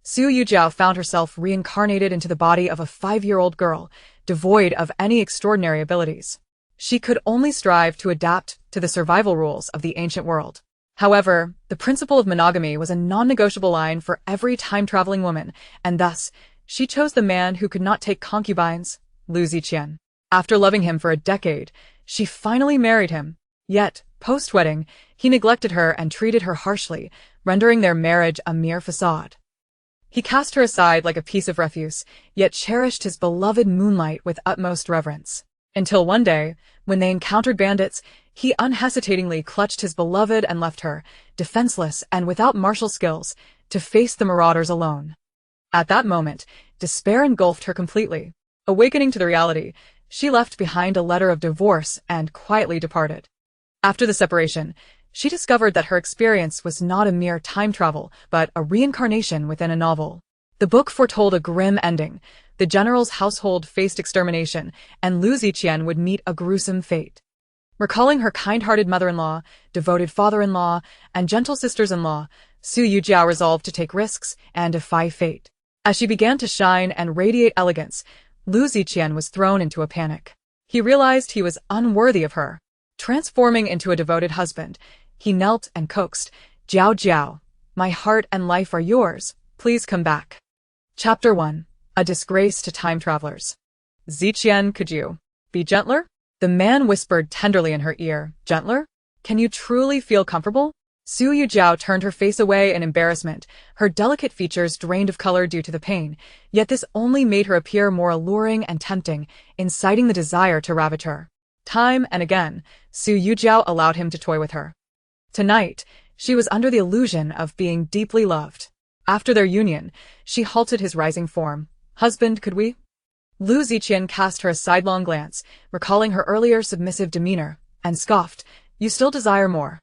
Su Yujiao found herself reincarnated into the body of a 5-year-old girl, devoid of any extraordinary abilities. She could only strive to adapt to the survival rules of the ancient world. However, the principle of monogamy was a non-negotiable line for every time-traveling woman, and thus, she chose the man who could not take concubines, Lu Ziqian. After loving him for a decade, she finally married him. Yet, post-wedding, he neglected her and treated her harshly, rendering their marriage a mere facade. He cast her aside like a piece of refuse, yet cherished his beloved Moonlight with utmost reverence. Until one day, when they encountered bandits, he unhesitatingly clutched his beloved and left her, defenseless and without martial skills, to face the marauders alone. At that moment, despair engulfed her completely. Awakening to the reality, she left behind a letter of divorce and quietly departed. After the separation, she discovered that her experience was not a mere time travel, but a reincarnation within a novel. The book foretold a grim ending. The general's household faced extermination, and Lu Ziqian would meet a gruesome fate. Recalling her kind-hearted mother-in-law, devoted father-in-law, and gentle sisters-in-law, Su Yujiao resolved to take risks and defy fate. As she began to shine and radiate elegance, Lu Ziqian was thrown into a panic. He realized he was unworthy of her. Transforming into a devoted husband, he knelt and coaxed, "Jiao Jiao, my heart and life are yours, please come back." Chapter 1. A disgrace to time travelers. "Ziqian, could you be gentler?" The man whispered tenderly in her ear. "Gentler? Can you truly feel comfortable?" Su Yujiao turned her face away in embarrassment, her delicate features drained of color due to the pain, yet this only made her appear more alluring and tempting, inciting the desire to ravage her. Time and again, Su Yujiao allowed him to toy with her. Tonight, she was under the illusion of being deeply loved. After their union, she halted his rising form. "Husband, could we?" Lu Ziqian cast her a sidelong glance, recalling her earlier submissive demeanor, and scoffed, "You still desire more."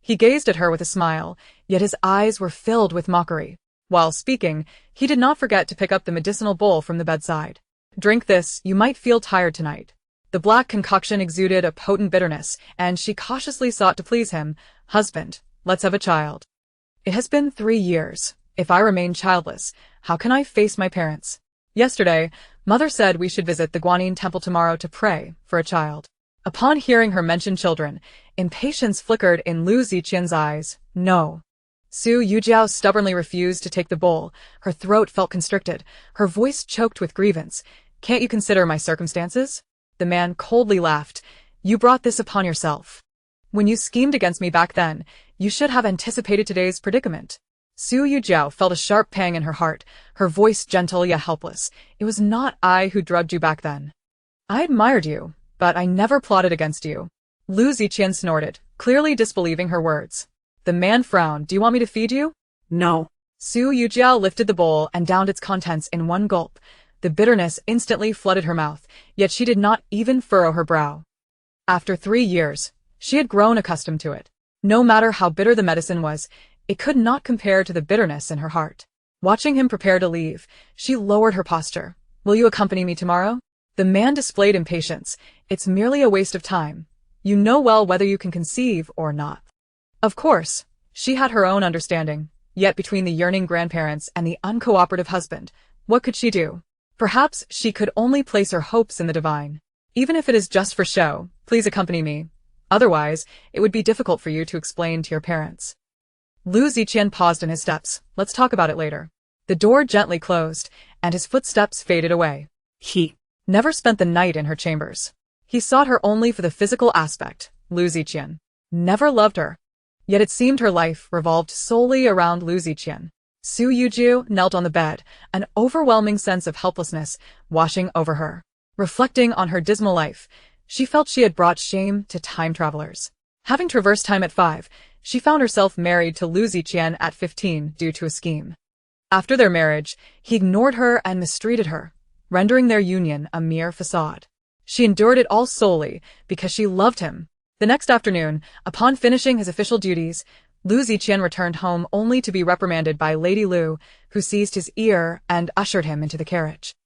He gazed at her with a smile, yet his eyes were filled with mockery. While speaking, he did not forget to pick up the medicinal bowl from the bedside. "Drink this, you might feel tired tonight." The black concoction exuded a potent bitterness, and she cautiously sought to please him. "Husband, let's have a child." "It has been 3 years. If I remain childless, how can I face my parents? Yesterday, Mother said we should visit the Guanyin temple tomorrow to pray for a child." Upon hearing her mention children, impatience flickered in Lu Ziqian's eyes. "No." Su Yujiao stubbornly refused to take the bowl. Her throat felt constricted, her voice choked with grievance. "Can't you consider my circumstances?" The man coldly laughed. "You brought this upon yourself. When you schemed against me back then, you should have anticipated today's predicament." Su Yujiao felt a sharp pang in her heart, her voice gentle yet helpless. "It was not I who drugged you back then. I admired you, but I never plotted against you." Lu Ziqian snorted, clearly disbelieving her words. The man frowned. "Do you want me to feed you?" "No." Su Yujiao lifted the bowl and downed its contents in one gulp. The bitterness instantly flooded her mouth, yet she did not even furrow her brow. After 3 years, she had grown accustomed to it. No matter how bitter the medicine was, it could not compare to the bitterness in her heart. Watching him prepare to leave, she lowered her posture. "Will you accompany me tomorrow?" The man displayed impatience. "It's merely a waste of time. You know well whether you can conceive or not." Of course, she had her own understanding, yet between the yearning grandparents and the uncooperative husband, what could she do? Perhaps she could only place her hopes in the divine. "Even if it is just for show, please accompany me. Otherwise, it would be difficult for you to explain to your parents." Lu Ziqian paused in his steps. "Let's talk about it later." The door gently closed, and his footsteps faded away. He never spent the night in her chambers. He sought her only for the physical aspect. Lu Ziqian never loved her. Yet it seemed her life revolved solely around Lu Ziqian. Su Yujiao knelt on the bed, an overwhelming sense of helplessness washing over her. Reflecting on her dismal life, she felt she had brought shame to time travelers. Having traversed time at 5, she found herself married to Lu Ziqian at 15 due to a scheme. After their marriage, he ignored her and mistreated her, rendering their union a mere facade. She endured it all solely because she loved him. The next afternoon, upon finishing his official duties, Lu Ziqian returned home only to be reprimanded by Lady Lu, who seized his ear and ushered him into the carriage.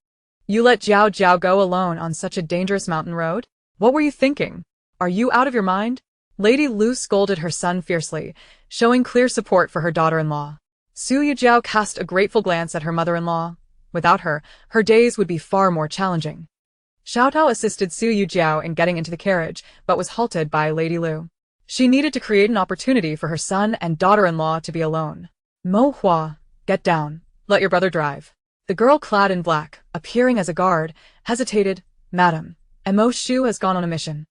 "You let Jiao Jiao go alone on such a dangerous mountain road? What were you thinking? Are you out of your mind?" Lady Lu scolded her son fiercely, showing clear support for her daughter-in-law. Su Yujiao cast a grateful glance at her mother-in-law. Without her, her days would be far more challenging. Xiaotao assisted Su Yujiao in getting into the carriage, but was halted by Lady Lu. She needed to create an opportunity for her son and daughter-in-law to be alone. Mo Hua, get down. Let your brother drive. The girl clad in black, appearing as a guard, hesitated. Madam, Mo Shu has gone on a mission.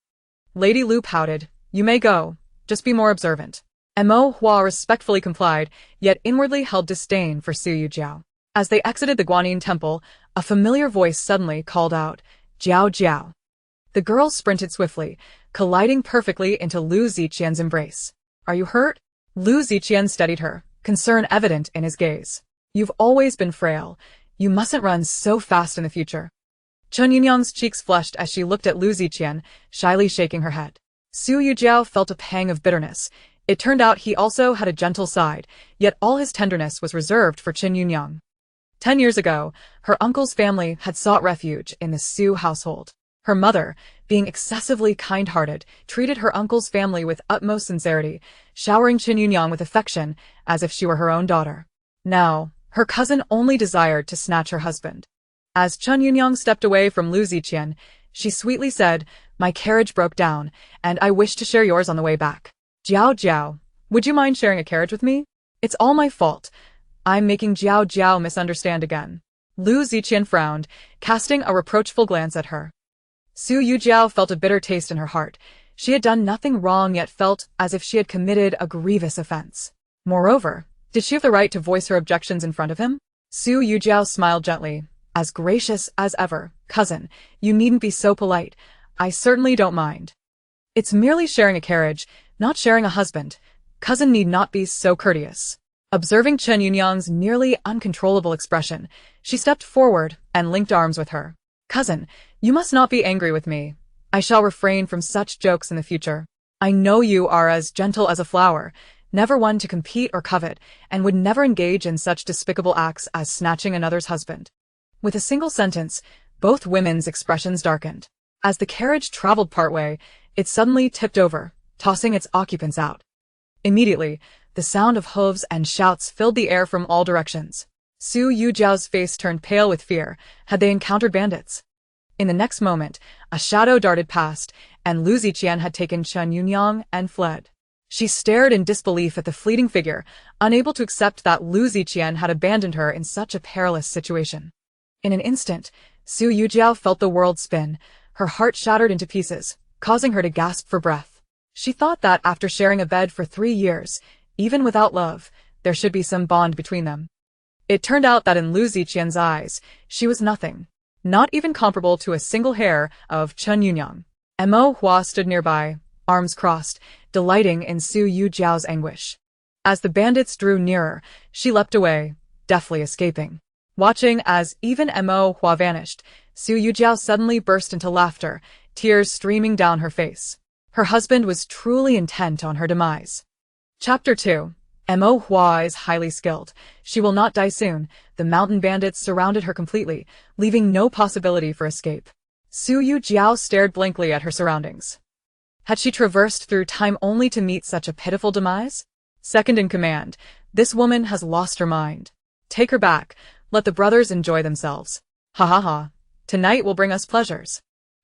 Lady Lu pouted. You may go. Just be more observant. Mo Hua respectfully complied, yet inwardly held disdain for Su Yujiao. As they exited the Guanyin temple, a familiar voice suddenly called out, Jiao Jiao. The girl sprinted swiftly, colliding perfectly into Lu Ziqian's embrace. Are you hurt? Lu Ziqian steadied her, concern evident in his gaze. You've always been frail. You mustn't run so fast in the future. Chen Yunyang's cheeks flushed as she looked at Lu Ziqian, shyly shaking her head. Su Yujiao felt a pang of bitterness. It turned out he also had a gentle side, yet all his tenderness was reserved for Chen Yunyang. 10 years ago, her uncle's family had sought refuge in the Su household. Her mother, being excessively kind-hearted, treated her uncle's family with utmost sincerity, showering Chen Yunyang with affection as if she were her own daughter. Now, her cousin only desired to snatch her husband. As Chen Yunyang stepped away from Lu Ziqian, she sweetly said, My carriage broke down, and I wish to share yours on the way back. Jiao Jiao, would you mind sharing a carriage with me? It's all my fault. I'm making Jiao Jiao misunderstand again. Lu Ziqian frowned, casting a reproachful glance at her. Su Yujiao felt a bitter taste in her heart. She had done nothing wrong yet felt as if she had committed a grievous offense. Moreover, did she have the right to voice her objections in front of him? Su Yujiao smiled gently, as gracious as ever. Cousin, you needn't be so polite. I certainly don't mind. It's merely sharing a carriage, not sharing a husband. Cousin need not be so courteous. Observing Chen Yunyang's nearly uncontrollable expression, she stepped forward and linked arms with her. Cousin, you must not be angry with me. I shall refrain from such jokes in the future. I know you are as gentle as a flower, never one to compete or covet, and would never engage in such despicable acts as snatching another's husband. With a single sentence, both women's expressions darkened. As the carriage traveled partway, it suddenly tipped over, tossing its occupants out. Immediately, the sound of hooves and shouts filled the air from all directions. Su Yujiao's face turned pale with fear. Had they encountered bandits? In the next moment, a shadow darted past, and Lu Ziqian had taken Chen Yunyang and fled. She stared in disbelief at the fleeting figure, unable to accept that Lu Ziqian had abandoned her in such a perilous situation. In an instant, Su Yujiao felt the world spin. Her heart shattered into pieces, causing her to gasp for breath. She thought that after sharing a bed for 3 years, even without love, there should be some bond between them. It turned out that in Lu Ziqian's eyes, she was nothing, not even comparable to a single hair of Chen Yunyang. Mo Hua stood nearby, arms crossed, delighting in Su Yujiao's anguish. As the bandits drew nearer, she leapt away, deftly escaping. Watching as even Mo Hua vanished, Su Yujiao suddenly burst into laughter, tears streaming down her face. Her husband was truly intent on her demise. Chapter 2. Mo Hua is highly skilled. She will not die soon. The mountain bandits surrounded her completely, leaving no possibility for escape. Su Yujiao stared blankly at her surroundings. Had she traversed through time only to meet such a pitiful demise? Second in command, this woman has lost her mind. Take her back. Let the brothers enjoy themselves. Ha ha ha. Tonight will bring us pleasures.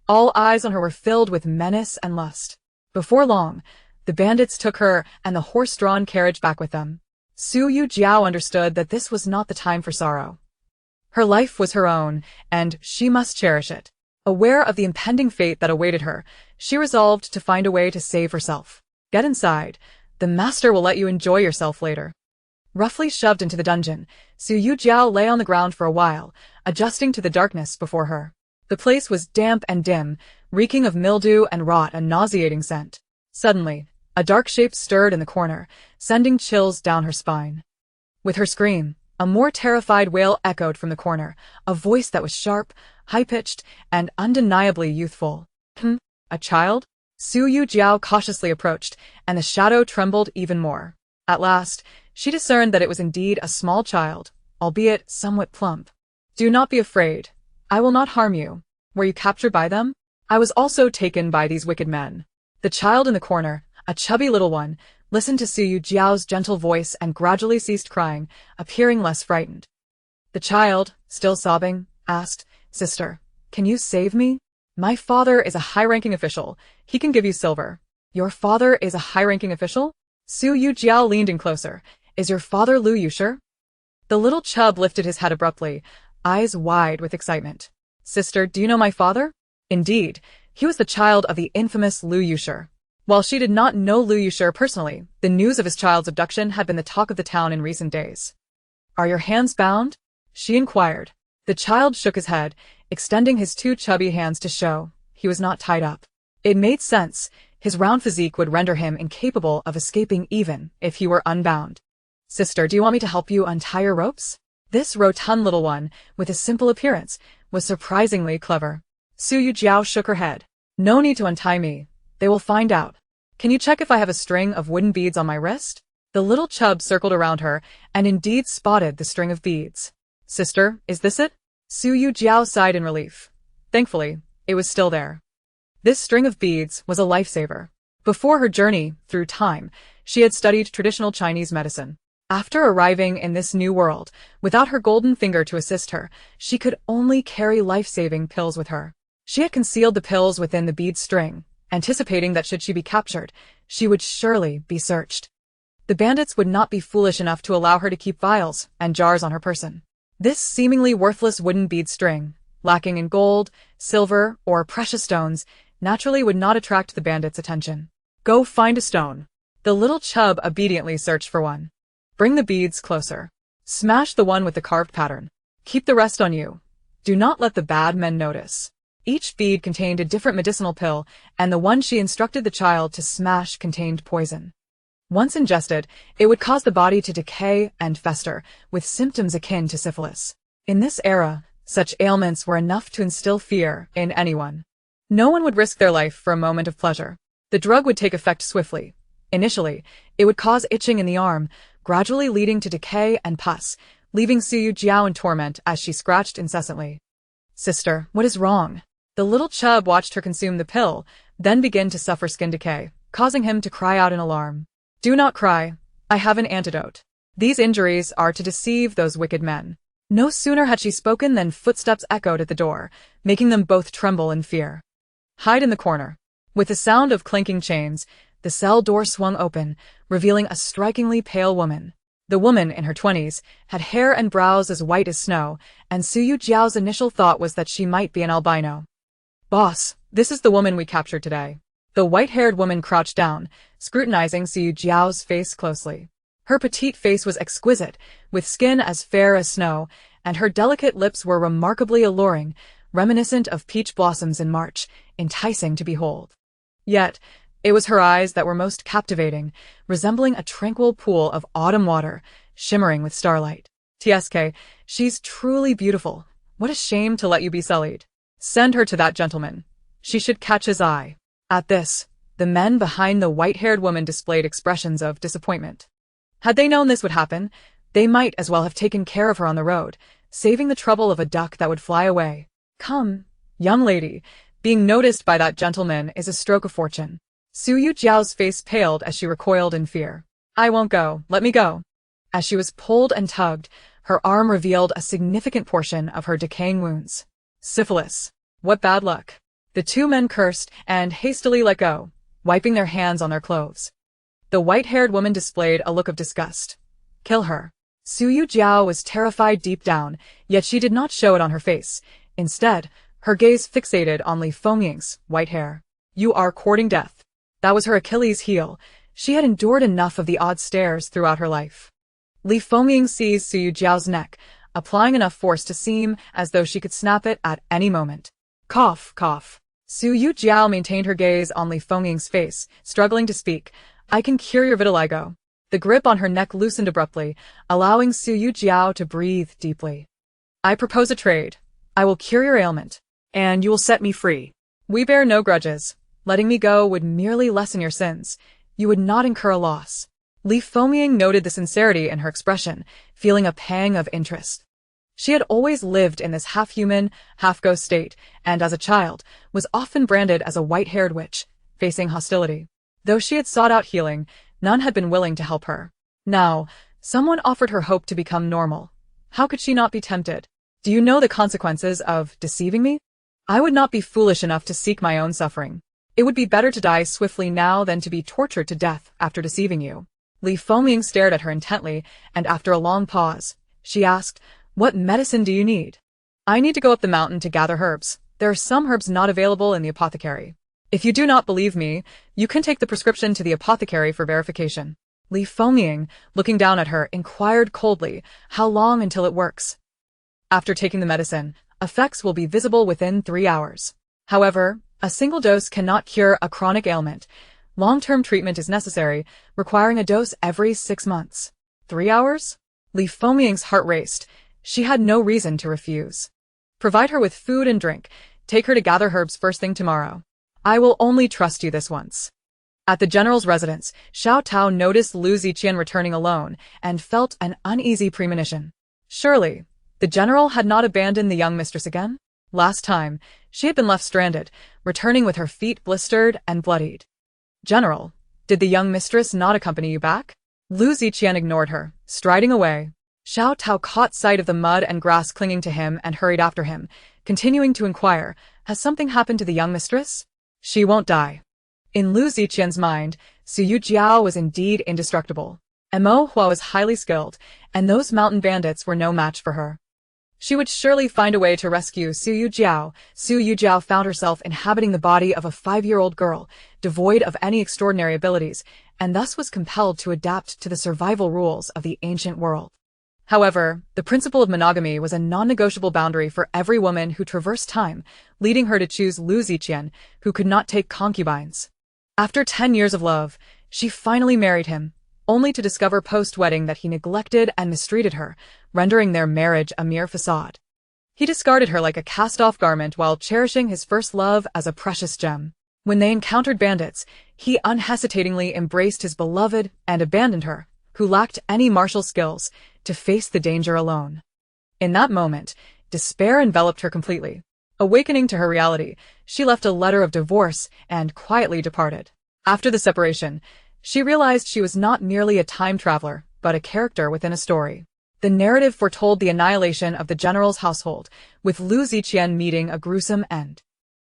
All eyes on her were filled with menace and lust. Before long, the bandits took her and the horse-drawn carriage back with them. Su Yujiao understood that this was not the time for sorrow. Her life was her own, and she must cherish it. Aware of the impending fate that awaited her, she resolved to find a way to save herself. Get inside. The master will let you enjoy yourself later. Roughly shoved into the dungeon, Su Yujiao lay on the ground for a while, adjusting to the darkness before her. The place was damp and dim, reeking of mildew and rot, a nauseating scent. Suddenly, a dark shape stirred in the corner, sending chills down her spine. With her scream, a more terrified wail echoed from the corner, a voice that was sharp, high-pitched, and undeniably youthful. A child? Su Yujiao cautiously approached, and the shadow trembled even more. At last, she discerned that it was indeed a small child, albeit somewhat plump. Do not be afraid. I will not harm you. Were you captured by them? I was also taken by these wicked men. The child in the corner, a chubby little one, listened to Su Yujiao's gentle voice and gradually ceased crying, appearing less frightened. The child, still sobbing, asked, "Sister, can you save me? My father is a high-ranking official. He can give you silver." "Your father is a high-ranking official?" Su Yujiao leaned in closer. "Is your father Lu Yushi?" The little chub lifted his head abruptly, eyes wide with excitement. "Sister, do you know my father?" Indeed, he was the child of the infamous Lu Yushi. While she did not know Lu Yushi personally, the news of his child's abduction had been the talk of the town in recent days. "Are your hands bound?" she inquired. The child shook his head, extending his two chubby hands to show he was not tied up. It made sense. His round physique would render him incapable of escaping even if he were unbound. "Sister, do you want me to help you untie your ropes?" This rotund little one, with a simple appearance, was surprisingly clever. Su Yujiao shook her head. "No need to untie me. They will find out. Can you check if I have a string of wooden beads on my wrist?" The little chub circled around her and indeed spotted the string of beads. "Sister, is this it?" Su Yujiao sighed in relief. Thankfully, it was still there. This string of beads was a lifesaver. Before her journey through time, she had studied traditional Chinese medicine. After arriving in this new world, without her golden finger to assist her, she could only carry life-saving pills with her. She had concealed the pills within the bead string, anticipating that should she be captured, she would surely be searched. The bandits would not be foolish enough to allow her to keep vials and jars on her person. This seemingly worthless wooden bead string, lacking in gold, silver, or precious stones, naturally would not attract the bandits' attention. "Go find a stone." The little chub obediently searched for one. "Bring the beads closer. Smash the one with the carved pattern. Keep the rest on you. Do not let the bad men notice." Each bead contained a different medicinal pill, and the one she instructed the child to smash contained poison. Once ingested, it would cause the body to decay and fester, with symptoms akin to syphilis. In this era, such ailments were enough to instill fear in anyone. No one would risk their life for a moment of pleasure. The drug would take effect swiftly. Initially, it would cause itching in the arm, gradually leading to decay and pus, leaving Su Yujiao in torment as she scratched incessantly. "Sister, what is wrong?" The little chub watched her consume the pill, then begin to suffer skin decay, causing him to cry out in alarm. "Do not cry. I have an antidote. These injuries are to deceive those wicked men." No sooner had she spoken than footsteps echoed at the door, making them both tremble in fear. "Hide in the corner." With the sound of clinking chains, the cell door swung open, revealing a strikingly pale woman. The woman, in her 20s, had hair and brows as white as snow, and Su Yujiao's initial thought was that she might be an albino. "Boss, this is the woman we captured today." The white-haired woman crouched down, scrutinizing Su Yujiao's face closely. Her petite face was exquisite, with skin as fair as snow, and her delicate lips were remarkably alluring, reminiscent of peach blossoms in March, enticing to behold. Yet, it was her eyes that were most captivating, resembling a tranquil pool of autumn water, shimmering with starlight. "TSK, she's truly beautiful. What a shame to let you be sullied. Send her to that gentleman. She should catch his eye." At this, the men behind the white-haired woman displayed expressions of disappointment. Had they known this would happen, they might as well have taken care of her on the road, saving the trouble of a duck that would fly away. "Come, young lady, being noticed by that gentleman is a stroke of fortune." Su Yujiao's face paled as she recoiled in fear. "I won't go, let me go." As she was pulled and tugged, her arm revealed a significant portion of her decaying wounds. "Syphilis. What bad luck." The two men cursed and hastily let go, wiping their hands on their clothes. The white-haired woman displayed a look of disgust. "Kill her." Su Yujiao was terrified deep down, yet she did not show it on her face. Instead, her gaze fixated on Li Fengying's white hair. "You are courting death." That was her Achilles' heel. She had endured enough of the odd stares throughout her life. Li Fengying seized Su Yujiao's neck, applying enough force to seem as though she could snap it at any moment. Cough, cough. Su Yujiao maintained her gaze on Li Fengying's face, struggling to speak. "I can cure your vitiligo." The grip on her neck loosened abruptly, allowing Su Yujiao to breathe deeply. "I propose a trade. I will cure your ailment, and you will set me free. We bear no grudges. Letting me go would merely lessen your sins. You would not incur a loss." Li Fengying noted the sincerity in her expression, feeling a pang of interest. She had always lived in this half-human, half-ghost state, and as a child, was often branded as a white-haired witch, facing hostility. Though she had sought out healing, None had been willing to help her. Now, someone offered her hope to become normal. How could she not be tempted? Do you know the consequences of deceiving me? I would not be foolish enough to seek my own suffering. It would be better to die swiftly now than to be tortured to death after deceiving you. Li Fengming stared at her intently, and after a long pause, she asked, "What medicine do you need?" "I need to go up the mountain to gather herbs. There are some herbs not available in the apothecary. If you do not believe me, you can take the prescription to the apothecary for verification." Li Fengming, looking down at her, inquired coldly, "How long until it works?" "After taking the medicine, effects will be visible within 3 hours. However, a single dose cannot cure a chronic ailment. Long-term treatment is necessary, requiring a dose every 6 months. 3 hours? Li Fengming's heart raced. She had no reason to refuse. "Provide her with food and drink. Take her to gather herbs first thing tomorrow. I will only trust you this once." At the general's residence, Xiao Tao noticed Lu Ziqian returning alone and felt an uneasy premonition. Surely, the general had not abandoned the young mistress again? Last time, she had been left stranded, returning with her feet blistered and bloodied. "General, did the young mistress not accompany you back?" Lu Ziqian ignored her, striding away. Xiao Tao caught sight of the mud and grass clinging to him and hurried after him, continuing to inquire, "Has something happened to the young mistress? She won't die." In Lu Ziqian's mind, Su Yujiao was indeed indestructible. Mo Hua was highly skilled, and those mountain bandits were no match for her. She would surely find a way to rescue Su Yujiao. Su Yujiao found herself inhabiting the body of a 5-year-old girl, devoid of any extraordinary abilities, and thus was compelled to adapt to the survival rules of the ancient world. However, the principle of monogamy was a non-negotiable boundary for every woman who traversed time, leading her to choose Lu Ziqian, who could not take concubines. After 10 years of love, she finally married him, only to discover post-wedding that he neglected and mistreated her, rendering their marriage a mere facade. He discarded her like a cast-off garment while cherishing his first love as a precious gem. When they encountered bandits, he unhesitatingly embraced his beloved and abandoned her, who lacked any martial skills, to face the danger alone. In that moment, despair enveloped her completely. Awakening to her reality, she left a letter of divorce and quietly departed. After the separation, she realized she was not merely a time traveler, but a character within a story. The narrative foretold the annihilation of the general's household, with Lu Ziqian meeting a gruesome end.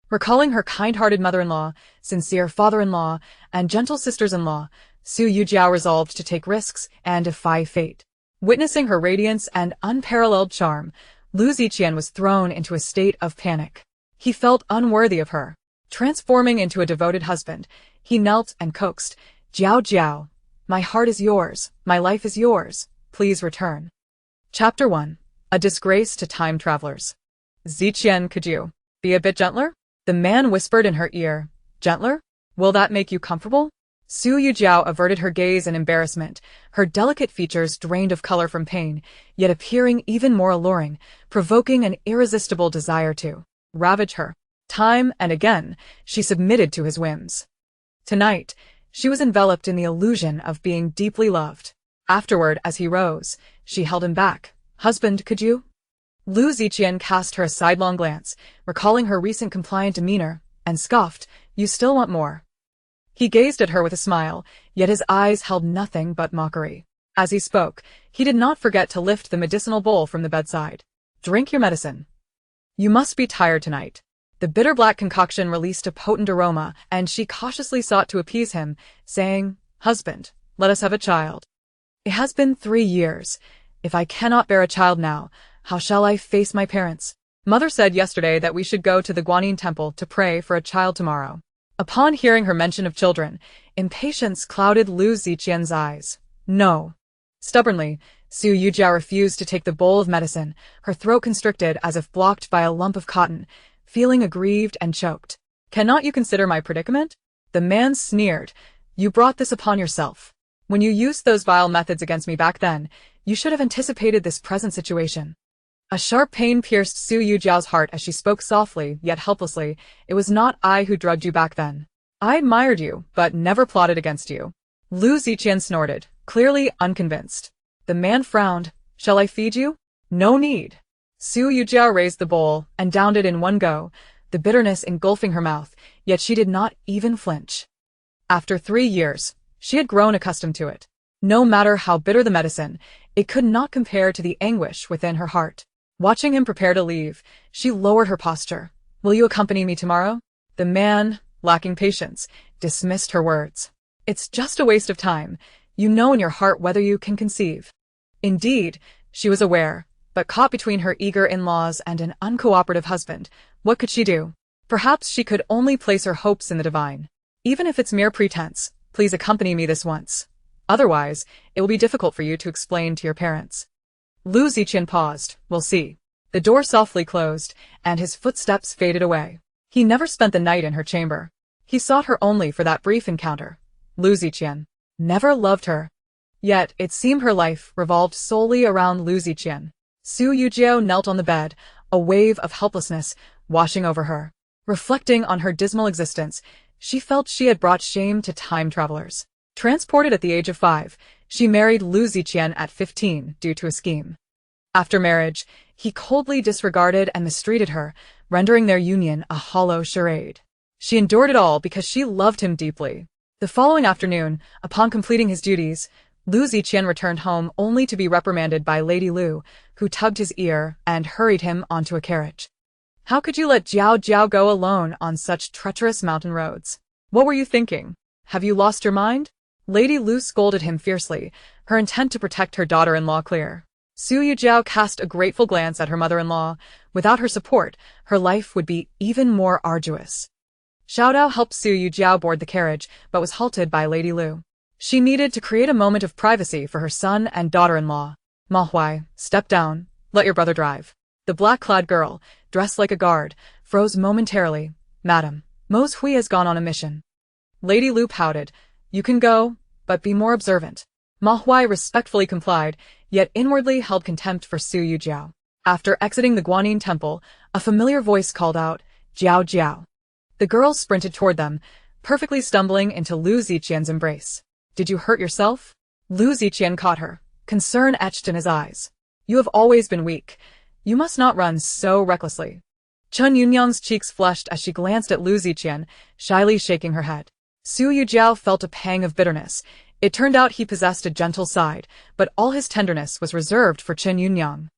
Recalling her kind-hearted mother-in-law, sincere father-in-law, and gentle sisters-in-law, Su Yujiao resolved to take risks and defy fate. Witnessing her radiance and unparalleled charm, Lu Ziqian was thrown into a state of panic. He felt unworthy of her. Transforming into a devoted husband, he knelt and coaxed, "Jiao Jiao, my heart is yours, my life is yours, please return." Chapter 1. A Disgrace to Time Travelers. "Ziqian, could you be a bit gentler?" The man whispered in her ear. "Gentler? Will that make you comfortable?" Su Yujiao averted her gaze in embarrassment, her delicate features drained of color from pain, yet appearing even more alluring, provoking an irresistible desire to ravage her. Time and again, she submitted to his whims. Tonight, she was enveloped in the illusion of being deeply loved. Afterward, as he rose, she held him back. "Husband, could you?" Lu Ziqian cast her a sidelong glance, recalling her recent compliant demeanor, and scoffed, "You still want more." He gazed at her with a smile, yet his eyes held nothing but mockery. As he spoke, he did not forget to lift the medicinal bowl from the bedside. "Drink your medicine. You must be tired tonight." The bitter black concoction released a potent aroma, and she cautiously sought to appease him, saying, "Husband, let us have a child. It has been 3 years. If I cannot bear a child now, how shall I face my parents? Mother said yesterday that we should go to the Guanyin temple to pray for a child tomorrow." Upon hearing her mention of children, impatience clouded Lu Ziqian's eyes. "No." Stubbornly, Su Yujiao refused to take the bowl of medicine, her throat constricted as if blocked by a lump of cotton, feeling aggrieved and choked. "Cannot you consider my predicament?" The man sneered. "You brought this upon yourself. When you used those vile methods against me back then, you should have anticipated this present situation." A sharp pain pierced Su Yujiao's heart as she spoke softly, yet helplessly. "It was not I who drugged you back then. I admired you, but never plotted against you." Lu Ziqian snorted, clearly unconvinced. The man frowned. "Shall I feed you?" "No need." Su Yujiao raised the bowl and downed it in one go, the bitterness engulfing her mouth, yet she did not even flinch. After 3 years, She had grown accustomed to it. No matter how bitter the medicine, it could not compare to the anguish within her heart. Watching him prepare to leave, she lowered her posture. "Will you accompany me tomorrow?" The man, lacking patience, dismissed her words. "It's just a waste of time. You know in your heart whether you can conceive." Indeed, she was aware, but caught between her eager in-laws and an uncooperative husband, what could she do? Perhaps she could only place her hopes in the divine. "Even if it's mere pretense, please accompany me this once. Otherwise, it will be difficult for you to explain to your parents." Lu Ziqian paused. "We'll see." The door softly closed, and his footsteps faded away. He never spent the night in her chamber. He sought her only for that brief encounter. Lu Ziqian never loved her. Yet it seemed her life revolved solely around Lu Ziqian. Su Yujiao knelt on the bed, a wave of helplessness washing over her. Reflecting on her dismal existence, she felt she had brought shame to time travelers. Transported at the age of 5, she married Lu Ziqian at 15 due to a scheme. After marriage, he coldly disregarded and mistreated her, rendering their union a hollow charade. She endured it all because she loved him deeply. The following afternoon, upon completing his duties, Lu Ziqian returned home only to be reprimanded by Lady Lu, who tugged his ear and hurried him onto a carriage. "How could you let Jiao Jiao go alone on such treacherous mountain roads? What were you thinking? Have you lost your mind?" Lady Lu scolded him fiercely, her intent to protect her daughter-in-law clear. Su Yujiao cast a grateful glance at her mother-in-law. Without her support, her life would be even more arduous. Xiaodao helped Su Yujiao board the carriage, but was halted by Lady Lu. She needed to create a moment of privacy for her son and daughter-in-law. "Ma Huai, step down. Let your brother drive." The black-clad girl, dressed like a guard, froze momentarily. "Madam, Mose Hui has gone on a mission." Lady Lu pouted. "You can go, but be more observant." Ma Huai respectfully complied, yet inwardly held contempt for Su Yujiao. After exiting the Guanyin temple, a familiar voice called out, "Jiao Jiao." The girl sprinted toward them, perfectly stumbling into Lu Ziqian's embrace. "Did you hurt yourself?" Lu Ziqian caught her, concern etched in his eyes. "You have always been weak. You must not run so recklessly." Chen Yunyang's cheeks flushed as she glanced at Lu Ziqian, shyly shaking her head. Su Yujiao felt a pang of bitterness. It turned out he possessed a gentle side, but all his tenderness was reserved for Chen Yunyang.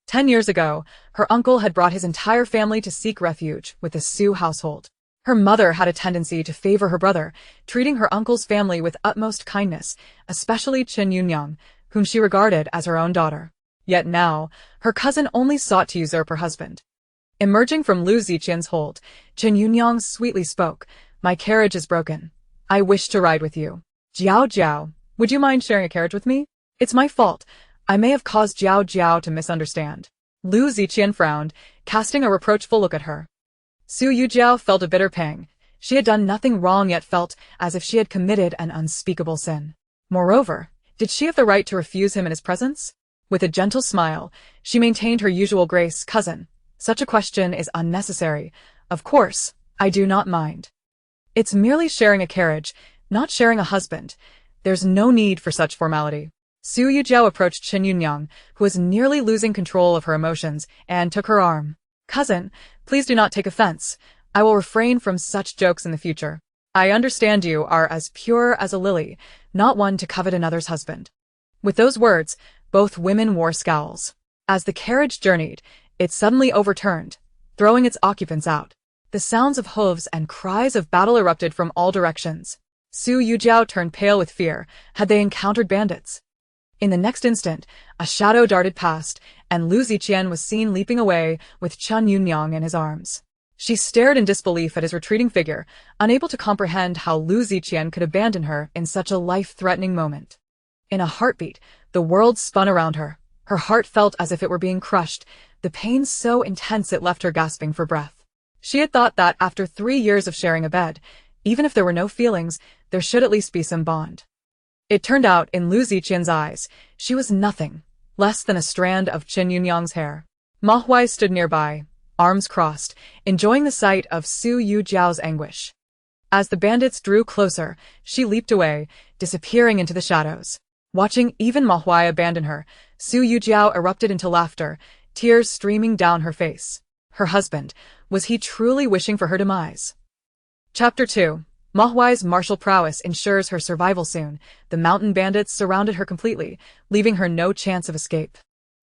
10 years ago, her uncle had brought his entire family to seek refuge with the Su household. Her mother had a tendency to favor her brother, treating her uncle's family with utmost kindness, especially Chen Yunyang, whom she regarded as her own daughter. Yet now, her cousin only sought to usurp her husband. Emerging from Lu Ziqian's hold, Chen Yunyang sweetly spoke, "My carriage is broken. I wish to ride with you." "Jiao Jiao, would you mind sharing a carriage with me? It's my fault. I may have caused Jiao Jiao to misunderstand." Lu Ziqian frowned, casting a reproachful look at her. Su Yujiao felt a bitter pang. She had done nothing wrong yet felt as if she had committed an unspeakable sin. Moreover, did she have the right to refuse him in his presence? With a gentle smile, she maintained her usual grace. "Cousin, such a question is unnecessary. Of course, I do not mind. It's merely sharing a carriage, not sharing a husband. There's no need for such formality." Su Yujiao approached Chen Yunyang, who was nearly losing control of her emotions, and took her arm. "Cousin, please do not take offense. I will refrain from such jokes in the future. I understand you are as pure as a lily, not one to covet another's husband." With those words, both women wore scowls. As the carriage journeyed, it suddenly overturned, throwing its occupants out. The sounds of hooves and cries of battle erupted from all directions. Su Yujiao turned pale with fear. Had they encountered bandits? In the next instant, a shadow darted past, and Lu Ziqian was seen leaping away with Chen Yunyang in his arms. She stared in disbelief at his retreating figure, unable to comprehend how Lu Ziqian could abandon her in such a life-threatening moment. In a heartbeat, the world spun around her. Her heart felt as if it were being crushed, the pain so intense it left her gasping for breath. She had thought that after 3 years of sharing a bed, even if there were no feelings, there should at least be some bond. It turned out, in Lu Ziqian's eyes, she was nothing, less than a strand of Chen Yunyang's hair. Ma Huai stood nearby, arms crossed, enjoying the sight of Su Yujiao's anguish. As the bandits drew closer, she leaped away, disappearing into the shadows. Watching even Ma Huai abandon her, Su Yujiao erupted into laughter, tears streaming down her face. Her husband, was he truly wishing for her demise? Chapter 2. Ma Huai's martial prowess ensures her survival soon. The mountain bandits surrounded her completely, leaving her no chance of escape.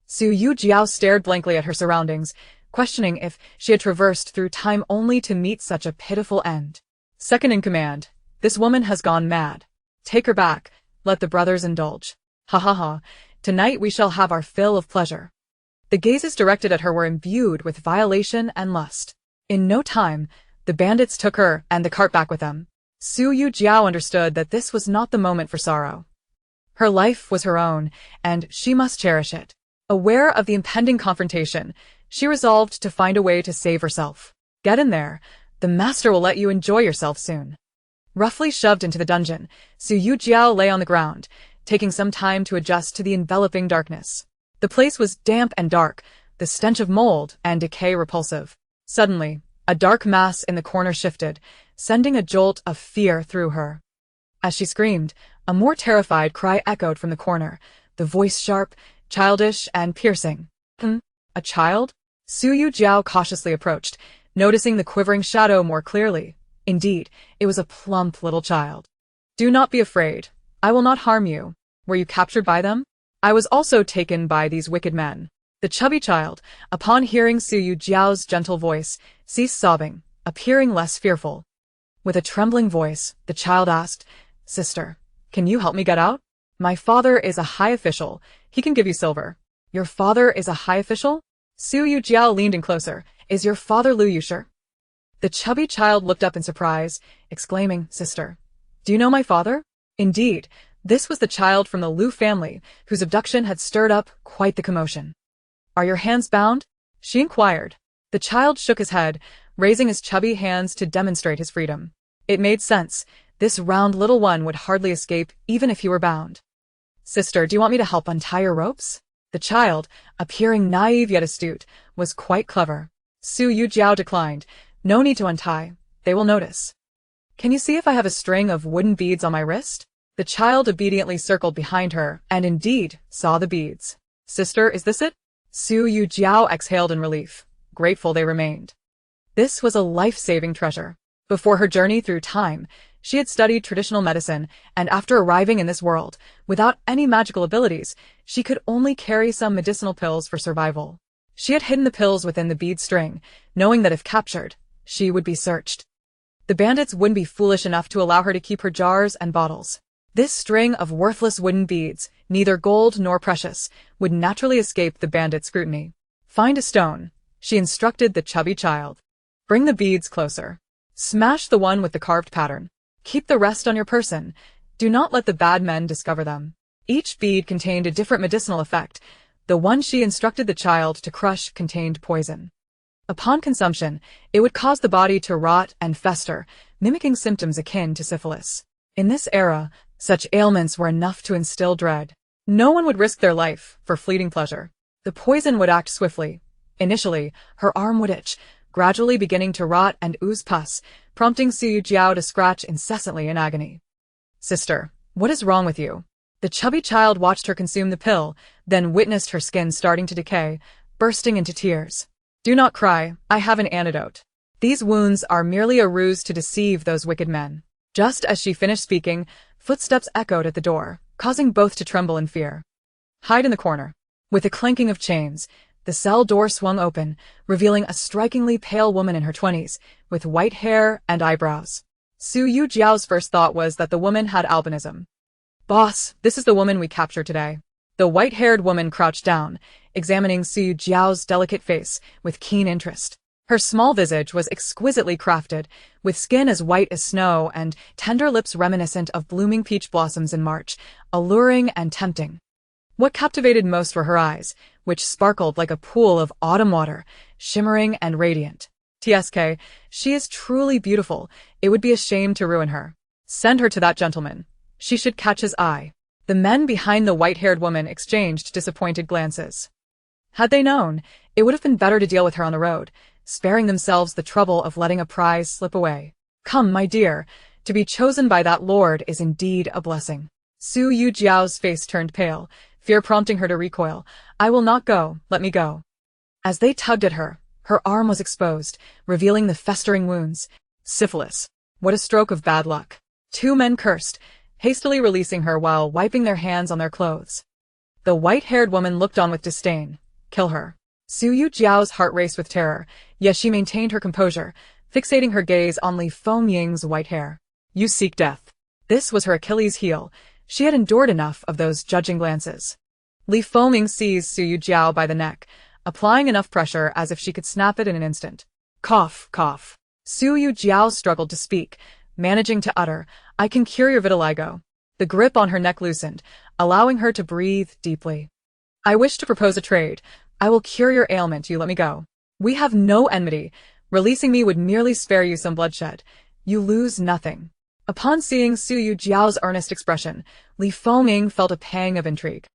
Su Yujiao stared blankly at her surroundings, questioning if she had traversed through time only to meet such a pitiful end. Second in command, this woman has gone mad. Take her back, let the brothers indulge. Ha ha ha, tonight we shall have our fill of pleasure. The gazes directed at her were imbued with violation and lust. In no time, the bandits took her and the cart back with them. Su Yujiao understood that this was not the moment for sorrow. Her life was her own, and she must cherish it. Aware of the impending confrontation, she resolved to find a way to save herself. Get in there. The master will let you enjoy yourself soon. Roughly shoved into the dungeon, Su Yujiao lay on the ground, taking some time to adjust to the enveloping darkness. The place was damp and dark, the stench of mold and decay repulsive. Suddenly, a dark mass in the corner shifted, sending a jolt of fear through her. As she screamed, a more terrified cry echoed from the corner, the voice sharp, childish, and piercing. A child? Su Yujiao cautiously approached, noticing the quivering shadow more clearly. Indeed, it was a plump little child. Do not be afraid. I will not harm you. Were you captured by them? I was also taken by these wicked men. The chubby child, upon hearing Su Yujiao's gentle voice, ceased sobbing, appearing less fearful. With a trembling voice, the child asked, Sister, can you help me get out? My father is a high official. He can give you silver. Your father is a high official? Su Yujiao leaned in closer. Is your father Lu Yushi? The chubby child looked up in surprise, exclaiming, Sister, do you know my father? Indeed, this was the child from the Lu family, whose abduction had stirred up quite the commotion. Are your hands bound? She inquired. The child shook his head, raising his chubby hands to demonstrate his freedom. It made sense. This round little one would hardly escape even if he were bound. Sister, do you want me to help untie your ropes? The child, appearing naive yet astute, was quite clever. Su Yujiao declined. No need to untie. They will notice. Can you see if I have a string of wooden beads on my wrist? The child obediently circled behind her and indeed saw the beads. Sister, is this it? Su Yujiao exhaled in relief. Grateful they remained. This was a life-saving treasure. Before her journey through time, she had studied traditional medicine, and after arriving in this world, without any magical abilities, she could only carry some medicinal pills for survival. She had hidden the pills within the bead string, knowing that if captured, she would be searched. The bandits wouldn't be foolish enough to allow her to keep her jars and bottles. This string of worthless wooden beads, neither gold nor precious, would naturally escape the bandits' scrutiny. Find a stone, she instructed the chubby child. Bring the beads closer. Smash the one with the carved pattern. Keep the rest on your person. Do not let the bad men discover them. Each bead contained a different medicinal effect. The one she instructed the child to crush contained poison. Upon consumption, it would cause the body to rot and fester, mimicking symptoms akin to syphilis. In this era, such ailments were enough to instill dread. No one would risk their life for fleeting pleasure. The poison would act swiftly. Initially, her arm would itch, gradually beginning to rot and ooze pus, prompting Su Yujiao to scratch incessantly in agony. Sister, what is wrong with you? The chubby child watched her consume the pill, then witnessed her skin starting to decay, bursting into tears. Do not cry, I have an antidote. These wounds are merely a ruse to deceive those wicked men. Just as she finished speaking, footsteps echoed at the door, causing both to tremble in fear. Hide in the corner. With a clanking of chains, the cell door swung open, revealing a strikingly pale woman in her 20s, with white hair and eyebrows. Su Yujiao's first thought was that the woman had albinism. Boss, this is the woman we captured today. The white-haired woman crouched down, examining Su Yujiao's delicate face with keen interest. Her small visage was exquisitely crafted, with skin as white as snow and tender lips reminiscent of blooming peach blossoms in March, alluring and tempting. What captivated most were her eyes, which sparkled like a pool of autumn water, shimmering and radiant. TSK, she is truly beautiful. It would be a shame to ruin her. Send her to that gentleman. She should catch his eye. The men behind the white-haired woman exchanged disappointed glances. Had they known, it would have been better to deal with her on the road, sparing themselves the trouble of letting a prize slip away. Come, my dear, to be chosen by that lord is indeed a blessing. Su Yujiao's face turned pale, fear prompting her to recoil. I will not go, let me go. As they tugged at her, her arm was exposed, revealing the festering wounds. Syphilis. What a stroke of bad luck. Two men cursed, hastily releasing her while wiping their hands on their clothes. The white-haired woman looked on with disdain. Kill her. Su Yujiao's heart raced with terror, yet she maintained her composure, fixating her gaze on Li Fengming's white hair. You seek death. This was her Achilles heel. She had endured enough of those judging glances. Li Fengming seized Su Yujiao by the neck, applying enough pressure as if she could snap it in an instant. Cough, cough. Su Yujiao struggled to speak, managing to utter, I can cure your vitiligo. The grip on her neck loosened, allowing her to breathe deeply. I wish to propose a trade. I will cure your ailment, you let me go. We have no enmity. Releasing me would merely spare you some bloodshed. You lose nothing. Upon seeing Su Yujiao's earnest expression, Li Fengming felt a pang of intrigue.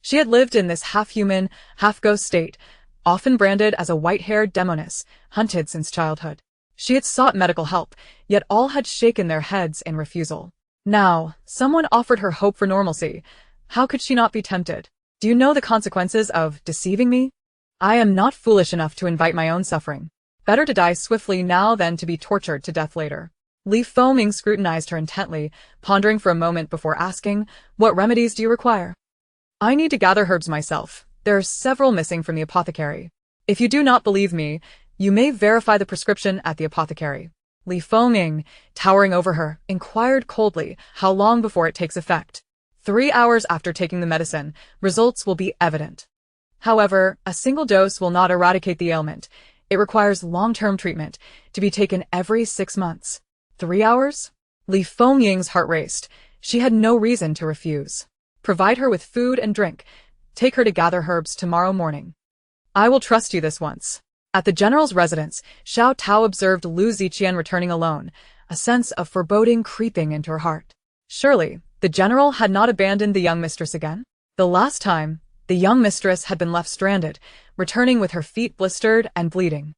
She had lived in this half-human, half-ghost state, often branded as a white-haired demoness, hunted since childhood. She had sought medical help, yet all had shaken their heads in refusal. Now, someone offered her hope for normalcy. How could she not be tempted? Do you know the consequences of deceiving me? I am not foolish enough to invite my own suffering. Better to die swiftly now than to be tortured to death later. Li Fengming scrutinized her intently, pondering for a moment before asking, What remedies do you require? I need to gather herbs myself. There are several missing from the apothecary. If you do not believe me, you may verify the prescription at the apothecary. Li Fengming, towering over her, inquired coldly how long before it takes effect. 3 hours after taking the medicine, results will be evident. However, a single dose will not eradicate the ailment. It requires long-term treatment, to be taken every 6 months. 3 hours? Li Fengming's heart raced. She had no reason to refuse. Provide her with food and drink. Take her to gather herbs tomorrow morning. I will trust you this once. At the general's residence, Xiao Tao observed Lu Ziqian returning alone, a sense of foreboding creeping into her heart. Surely, the general had not abandoned the young mistress again? The last time, the young mistress had been left stranded, returning with her feet blistered and bleeding.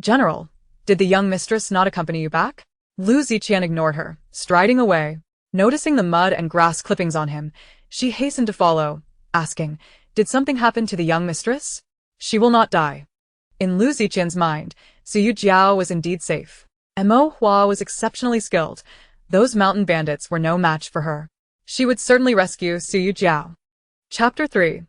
General, did the young mistress not accompany you back? Lu Ziqian ignored her, striding away. Noticing the mud and grass clippings on him, she hastened to follow, asking, Did something happen to the young mistress? She will not die. In Lu Ziqian's mind, Su Yujiao was indeed safe. Mo Hua was exceptionally skilled. Those mountain bandits were no match for her. She would certainly rescue Su Yujiao. Chapter 3.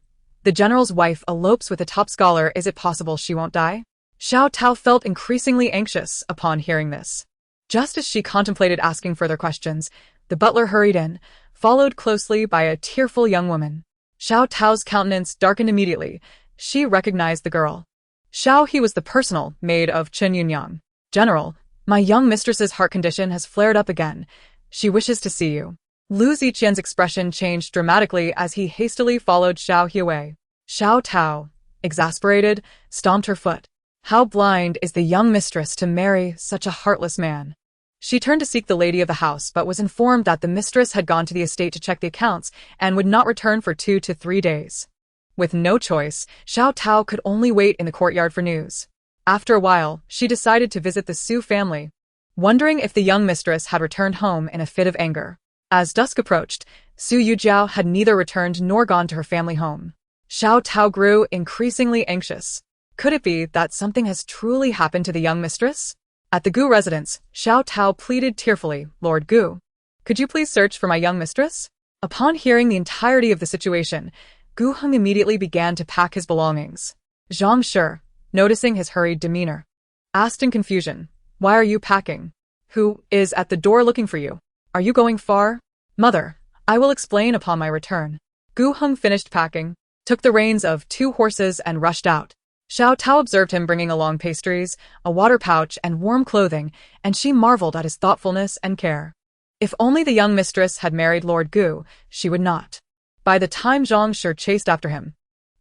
The general's wife elopes with a top scholar. Is it possible she won't die? Xiao Tao felt increasingly anxious upon hearing this. Just as she contemplated asking further questions, the butler hurried in, followed closely by a tearful young woman. Xiao Tao's countenance darkened immediately. She recognized the girl. Xiao He was the personal maid of Chen Yunyang. General, my young mistress's heart condition has flared up again. She wishes to see you. Lu Ziqian's expression changed dramatically as he hastily followed Xiao He away. Xiao Tao, exasperated, stomped her foot. How blind is the young mistress to marry such a heartless man? She turned to seek the lady of the house but was informed that the mistress had gone to the estate to check the accounts and would not return for 2 to 3 days. With no choice, Xiao Tao could only wait in the courtyard for news. After a while, she decided to visit the Su family, wondering if the young mistress had returned home in a fit of anger. As dusk approached, Su Yujiao had neither returned nor gone to her family home. Xiao Tao grew increasingly anxious. Could it be that something has truly happened to the young mistress? At the Gu residence, Xiao Tao pleaded tearfully, Lord Gu, could you please search for my young mistress? Upon hearing the entirety of the situation, Gu Heng immediately began to pack his belongings. Zhang Shi, noticing his hurried demeanor, asked in confusion, Why are you packing? Who is at the door looking for you? Are you going far? Mother, I will explain upon my return. Gu Heng finished packing, took the reins of 2 horses and rushed out. Xiao Tao observed him bringing along pastries, a water pouch, and warm clothing, and she marveled at his thoughtfulness and care. If only the young mistress had married Lord Gu, she would not. By the time Zhang Shi chased after him,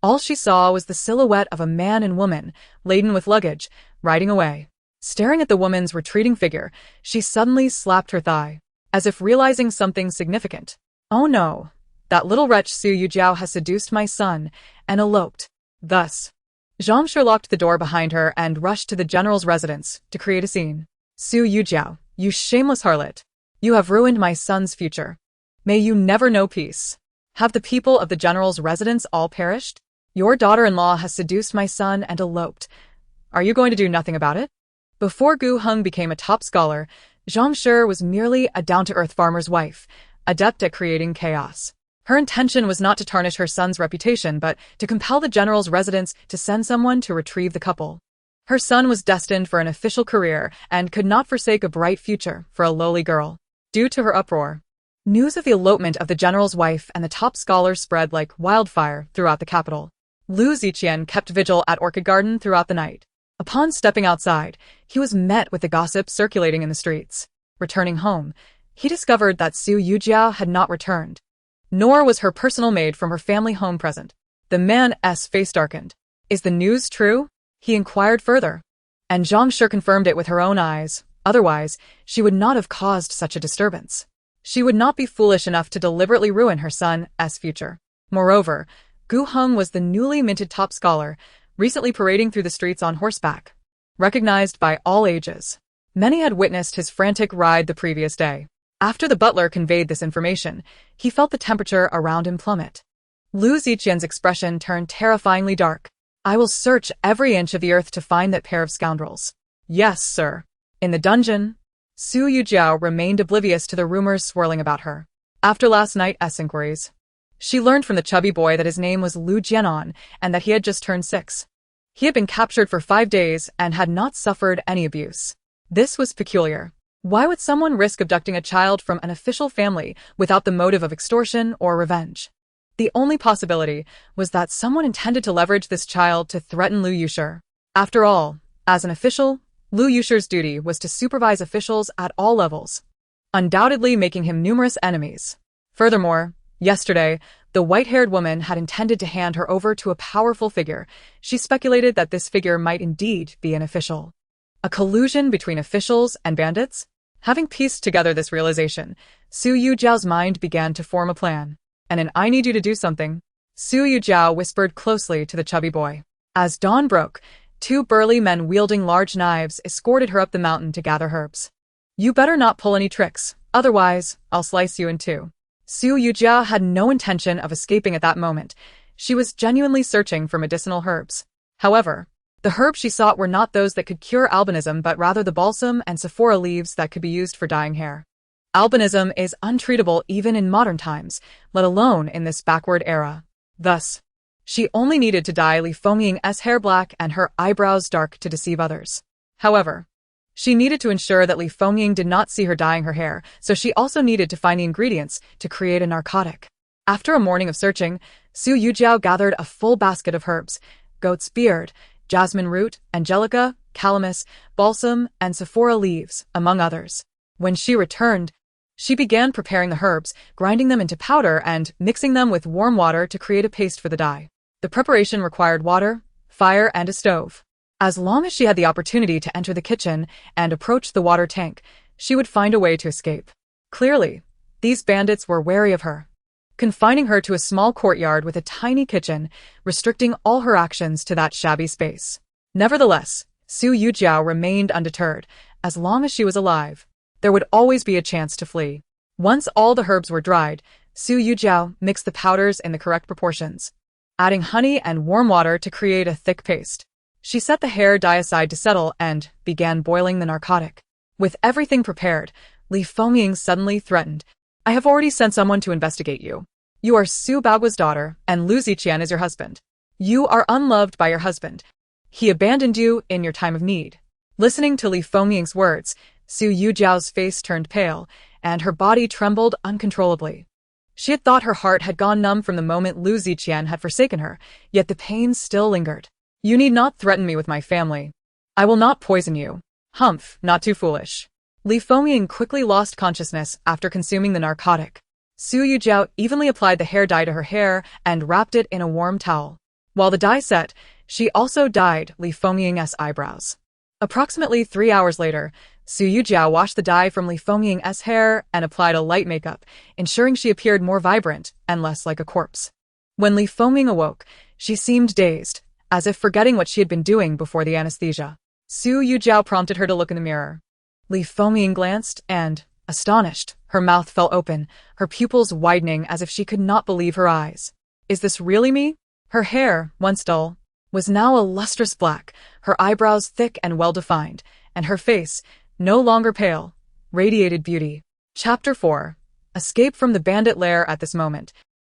all she saw was the silhouette of a man and woman, laden with luggage, riding away. Staring at the woman's retreating figure, she suddenly slapped her thigh, as if realizing something significant. Oh no, that little wretch Su Yujiao has seduced my son, and eloped. Thus, Zhang Shi locked the door behind her and rushed to the general's residence to create a scene. Su Yujiao, you shameless harlot. You have ruined my son's future. May you never know peace. Have the people of the general's residence all perished? Your daughter-in-law has seduced my son and eloped. Are you going to do nothing about it? Before Gu Heng became a top scholar, Zhang Shi was merely a down-to-earth farmer's wife, adept at creating chaos. Her intention was not to tarnish her son's reputation, but to compel the general's residence to send someone to retrieve the couple. Her son was destined for an official career and could not forsake a bright future for a lowly girl. Due to her uproar, news of the elopement of the general's wife and the top scholar spread like wildfire throughout the capital. Lu Ziqian kept vigil at Orchid Garden throughout the night. Upon stepping outside, he was met with the gossip circulating in the streets. Returning home, he discovered that Su Yujiao had not returned, nor was her personal maid from her family home present. The man's face darkened. "Is the news true?" he inquired further. And Zhang Shi confirmed it with her own eyes. Otherwise, she would not have caused such a disturbance. She would not be foolish enough to deliberately ruin her son's future. Moreover, Gu Heng was the newly minted top scholar, recently parading through the streets on horseback. Recognized by all ages, many had witnessed his frantic ride the previous day. After the butler conveyed this information, he felt the temperature around him plummet. Lu Ziqian's expression turned terrifyingly dark. "I will search every inch of the earth to find that pair of scoundrels." "Yes, sir." In the dungeon, Su Yujiao remained oblivious to the rumors swirling about her. After last night's inquiries, she learned from the chubby boy that his name was Lu Ziqian and that he had just turned 6. He had been captured for 5 days and had not suffered any abuse. This was peculiar. Why would someone risk abducting a child from an official family without the motive of extortion or revenge? The only possibility was that someone intended to leverage this child to threaten Lu Yushi. After all, as an official, Lu Yushi's duty was to supervise officials at all levels, undoubtedly making him numerous enemies. Furthermore, yesterday, the white-haired woman had intended to hand her over to a powerful figure. She speculated that this figure might indeed be an official. A collusion between officials and bandits? Having pieced together this realization, Su Yujiao's mind began to form a plan. "And I need you to do something," Su Yujiao whispered closely to the chubby boy. As dawn broke, 2 burly men wielding large knives escorted her up the mountain to gather herbs. "You better not pull any tricks, otherwise I'll slice you in two." Su Yujiao had no intention of escaping at that moment. She was genuinely searching for medicinal herbs. However, the herbs she sought were not those that could cure albinism, but rather the balsam and sephora leaves that could be used for dyeing hair. Albinism is untreatable even in modern times, let alone in this backward era. Thus, she only needed to dye Li Fengying's hair black and her eyebrows dark to deceive others. However, she needed to ensure that Li Fengying did not see her dyeing her hair, so she also needed to find the ingredients to create a narcotic. After a morning of searching, Su Yujiao gathered a full basket of herbs: goat's beard, jasmine root, angelica, calamus, balsam, and sephora leaves, among others. When she returned, she began preparing the herbs, grinding them into powder and mixing them with warm water to create a paste for the dye. The preparation required water, fire, and a stove. As long as she had the opportunity to enter the kitchen and approach the water tank, she would find a way to escape. Clearly, these bandits were wary of her, confining her to a small courtyard with a tiny kitchen, restricting all her actions to that shabby space. Nevertheless, Su Yujiao remained undeterred. As long as she was alive, there would always be a chance to flee. Once all the herbs were dried, Su Yujiao mixed the powders in the correct proportions, adding honey and warm water to create a thick paste. She set the hair dye aside to settle and began boiling the narcotic. With everything prepared, Li Fengying suddenly threatened. "I have already sent someone to investigate you. You are Su Baoguo's daughter, and Lu Ziqian is your husband. You are unloved by your husband. He abandoned you in your time of need." Listening to Li Fengying's words, Su Yujiao's face turned pale, and her body trembled uncontrollably. She had thought her heart had gone numb from the moment Lu Ziqian had forsaken her, yet the pain still lingered. "You need not threaten me with my family. I will not poison you." "Humph, not too foolish." Li Fengying quickly lost consciousness after consuming the narcotic. Su Yujiao evenly applied the hair dye to her hair and wrapped it in a warm towel. While the dye set, she also dyed Li Fengying's eyebrows. Approximately 3 hours later, Su Yujiao washed the dye from Li Fengying's hair and applied a light makeup, ensuring she appeared more vibrant and less like a corpse. When Li Fengying awoke, she seemed dazed, as if forgetting what she had been doing before the anesthesia. Su Yujiao prompted her to look in the mirror. Li Fengying glanced and, astonished, her mouth fell open, her pupils widening as if she could not believe her eyes. "Is this really me?" Her hair, once dull, was now a lustrous black, her eyebrows thick and well-defined, and her face, no longer pale, radiated beauty. Chapter 4. Escape from the bandit lair. At this moment,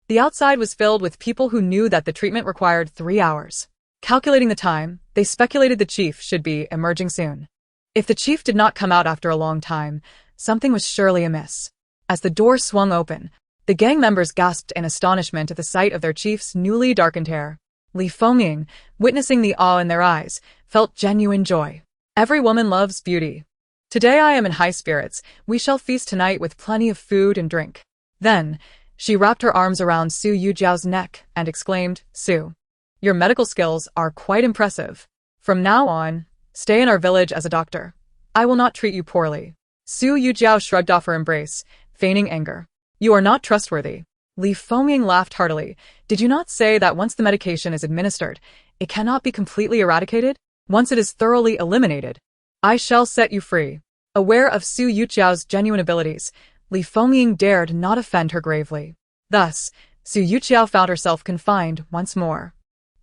the outside was filled with people who knew that the treatment required 3 hours. Calculating the time, they speculated the chief should be emerging soon. If the chief did not come out after a long time, something was surely amiss. As the door swung open, the gang members gasped in astonishment at the sight of their chief's newly darkened hair. Li Fengming, witnessing the awe in their eyes, felt genuine joy. Every woman loves beauty. Today I am in high spirits. We shall feast tonight with plenty of food and drink. Then, she wrapped her arms around Su Yujiao's neck and exclaimed, Su, your medical skills are quite impressive. From now on, stay in our village as a doctor. I will not treat you poorly. Su Yujiao shrugged off her embrace, feigning anger. You are not trustworthy. Li Fengming laughed heartily. Did you not say that once the medication is administered, it cannot be completely eradicated? Once it is thoroughly eliminated, I shall set you free. Aware of Su Yujiao's genuine abilities, Li Fengming dared not offend her gravely. Thus, Su Yujiao found herself confined once more.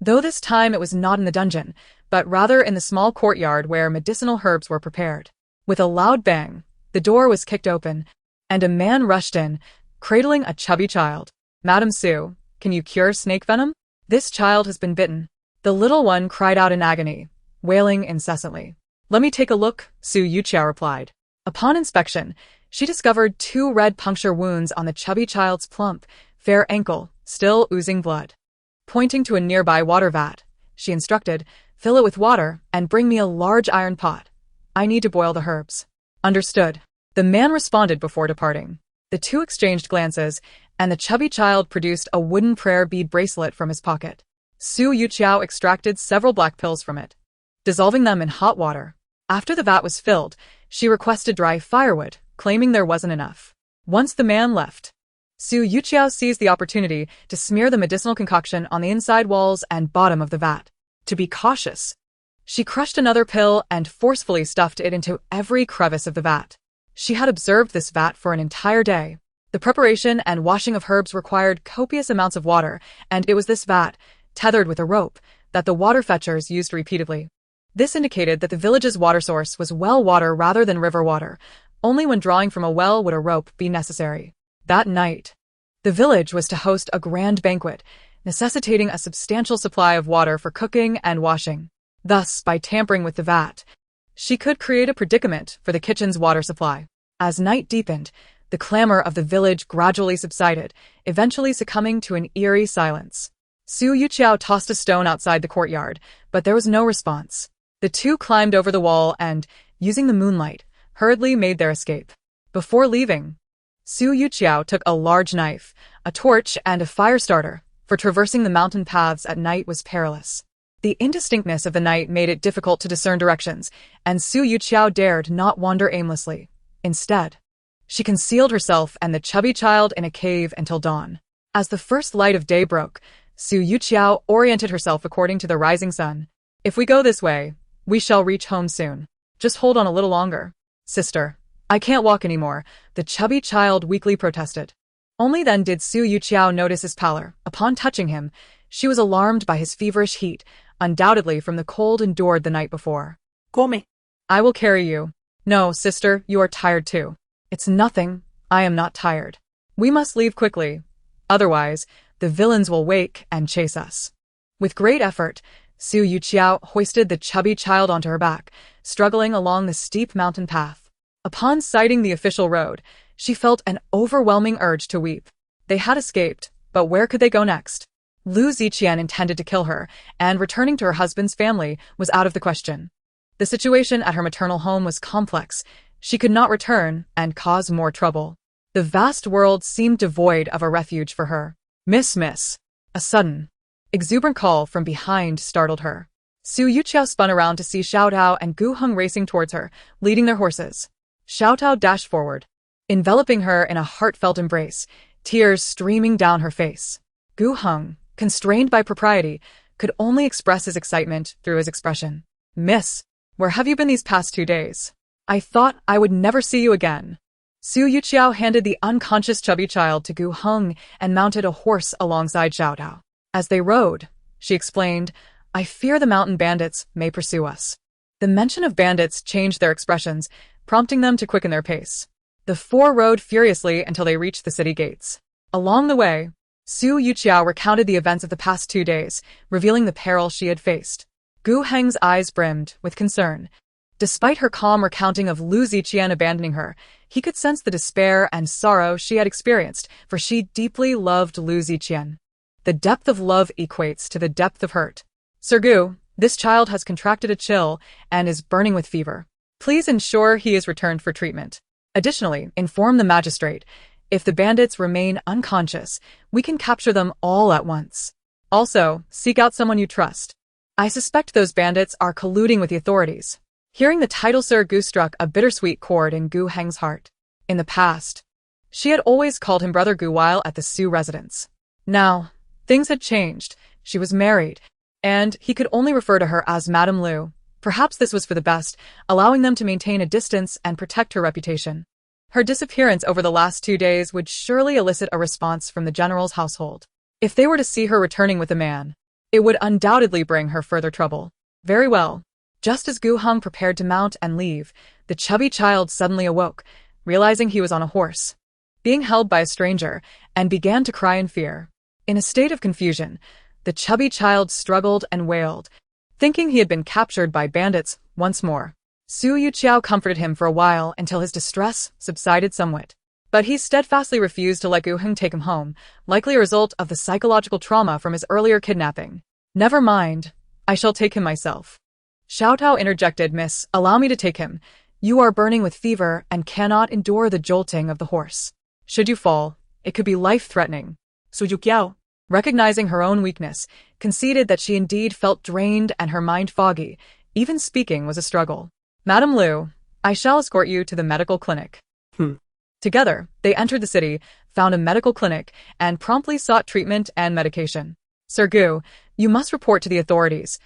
Though this time it was not in the dungeon, but rather in the small courtyard where medicinal herbs were prepared. With a loud bang, the door was kicked open, and a man rushed in, cradling a chubby child. Madam Su, can you cure snake venom? This child has been bitten. The little one cried out in agony, wailing incessantly. Let me take a look, Su Yujiao replied. Upon inspection, she discovered 2 red puncture wounds on the chubby child's plump, fair ankle, still oozing blood. Pointing to a nearby water vat, she instructed, fill it with water and bring me a large iron pot. I need to boil the herbs. Understood. The man responded before departing. The two exchanged glances, and the chubby child produced a wooden prayer bead bracelet from his pocket. Su Yujiao extracted several black pills from it, dissolving them in hot water. After the vat was filled, she requested dry firewood, claiming there wasn't enough. Once the man left, Su Yujiao seized the opportunity to smear the medicinal concoction on the inside walls and bottom of the vat. To be cautious, she crushed another pill and forcefully stuffed it into every crevice of the vat. She had observed this vat for an entire day. The preparation and washing of herbs required copious amounts of water, and it was this vat, tethered with a rope, that the water fetchers used repeatedly. This indicated that the village's water source was well water rather than river water. Only when drawing from a well would a rope be necessary. That night, the village was to host a grand banquet, necessitating a substantial supply of water for cooking and washing. Thus, by tampering with the vat, she could create a predicament for the kitchen's water supply. As night deepened, the clamor of the village gradually subsided, eventually succumbing to an eerie silence. Su Yujiao tossed a stone outside the courtyard, but there was no response. The two climbed over the wall and, using the moonlight, hurriedly made their escape. Before leaving, Su Yujiao took a large knife, a torch, and a fire starter, for traversing the mountain paths at night was perilous. The indistinctness of the night made it difficult to discern directions, and Su Yujiao dared not wander aimlessly. Instead, she concealed herself and the chubby child in a cave until dawn. As the first light of day broke, Su Yujiao oriented herself according to the rising sun. If we go this way, we shall reach home soon. Just hold on a little longer. Sister, I can't walk anymore, the chubby child weakly protested. Only then did Su Yujiao notice his pallor. Upon touching him, she was alarmed by his feverish heat, undoubtedly from the cold endured the night before. Come. I will carry you. No, sister, you are tired too. It's nothing. I am not tired. We must leave quickly. Otherwise, the villains will wake and chase us. With great effort, Su Yujiao hoisted the chubby child onto her back, struggling along the steep mountain path. Upon sighting the official road, she felt an overwhelming urge to weep. They had escaped, but where could they go next? Lu Ziqian intended to kill her, and returning to her husband's family was out of the question. The situation at her maternal home was complex. She could not return and cause more trouble. The vast world seemed devoid of a refuge for her. Miss. A sudden, exuberant call from behind startled her. Su Yujiao spun around to see Xiaotao and Gu Heng racing towards her, leading their horses. Xiaotao dashed forward, enveloping her in a heartfelt embrace, tears streaming down her face. Gu Heng, constrained by propriety, could only express his excitement through his expression. Miss, where have you been these past 2 days? I thought I would never see you again. Su Yujiao handed the unconscious chubby child to Gu Heng and mounted a horse alongside Xiaotao. As they rode, she explained, I fear the mountain bandits may pursue us. The mention of bandits changed their expressions, prompting them to quicken their pace. The four rode furiously until they reached the city gates. Along the way, Su Yujiao recounted the events of the past 2 days, revealing the peril she had faced. Gu Heng's eyes brimmed with concern. Despite her calm recounting of Lu Ziqian abandoning her, he could sense the despair and sorrow she had experienced, for she deeply loved Lu Ziqian. The depth of love equates to the depth of hurt. Sir Gu, this child has contracted a chill and is burning with fever. Please ensure he is returned for treatment. Additionally, inform the magistrate. If the bandits remain unconscious, we can capture them all at once. Also, seek out someone you trust. I suspect those bandits are colluding with the authorities. Hearing the title Sir Gu struck a bittersweet chord in Gu Heng's heart. In the past, she had always called him Brother Gu while at the Su residence. Now, things had changed. She was married, and he could only refer to her as Madame Lu. Perhaps this was for the best, allowing them to maintain a distance and protect her reputation. Her disappearance over the last 2 days would surely elicit a response from the general's household. If they were to see her returning with a man, it would undoubtedly bring her further trouble. Very well. Just as Gu Heng prepared to mount and leave, the chubby child suddenly awoke, realizing he was on a horse, being held by a stranger, and began to cry in fear. In a state of confusion, the chubby child struggled and wailed, thinking he had been captured by bandits once more. Su Yujiao comforted him for a while until his distress subsided somewhat. But he steadfastly refused to let Gu Heng take him home, likely a result of the psychological trauma from his earlier kidnapping. Never mind, I shall take him myself. Xiao Tao interjected, Miss, allow me to take him. You are burning with fever and cannot endure the jolting of the horse. Should you fall, it could be life-threatening. Su Yujiao, recognizing her own weakness, conceded that she indeed felt drained and her mind foggy. Even speaking was a struggle. Madame Lu, I shall escort you to the medical clinic. Together, they entered the city, found a medical clinic, and promptly sought treatment and medication. Sir Gu, you must report to the authorities.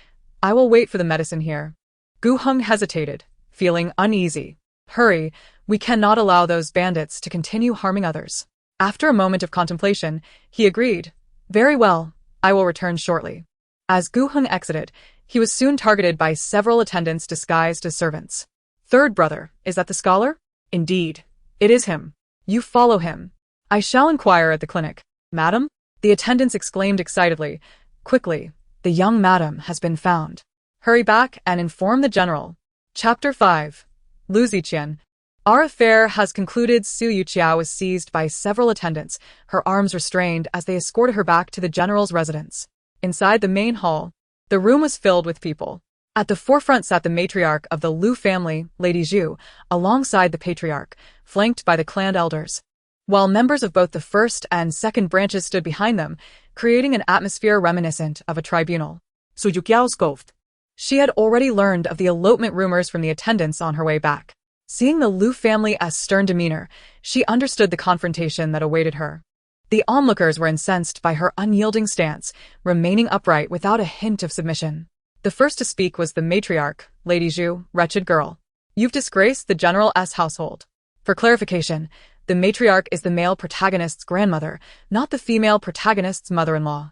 I will wait for the medicine here. Gu Heng hesitated, feeling uneasy. Hurry, we cannot allow those bandits to continue harming others. After a moment of contemplation, he agreed. Very well, I will return shortly. As Gu Heng exited, he was soon targeted by several attendants disguised as servants. Third brother, is that the scholar? Indeed, it is him. You follow him. I shall inquire at the clinic. Madam? The attendants exclaimed excitedly. Quickly, the young madam has been found. Hurry back and inform the general. Chapter 5. Lu Ziqian. Our affair has concluded. Su Yujiao was seized by several attendants, her arms restrained as they escorted her back to the general's residence. Inside the main hall, the room was filled with people. At the forefront sat the matriarch of the Lu family, Lady Zhu, alongside the patriarch, flanked by the clan elders, while members of both the first and second branches stood behind them, creating an atmosphere reminiscent of a tribunal. Su Yujiao scoffed. She had already learned of the elopement rumors from the attendants on her way back. Seeing the Lu family as stern demeanor, she understood the confrontation that awaited her. The onlookers were incensed by her unyielding stance, remaining upright without a hint of submission. The first to speak was the matriarch, Lady Zhu. Wretched girl. You've disgraced the general's household. For clarification, the matriarch is the male protagonist's grandmother, not the female protagonist's mother-in-law.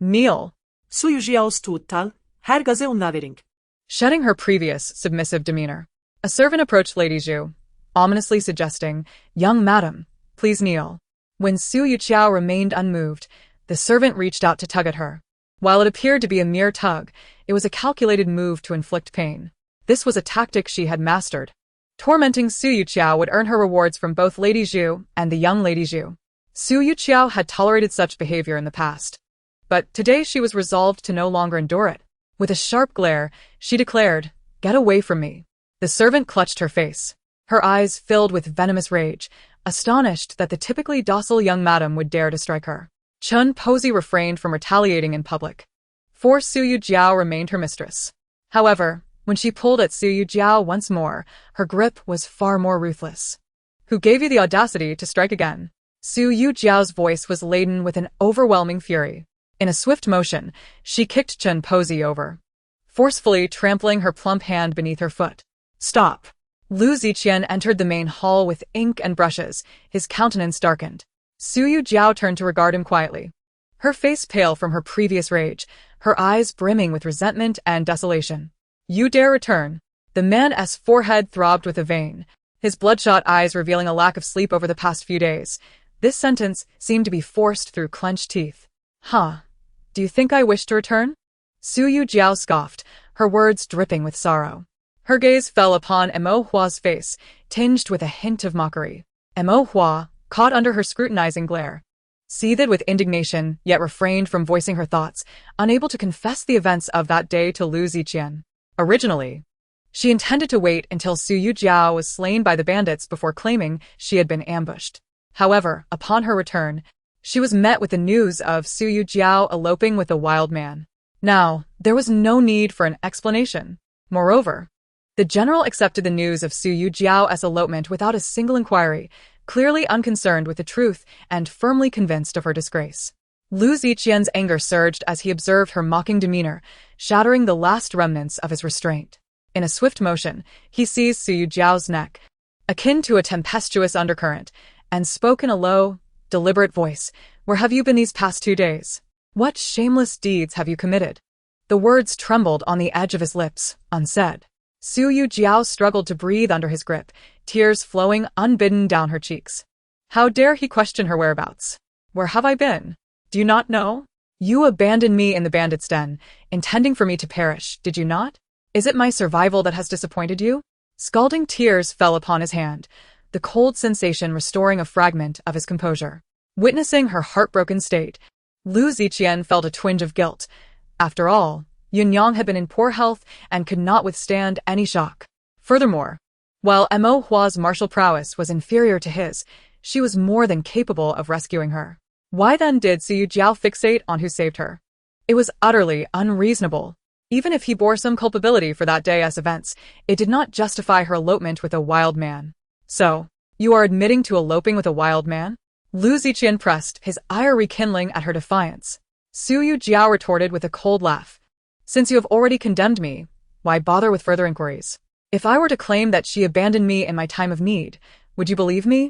Kneel. Su Yujiao's tutal, hergaze unnavering. Shedding her previous submissive demeanor, a servant approached Lady Zhu, ominously suggesting, Young madam, please kneel. When Su Yujiao remained unmoved, the servant reached out to tug at her. While it appeared to be a mere tug, it was a calculated move to inflict pain. This was a tactic she had mastered. Tormenting Su Yujiao would earn her rewards from both Lady Zhu and the young Lady Zhu. Su Yujiao had tolerated such behavior in the past, but today she was resolved to no longer endure it. With a sharp glare, she declared, Get away from me. The servant clutched her face, her eyes filled with venomous rage, astonished that the typically docile young madam would dare to strike her. Chun Posey refrained from retaliating in public, for Su Yujiao remained her mistress. However, when she pulled at Su Yujiao once more, her grip was far more ruthless. Who gave you the audacity to strike again? Su Yujiao's voice was laden with an overwhelming fury. In a swift motion, she kicked Chun Posey over, forcefully trampling her plump hand beneath her foot. Stop! Lu Ziqian entered the main hall with ink and brushes, his countenance darkened. Su Yujiao turned to regard him quietly, her face pale from her previous rage, her eyes brimming with resentment and desolation. You dare return? The man's forehead throbbed with a vein, his bloodshot eyes revealing a lack of sleep over the past few days. This sentence seemed to be forced through clenched teeth. Huh. Do you think I wish to return? Su Yujiao scoffed, her words dripping with sorrow. Her gaze fell upon Mo Hua's face, tinged with a hint of mockery. Mo Hua, caught under her scrutinizing glare, seethed with indignation, yet refrained from voicing her thoughts, unable to confess the events of that day to Lu Ziqian. Originally, she intended to wait until Su Yujiao was slain by the bandits before claiming she had been ambushed. However, upon her return, she was met with the news of Su Yujiao eloping with a wild man. Now, there was no need for an explanation. Moreover, the general accepted the news of Su Yujiao's elopement without a single inquiry, clearly unconcerned with the truth and firmly convinced of her disgrace. Lu Ziqian's anger surged as he observed her mocking demeanor, shattering the last remnants of his restraint. In a swift motion, he seized Su Yujiao's neck, akin to a tempestuous undercurrent, and spoke in a low, deliberate voice. Where have you been these past 2 days? What shameless deeds have you committed? The words trembled on the edge of his lips, unsaid. Su Yujiao struggled to breathe under his grip, tears flowing unbidden down her cheeks. How dare he question her whereabouts? Where have I been? Do you not know? You abandoned me in the bandits' den, intending for me to perish, did you not? Is it my survival that has disappointed you? Scalding tears fell upon his hand, the cold sensation restoring a fragment of his composure. Witnessing her heartbroken state, Lu Ziqian felt a twinge of guilt. After all, Yunyang had been in poor health and could not withstand any shock. Furthermore, while Mo Hua's martial prowess was inferior to his, she was more than capable of rescuing her. Why then did Su Yujiao fixate on who saved her? It was utterly unreasonable. Even if he bore some culpability for that day's events, it did not justify her elopement with a wild man. So, you are admitting to eloping with a wild man? Lu Ziqian pressed, his ire rekindling at her defiance. Su Yujiao retorted with a cold laugh. Since you have already condemned me, why bother with further inquiries? If I were to claim that she abandoned me in my time of need, would you believe me?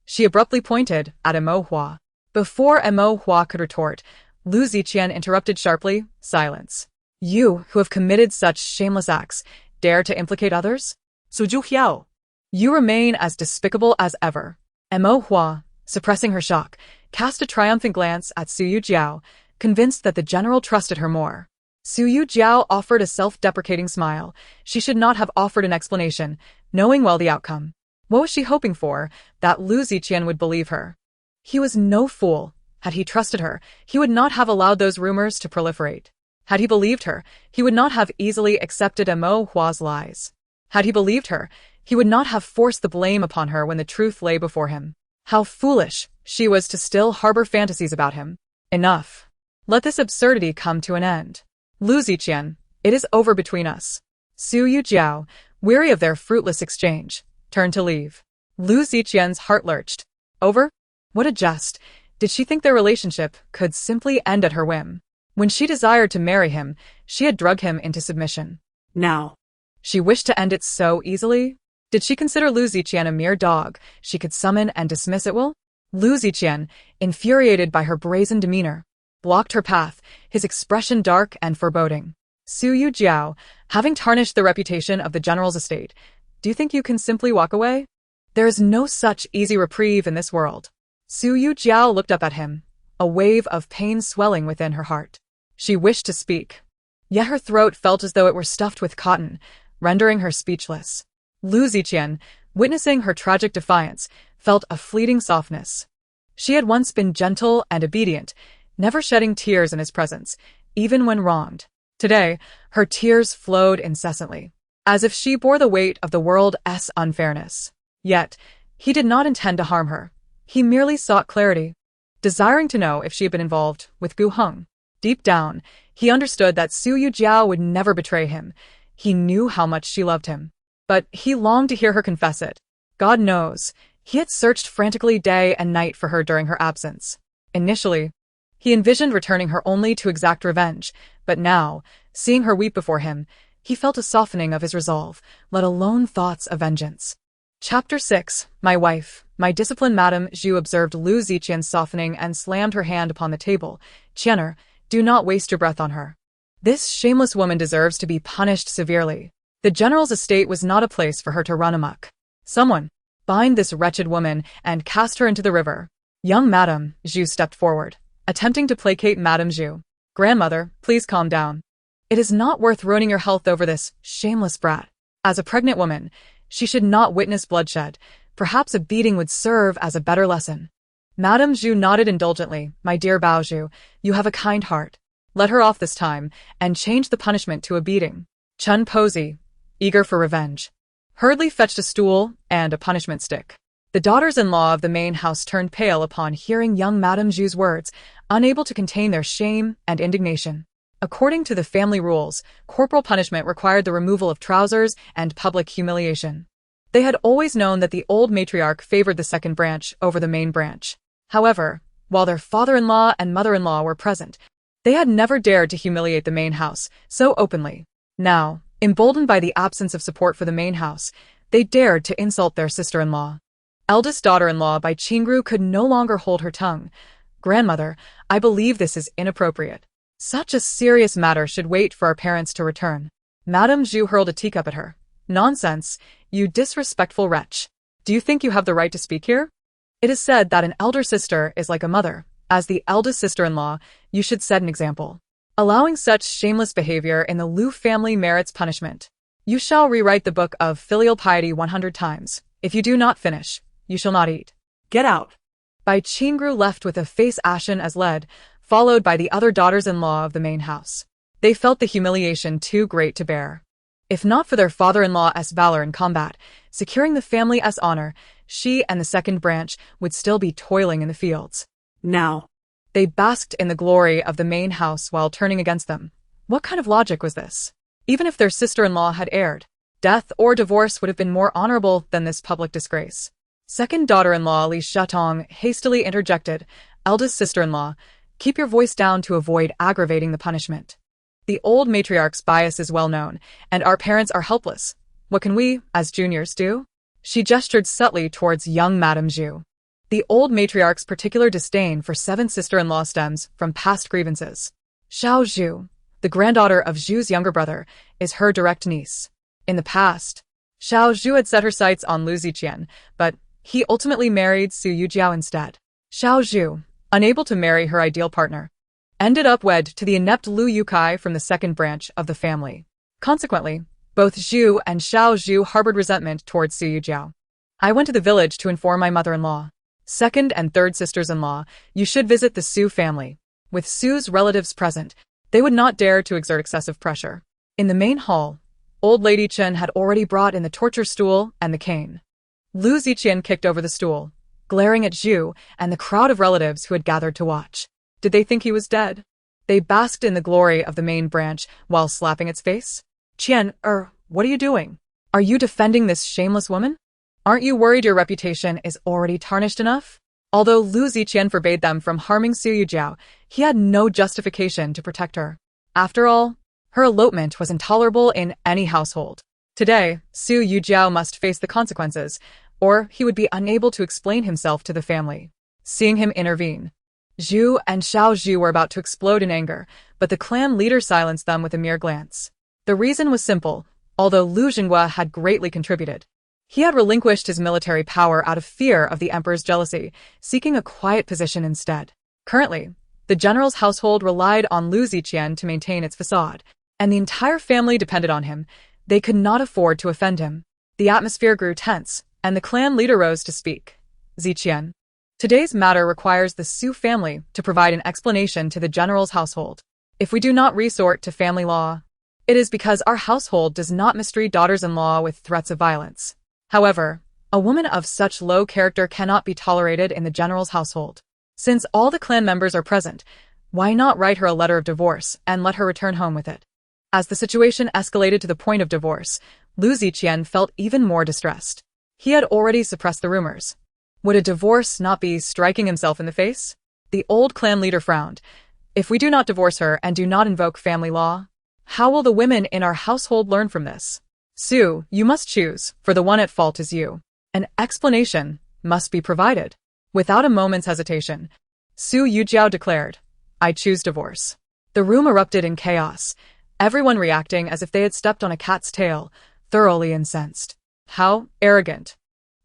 She abruptly pointed at Mo Hua. Before Mo Hua could retort, Lu Ziqian interrupted sharply. Silence. You, who have committed such shameless acts, dare to implicate others? Su Yujiao. You remain as despicable as ever. Mo Hua, suppressing her shock, cast a triumphant glance at Su Yujiao, convinced that the general trusted her more. Su Yujiao offered a self-deprecating smile. She should not have offered an explanation, knowing well the outcome. What was she hoping for? That Lu Ziqian would believe her. He was no fool. Had he trusted her, he would not have allowed those rumors to proliferate. Had he believed her, he would not have easily accepted Mo Hua's lies. Had he believed her, he would not have forced the blame upon her when the truth lay before him. How foolish she was to still harbor fantasies about him. Enough. Let this absurdity come to an end. Lu Ziqian, it is over between us. Su Yujiao, weary of their fruitless exchange, turned to leave. Lu Ziqian's heart lurched. Over? What a jest. Did she think their relationship could simply end at her whim? When she desired to marry him, she had drugged him into submission. Now, she wished to end it so easily? Did she consider Lu Ziqian a mere dog she could summon and dismiss at will? Lu Ziqian, infuriated by her brazen demeanor, blocked her path, his expression dark and foreboding. Su Yujiao, having tarnished the reputation of the general's estate, do you think you can simply walk away? There is no such easy reprieve in this world. Su Yujiao looked up at him, a wave of pain swelling within her heart. She wished to speak, yet her throat felt as though it were stuffed with cotton, rendering her speechless. Lu Ziqian, witnessing her tragic defiance, felt a fleeting softness. She had once been gentle and obedient, never shedding tears in his presence, even when wronged. Today, her tears flowed incessantly, as if she bore the weight of the world's unfairness. Yet, he did not intend to harm her. He merely sought clarity, desiring to know if she had been involved with Gu Heng. Deep down, he understood that Su Yujiao would never betray him. He knew how much she loved him. But he longed to hear her confess it. God knows, he had searched frantically day and night for her during her absence. Initially, he envisioned returning her only to exact revenge, but now, seeing her weep before him, he felt a softening of his resolve, let alone thoughts of vengeance. Chapter 6. My wife, my disciplined Madame Zhu observed Lu Ziqian softening and slammed her hand upon the table. Qianer, do not waste your breath on her. This shameless woman deserves to be punished severely. The general's estate was not a place for her to run amok. Someone, bind this wretched woman and cast her into the river. Young Madame Zhu stepped forward, attempting to placate Madame Zhu. Grandmother, please calm down. It is not worth ruining your health over this shameless brat. As a pregnant woman, she should not witness bloodshed. Perhaps a beating would serve as a better lesson. Madame Zhu nodded indulgently. My dear Bao Zhu, you have a kind heart. Let her off this time, and change the punishment to a beating. Chun Posey, eager for revenge, hurriedly fetched a stool and a punishment stick. The daughters-in-law of the main house turned pale upon hearing young Madame Zhu's words, unable to contain their shame and indignation. According to the family rules, corporal punishment required the removal of trousers and public humiliation. They had always known that the old matriarch favored the second branch over the main branch. However, while their father-in-law and mother-in-law were present, they had never dared to humiliate the main house so openly. Now, emboldened by the absence of support for the main house, they dared to insult their sister-in-law. Eldest daughter-in-law by Qingru could no longer hold her tongue. Grandmother, I believe this is inappropriate. Such a serious matter should wait for our parents to return. Madame Zhu hurled a teacup at her. Nonsense, you disrespectful wretch. Do you think you have the right to speak here? It is said that an elder sister is like a mother. As the eldest sister-in-law, you should set an example. Allowing such shameless behavior in the Lu family merits punishment. You shall rewrite the book of filial piety 100 times. If you do not finish, you shall not eat. Get out. Bai Qingru left with a face ashen as lead, followed by the other daughters-in-law of the main house. They felt the humiliation too great to bear. If not for their father-in-law's valor in combat, securing the family's honor, she and the second branch would still be toiling in the fields. Now. They basked in the glory of the main house while turning against them. What kind of logic was this? Even if their sister-in-law had erred, death or divorce would have been more honorable than this public disgrace. Second daughter-in-law Li Shatong hastily interjected, eldest sister-in-law, keep your voice down to avoid aggravating the punishment. The old matriarch's bias is well known, and our parents are helpless. What can we, as juniors, do? She gestured subtly towards young Madame Zhu. The old matriarch's particular disdain for seven sister-in-law stems from past grievances. Xiao Zhu, the granddaughter of Zhu's younger brother, is her direct niece. In the past, Xiao Zhu had set her sights on Lu Ziqian, but he ultimately married Su Yujiao instead. Xiao Zhu, unable to marry her ideal partner, ended up wed to the inept Lu Yukai from the second branch of the family. Consequently, both Zhu and Xiao Zhu harbored resentment towards Su Yujiao. I went to the village to inform my mother-in-law. Second and third sisters-in-law, you should visit the Su family. With Su's relatives present, they would not dare to exert excessive pressure. In the main hall, old Lady Chen had already brought in the torture stool and the cane. Lu Ziqian kicked over the stool, glaring at Zhu and the crowd of relatives who had gathered to watch. Did they think he was dead? They basked in the glory of the main branch while slapping its face. Qian, what are you doing? Are you defending this shameless woman? Aren't you worried your reputation is already tarnished enough? Although Lu Ziqian forbade them from harming Su Yujiao, he had no justification to protect her. After all, her elopement was intolerable in any household. Today, Su Yujiao must face the consequences, or he would be unable to explain himself to the family. Seeing him intervene, Zhu and Xiao Zhu were about to explode in anger, but the clan leader silenced them with a mere glance. The reason was simple, although Lu Jinghua had greatly contributed. He had relinquished his military power out of fear of the emperor's jealousy, seeking a quiet position instead. Currently, the general's household relied on Lu Ziqian to maintain its facade, and the entire family depended on him. They could not afford to offend him. The atmosphere grew tense, and the clan leader rose to speak. Ziqian. Today's matter requires the Su family to provide an explanation to the general's household. If we do not resort to family law, it is because our household does not mistreat daughters-in-law with threats of violence. However, a woman of such low character cannot be tolerated in the general's household. Since all the clan members are present, why not write her a letter of divorce and let her return home with it? As the situation escalated to the point of divorce, Lu Ziqian felt even more distressed. He had already suppressed the rumors. Would a divorce not be striking himself in the face? The old clan leader frowned. If we do not divorce her and do not invoke family law, how will the women in our household learn from this? Su, you must choose, for the one at fault is you. An explanation must be provided. Without a moment's hesitation, Su Yujiao declared, I choose divorce. The room erupted in chaos, everyone reacting as if they had stepped on a cat's tail. thoroughly incensed. How arrogant.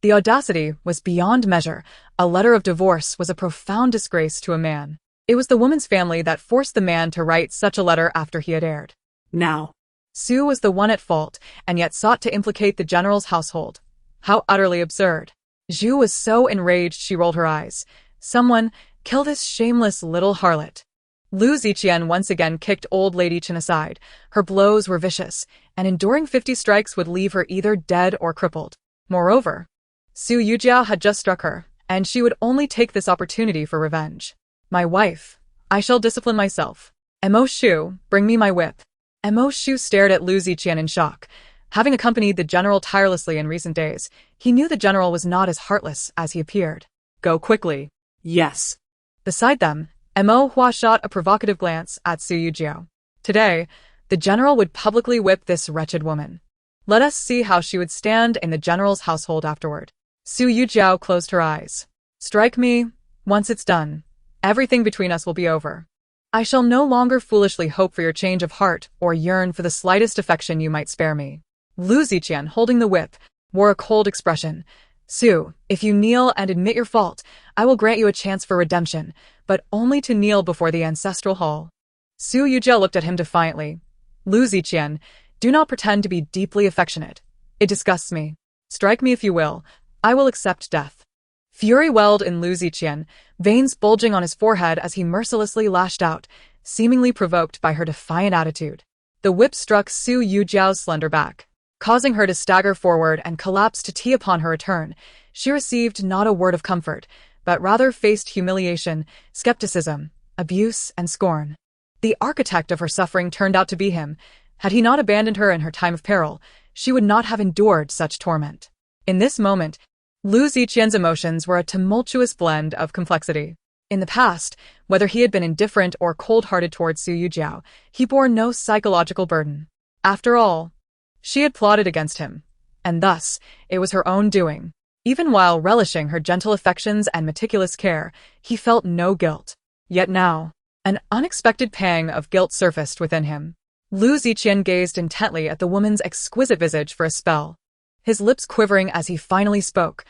The audacity was beyond measure. A letter of divorce was a profound disgrace to a man. It was the woman's family that forced the man to write such a letter after he had erred. Now, Su was the one at fault, and yet sought to implicate the general's household. How utterly absurd. Zhu was so enraged she rolled her eyes. Someone, kill this shameless little harlot. Lu Ziqian once again kicked old Lady Chen aside. Her blows were vicious, and enduring 50 strikes would leave her either dead or crippled. Moreover, Su Yujiao had just struck her, and she would only take this opportunity for revenge. My wife. I shall discipline myself. Mo Shu, bring me my whip. Mo Shu stared at Lu Ziqian in shock. Having accompanied the general tirelessly in recent days, he knew the general was not as heartless as he appeared. Go quickly. yes. Beside them, Mo Hua shot a provocative glance at Su Yujiao. Today, the general would publicly whip this wretched woman. Let us see how she would stand in the general's household afterward. Su Yujiao closed her eyes. Strike me. Once it's done, everything between us will be over. I shall no longer foolishly hope for your change of heart or yearn for the slightest affection you might spare me. Lu Ziqian, holding the whip, wore a cold expression. Su, if you kneel and admit your fault, I will grant you a chance for redemption, but only to kneel before the ancestral hall. Su Yujiao looked at him defiantly. Lu Ziqian, do not pretend to be deeply affectionate. It disgusts me. Strike me if you will. I will accept death. Fury welled in Lu Ziqian, veins bulging on his forehead as he mercilessly lashed out, seemingly provoked by her defiant attitude. The whip struck Su Yujiao's slender back, causing her to stagger forward and collapse to tea upon her return. She received not a word of comfort, but rather faced humiliation, skepticism, abuse, and scorn. The architect of her suffering turned out to be him. Had he not abandoned her in her time of peril, she would not have endured such torment. In this moment, Lu Ziqian's emotions were a tumultuous blend of complexity. In the past, whether he had been indifferent or cold-hearted towards Su Yujiao, he bore no psychological burden. After all, she had plotted against him, and thus, it was her own doing. Even while relishing her gentle affections and meticulous care, he felt no guilt. Yet now, an unexpected pang of guilt surfaced within him. Lu Ziqian gazed intently at the woman's exquisite visage for a spell, his lips quivering as he finally spoke.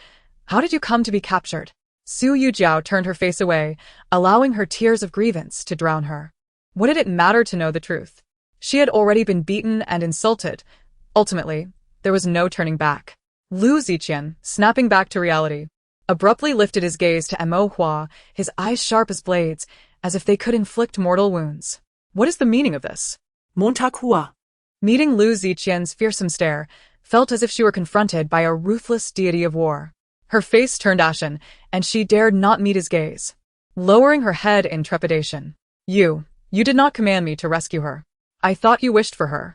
How did you come to be captured? Su Yujiao turned her face away, allowing her tears of grievance to drown her. What did it matter to know the truth? She had already been beaten and insulted. Ultimately, there was no turning back. Lu Ziqian, snapping back to reality, abruptly lifted his gaze to Mo Hua, his eyes sharp as blades, as if they could inflict mortal wounds. What is the meaning of this? Montauk Hua. Meeting Lu Ziqian's fearsome stare, felt as if she were confronted by a ruthless deity of war. Her face turned ashen, and she dared not meet his gaze. Lowering her head in trepidation. You did not command me to rescue her. I thought you wished for her.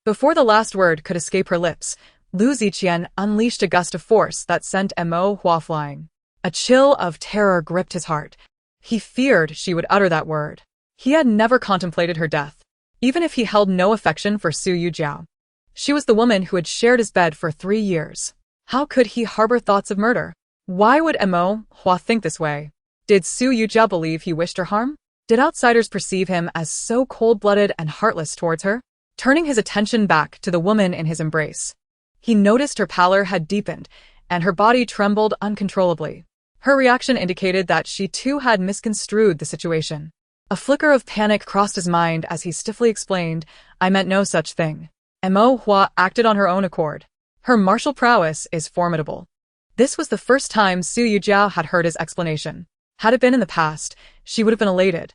Before the last word could escape her lips, Lu Ziqian unleashed a gust of force that sent Mo Hua flying. A chill of terror gripped his heart. He feared she would utter that word. He had never contemplated her death, even if he held no affection for Su Yujiao. She was the woman who had shared his bed for 3 years. How could he harbor thoughts of murder? Why would Mo Hua think this way? Did Su Yujiao believe he wished her harm? Did outsiders perceive him as so cold-blooded and heartless towards her? Turning his attention back to the woman in his embrace, he noticed her pallor had deepened, and her body trembled uncontrollably. Her reaction indicated that she too had misconstrued the situation. A flicker of panic crossed his mind as he stiffly explained, I meant no such thing. Mo Hua acted on her own accord. Her martial prowess is formidable. This was the first time Su Yujiao had heard his explanation. Had it been in the past, she would have been elated.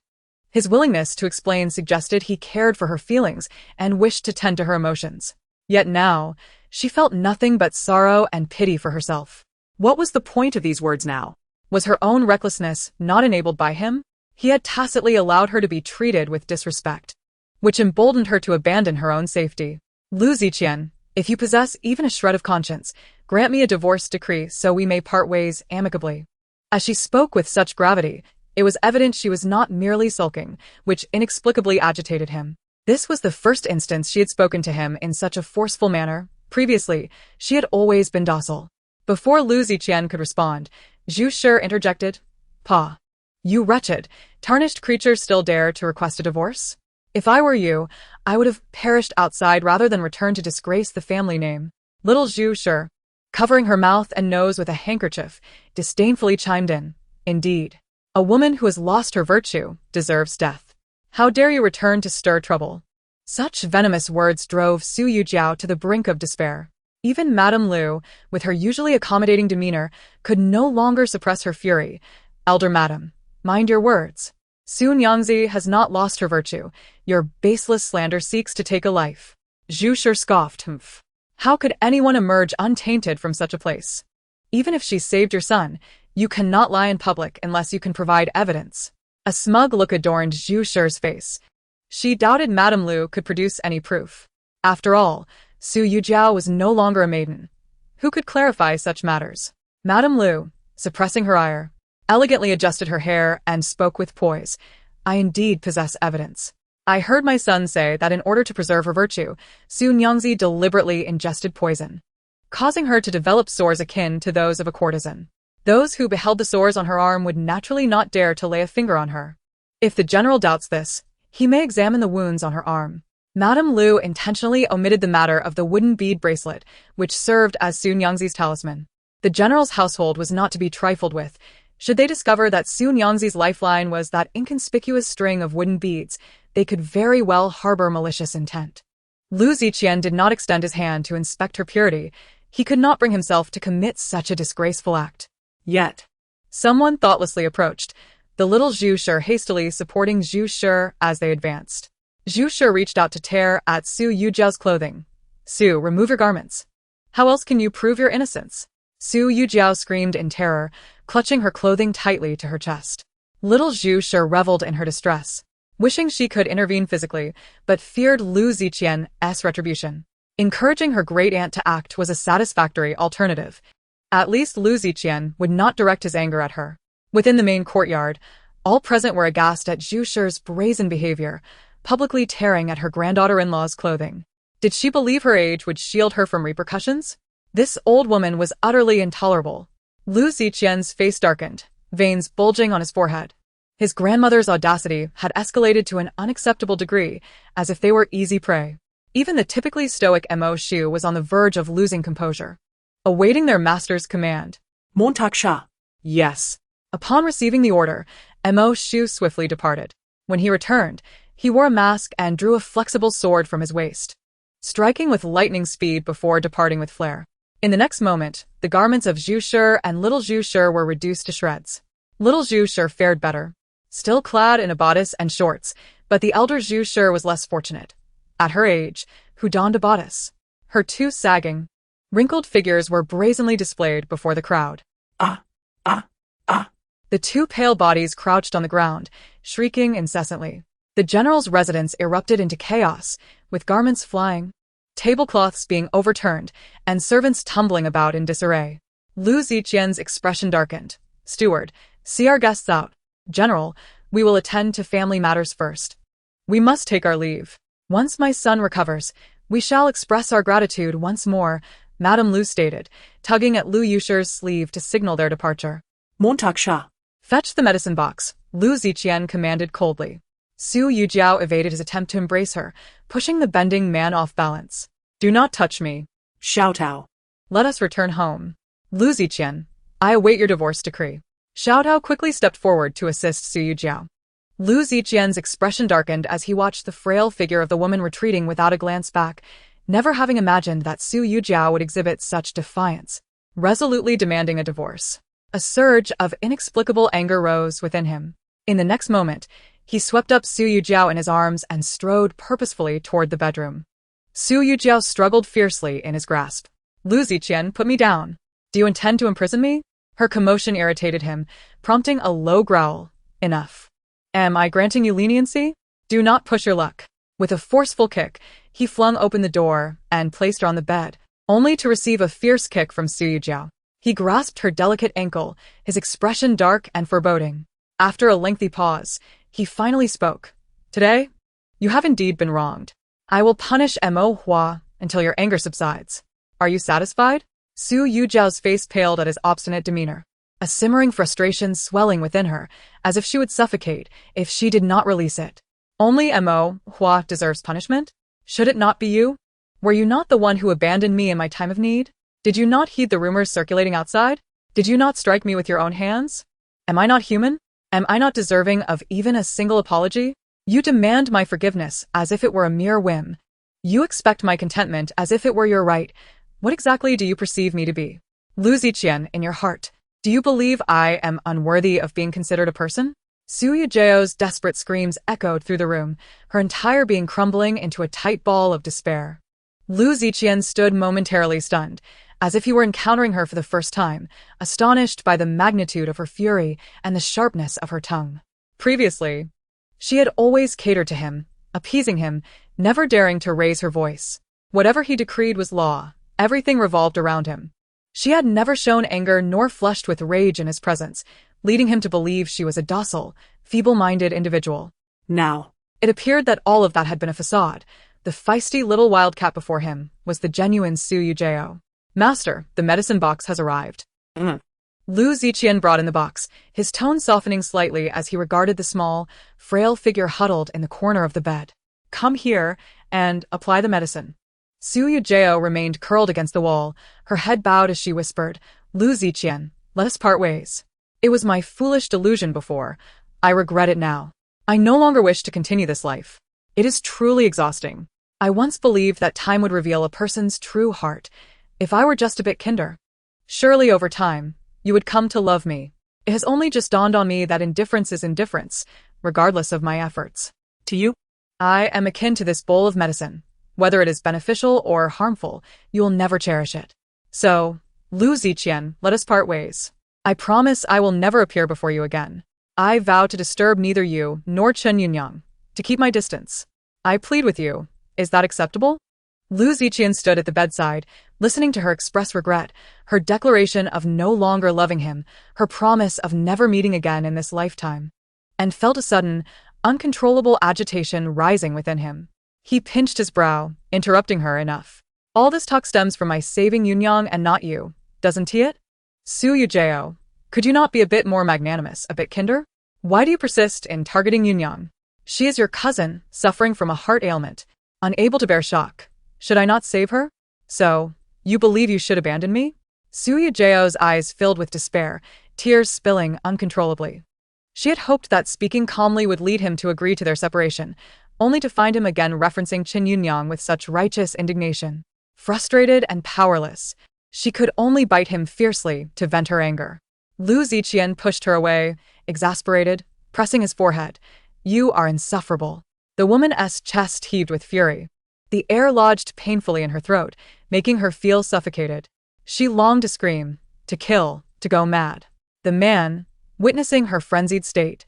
His willingness to explain suggested he cared for her feelings and wished to tend to her emotions. Yet now, she felt nothing but sorrow and pity for herself. What was the point of these words now? Was her own recklessness not enabled by him? He had tacitly allowed her to be treated with disrespect, which emboldened her to abandon her own safety. Lu Ziqian, if you possess even a shred of conscience, grant me a divorce decree so we may part ways amicably. As she spoke with such gravity, it was evident she was not merely sulking, which inexplicably agitated him. This was the first instance she had spoken to him in such a forceful manner. Previously, she had always been docile. Before Lu Ziqian could respond, Zhu Shi interjected, Pa, you wretched, tarnished creature still dare to request a divorce? If I were you, I would have perished outside rather than return to disgrace the family name. Little Zhu Shi, covering her mouth and nose with a handkerchief, disdainfully chimed in. Indeed, a woman who has lost her virtue deserves death. How dare you return to stir trouble? Such venomous words drove Su Yujiao to the brink of despair. Even Madame Lu, with her usually accommodating demeanor, could no longer suppress her fury. Elder Madam, mind your words. Su Nyangzi has not lost her virtue. Your baseless slander seeks to take a life. Zhu Shi scoffed. Humph. How could anyone emerge untainted from such a place? Even if she saved your son, you cannot lie in public unless you can provide evidence. A smug look adorned Zhu Shi's face. She doubted Madame Lu could produce any proof. After all, Su Yujiao was no longer a maiden. Who could clarify such matters? Madame Lu, suppressing her ire, elegantly adjusted her hair and spoke with poise. I indeed possess evidence. I heard my son say that in order to preserve her virtue, Su Nyangzi deliberately ingested poison, causing her to develop sores akin to those of a courtesan. Those who beheld the sores on her arm would naturally not dare to lay a finger on her. If the general doubts this, he may examine the wounds on her arm. Madame Lu intentionally omitted the matter of the wooden bead bracelet, which served as Su Nyangzi's talisman. The general's household was not to be trifled with. Should they discover that Su Nyangzi's lifeline was that inconspicuous string of wooden beads, they could very well harbor malicious intent. Lu Ziqian did not extend his hand to inspect her purity. He could not bring himself to commit such a disgraceful act. Yet, someone thoughtlessly approached, the little Zhu Shi hastily supporting Zhu Shi as they advanced. Zhu Shi reached out to tear at Su Yujiao's clothing. Su, remove your garments. How else can you prove your innocence? Su Yujiao screamed in terror, clutching her clothing tightly to her chest. Little Zhu Shi reveled in her distress, wishing she could intervene physically, but feared Lu Ziqian's retribution. Encouraging her great-aunt to act was a satisfactory alternative. At least Lu Ziqian would not direct his anger at her. Within the main courtyard, all present were aghast at Zhu Shi's brazen behavior, publicly tearing at her granddaughter-in-law's clothing. Did she believe her age would shield her from repercussions? This old woman was utterly intolerable. Lu Ziqian's face darkened, veins bulging on his forehead. His grandmother's audacity had escalated to an unacceptable degree, as if they were easy prey. Even the typically stoic Mo Shu was on the verge of losing composure, awaiting their master's command. Montauk Sha. Yes. Upon receiving the order, Mo Shu swiftly departed. When he returned, he wore a mask and drew a flexible sword from his waist, striking with lightning speed before departing with flair. In the next moment, the garments of Zhu Shi and little Zhu Shi were reduced to shreds. Little Zhu Shi fared better, still clad in a bodice and shorts, but the elder Zhu Shi was less fortunate. At her age, who donned a bodice? Her two sagging, wrinkled figures were brazenly displayed before the crowd. The two pale bodies crouched on the ground, shrieking incessantly. The general's residence erupted into chaos, with garments flying, tablecloths being overturned, and servants tumbling about in disarray. Lu Ziqian's expression darkened. Steward, see our guests out. General, we will attend to family matters first. We must take our leave. Once my son recovers, we shall express our gratitude once more, Madame Lu stated, tugging at Lu Yushi's sleeve to signal their departure. Montauk Sha. Fetch the medicine box, Lu Ziqian commanded coldly. Su Yujiao evaded his attempt to embrace her, pushing the bending man off balance. Do not touch me. Xiao Tao. Let us return home. Lu Ziqian, I await your divorce decree. Xiao Tao quickly stepped forward to assist Su Yujiao. Lu Ziqian's expression darkened as he watched the frail figure of the woman retreating without a glance back, never having imagined that Su Yujiao would exhibit such defiance, resolutely demanding a divorce. A surge of inexplicable anger rose within him. In the next moment, he swept up Su Yujiao in his arms and strode purposefully toward the bedroom. Su Yujiao struggled fiercely in his grasp. Lu Ziqian, put me down. Do you intend to imprison me? Her commotion irritated him, prompting a low growl. Enough. Am I granting you leniency? Do not push your luck. With a forceful kick, he flung open the door and placed her on the bed, only to receive a fierce kick from Su Yujiao. He grasped her delicate ankle, his expression dark and foreboding. After a lengthy pause, he finally spoke. Today, you have indeed been wronged. I will punish Mo Hua until your anger subsides. Are you satisfied? Su Yujiao's face paled at his obstinate demeanor, a simmering frustration swelling within her, as if she would suffocate if she did not release it. Only Mo Hua deserves punishment? Should it not be you? Were you not the one who abandoned me in my time of need? Did you not heed the rumors circulating outside? Did you not strike me with your own hands? Am I not human? Am I not deserving of even a single apology? You demand my forgiveness as if it were a mere whim. You expect my contentment as if it were your right. What exactly do you perceive me to be? Lu Ziqian, in your heart, do you believe I am unworthy of being considered a person? Su Yujiao's desperate screams echoed through the room, her entire being crumbling into a tight ball of despair. Lu Ziqian stood momentarily stunned, as if he were encountering her for the first time, astonished by the magnitude of her fury and the sharpness of her tongue. Previously, she had always catered to him, appeasing him, never daring to raise her voice. Whatever he decreed was law, everything revolved around him. She had never shown anger nor flushed with rage in his presence, leading him to believe she was a docile, feeble-minded individual. Now, it appeared that all of that had been a facade. The feisty little wildcat before him was the genuine Su Yujiao. Master, the medicine box has arrived. Lu Ziqian brought in the box, his tone softening slightly as he regarded the small, frail figure huddled in the corner of the bed. Come here and apply the medicine. Su Yujiao remained curled against the wall, her head bowed as she whispered, Lu Ziqian, let us part ways. It was my foolish delusion before. I regret it now. I no longer wish to continue this life. It is truly exhausting. I once believed that time would reveal a person's true heart. If I were just a bit kinder, surely over time, you would come to love me. It has only just dawned on me that indifference is indifference, regardless of my efforts. to you, I am akin to this bowl of medicine. Whether it is beneficial or harmful, you will never cherish it. So, Lu Ziqian, let us part ways. I promise I will never appear before you again. I vow to disturb neither you nor Chen Yunyang, to keep my distance. I plead with you. Is that acceptable? Lu Ziqian stood at the bedside, listening to her express regret, her declaration of no longer loving him, her promise of never meeting again in this lifetime, and felt a sudden, uncontrollable agitation rising within him. He pinched his brow, interrupting her. Enough. All this talk stems from my saving Yunyang and not you, doesn't it? Su Yujiao, could you not be a bit more magnanimous, a bit kinder? Why do you persist in targeting Yunyang? She is your cousin, suffering from a heart ailment, unable to bear shock. Should I not save her? So, you believe you should abandon me? Su Yujiao's eyes filled with despair, tears spilling uncontrollably. She had hoped that speaking calmly would lead him to agree to their separation, only to find him again referencing Qin Yunyang with such righteous indignation. Frustrated and powerless, she could only bite him fiercely to vent her anger. Lu Ziqian pushed her away, exasperated, pressing his forehead. You are insufferable. The woman's chest heaved with fury. The air lodged painfully in her throat, making her feel suffocated. She longed to scream, to kill, to go mad. The man, witnessing her frenzied state,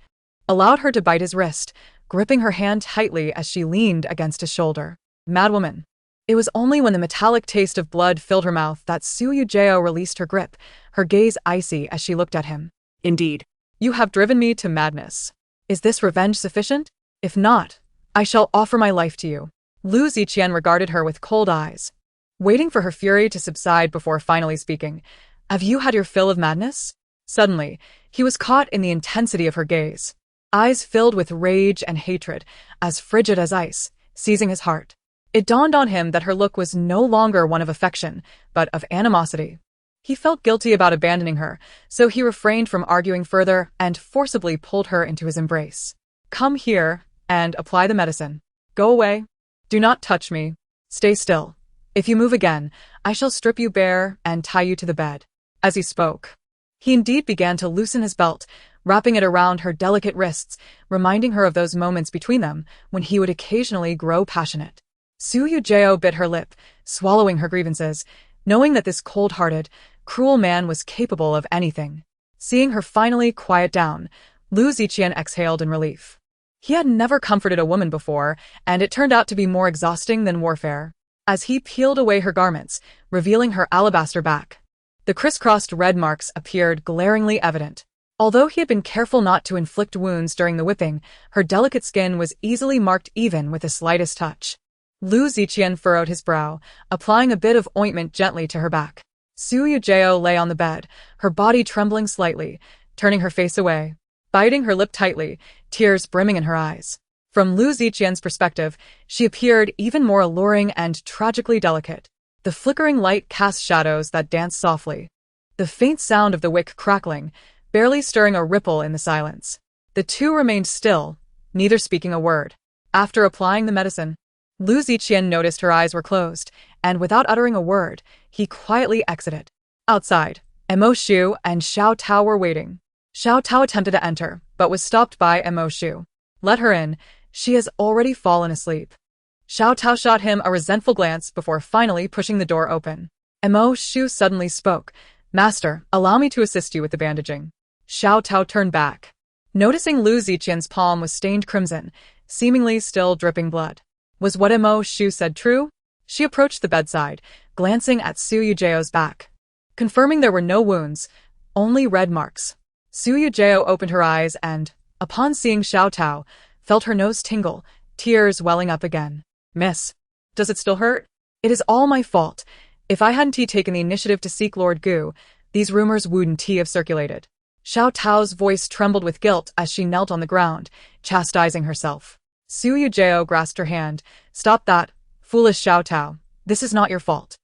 allowed her to bite his wrist, gripping her hand tightly as she leaned against his shoulder. Madwoman. It was only when the metallic taste of blood filled her mouth that Su Yujiao released her grip, her gaze icy as she looked at him. indeed. You have driven me to madness. Is this revenge sufficient? If not, I shall offer my life to you. Lu Ziqian regarded her with cold eyes, waiting for her fury to subside before finally speaking. Have you had your fill of madness? Suddenly, he was caught in the intensity of her gaze, eyes filled with rage and hatred, as frigid as ice, seizing his heart. It dawned on him that her look was no longer one of affection, but of animosity. He felt guilty about abandoning her, so he refrained from arguing further and forcibly pulled her into his embrace. Come here and apply the medicine. Go away. Do not touch me. Stay still. If you move again, I shall strip you bare and tie you to the bed. As he spoke, he indeed began to loosen his belt, wrapping it around her delicate wrists, reminding her of those moments between them when he would occasionally grow passionate. Su Yujiao bit her lip, swallowing her grievances, knowing that this cold-hearted, cruel man was capable of anything. Seeing her finally quiet down, Lu Ziqian exhaled in relief. He had never comforted a woman before, and it turned out to be more exhausting than warfare. As he peeled away her garments, revealing her alabaster back, the crisscrossed red marks appeared glaringly evident. Although he had been careful not to inflict wounds during the whipping, her delicate skin was easily marked even with the slightest touch. Lu Ziqian furrowed his brow, applying a bit of ointment gently to her back. Su Yujiao lay on the bed, her body trembling slightly, turning her face away, biting her lip tightly, tears brimming in her eyes. From Lu Ziqian's perspective, she appeared even more alluring and tragically delicate. The flickering light cast shadows that danced softly. The faint sound of the wick crackling, barely stirring a ripple in the silence. The two remained still, neither speaking a word. After applying the medicine, Lu Ziqian noticed her eyes were closed, and without uttering a word, he quietly exited. Outside, Mo Shu and Xiao Tao were waiting. Xiao Tao attempted to enter, but was stopped by Mo Shu. Let her in, she has already fallen asleep. Xiao Tao shot him a resentful glance before finally pushing the door open. Mo Shu suddenly spoke. Master, allow me to assist you with the bandaging. Xiao Tao turned back. Noticing Lu Ziqian's palm was stained crimson, seemingly still dripping blood. Was what Mo Shu said true? She approached the bedside, glancing at Su Yujiao's back. Confirming there were no wounds, only red marks. Su Yujiao opened her eyes and, upon seeing Xiao Tao, felt her nose tingle, tears welling up again. Miss, does it still hurt? It is all my fault. If I hadn't taken the initiative to seek Lord Gu, these rumors wouldn't have circulated. Xiao Tao's voice trembled with guilt as she knelt on the ground, chastising herself. Su Yujiao grasped her hand. Stop that, foolish Xiao Tao. This is not your fault.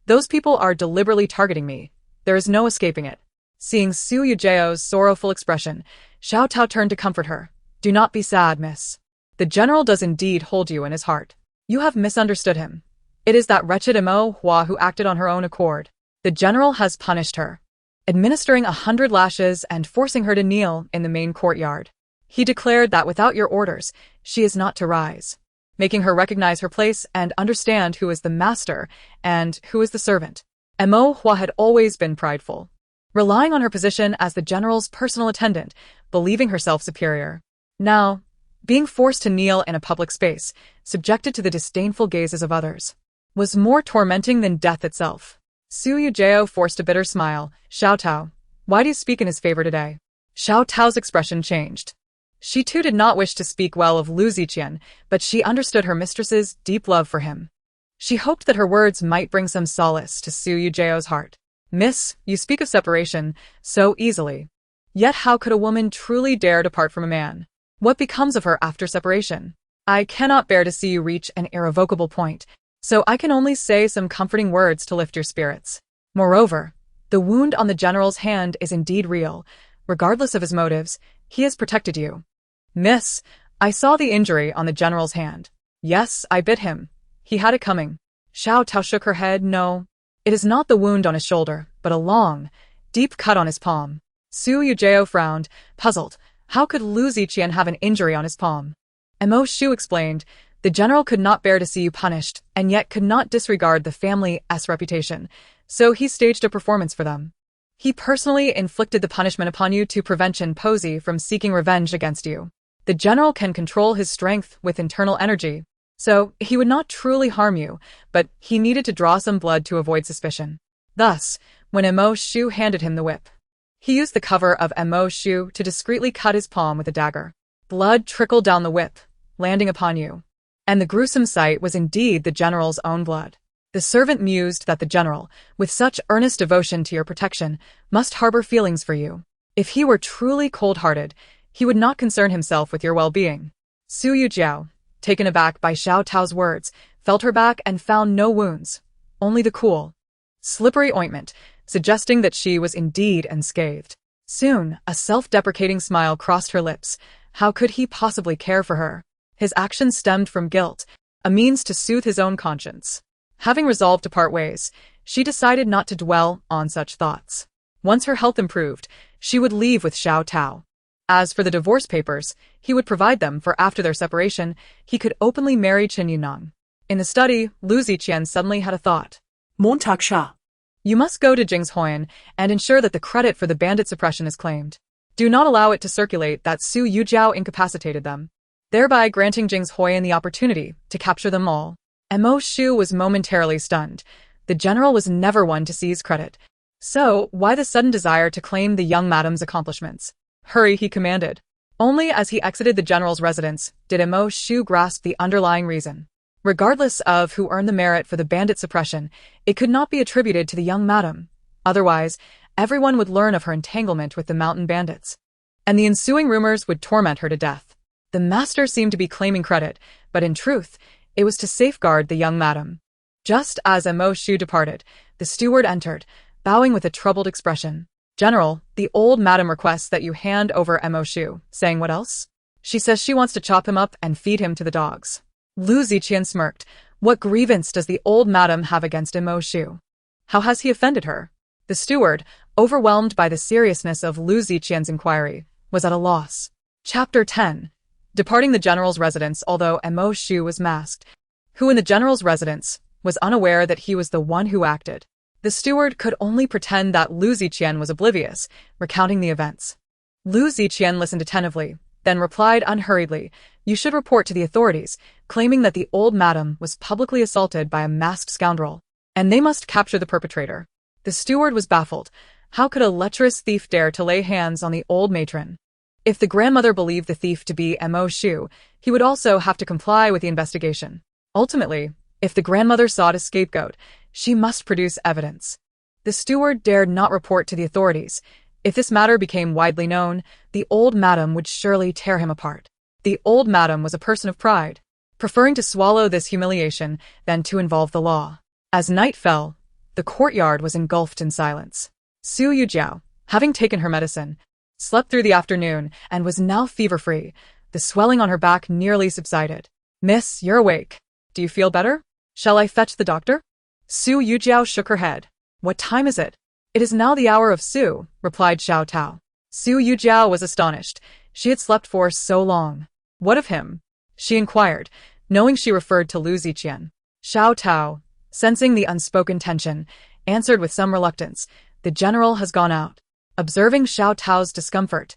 Those people are deliberately targeting me. There is no escaping it. Seeing Su Yujiao's sorrowful expression, Xiao Tao turned to comfort her. Do not be sad, miss. The general does indeed hold you in his heart. You have misunderstood him. It is that wretched Mo Hua who acted on her own accord. The general has punished her, administering 100 lashes and forcing her to kneel in the main courtyard. He declared that without your orders, she is not to rise, making her recognize her place and understand who is the master and who is the servant. Mo Hua had always been prideful, relying on her position as the general's personal attendant, believing herself superior. Now, being forced to kneel in a public space, subjected to the disdainful gazes of others, was more tormenting than death itself. Su Yujiao forced a bitter smile. Xiao Tao, why do you speak in his favor today? Xiao Tao's expression changed. She too did not wish to speak well of Lu Ziqian, but she understood her mistress's deep love for him. She hoped that her words might bring some solace to Su Yujiao's heart. Miss, you speak of separation so easily. Yet how could a woman truly dare depart from a man? What becomes of her after separation? I cannot bear to see you reach an irrevocable point, so I can only say some comforting words to lift your spirits. Moreover, the wound on the general's hand is indeed real. Regardless of his motives, he has protected you. Miss, I saw the injury on the general's hand. Yes, I bit him. He had it coming. Xiao Tao shook her head. No, it is not the wound on his shoulder, but a long, deep cut on his palm. Su Yujiao frowned, puzzled. How could Lu Ziqian have an injury on his palm? Mo Shu explained, the general could not bear to see you punished, and yet could not disregard the family's reputation, so he staged a performance for them. He personally inflicted the punishment upon you to prevent Chen Posey from seeking revenge against you. The general can control his strength with internal energy, so he would not truly harm you, but he needed to draw some blood to avoid suspicion. Thus, when Mo Shu handed him the whip, he used the cover of Mo Shu to discreetly cut his palm with a dagger. Blood trickled down the whip, landing upon you. And the gruesome sight was indeed the general's own blood. The servant mused that the general, with such earnest devotion to your protection, must harbor feelings for you. If he were truly cold-hearted, he would not concern himself with your well-being. Su Yujiao, taken aback by Xiao Tao's words, felt her back and found no wounds, only the cool, slippery ointment, suggesting that she was indeed unscathed. Soon, a self-deprecating smile crossed her lips. How could he possibly care for her? His actions stemmed from guilt, a means to soothe his own conscience. Having resolved to part ways, she decided not to dwell on such thoughts. Once her health improved, she would leave with Xiao Tao. As for the divorce papers, he would provide them, for after their separation, he could openly marry Chen Yunong. In the study, Lu Ziqian suddenly had a thought. Montauk Sha. You must go to Jingshuan and ensure that the credit for the bandit suppression is claimed. Do not allow it to circulate that Su Yujiao incapacitated them, thereby granting Jingshuan the opportunity to capture them all. Mo Shu was momentarily stunned. The general was never one to seize credit. So, why the sudden desire to claim the young madam's accomplishments? Hurry, he commanded. Only as he exited the general's residence did Mo Shu grasp the underlying reason. Regardless of who earned the merit for the bandit suppression, it could not be attributed to the young madam. Otherwise, everyone would learn of her entanglement with the mountain bandits, and the ensuing rumors would torment her to death. The master seemed to be claiming credit, but in truth, it was to safeguard the young madam. Just as Mo Shu departed, the steward entered, bowing with a troubled expression. General, the old madam requests that you hand over Mo Shu, saying what else? She says she wants to chop him up and feed him to the dogs. Lu Ziqian smirked. What grievance does the old madam have against Mo Shu? How has he offended her? The steward, overwhelmed by the seriousness of Lu Ziqian's inquiry, was at a loss. Chapter 10. Departing the general's residence, although Mo Shu was masked, who in the general's residence was unaware that he was the one who acted. The steward could only pretend that Lu Ziqian was oblivious, recounting the events. Lu Ziqian listened attentively, then replied unhurriedly, "You should report to the authorities, claiming that the old madam was publicly assaulted by a masked scoundrel, and they must capture the perpetrator." The steward was baffled. How could a lecherous thief dare to lay hands on the old matron? If the grandmother believed the thief to be Mo Shu, he would also have to comply with the investigation. Ultimately, if the grandmother sought a scapegoat, she must produce evidence. The steward dared not report to the authorities. If this matter became widely known, the old madam would surely tear him apart. The old madam was a person of pride, preferring to swallow this humiliation than to involve the law. As night fell, the courtyard was engulfed in silence. Su Yujiao, having taken her medicine, slept through the afternoon and was now fever-free. The swelling on her back nearly subsided. "Miss, you're awake. Do you feel better? Shall I fetch the doctor?" Su Yujiao shook her head. "What time is it?" "It is now the hour of Su," replied Xiao Tao. Su Yujiao was astonished. She had slept for so long. "What of him?" she inquired, knowing she referred to Lu Ziqian. Xiao Tao, sensing the unspoken tension, answered with some reluctance, "The general has gone out." Observing Xiao Tao's discomfort,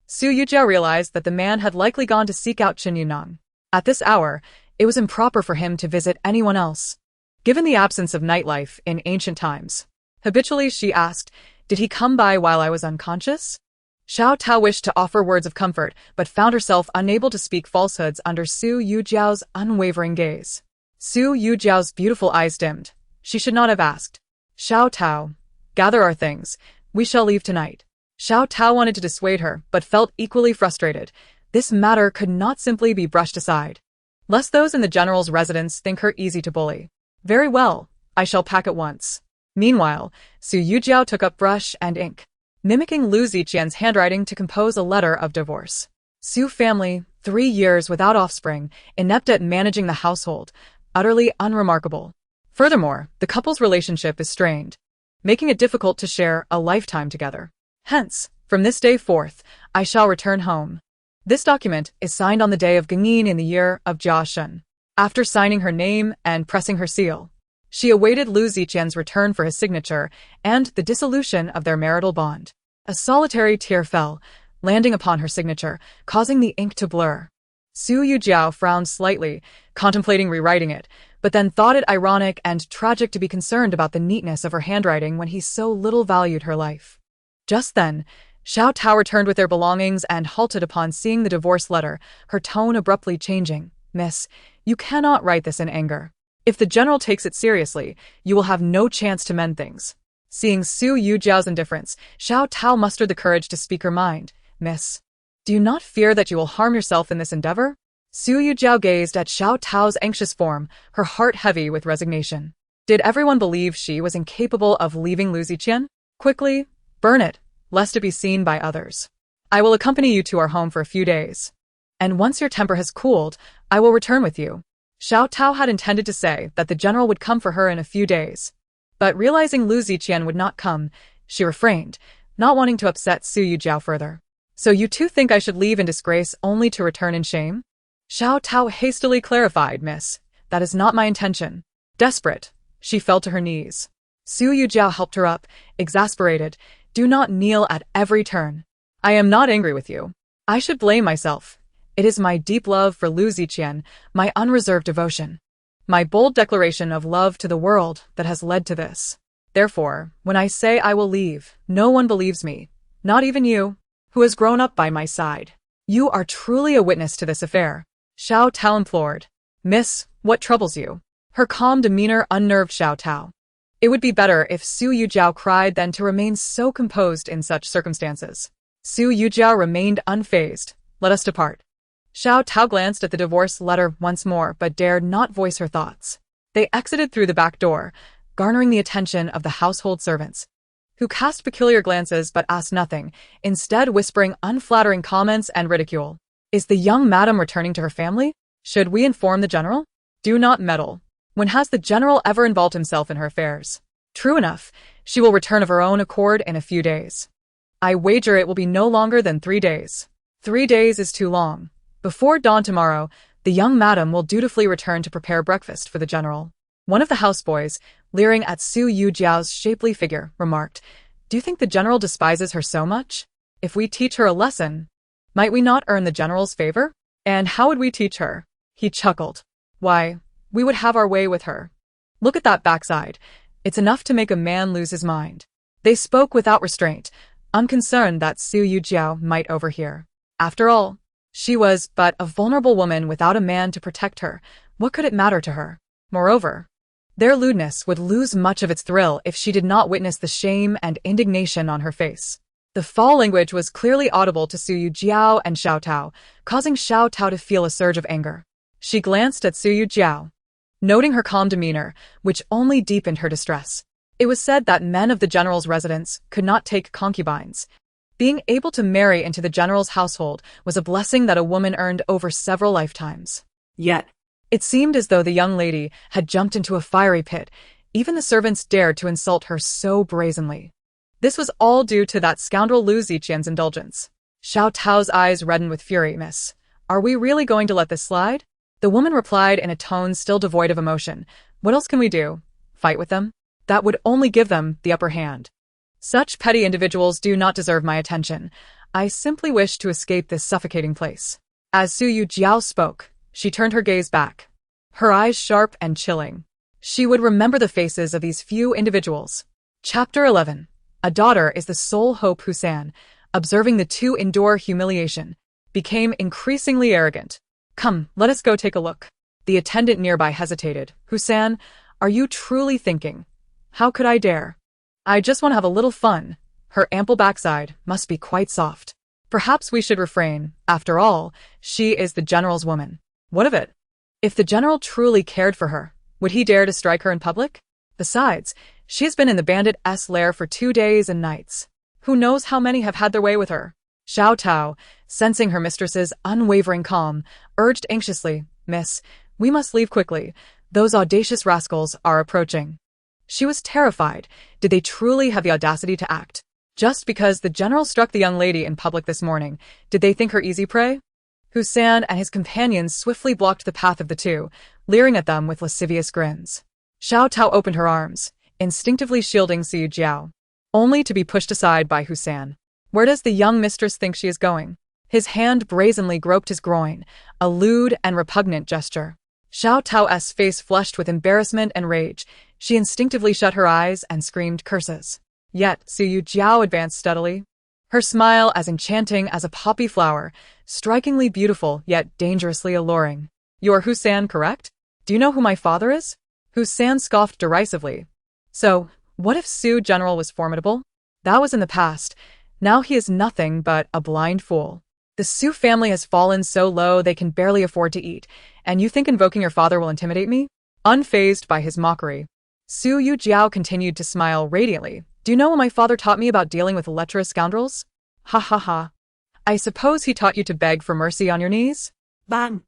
Su Yujiao realized that the man had likely gone to seek out Qin Yunang. At this hour, it was improper for him to visit anyone else. Given the absence of nightlife in ancient times, habitually she asked, "Did he come by while I was unconscious?" Xiao Tao wished to offer words of comfort, but found herself unable to speak falsehoods under Su Yujiao's unwavering gaze. Su Yujiao's beautiful eyes dimmed. She should not have asked. "Xiao Tao, gather our things. We shall leave tonight." Xiao Tao wanted to dissuade her, but felt equally frustrated. This matter could not simply be brushed aside, lest those in the general's residence think her easy to bully. "Very well, I shall pack at once." Meanwhile, Su Yujiao took up brush and ink, mimicking Lu Ziqian's handwriting to compose a letter of divorce. Su family, 3 years without offspring, inept at managing the household, utterly unremarkable. Furthermore, the couple's relationship is strained, making it difficult to share a lifetime together. Hence, from this day forth, I shall return home. This document is signed on the day of Gengyin in the year of Jia Shun. After signing her name and pressing her seal, she awaited Lu Ziqian's return for his signature and the dissolution of their marital bond. A solitary tear fell, landing upon her signature, causing the ink to blur. Su Yujiao frowned slightly, contemplating rewriting it, but then thought it ironic and tragic to be concerned about the neatness of her handwriting when he so little valued her life. Just then, Xiao Tao returned with their belongings and halted upon seeing the divorce letter, her tone abruptly changing. "Miss, you cannot write this in anger. If the general takes it seriously, you will have no chance to mend things." Seeing Su Yujiao's indifference, Xiao Tao mustered the courage to speak her mind. "Miss, do you not fear that you will harm yourself in this endeavor?" Su Yujiao gazed at Xiao Tao's anxious form, her heart heavy with resignation. Did everyone believe she was incapable of leaving Lu Ziqian? "Quickly, burn it, lest it be seen by others. I will accompany you to our home for a few days, and once your temper has cooled, I will return with you." Xiao Tao had intended to say that the general would come for her in a few days, but realizing Lu Ziqian would not come, she refrained, not wanting to upset Su Yujiao further. "So you too think I should leave in disgrace only to return in shame?" Xiao Tao hastily clarified, "Miss, that is not my intention." Desperate, she fell to her knees. Su Yujiao helped her up, exasperated. "Do not kneel at every turn. I am not angry with you. I should blame myself. It is my deep love for Lu Ziqian, my unreserved devotion, my bold declaration of love to the world that has led to this. Therefore, when I say I will leave, no one believes me, not even you, who has grown up by my side. You are truly a witness to this affair." Xiao Tao implored. "Miss, what troubles you?" Her calm demeanor unnerved Xiao Tao. It would be better if Su Yujiao cried than to remain so composed in such circumstances. Su Yujiao remained unfazed. "Let us depart." Xiao Tao glanced at the divorce letter once more but dared not voice her thoughts. They exited through the back door, garnering the attention of the household servants, who cast peculiar glances but asked nothing, instead whispering unflattering comments and ridicule. Is the young madam returning to her family? Should we inform the general? Do not meddle. When has the general ever involved himself in her affairs? True enough, she will return of her own accord in a few days. I wager it will be no longer than 3 days. 3 days is too long. Before dawn tomorrow, the young madam will dutifully return to prepare breakfast for the general. One of the houseboys, leering at Su Yujiao's shapely figure, remarked, Do you think the general despises her so much? If we teach her a lesson, might we not earn the general's favor? And how would we teach her? He chuckled. Why, we would have our way with her. Look at that backside. It's enough to make a man lose his mind. They spoke without restraint, unconcerned that Su Yujiao might overhear. After all, she was but a vulnerable woman without a man to protect her. What could it matter to her? Moreover, their lewdness would lose much of its thrill if she did not witness the shame and indignation on her face. The foul language was clearly audible to Su Yujiao and Xiao Tao, causing Xiao Tao to feel a surge of anger. She glanced at Su Yujiao, noting her calm demeanor, which only deepened her distress. It was said that men of the general's residence could not take concubines. Being able to marry into the general's household was a blessing that a woman earned over several lifetimes. Yet, it seemed as though the young lady had jumped into a fiery pit. Even the servants dared to insult her so brazenly. This was all due to that scoundrel Lu Ziqian's indulgence. Xiao Tao's eyes reddened with fury. Miss, are we really going to let this slide? The woman replied in a tone still devoid of emotion. What else can we do? Fight with them? That would only give them the upper hand. Such petty individuals do not deserve my attention. I simply wish to escape this suffocating place. As Su Yujiao spoke, she turned her gaze back, her eyes sharp and chilling. She would remember the faces of these few individuals. Chapter 11. A daughter is the sole hope. Husan, observing the two endure humiliation, became increasingly arrogant. Come, let us go take a look. The attendant nearby hesitated. Husan, are you truly thinking? How could I dare? I just want to have a little fun. Her ample backside must be quite soft. Perhaps we should refrain. After all, she is the general's woman. What of it? If the general truly cared for her, would he dare to strike her in public? Besides, she has been in the bandit's lair for 2 days and nights. Who knows how many have had their way with her? Xiao Tao, sensing her mistress's unwavering calm, urged anxiously, Miss, we must leave quickly. Those audacious rascals are approaching. She was terrified. Did they truly have the audacity to act? Just because the general struck the young lady in public this morning, did they think her easy prey? Husan and his companions swiftly blocked the path of the two, leering at them with lascivious grins. Xiao Tao opened her arms, instinctively shielding Su Yujiao, only to be pushed aside by Husan. Where does the young mistress think she is going? His hand brazenly groped his groin, a lewd and repugnant gesture. Xiao Tao's face flushed with embarrassment and rage. She instinctively shut her eyes and screamed curses. Yet Su Yujiao advanced steadily, her smile as enchanting as a poppy flower, strikingly beautiful yet dangerously alluring. You're Husan, correct? Do you know who my father is? Husan scoffed derisively. So, what if Su General was formidable? That was in the past. Now he is nothing but a blind fool. The Su family has fallen so low they can barely afford to eat, and you think invoking your father will intimidate me? Unfazed by his mockery, Su Yujiao continued to smile radiantly. Do you know what my father taught me about dealing with lecherous scoundrels? Ha ha ha. I suppose he taught you to beg for mercy on your knees? Bang.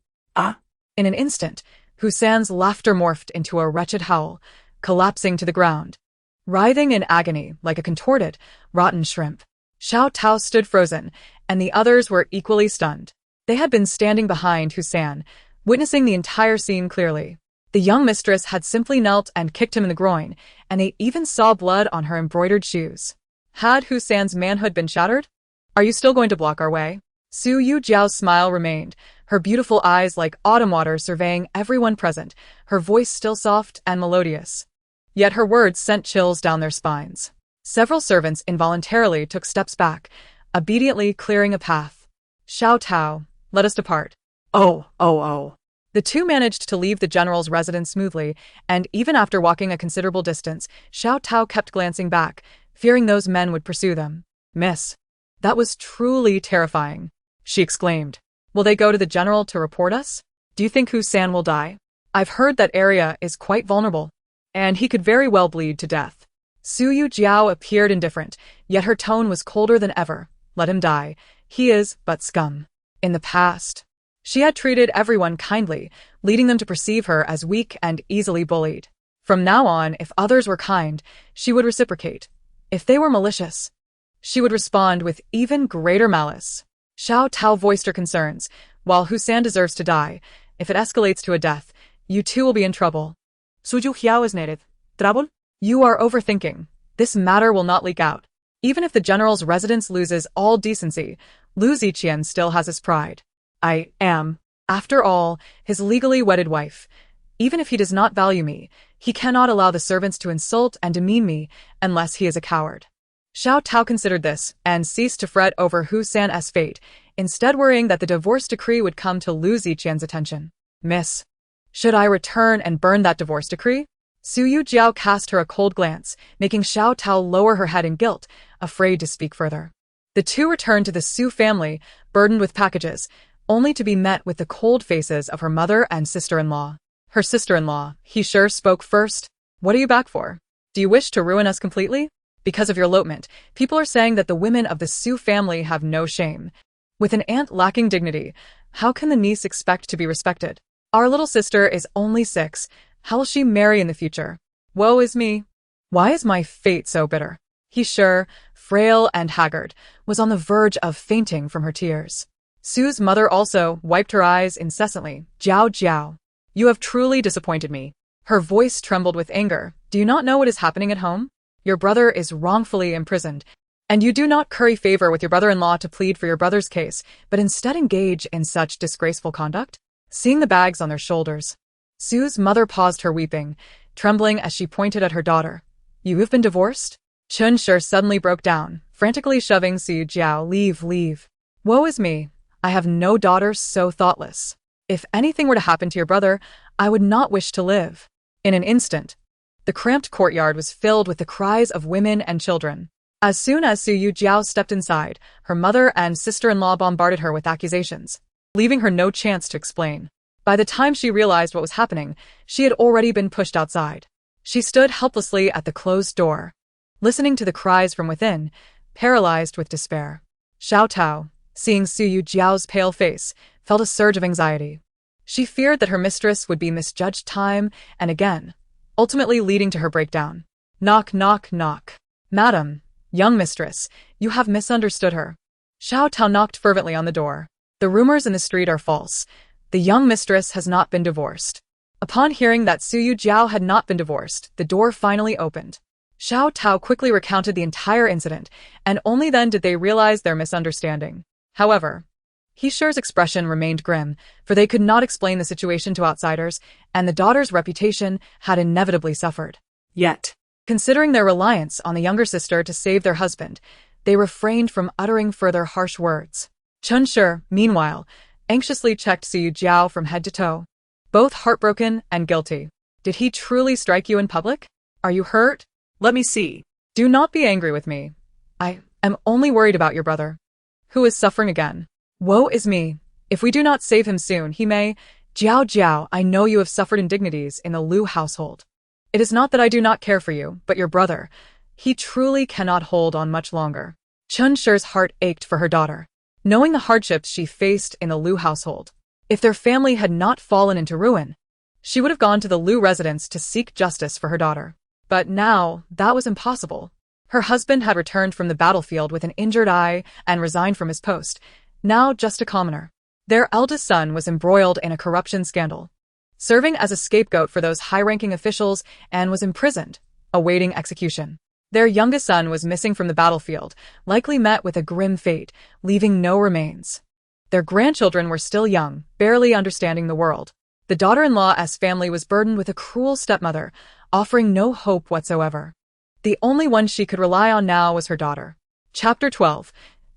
In an instant, Husan's laughter morphed into a wretched howl, collapsing to the ground, writhing in agony like a contorted, rotten shrimp. Xiao Tao stood frozen, and the others were equally stunned. They had been standing behind Husan, witnessing the entire scene clearly. The young mistress had simply knelt and kicked him in the groin, and they even saw blood on her embroidered shoes. Had Husan's manhood been shattered? Are you still going to block our way? Su Yujiao's smile remained, her beautiful eyes like autumn water surveying everyone present, her voice still soft and melodious. Yet her words sent chills down their spines. Several servants involuntarily took steps back, obediently clearing a path. Xiao Tao, let us depart. Oh. The two managed to leave the general's residence smoothly, and even after walking a considerable distance, Xiao Tao kept glancing back, fearing those men would pursue them. Miss, that was truly terrifying, she exclaimed. Will they go to the general to report us? Do you think Hu-san will die? I've heard that area is quite vulnerable, and he could very well bleed to death. Su Yujiao appeared indifferent, yet her tone was colder than ever. Let him die. He is but scum. In the past, she had treated everyone kindly, leading them to perceive her as weak and easily bullied. From now on, if others were kind, she would reciprocate. If they were malicious, she would respond with even greater malice. Xiao Tao voiced her concerns. While Hu-san deserves to die, if it escalates to a death, you too will be in trouble. Su Yujiao is native. Trouble? You are overthinking. This matter will not leak out. Even if the general's residence loses all decency, Lu Ziqian still has his pride. I am, after all, his legally wedded wife. Even if he does not value me, he cannot allow the servants to insult and demean me unless he is a coward. Xiao Tao considered this and ceased to fret over Hu-san's fate, instead worrying that the divorce decree would come to Lu Ziqian's attention. Miss, should I return and burn that divorce decree? Su Yujiao cast her a cold glance, making Xiao Tao lower her head in guilt, afraid to speak further. The two returned to the Su family, burdened with packages, only to be met with the cold faces of her mother and sister-in-law. Her sister-in-law, he sure spoke first. What are you back for? Do you wish to ruin us completely? Because of your elopement, people are saying that the women of the Su family have no shame. With an aunt lacking dignity, how can the niece expect to be respected? Our little sister is only 6. How will she marry in the future? Woe is me. Why is my fate so bitter? He sure, frail and haggard, was on the verge of fainting from her tears. Su's mother also wiped her eyes incessantly. Jiao Jiao, you have truly disappointed me. Her voice trembled with anger. Do you not know what is happening at home? Your brother is wrongfully imprisoned, and you do not curry favor with your brother-in-law to plead for your brother's case, but instead engage in such disgraceful conduct? Seeing the bags on their shoulders, Su's mother paused her weeping, trembling as she pointed at her daughter. You have been divorced? Chun Shi suddenly broke down, frantically shoving Su Yujiao. Leave. Woe is me. I have no daughter so thoughtless. If anything were to happen to your brother, I would not wish to live. In an instant, the cramped courtyard was filled with the cries of women and children. As soon as Su Yujiao stepped inside, her mother and sister-in-law bombarded her with accusations, leaving her no chance to explain. By the time she realized what was happening, she had already been pushed outside. She stood helplessly at the closed door, listening to the cries from within, paralyzed with despair. Xiao Tao, seeing Su Yujiao's pale face, felt a surge of anxiety. She feared that her mistress would be misjudged time and again, ultimately leading to her breakdown. Knock, knock, knock. Madam, young mistress, you have misunderstood her. Xiao Tao knocked fervently on the door. The rumors in the street are false. The young mistress has not been divorced. Upon hearing that Su Yujiao had not been divorced, the door finally opened. Xiao Tao quickly recounted the entire incident, and only then did they realize their misunderstanding. However, He Shi's expression remained grim, for they could not explain the situation to outsiders, and the daughter's reputation had inevitably suffered. Yet, considering their reliance on the younger sister to save their husband, they refrained from uttering further harsh words. Chun Shi, meanwhile, anxiously checked Su Yujiao from head to toe, both heartbroken and guilty. Did he truly strike you in public? Are you hurt? Let me see. Do not be angry with me. I am only worried about your brother, who is suffering again. Woe is me. If we do not save him soon, he may— Jiao, I know you have suffered indignities in the Lu household. It is not that I do not care for you, but your brother. He truly cannot hold on much longer. Chun Shi's heart ached for her daughter, knowing the hardships she faced in the Lu household. If their family had not fallen into ruin, she would have gone to the Lu residence to seek justice for her daughter. But now, that was impossible. Her husband had returned from the battlefield with an injured eye and resigned from his post, now just a commoner. Their eldest son was embroiled in a corruption scandal, serving as a scapegoat for those high-ranking officials, and was imprisoned, awaiting execution. Their youngest son was missing from the battlefield, likely met with a grim fate, leaving no remains. Their grandchildren were still young, barely understanding the world. The daughter-in-law's family was burdened with a cruel stepmother, offering no hope whatsoever. The only one she could rely on now was her daughter. Chapter 12.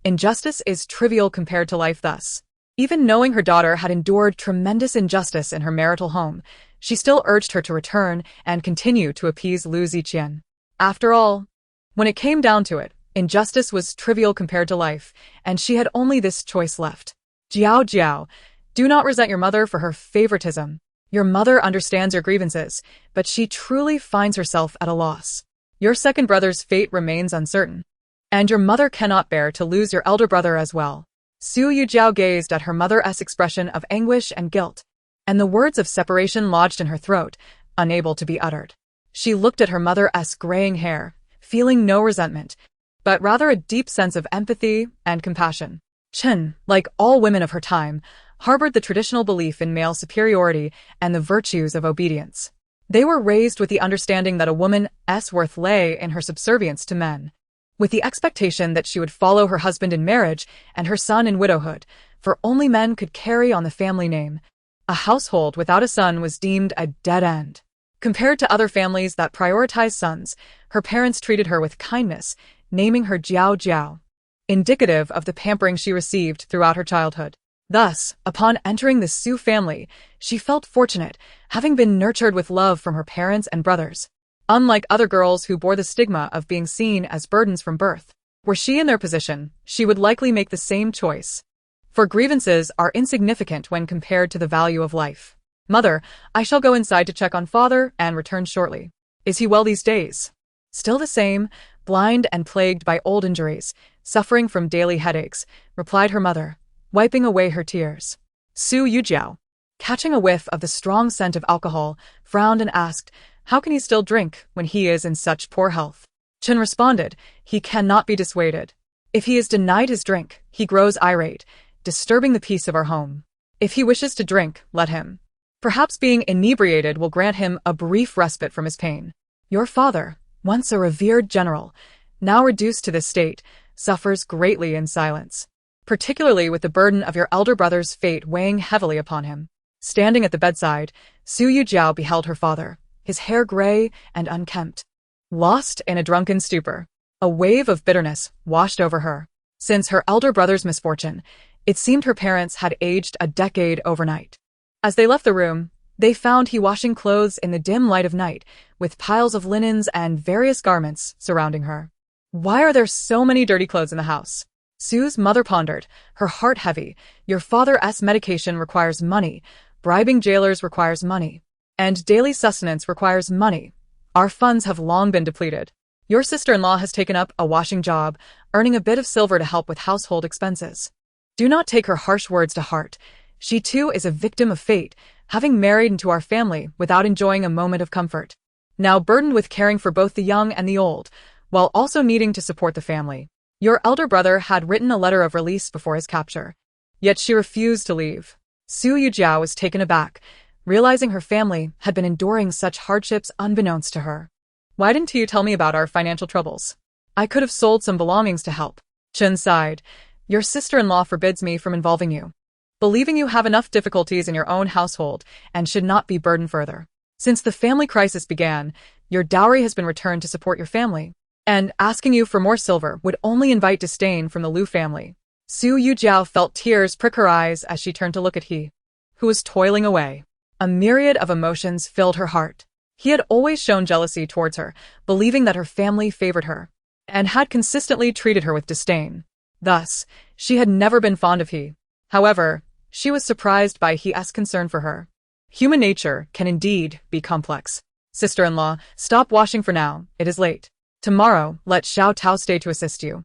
Injustice is trivial compared to life thus. Even knowing her daughter had endured tremendous injustice in her marital home, she still urged her to return and continue to appease Lu Ziqian. After all, when it came down to it, injustice was trivial compared to life, and she had only this choice left. Jiao Jiao, do not resent your mother for her favoritism. Your mother understands your grievances, but she truly finds herself at a loss. Your second brother's fate remains uncertain, and your mother cannot bear to lose your elder brother as well. Su Yujiao gazed at her mother's expression of anguish and guilt, and the words of separation lodged in her throat, unable to be uttered. She looked at her mother's graying hair, feeling no resentment, but rather a deep sense of empathy and compassion. Chen, like all women of her time, harbored the traditional belief in male superiority and the virtues of obedience. They were raised with the understanding that a woman's worth lay in her subservience to men, with the expectation that she would follow her husband in marriage and her son in widowhood, for only men could carry on the family name. A household without a son was deemed a dead end. Compared to other families that prioritized sons, her parents treated her with kindness, naming her Jiao Jiao, indicative of the pampering she received throughout her childhood. Thus, upon entering the Su family, she felt fortunate, having been nurtured with love from her parents and brothers. Unlike other girls who bore the stigma of being seen as burdens from birth, were she in their position, she would likely make the same choice. For grievances are insignificant when compared to the value of life. Mother, I shall go inside to check on father and return shortly. Is he well these days? Still the same, blind and plagued by old injuries, suffering from daily headaches, replied her mother, wiping away her tears. Su Yujiao, catching a whiff of the strong scent of alcohol, frowned and asked, how can he still drink when he is in such poor health? Chen responded, he cannot be dissuaded. If he is denied his drink, he grows irate, disturbing the peace of our home. If he wishes to drink, let him. Perhaps being inebriated will grant him a brief respite from his pain. Your father, once a revered general, now reduced to this state, suffers greatly in silence, particularly with the burden of your elder brother's fate weighing heavily upon him. Standing at the bedside, Su Yujiao beheld her father, his hair gray and unkempt, lost in a drunken stupor. A wave of bitterness washed over her. Since her elder brother's misfortune, it seemed her parents had aged a decade overnight. As they left the room, they found he washing clothes in the dim light of night, with piles of linens and various garments surrounding her. Why are there so many dirty clothes in the house? Su's mother pondered, her heart heavy. Your father's medication requires money, bribing jailers requires money, and daily sustenance requires money. Our funds have long been depleted. Your sister-in-law has taken up a washing job, earning a bit of silver to help with household expenses. Do not take her harsh words to heart. She too is a victim of fate, having married into our family without enjoying a moment of comfort. Now burdened with caring for both the young and the old, while also needing to support the family. Your elder brother had written a letter of release before his capture, yet she refused to leave. Su Yujiao was taken aback, realizing her family had been enduring such hardships unbeknownst to her. Why didn't you tell me about our financial troubles? I could have sold some belongings to help. Chen sighed. Your sister-in-law forbids me from involving you, believing you have enough difficulties in your own household and should not be burdened further. Since the family crisis began, your dowry has been returned to support your family, and asking you for more silver would only invite disdain from the Lu family. Su Yujiao felt tears prick her eyes as she turned to look at he, who was toiling away. A myriad of emotions filled her heart. He had always shown jealousy towards her, believing that her family favored her, and had consistently treated her with disdain. Thus, she had never been fond of he. However, she was surprised by he's concern for her. Human nature can indeed be complex. Sister-in-law, stop washing for now, it is late. Tomorrow, let Xiao Tao stay to assist you.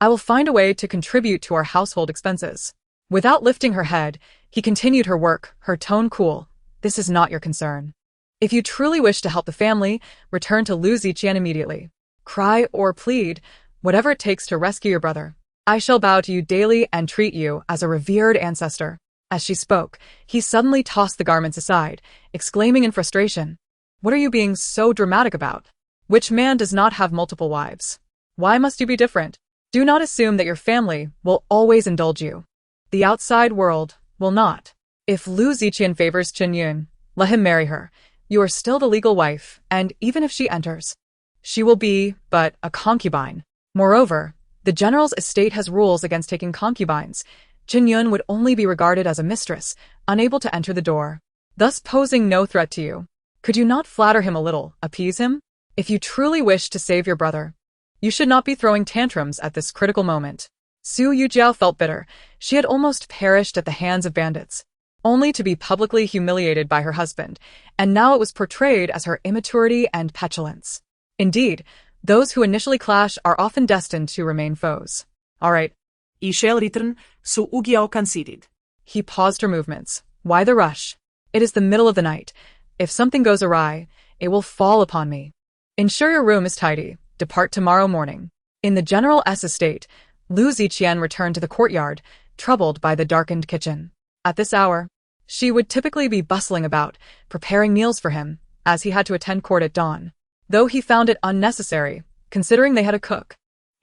I will find a way to contribute to our household expenses. Without lifting her head, he continued her work, her tone cool. This is not your concern. If you truly wish to help the family, return to Lu Ziqian immediately. Cry or plead, whatever it takes to rescue your brother. I shall bow to you daily and treat you as a revered ancestor. As she spoke, he suddenly tossed the garments aside, exclaiming in frustration, what are you being so dramatic about? Which man does not have multiple wives? Why must you be different? Do not assume that your family will always indulge you. The outside world will not. If Lu Ziqian favors Chen Yun, let him marry her. You are still the legal wife, and even if she enters, she will be but a concubine. Moreover, the general's estate has rules against taking concubines. Chen Yun would only be regarded as a mistress, unable to enter the door, thus posing no threat to you. Could you not flatter him a little, appease him? If you truly wish to save your brother, you should not be throwing tantrums at this critical moment. Su Yujiao felt bitter. She had almost perished at the hands of bandits, only to be publicly humiliated by her husband, and now it was portrayed as her immaturity and petulance. Indeed, those who initially clash are often destined to remain foes. All right. I shall return, Su Yujiao conceded. He paused her movements. Why the rush? It is the middle of the night. If something goes awry, it will fall upon me. Ensure your room is tidy. Depart tomorrow morning. In the General S estate, Lu Ziqian returned to the courtyard, troubled by the darkened kitchen. At this hour, she would typically be bustling about, preparing meals for him, as he had to attend court at dawn. Though he found it unnecessary, considering they had a cook.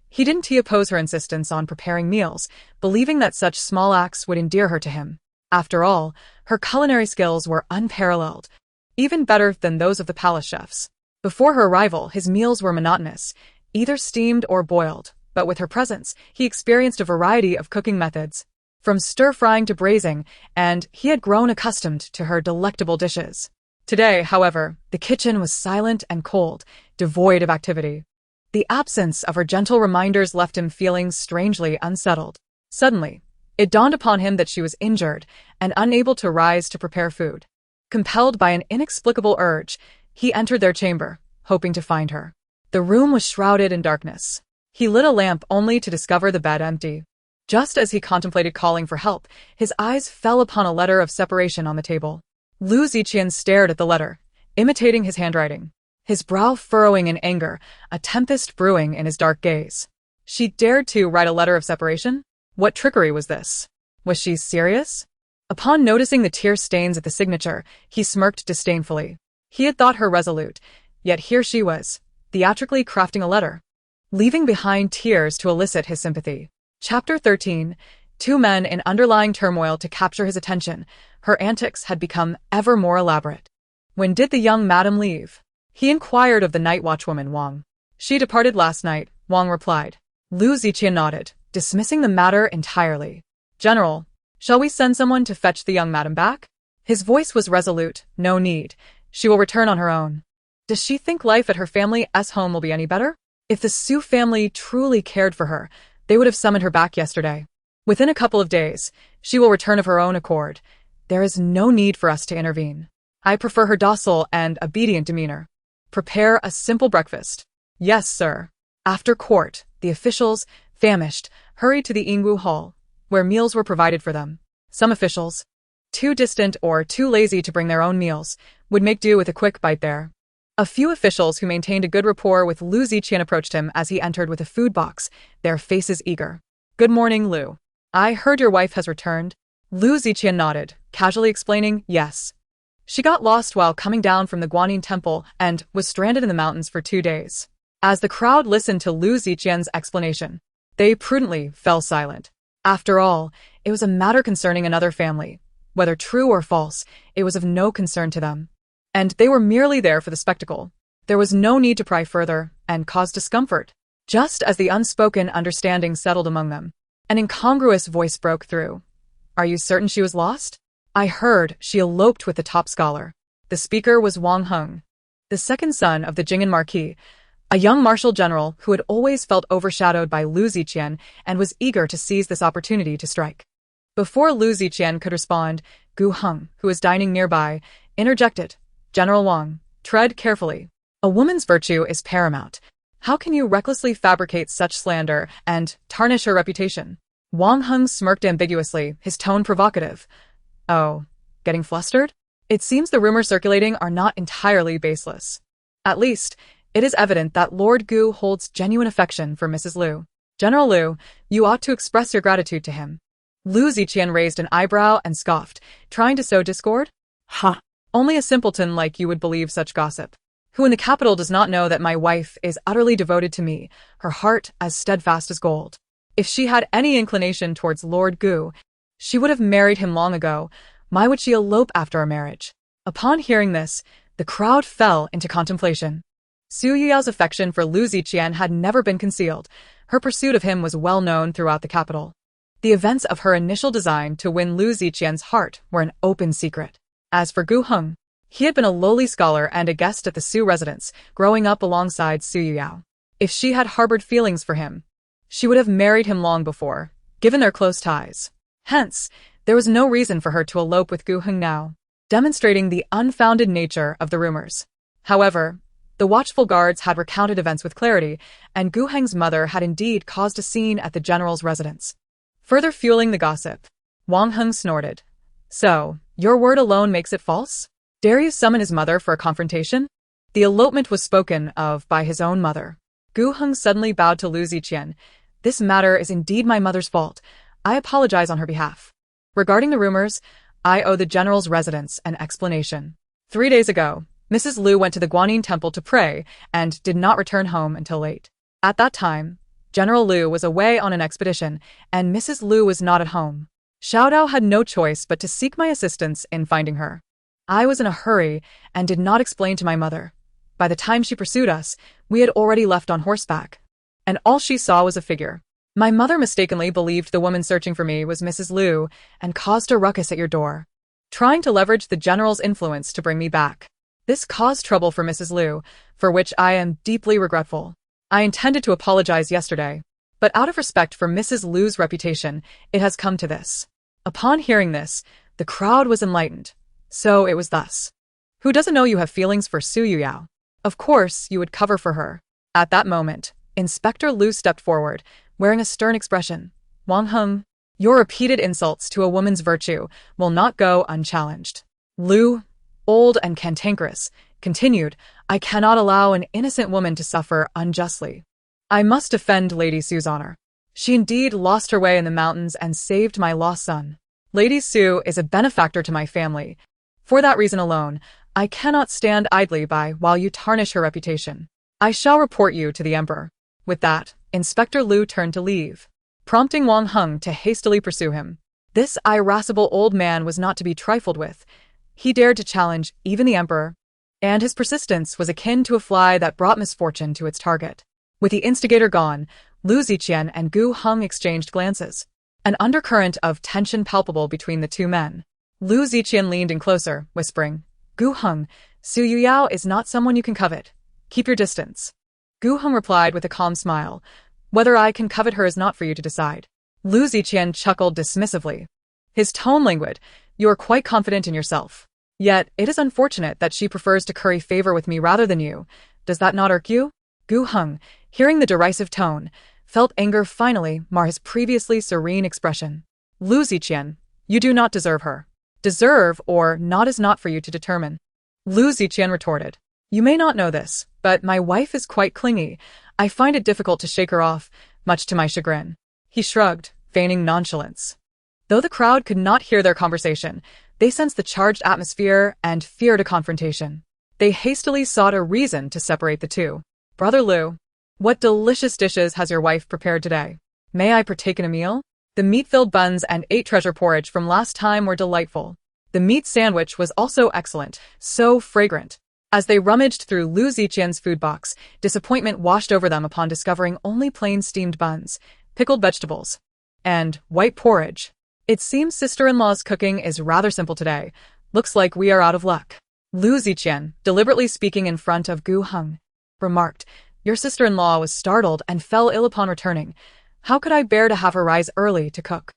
He didn't oppose her insistence on preparing meals, believing that such small acts would endear her to him. After all, her culinary skills were unparalleled, even better than those of the palace chefs. Before her arrival, his meals were monotonous, either steamed or boiled, but with her presence, he experienced a variety of cooking methods, from stir-frying to braising, and he had grown accustomed to her delectable dishes. Today, however, the kitchen was silent and cold, devoid of activity. The absence of her gentle reminders left him feeling strangely unsettled. Suddenly, it dawned upon him that she was injured and unable to rise to prepare food. Compelled by an inexplicable urge, he entered their chamber, hoping to find her. The room was shrouded in darkness. He lit a lamp only to discover the bed empty. Just as he contemplated calling for help, his eyes fell upon a letter of separation on the table. Lu Ziqian stared at the letter, imitating his handwriting, his brow furrowing in anger, a tempest brewing in his dark gaze. She dared to write a letter of separation? What trickery was this? Was she serious? Upon noticing the tear stains at the signature, he smirked disdainfully. He had thought her resolute, yet here she was, theatrically crafting a letter, leaving behind tears to elicit his sympathy. Chapter 13. Two men in underlying turmoil to capture his attention. Her antics had become ever more elaborate. When did the young madam leave? He inquired of the night watchwoman Wang. She departed last night, Wang replied. Lu Ziqian nodded, dismissing the matter entirely. General, shall we send someone to fetch the young madam back? His voice was resolute. No need. She will return on her own. Does she think life at her family's home will be any better? If the Su family truly cared for her, they would have summoned her back yesterday. Within a couple of days, she will return of her own accord. There is no need for us to intervene. I prefer her docile and obedient demeanor. Prepare a simple breakfast. Yes, sir. After court, the officials, famished, hurried to the Yingwu Hall, where meals were provided for them. Some officials, too distant or too lazy to bring their own meals, would make do with a quick bite there. A few officials who maintained a good rapport with Lu Ziqian approached him as he entered with a food box, their faces eager. Good morning, Lu. I heard your wife has returned. Lu Ziqian nodded, casually explaining, yes. She got lost while coming down from the Guanyin temple and was stranded in the mountains for 2 days. As the crowd listened to Lu Ziqian's explanation, they prudently fell silent. After all, it was a matter concerning another family. Whether true or false, it was of no concern to them. And they were merely there for the spectacle. There was no need to pry further and cause discomfort. Just as the unspoken understanding settled among them, an incongruous voice broke through. Are you certain she was lost? I heard she eloped with the top scholar. The speaker was Wang Heng, the second son of the Jing'an Marquis, a young martial general who had always felt overshadowed by Lu Ziqian and was eager to seize this opportunity to strike. Before Lu Ziqian could respond, Gu Heng, who was dining nearby, interjected. General Wang, tread carefully. A woman's virtue is paramount. How can you recklessly fabricate such slander and tarnish her reputation? Wang Heng smirked ambiguously, his tone provocative. Oh, getting flustered? It seems the rumors circulating are not entirely baseless. At least, it is evident that Lord Gu holds genuine affection for Mrs. Lu. General Lu, you ought to express your gratitude to him. Lu Ziqian raised an eyebrow and scoffed, trying to sow discord. Ha! Only a simpleton like you would believe such gossip. Who in the capital does not know that my wife is utterly devoted to me, her heart as steadfast as gold. If she had any inclination towards Lord Gu, she would have married him long ago. Why would she elope after a marriage? Upon hearing this, the crowd fell into contemplation. Su Yujiao's affection for Lu Ziqian had never been concealed. Her pursuit of him was well known throughout the capital. The events of her initial design to win Lu Ziqian's heart were an open secret. As for Gu Heng, he had been a lowly scholar and a guest at the Su residence, growing up alongside Su Yujiao. If she had harbored feelings for him, She would have married him long before, given their close ties. Hence, there was no reason for her to elope with Gu Heng now, demonstrating the unfounded nature of the rumors. However, the watchful guards had recounted events with clarity, and Gu Heng's mother had indeed caused a scene at the general's residence. Further fueling the gossip, Wang Heng snorted. So, your word alone makes it false? Dare you summon his mother for a confrontation? The elopement was spoken of by his own mother. Gu Heng suddenly bowed to Lu Ziqian. This matter is indeed my mother's fault. I apologize on her behalf. Regarding the rumors, I owe the general's residence an explanation. 3 days ago, Mrs. Lu went to the Guanyin temple to pray and did not return home until late. At that time, General Lu was away on an expedition, and Mrs. Lu was not at home. Xiaodao had no choice but to seek my assistance in finding her. I was in a hurry and did not explain to my mother. By the time she pursued us, we had already left on horseback, and all she saw was a figure. My mother mistakenly believed the woman searching for me was Mrs. Lu and caused a ruckus at your door, trying to leverage the general's influence to bring me back. This caused trouble for Mrs. Lu, for which I am deeply regretful. I intended to apologize yesterday, but out of respect for Mrs. Lu's reputation, it has come to this. Upon hearing this, the crowd was enlightened. So it was thus. Who doesn't know you have feelings for Su Yujiao? Of course, you would cover for her. At that moment, Inspector Lu stepped forward, wearing a stern expression. Wang Heng, your repeated insults to a woman's virtue will not go unchallenged. Lu, old and cantankerous, continued, I cannot allow an innocent woman to suffer unjustly. I must defend Lady Su's honor. She indeed lost her way in the mountains and saved my lost son. Lady Su is a benefactor to my family. For that reason alone, I cannot stand idly by while you tarnish her reputation. I shall report you to the emperor. With that, Inspector Lu turned to leave, prompting Wang Heng to hastily pursue him. This irascible old man was not to be trifled with. He dared to challenge even the emperor, and his persistence was akin to a fly that brought misfortune to its target. With the instigator gone, Lu Ziqian and Gu Heng exchanged glances. An undercurrent of tension palpable between the two men. Lu Ziqian leaned in closer, whispering, Gu Heng, Su Yujiao is not someone you can covet. Keep your distance. Gu Heng replied with a calm smile, whether I can covet her is not for you to decide. Lu Ziqian chuckled dismissively. His tone languid, you are quite confident in yourself. Yet, it is unfortunate that she prefers to curry favor with me rather than you. Does that not irk you? Gu Heng, hearing the derisive tone, felt anger finally mar his previously serene expression. Lu Ziqian, you do not deserve her. Deserve or not is not for you to determine. Lu Ziqian retorted. You may not know this, but my wife is quite clingy. I find it difficult to shake her off, much to my chagrin. He shrugged, feigning nonchalance. Though the crowd could not hear their conversation, they sensed the charged atmosphere and feared a confrontation. They hastily sought a reason to separate the two. Brother Lu, what delicious dishes has your wife prepared today? May I partake in a meal? The meat-filled buns and 8 treasure porridge from last time were delightful. The meat sandwich was also excellent, so fragrant. As they rummaged through Lu Ziqian's food box, disappointment washed over them upon discovering only plain steamed buns, pickled vegetables, and white porridge. It seems sister-in-law's cooking is rather simple today. Looks like we are out of luck. Lu Ziqian, deliberately speaking in front of Gu Heng, remarked, your sister-in-law was startled and fell ill upon returning. How could I bear to have her rise early to cook?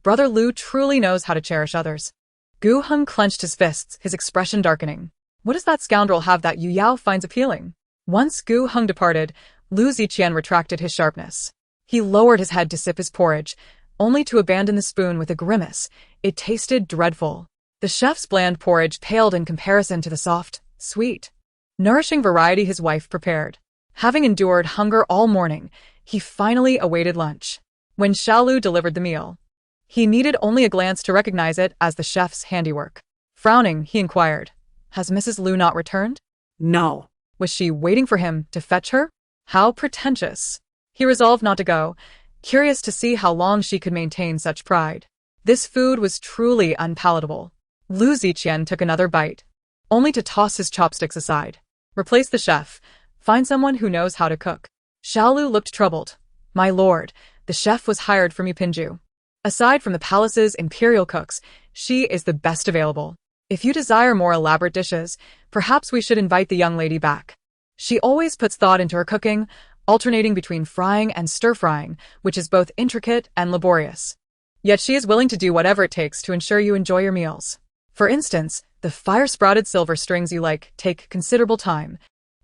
Brother Lu truly knows how to cherish others. Gu Heng clenched his fists, his expression darkening. What does that scoundrel have that Yujiao finds appealing? Once Gu Heng departed, Lu Ziqian retracted his sharpness. He lowered his head to sip his porridge, only to abandon the spoon with a grimace. It tasted dreadful. The chef's bland porridge paled in comparison to the soft, sweet, nourishing variety his wife prepared. Having endured hunger all morning, he finally awaited lunch. When Xiaolu delivered the meal, he needed only a glance to recognize it as the chef's handiwork. Frowning, he inquired, has Mrs. Lu not returned? No. Was she waiting for him to fetch her? How pretentious. He resolved not to go, curious to see how long she could maintain such pride. This food was truly unpalatable. Lu Ziqian took another bite, only to toss his chopsticks aside. Replace the chef. Find someone who knows how to cook. Xiaolu looked troubled. My lord, the chef was hired from Yupinju. Aside from the palace's imperial cooks, she is the best available. If you desire more elaborate dishes, perhaps we should invite the young lady back. She always puts thought into her cooking, alternating between frying and stir-frying, which is both intricate and laborious. Yet she is willing to do whatever it takes to ensure you enjoy your meals. For instance, the fire-sprouted silver strings you like take considerable time.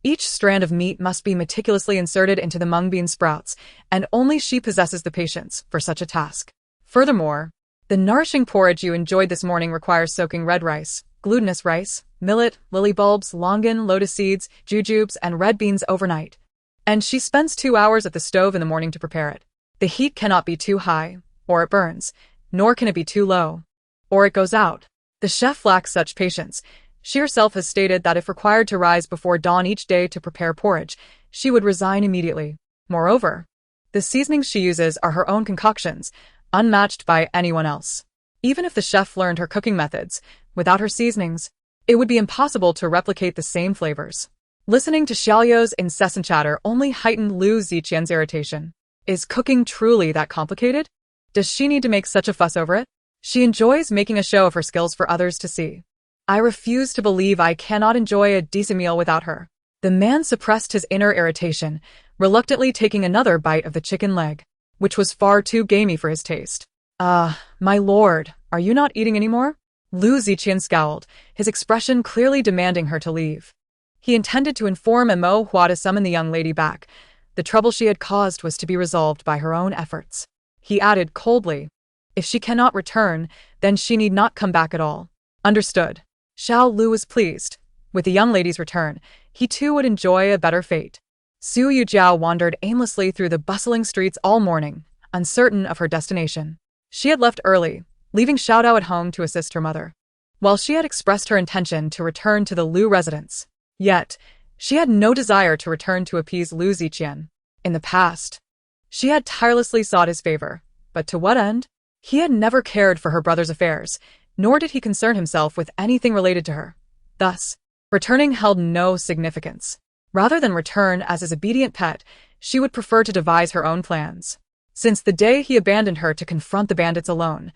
Each strand of meat must be meticulously inserted into the mung bean sprouts, and only she possesses the patience for such a task. Furthermore, the nourishing porridge you enjoyed this morning requires soaking red rice, glutinous rice, millet, lily bulbs, longan, lotus seeds, jujubes, and red beans overnight. And she spends 2 hours at the stove in the morning to prepare it. The heat cannot be too high, or it burns, nor can it be too low, or it goes out. The chef lacks such patience. She herself has stated that if required to rise before dawn each day to prepare porridge, she would resign immediately. Moreover, the seasonings she uses are her own concoctions, unmatched by anyone else. Even if the chef learned her cooking methods, without her seasonings, it would be impossible to replicate the same flavors. Listening to Xiaoyou's incessant chatter only heightened Lu Ziqian's irritation. Is cooking truly that complicated? Does she need to make such a fuss over it? She enjoys making a show of her skills for others to see. I refuse to believe I cannot enjoy a decent meal without her. The man suppressed his inner irritation, reluctantly taking another bite of the chicken leg, which was far too gamey for his taste. My lord, are you not eating anymore? Lu Ziqian scowled, his expression clearly demanding her to leave. He intended to inform Mo Hua to summon the young lady back. The trouble she had caused was to be resolved by her own efforts. He added coldly, if she cannot return, then she need not come back at all. Understood. Xiao Lu was pleased. With the young lady's return, he too would enjoy a better fate. Su Yujiao wandered aimlessly through the bustling streets all morning, uncertain of her destination. She had left early, leaving Xiaodao at home to assist her mother. While she had expressed her intention to return to the Lu residence, yet, she had no desire to return to appease Lu Ziqian. In the past, she had tirelessly sought his favor, but to what end? He had never cared for her brother's affairs, nor did he concern himself with anything related to her. Thus, returning held no significance. Rather than return as his obedient pet, she would prefer to devise her own plans. Since the day he abandoned her to confront the bandits alone,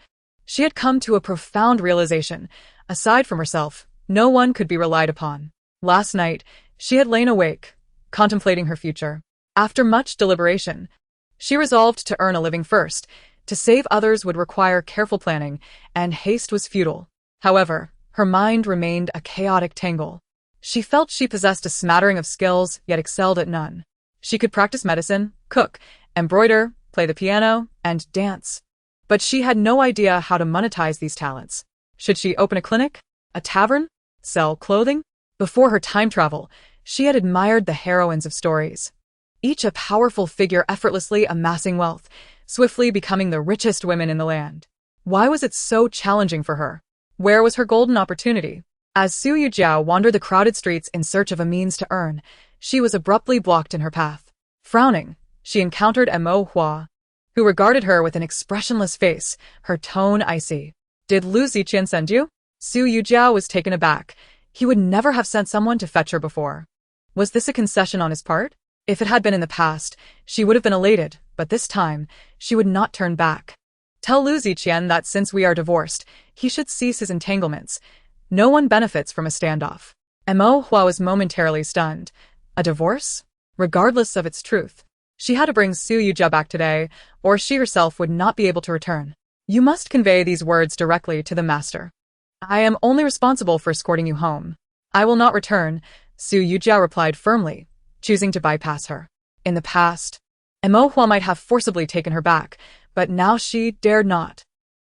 she had come to a profound realization. Aside from herself, no one could be relied upon. Last night, she had lain awake, contemplating her future. After much deliberation, she resolved to earn a living first. To save others would require careful planning, and haste was futile. However, her mind remained a chaotic tangle. She felt she possessed a smattering of skills, yet excelled at none. She could practice medicine, cook, embroider, play the piano, and dance. But she had no idea how to monetize these talents. Should she open a clinic? A tavern? Sell clothing? Before her time travel, she had admired the heroines of stories. Each a powerful figure effortlessly amassing wealth, swiftly becoming the richest women in the land. Why was it so challenging for her? Where was her golden opportunity? As Su Yujiao wandered the crowded streets in search of a means to earn, she was abruptly blocked in her path. Frowning, she encountered Mo Hua, who regarded her with an expressionless face, her tone icy. Did Lu Ziqian send you? Su Yujiao was taken aback. He would never have sent someone to fetch her before. Was this a concession on his part? If it had been in the past, she would have been elated, but this time, she would not turn back. Tell Lu Ziqian that since we are divorced, he should cease his entanglements. No one benefits from a standoff. Mo Hua was momentarily stunned. A divorce? Regardless of its truth. She had to bring Su Yujiao back today, or she herself would not be able to return. You must convey these words directly to the master. I am only responsible for escorting you home. I will not return, Su Yujiao replied firmly, choosing to bypass her. In the past, Mo Hua might have forcibly taken her back, but now she dared not.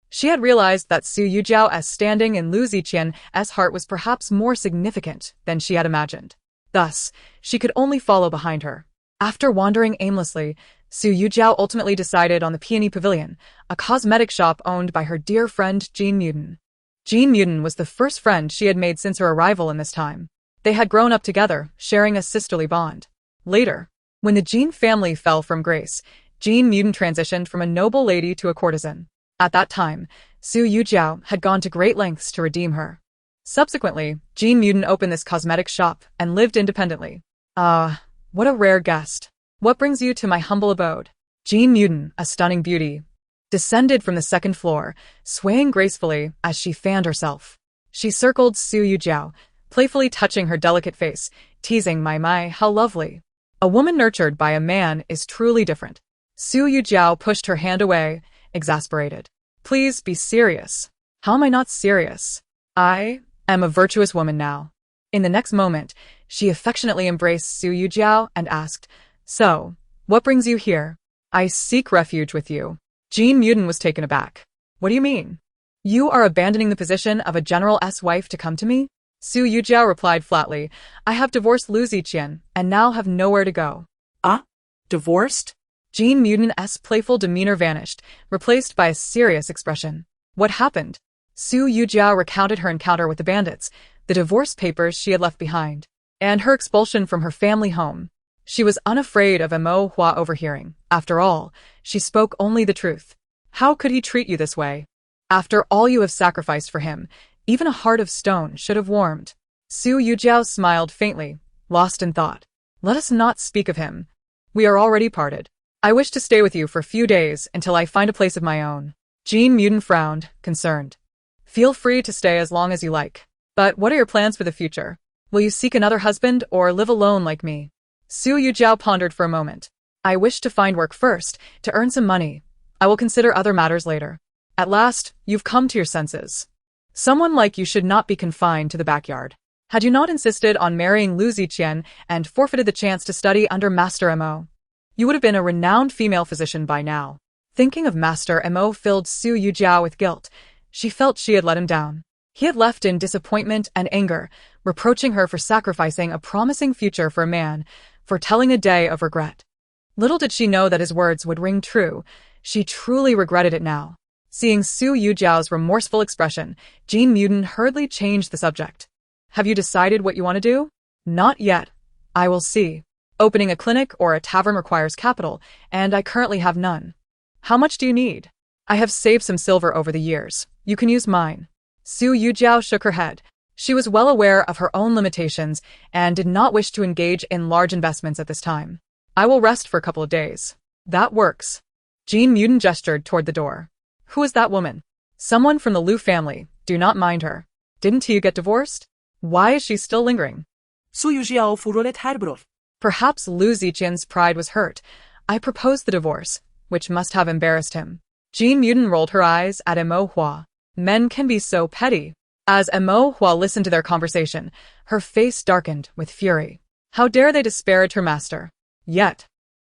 She had realized that Su Yujiao's standing in Lu Ziqian's heart was perhaps more significant than she had imagined. Thus, she could only follow behind her. After wandering aimlessly, Su Yujiao ultimately decided on the Peony Pavilion, a cosmetic shop owned by her dear friend Jean Muden. Jean Muden was the first friend she had made since her arrival in this time. They had grown up together, sharing a sisterly bond. Later, when the Jean family fell from grace, Jean Muden transitioned from a noble lady to a courtesan. At that time, Su Yujiao had gone to great lengths to redeem her. Subsequently, Jean Muden opened this cosmetic shop and lived independently. What a rare guest. What brings you to my humble abode? Jean Muden, a stunning beauty, descended from the second floor, swaying gracefully as she fanned herself. She circled Su Yujiao, playfully touching her delicate face, teasing, my, how lovely. A woman nurtured by a man is truly different. Su Yujiao pushed her hand away, exasperated. Please be serious. How am I not serious? I am a virtuous woman now. In the next moment, she affectionately embraced Su Yujiao and asked, So, what brings you here? I seek refuge with you. Jean Muden was taken aback. What do you mean? You are abandoning the position of a general's wife to come to me? Su Yujiao replied flatly, I have divorced Lu Ziqian and now have nowhere to go. Ah? Divorced? Jean Muden's playful demeanor vanished, replaced by a serious expression. What happened? Su Yujiao recounted her encounter with the bandits, the divorce papers she had left behind, and her expulsion from her family home. She was unafraid of Mo Hua overhearing. After all, she spoke only the truth. How could he treat you this way? After all you have sacrificed for him, even a heart of stone should have warmed. Su Yujiao smiled faintly, lost in thought. Let us not speak of him. We are already parted. I wish to stay with you for a few days until I find a place of my own. Jean Muden frowned, concerned. Feel free to stay as long as you like. But what are your plans for the future? Will you seek another husband or live alone like me? Su Yujiao pondered for a moment. I wish to find work first, to earn some money. I will consider other matters later. At last, you've come to your senses. Someone like you should not be confined to the backyard. Had you not insisted on marrying Lu Ziqian and forfeited the chance to study under Master Mo, you would have been a renowned female physician by now. Thinking of Master Mo filled Su Yujiao with guilt. She felt she had let him down. He had left in disappointment and anger, reproaching her for sacrificing a promising future for a man, for telling a day of regret. Little did she know that his words would ring true. She truly regretted it now. Seeing Su Yujiao's remorseful expression, Jean Muden hurriedly changed the subject. Have you decided what you want to do? Not yet. I will see. Opening a clinic or a tavern requires capital, and I currently have none. How much do you need? I have saved some silver over the years. You can use mine. Su Yujiao shook her head. She was well aware of her own limitations and did not wish to engage in large investments at this time. I will rest for a couple of days. That works. Jean Muden gestured toward the door. Who is that woman? Someone from the Lu family. Do not mind her. Didn't he get divorced? Why is she still lingering? Su Yujiao furolet Heartbroken. Perhaps Lu Ziqian's pride was hurt. I proposed the divorce, which must have embarrassed him. Jean Muden rolled her eyes at Mo Hua. Men can be so petty. As Mo Hua listened to their conversation, her face darkened with fury. How dare they disparage her master? Yet,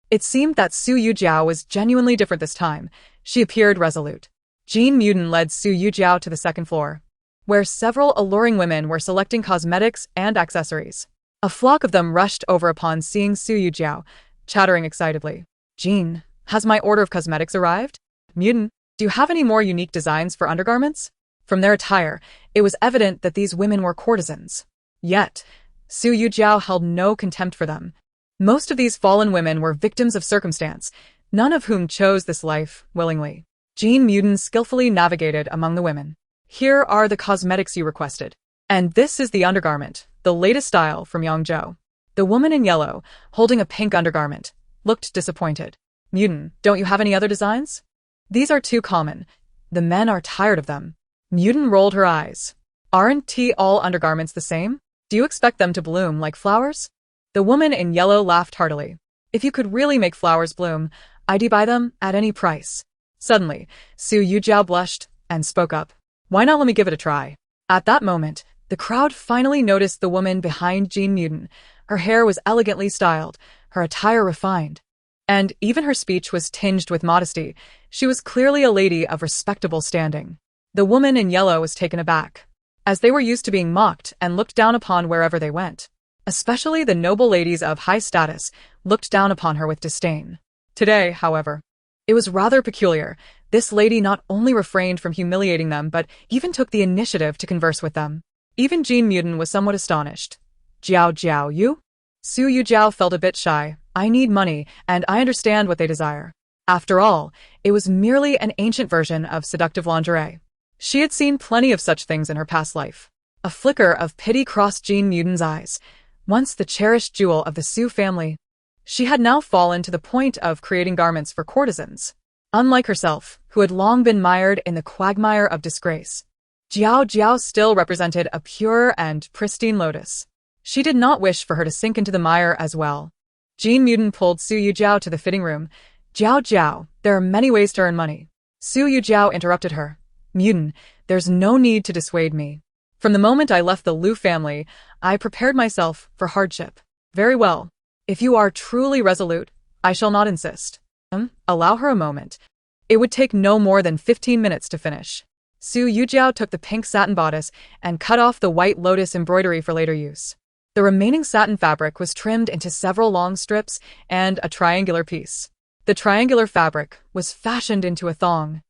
it seemed that Su Yujiao was genuinely different this time. She appeared resolute. Jean Muden led Su Yujiao to the second floor, where several alluring women were selecting cosmetics and accessories. A flock of them rushed over upon seeing Su Yujiao, chattering excitedly. Jean, has my order of cosmetics arrived? Muden, do you have any more unique designs for undergarments? From their attire, it was evident that these women were courtesans. Yet, Su Yujiao held no contempt for them. Most of these fallen women were victims of circumstance, none of whom chose this life willingly. Jean Muden skillfully navigated among the women. Here are the cosmetics you requested. And this is the undergarment, the latest style from Yangzhou. The woman in yellow, holding a pink undergarment, looked disappointed. Muden, don't you have any other designs? These are too common. The men are tired of them. Muden rolled her eyes. Aren't all undergarments the same? Do you expect them to bloom like flowers? The woman in yellow laughed heartily. If you could really make flowers bloom, I'd buy them at any price. Suddenly, Su Yujiao blushed and spoke up. Why not let me give it a try? At that moment, the crowd finally noticed the woman behind Jean Muden. Her hair was elegantly styled, her attire refined, and even her speech was tinged with modesty. She was clearly a lady of respectable standing. The woman in yellow was taken aback, as they were used to being mocked and looked down upon wherever they went. Especially the noble ladies of high status looked down upon her with disdain. Today, however, it was rather peculiar. This lady not only refrained from humiliating them, but even took the initiative to converse with them. Even Jean Muden was somewhat astonished. Jiao, you? Su Yujiao felt a bit shy. I need money, and I understand what they desire. After all, it was merely an ancient version of seductive lingerie. She had seen plenty of such things in her past life. A flicker of pity crossed Jean Muden's eyes. Once the cherished jewel of the Su family, she had now fallen to the point of creating garments for courtesans. Unlike herself, who had long been mired in the quagmire of disgrace, Jiao still represented a pure and pristine lotus. She did not wish for her to sink into the mire as well. Jean Muden pulled Su Yujiao to the fitting room. Jiao Jiao, there are many ways to earn money. Su Yujiao interrupted her. Muden, there's no need to dissuade me. From the moment I left the Lu family, I prepared myself for hardship. Very well. If you are truly resolute, I shall not insist. Allow her a moment. It would take no more than 15 minutes to finish. Su Yujiao took the pink satin bodice and cut off the white lotus embroidery for later use. The remaining satin fabric was trimmed into several long strips and a triangular piece. The triangular fabric was fashioned into a thong,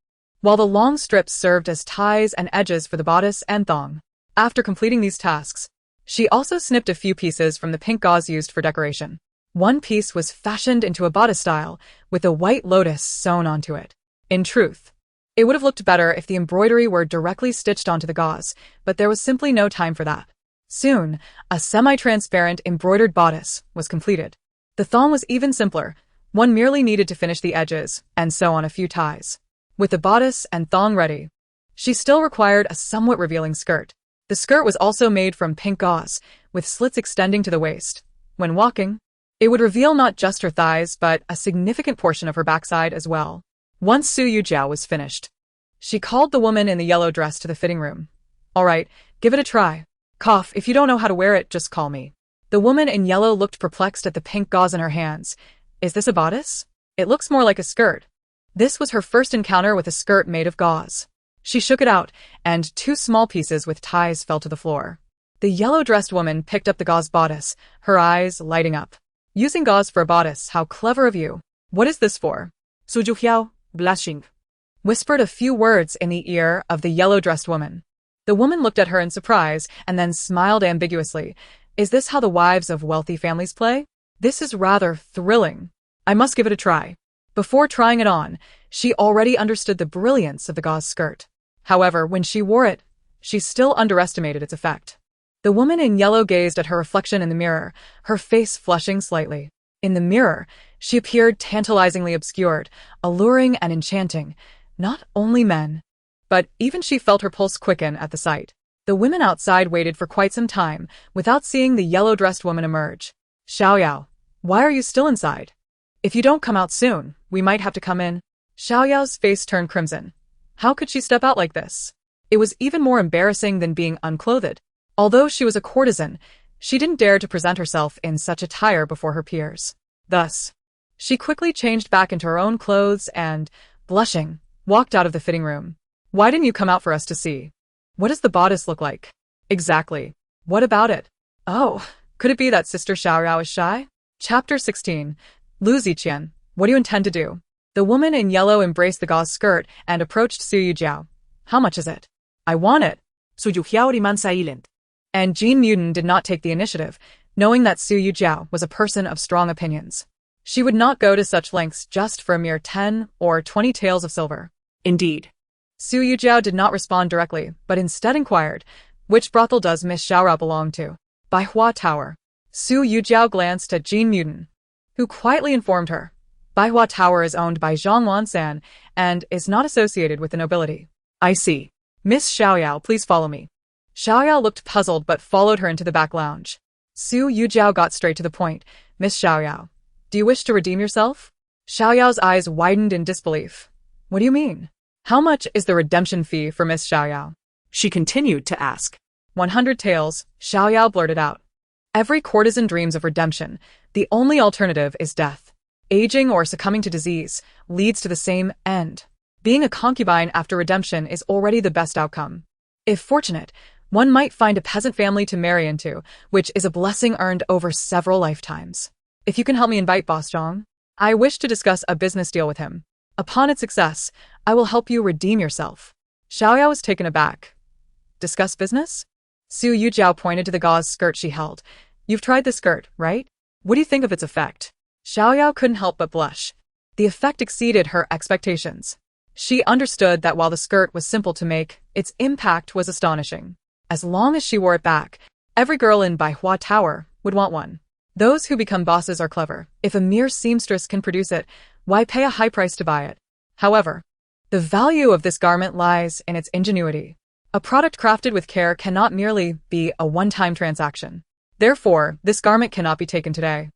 while the long strips served as ties and edges for the bodice and thong. After completing these tasks, she also snipped a few pieces from the pink gauze used for decoration. One piece was fashioned into a bodice style, with a white lotus sewn onto it. In truth, it would have looked better if the embroidery were directly stitched onto the gauze, but there was simply no time for that. Soon, a semi-transparent embroidered bodice was completed. The thong was even simpler. One merely needed to finish the edges and sew on a few ties. With the bodice and thong ready, she still required a somewhat revealing skirt. The skirt was also made from pink gauze, with slits extending to the waist. When walking, it would reveal not just her thighs, but a significant portion of her backside as well. Once Su Yujiao was finished, she called the woman in the yellow dress to the fitting room. All right, give it a try. Cough, if you don't know how to wear it, just call me. The woman in yellow looked perplexed at the pink gauze in her hands. Is this a bodice? It looks more like a skirt. This was her first encounter with a skirt made of gauze. She shook it out, and 2 small pieces with ties fell to the floor. The yellow-dressed woman picked up the gauze bodice, her eyes lighting up. Using gauze for a bodice, how clever of you. What is this for? Su Yujiao, blushing, whispered a few words in the ear of the yellow-dressed woman. The woman looked at her in surprise and then smiled ambiguously. Is this how the wives of wealthy families play? This is rather thrilling. I must give it a try. Before trying it on, she already understood the brilliance of the gauze skirt. However, when she wore it, she still underestimated its effect. The woman in yellow gazed at her reflection in the mirror, her face flushing slightly. In the mirror, she appeared tantalizingly obscured, alluring and enchanting. Not only men, but even she felt her pulse quicken at the sight. The women outside waited for quite some time, without seeing the yellow-dressed woman emerge. Xiaoyao, why are you still inside? If you don't come out soon, we might have to come in. Xiaoyao's face turned crimson. How could she step out like this? It was even more embarrassing than being unclothed. Although she was a courtesan, she didn't dare to present herself in such attire before her peers. Thus, she quickly changed back into her own clothes and, blushing, walked out of the fitting room. Why didn't you come out for us to see? What does the bodice look like? Exactly. What about it? Oh, could it be that Sister Xiaoyao is shy? Chapter 16. Lu Ziqian, what do you intend to do? The woman in yellow embraced the gauze skirt and approached Su Yujiao. How much is it? I want it. Su Yujiao remained silent. And Jean Muden did not take the initiative, knowing that Su Yujiao was a person of strong opinions. She would not go to such lengths just for a mere 10 or 20 taels of silver. Indeed. Su Yujiao did not respond directly, but instead inquired, which brothel does Miss Xiaorao belong to? Baihua Tower. Su Yujiao glanced at Jean Muden, who quietly informed her. Baihua Tower is owned by Zhang Wansan and is not associated with the nobility. I see. Miss Xiaoyao, please follow me. Xiaoyao looked puzzled but followed her into the back lounge. Su Yujiao got straight to the point. Miss Xiaoyao, do you wish to redeem yourself? Xiaoyao's eyes widened in disbelief. What do you mean? How much is the redemption fee for Miss Xiaoyao? She continued to ask. 100 taels, Xiaoyao blurted out. Every courtesan dreams of redemption. The only alternative is death. Aging or succumbing to disease leads to the same end. Being a concubine after redemption is already the best outcome. If fortunate, one might find a peasant family to marry into, which is a blessing earned over several lifetimes. If you can help me invite Boss Zhang, I wish to discuss a business deal with him. Upon its success, I will help you redeem yourself. Xiaoyao was taken aback. Discuss business? Su Yujiao pointed to the gauze skirt she held. You've tried the skirt, right? What do you think of its effect? Xiaoyao couldn't help but blush. The effect exceeded her expectations. She understood that while the skirt was simple to make, its impact was astonishing. As long as she wore it back, every girl in Baihua Tower would want one. Those who become bosses are clever. If a mere seamstress can produce it, why pay a high price to buy it? However, the value of this garment lies in its ingenuity. A product crafted with care cannot merely be a one-time transaction. Therefore, this garment cannot be taken today.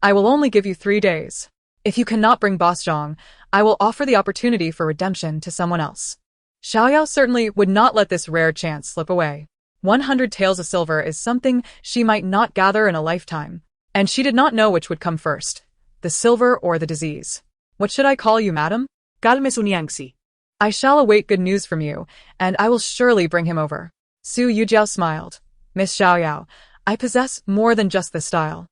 I will only give you 3 days. If you cannot bring Boss Zhang, I will offer the opportunity for redemption to someone else. Xiaoyao certainly would not let this rare chance slip away. 100 taels of silver is something she might not gather in a lifetime, and she did not know which would come first, the silver or the disease. What should I call you, madam? Calme su Niangxi. I shall await good news from you, and I will surely bring him over. Su Yujiao smiled. Miss Xiaoyao, I possess more than just this style.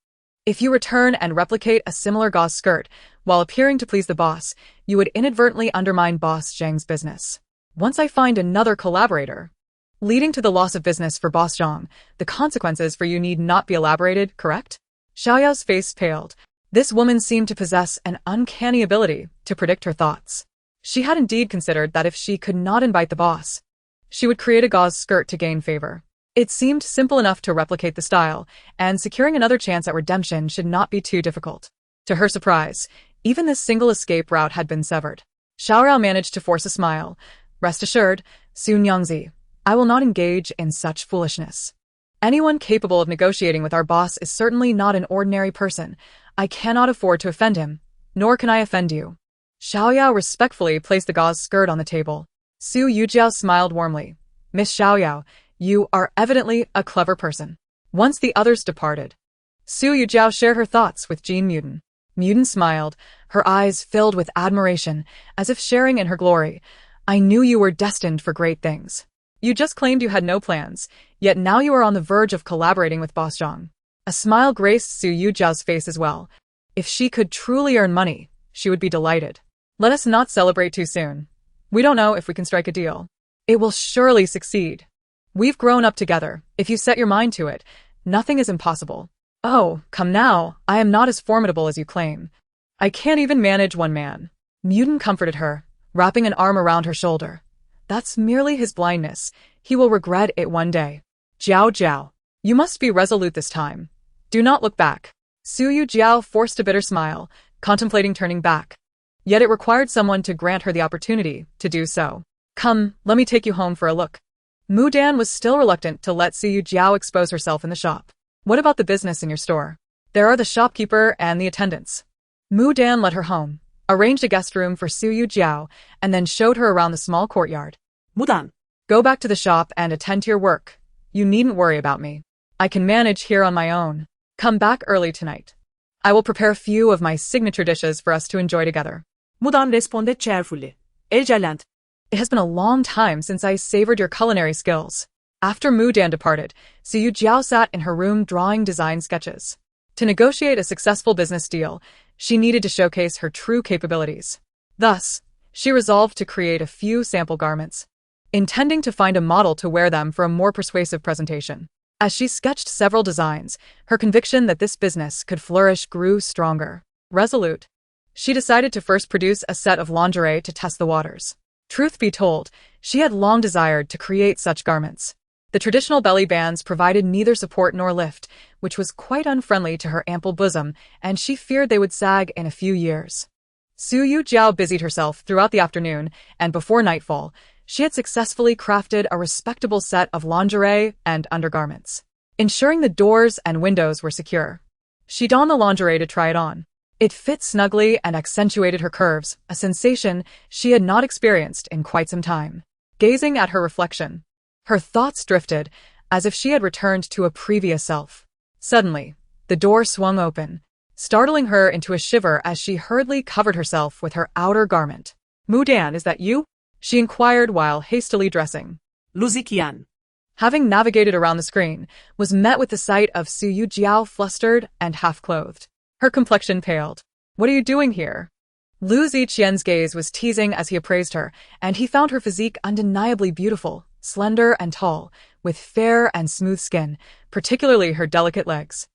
If you return and replicate a similar gauze skirt while appearing to please the boss, you would inadvertently undermine Boss Zhang's business. Once I find another collaborator, leading to the loss of business for Boss Zhang, the consequences for you need not be elaborated, correct? Xiaoyao's face paled. This woman seemed to possess an uncanny ability to predict her thoughts. She had indeed considered that if she could not invite the boss, she would create a gauze skirt to gain favor. It seemed simple enough to replicate the style, and securing another chance at redemption should not be too difficult. To her surprise, even this single escape route had been severed. Xiaoyao managed to force a smile. Rest assured, Su Nyangzi, I will not engage in such foolishness. Anyone capable of negotiating with our boss is certainly not an ordinary person. I cannot afford to offend him, nor can I offend you. Xiaoyao respectfully placed the gauze skirt on the table. Su Yujiao smiled warmly. Miss Xiaoyao, you are evidently a clever person. Once the others departed, Su Yujiao shared her thoughts with Jean Muden. Muden smiled, her eyes filled with admiration, as if sharing in her glory. I knew you were destined for great things. You just claimed you had no plans, yet now you are on the verge of collaborating with Boss Zhang. A smile graced Su Yujiao's face as well. If she could truly earn money, she would be delighted. Let us not celebrate too soon. We don't know if we can strike a deal. It will surely succeed. We've grown up together. If you set your mind to it, nothing is impossible. Oh, come now, I am not as formidable as you claim. I can't even manage one man. Muden comforted her, wrapping an arm around her shoulder. That's merely his blindness. He will regret it one day. Jiao Jiao, you must be resolute this time. Do not look back. Su Yujiao forced a bitter smile, contemplating turning back. Yet it required someone to grant her the opportunity to do so. Come, let me take you home for a look. Mu Dan was still reluctant to let Su Yujiao expose herself in the shop. What about the business in your store? There are the shopkeeper and the attendants. Mu Dan led her home, arranged a guest room for Su Yujiao, and then showed her around the small courtyard. Mudan. Go back to the shop and attend to your work. You needn't worry about me. I can manage here on my own. Come back early tonight. I will prepare a few of my signature dishes for us to enjoy together. Mudan responded cheerfully. El Jalant. It has been a long time since I savored your culinary skills. After Mu Dan departed, Su Yujiao sat in her room drawing design sketches. To negotiate a successful business deal, she needed to showcase her true capabilities. Thus, she resolved to create a few sample garments, intending to find a model to wear them for a more persuasive presentation. As she sketched several designs, her conviction that this business could flourish grew stronger. Resolute, she decided to first produce a set of lingerie to test the waters. Truth be told, she had long desired to create such garments. The traditional belly bands provided neither support nor lift, which was quite unfriendly to her ample bosom, and she feared they would sag in a few years. Su Yujiao busied herself throughout the afternoon, and before nightfall, she had successfully crafted a respectable set of lingerie and undergarments, ensuring the doors and windows were secure. She donned the lingerie to try it on. It fit snugly and accentuated her curves, a sensation she had not experienced in quite some time. Gazing at her reflection, her thoughts drifted, as if she had returned to a previous self. Suddenly, the door swung open, startling her into a shiver as she hurriedly covered herself with her outer garment. Mu Dan, is that you? She inquired while hastily dressing. Lu Ziqian. Having navigated around the screen, was met with the sight of Su Yujiao flustered and half-clothed. Her complexion paled. What are you doing here? Lu Ziqian's gaze was teasing as he appraised her, and he found her physique undeniably beautiful, slender and tall, with fair and smooth skin, particularly her delicate legs.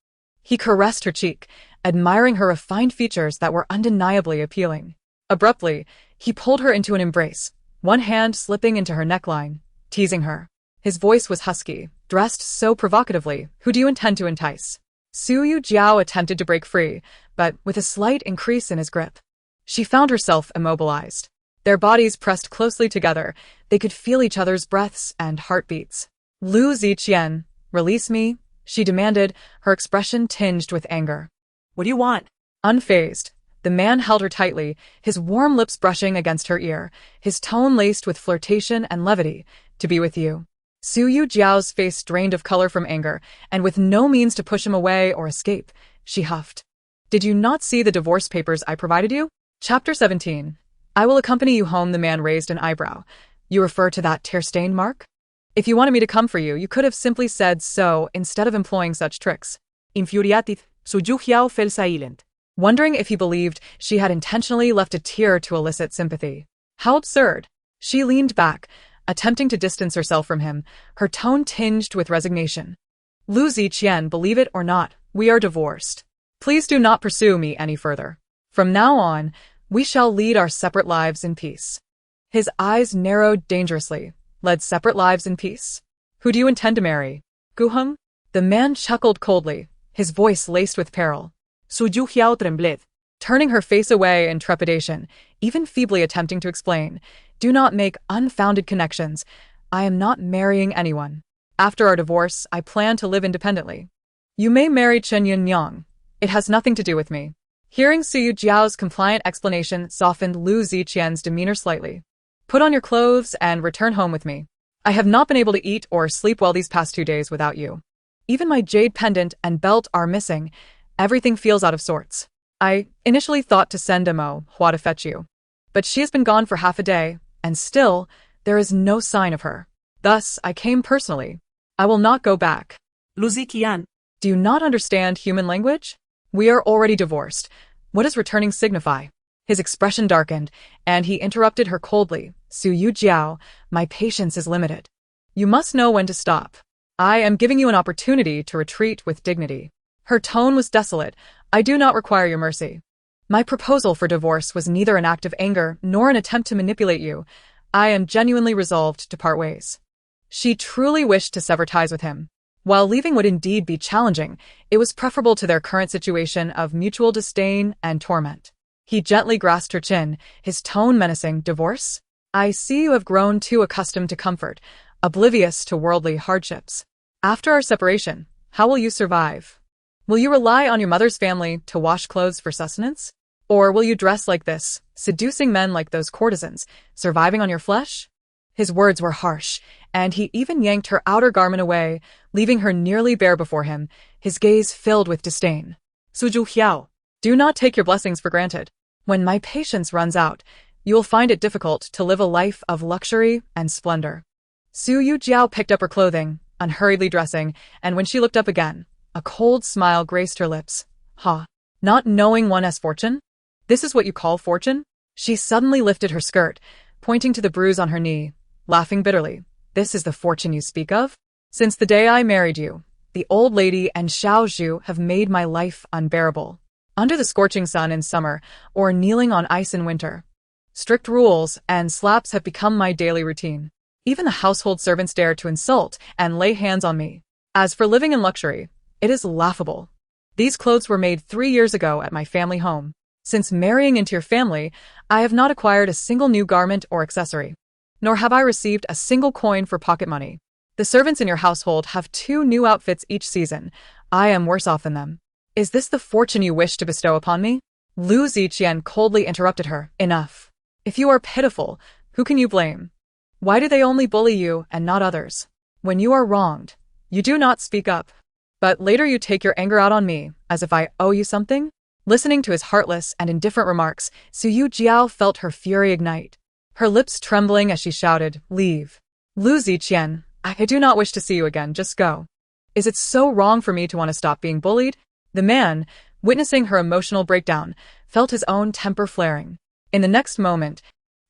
He caressed her cheek, admiring her refined features that were undeniably appealing. Abruptly, he pulled her into an embrace, one hand slipping into her neckline, teasing her. His voice was husky, dressed so provocatively. Who do you intend to entice? Su Yujiao attempted to break free, but with a slight increase in his grip, she found herself immobilized. Their bodies pressed closely together. They could feel each other's breaths and heartbeats. Lu Ziqian, release me, she demanded, her expression tinged with anger. What do you want? Unfazed, the man held her tightly, his warm lips brushing against her ear, his tone laced with flirtation and levity. To be with you. Su Yujiao's face drained of color from anger, and with no means to push him away or escape, she huffed. Did you not see the divorce papers I provided you? Chapter 17. I will accompany you home. The man raised an eyebrow. You refer to that tear-stained mark? If you wanted me to come for you, you could have simply said so instead of employing such tricks. Infuriated, Su Yujiao fell silent. Wondering if he believed she had intentionally left a tear to elicit sympathy. How absurd. She leaned back, attempting to distance herself from him, her tone tinged with resignation. Lu Ziqian, believe it or not, we are divorced. Please do not pursue me any further. From now on, we shall lead our separate lives in peace. His eyes narrowed dangerously. Led separate lives in peace? Who do you intend to marry? Guheng? The man chuckled coldly, his voice laced with peril. Su Yujiao trembled. Turning her face away in trepidation, even feebly attempting to explain, do not make unfounded connections. I am not marrying anyone. After our divorce, I plan to live independently. You may marry Chen Yunyang. It has nothing to do with me. Hearing Su Yujiao's compliant explanation softened Lu Ziqian's demeanor slightly. Put on your clothes and return home with me. I have not been able to eat or sleep well these past 2 days without you. Even my jade pendant and belt are missing. Everything feels out of sorts. I initially thought to send Hua to fetch you. But she has been gone for half a day, and still, there is no sign of her. Thus, I came personally. I will not go back. Lu Ziqian. Do you not understand human language? We are already divorced. What does returning signify? His expression darkened, and he interrupted her coldly. Su Yujiao, my patience is limited. You must know when to stop. I am giving you an opportunity to retreat with dignity. Her tone was desolate. I do not require your mercy. My proposal for divorce was neither an act of anger nor an attempt to manipulate you. I am genuinely resolved to part ways. She truly wished to sever ties with him. While leaving would indeed be challenging, it was preferable to their current situation of mutual disdain and torment. He gently grasped her chin, his tone menacing. Divorce? I see you have grown too accustomed to comfort, oblivious to worldly hardships. After our separation, how will you survive? Will you rely on your mother's family to wash clothes for sustenance? Or will you dress like this, seducing men like those courtesans, surviving on your flesh? His words were harsh, and he even yanked her outer garment away, leaving her nearly bare before him, his gaze filled with disdain. Su Yujiao. Do not take your blessings for granted. When my patience runs out, you will find it difficult to live a life of luxury and splendor. Su Yujiao picked up her clothing, unhurriedly dressing, and when she looked up again, a cold smile graced her lips. Ha! Not knowing one has fortune? This is what you call fortune? She suddenly lifted her skirt, pointing to the bruise on her knee, laughing bitterly. This is the fortune you speak of? Since the day I married you, the old lady and Xiao Zhu have made my life unbearable. Under the scorching sun in summer, or kneeling on ice in winter. Strict rules and slaps have become my daily routine. Even the household servants dare to insult and lay hands on me. As for living in luxury, it is laughable. These clothes were made 3 years ago at my family home. Since marrying into your family, I have not acquired a single new garment or accessory. Nor have I received a single coin for pocket money. The servants in your household have 2 new outfits each season. I am worse off than them. Is this the fortune you wish to bestow upon me? Lu Ziqian coldly interrupted her. Enough. If you are pitiful, who can you blame? Why do they only bully you and not others? When you are wronged, you do not speak up. But later you take your anger out on me, as if I owe you something? Listening to his heartless and indifferent remarks, Su Yujiao felt her fury ignite. Her lips trembling as she shouted, Leave. Lu Ziqian, I do not wish to see you again, just go. Is it so wrong for me to want to stop being bullied? The man, witnessing her emotional breakdown, felt his own temper flaring. In the next moment,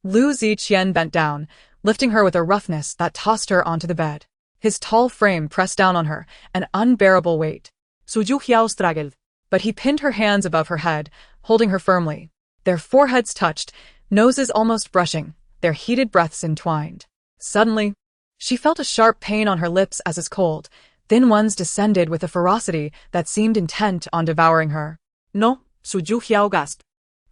Lu Ziqian bent down, lifting her with a roughness that tossed her onto the bed. His tall frame pressed down on her, an unbearable weight. Su Yujiao struggled. But he pinned her hands above her head, holding her firmly. Their foreheads touched, noses almost brushing, their heated breaths entwined. Suddenly, she felt a sharp pain on her lips as his cold, thin ones descended with a ferocity that seemed intent on devouring her. No, Su Yujiao gasped.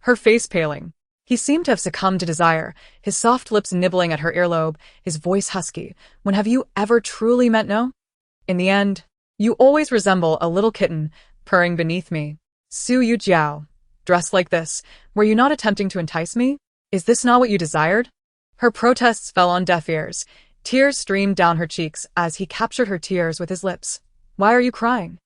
Her face paling. He seemed to have succumbed to desire, his soft lips nibbling at her earlobe, his voice husky. When have you ever truly meant no? In the end, you always resemble a little kitten, purring beneath me. Su Yujiao, dressed like this, were you not attempting to entice me? Is this not what you desired? Her protests fell on deaf ears. Tears streamed down her cheeks as he captured her tears with his lips. Why are you crying?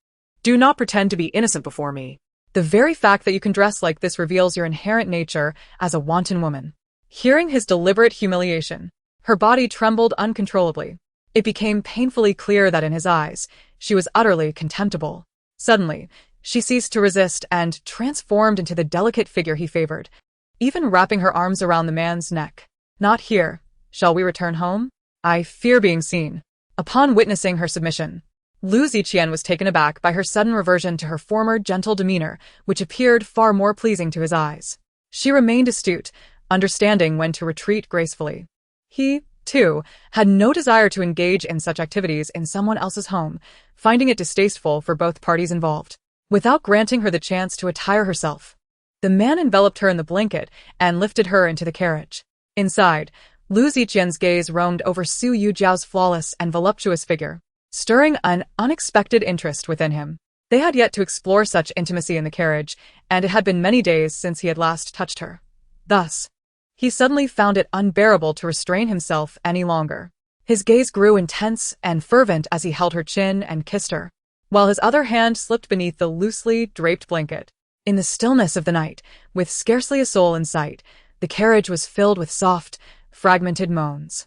Do not pretend to be innocent before me. The very fact that you can dress like this reveals your inherent nature as a wanton woman. Hearing his deliberate humiliation, her body trembled uncontrollably. It became painfully clear that in his eyes, she was utterly contemptible. Suddenly, she ceased to resist and transformed into the delicate figure he favored, even wrapping her arms around the man's neck. Not here. Shall we return home? I fear being seen. Upon witnessing her submission, Lu Ziqian was taken aback by her sudden reversion to her former gentle demeanor, which appeared far more pleasing to his eyes. She remained astute, understanding when to retreat gracefully. He, too, had no desire to engage in such activities in someone else's home, finding it distasteful for both parties involved. Without granting her the chance to attire herself, the man enveloped her in the blanket and lifted her into the carriage. Inside, Lu Ziqian's gaze roamed over Su Yujiao's flawless and voluptuous figure, stirring an unexpected interest within him. They had yet to explore such intimacy in the carriage, and it had been many days since he had last touched her. Thus, he suddenly found it unbearable to restrain himself any longer. His gaze grew intense and fervent as he held her chin and kissed her, while his other hand slipped beneath the loosely draped blanket. In the stillness of the night, with scarcely a soul in sight, the carriage was filled with soft, fragmented moans.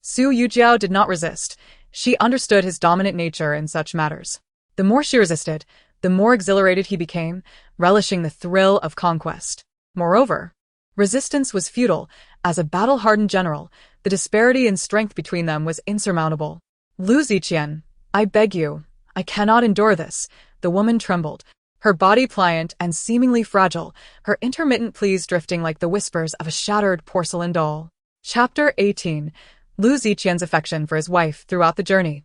Su Yujiao did not resist. She understood his dominant nature in such matters. The more she resisted, the more exhilarated he became, relishing the thrill of conquest. Moreover, resistance was futile. As a battle-hardened general, the disparity in strength between them was insurmountable. Lu Ziqian, I beg you, I cannot endure this. The woman trembled, her body pliant and seemingly fragile, her intermittent pleas drifting like the whispers of a shattered porcelain doll. Chapter 18. Lu Ziqian's affection for his wife throughout the journey.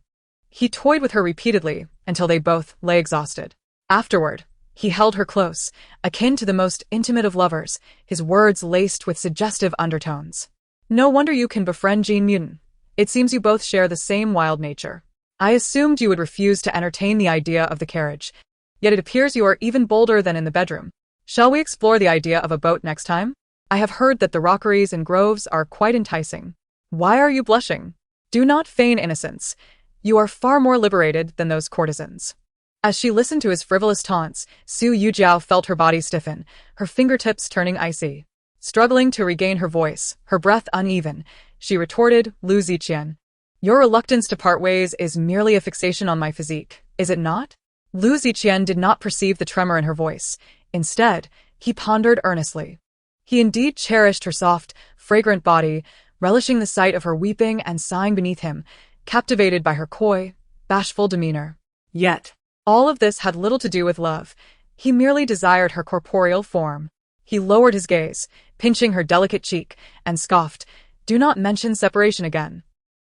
He toyed with her repeatedly until they both lay exhausted. Afterward, he held her close, akin to the most intimate of lovers, his words laced with suggestive undertones. No wonder you can befriend Jean Mutin. It seems you both share the same wild nature. I assumed you would refuse to entertain the idea of the carriage, yet it appears you are even bolder than in the bedroom. Shall we explore the idea of a boat next time? I have heard that the rockeries and groves are quite enticing. Why are you blushing? Do not feign innocence. You are far more liberated than those courtesans. As she listened to his frivolous taunts, Su Yujiao felt her body stiffen, her fingertips turning icy. Struggling to regain her voice, her breath uneven, she retorted, Lu Ziqian, your reluctance to part ways is merely a fixation on my physique, is it not? Lu Ziqian did not perceive the tremor in her voice. Instead, he pondered earnestly. He indeed cherished her soft, fragrant body, relishing the sight of her weeping and sighing beneath him, captivated by her coy, bashful demeanor. Yet, all of this had little to do with love. He merely desired her corporeal form. He lowered his gaze, pinching her delicate cheek, and scoffed, do not mention separation again.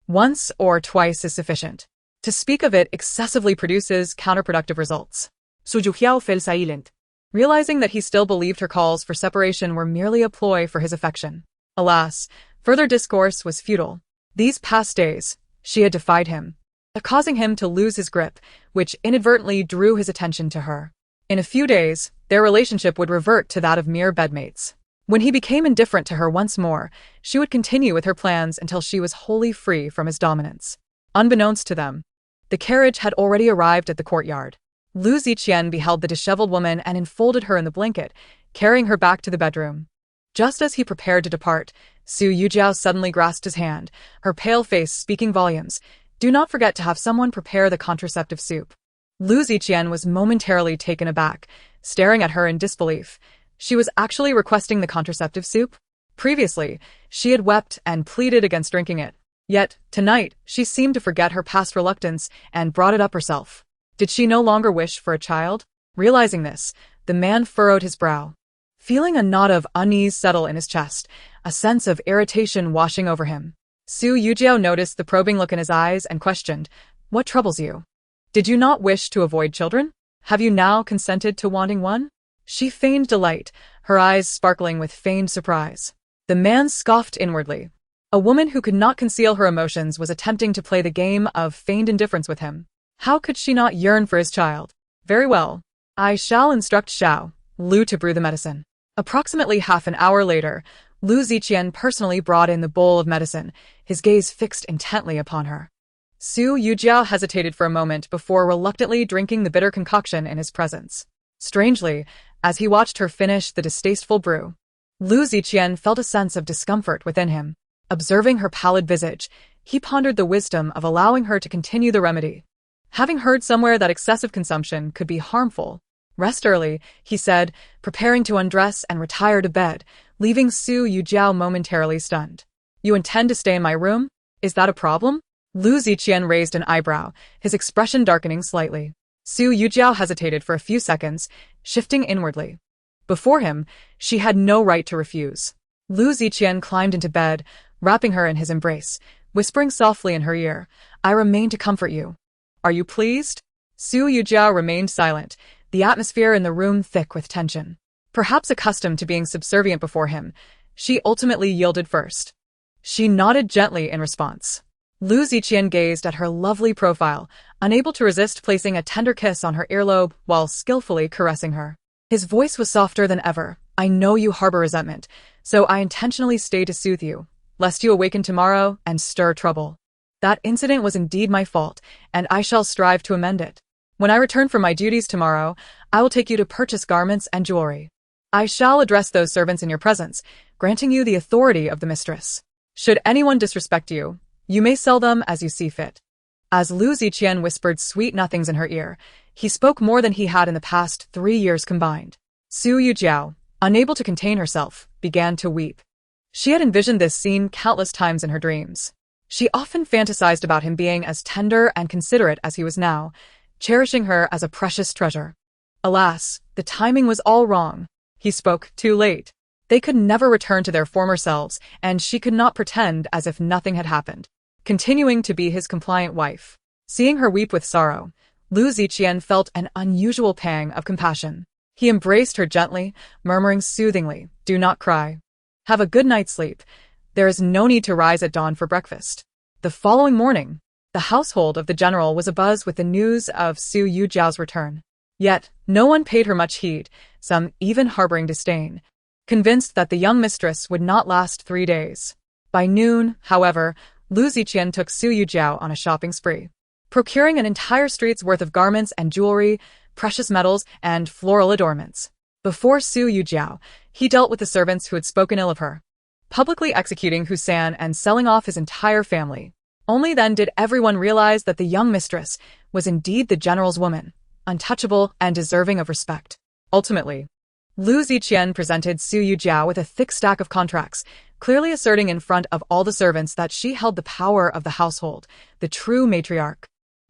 Once or twice is sufficient. To speak of it excessively produces counterproductive results. Su Yujiao fell silent. Realizing that he still believed her calls for separation were merely a ploy for his affection. Alas, further discourse was futile. These past days, she had defied him, causing him to lose his grip, which inadvertently drew his attention to her. In a few days, their relationship would revert to that of mere bedmates. When he became indifferent to her once more, she would continue with her plans until she was wholly free from his dominance. Unbeknownst to them, the carriage had already arrived at the courtyard. Lu Ziqian beheld the disheveled woman and enfolded her in the blanket, carrying her back to the bedroom. Just as he prepared to depart, Su Yujiao suddenly grasped his hand, her pale face speaking volumes. Do not forget to have someone prepare the contraceptive soup. Lu Ziqian was momentarily taken aback, staring at her in disbelief. She was actually requesting the contraceptive soup? Previously, she had wept and pleaded against drinking it. Yet, tonight, she seemed to forget her past reluctance and brought it up herself. Did she no longer wish for a child? Realizing this, the man furrowed his brow. Feeling a knot of unease settle in his chest, a sense of irritation washing over him, Su Yujiao noticed the probing look in his eyes and questioned, what troubles you? Did you not wish to avoid children? Have you now consented to wanting one? She feigned delight, her eyes sparkling with feigned surprise. The man scoffed inwardly. A woman who could not conceal her emotions was attempting to play the game of feigned indifference with him. How could she not yearn for his child? Very well. I shall instruct Lu to brew the medicine. Approximately half an hour later, Lu Ziqian personally brought in the bowl of medicine, his gaze fixed intently upon her. Su Yujiao hesitated for a moment before reluctantly drinking the bitter concoction in his presence. Strangely, as he watched her finish the distasteful brew, Lu Ziqian felt a sense of discomfort within him. Observing her pallid visage, he pondered the wisdom of allowing her to continue the remedy. Having heard somewhere that excessive consumption could be harmful, "Rest early," he said, preparing to undress and retire to bed, leaving Su Yujiao momentarily stunned. "You intend to stay in my room? Is that a problem?" Lu Ziqian raised an eyebrow, his expression darkening slightly. Su Yujiao hesitated for a few seconds, shifting inwardly. Before him, she had no right to refuse. Lu Ziqian climbed into bed, wrapping her in his embrace, whispering softly in her ear, "I remain to comfort you. Are you pleased?" Su Yujiao remained silent, the atmosphere in the room thick with tension. Perhaps accustomed to being subservient before him, she ultimately yielded first. She nodded gently in response. Lu Ziqian gazed at her lovely profile, unable to resist placing a tender kiss on her earlobe while skillfully caressing her. His voice was softer than ever. "I know you harbor resentment, so I intentionally stay to soothe you, lest you awaken tomorrow and stir trouble. That incident was indeed my fault, and I shall strive to amend it. When I return from my duties tomorrow, I will take you to purchase garments and jewelry. I shall address those servants in your presence, granting you the authority of the mistress. Should anyone disrespect you, you may sell them as you see fit." As Lu Ziqian whispered sweet nothings in her ear, he spoke more than he had in the past 3 years combined. Su Yujiao, unable to contain herself, began to weep. She had envisioned this scene countless times in her dreams. She often fantasized about him being as tender and considerate as he was now, cherishing her as a precious treasure. Alas, the timing was all wrong. He spoke too late. They could never return to their former selves, and she could not pretend as if nothing had happened, continuing to be his compliant wife. Seeing her weep with sorrow, Lu Ziqian felt an unusual pang of compassion. He embraced her gently, murmuring soothingly, "Do not cry. Have a good night's sleep. There is no need to rise at dawn for breakfast." The following morning, the household of the general was abuzz with the news of Su Yujiao's return. Yet, no one paid her much heed, some even harboring disdain, convinced that the young mistress would not last 3 days. By noon, however, Lu Ziqian took Su Yujiao on a shopping spree, procuring an entire street's worth of garments and jewelry, precious metals, and floral adornments. Before Su Yujiao, he dealt with the servants who had spoken ill of her, publicly executing Husan and selling off his entire family. Only then did everyone realize that the young mistress was indeed the general's woman, untouchable and deserving of respect. Ultimately, Lu Ziqian presented Su Yujiao with a thick stack of contracts, clearly asserting in front of all the servants that she held the power of the household, the true matriarch.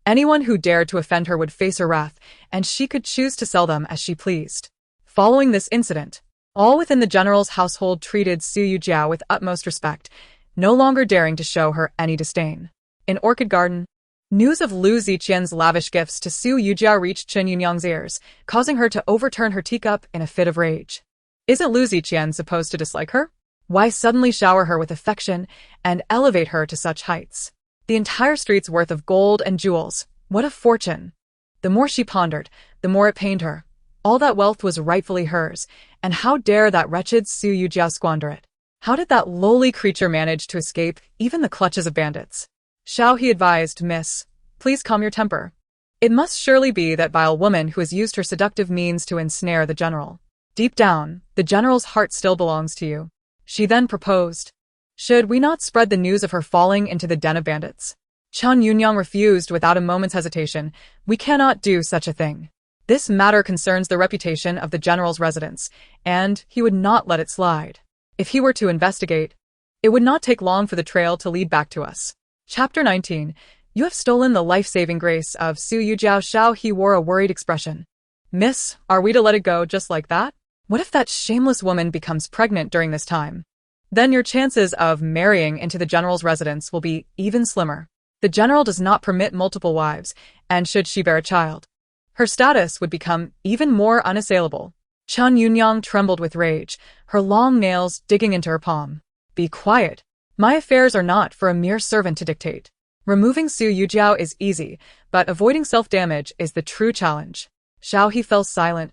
Anyone who dared to offend her would face her wrath, and she could choose to sell them as she pleased. Following this incident, all within the general's household treated Su Yujiao with utmost respect, no longer daring to show her any disdain. In Orchid Garden, news of Lu Ziqian's lavish gifts to Su Yujiao reached Chen Yunyang's ears, causing her to overturn her teacup in a fit of rage. Isn't Lu Ziqian supposed to dislike her? Why suddenly shower her with affection and elevate her to such heights? The entire street's worth of gold and jewels, what a fortune! The more she pondered, the more it pained her. All that wealth was rightfully hers, and how dare that wretched Su Yujiao squander it? How did that lowly creature manage to escape even the clutches of bandits? "Shao," he advised, "Miss, please calm your temper. It must surely be that vile woman who has used her seductive means to ensnare the general. Deep down, the general's heart still belongs to you." She then proposed, "Should we not spread the news of her falling into the den of bandits?" Chen Yunyang refused without a moment's hesitation. "We cannot do such a thing. This matter concerns the reputation of the general's residence, and he would not let it slide. If he were to investigate, it would not take long for the trail to lead back to us." Chapter 19. You have stolen the life-saving grace of Su Yujiao. Shao, he wore a worried expression. "Miss, are we to let it go just like that? What if that shameless woman becomes pregnant during this time? Then your chances of marrying into the general's residence will be even slimmer. The general does not permit multiple wives, and should she bear a child, her status would become even more unassailable." Chen Yunyang trembled with rage, her long nails digging into her palm. "Be quiet. My affairs are not for a mere servant to dictate. Removing Su Yujiao is easy, but avoiding self-damage is the true challenge. Xiao He fell silent,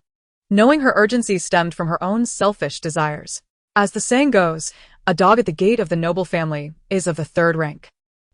knowing her urgency stemmed from her own selfish desires. As the saying goes, a dog at the gate of the noble family is of the third rank.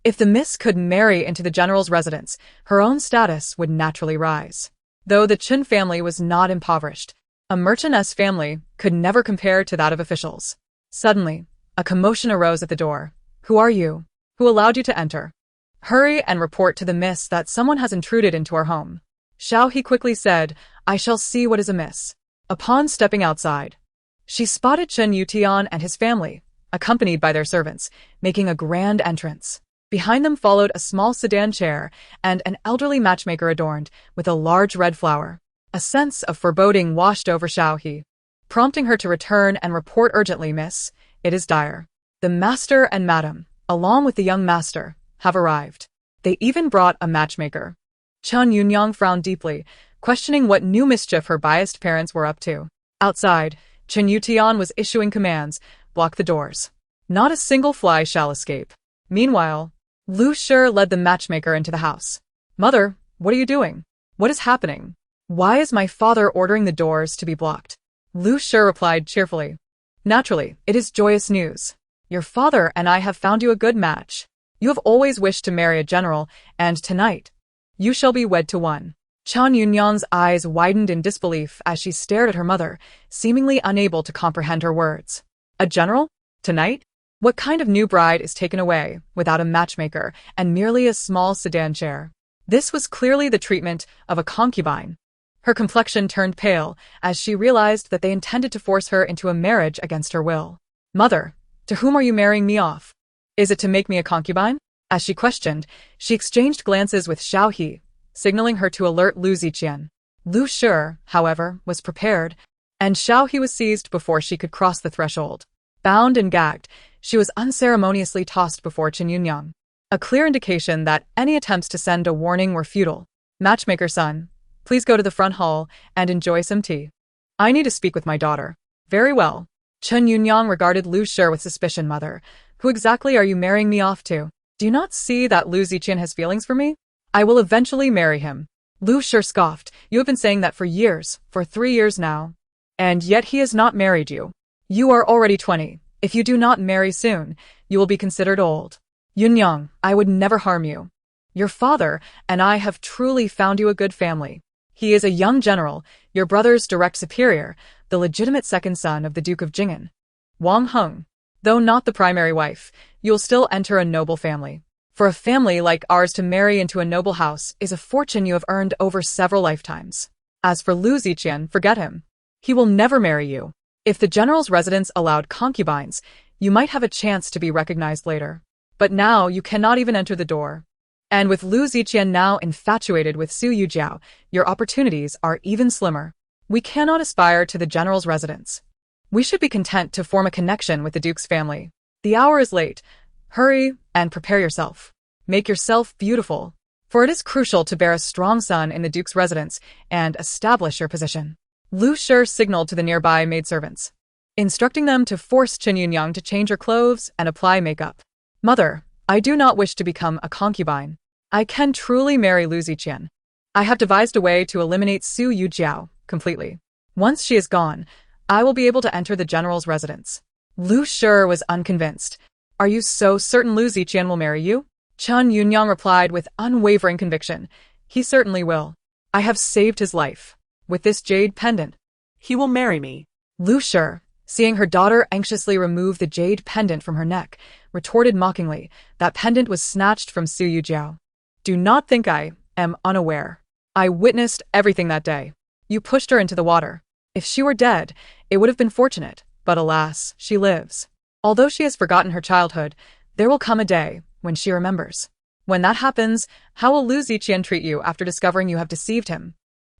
If the miss could marry into the general's residence, her own status would naturally rise. Though the Chen family was not impoverished, a merchantess family could never compare to that of officials. Suddenly, a commotion arose at the door. Who are you? Who allowed you to enter? Hurry and report to the miss that someone has intruded into our home. Xiao He quickly said, I shall see what is amiss. Upon stepping outside, she spotted Su Yujiao and his family, accompanied by their servants, making a grand entrance. Behind them followed a small sedan chair and an elderly matchmaker adorned with a large red flower. A sense of foreboding washed over Xiao He, prompting her to return and report urgently, Miss, it is dire. The master and madam, along with the young master, have arrived. They even brought a matchmaker. Chen Yunyang frowned deeply, questioning what new mischief her biased parents were up to. Outside, Chen Yutian was issuing commands, block the doors. Not a single fly shall escape. Meanwhile, Lu Shi led the matchmaker into the house. Mother, what are you doing? What is happening? Why is my father ordering the doors to be blocked? Lu Shi replied cheerfully. Naturally, it is joyous news. Your father and I have found you a good match. You have always wished to marry a general, and tonight, you shall be wed to one. Chen Yunyang's eyes widened in disbelief as she stared at her mother, seemingly unable to comprehend her words. A general? Tonight? What kind of new bride is taken away, without a matchmaker, and merely a small sedan chair? This was clearly the treatment of a concubine. Her complexion turned pale as she realized that they intended to force her into a marriage against her will. Mother, to whom are you marrying me off? Is it to make me a concubine? As she questioned, she exchanged glances with Xiao He, signaling her to alert Lu Ziqian. Lu Shi, however, was prepared, and Xiao He was seized before she could cross the threshold. Bound and gagged, she was unceremoniously tossed before Chen Yunyang, a clear indication that any attempts to send a warning were futile. Matchmaker son, please go to the front hall and enjoy some tea. I need to speak with my daughter. Very well. Chen Yunyang regarded Lu Shi with suspicion. Mother, who exactly are you marrying me off to? Do you not see that Lu Ziqian has feelings for me? I will eventually marry him. Lu Shi scoffed. You have been saying that for years, for 3 years now. And yet he has not married you. You are already 20. If you do not marry soon, you will be considered old. Yunyang, I would never harm you. Your father and I have truly found you a good family. He is a young general, your brother's direct superior, the legitimate second son of the Duke of Jing'an. Wang Heng. Though not the primary wife, you'll still enter a noble family. For a family like ours to marry into a noble house is a fortune you have earned over several lifetimes. As for Lu Ziqian, forget him. He will never marry you. If the general's residence allowed concubines, you might have a chance to be recognized later. But now you cannot even enter the door. And with Lu Ziqian now infatuated with Su Yujiao, your opportunities are even slimmer. We cannot aspire to the general's residence. We should be content to form a connection with the duke's family. The hour is late. Hurry and prepare yourself. Make yourself beautiful, for it is crucial to bear a strong son in the duke's residence and establish your position. Lu Shi signaled to the nearby maidservants, instructing them to force Chen Yunyang to change her clothes and apply makeup. Mother, I do not wish to become a concubine. I can truly marry Lu Ziqian. I have devised a way to eliminate Su Yujiao completely. Once she is gone, I will be able to enter the general's residence. Lu Shi was unconvinced. Are you so certain Lu Ziqian will marry you? Chen Yunyang replied with unwavering conviction. He certainly will. I have saved his life. With this jade pendant, He will marry me. Lu Shi, seeing her daughter anxiously remove the jade pendant from her neck, retorted mockingly. That pendant was snatched from Su Yujiao. Do not think I am unaware. I witnessed everything that day. You pushed her into the water. If she were dead, it would have been fortunate, but alas, she lives. Although she has forgotten her childhood, there will come a day when she remembers. When that happens, how will Lu Ziqian treat you after discovering you have deceived him?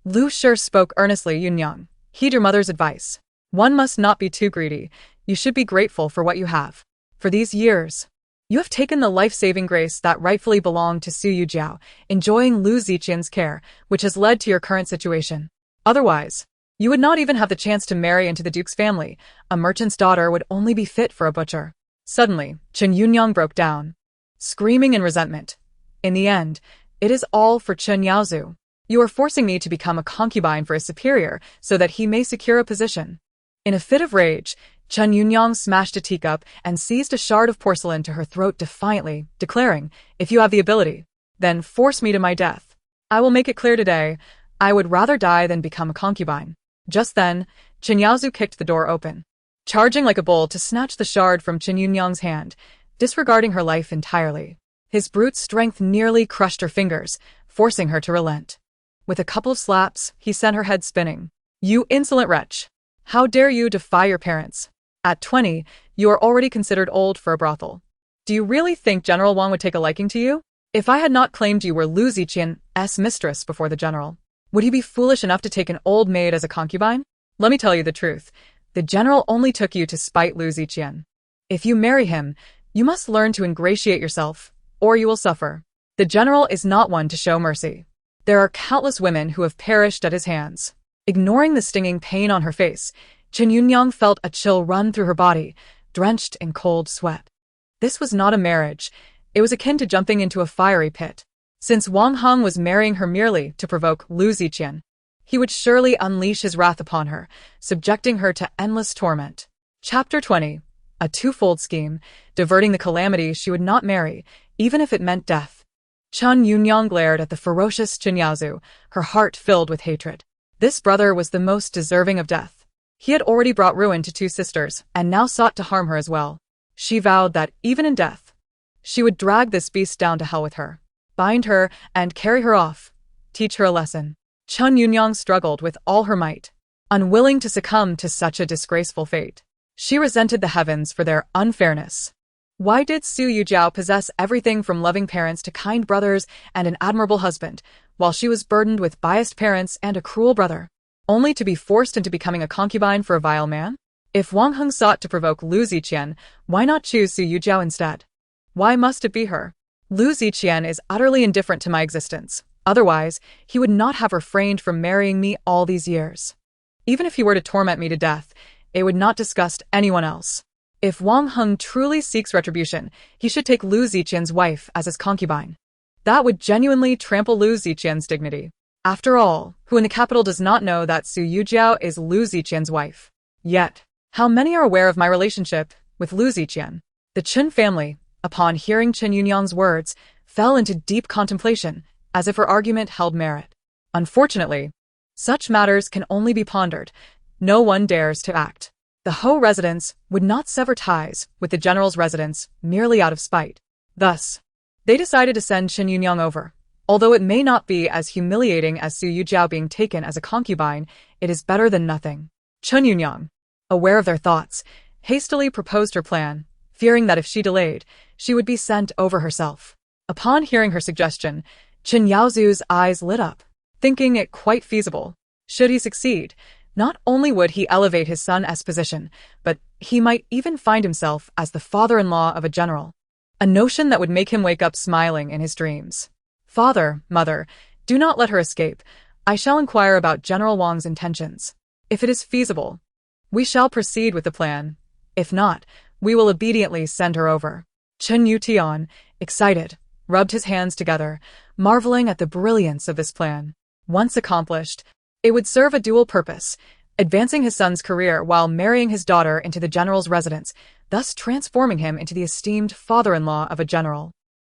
Lu Shi spoke earnestly. Yunyang, heed your mother's advice. One must not be too greedy. You should be grateful for what you have. For these years, you have taken the life-saving grace that rightfully belonged to Su Yujiao, enjoying Lu Ziqian's care, which has led to your current situation. Otherwise, you would not even have the chance to marry into the duke's family. A merchant's daughter would only be fit for a butcher. Suddenly, Chen Yunyang broke down, screaming in resentment. In the end, it is all for Chen Yaozu. You are forcing me to become a concubine for his superior so that he may secure a position. In a fit of rage, Chen Yunyang smashed a teacup and seized a shard of porcelain to her throat defiantly, declaring, "If you have the ability, then force me to my death. I will make it clear today, I would rather die than become a concubine." Just then, Chen Yaozu kicked the door open, charging like a bull to snatch the shard from Chen Yunyang's hand, disregarding her life entirely. His brute strength nearly crushed her fingers, forcing her to relent. With a couple of slaps, he sent her head spinning. "You insolent wretch! How dare you defy your parents? At 20, you are already considered old for a brothel. Do you really think General Wang would take a liking to you? If I had not claimed you were Lu Ziqian's mistress before the general, would he be foolish enough to take an old maid as a concubine? Let me tell you the truth. The general only took you to spite Lu Ziqian. If you marry him, you must learn to ingratiate yourself, or you will suffer. The general is not one to show mercy. There are countless women who have perished at his hands." Ignoring the stinging pain on her face, Chen Yunyang felt a chill run through her body, drenched in cold sweat. This was not a marriage. It was akin to jumping into a fiery pit. Since Wang Heng was marrying her merely to provoke Lu Ziqian, he would surely unleash his wrath upon her, subjecting her to endless torment. Chapter 20. A twofold scheme, diverting the calamity she would not marry, even if it meant death. Chen Yunyang glared at the ferocious Chen Yaozu, her heart filled with hatred. This brother was the most deserving of death. He had already brought ruin to two sisters, and now sought to harm her as well. She vowed that, even in death, she would drag this beast down to hell with her, bind her, and carry her off, teach her a lesson. Chen Yunyang struggled with all her might, unwilling to succumb to such a disgraceful fate. She resented the heavens for their unfairness. Why did Su Yujiao possess everything from loving parents to kind brothers and an admirable husband, while she was burdened with biased parents and a cruel brother, only to be forced into becoming a concubine for a vile man? If Wang Heng sought to provoke Lu Ziqian, why not choose Su Yujiao instead? Why must it be her? Lu Ziqian is utterly indifferent to my existence. Otherwise, he would not have refrained from marrying me all these years. Even if he were to torment me to death, it would not disgust anyone else. If Wang Heng truly seeks retribution, he should take Lu Ziqian's wife as his concubine. That would genuinely trample Lu Ziqian's dignity. After all, who in the capital does not know that Su Yujiao is Lu Ziqian's wife? Yet, how many are aware of my relationship with Lu Ziqian? The Chen family, upon hearing Chen Yunyang's words, fell into deep contemplation, as if her argument held merit. Unfortunately, such matters can only be pondered. No one dares to act. The Ho residents would not sever ties with the general's residence merely out of spite. Thus, they decided to send Chen Yunyang over. Although it may not be as humiliating as Su Yujiao being taken as a concubine, it is better than nothing. Chen Yunyang, aware of their thoughts, hastily proposed her plan, fearing that if she delayed, she would be sent over herself. Upon hearing her suggestion, Chen Yaozu's eyes lit up, thinking it quite feasible. Should he succeed, not only would he elevate his son's position, but he might even find himself as the father-in-law of a general. A notion that would make him wake up smiling in his dreams. "Father, mother, do not let her escape. I shall inquire about General Wang's intentions. If it is feasible, we shall proceed with the plan. If not, we will obediently send her over." Chen Yujiao, excited, rubbed his hands together, marveling at the brilliance of this plan. Once accomplished, it would serve a dual purpose, advancing his son's career while marrying his daughter into the general's residence, thus transforming him into the esteemed father-in-law of a general.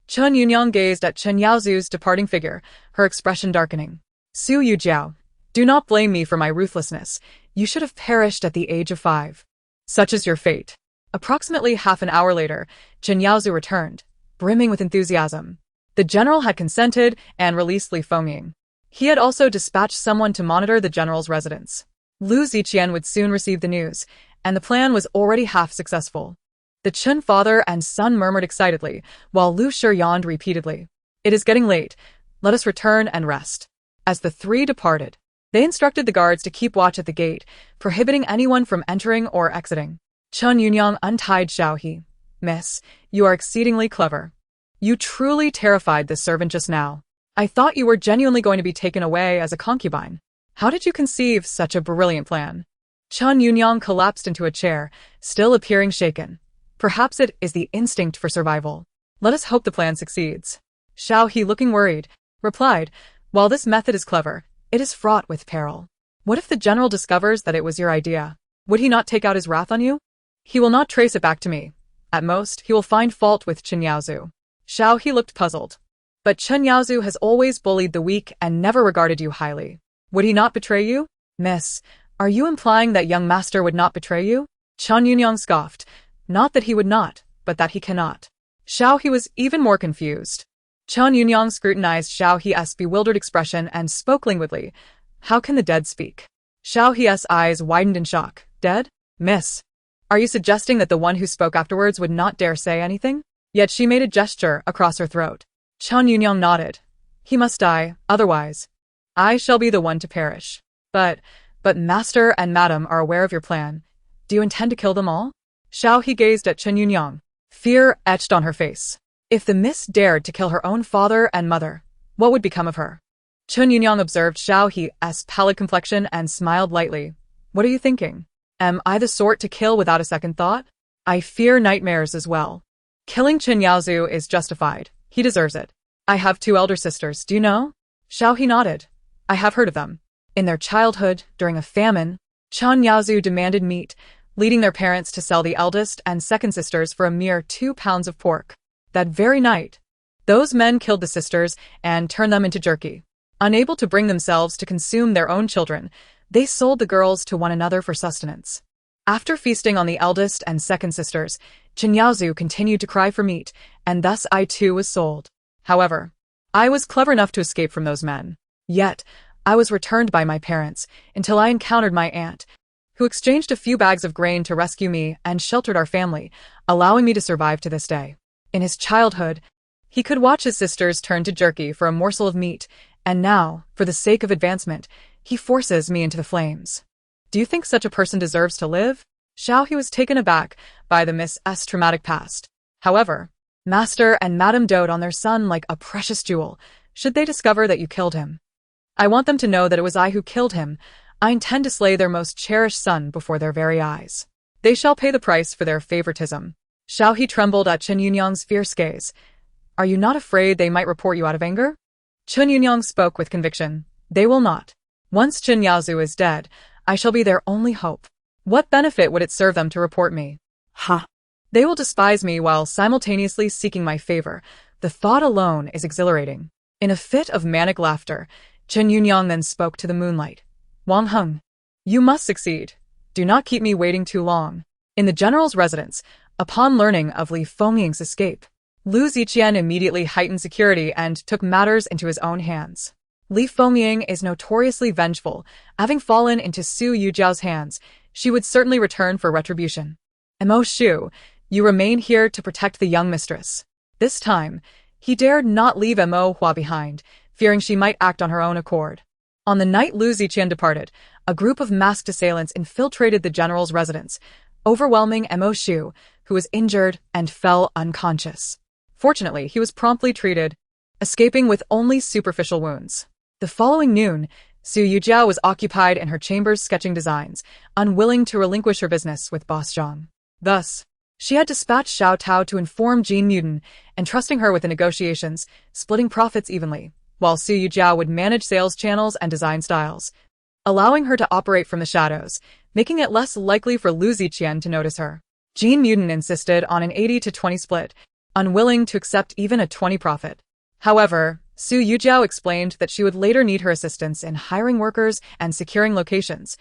Chen Yunyang gazed at Chen Yaozu's departing figure, her expression darkening. "Su Yujiao, do not blame me for my ruthlessness. You should have perished at the age of 5. Such is your fate." Approximately half an hour later, Chen Yaozu returned, brimming with enthusiasm. The general had consented and released Li Fengming. He had also dispatched someone to monitor the general's residence. Lu Ziqian would soon receive the news, and the plan was already half successful. The Chen father and son murmured excitedly, while Lu Shi yawned repeatedly. "It is getting late. Let us return and rest." As the three departed, they instructed the guards to keep watch at the gate, prohibiting anyone from entering or exiting. Chen Yunyang untied Xiao He. "Miss, you are exceedingly clever. You truly terrified this servant just now. I thought you were genuinely going to be taken away as a concubine. How did you conceive such a brilliant plan?" Chen Yunyang collapsed into a chair, still appearing shaken. "Perhaps it is the instinct for survival. Let us hope the plan succeeds." Xiao He, looking worried, replied, While this method is clever, it is fraught with peril. What if the general discovers that it was your idea? Would he not take out his wrath on you? He will not trace it back to me. At most, he will find fault with Chen Yaozu. Xiao He looked puzzled. But Chen Yaozu has always bullied the weak and never regarded you highly. Would he not betray you? Miss, are you implying that young master would not betray you? Chen Yunyang scoffed. Not that he would not, but that he cannot. Xiao He was even more confused. Chen Yunyang scrutinized Xiao He's bewildered expression and spoke languidly. How can the dead speak? Xiao He's eyes widened in shock. Dead? Miss, are you suggesting that the one who spoke afterwards would not dare say anything? Yet she made a gesture across her throat. Chen Yunyang nodded. He must die, otherwise I shall be the one to perish. But master and madam are aware of your plan. Do you intend to kill them all? Xiao He gazed at Chen Yunyang. Fear etched on her face. If the miss dared to kill her own father and mother, what would become of her? Chen Yunyang observed Xiao He's pallid complexion and smiled lightly. What are you thinking? Am I the sort to kill without a second thought? I fear nightmares as well. Killing Chen Yaozu is justified. He deserves it. I have 2 elder sisters, do you know? Xiao He nodded. I have heard of them. In their childhood, during a famine, Chen Yaozu demanded meat, leading their parents to sell the eldest and second sisters for a mere 2 pounds of pork. That very night, those men killed the sisters and turned them into jerky. Unable to bring themselves to consume their own children, they sold the girls to one another for sustenance. After feasting on the eldest and second sisters, Chen Yaozu continued to cry for meat, and thus I too was sold. However, I was clever enough to escape from those men. Yet, I was returned by my parents until I encountered my aunt, who exchanged a few bags of grain to rescue me and sheltered our family, allowing me to survive to this day. In his childhood, he could watch his sisters turn to jerky for a morsel of meat, and now, for the sake of advancement, he forces me into the flames. Do you think such a person deserves to live? Xiao He was taken aback by the Miss S traumatic past. However, Master and Madam dote on their son like a precious jewel, should they discover that you killed him. I want them to know that it was I who killed him. I intend to slay their most cherished son before their very eyes. They shall pay the price for their favoritism. Xiao He trembled at Chen Yunyang's fierce gaze. Are you not afraid they might report you out of anger? Chen Yunyang spoke with conviction. They will not. Once Chen Yaozu is dead, I shall be their only hope. What benefit would it serve them to report me? Ha! They will despise me while simultaneously seeking my favor. The thought alone is exhilarating. In a fit of manic laughter, Chen Yunyang then spoke to the moonlight. Wang Heng, you must succeed. Do not keep me waiting too long. In the general's residence, upon learning of Li Fengying's escape, Lu Ziqian immediately heightened security and took matters into his own hands. Li Fengying is notoriously vengeful. Having fallen into Su Yujiao's hands, she would certainly return for retribution. Mo Shu, you remain here to protect the young mistress. This time, he dared not leave Mo Hua behind, fearing she might act on her own accord. On the night Lu Ziqian departed, a group of masked assailants infiltrated the general's residence, overwhelming Mo Shu, who was injured and fell unconscious. Fortunately, he was promptly treated, escaping with only superficial wounds. The following noon, Su Yujiao was occupied in her chambers sketching designs, unwilling to relinquish her business with Boss Zhang. Thus, she had dispatched Xiao Tao to inform Jean Muden, entrusting her with the negotiations, splitting profits evenly, while Su Yujiao would manage sales channels and design styles, allowing her to operate from the shadows, making it less likely for Lu Ziqian to notice her. Jean Muden insisted on an 80-20 split, unwilling to accept even a 20 profit. However, Su Yujiao explained that she would later need her assistance in hiring workers and securing locations,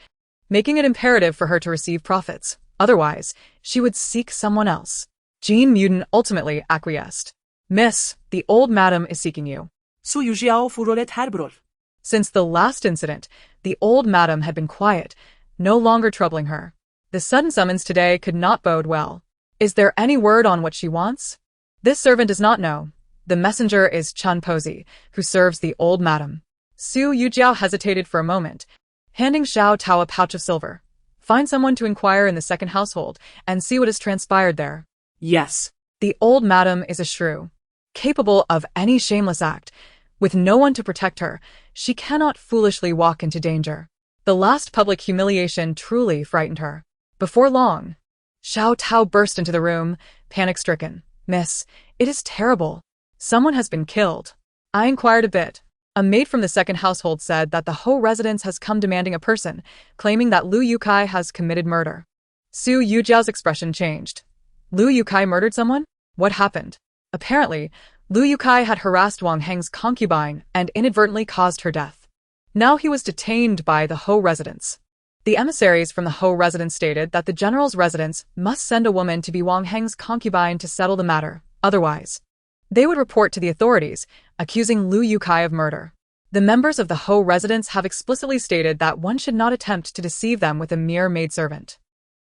making it imperative for her to receive profits. Otherwise, she would seek someone else. Jean Muden ultimately acquiesced. Miss, the old madam is seeking you. Su Yujiao furoret Heartbroken. Since the last incident, the old madam had been quiet, no longer troubling her. The sudden summons today could not bode well. Is there any word on what she wants? This servant does not know. The messenger is Chun Pozi, who serves the old madam. Su Yujiao hesitated for a moment, handing Xiao Tao a pouch of silver. Find someone to inquire in the second household and see what has transpired there. Yes. The old madam is a shrew, capable of any shameless act. With no one to protect her, she cannot foolishly walk into danger. The last public humiliation truly frightened her. Before long, Xiao Tao burst into the room, panic-stricken. Miss, it is terrible. Someone has been killed. I inquired a bit. A maid from the second household said that the whole residence has come demanding a person, claiming that Lu Yukai has committed murder. Su Yujiao's expression changed. Lu Yukai murdered someone? What happened? Apparently, Lu Yukai had harassed Wang Heng's concubine and inadvertently caused her death. Now he was detained by the Ho residence. The emissaries from the Ho residence stated that the general's residence must send a woman to be Wang Heng's concubine to settle the matter, otherwise they would report to the authorities, accusing Lu Yukai of murder. The members of the Ho residence have explicitly stated that one should not attempt to deceive them with a mere maidservant.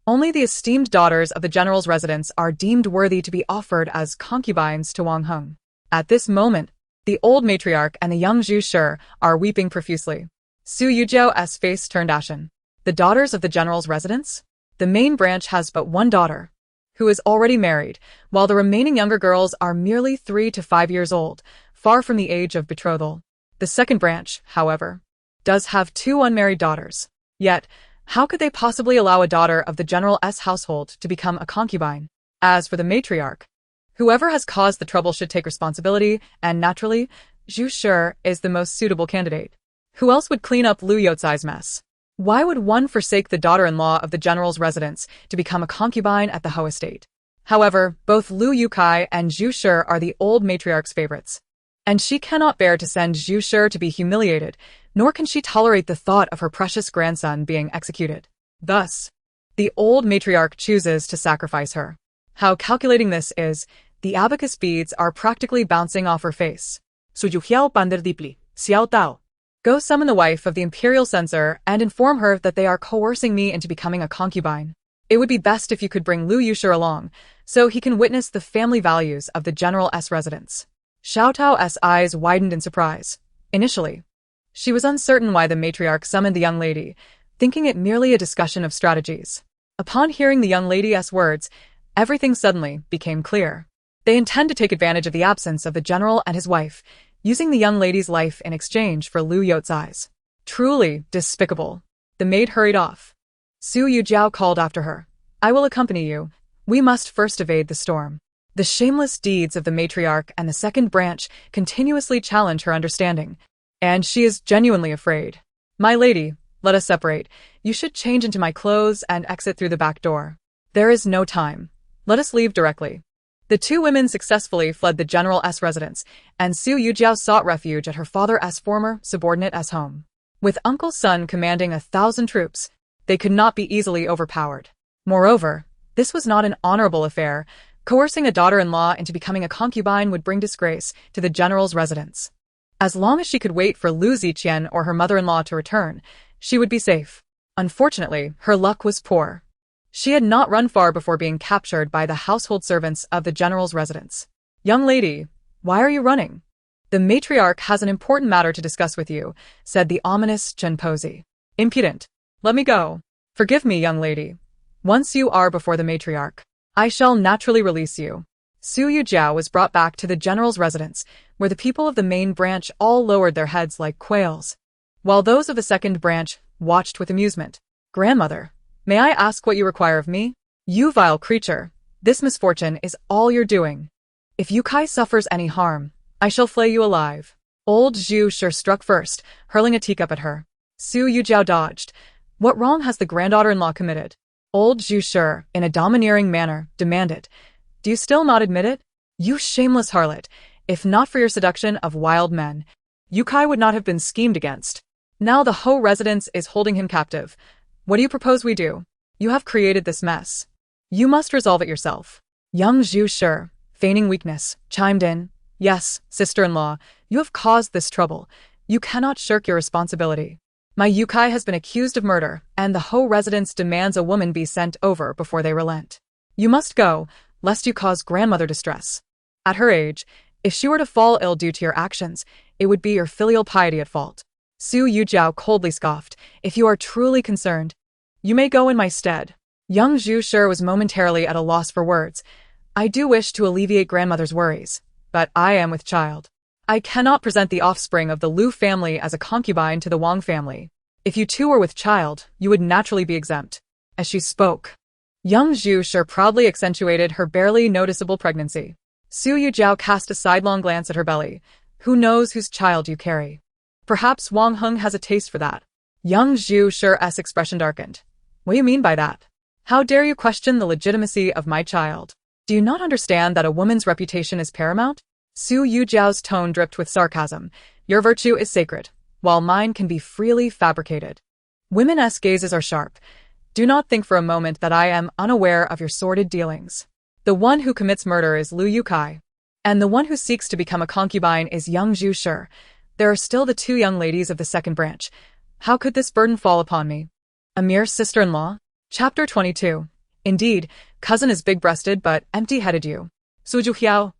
Only the esteemed daughters of the general's residence are deemed worthy to be offered as concubines to Wang Heng. At this moment, the old matriarch and the young Zhu Shi are weeping profusely. Su Yujiao's face turned ashen. The daughters of the general's residence? The main branch has but one daughter, who is already married, while the remaining younger girls are merely 3 to 5 years old, far from the age of betrothal. The second branch, however, does have 2 unmarried daughters. Yet, how could they possibly allow a daughter of the general's household to become a concubine? As for the matriarch, whoever has caused the trouble should take responsibility, and naturally, Zhu Shi is the most suitable candidate. Who else would clean up Lu Yotsai's mess? Why would one forsake the daughter-in-law of the general's residence to become a concubine at the Ho estate? However, both Lu Yukai and Zhu Shi are the old matriarch's favorites, and she cannot bear to send Zhu Shi to be humiliated, nor can she tolerate the thought of her precious grandson being executed. Thus, the old matriarch chooses to sacrifice her. How calculating this is, the abacus beads are practically bouncing off her face. Su Yujiao pander deeply, xiao tao. Go summon the wife of the imperial censor and inform her that they are coercing me into becoming a concubine. It would be best if you could bring Lu Yushi along, so he can witness the family values of the general's residence. Xiao Tao's eyes widened in surprise. Initially, she was uncertain why the matriarch summoned the young lady, thinking it merely a discussion of strategies. Upon hearing the young lady's words, everything suddenly became clear. They intend to take advantage of the absence of the general and his wife, using the young lady's life in exchange for Lu Yotsai's. Truly despicable. The maid hurried off. Su Yujiao called after her. I will accompany you. We must first evade the storm. The shameless deeds of the matriarch and the second branch continuously challenge her understanding, and she is genuinely afraid. My lady, let us separate. You should change into my clothes and exit through the back door. There is no time. Let us leave directly. The 2 women successfully fled the general's residence, and Su Yujiao sought refuge at her father's former subordinate's home. With uncle's son commanding 1,000 troops, they could not be easily overpowered. Moreover, this was not an honorable affair. Coercing a daughter-in-law into becoming a concubine would bring disgrace to the general's residence. As long as she could wait for Lu Ziqian or her mother-in-law to return, she would be safe. Unfortunately, her luck was poor. She had not run far before being captured by the household servants of the general's residence. Young lady, why are you running? The matriarch has an important matter to discuss with you, said the ominous Chen Pozi. Impudent. Let me go. Forgive me, young lady. Once you are before the matriarch, I shall naturally release you. Su Yujiao was brought back to the general's residence, where the people of the main branch all lowered their heads like quails, while those of the second branch watched with amusement. Grandmother, may I ask what you require of me? You vile creature, this misfortune is all your doing. If Yukai suffers any harm, I shall flay you alive. Old Zhu Shi struck first, hurling a teacup at her. Su Yujiao dodged. What wrong has the granddaughter-in-law committed? Old Zhu Shi, in a domineering manner, demanded. Do you still not admit it? You shameless harlot, if not for your seduction of wild men, Yukai would not have been schemed against. Now the Ho residence is holding him captive. What do you propose we do? You have created this mess. You must resolve it yourself. Young Zhu Shi, feigning weakness, chimed in. Yes, sister-in-law, you have caused this trouble. You cannot shirk your responsibility. My Yukai has been accused of murder, and the Ho residence demands a woman be sent over before they relent. You must go, lest you cause grandmother distress. At her age, if she were to fall ill due to your actions, it would be your filial piety at fault. Su Yujiao coldly scoffed. If you are truly concerned, you may go in my stead. Young Zhu Shi was momentarily at a loss for words. I do wish to alleviate grandmother's worries, but I am with child. I cannot present the offspring of the Lu family as a concubine to the Wang family. If you two were with child, you would naturally be exempt. As she spoke, young Zhu Shi proudly accentuated her barely noticeable pregnancy. Su Yujiao cast a sidelong glance at her belly. Who knows whose child you carry? Perhaps Wang Heng has a taste for that. Young Zhu Shi's expression darkened. What do you mean by that? How dare you question the legitimacy of my child? Do you not understand that a woman's reputation is paramount? Su Yujiao's tone dripped with sarcasm. Your virtue is sacred, while mine can be freely fabricated. Women's gazes are sharp. Do not think for a moment that I am unaware of your sordid dealings. The one who commits murder is Lu Ziqian, and the one who seeks to become a concubine is young Zhu Shi. There are still the two young ladies of the second branch. How could this burden fall upon me? A mere sister-in-law? Chapter 22. Indeed, cousin is big-breasted but empty-headed you. Su Yujiao.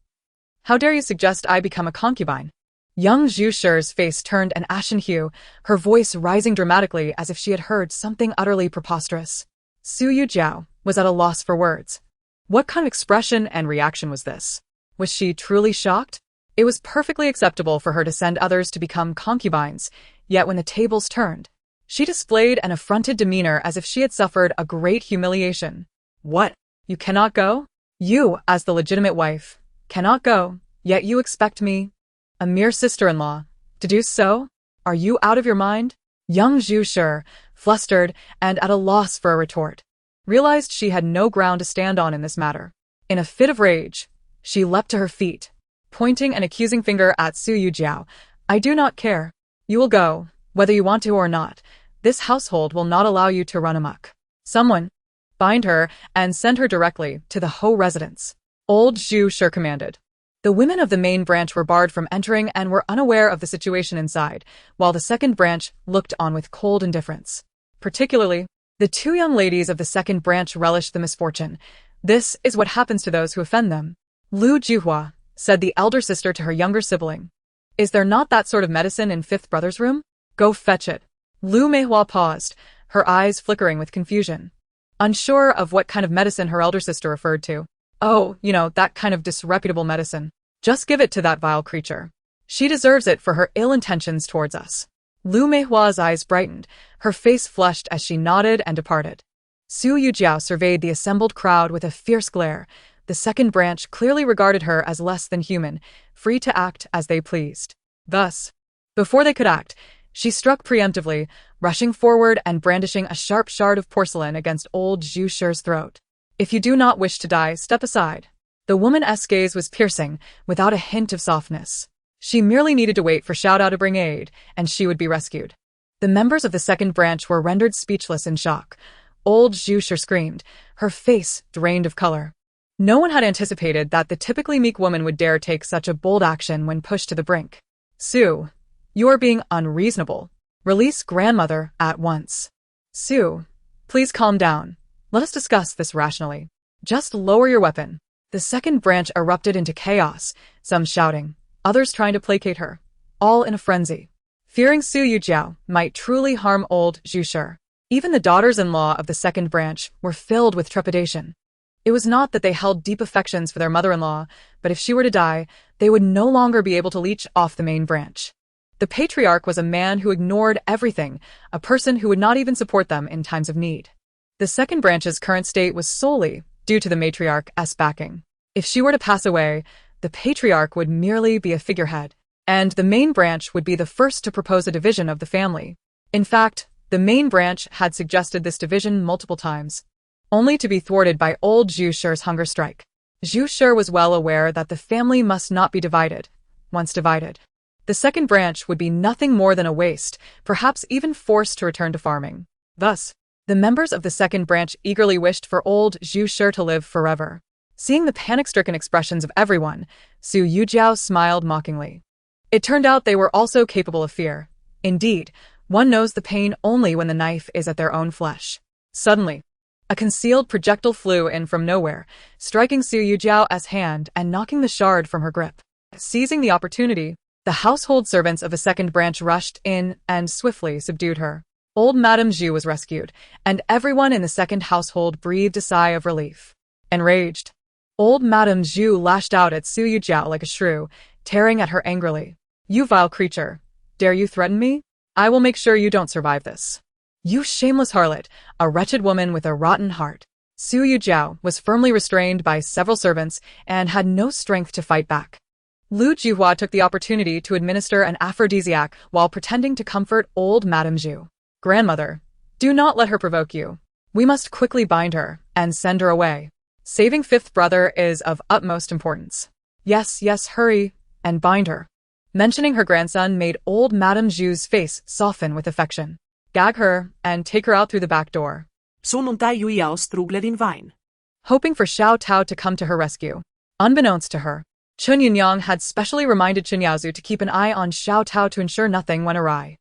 How dare you suggest I become a concubine? Young Zhu Shi's face turned an ashen hue, her voice rising dramatically as if she had heard something utterly preposterous. Su Yujiao was at a loss for words. What kind of expression and reaction was this? Was she truly shocked? It was perfectly acceptable for her to send others to become concubines, yet when the tables turned, she displayed an affronted demeanor as if she had suffered a great humiliation. What? You cannot go? You, as the legitimate wife, cannot go, yet you expect me, a mere sister-in-law, to do so? Are you out of your mind? Young Zhu Shi, flustered and at a loss for a retort, realized she had no ground to stand on in this matter. In a fit of rage, she leapt to her feet, pointing an accusing finger at Su Yujiao. I do not care. You will go, whether you want to or not. This household will not allow you to run amok. Someone, bind her and send her directly to the Ho residence. Old Zhu Shi commanded. The women of the main branch were barred from entering and were unaware of the situation inside, while the second branch looked on with cold indifference. Particularly, the two young ladies of the second branch relished the misfortune. This is what happens to those who offend them. Lu Zihua, said the elder sister to her younger sibling. Is there not that sort of medicine in fifth brother's room? Go fetch it. Lu Meihua paused, her eyes flickering with confusion, unsure of what kind of medicine her elder sister referred to. Oh, that kind of disreputable medicine. Just give it to that vile creature. She deserves it for her ill intentions towards us. Lu Meihua's eyes brightened, her face flushed as she nodded and departed. Su Yujiao surveyed the assembled crowd with a fierce glare. The second branch clearly regarded her as less than human, free to act as they pleased. Thus, before they could act, she struck preemptively, rushing forward and brandishing a sharp shard of porcelain against old Zhu Shi's throat. If you do not wish to die, step aside. The woman's gaze was piercing, without a hint of softness. She merely needed to wait for Xiaodao to bring aid, and she would be rescued. The members of the second branch were rendered speechless in shock. Old Zhu Shi screamed, her face drained of color. No one had anticipated that the typically meek woman would dare take such a bold action when pushed to the brink. Su, you are being unreasonable. Release grandmother at once. Su, please calm down. Let us discuss this rationally. Just lower your weapon. The second branch erupted into chaos, some shouting, others trying to placate her, all in a frenzy. Fearing Su Yujiao might truly harm old Zhu Shi, even the daughters-in-law of the second branch were filled with trepidation. It was not that they held deep affections for their mother-in-law, but if she were to die, they would no longer be able to leech off the main branch. The patriarch was a man who ignored everything, a person who would not even support them in times of need. The second branch's current state was solely due to the matriarch's backing. If she were to pass away, the patriarch would merely be a figurehead, and the main branch would be the first to propose a division of the family. In fact, the main branch had suggested this division multiple times, only to be thwarted by old Zhu Shi's hunger strike. Zhu Shi was well aware that the family must not be divided. Once divided, the second branch would be nothing more than a waste, perhaps even forced to return to farming. Thus, the members of the second branch eagerly wished for old Zhu Shi to live forever. Seeing the panic-stricken expressions of everyone, Su Yujiao smiled mockingly. It turned out they were also capable of fear. Indeed, one knows the pain only when the knife is at their own flesh. Suddenly, a concealed projectile flew in from nowhere, striking Su Yujiao's hand and knocking the shard from her grip. Seizing the opportunity, the household servants of the second branch rushed in and swiftly subdued her. Old Madame Zhu was rescued, and everyone in the second household breathed a sigh of relief. Enraged, old Madame Zhu lashed out at Su Yujiao like a shrew, tearing at her angrily. You vile creature! Dare you threaten me? I will make sure you don't survive this. You shameless harlot, a wretched woman with a rotten heart. Su Yujiao was firmly restrained by several servants and had no strength to fight back. Lu Ziqian took the opportunity to administer an aphrodisiac while pretending to comfort old Madame Zhu. Grandmother, do not let her provoke you. We must quickly bind her and send her away. Saving fifth brother is of utmost importance. Yes, yes, hurry and bind her. Mentioning her grandson made old Madame Zhu's face soften with affection. Gag her and take her out through the back door. Sununtai Yujiao strugle din vine. Hoping for Xiao Tao to come to her rescue. Unbeknownst to her, Chen Yunyang had specially reminded Chen Yaozu to keep an eye on Xiao Tao to ensure nothing went awry.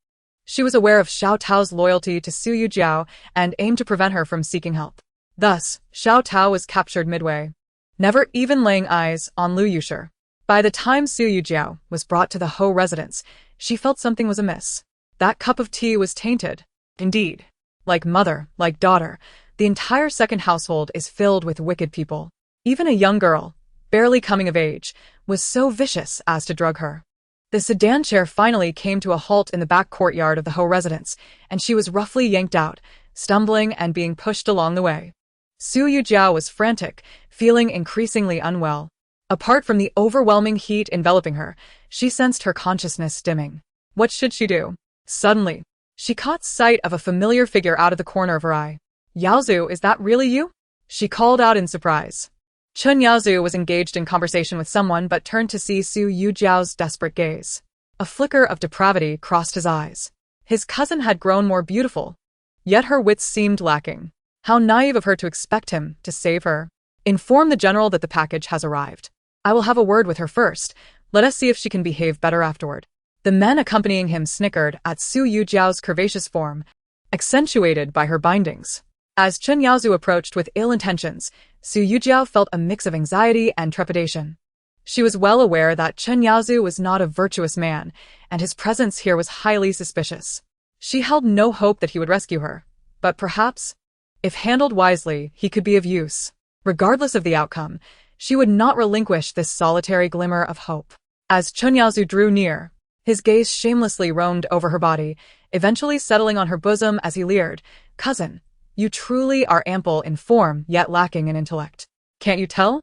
She was aware of Xiao Tao's loyalty to Su Yujiao and aimed to prevent her from seeking help. Thus, Xiao Tao was captured midway, never even laying eyes on Lu Yushi. By the time Su Yujiao was brought to the Ho residence, she felt something was amiss. That cup of tea was tainted. Indeed, like mother, like daughter, the entire second household is filled with wicked people. Even a young girl, barely coming of age, was so vicious as to drug her. The sedan chair finally came to a halt in the back courtyard of the Ho residence, and she was roughly yanked out, stumbling and being pushed along the way. Su Yujiao was frantic, feeling increasingly unwell. Apart from the overwhelming heat enveloping her, she sensed her consciousness dimming. What should she do? Suddenly, she caught sight of a familiar figure out of the corner of her eye. Yaozu, is that really you? She called out in surprise. Chen Yaozu was engaged in conversation with someone but turned to see Su Yujiao's desperate gaze. A flicker of depravity crossed his eyes. His cousin had grown more beautiful, yet her wits seemed lacking. How naive of her to expect him to save her. Inform the general that the package has arrived. I will have a word with her first. Let us see if she can behave better afterward. The men accompanying him snickered at Su Yujiao's curvaceous form, accentuated by her bindings. As Chen Yaozu approached with ill intentions, Su Yujiao felt a mix of anxiety and trepidation. She was well aware that Chen Yaozu was not a virtuous man, and his presence here was highly suspicious. She held no hope that he would rescue her, but perhaps, if handled wisely, he could be of use. Regardless of the outcome, she would not relinquish this solitary glimmer of hope. As Chen Yaozu drew near, his gaze shamelessly roamed over her body, eventually settling on her bosom as he leered, "Cousin, you truly are ample in form yet lacking in intellect. Can't you tell?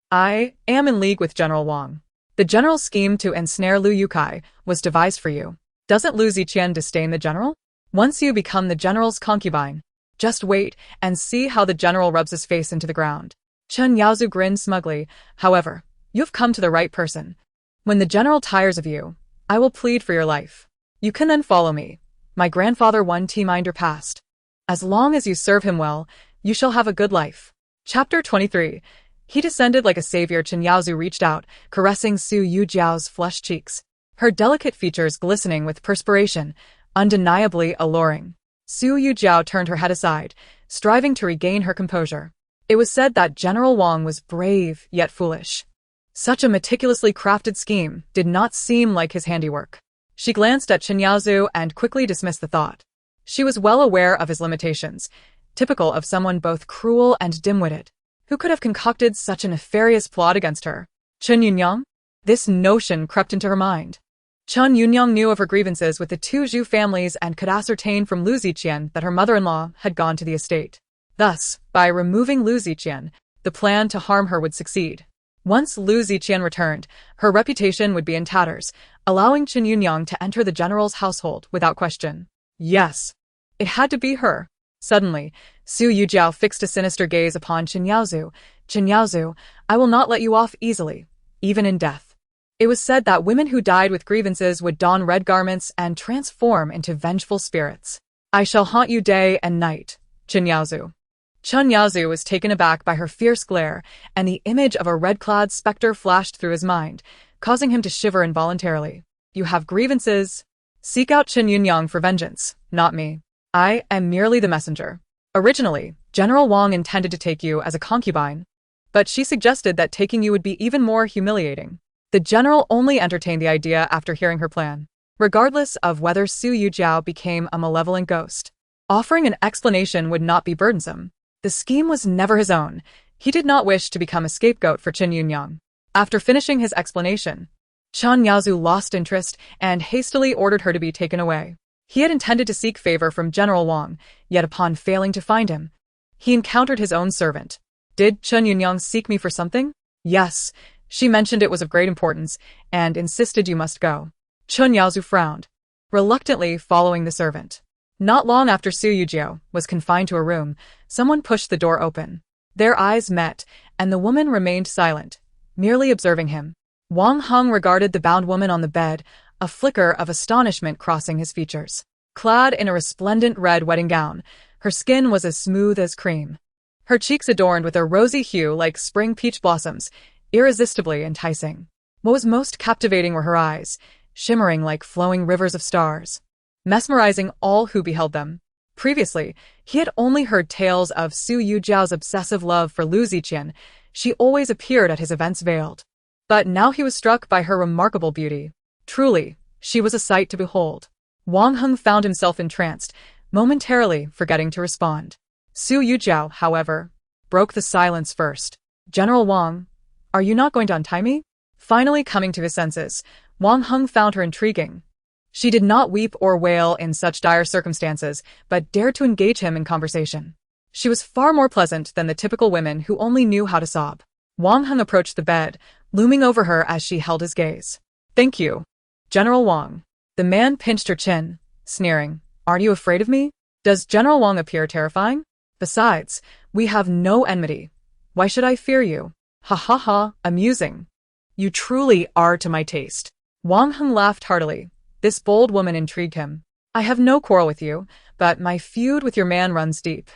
I am in league with General Wang. The general's scheme to ensnare Lu Yukai was devised for you. Doesn't Lu Ziqian disdain the general? Once you become the general's concubine, just wait and see how the general rubs his face into the ground." Chen Yaozu grinned smugly. "However, you've come to the right person. When the general tires of you, I will plead for your life. You can then follow me. My grandfather won T-Minder past. As long as you serve him well, you shall have a good life." Chapter 23. He descended like a savior. Chen Yaozu reached out, caressing Su Yujiao's flushed cheeks, her delicate features glistening with perspiration, undeniably alluring. Su Yujiao turned her head aside, striving to regain her composure. It was said that General Wang was brave yet foolish. Such a meticulously crafted scheme did not seem like his handiwork. She glanced at Chen Yaozu and quickly dismissed the thought. She was well aware of his limitations, typical of someone both cruel and dim-witted. Who could have concocted such a nefarious plot against her? Chen Yunyang? This notion crept into her mind. Chen Yunyang knew of her grievances with the two Zhu families and could ascertain from Lu Ziqian that her mother-in-law had gone to the estate. Thus, by removing Lu Ziqian, the plan to harm her would succeed. Once Lu Ziqian returned, her reputation would be in tatters, allowing Chen Yunyang to enter the general's household without question. Yes, it had to be her. Suddenly, Su Yujiao fixed a sinister gaze upon Chen Yaozu. "Chen Yaozu, I will not let you off easily, even in death." It was said that women who died with grievances would don red garments and transform into vengeful spirits. "I shall haunt you day and night, Chen Yaozu." Chen Yaozu was taken aback by her fierce glare, and the image of a red-clad specter flashed through his mind, causing him to shiver involuntarily. "You have grievances? Seek out Chen Yunyang for vengeance, not me. I am merely the messenger." Originally, General Wang intended to take you as a concubine, but she suggested that taking you would be even more humiliating. The general only entertained the idea after hearing her plan. Regardless of whether Su Yujiao became a malevolent ghost, offering an explanation would not be burdensome. The scheme was never his own. He did not wish to become a scapegoat for Chen Yunyang. After finishing his explanation, Chen Yaozu lost interest and hastily ordered her to be taken away. He had intended to seek favor from General Wang, yet upon failing to find him, he encountered his own servant. "Did Chen Yunyang seek me for something?" "Yes, She mentioned it was of great importance and insisted you must go. Chun Yaozu frowned, reluctantly following the servant. Not long after Su Yujiao was confined to a room, someone pushed the door open. Their eyes met, and the woman remained silent, merely observing him. Wang Heng regarded the bound woman on the bed, a flicker of astonishment crossing his features. Clad in a resplendent red wedding gown, her skin was as smooth as cream. Her cheeks adorned with a rosy hue like spring peach blossoms, irresistibly enticing. What was most captivating were her eyes, shimmering like flowing rivers of stars, mesmerizing all who beheld them. Previously, he had only heard tales of Su Yujiao's obsessive love for Lu Ziqian. She always appeared at his events veiled. But now he was struck by her remarkable beauty. Truly, she was a sight to behold. Wang Heng found himself entranced, momentarily forgetting to respond. Su Yujiao, however, broke the silence first. General Wang, are you not going to untie me? Finally coming to his senses, Wang Heng found her intriguing. She did not weep or wail in such dire circumstances, but dared to engage him in conversation. She was far more pleasant than the typical women who only knew how to sob. Wang Heng approached the bed, looming over her as she held his gaze. Thank you, General Wang. The man pinched her chin, sneering. Aren't you afraid of me? Does General Wang appear terrifying? Besides, we have no enmity. Why should I fear you? Ha ha ha, amusing. You truly are to my taste. Wang Heng laughed heartily. This bold woman intrigued him. I have no quarrel with you, but my feud with your man runs deep.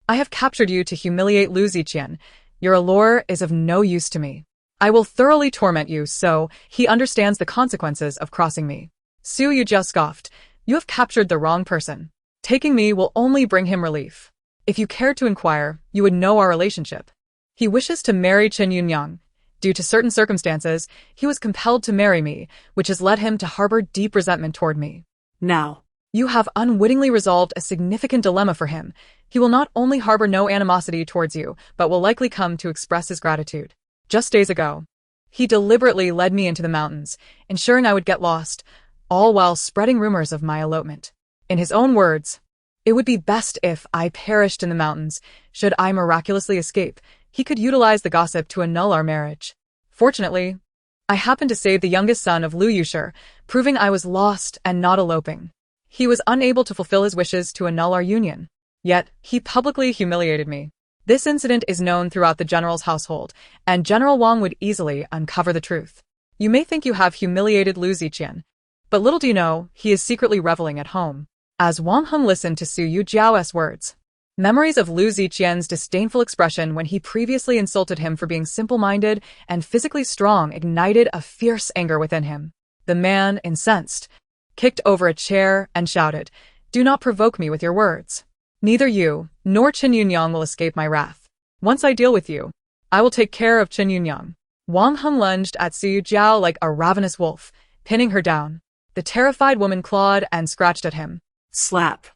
I have captured you to humiliate Lu Ziqian. Your allure is of no use to me. I will thoroughly torment you so he understands the consequences of crossing me. Su Yujiao scoffed. You have captured the wrong person. Taking me will only bring him relief. If you cared to inquire, you would know our relationship. He wishes to marry Chen Yunyang. Due to certain circumstances, he was compelled to marry me, which has led him to harbor deep resentment toward me. Now, You have unwittingly resolved a significant dilemma for him. He will not only harbor no animosity towards you, but will likely come to express his gratitude. Just days ago, he deliberately led me into the mountains, ensuring I would get lost, all while spreading rumors of my elopement. In his own words, it would be best if I perished in the mountains. Should I miraculously escape, he could utilize the gossip to annul our marriage. Fortunately, I happened to save the youngest son of Lu Yusher, proving I was lost and not eloping. He was unable to fulfill his wishes to annul our union. Yet, he publicly humiliated me. This incident is known throughout the general's household, and General Wang would easily uncover the truth. You may think you have humiliated Lu Ziqian, but little do you know, he is secretly reveling at home. As Wang Heng listened to Su Yujiao's words, memories of Lu Ziqian's disdainful expression when he previously insulted him for being simple-minded and physically strong ignited a fierce anger within him. The man, incensed, kicked over a chair and shouted, "Do not provoke me with your words. Neither you nor Chen Yunyang will escape my wrath. Once I deal with you, I will take care of Chen Yunyang." Wang Heng lunged at Su Yujiao like a ravenous wolf, pinning her down. The terrified woman clawed and scratched at him. Slap.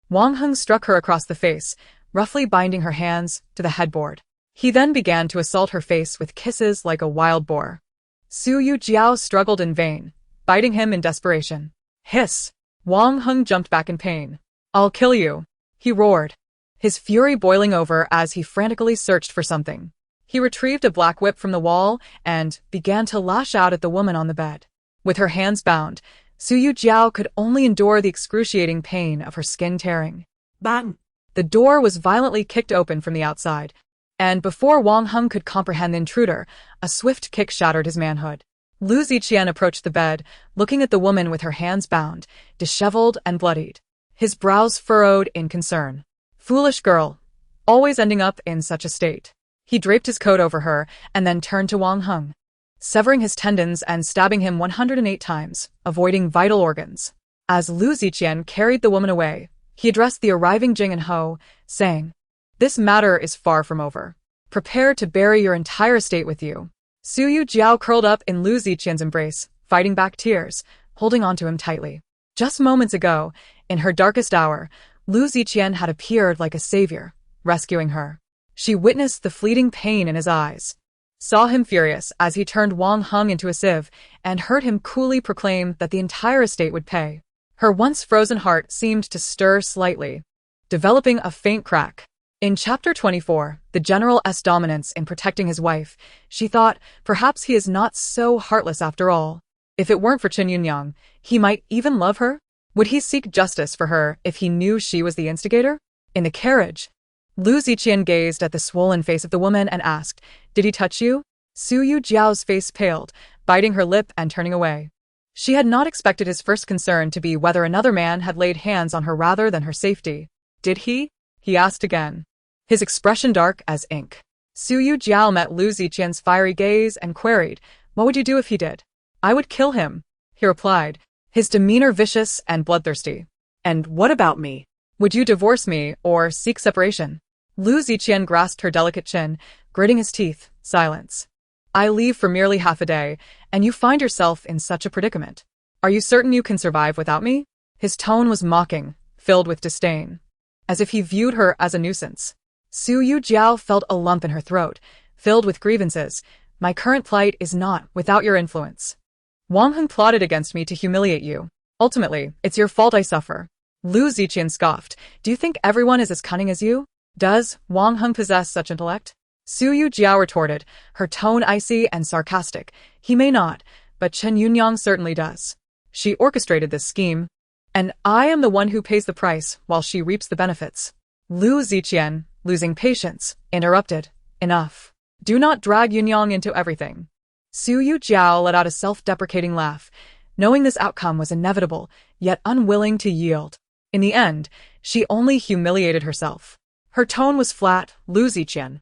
Wang Heng struck her across the face, roughly binding her hands to the headboard. He then began to assault her face with kisses like a wild boar. Su Yujiao struggled in vain, biting him in desperation. Hiss! Wang Heng jumped back in pain. "I'll kill you," he roared, his fury boiling over as he frantically searched for something. He retrieved a black whip from the wall and began to lash out at the woman on the bed. With her hands bound, Su Yujiao could only endure the excruciating pain of her skin tearing. Bang! The door was violently kicked open from the outside, and before Wang Heng could comprehend the intruder, a swift kick shattered his manhood. Lu Ziqian approached the bed, looking at the woman with her hands bound, disheveled and bloodied. His brows furrowed in concern. Foolish girl, always ending up in such a state. He draped his coat over her and then turned to Wang Heng, severing his tendons and stabbing him 108 times, avoiding vital organs. As Lu Ziqian carried the woman away, he addressed the arriving Jing and Ho, saying, "This matter is far from over. Prepare to bury your entire estate with you." Su Yujiao curled up in Lu Ziqian's embrace, fighting back tears, holding onto him tightly. Just moments ago, in her darkest hour, Lu Ziqian had appeared like a savior, rescuing her. She witnessed the fleeting pain in his eyes, saw him furious as he turned Wang Heng into a sieve, and heard him coolly proclaim that the entire estate would pay. Her once frozen heart seemed to stir slightly, developing a faint crack. In Chapter 24, the general's dominance in protecting his wife, she thought, perhaps he is not so heartless after all. If it weren't for Chen Yunyang, he might even love her? Would he seek justice for her if he knew she was the instigator? In the carriage, Lu Ziqian gazed at the swollen face of the woman and asked, "Did he touch you?" Su Yujiao's face paled, biting her lip and turning away. She had not expected his first concern to be whether another man had laid hands on her rather than her safety. "Did he?" he asked again, his expression dark as ink. Su Yujiao met Lu Ziqian's fiery gaze and queried, "What would you do if he did?" "I would kill him," he replied, his demeanor vicious and bloodthirsty. And what about me? "Would you divorce me or seek separation?" Lu Ziqian grasped her delicate chin, gritting his teeth. Silence. "I leave for merely half a day, and you find yourself in such a predicament. Are you certain you can survive without me?" His tone was mocking, filled with disdain, as if he viewed her as a nuisance. Su Yujiao felt a lump in her throat, filled with grievances. "My current plight is not without your influence. Wang Heng plotted against me to humiliate you. Ultimately, it's your fault I suffer." Lu Ziqian scoffed. "Do you think everyone is as cunning as you? Does Wang Heng possess such intellect?" Su Yujiao retorted, her tone icy and sarcastic. "He may not, but Chen Yunyang certainly does. She orchestrated this scheme, and I am the one who pays the price while she reaps the benefits." Lu Ziqian, losing patience, interrupted. "Enough. Do not drag Yunyang into everything." Su Yujiao let out a self-deprecating laugh, knowing this outcome was inevitable, yet unwilling to yield. In the end, she only humiliated herself. Her tone was flat. "Lu Ziqian,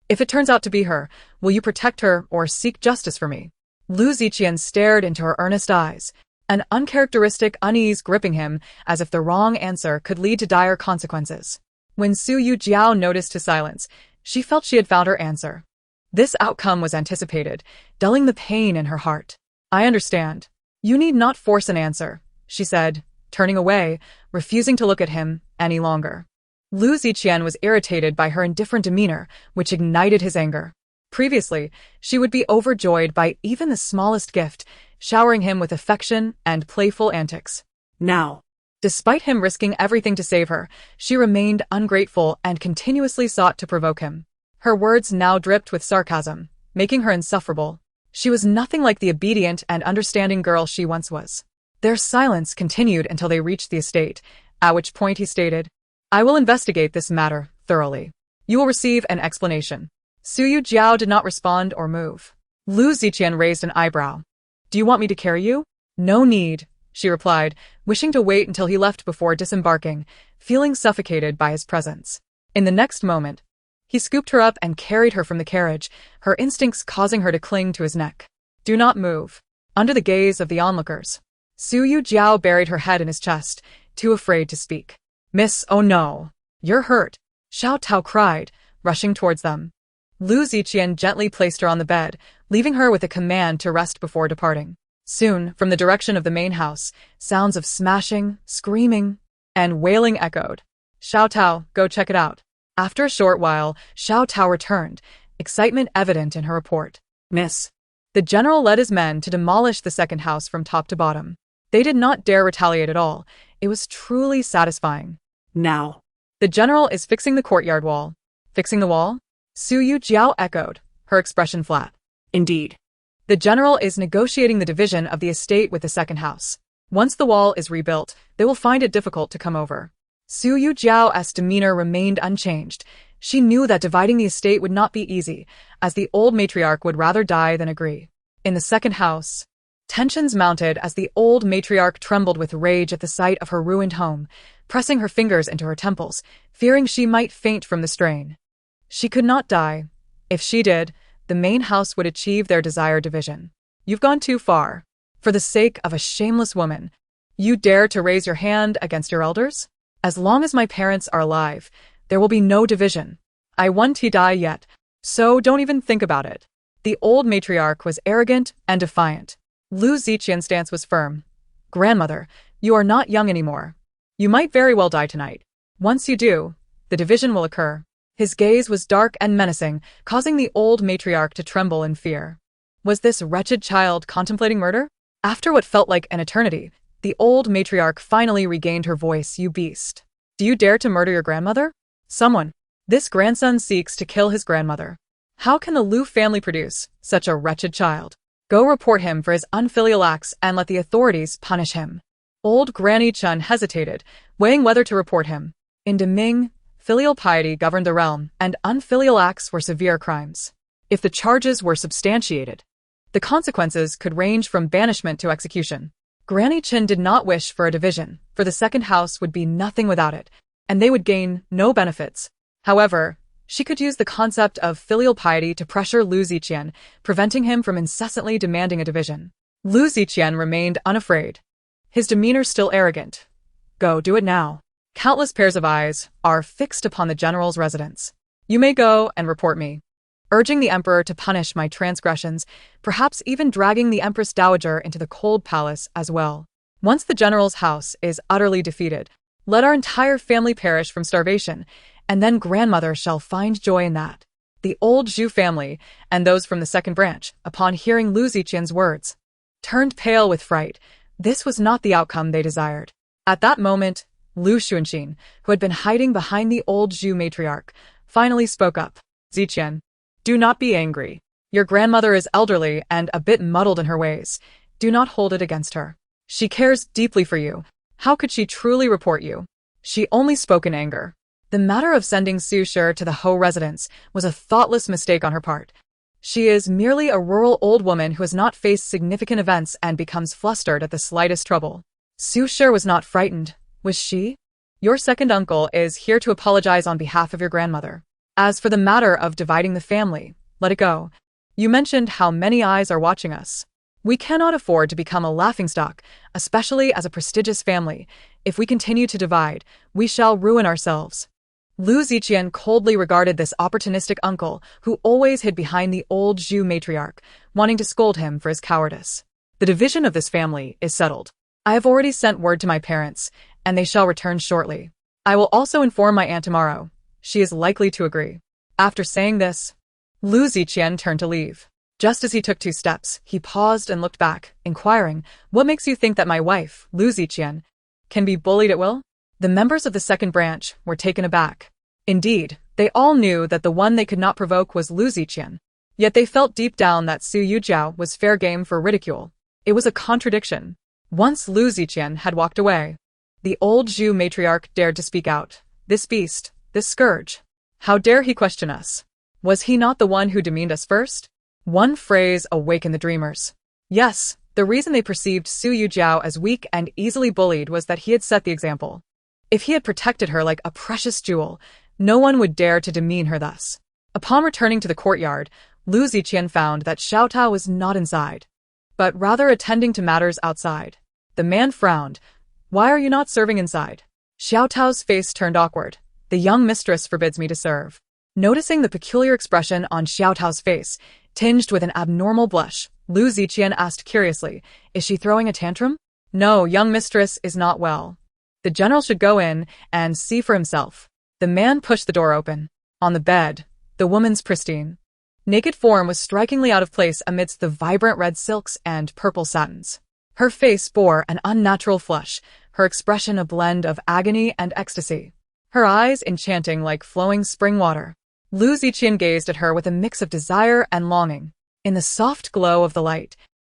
if it turns out to be her, will you protect her or seek justice for me?" Lu Ziqian stared into her earnest eyes, an uncharacteristic unease gripping him as if the wrong answer could lead to dire consequences. When Su Yujiao noticed his silence, she felt she had found her answer. This outcome was anticipated, dulling the pain in her heart. "I understand. You need not force an answer," she said, turning away, refusing to look at him any longer. Lu Ziqian was irritated by her indifferent demeanor, which ignited his anger. Previously, she would be overjoyed by even the smallest gift, showering him with affection and playful antics. Now, despite him risking everything to save her, she remained ungrateful and continuously sought to provoke him. Her words now dripped with sarcasm, making her insufferable. She was nothing like the obedient and understanding girl she once was. Their silence continued until they reached the estate, at which point he stated, "I will investigate this matter thoroughly. You will receive an explanation." Su Yujiao did not respond or move. Lu Ziqian raised an eyebrow. "Do you want me to carry you?" "No need," she replied, wishing to wait until he left before disembarking, feeling suffocated by his presence. In the next moment, he scooped her up and carried her from the carriage, her instincts causing her to cling to his neck. "Do not move." Under the gaze of the onlookers, Su Yujiao buried her head in his chest, too afraid to speak. "Miss, oh no. You're hurt," Xiao Tao cried, rushing towards them. Lu Ziqian gently placed her on the bed, leaving her with a command to rest before departing. Soon, from the direction of the main house, sounds of smashing, screaming, and wailing echoed. "Xiao Tao, go check it out." After a short while, Xiao Tao returned, excitement evident in her report. "Miss." The general led his men to demolish the second house from top to bottom. They did not dare retaliate at all. It was truly satisfying. "Now." "The general is fixing the courtyard wall." "Fixing the wall?" Su Yujiao echoed, her expression flat. "Indeed." "The general is negotiating the division of the estate with the second house. Once the wall is rebuilt, they will find it difficult to come over." Su Yujiao's demeanor remained unchanged. She knew that dividing the estate would not be easy, as the old matriarch would rather die than agree. In the second house, tensions mounted as the old matriarch trembled with rage at the sight of her ruined home, pressing her fingers into her temples, fearing she might faint from the strain. She could not die. If she did, the main house would achieve their desired division. "You've gone too far. For the sake of a shameless woman, you dare to raise your hand against your elders? As long as my parents are alive, there will be no division. I won't die yet, so don't even think about it." The old matriarch was arrogant and defiant. Lu Ziqian's stance was firm. "Grandmother, you are not young anymore. You might very well die tonight. Once you do, the division will occur." His gaze was dark and menacing, causing the old matriarch to tremble in fear. Was this wretched child contemplating murder? After what felt like an eternity, the old matriarch finally regained her voice. "You beast. Do you dare to murder your grandmother?" "Someone This grandson seeks to kill his grandmother. How can the Lu family produce such a wretched child? Go report him for his unfilial acts and let the authorities punish him. Old Granny Chun hesitated, weighing whether to report him. In Deming, filial piety governed the realm, and unfilial acts were severe crimes. If the charges were substantiated, the consequences could range from banishment to execution. Granny Chin did not wish for a division, for the second house would be nothing without it, and they would gain no benefits. However, she could use the concept of filial piety to pressure Lu Ziqian, preventing him from incessantly demanding a division. Lu Ziqian remained unafraid, his demeanor still arrogant. Go, do it now. Countless pairs of eyes are fixed upon the general's residence. You may go and report me, urging the emperor to punish my transgressions, perhaps even dragging the empress dowager into the cold palace as well. Once the general's house is utterly defeated, let our entire family perish from starvation, and then grandmother shall find joy in that. The old Zhu family, and those from the second branch, upon hearing Lu Ziqian's words, turned pale with fright. This was not the outcome they desired. At that moment, Lu Xuanxin, who had been hiding behind the old Zhu matriarch, finally spoke up. Ziqian, do not be angry. Your grandmother is elderly and a bit muddled in her ways. Do not hold it against her. She cares deeply for you. How could she truly report you? She only spoke in anger. The matter of sending Su Shi to the Ho residence was a thoughtless mistake on her part. She is merely a rural old woman who has not faced significant events and becomes flustered at the slightest trouble. Su Shi was not frightened, was she? Your second uncle is here to apologize on behalf of your grandmother. As for the matter of dividing the family, let it go. You mentioned how many eyes are watching us. We cannot afford to become a laughingstock, especially as a prestigious family. If we continue to divide, we shall ruin ourselves. Lu Ziqian coldly regarded this opportunistic uncle who always hid behind the old Zhu matriarch, wanting to scold him for his cowardice. The division of this family is settled. I have already sent word to my parents, and they shall return shortly. I will also inform my aunt tomorrow. She is likely to agree. After saying this, Lu Ziqian turned to leave. Just as he took 2 steps, he paused and looked back, inquiring, what makes you think that my wife, Lu Ziqian, can be bullied at will? The members of the second branch were taken aback. Indeed, they all knew that the one they could not provoke was Lu Ziqian. Yet they felt deep down that Su Yujiao was fair game for ridicule. It was a contradiction. Once Lu Ziqian had walked away, the old Zhu matriarch dared to speak out. This beast, this scourge. How dare he question us? Was he not the one who demeaned us first? One phrase awakened the dreamers. Yes, the reason they perceived Su Yujiao as weak and easily bullied was that he had set the example. If he had protected her like a precious jewel, no one would dare to demean her thus. Upon returning to the courtyard, Lu Ziqian found that Xiao Tao was not inside, but rather attending to matters outside. The man frowned. Why are you not serving inside? Xiao Tao's face turned awkward. The young mistress forbids me to serve. Noticing the peculiar expression on Xiao Tao's face, tinged with an abnormal blush, Lu Ziqian asked curiously, is she throwing a tantrum? No, young mistress is not well. The general should go in and see for himself. The man pushed the door open. On the bed, the woman's pristine, naked form was strikingly out of place amidst the vibrant red silks and purple satins. Her face bore an unnatural flush, her expression a blend of agony and ecstasy. Her eyes enchanting like flowing spring water. Lu Ziqian gazed at her with a mix of desire and longing. In the soft glow of the light,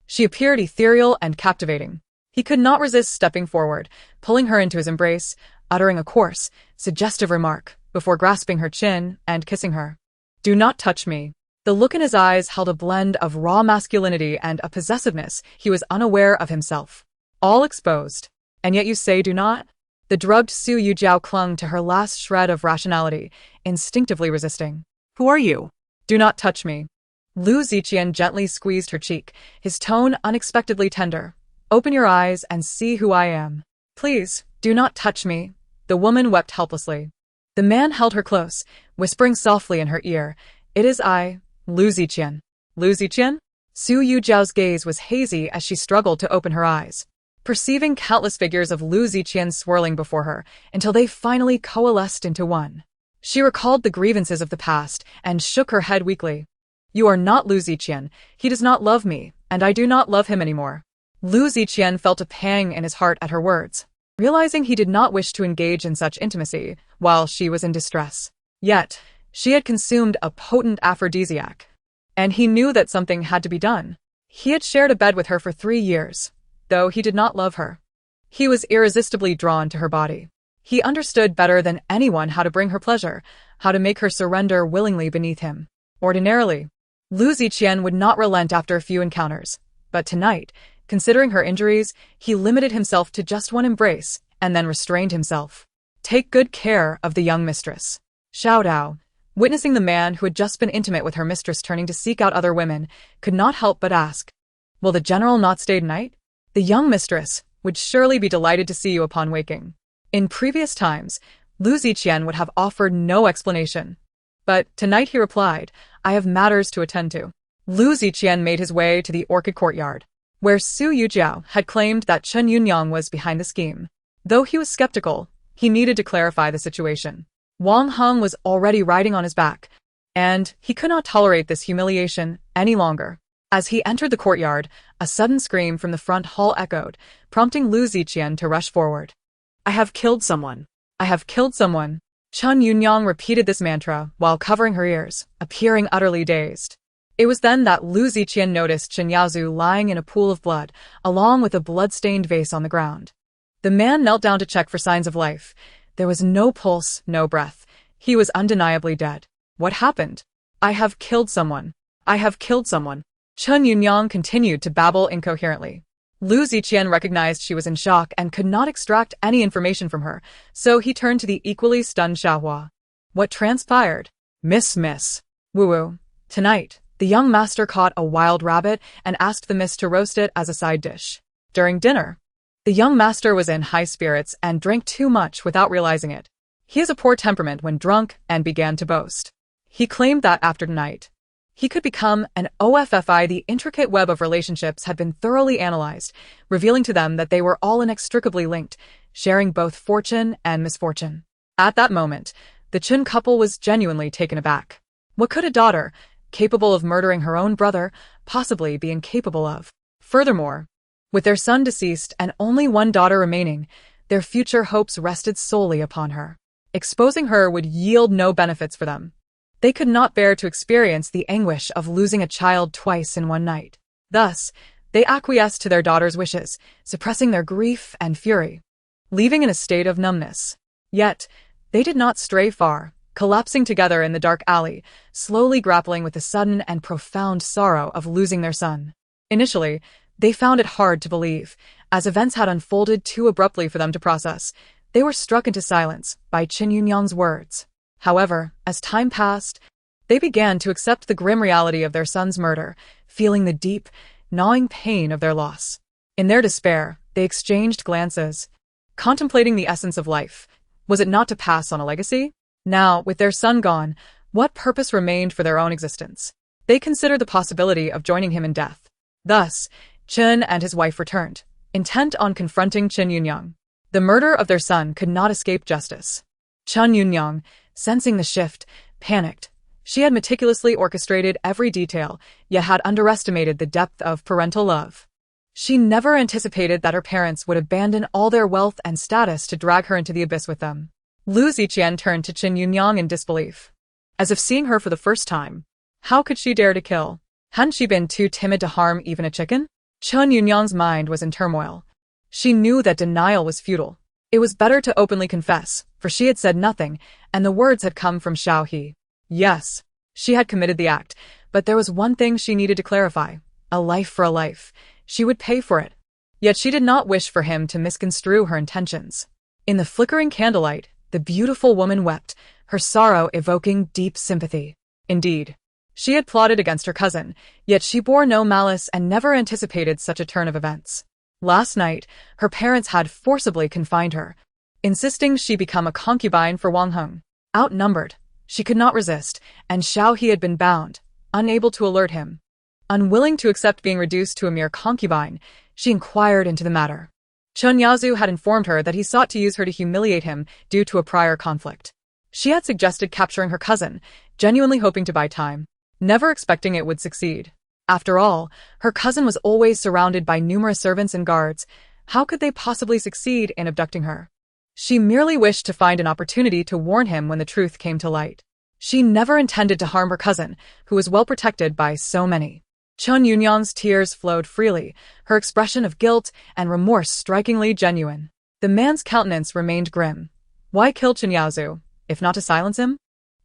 she appeared ethereal and captivating. He could not resist stepping forward, pulling her into his embrace, uttering a coarse, suggestive remark, before grasping her chin and kissing her. Do not touch me. The look in his eyes held a blend of raw masculinity and a possessiveness he was unaware of himself. All exposed. And yet you say do not? The drugged Su Yujiao clung to her last shred of rationality, instinctively resisting. Who are you? Do not touch me. Lu Ziqian gently squeezed her cheek, his tone unexpectedly tender. Open your eyes and see who I am. Please, do not touch me. The woman wept helplessly. The man held her close, whispering softly in her ear, it is I, Lu Ziqian. Lu Ziqian? Su Yujiao's gaze was hazy as she struggled to open her eyes, perceiving countless figures of Lu Ziqian swirling before her until they finally coalesced into one. She recalled the grievances of the past and shook her head weakly. You are not Lu Ziqian. He does not love me, and I do not love him anymore. Lu Ziqian felt a pang in his heart at her words, realizing he did not wish to engage in such intimacy while she was in distress. Yet, she had consumed a potent aphrodisiac. And he knew that something had to be done. He had shared a bed with her for 3 years, though he did not love her. He was irresistibly drawn to her body. He understood better than anyone how to bring her pleasure, how to make her surrender willingly beneath him. Ordinarily, Lu Ziqian would not relent after a few encounters, but tonight, considering her injuries, he limited himself to just one embrace, and then restrained himself. Take good care of the young mistress. Xiao Dao, witnessing the man who had just been intimate with her mistress turning to seek out other women, could not help but ask, "Will the general not stay tonight? The young mistress would surely be delighted to see you upon waking." In previous times, Lu Ziqian would have offered no explanation. But tonight he replied, "I have matters to attend to." Lu Ziqian made his way to the orchid courtyard, where Su Yujiao had claimed that Chen Yunyang was behind the scheme. Though he was skeptical, he needed to clarify the situation. Wang Heng was already riding on his back, and he could not tolerate this humiliation any longer. As he entered the courtyard, a sudden scream from the front hall echoed, prompting Lu Ziqian to rush forward. I have killed someone. I have killed someone. Chen Yunyang repeated this mantra while covering her ears, appearing utterly dazed. It was then that Lu Ziqian noticed Chen Yaozu lying in a pool of blood, along with a blood-stained vase on the ground. The man knelt down to check for signs of life. There was no pulse, no breath. He was undeniably dead. What happened? I have killed someone. I have killed someone. Chen Yunyang continued to babble incoherently. Lu Ziqian recognized she was in shock and could not extract any information from her, so he turned to the equally stunned Xiaohua. What transpired? Miss. Woo-woo. Tonight, the young master caught a wild rabbit and asked the miss to roast it as a side dish. During dinner, the young master was in high spirits and drank too much without realizing it. He has a poor temperament when drunk and began to boast. He claimed that after tonight, he could become an OFFI. The intricate web of relationships had been thoroughly analyzed, revealing to them that they were all inextricably linked, sharing both fortune and misfortune. At that moment, the Chen couple was genuinely taken aback. What could a daughter, capable of murdering her own brother, possibly be incapable of? Furthermore, with their son deceased and only one daughter remaining, their future hopes rested solely upon her. Exposing her would yield no benefits for them. They could not bear to experience the anguish of losing a child twice in one night. Thus, they acquiesced to their daughter's wishes, suppressing their grief and fury, leaving in a state of numbness. Yet, they did not stray far, collapsing together in the dark alley, slowly grappling with the sudden and profound sorrow of losing their son. Initially, they found it hard to believe, as events had unfolded too abruptly for them to process. They were struck into silence by Chen Yunyang's words. However, as time passed, they began to accept the grim reality of their son's murder, feeling the deep, gnawing pain of their loss. In their despair, they exchanged glances, contemplating the essence of life. Was it not to pass on a legacy? Now, with their son gone, what purpose remained for their own existence? They considered the possibility of joining him in death. Thus, Chen and his wife returned, intent on confronting Chen Yunyang. The murder of their son could not escape justice. Chen Yunyang, sensing the shift, panicked. She had meticulously orchestrated every detail, yet had underestimated the depth of parental love. She never anticipated that her parents would abandon all their wealth and status to drag her into the abyss with them. Lu Ziqian turned to Chen Yunyang in disbelief, as if seeing her for the first time. How could she dare to kill? Hadn't she been too timid to harm even a chicken? Chen Yunyang's mind was in turmoil. She knew that denial was futile. It was better to openly confess, for she had said nothing, and the words had come from Xiao He. Yes, she had committed the act, but there was one thing she needed to clarify. A life for a life. She would pay for it. Yet she did not wish for him to misconstrue her intentions. In the flickering candlelight, the beautiful woman wept, her sorrow evoking deep sympathy. Indeed, she had plotted against her cousin, yet she bore no malice and never anticipated such a turn of events. Last night, her parents had forcibly confined her, insisting she become a concubine for Wang Heng. Outnumbered, she could not resist, and Xiao He had been bound, unable to alert him. Unwilling to accept being reduced to a mere concubine, she inquired into the matter. Chen Yaozu had informed her that he sought to use her to humiliate him due to a prior conflict. She had suggested capturing her cousin, genuinely hoping to buy time, never expecting it would succeed. After all, her cousin was always surrounded by numerous servants and guards. How could they possibly succeed in abducting her? She merely wished to find an opportunity to warn him when the truth came to light. She never intended to harm her cousin, who was well protected by so many. Chen Yunyang's tears flowed freely, her expression of guilt and remorse strikingly genuine. The man's countenance remained grim. Why kill Chen Yaozu, if not to silence him?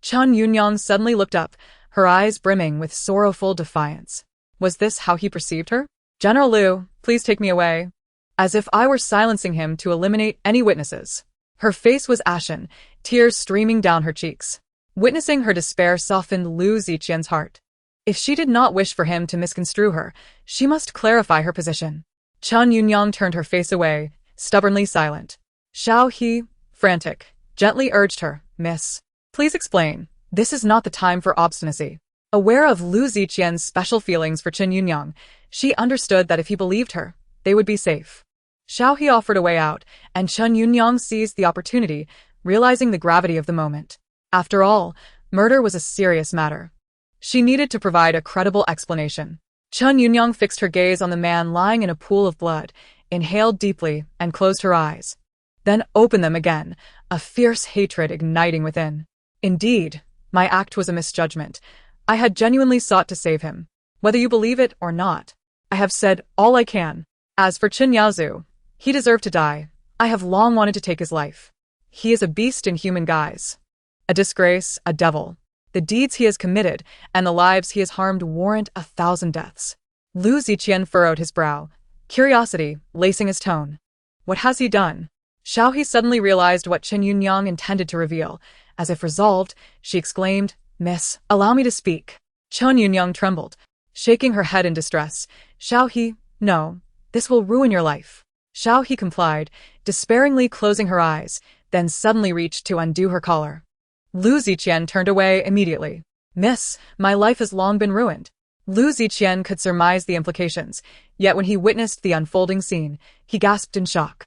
Chen Yunyang suddenly looked up, her eyes brimming with sorrowful defiance. Was this how he perceived her? General Lu, please take me away. As if I were silencing him to eliminate any witnesses. Her face was ashen, tears streaming down her cheeks. Witnessing her despair softened Lu Ziqian's heart. If she did not wish for him to misconstrue her, she must clarify her position. Chen Yunyang turned her face away, stubbornly silent. Xiao He, frantic, gently urged her, Miss, please explain. This is not the time for obstinacy. Aware of Lu Ziqian's special feelings for Chen Yunyang, she understood that if he believed her, they would be safe. Xiao He offered a way out, and Chen Yunyang seized the opportunity, realizing the gravity of the moment. After all, murder was a serious matter. She needed to provide a credible explanation. Chen Yunyang fixed her gaze on the man lying in a pool of blood, inhaled deeply, and closed her eyes. Then opened them again, a fierce hatred igniting within. Indeed, my act was a misjudgment. I had genuinely sought to save him. Whether you believe it or not, I have said all I can. As for Chen Yaozu, he deserved to die. I have long wanted to take his life. He is a beast in human guise. A disgrace, a devil. The deeds he has committed and the lives he has harmed warrant 1,000 deaths. Lu Ziqian furrowed his brow, curiosity lacing his tone. What has he done? Xiao He suddenly realized what Chen Yunyang intended to reveal. As if resolved, she exclaimed, Miss, allow me to speak. Chen Yunyang trembled, shaking her head in distress. Xiao He, no, this will ruin your life. Xiao He complied, despairingly closing her eyes, then suddenly reached to undo her collar. Lu Ziqian turned away immediately. Miss, my life has long been ruined. Lu Ziqian could surmise the implications, yet when he witnessed the unfolding scene, he gasped in shock.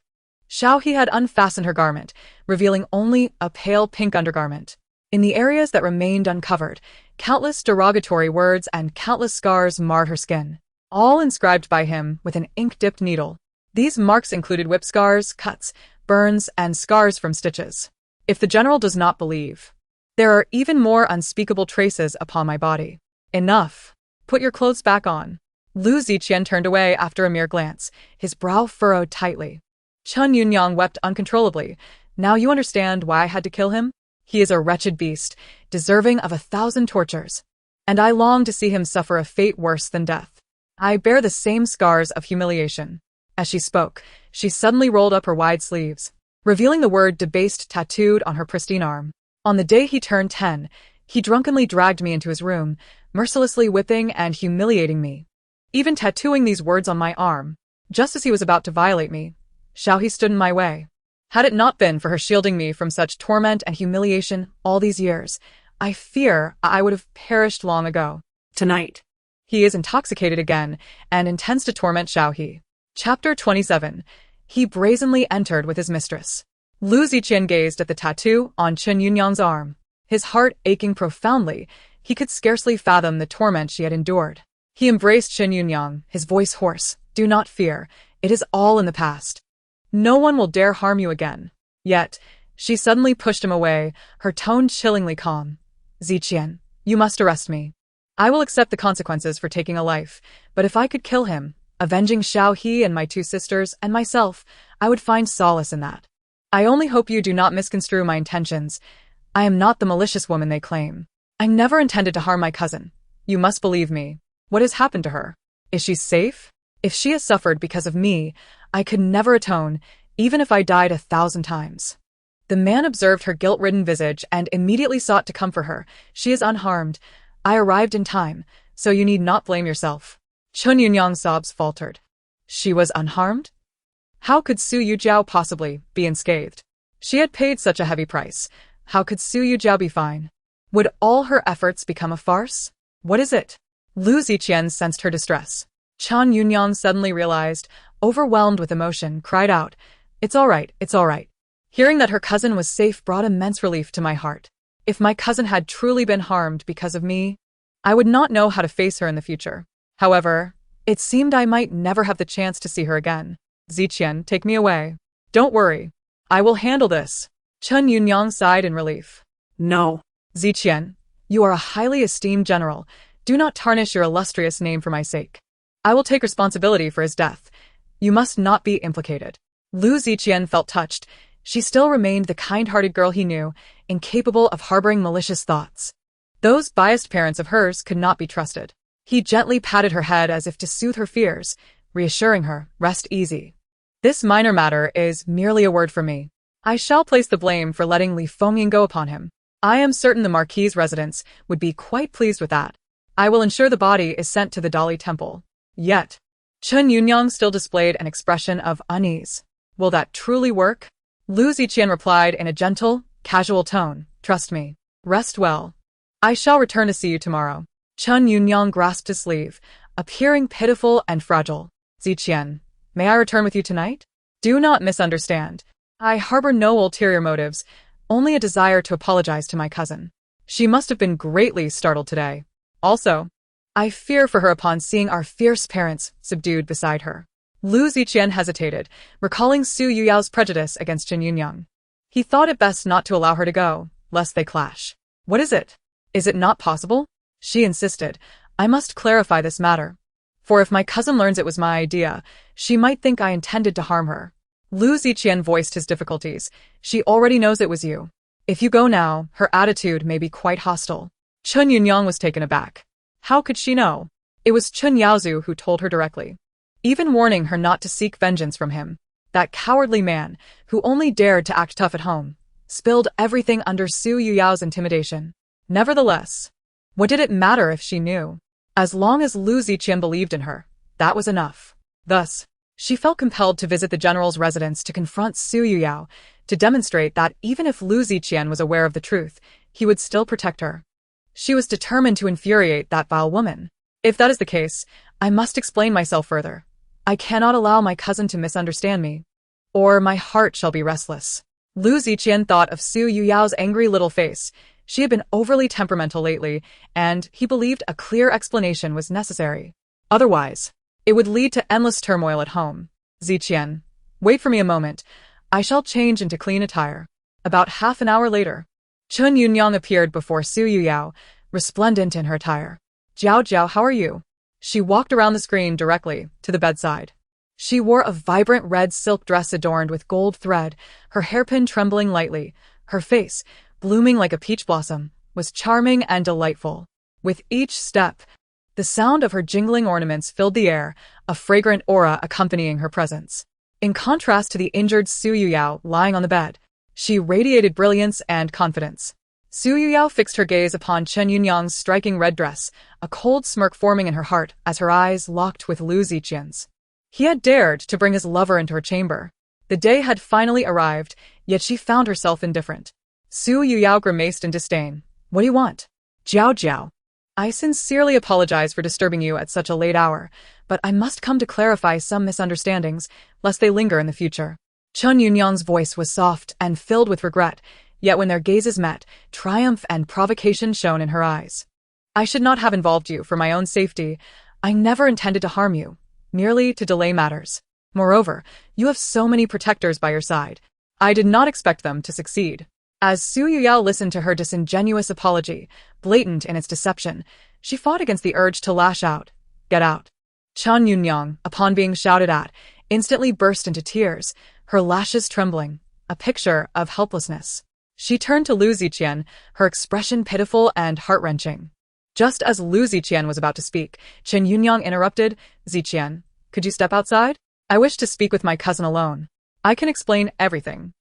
Xiao He had unfastened her garment, revealing only a pale pink undergarment. In the areas that remained uncovered, countless derogatory words and countless scars marred her skin, all inscribed by him with an ink-dipped needle. These marks included whip scars, cuts, burns, and scars from stitches. If the general does not believe, there are even more unspeakable traces upon my body. Enough. Put your clothes back on. Lu Ziqian turned away after a mere glance, his brow furrowed tightly. Chen Yunyang wept uncontrollably. Now you understand why I had to kill him? He is a wretched beast, deserving of 1,000 tortures. And I long to see him suffer a fate worse than death. I bear the same scars of humiliation. As she spoke, she suddenly rolled up her wide sleeves, revealing the word debased tattooed on her pristine arm. On the day he turned 10, he drunkenly dragged me into his room, mercilessly whipping and humiliating me, even tattooing these words on my arm. Just as he was about to violate me, Xiao He stood in my way. Had it not been for her shielding me from such torment and humiliation all these years, I fear I would have perished long ago. Tonight. He is intoxicated again and intends to torment Xiao He. Chapter 27. He brazenly entered with his mistress. Lu Ziqian gazed at the tattoo on Chen Yunyang's arm. His heart aching profoundly, he could scarcely fathom the torment she had endured. He embraced Chen Yunyang, his voice hoarse. Do not fear, it is all in the past. No one will dare harm you again. Yet, she suddenly pushed him away, her tone chillingly calm. Ziqian, you must arrest me. I will accept the consequences for taking a life, but if I could kill him, avenging Xiao He and my 2 sisters and myself, I would find solace in that. I only hope you do not misconstrue my intentions. I am not the malicious woman they claim. I never intended to harm my cousin. You must believe me. What has happened to her? Is she safe? If she has suffered because of me, I could never atone, even if I died 1,000 times. The man observed her guilt-ridden visage and immediately sought to comfort her. She is unharmed. I arrived in time, so you need not blame yourself. Chen Yunyang's sobs faltered. She was unharmed? How could Su Yujiao possibly be unscathed? She had paid such a heavy price. How could Su Yujiao be fine? Would all her efforts become a farce? What is it? Lu Ziqian sensed her distress. Chen Yunyang suddenly realized, overwhelmed with emotion, cried out, It's all right, it's all right. Hearing that her cousin was safe brought immense relief to my heart. If my cousin had truly been harmed because of me, I would not know how to face her in the future. However, it seemed I might never have the chance to see her again. Ziqian, take me away. Don't worry. I will handle this. Chen Yunyang sighed in relief. No. Ziqian, you are a highly esteemed general. Do not tarnish your illustrious name for my sake. I will take responsibility for his death. You must not be implicated. Lu Ziqian felt touched. She still remained the kind-hearted girl he knew, incapable of harboring malicious thoughts. Those biased parents of hers could not be trusted. He gently patted her head as if to soothe her fears, reassuring her, rest easy. This minor matter is merely a word from me. I shall place the blame for letting Li Fengming go upon him. I am certain the Marquis's residents would be quite pleased with that. I will ensure the body is sent to the Dali Temple. Yet, Chen Yunyang still displayed an expression of unease. Will that truly work? Lu Ziqian replied in a gentle, casual tone, trust me. Rest well. I shall return to see you tomorrow. Chen Yunyang grasped his sleeve, appearing pitiful and fragile. Ziqian, may I return with you tonight? Do not misunderstand. I harbor no ulterior motives, only a desire to apologize to my cousin. She must have been greatly startled today. Also, I fear for her upon seeing our fierce parents subdued beside her. Lu Ziqian hesitated, recalling Su Yujiao's prejudice against Chen Yunyang. He thought it best not to allow her to go, lest they clash. What is it? Is it not possible? She insisted. I must clarify this matter. For if my cousin learns it was my idea, she might think I intended to harm her. Lu Ziqian voiced his difficulties. She already knows it was you. If you go now, her attitude may be quite hostile. Chen Yunyang was taken aback. How could she know? It was Chun Yaozu who told her directly, even warning her not to seek vengeance from him. That cowardly man, who only dared to act tough at home, spilled everything under Su Yujiao's intimidation. Nevertheless, what did it matter if she knew? As long as Lu Ziqian believed in her, that was enough. Thus, she felt compelled to visit the general's residence to confront Su Yujiao, to demonstrate that even if Lu Ziqian was aware of the truth, he would still protect her. She was determined to infuriate that vile woman. If that is the case, I must explain myself further. I cannot allow my cousin to misunderstand me, or my heart shall be restless. Lu Ziqian thought of Su Yujiao's angry little face. She had been overly temperamental lately, and he believed a clear explanation was necessary. Otherwise, it would lead to endless turmoil at home. Ziqian, wait for me a moment. I shall change into clean attire. About half an hour later, Chen Yunyang appeared before Su Yujiao, resplendent in her attire. Jiao, how are you? She walked around the screen directly to the bedside. She wore a vibrant red silk dress adorned with gold thread, her hairpin trembling lightly. Her face, blooming like a peach blossom, was charming and delightful. With each step, the sound of her jingling ornaments filled the air, a fragrant aura accompanying her presence. In contrast to the injured Su Yujiao lying on the bed, she radiated brilliance and confidence. Su Yujiao fixed her gaze upon Chen Yunyang's striking red dress, a cold smirk forming in her heart as her eyes locked with Lu Ziqian's. He had dared to bring his lover into her chamber. The day had finally arrived, yet she found herself indifferent. Su Yujiao grimaced in disdain. What do you want? Jiao. I sincerely apologize for disturbing you at such a late hour, but I must come to clarify some misunderstandings, lest they linger in the future. Chen Yunyang's voice was soft and filled with regret, yet when their gazes met, triumph and provocation shone in her eyes. I should not have involved you for my own safety. I never intended to harm you, merely to delay matters. Moreover, you have so many protectors by your side. I did not expect them to succeed. As Su Yujiao listened to her disingenuous apology, blatant in its deception, she fought against the urge to lash out. Get out. Chen Yunyang, upon being shouted at, instantly burst into tears, her lashes trembling, a picture of helplessness. She turned to Lu Ziqian, her expression pitiful and heart-wrenching. Just as Lu Ziqian was about to speak, Chen Yunyang interrupted. Ziqian, could you step outside? I wish to speak with my cousin alone. I can explain everything.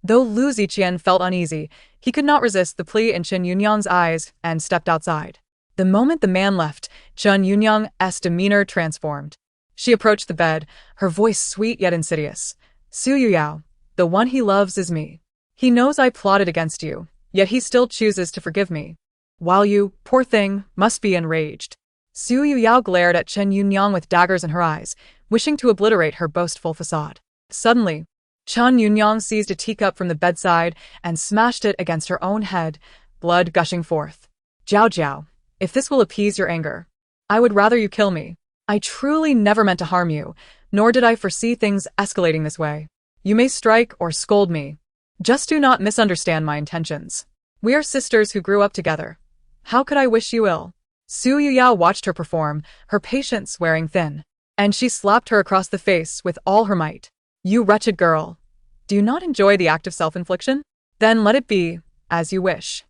Though Lu Ziqian felt uneasy, he could not resist the plea in Chen Yunyang's eyes and stepped outside. The moment the man left, Chen Yunyang's demeanor transformed. She approached the bed, her voice sweet yet insidious. Su Yujiao, the one he loves is me. He knows I plotted against you, yet he still chooses to forgive me. While you, poor thing, must be enraged. Su Yujiao glared at Chen Yunyang with daggers in her eyes, wishing to obliterate her boastful facade. Suddenly, Chen Yunyang seized a teacup from the bedside and smashed it against her own head, blood gushing forth. Jiao, if this will appease your anger, I would rather you kill me. I truly never meant to harm you, nor did I foresee things escalating this way. You may strike or scold me. Just do not misunderstand my intentions. We are sisters who grew up together. How could I wish you ill? Su Yujiao watched her perform, her patience wearing thin. And she slapped her across the face with all her might. You wretched girl. Do you not enjoy the act of self-infliction? Then let it be, as you wish.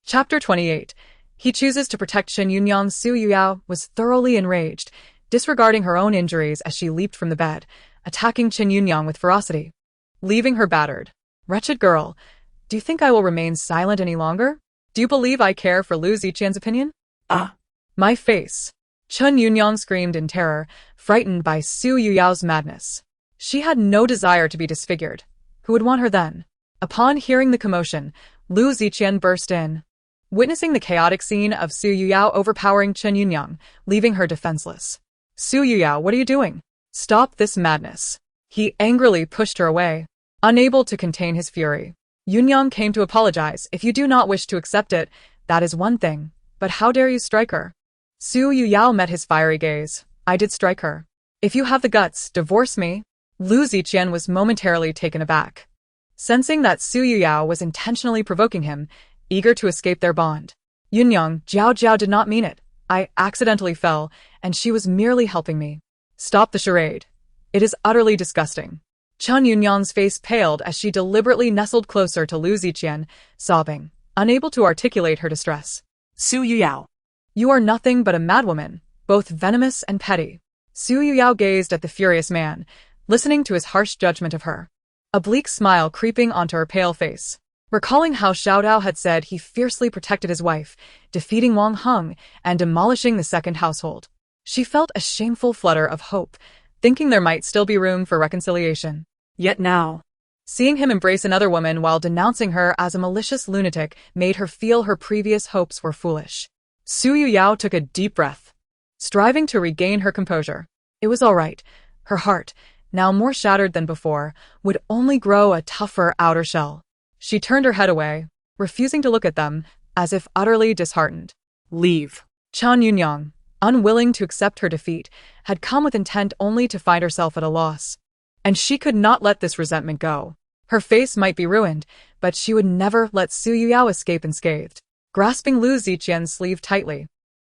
Chapter 28. He chooses to protect Qin Yunyang. Su Yujiao was thoroughly enraged, disregarding her own injuries as she leaped from the bed, attacking Qin Yunyang with ferocity. Leaving her battered. Wretched girl, do you think I will remain silent any longer? Do you believe I care for Lu Ziqian's opinion? My face. Qin Yunyang screamed in terror, frightened by Su Yujiao's madness. She had no desire to be disfigured. Who would want her then? Upon hearing the commotion, Lu Ziqian burst in. Witnessing the chaotic scene of Su Yujiao overpowering Qin Yunyang, leaving her defenseless. Su Yujiao, what are you doing? Stop this madness. He angrily pushed her away. Unable to contain his fury, Yunyang came to apologize. If you do not wish to accept it, that is one thing. But how dare you strike her? Su Yujiao met his fiery gaze. I did strike her. If you have the guts, divorce me. Lu Ziqian was momentarily taken aback. Sensing that Su Yujiao was intentionally provoking him, eager to escape their bond. Yunyang, Jiao did not mean it. I accidentally fell, and she was merely helping me. Stop the charade. It is utterly disgusting. Qin Yunyang's face paled as she deliberately nestled closer to Lu Ziqian, sobbing, unable to articulate her distress. Su Yujiao. You are nothing but a madwoman, both venomous and petty. Su Yujiao gazed at the furious man, listening to his harsh judgment of her. A bleak smile creeping onto her pale face. Recalling how Xiao Dao had said he fiercely protected his wife, defeating Wang Heng and demolishing the second household. She felt a shameful flutter of hope, thinking there might still be room for reconciliation. Yet now, seeing him embrace another woman while denouncing her as a malicious lunatic made her feel her previous hopes were foolish. Su Yujiao took a deep breath, striving to regain her composure. It was all right. Her heart, now more shattered than before, would only grow a tougher outer shell. She turned her head away, refusing to look at them, as if utterly disheartened. Leave. Qin Yunyang, unwilling to accept her defeat, had come with intent only to find herself at a loss. And she could not let this resentment go. Her face might be ruined, but she would never let Su Yujiao escape unscathed. Grasping Lu Ziqian's sleeve tightly,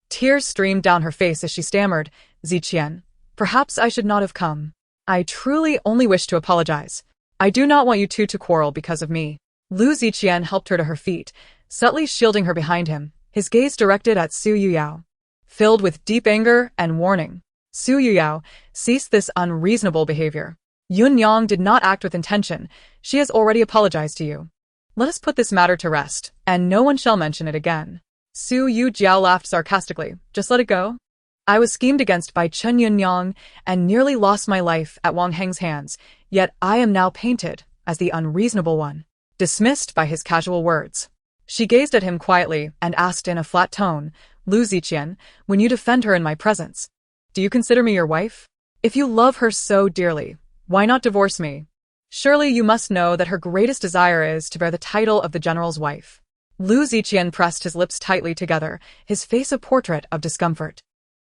tears streamed down her face as she stammered, Ziqian, perhaps I should not have come. I truly only wish to apologize. I do not want you two to quarrel because of me. Lu Ziqian helped her to her feet, subtly shielding her behind him, his gaze directed at Su Yujiao. Filled with deep anger and warning, Su Yujiao, cease this unreasonable behavior. Yunyang did not act with intention. She has already apologized to you. Let us put this matter to rest, and no one shall mention it again. Su Yujiao laughed sarcastically. Just let it go? I was schemed against by Qin Yunyang and nearly lost my life at Wang Heng's hands, yet I am now painted as the unreasonable one. Dismissed by his casual words. She gazed at him quietly and asked in a flat tone, Lu Ziqian, when you defend her in my presence, do you consider me your wife? If you love her so dearly, why not divorce me? Surely you must know that her greatest desire is to bear the title of the general's wife. Lu Ziqian pressed his lips tightly together, his face a portrait of discomfort.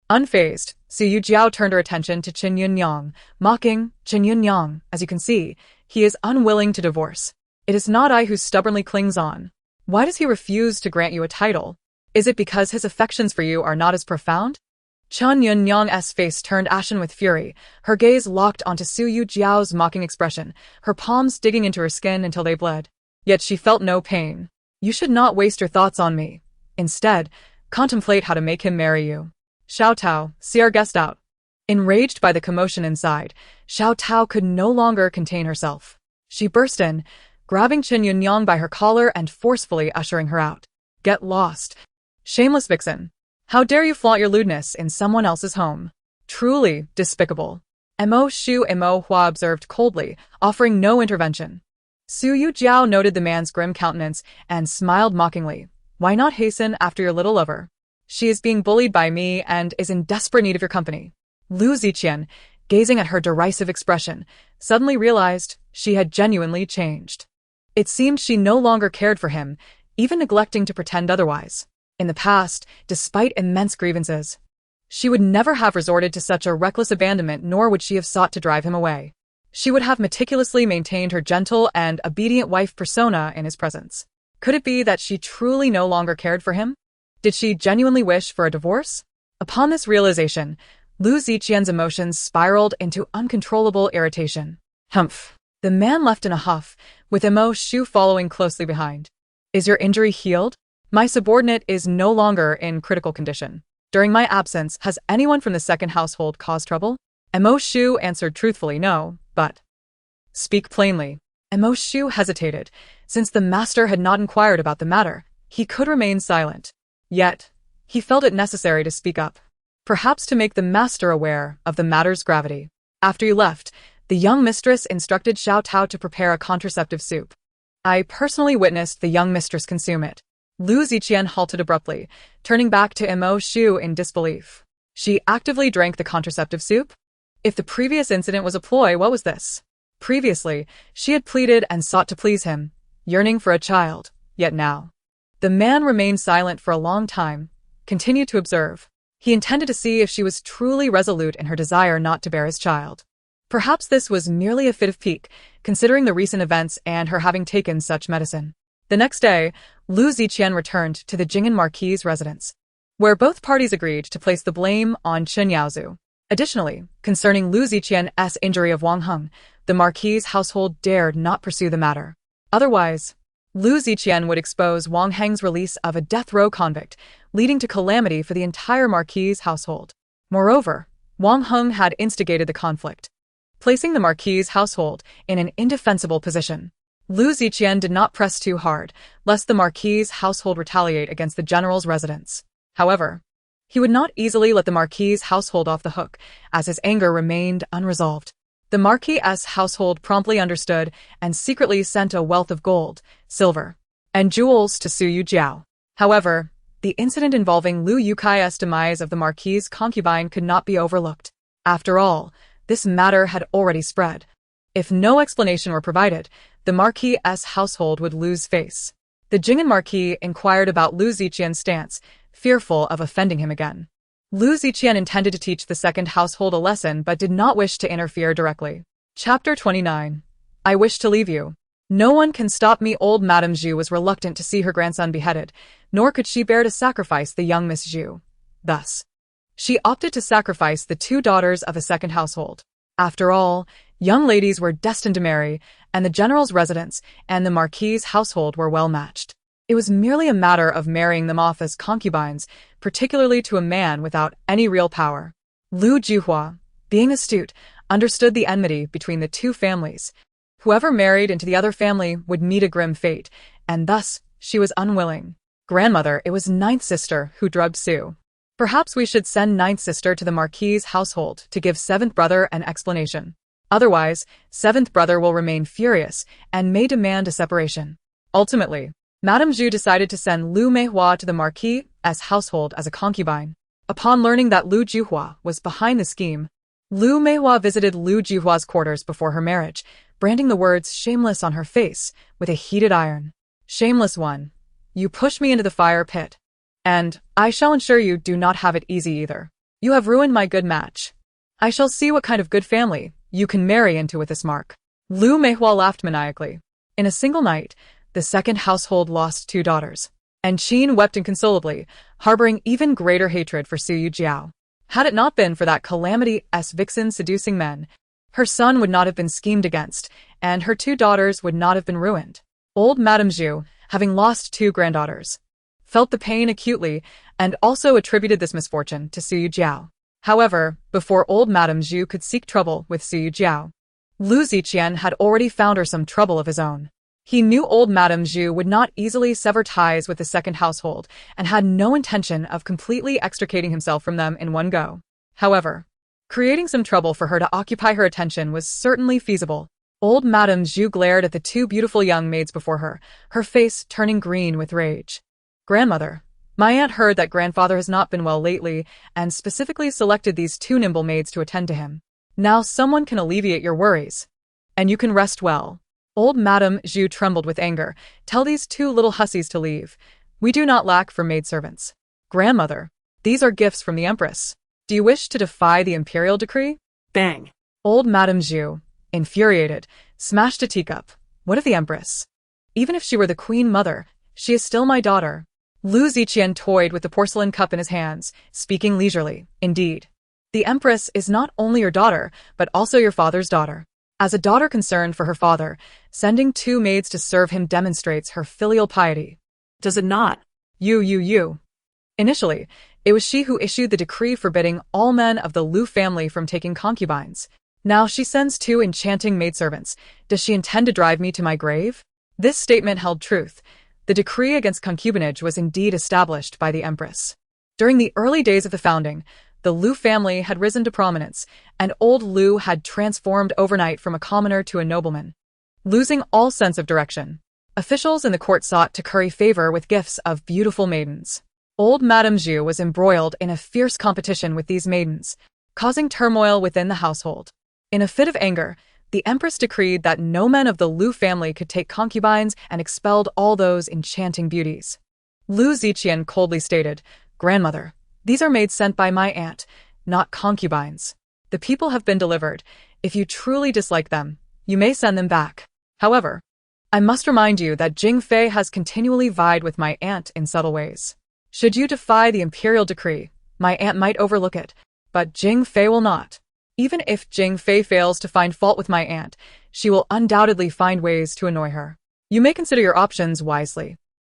Unfazed, Su Yujiao turned her attention to Qin Yunyang, mocking, Qin Yunyang, as you can see, he is unwilling to divorce. It is not I who stubbornly clings on. Why does he refuse to grant you a title? Is it because his affections for you are not as profound? Qin Yunyang's face turned ashen with fury, her gaze locked onto Su Yujiao's mocking expression, her palms digging into her skin until they bled. Yet she felt no pain. You should not waste your thoughts on me. Instead, contemplate how to make him marry you. Xiao Tao, see our guest out. Enraged by the commotion inside, Xiao Tao could no longer contain herself. She burst in, grabbing Qin Yunyang by her collar and forcefully ushering her out. Get lost. Shameless vixen. How dare you flaunt your lewdness in someone else's home? Truly despicable. Mo Shu Mo Hua observed coldly, offering no intervention. Su Yujiao noted the man's grim countenance and smiled mockingly. Why not hasten after your little lover? She is being bullied by me and is in desperate need of your company. Lu Ziqian, gazing at her derisive expression, suddenly realized she had genuinely changed. It seemed she no longer cared for him, even neglecting to pretend otherwise. In the past, despite immense grievances, she would never have resorted to such a reckless abandonment, nor would she have sought to drive him away. She would have meticulously maintained her gentle and obedient wife persona in his presence. Could it be that she truly no longer cared for him? Did she genuinely wish for a divorce? Upon this realization, Lu Ziqian's emotions spiraled into uncontrollable irritation. Humph. The man left in a huff, with Mo Shu following closely behind. Is your injury healed? My subordinate is no longer in critical condition. During my absence, has anyone from the second household caused trouble? Mo Shu answered truthfully no, but... Speak plainly. Mo Shu hesitated. Since the master had not inquired about the matter, he could remain silent. Yet, he felt it necessary to speak up. Perhaps to make the master aware of the matter's gravity. After you left, the young mistress instructed Xiao Tao to prepare a contraceptive soup. I personally witnessed the young mistress consume it. Lu Ziqian halted abruptly, turning back to Mo Shu in disbelief. She actively drank the contraceptive soup? If the previous incident was a ploy, what was this? Previously, she had pleaded and sought to please him, yearning for a child, yet now. The man remained silent for a long time, continued to observe. He intended to see if she was truly resolute in her desire not to bear his child. Perhaps this was merely a fit of pique, considering the recent events and her having taken such medicine. The next day, Lu Ziqian returned to the Jing'an Marquis' residence, where both parties agreed to place the blame on Chen Yaozu. Additionally, concerning Lu Ziqian's injury of Wang Heng, the Marquis' household dared not pursue the matter. Otherwise, Lu Ziqian would expose Wang Heng's release of a death row convict, leading to calamity for the entire Marquis' household. Moreover, Wang Heng had instigated the conflict, placing the Marquis' household in an indefensible position. Lu Ziqian did not press too hard, lest the Marquis' household retaliate against the general's residence. However, he would not easily let the Marquis' household off the hook, as his anger remained unresolved. The Marquis' household promptly understood and secretly sent a wealth of gold, silver, and jewels to Su Yujiao. However, the incident involving Lu Yuqian's demise of the Marquis' concubine could not be overlooked. After all, this matter had already spread. If no explanation were provided, the Marquis' household would lose face. The Jing'an Marquis inquired about Lu Ziqian's stance, fearful of offending him again. Lu Ziqian intended to teach the second household a lesson but did not wish to interfere directly. Chapter 29. I wish to leave you. No one can stop me. Old Madame Zhu was reluctant to see her grandson beheaded, nor could she bear to sacrifice the young Miss Zhu. Thus, she opted to sacrifice the two daughters of a second household. After all, young ladies were destined to marry, and the general's residence and the Marquis' household were well matched. It was merely a matter of marrying them off as concubines, particularly to a man without any real power. Lu Zihua, being astute, understood the enmity between the two families. Whoever married into the other family would meet a grim fate, and thus she was unwilling. Grandmother, it was ninth sister who drugged Su. Perhaps we should send ninth sister to the Marquis' household to give seventh brother an explanation. Otherwise, seventh brother will remain furious and may demand a separation. Ultimately, Madame Zhu decided to send Lu Meihua to the Marquis' household as a concubine. Upon learning that Lu Zihua was behind the scheme, Lu Meihua visited Lu Jihua's quarters before her marriage, branding the words shameless on her face with a heated iron. Shameless one, you push me into the fire pit. And I shall ensure you do not have it easy either. You have ruined my good match. I shall see what kind of good family you can marry into with this mark. Lu Meihua laughed maniacally. In a single night, the second household lost two daughters, and Qin wept inconsolably, harboring even greater hatred for Su Yujiao. Had it not been for that calamity-s vixen seducing men, her son would not have been schemed against, and her two daughters would not have been ruined. Old Madame Zhu, having lost two granddaughters, felt the pain acutely and also attributed this misfortune to Su Yujiao. However, before old Madame Zhu could seek trouble with Su Yujiao, Lu Ziqian had already found her some trouble of his own. He knew old Madame Zhu would not easily sever ties with the second household and had no intention of completely extricating himself from them in one go. However, creating some trouble for her to occupy her attention was certainly feasible. Old Madame Zhu glared at the two beautiful young maids before her, her face turning green with rage. Grandmother, my aunt heard that grandfather has not been well lately and specifically selected these two nimble maids to attend to him. Now someone can alleviate your worries, and you can rest well. Old Madame Zhu trembled with anger. Tell these two little hussies to leave. We do not lack for maidservants. Grandmother, these are gifts from the Empress. Do you wish to defy the imperial decree? Bang! Old Madame Zhu, infuriated, smashed a teacup. What of the Empress? Even if she were the Queen Mother, She is still my daughter. Lu Ziqian toyed with the porcelain cup in his hands, speaking leisurely. Indeed. The Empress is not only your daughter, but also your father's daughter. As a daughter concerned for her father, sending 2 maids to serve him demonstrates her filial piety. Does it not? You. Initially, it was she who issued the decree forbidding all men of the Lu family from taking concubines. Now she sends 2 enchanting maidservants. Does she intend to drive me to my grave? This statement held truth. The decree against concubinage was indeed established by the Empress. During the early days of the founding, the Lu family had risen to prominence, and old Lu had transformed overnight from a commoner to a nobleman. Losing all sense of direction, officials in the court sought to curry favor with gifts of beautiful maidens. Old Madame Zhu was embroiled in a fierce competition with these maidens, causing turmoil within the household. In a fit of anger, the Empress decreed that no men of the Lu family could take concubines and expelled all those enchanting beauties. Lu Ziqian coldly stated, "Grandmother, these are maids sent by my aunt, not concubines. The people have been delivered. If you truly dislike them, you may send them back. However, I must remind you that Jing Fei has continually vied with my aunt in subtle ways. Should you defy the imperial decree, my aunt might overlook it, but Jing Fei will not. Even if Jing Fei fails to find fault with my aunt, she will undoubtedly find ways to annoy her. You may consider your options wisely."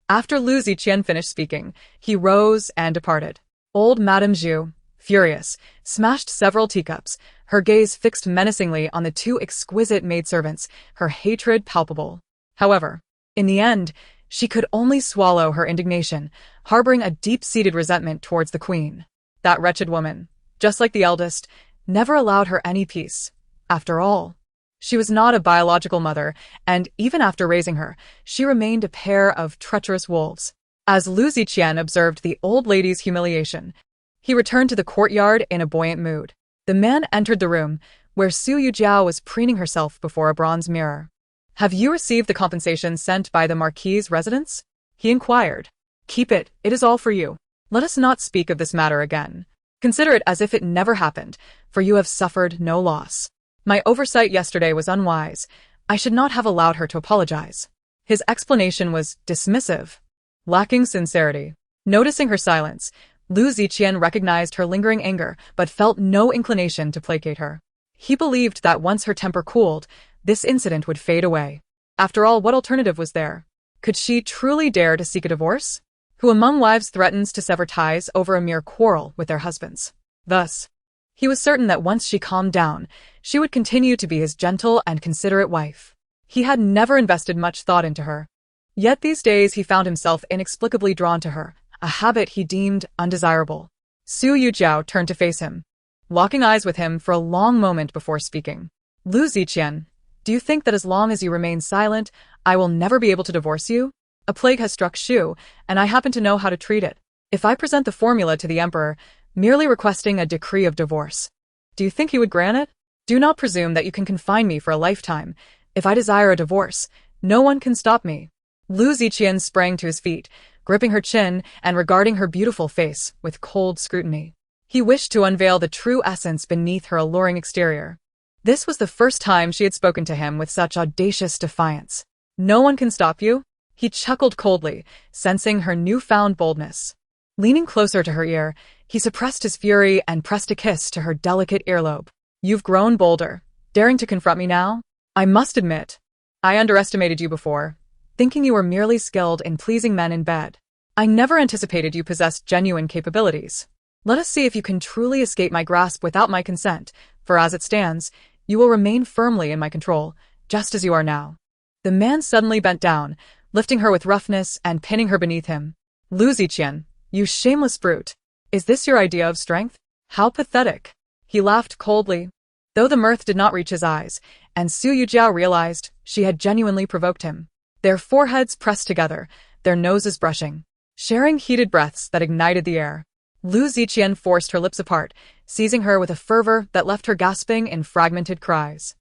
After Lu Ziqian finished speaking, he rose and departed. Old Madame Zhu, furious, smashed several teacups, her gaze fixed menacingly on the 2 exquisite maidservants, her hatred palpable. However, in the end, she could only swallow her indignation, harboring a deep-seated resentment towards the queen. That wretched woman, just like the eldest, never allowed her any peace. After all, she was not a biological mother, and even after raising her, she remained a pair of treacherous wolves. As Lu Ziqian observed the old lady's humiliation, he returned to the courtyard in a buoyant mood. The man entered the room, where Su Yujiao was preening herself before a bronze mirror. "Have you received the compensation sent by the Marquis's residence?" he inquired. "Keep it, it is all for you. Let us not speak of this matter again. Consider it as if it never happened, for you have suffered no loss. My oversight yesterday was unwise. I should not have allowed her to apologize." His explanation was dismissive, lacking sincerity. Noticing her silence, Lu Ziqian recognized her lingering anger, but felt no inclination to placate her. He believed that once her temper cooled, this incident would fade away. After all, what alternative was there? Could she truly dare to seek a divorce? Who among wives threatens to sever ties over a mere quarrel with their husbands? Thus, he was certain that once she calmed down, she would continue to be his gentle and considerate wife. He had never invested much thought into her. Yet these days he found himself inexplicably drawn to her, a habit he deemed undesirable. Su Yujiao turned to face him, locking eyes with him for a long moment before speaking. "Lu Ziqian, do you think that as long as you remain silent, I will never be able to divorce you? A plague has struck Shu, and I happen to know how to treat it. If I present the formula to the emperor, merely requesting a decree of divorce, do you think he would grant it? Do not presume that you can confine me for a lifetime. If I desire a divorce, no one can stop me." Lu Ziqian sprang to his feet, gripping her chin and regarding her beautiful face with cold scrutiny. He wished to unveil the true essence beneath her alluring exterior. This was the first time she had spoken to him with such audacious defiance. "No one can stop you?" He chuckled coldly, sensing her newfound boldness. Leaning closer to her ear, he suppressed his fury and pressed a kiss to her delicate earlobe. "You've grown bolder, daring to confront me now? I must admit, I underestimated you before, thinking you were merely skilled in pleasing men in bed. I never anticipated you possessed genuine capabilities. Let us see if you can truly escape my grasp without my consent, for as it stands, you will remain firmly in my control, just as you are now." The man suddenly bent down, lifting her with roughness and pinning her beneath him. "Lu Ziqian, you shameless brute. Is this your idea of strength? How pathetic." He laughed coldly, though the mirth did not reach his eyes, and Su Yujiao realized she had genuinely provoked him. Their foreheads pressed together, their noses brushing, sharing heated breaths that ignited the air. Lu Ziqian forced her lips apart, seizing her with a fervor that left her gasping in fragmented cries.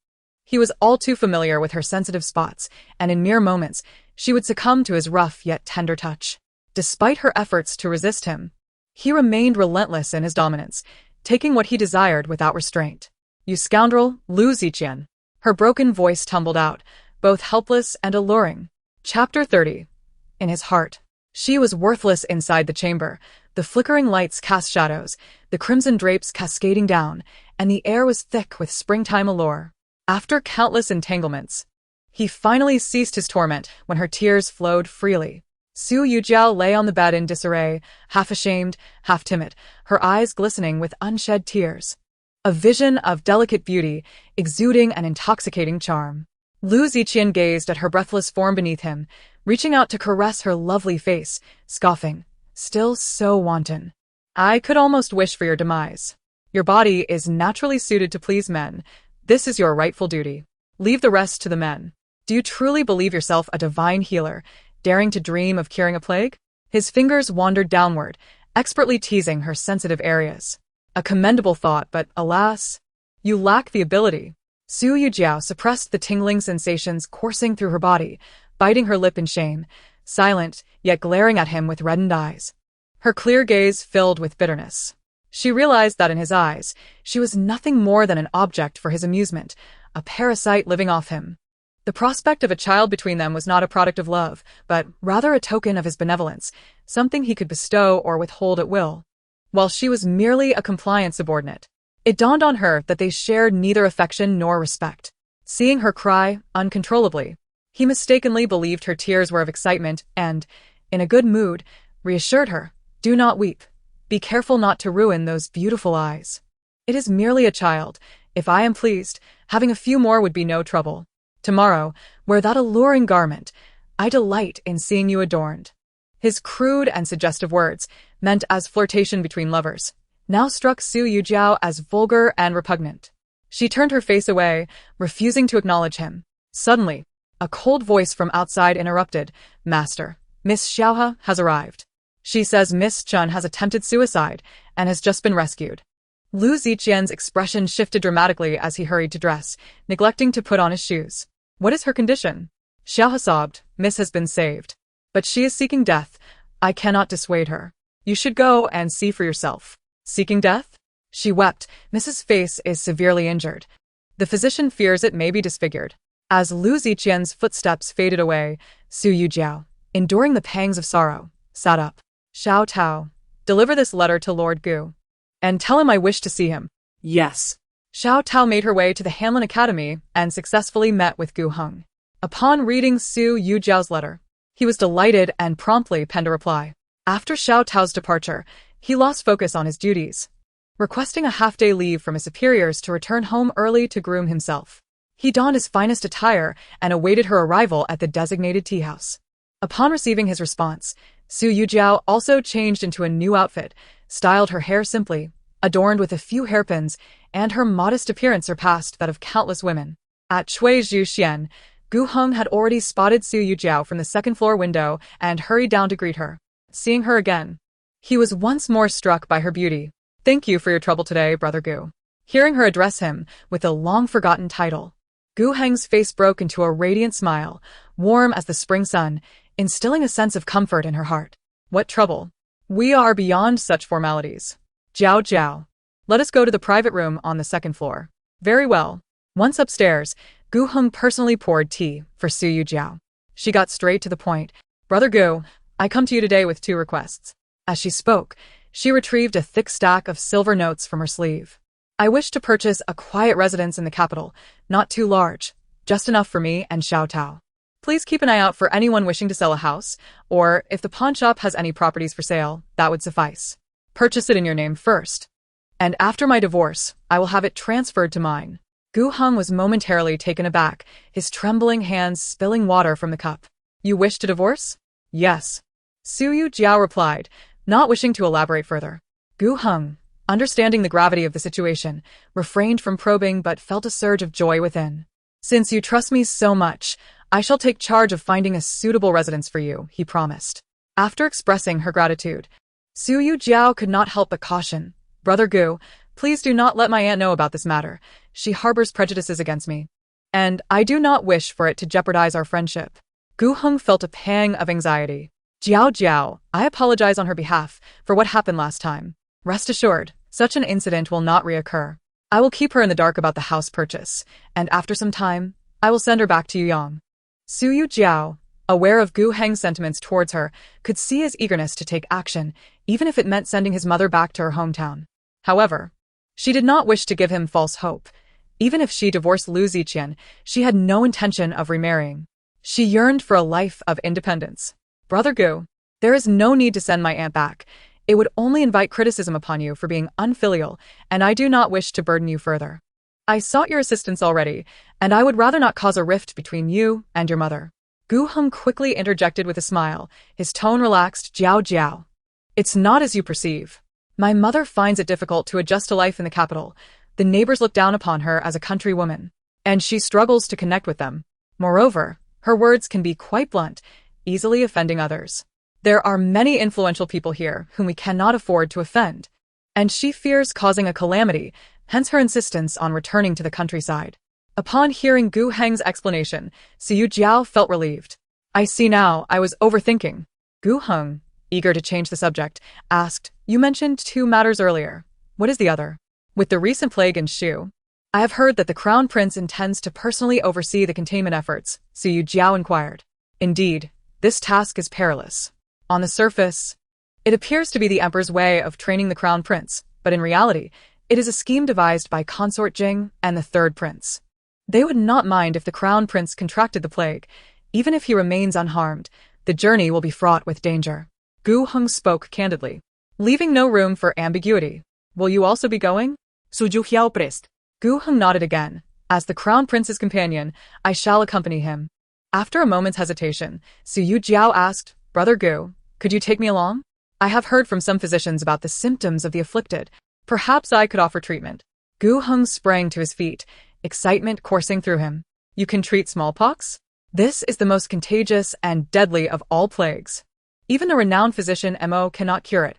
He was all too familiar with her sensitive spots, and in mere moments, she would succumb to his rough yet tender touch. Despite her efforts to resist him, he remained relentless in his dominance, taking what he desired without restraint. "You scoundrel, Lu Ziqian." Her broken voice tumbled out, both helpless and alluring. Chapter 30. in his heart. She was worthless inside the chamber. The flickering lights cast shadows, the crimson drapes cascading down, and the air was thick with springtime allure. After countless entanglements, he finally ceased his torment when her tears flowed freely. Su Yujiao lay on the bed in disarray, half ashamed, half timid, her eyes glistening with unshed tears. A vision of delicate beauty, exuding an intoxicating charm. Lu Ziqian gazed at her breathless form beneath him, reaching out to caress her lovely face, scoffing, still so wanton. I could almost wish for your demise. Your body is naturally suited to please men. This is your rightful duty. Leave the rest to the men. Do you truly believe yourself a divine healer, daring to dream of curing a plague? His fingers wandered downward, expertly teasing her sensitive areas. A commendable thought, but alas, you lack the ability. Su Yujiao suppressed the tingling sensations coursing through her body, biting her lip in shame, silent, yet glaring at him with reddened eyes. Her clear gaze filled with bitterness. She realized that in his eyes, she was nothing more than an object for his amusement, a parasite living off him. The prospect of a child between them was not a product of love, but rather a token of his benevolence, something he could bestow or withhold at will. While she was merely a compliant subordinate, it dawned on her that they shared neither affection nor respect. Seeing her cry uncontrollably, he mistakenly believed her tears were of excitement and, in a good mood, reassured her, "Do not weep. Be careful not to ruin those beautiful eyes. It is merely a child. If I am pleased, having a few more would be no trouble. Tomorrow, wear that alluring garment. I delight in seeing you adorned." His crude and suggestive words, meant as flirtation between lovers, now struck Su Yujiao as vulgar and repugnant. She turned her face away, refusing to acknowledge him. Suddenly, a cold voice from outside interrupted, "Master, Miss Xiaohe has arrived. She says Miss Chun has attempted suicide and has just been rescued." Lu Ziqian's expression shifted dramatically as he hurried to dress, neglecting to put on his shoes. "What is her condition?" Xiaohe sobbed. "Miss has been saved. But she is seeking death. I cannot dissuade her. You should go and see for yourself." "Seeking death?" She wept. "Mrs. Face is severely injured. The physician fears it may be disfigured." As Lu Ziqian's footsteps faded away, Su Yujiao, enduring the pangs of sorrow, sat up. "Xiao Tao, deliver this letter to Lord Gu. And tell him I wish to see him." Yes. Xiao Tao made her way to the Hanlin Academy and successfully met with Gu Heng. Upon reading Su Yujiao's letter, he was delighted and promptly penned a reply. After Xiao Tao's departure, he lost focus on his duties, requesting a half-day leave from his superiors to return home early to groom himself. He donned his finest attire and awaited her arrival at the designated tea house. Upon receiving his response, Su Yujiao also changed into a new outfit, styled her hair simply, adorned with a few hairpins, and her modest appearance surpassed that of countless women. At Chui Zhuxian, Gu Heng had already spotted Su Yujiao from the second-floor window and hurried down to greet her. Seeing her again, he was once more struck by her beauty. "Thank you for your trouble today, Brother Gu." Hearing her address him with the long-forgotten title, Gu Heng's face broke into a radiant smile, warm as the spring sun, instilling a sense of comfort in her heart. "What trouble? We are beyond such formalities. Jiao Jiao, let us go to the private room on the second floor." "Very well." Once upstairs, Gu Heng personally poured tea for Su Yujiao. She got straight to the point. "Brother Gu, I come to you today with 2 requests." As she spoke, she retrieved a thick stack of silver notes from her sleeve. "I wish to purchase a quiet residence in the capital, not too large, just enough for me and Xiao Tao. Please keep an eye out for anyone wishing to sell a house, or if the pawn shop has any properties for sale, that would suffice. Purchase it in your name first, and after my divorce, I will have it transferred to mine." Gu Heng was momentarily taken aback, his trembling hands spilling water from the cup. "You wish to divorce?" "Yes," Su Yujiao replied, not wishing to elaborate further. Gu Heng, understanding the gravity of the situation, refrained from probing but felt a surge of joy within. "Since you trust me so much, I shall take charge of finding a suitable residence for you," he promised. After expressing her gratitude, Su Yujiao could not help but caution, "Brother Gu, please do not let my aunt know about this matter. She harbors prejudices against me, and I do not wish for it to jeopardize our friendship." Gu Heng felt a pang of anxiety. "Jiao Jiao, I apologize on her behalf for what happened last time. Rest assured, such an incident will not reoccur. I will keep her in the dark about the house purchase, and after some time, I will send her back to Yuyang." Su Yujiao, aware of Gu Heng's sentiments towards her, could see his eagerness to take action, even if it meant sending his mother back to her hometown. However, she did not wish to give him false hope. Even if she divorced Lu Ziqian, she had no intention of remarrying. She yearned for a life of independence. Brother Gu, there is no need to send my aunt back. It would only invite criticism upon you for being unfilial, and I do not wish to burden you further. I sought your assistance already, and I would rather not cause a rift between you and your mother. Gu Heng quickly interjected with a smile, his tone relaxed. Jiao Jiao. It's not as you perceive. My mother finds it difficult to adjust to life in the capital. The neighbors look down upon her as a country woman, and she struggles to connect with them. Moreover, her words can be quite blunt, easily offending others. There are many influential people here whom we cannot afford to offend, and she fears causing a calamity, hence her insistence on returning to the countryside. Upon hearing Gu Heng's explanation, Su Yujiao felt relieved. I see now, I was overthinking. Gu Heng, eager to change the subject, asked, You mentioned 2 matters earlier. What is the other? With the recent plague in Shu, I have heard that the Crown Prince intends to personally oversee the containment efforts, Su Yujiao inquired. Indeed, this task is perilous. On the surface, it appears to be the Emperor's way of training the Crown Prince, but in reality, it is a scheme devised by Consort Jing and the Third Prince. They would not mind if the Crown Prince contracted the plague. Even if he remains unharmed, the journey will be fraught with danger. Gu Heng spoke candidly, leaving no room for ambiguity. Will you also be going? Su Yujiao pressed. Gu Heng nodded again. As the Crown Prince's companion, I shall accompany him. After a moment's hesitation, Su Yujiao asked, Brother Gu, could you take me along? I have heard from some physicians about the symptoms of the afflicted. Perhaps I could offer treatment. Gu Heng sprang to his feet, excitement coursing through him. You can treat smallpox? This is the most contagious and deadly of all plagues. Even a renowned physician Mo cannot cure it.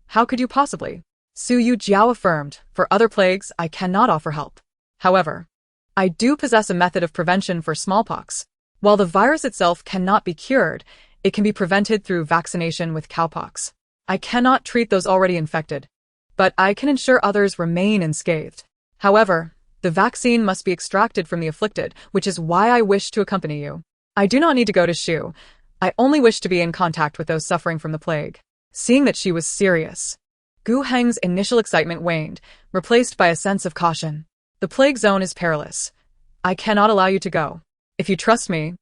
How could you possibly? Su Yujiao affirmed, for other plagues I cannot offer help. However, I do possess a method of prevention for smallpox. While the virus itself cannot be cured, it can be prevented through vaccination with cowpox. I cannot treat those already infected, but I can ensure others remain unscathed. However, the vaccine must be extracted from the afflicted, which is why I wish to accompany you. I do not need to go to Shu. I only wish to be in contact with those suffering from the plague. Seeing that she was serious, Gu Heng's initial excitement waned, replaced by a sense of caution. The plague zone is perilous. I cannot allow you to go. If you trust me,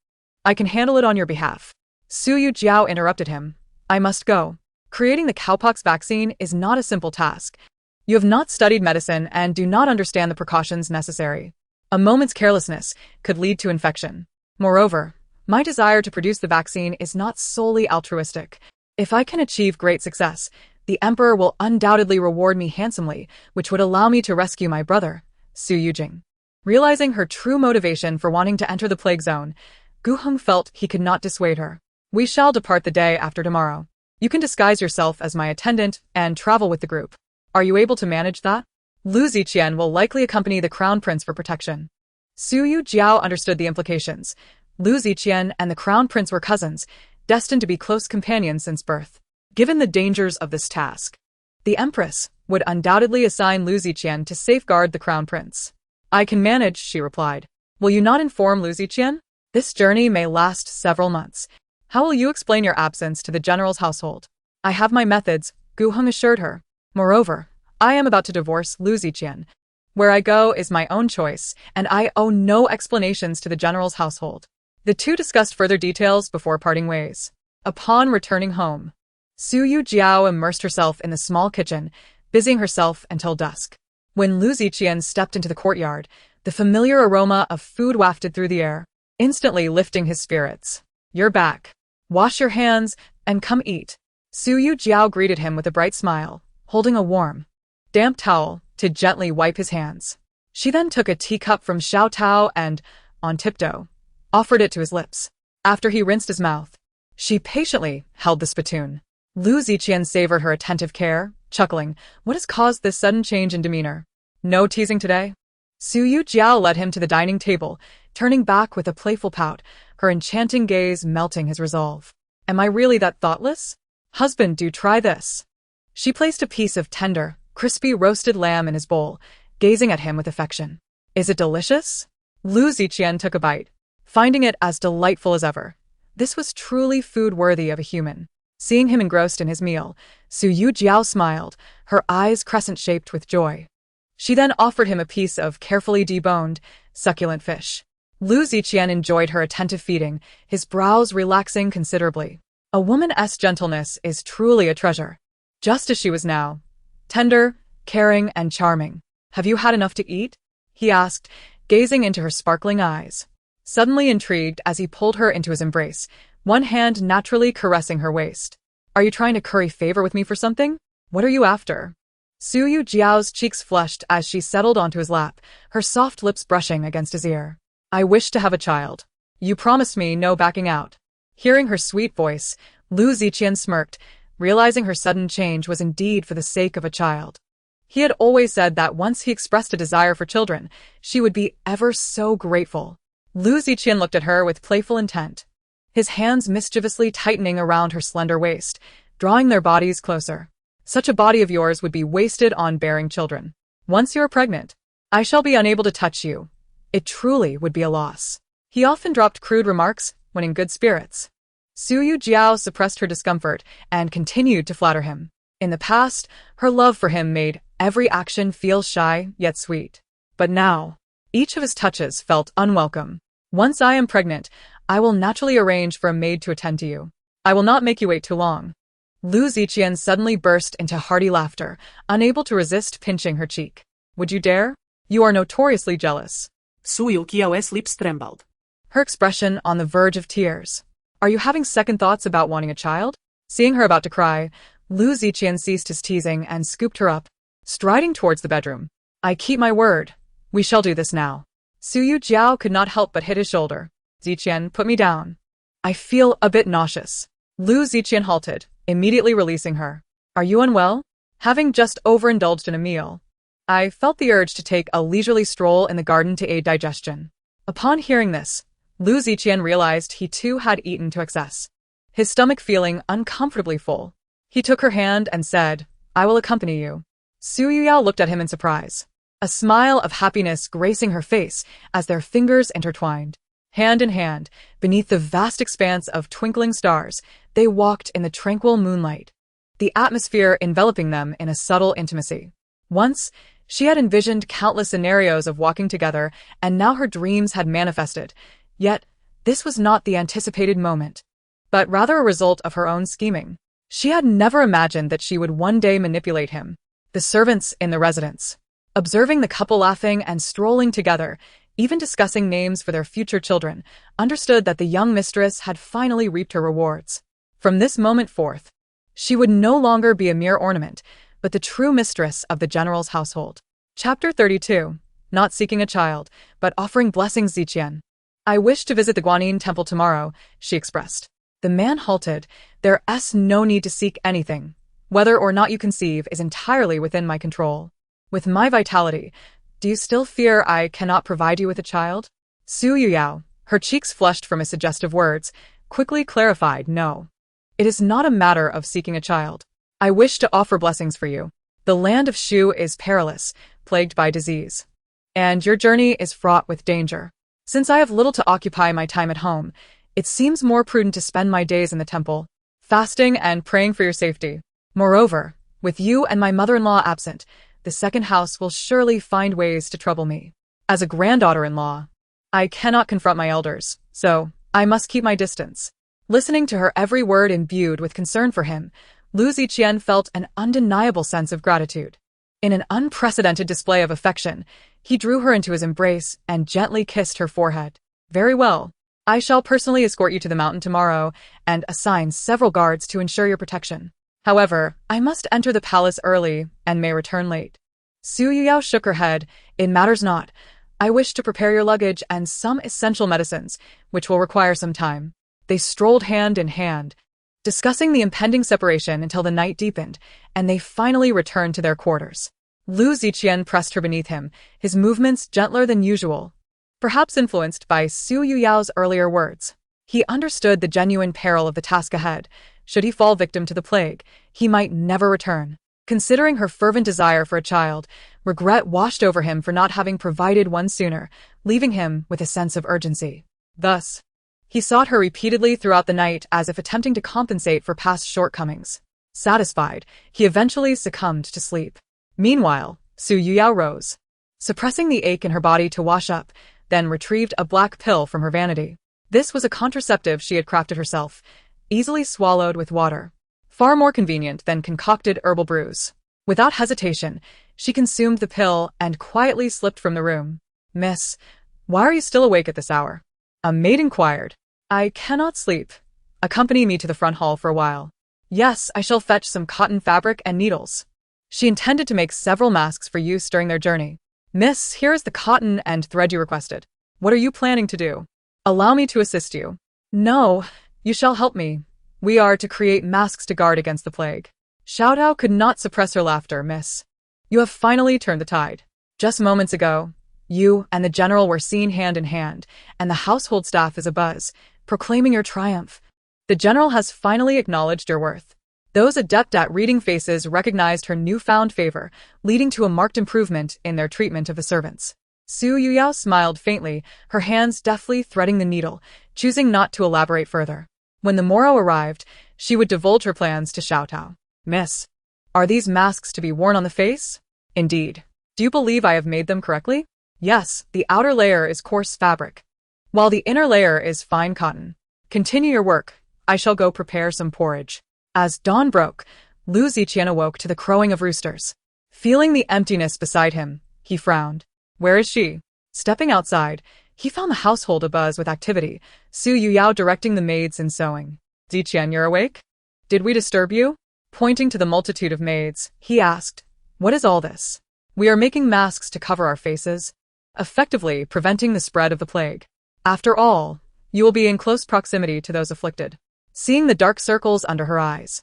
I can handle it on your behalf. Su Yujiao interrupted him. I must go. Creating the cowpox vaccine is not a simple task. You have not studied medicine and do not understand the precautions necessary. A moment's carelessness could lead to infection. Moreover, my desire to produce the vaccine is not solely altruistic. If I can achieve great success, the Emperor will undoubtedly reward me handsomely, which would allow me to rescue my brother, Su Yujing. Realizing her true motivation for wanting to enter the plague zone, Gu Heng felt he could not dissuade her. We shall depart the day after tomorrow. You can disguise yourself as my attendant and travel with the group. Are you able to manage that? Lu Ziqian will likely accompany the Crown Prince for protection. Su Yujiao understood the implications. Lu Ziqian and the Crown Prince were cousins, destined to be close companions since birth. Given the dangers of this task, the Empress would undoubtedly assign Lu Ziqian to safeguard the Crown Prince. I can manage, she replied. Will you not inform Lu Ziqian? This journey may last several months. How will you explain your absence to the general's household? I have my methods, Gu Heng assured her. Moreover, I am about to divorce Lu Ziqian. Where I go is my own choice, and I owe no explanations to the general's household. The two discussed further details before parting ways. Upon returning home, Su Yujiao immersed herself in the small kitchen, busying herself until dusk. When Lu Ziqian stepped into the courtyard, the familiar aroma of food wafted through the air, instantly lifting his spirits. You're back. Wash your hands and come eat. Su Yujiao greeted him with a bright smile, holding a warm, damp towel to gently wipe his hands. She then took a teacup from Xiao Tao and, on tiptoe, offered it to his lips. After he rinsed his mouth, she patiently held the spittoon. Lu Ziqian savored her attentive care, chuckling, what has caused this sudden change in demeanor? No teasing today? Su Yujiao led him to the dining table, turning back with a playful pout, her enchanting gaze melting his resolve. Am I really that thoughtless? Husband, do try this. She placed a piece of tender, crispy roasted lamb in his bowl, gazing at him with affection. Is it delicious? Lu Ziqian took a bite, finding it as delightful as ever. This was truly food worthy of a human. Seeing him engrossed in his meal, Su Yujiao smiled, her eyes crescent-shaped with joy. She then offered him a piece of carefully deboned, succulent fish. Lu Ziqian enjoyed her attentive feeding, his brows relaxing considerably. A woman's gentleness is truly a treasure. Just as she was now. Tender, caring, and charming. "Have you had enough to eat?" he asked, gazing into her sparkling eyes. Suddenly intrigued as he pulled her into his embrace, one hand naturally caressing her waist. "Are you trying to curry favor with me for something? What are you after?" Su Yujiao's cheeks flushed as she settled onto his lap, her soft lips brushing against his ear. "I wish to have a child. You promised me no backing out." Hearing her sweet voice, Lu Ziqian smirked, realizing her sudden change was indeed for the sake of a child. He had always said that once he expressed a desire for children, she would be ever so grateful. Lu Ziqian looked at her with playful intent, his hands mischievously tightening around her slender waist, drawing their bodies closer. "Such a body of yours would be wasted on bearing children. Once you are pregnant, I shall be unable to touch you. It truly would be a loss." He often dropped crude remarks when in good spirits. Su Yujiao suppressed her discomfort and continued to flatter him. In the past, her love for him made every action feel shy yet sweet. But now, each of his touches felt unwelcome. "Once I am pregnant, I will naturally arrange for a maid to attend to you. I will not make you wait too long." Lu Ziqian suddenly burst into hearty laughter, unable to resist pinching her cheek. "Would you dare? You are notoriously jealous." Su Yujiao's lips trembled. Her expression on the verge of tears. "Are you having second thoughts about wanting a child?" Seeing her about to cry, Lu Ziqian ceased his teasing and scooped her up, striding towards the bedroom. "I keep my word. We shall do this now." Su Yujiao could not help but hit his shoulder. "Ziqian, put me down. I feel a bit nauseous." Lu Ziqian halted, immediately releasing her. "Are you unwell?" Having just overindulged in a meal, I felt the urge to take a leisurely stroll in the garden to aid digestion. Upon hearing this, Lu Ziqian realized he too had eaten to excess, his stomach feeling uncomfortably full. He took her hand and said, "I will accompany you." Su Yujiao looked at him in surprise, a smile of happiness gracing her face as their fingers intertwined. Hand in hand, beneath the vast expanse of twinkling stars, they walked in the tranquil moonlight, the atmosphere enveloping them in a subtle intimacy. Once, she had envisioned countless scenarios of walking together, and now her dreams had manifested. Yet, this was not the anticipated moment, but rather a result of her own scheming. She had never imagined that she would one day manipulate him. The servants in the residence, observing the couple laughing and strolling together, even discussing names for their future children, understood that the young mistress had finally reaped her rewards. From this moment forth, she would no longer be a mere ornament, but the true mistress of the general's household. Chapter 32. Not seeking a child, but offering blessings. Ziqian. "I wish to visit the Guanyin temple tomorrow," she expressed. The man halted. "There's no need to seek anything. Whether or not you conceive is entirely within my control. With my vitality, do you still fear I cannot provide you with a child?" Su Yujiao, her cheeks flushed from his suggestive words, quickly clarified, "No. It is not a matter of seeking a child. I wish to offer blessings for you. The land of Shu is perilous, plagued by disease. And your journey is fraught with danger. Since I have little to occupy my time at home, it seems more prudent to spend my days in the temple, fasting and praying for your safety. Moreover, with you and my mother-in-law absent, the second house will surely find ways to trouble me. As a granddaughter-in-law, I cannot confront my elders, so I must keep my distance." Listening to her every word imbued with concern for him, Lu Ziqian felt an undeniable sense of gratitude. In an unprecedented display of affection, he drew her into his embrace and gently kissed her forehead. "Very well. I shall personally escort you to the mountain tomorrow and assign several guards to ensure your protection. However, I must enter the palace early and may return late." Su Yujiao shook her head. "It matters not. I wish to prepare your luggage and some essential medicines, which will require some time." They strolled hand in hand, discussing the impending separation until the night deepened, and they finally returned to their quarters. Lu Ziqian pressed her beneath him, his movements gentler than usual, perhaps influenced by Su Yujiao's earlier words. He understood the genuine peril of the task ahead. Should he fall victim to the plague, he might never return. Considering her fervent desire for a child, regret washed over him for not having provided one sooner, leaving him with a sense of urgency. Thus, He sought her repeatedly throughout the night as if attempting to compensate for past shortcomings. Satisfied, he eventually succumbed to sleep. Meanwhile, Su Yujiao rose, suppressing the ache in her body to wash up, then retrieved a black pill from her vanity. This was a contraceptive she had crafted herself, easily swallowed with water. Far more convenient than concocted herbal brews. Without hesitation, she consumed the pill and quietly slipped from the room. "Miss, why are you still awake at this hour?" a maid inquired. "I cannot sleep. Accompany me to the front hall for a while." "Yes, I shall fetch some cotton fabric and needles." She intended to make several masks for use during their journey. "Miss, here is the cotton and thread you requested. What are you planning to do?" "Allow me to assist you." "No, you shall help me. We are to create masks to guard against the plague." Xiaotao could not suppress her laughter. "Miss, you have finally turned the tide. Just moments ago, you and the general were seen hand in hand, and the household staff is abuzz, proclaiming your triumph. The general has finally acknowledged your worth." Those adept at reading faces recognized her newfound favor, leading to a marked improvement in their treatment of the servants. Su Yujiao smiled faintly, her hands deftly threading the needle, choosing not to elaborate further. When the morrow arrived, she would divulge her plans to Xiaotao. "Miss, are these masks to be worn on the face?" "Indeed. Do you believe I have made them correctly?" "Yes, the outer layer is coarse fabric, while the inner layer is fine cotton. Continue your work. I shall go prepare some porridge." As dawn broke, Lu Ziqian awoke to the crowing of roosters. Feeling the emptiness beside him, he frowned. "Where is she?" Stepping outside, he found the household abuzz with activity, Su Yujiao directing the maids in sewing. "Ziqian, you're awake? Did we disturb you?" Pointing to the multitude of maids, he asked, "What is all this?" "We are making masks to cover our faces, effectively preventing the spread of the plague. After all, you will be in close proximity to those afflicted." Seeing the dark circles under her eyes,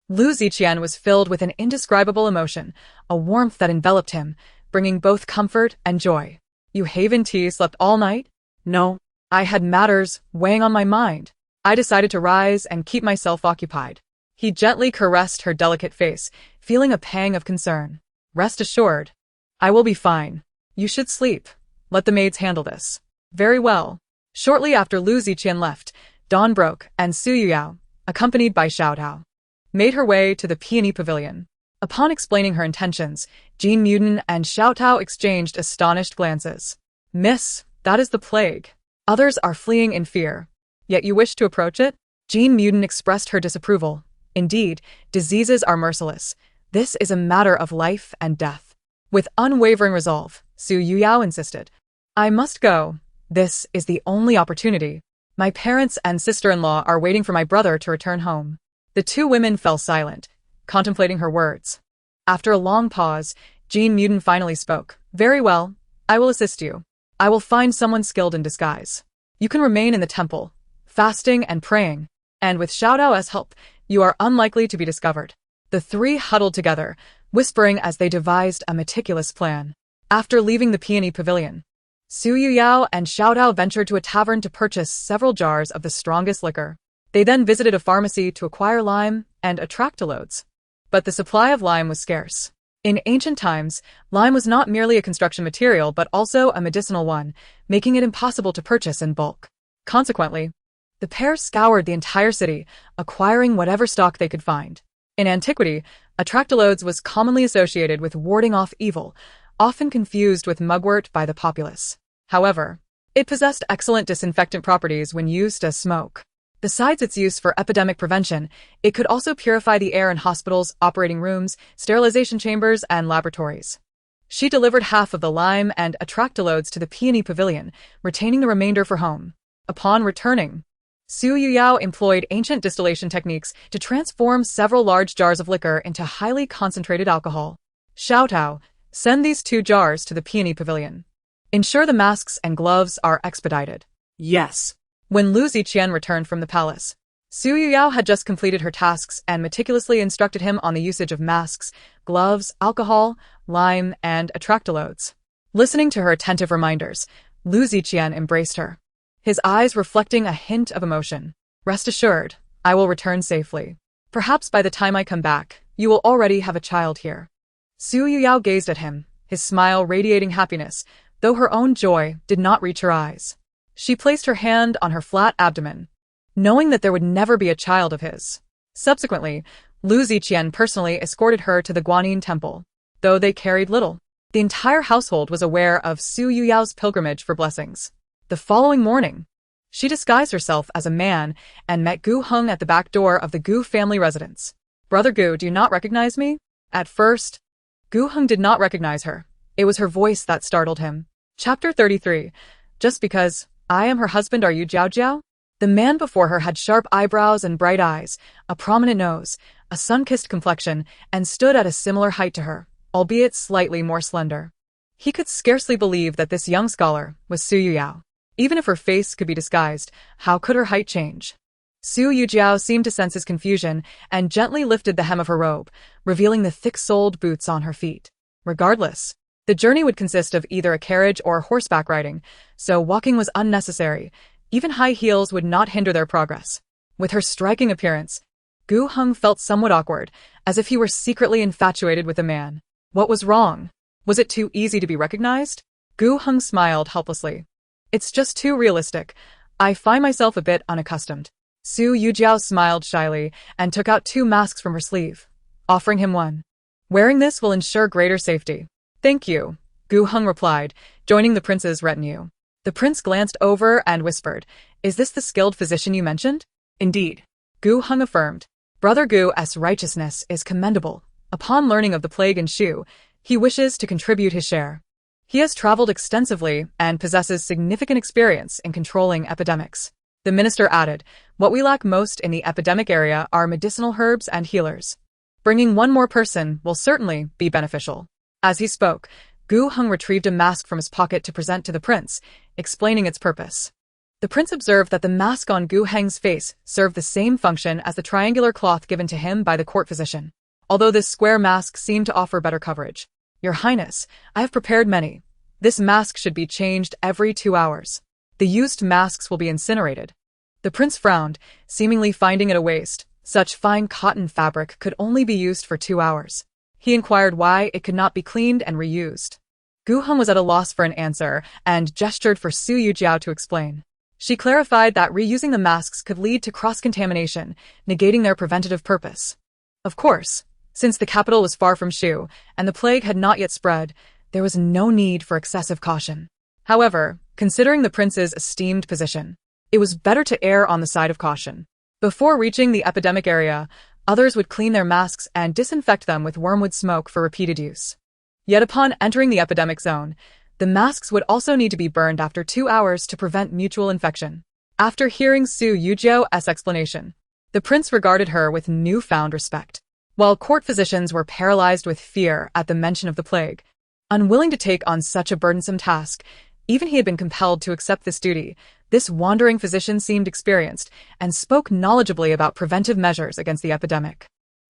Lu Ziqian was filled with an indescribable emotion, a warmth that enveloped him, bringing both comfort and joy. "You haven't slept all night?" No. "I had matters weighing on my mind. I decided to rise and keep myself occupied." He gently caressed her delicate face, feeling a pang of concern. "Rest assured, I will be fine. You should sleep. Let the maids handle this." "Very well." Shortly after Lu Ziqian left, dawn broke, and Su Yujiao, accompanied by Xiaotao, made her way to the peony pavilion. Upon explaining her intentions, Jean Muden and Xiaotao exchanged astonished glances. "Miss, that is the plague. Others are fleeing in fear. Yet you wish to approach it?" Jean Muden expressed her disapproval. "Indeed, diseases are merciless. This is a matter of life and death." With unwavering resolve, Su Yujiao insisted. "I must go. This is the only opportunity. My parents and sister-in-law are waiting for my brother to return home." The two women fell silent, contemplating her words. After a long pause, Jean Muden finally spoke. "Very well, I will assist you. I will find someone skilled in disguise. You can remain in the temple, fasting and praying, and with Xiaodao's help, you are unlikely to be discovered." The three huddled together, whispering as they devised a meticulous plan. After leaving the peony pavilion, Su Yujiao and Xiaodao ventured to a tavern to purchase several jars of the strongest liquor. They then visited a pharmacy to acquire lime and atractalodes. But the supply of lime was scarce. In ancient times, lime was not merely a construction material but also a medicinal one, making it impossible to purchase in bulk. Consequently, the pair scoured the entire city, acquiring whatever stock they could find. In antiquity, atractalodes was commonly associated with warding off evil, often confused with mugwort by the populace. However, it possessed excellent disinfectant properties when used as smoke. Besides its use for epidemic prevention, it could also purify the air in hospitals, operating rooms, sterilization chambers, and laboratories. She delivered half of the lime and atractalodes to the peony pavilion, retaining the remainder for home. Upon returning, Su Yujiao employed ancient distillation techniques to transform several large jars of liquor into highly concentrated alcohol. "Xiaotao, send these 2 jars to the peony pavilion. Ensure the masks and gloves are expedited." Yes. When Lu Ziqian returned from the palace, Su Yujiao had just completed her tasks and meticulously instructed him on the usage of masks, gloves, alcohol, lime, and atractalodes. Listening to her attentive reminders, Lu Ziqian embraced her, his eyes reflecting a hint of emotion. "Rest assured, I will return safely. Perhaps by the time I come back, you will already have a child here." Su Yujiao gazed at him, his smile radiating happiness, though her own joy did not reach her eyes. She placed her hand on her flat abdomen, knowing that there would never be a child of his. Subsequently, Lu Ziqian personally escorted her to the Guanyin temple, though they carried little. The entire household was aware of Su Yujiao's pilgrimage for blessings. The following morning, she disguised herself as a man and met Gu Heng at the back door of the Gu family residence. "Brother Gu, do you not recognize me?" At first, Gu Heng did not recognize her. It was her voice that startled him. Chapter 33. Just because I am her husband, are you Jiao Jiao? The man before her had sharp eyebrows and bright eyes, a prominent nose, a sun-kissed complexion, and stood at a similar height to her, albeit slightly more slender. He could scarcely believe that this young scholar was Su Yujiao. Even if her face could be disguised, how could her height change? Su Yujiao seemed to sense his confusion and gently lifted the hem of her robe, revealing the thick-soled boots on her feet. Regardless, the journey would consist of either a carriage or horseback riding, so walking was unnecessary. Even high heels would not hinder their progress. With her striking appearance, Gu Heng felt somewhat awkward, as if he were secretly infatuated with the man. What was wrong? Was it too easy to be recognized? Gu Heng smiled helplessly. It's just too realistic. I find myself a bit unaccustomed. Su Yujiao smiled shyly and took out 2 masks from her sleeve, offering him one. Wearing this will ensure greater safety. Thank you, Gu Heng replied, joining the prince's retinue. The prince glanced over and whispered, "Is this the skilled physician you mentioned?" "Indeed," Gu Heng affirmed. Brother Gu's righteousness is commendable. Upon learning of the plague in Shu, he wishes to contribute his share. He has traveled extensively and possesses significant experience in controlling epidemics. The minister added, "What we lack most in the epidemic area are medicinal herbs and healers. Bringing one more person will certainly be beneficial." As he spoke, Gu Heng retrieved a mask from his pocket to present to the prince, explaining its purpose. The prince observed that the mask on Gu Heng's face served the same function as the triangular cloth given to him by the court physician, although this square mask seemed to offer better coverage. "Your Highness, I have prepared many. This mask should be changed every 2 hours. The used masks will be incinerated." The prince frowned, seemingly finding it a waste. Such fine cotton fabric could only be used for 2 hours. He inquired why it could not be cleaned and reused. Gu Heng was at a loss for an answer and gestured for Su Yujiao to explain. She clarified that reusing the masks could lead to cross-contamination, negating their preventative purpose. Of course, since the capital was far from Shu and the plague had not yet spread, there was no need for excessive caution. However, considering the prince's esteemed position, it was better to err on the side of caution. Before reaching the epidemic area, others would clean their masks and disinfect them with wormwood smoke for repeated use. Yet upon entering the epidemic zone, the masks would also need to be burned after 2 hours to prevent mutual infection. After hearing Su Yujiao's explanation, the prince regarded her with newfound respect. While court physicians were paralyzed with fear at the mention of the plague, unwilling to take on such a burdensome task, even he had been compelled to accept this duty, this wandering physician seemed experienced and spoke knowledgeably about preventive measures against the epidemic.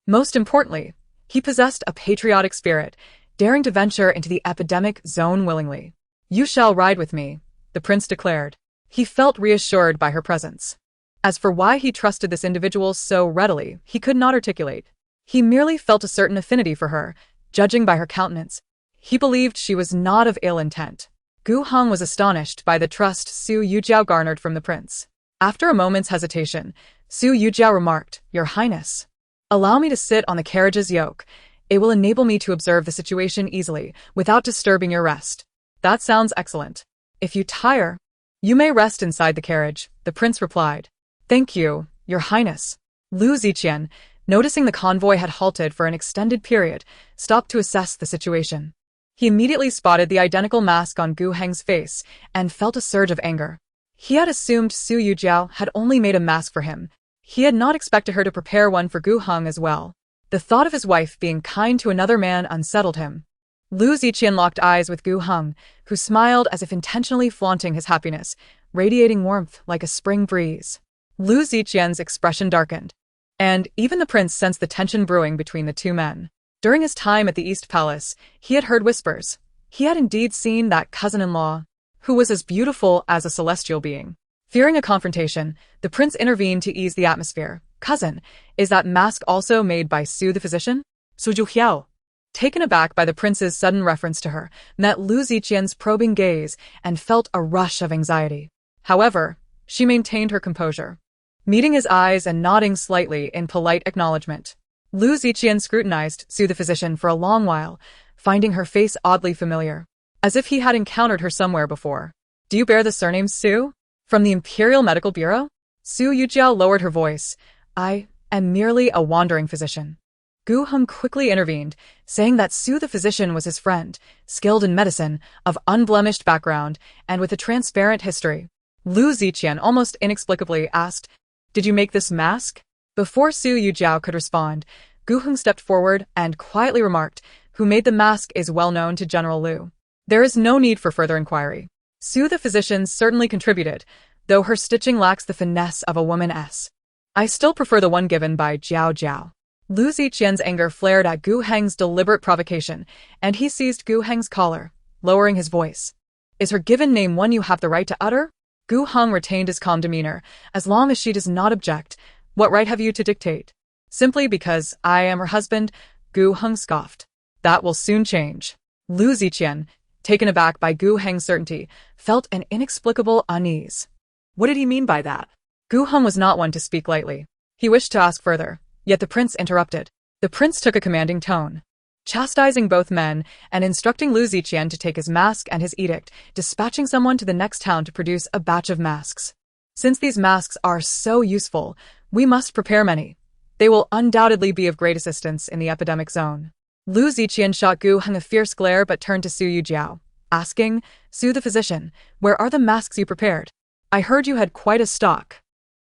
Most importantly, he possessed a patriotic spirit, daring to venture into the epidemic zone willingly. "You shall ride with me," the prince declared. He felt reassured by her presence. As for why he trusted this individual so readily, he could not articulate. He merely felt a certain affinity for her, judging by her countenance. He believed she was not of ill intent. Gu Heng was astonished by the trust Su Yujiao garnered from the prince. After a moment's hesitation, Su Yujiao remarked, "Your Highness, allow me to sit on the carriage's yoke. It will enable me to observe the situation easily, without disturbing your rest." "That sounds excellent. If you tire, you may rest inside the carriage," the prince replied. "Thank you, Your Highness." Lu Ziqian, noticing the convoy had halted for an extended period, stopped to assess the situation. He immediately spotted the identical mask on Gu Heng's face and felt a surge of anger. He had assumed Su Yujiao had only made a mask for him. He had not expected her to prepare one for Gu Heng as well. The thought of his wife being kind to another man unsettled him. Lu Ziqian locked eyes with Gu Heng, who smiled as if intentionally flaunting his happiness, radiating warmth like a spring breeze. Lu Ziqian's expression darkened, and even the prince sensed the tension brewing between the two men. During his time at the East Palace, he had heard whispers. He had indeed seen that cousin-in-law, who was as beautiful as a celestial being. Fearing a confrontation, the prince intervened to ease the atmosphere. "Cousin, is that mask also made by Su the physician?" Su Yujiao, taken aback by the prince's sudden reference to her, met Lu Ziqian's probing gaze and felt a rush of anxiety. However, she maintained her composure, meeting his eyes and nodding slightly in polite acknowledgement. Lu Ziqian scrutinized Su the physician for a long while, finding her face oddly familiar, as if he had encountered her somewhere before. Do you bear the surname Su? From the Imperial Medical Bureau? Su Yujiao lowered her voice. I am merely a wandering physician. Gu Heng quickly intervened, saying that Su the physician was his friend, skilled in medicine, of unblemished background, and with a transparent history. Lu Ziqian almost inexplicably asked, Did you make this mask? Before Su Yujiao could respond, Gu Heng stepped forward and quietly remarked, Who made the mask is well known to General Lu. There is no need for further inquiry. Su the physician certainly contributed, though her stitching lacks the finesse of a woman's. I still prefer the one given by Jiao Jiao. Lu Ziqian's anger flared at Gu Heng's deliberate provocation, and he seized Gu Heng's collar, lowering his voice. Is her given name one you have the right to utter? Gu Heng retained his calm demeanor. As long as she does not object, what right have you to dictate? Simply because I am her husband, Gu Heng scoffed. That will soon change. Lu Ziqian, taken aback by Gu Heng's certainty, felt an inexplicable unease. What did he mean by that? Gu Heng was not one to speak lightly. He wished to ask further, yet the prince interrupted. The prince took a commanding tone, chastising both men and instructing Lu Ziqian to take his mask and his edict, dispatching someone to the next town to produce a batch of masks. Since these masks are so useful, we must prepare many. They will undoubtedly be of great assistance in the epidemic zone. Lu Ziqian shot Gu Heng a fierce glare but turned to Su Yujiao, asking, Su the physician, where are the masks you prepared? I heard you had quite a stock.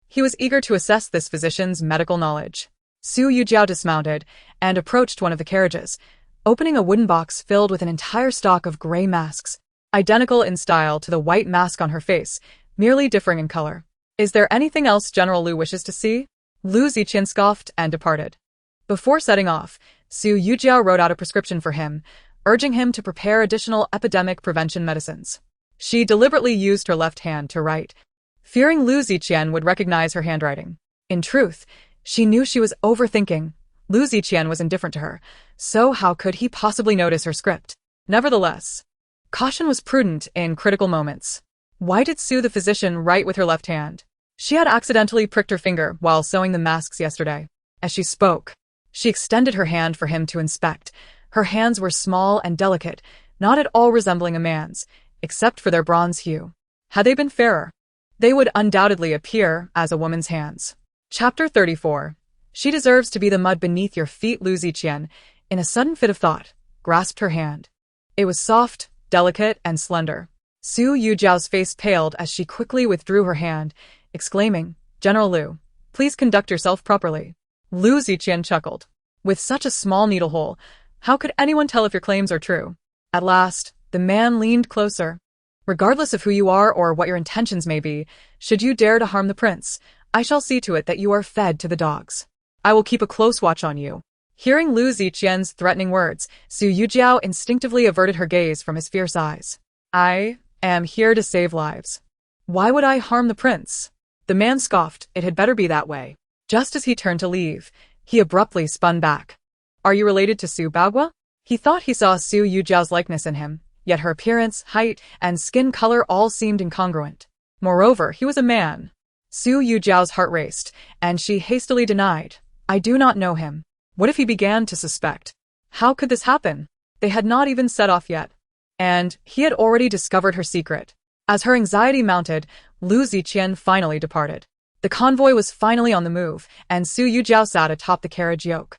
He was eager to assess this physician's medical knowledge. Su Yujiao dismounted and approached one of the carriages, opening a wooden box filled with an entire stock of gray masks, identical in style to the white mask on her face, merely differing in color. Is there anything else General Lu wishes to see? Lu Ziqian scoffed and departed. Before setting off, Su Yujiao wrote out a prescription for him, urging him to prepare additional epidemic prevention medicines. She deliberately used her left hand to write, fearing Lu Ziqian would recognize her handwriting. In truth, she knew she was overthinking. Lu Ziqian was indifferent to her, so how could he possibly notice her script? Nevertheless, caution was prudent in critical moments. Why did Su the physician write with her left hand? She had accidentally pricked her finger while sewing the masks yesterday. As she spoke, she extended her hand for him to inspect. Her hands were small and delicate, not at all resembling a man's, except for their bronze hue. Had they been fairer, they would undoubtedly appear as a woman's hands. Chapter 34. She deserves to be the mud beneath your feet. Lu Ziqian, in a sudden fit of thought, grasped her hand. It was soft, delicate, and slender. Su Yujiao's face paled as she quickly withdrew her hand, exclaiming, General Lu, please conduct yourself properly. Lu Ziqian chuckled. With such a small needle hole, how could anyone tell if your claims are true? At last, the man leaned closer. Regardless of who you are or what your intentions may be, should you dare to harm the prince, I shall see to it that you are fed to the dogs. I will keep a close watch on you. Hearing Lu Ziqian's threatening words, Su Yujiao instinctively averted her gaze from his fierce eyes. I am here to save lives. Why would I harm the prince? The man scoffed. It had better be that way. Just as he turned to leave, he abruptly spun back. Are you related to Su Baogua? He thought he saw Su Yujiao's likeness in him, yet her appearance, height, and skin color all seemed incongruent. Moreover, he was a man. Su Yujiao's heart raced, and she hastily denied, I do not know him. What if he began to suspect? How could this happen? They had not even set off yet. And he had already discovered her secret. As her anxiety mounted, Lu Ziqian finally departed. The convoy was finally on the move, and Su Yujiao sat atop the carriage yoke,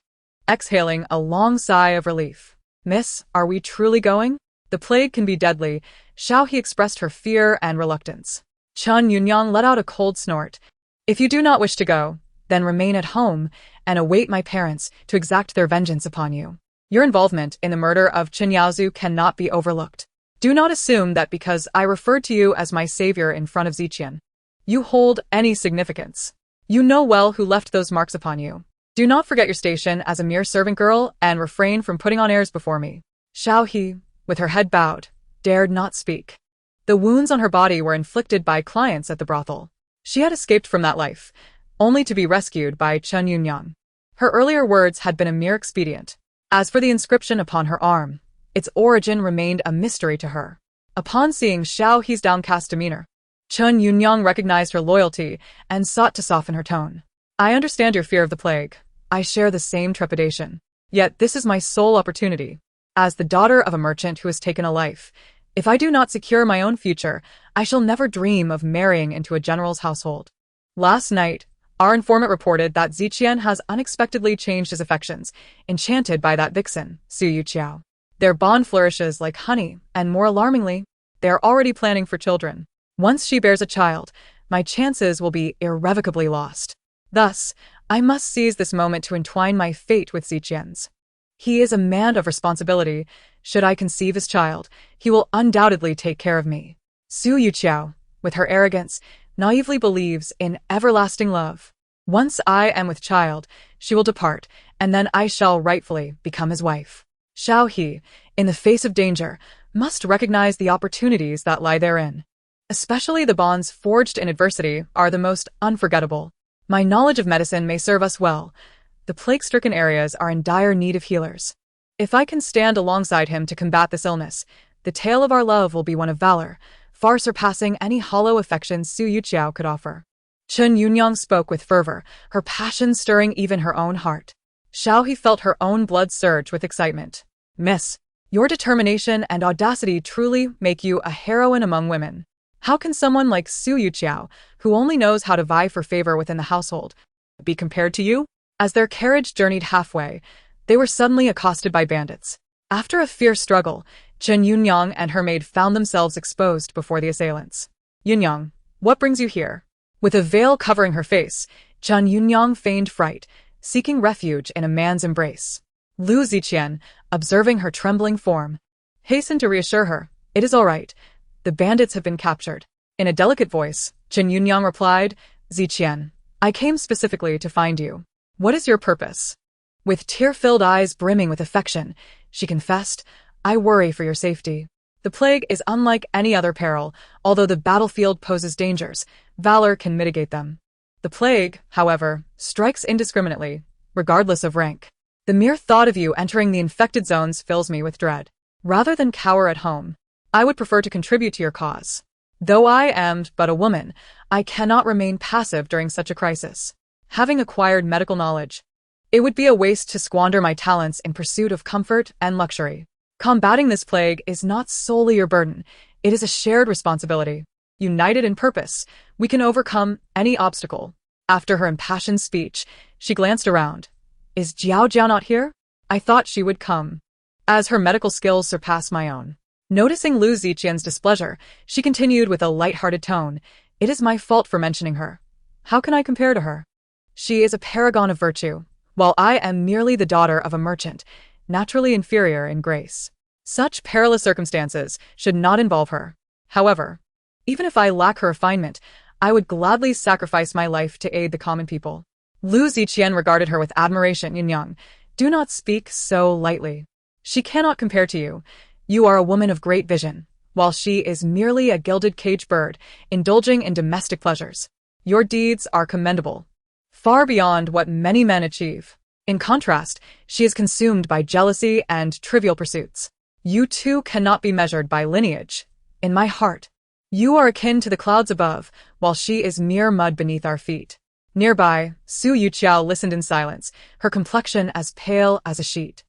exhaling a long sigh of relief. Miss, are we truly going? The plague can be deadly. Xiao He expressed her fear and reluctance. Chen Yunyang let out a cold snort. If you do not wish to go, then remain at home and await my parents to exact their vengeance upon you. Your involvement in the murder of Chen Yaozu cannot be overlooked. Do not assume that because I referred to you as my savior in front of Ziqian, you hold any significance. You know well who left those marks upon you. Do not forget your station as a mere servant girl and refrain from putting on airs before me. Xiao He, with her head bowed, dared not speak. The wounds on her body were inflicted by clients at the brothel. She had escaped from that life, only to be rescued by Chen Yunyang. Her earlier words had been a mere expedient. As for the inscription upon her arm, its origin remained a mystery to her. Upon seeing Xiao He's downcast demeanor, Chun Yunyang recognized her loyalty and sought to soften her tone. I understand your fear of the plague. I share the same trepidation. Yet this is my sole opportunity. As the daughter of a merchant who has taken a life, if I do not secure my own future, I shall never dream of marrying into a general's household. Last night, our informant reported that Ziqian has unexpectedly changed his affections, enchanted by that vixen, Su Yujiao. Their bond flourishes like honey, and more alarmingly, they are already planning for children. Once she bears a child, my chances will be irrevocably lost. Thus, I must seize this moment to entwine my fate with Ziqian's. He is a man of responsibility. Should I conceive his child, he will undoubtedly take care of me. Su Yujiao, with her arrogance, naively believes in everlasting love. Once I am with child, she will depart, and then I shall rightfully become his wife. Shao He, in the face of danger, must recognize the opportunities that lie therein. Especially the bonds forged in adversity are the most unforgettable. My knowledge of medicine may serve us well. The plague-stricken areas are in dire need of healers. If I can stand alongside him to combat this illness, the tale of our love will be one of valor, far surpassing any hollow affection Su Yujiao could offer. Chun Yunyang spoke with fervor, her passion stirring even her own heart. Shao He felt her own blood surge with excitement. Miss, your determination and audacity truly make you a heroine among women. How can someone like Su Yujiao, who only knows how to vie for favor within the household, be compared to you? As their carriage journeyed halfway, they were suddenly accosted by bandits. After a fierce struggle, Chun Yunyang and her maid found themselves exposed before the assailants. Yunyang, what brings you here? With a veil covering her face, Chun Yunyang feigned fright, seeking refuge in a man's embrace. Lu Ziqian, observing her trembling form, hastened to reassure her. It is all right. The bandits have been captured. In a delicate voice, Chun Yunyang replied, Ziqian, I came specifically to find you. What is your purpose? With tear-filled eyes brimming with affection, she confessed, I worry for your safety. The plague is unlike any other peril. Although the battlefield poses dangers, valor can mitigate them. The plague, however, strikes indiscriminately, regardless of rank. The mere thought of you entering the infected zones fills me with dread. Rather than cower at home, I would prefer to contribute to your cause. Though I am but a woman, I cannot remain passive during such a crisis. Having acquired medical knowledge, it would be a waste to squander my talents in pursuit of comfort and luxury. Combating this plague is not solely your burden, it is a shared responsibility. United in purpose, we can overcome any obstacle. After her impassioned speech, she glanced around. Is Jiao Jiao not here? I thought she would come, as her medical skills surpass my own. Noticing Lu Ziqian's displeasure, she continued with a light-hearted tone. It is my fault for mentioning her. How can I compare to her? She is a paragon of virtue, while I am merely the daughter of a merchant, naturally inferior in grace. Such perilous circumstances should not involve her. However, even if I lack her refinement, I would gladly sacrifice my life to aid the common people. Lu Ziqian regarded her with admiration. Yunyang, do not speak so lightly. She cannot compare to you. You are a woman of great vision, while she is merely a gilded cage bird, indulging in domestic pleasures. Your deeds are commendable, far beyond what many men achieve. In contrast, she is consumed by jealousy and trivial pursuits. You too cannot be measured by lineage. In my heart, you are akin to the clouds above, while she is mere mud beneath our feet. Nearby, Su Yujiao listened in silence, her complexion as pale as a sheet.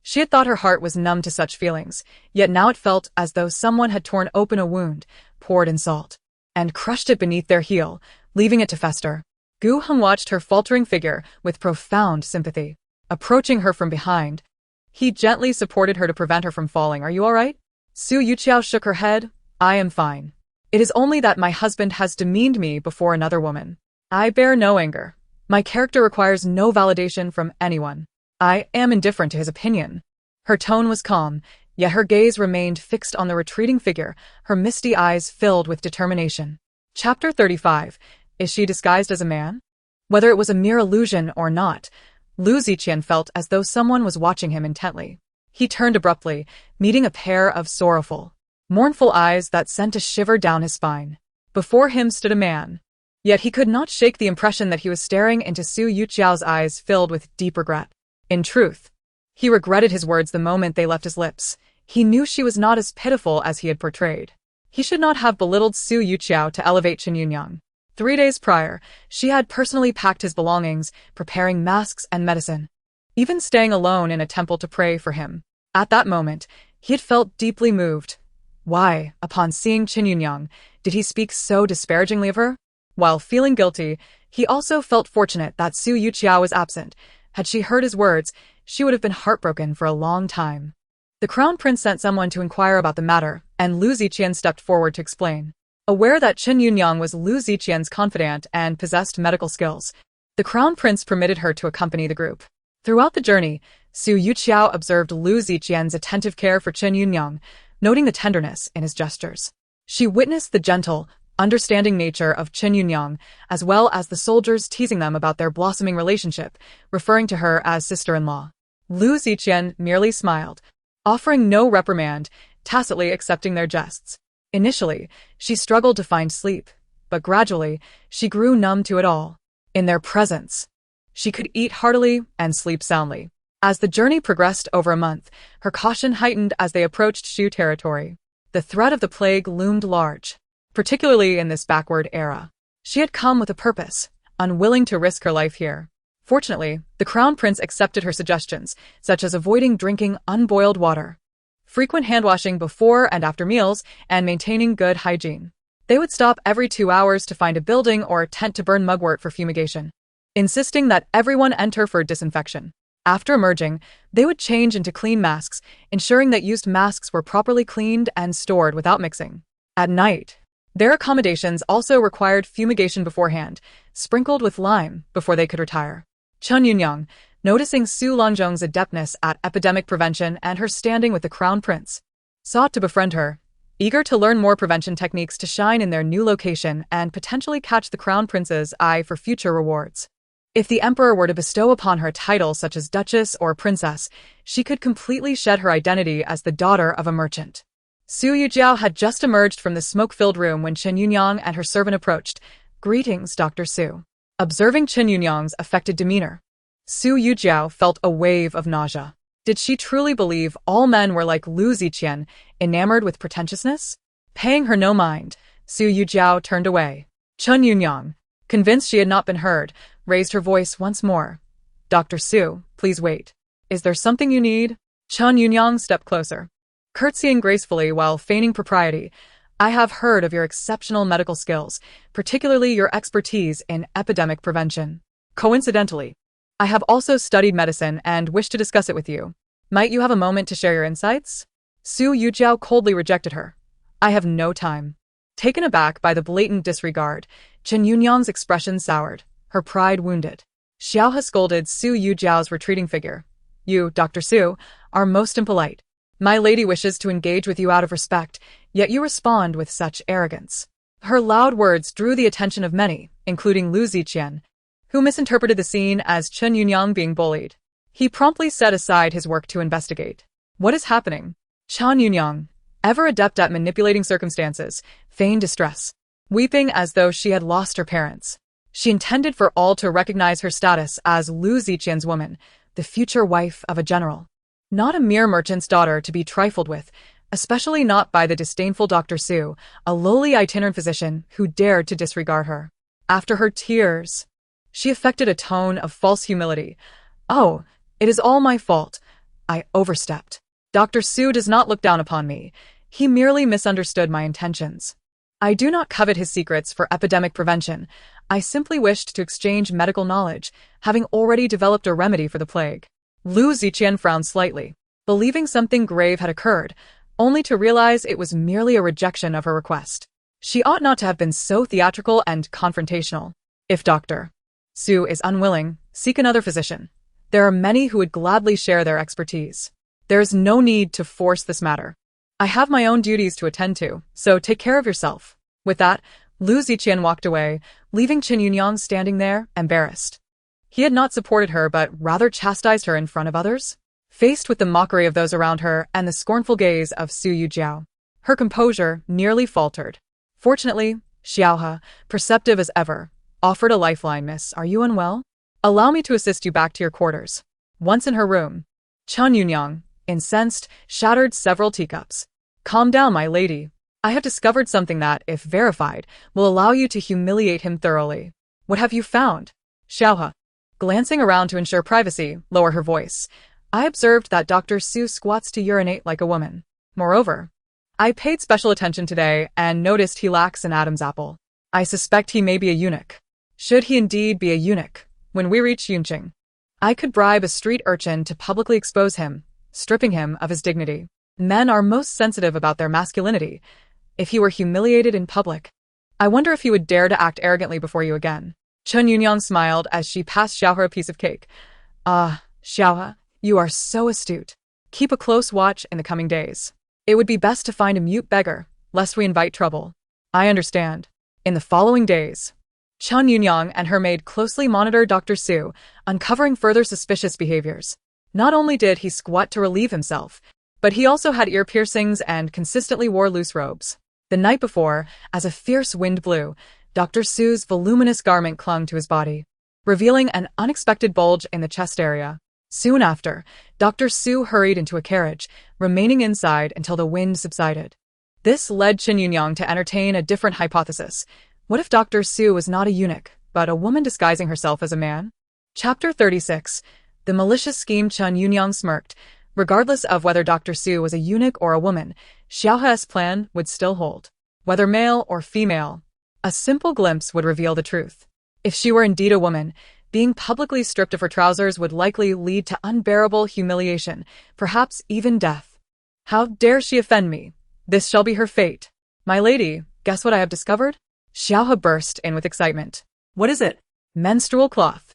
She had thought her heart was numb to such feelings, yet now it felt as though someone had torn open a wound, poured in salt, and crushed it beneath their heel, leaving it to fester. Gu Heng watched her faltering figure with profound sympathy. Approaching her from behind, he gently supported her to prevent her from falling. Are you all right? Su Yujiao shook her head. I am fine. It is only that my husband has demeaned me before another woman. I bear no anger. My character requires no validation from anyone. I am indifferent to his opinion. Her tone was calm, yet her gaze remained fixed on the retreating figure, her misty eyes filled with determination. Chapter 35. Is she disguised as a man? Whether it was a mere illusion or not, Lu Ziqian felt as though someone was watching him intently. He turned abruptly, meeting a pair of sorrowful, mournful eyes that sent a shiver down his spine. Before him stood a man. Yet he could not shake the impression that he was staring into Su Yujiao's eyes filled with deep regret. In truth, he regretted his words the moment they left his lips. He knew she was not as pitiful as he had portrayed. He should not have belittled Su Yujiao to elevate Chen Yunyang. 3 days prior, she had personally packed his belongings, preparing masks and medicine, even staying alone in a temple to pray for him. At that moment, he had felt deeply moved. Why, upon seeing Chen Yunyang, did he speak so disparagingly of her? While feeling guilty, he also felt fortunate that Su Yujiao was absent. Had she heard his words, she would have been heartbroken for a long time. The crown prince sent someone to inquire about the matter, and Lu Ziqian stepped forward to explain. Aware that Chen Yunyang was Lu Ziqian's confidant and possessed medical skills, the crown prince permitted her to accompany the group. Throughout the journey, Su Yujiao observed Lu Ziqian's attentive care for Chen Yunyang, noting the tenderness in his gestures. She witnessed the gentle, understanding nature of Chen Yunyang, as well as the soldiers teasing them about their blossoming relationship, referring to her as sister-in-law. Lu Ziqian merely smiled, offering no reprimand, tacitly accepting their jests. Initially, she struggled to find sleep, but gradually, she grew numb to it all. In their presence, she could eat heartily and sleep soundly. As the journey progressed over a month, her caution heightened as they approached Shu territory. The threat of the plague loomed large, particularly in this backward era. She had come with a purpose, unwilling to risk her life here. Fortunately, the crown prince accepted her suggestions, such as avoiding drinking unboiled water, frequent hand-washing before and after meals, and maintaining good hygiene. They would stop every 2 hours to find a building or tent to burn mugwort for fumigation, insisting that everyone enter for disinfection. After emerging, they would change into clean masks, ensuring that used masks were properly cleaned and stored without mixing. At night, their accommodations also required fumigation beforehand, sprinkled with lime before they could retire. Chen Yunyang, noticing Su Longzhong's adeptness at epidemic prevention and her standing with the crown prince, sought to befriend her, eager to learn more prevention techniques to shine in their new location and potentially catch the crown prince's eye for future rewards. If the emperor were to bestow upon her a title such as duchess or princess, she could completely shed her identity as the daughter of a merchant. Su Yujiao had just emerged from the smoke-filled room when Chen Yunyang and her servant approached. "Greetings, Dr. Su." Observing Chen Yunyang's affected demeanor, Su Yujiao felt a wave of nausea. Did she truly believe all men were like Lu Ziqian, enamored with pretentiousness? Paying her no mind, Su Yujiao turned away. Chen Yunyang, convinced she had not been heard, raised her voice once more. "Dr. Su, please wait. Is there something you need?" Chen Yunyang stepped closer, curtsying gracefully while feigning propriety. "I have heard of your exceptional medical skills, particularly your expertise in epidemic prevention. Coincidentally, I have also studied medicine and wish to discuss it with you. Might you have a moment to share your insights?" Su Yujiao coldly rejected her. "I have no time." Taken aback by the blatant disregard, Chen Yunyang's expression soured, her pride wounded. Xiaohe scolded Su Yujiao's retreating figure. "You, Dr. Su, are most impolite. My lady wishes to engage with you out of respect, yet you respond with such arrogance." Her loud words drew the attention of many, including Lu Ziqian, who misinterpreted the scene as Chen Yunyang being bullied. He promptly set aside his work to investigate. "What is happening?" Chen Yunyang, ever adept at manipulating circumstances, feigned distress, weeping as though she had lost her parents. She intended for all to recognize her status as Lu Ziqian's woman, the future wife of a general. Not a mere merchant's daughter to be trifled with, especially not by the disdainful Dr. Su, a lowly itinerant physician who dared to disregard her. After her tears, she affected a tone of false humility. "Oh, it is all my fault. I overstepped. Dr. Su does not look down upon me. He merely misunderstood my intentions. I do not covet his secrets for epidemic prevention. I simply wished to exchange medical knowledge, having already developed a remedy for the plague." Lu Ziqian frowned slightly, believing something grave had occurred, only to realize it was merely a rejection of her request. She ought not to have been so theatrical and confrontational. If Dr. Su is unwilling, seek another physician. There are many who would gladly share their expertise. There is no need to force this matter. I have my own duties to attend to, so take care of yourself. With that, Lu Ziqian walked away, leaving Chen Yunyang standing there, embarrassed. He had not supported her but rather chastised her in front of others. Faced with the mockery of those around her and the scornful gaze of Su Yujiao, her composure nearly faltered. Fortunately, Xiaohe, perceptive as ever, offered a lifeline. "Miss, are you unwell? Allow me to assist you back to your quarters." Once in her room, Chen Yunyang, incensed, shattered several teacups. "Calm down, my lady. I have discovered something that, if verified, will allow you to humiliate him thoroughly. What have you found? Xiaohe. Glancing around to ensure privacy, lower her voice. I observed that Dr. Su squats to urinate like a woman. Moreover, I paid special attention today and noticed he lacks an Adam's apple. I suspect he may be a eunuch. Should he indeed be a eunuch, when we reach Yunqing, I could bribe a street urchin to publicly expose him, stripping him of his dignity. Men are most sensitive about their masculinity. If he were humiliated in public, I wonder if he would dare to act arrogantly before you again. Chen Yunyang smiled as she passed Xiaohe a piece of cake. Ah, Xiaohe, you are so astute. Keep a close watch in the coming days. It would be best to find a mute beggar, lest we invite trouble. I understand. In the following days, Chen Yunyang and her maid closely monitored Dr. Su, uncovering further suspicious behaviors. Not only did he squat to relieve himself, but he also had ear piercings and consistently wore loose robes. The night before, as a fierce wind blew, Dr. Su's voluminous garment clung to his body, revealing an unexpected bulge in the chest area. Soon after, Dr. Su hurried into a carriage, remaining inside until the wind subsided. This led Chen Yunyang to entertain a different hypothesis. What if Dr. Su was not a eunuch, but a woman disguising herself as a man? Chapter 36. The malicious scheme. Chen Yunyang smirked. Regardless of whether Dr. Su was a eunuch or a woman, Xiaohe's plan would still hold. Whether male or female, a simple glimpse would reveal the truth. If she were indeed a woman, being publicly stripped of her trousers would likely lead to unbearable humiliation, perhaps even death. How dare she offend me? This shall be her fate. My lady, guess what I have discovered? Xiaohe burst in with excitement. What is it? Menstrual cloth.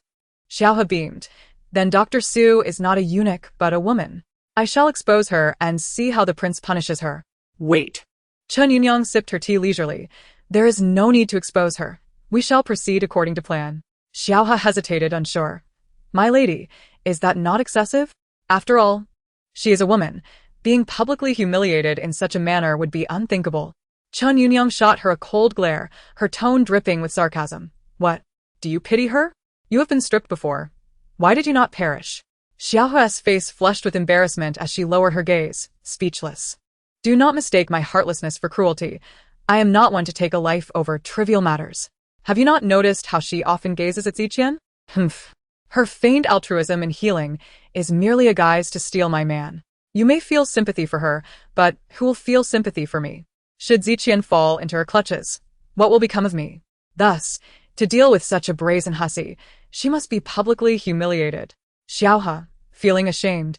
Xiaohe beamed. Then Dr. Su is not a eunuch, but a woman. I shall expose her and see how the prince punishes her. Wait. Chen Yunyang sipped her tea leisurely. There is no need to expose her. We shall proceed according to plan. Xiaohe hesitated, unsure. My lady, is that not excessive? After all, she is a woman. Being publicly humiliated in such a manner would be unthinkable. Chen Yunyang shot her a cold glare, her tone dripping with sarcasm. What? Do you pity her? You have been stripped before. Why did you not perish? Xiaohe's face flushed with embarrassment as she lowered her gaze, speechless. Do not mistake my heartlessness for cruelty. I am not one to take a life over trivial matters. Have you not noticed how she often gazes at Ziqian? Humph. Her feigned altruism in healing is merely a guise to steal my man. You may feel sympathy for her, but who will feel sympathy for me? Should Ziqian fall into her clutches, what will become of me? Thus, to deal with such a brazen hussy, she must be publicly humiliated. Xiaohe, feeling ashamed,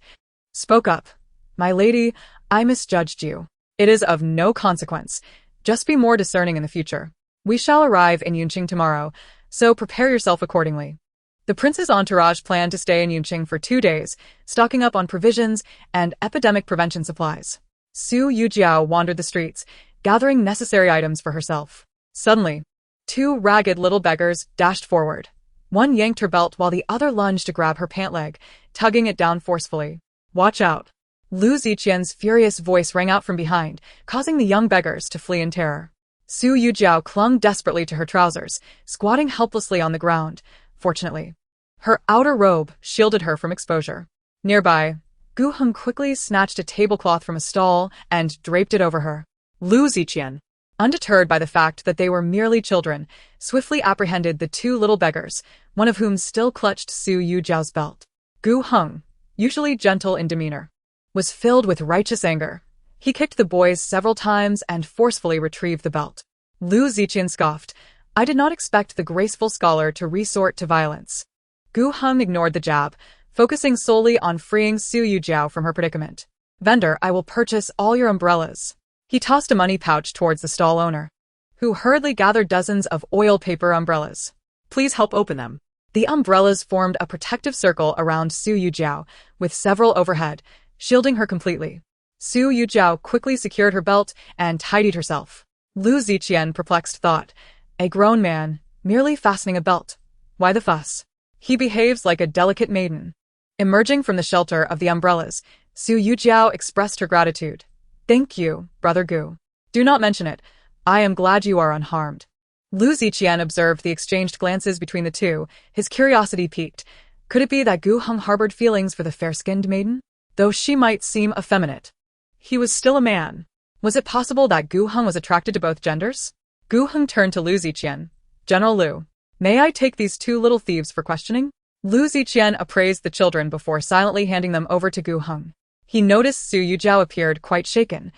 spoke up. My lady, I misjudged you. It is of no consequence. Just be more discerning in the future. We shall arrive in Yunqing tomorrow, so prepare yourself accordingly. The prince's entourage planned to stay in Yunqing for 2 days, stocking up on provisions and epidemic prevention supplies. Su Yujiao wandered the streets, gathering necessary items for herself. Suddenly, 2 ragged little beggars dashed forward. One yanked her belt while the other lunged to grab her pant leg, tugging it down forcefully. Watch out! Lu Ziqian's furious voice rang out from behind, causing the young beggars to flee in terror. Su Yujiao clung desperately to her trousers, squatting helplessly on the ground. Fortunately, her outer robe shielded her from exposure. Nearby, Gu Heng quickly snatched a tablecloth from a stall and draped it over her. Lu Ziqian, undeterred by the fact that they were merely children, swiftly apprehended the 2 little beggars, one of whom still clutched Su Yujiao's belt. Gu Heng, usually gentle in demeanor, was filled with righteous anger. He kicked the boys several times and forcefully retrieved the belt. Lu Ziqian scoffed. I did not expect the graceful scholar to resort to violence. Gu Heng ignored the jab, focusing solely on freeing Su Yujiao from her predicament. Vendor, I will purchase all your umbrellas. He tossed a money pouch towards the stall owner, who hurriedly gathered dozens of oil paper umbrellas. please help open them. The umbrellas formed a protective circle around Su Yujiao, with several overhead, shielding her completely. Su Yujiao quickly secured her belt and tidied herself. Lu Ziqian perplexed thought, a grown man, merely fastening a belt. Why the fuss? He behaves like a delicate maiden. Emerging from the shelter of the umbrellas, Su Yujiao expressed her gratitude. Thank you, Brother Gu. Do not mention it. I am glad you are unharmed. Lu Ziqian observed the exchanged glances between the two, his curiosity piqued. Could it be that Gu Heng harbored feelings for the fair-skinned maiden? Though she might seem effeminate, he was still a man. Was it possible that Gu Heng was attracted to both genders? Gu Heng turned to Lu Ziqian. General Lu, may I take these two little thieves for questioning? Lu Ziqian appraised the children before silently handing them over to Gu Heng. He noticed Su Yujiao appeared quite shaken.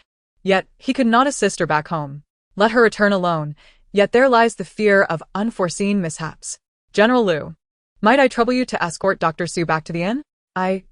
Yet, he could not assist her back home. Let her return alone, yet there lies the fear of unforeseen mishaps. General Lu, might I trouble you to escort Dr. Su back to the inn?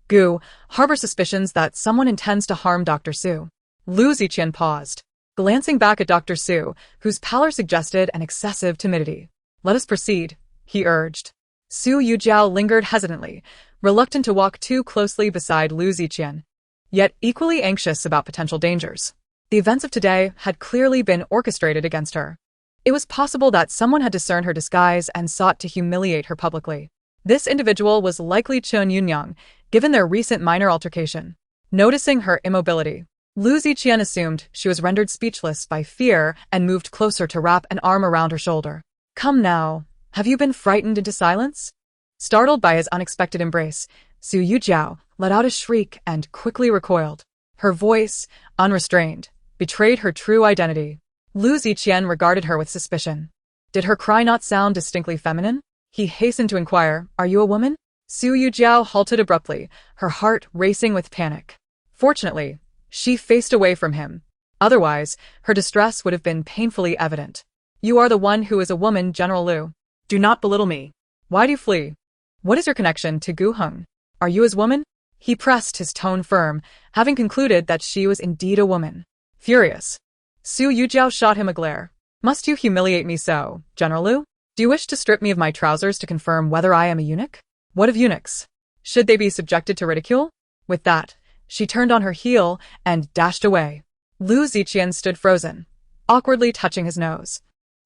Gu, harbor suspicions that someone intends to harm Dr. Su. Lu Ziqian paused, glancing back at Dr. Su, whose pallor suggested an excessive timidity. Let us proceed, he urged. Su Yujiao lingered hesitantly, reluctant to walk too closely beside Lu Ziqian, yet equally anxious about potential dangers. The events of today had clearly been orchestrated against her. It was possible that someone had discerned her disguise and sought to humiliate her publicly. This individual was likely Chen Yunyang, given their recent minor altercation. Noticing her immobility, Lu Ziqian assumed she was rendered speechless by fear and moved closer to wrap an arm around her shoulder. Come now, have you been frightened into silence? Startled by his unexpected embrace, Su Yujiao let out a shriek and quickly recoiled. Her voice, unrestrained, betrayed her true identity. Lu Ziqian regarded her with suspicion. Did her cry not sound distinctly feminine? He hastened to inquire, "Are you a woman?" Su Yujiao halted abruptly, her heart racing with panic. Fortunately, she faced away from him. Otherwise, her distress would have been painfully evident. You are the one who is a woman, General Lu. Do not belittle me. Why do you flee? What is your connection to Gu Heng? Are you his woman? He pressed, his tone firm, having concluded that she was indeed a woman. Furious, Su Yujiao shot him a glare. Must you humiliate me so, General Lu? Do you wish to strip me of my trousers to confirm whether I am a eunuch? What of eunuchs? Should they be subjected to ridicule? With that, she turned on her heel and dashed away. Lu Ziqian stood frozen, awkwardly touching his nose,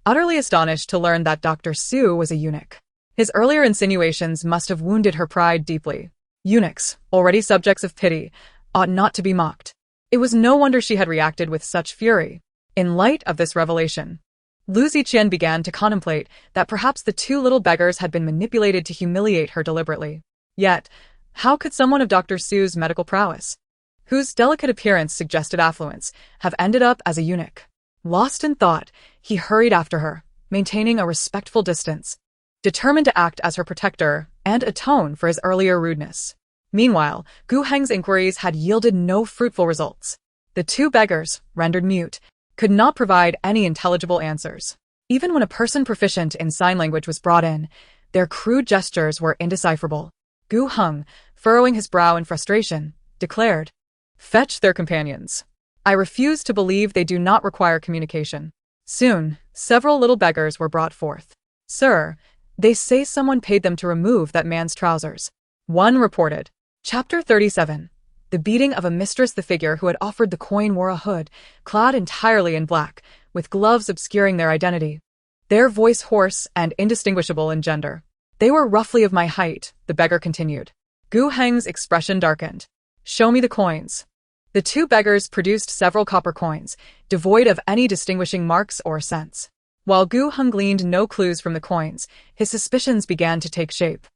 utterly astonished to learn that Dr. Su was a eunuch. His earlier insinuations must have wounded her pride deeply. Eunuchs, already subjects of pity, ought not to be mocked. It was no wonder she had reacted with such fury. In light of this revelation, Lu Ziqian began to contemplate that perhaps the two little beggars had been manipulated to humiliate her deliberately. Yet, how could someone of Dr. Su's medical prowess, whose delicate appearance suggested affluence, have ended up as a eunuch? Lost in thought, he hurried after her, maintaining a respectful distance, determined to act as her protector and atone for his earlier rudeness. Meanwhile, Gu Heng's inquiries had yielded no fruitful results. The two beggars, rendered mute, could not provide any intelligible answers. Even when a person proficient in sign language was brought in, their crude gestures were indecipherable. Gu Heng, furrowing his brow in frustration, declared, "Fetch their companions. I refuse to believe they do not require communication." Soon, several little beggars were brought forth. "Sir, they say someone paid them to remove that man's trousers," one reported. Chapter 37. The beating of a mistress. The figure who had offered the coin wore a hood, clad entirely in black, with gloves obscuring their identity. Their voice hoarse and indistinguishable in gender. "They were roughly of my height," the beggar continued. Gu Heng's expression darkened. "Show me the coins." The two beggars produced several copper coins, devoid of any distinguishing marks or scents. While Gu Heng gleaned no clues from the coins, his suspicions began to take shape.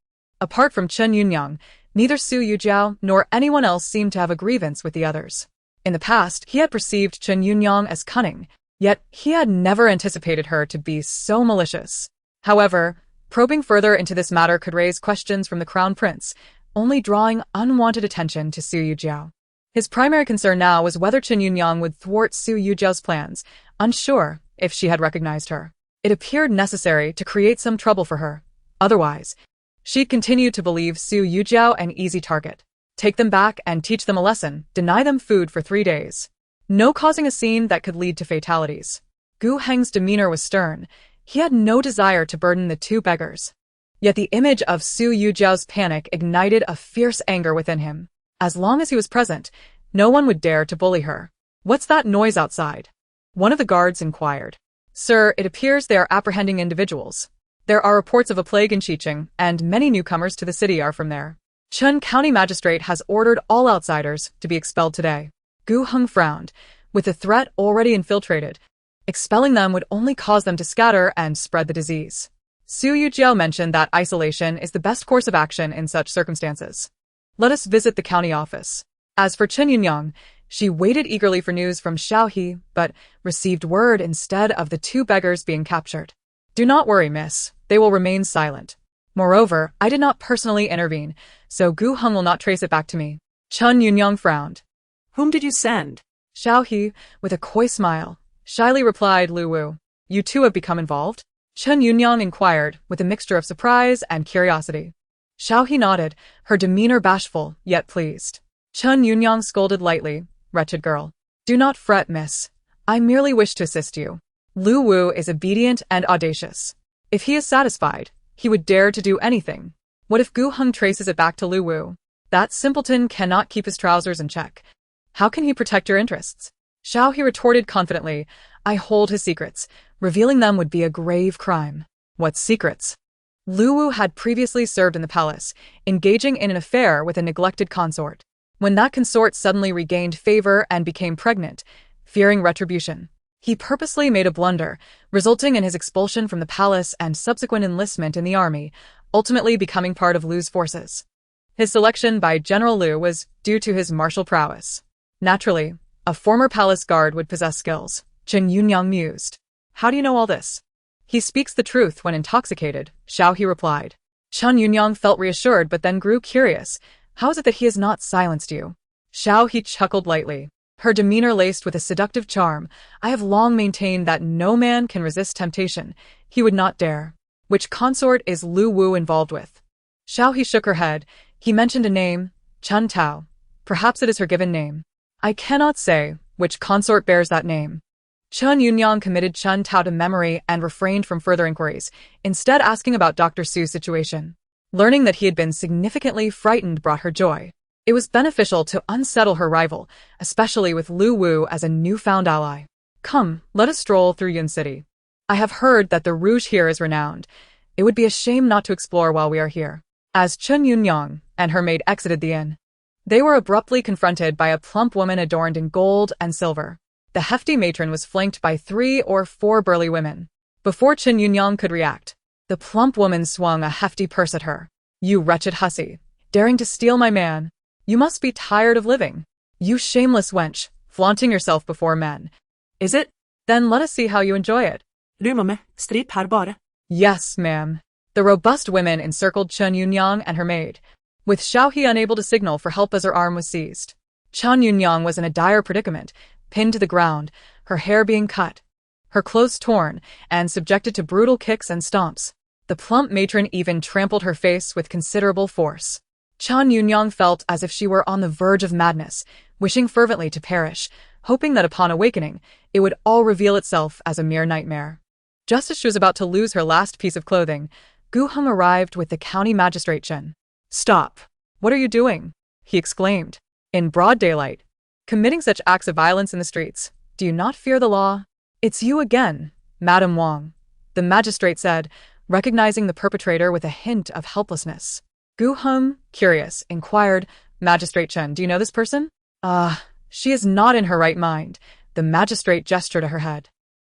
Apart from Chen Yunyang, neither Su Yujiao nor anyone else seemed to have a grievance with the others. In the past, he had perceived Chen Yunyang as cunning, yet he had never anticipated her to be so malicious. However, probing further into this matter could raise questions from the crown prince, only drawing unwanted attention to Su Yujiao. His primary concern now was whether Chen Yunyang would thwart Su Yujiao's plans, unsure if she had recognized her. It appeared necessary to create some trouble for her. Otherwise, she'd continue to believe Su Yujiao an easy target. Take them back and teach them a lesson, deny them food for 3 days. No causing a scene that could lead to fatalities. Gu Heng's demeanor was stern. He had no desire to burden the two beggars. Yet the image of Su Yujiao's panic ignited a fierce anger within him. As long as he was present, no one would dare to bully her. "What's that noise outside?" one of the guards inquired. "Sir, it appears they are apprehending individuals. There are reports of a plague in Xiqing, and many newcomers to the city are from there. Chun County Magistrate has ordered all outsiders to be expelled today." Gu Heng frowned. With the threat already infiltrated, expelling them would only cause them to scatter and spread the disease. Su Yujiao mentioned that isolation is the best course of action in such circumstances. "Let us visit the county office." As for Chen Yunyang, She waited eagerly for news from Xiaohe, but received word instead of the two beggars being captured. Do not worry, miss. They will remain silent. Moreover, I did not personally intervene, so Gu Heng will not trace it back to me. Chen Yunyang frowned. Whom did you send? Xiaohe, with a coy smile, shyly replied Lu Wu. You too have become involved? Chen Yunyang inquired, with a mixture of surprise and curiosity. Xiaohe nodded, her demeanor bashful, yet pleased. Chen Yunyang scolded lightly. Wretched girl. Do not fret, miss. I merely wish to assist you. Lu Wu is obedient and audacious. If he is satisfied, he would dare to do anything. What if Gu Heng traces it back to Lu Wu? That simpleton cannot keep his trousers in check. How can he protect your interests? Xiaohe retorted confidently. I hold his secrets. Revealing them would be a grave crime. What secrets? Lu Wu had previously served in the palace, engaging in an affair with a neglected consort. When that consort suddenly regained favor and became pregnant, fearing retribution, he purposely made a blunder, resulting in his expulsion from the palace and subsequent enlistment in the army, ultimately becoming part of Lu's forces. His selection by General Lu was due to his martial prowess. Naturally, a former palace guard would possess skills, Chen Yunyang mused. How do you know all this? He speaks the truth when intoxicated, Xiaohe replied. Chen Yunyang felt reassured but then grew curious. How is it that he has not silenced you? Xiaohe chuckled lightly, her demeanor laced with a seductive charm. I have long maintained that no man can resist temptation. He would not dare. Which consort is Lu Wu involved with? Xiaohe shook her head. He mentioned a name, Chen Tao. Perhaps it is her given name. I cannot say which consort bears that name. Chen Yunyang committed Chen Tao to memory and refrained from further inquiries, instead asking about Dr. Su's situation. Learning that he had been significantly frightened brought her joy. It was beneficial to unsettle her rival, especially with Lu Wu as a newfound ally. Come, let us stroll through Yun City. I have heard that the rouge here is renowned. It would be a shame not to explore while we are here. As Chen Yunyang and her maid exited the inn, they were abruptly confronted by a plump woman adorned in gold and silver. The hefty matron was flanked by 3 or 4 burly women. Before Chen Yunyang could react, the plump woman swung a hefty purse at her. You wretched hussy, daring to steal my man. You must be tired of living. You shameless wench, flaunting yourself before men. Is it? Then let us see how you enjoy it. Strid her bare. Yes, ma'am. The robust women encircled Chen Yunyang and her maid, with Xiaohe unable to signal for help as her arm was seized. Chen Yunyang was in a dire predicament, pinned to the ground, her hair being cut, her clothes torn, and subjected to brutal kicks and stomps. The plump matron even trampled her face with considerable force. Chen Yunyang felt as if she were on the verge of madness, wishing fervently to perish, hoping that upon awakening, it would all reveal itself as a mere nightmare. Just as she was about to lose her last piece of clothing, Gu Heng arrived with the county magistrate Chen. Stop! What are you doing? He exclaimed. In broad daylight, committing such acts of violence in the streets. Do you not fear the law? It's you again, Madame Wang, the magistrate said, recognizing the perpetrator with a hint of helplessness. Gu Heng, curious, inquired, Magistrate Chen, do you know this person? She is not in her right mind. The magistrate gestured to her head.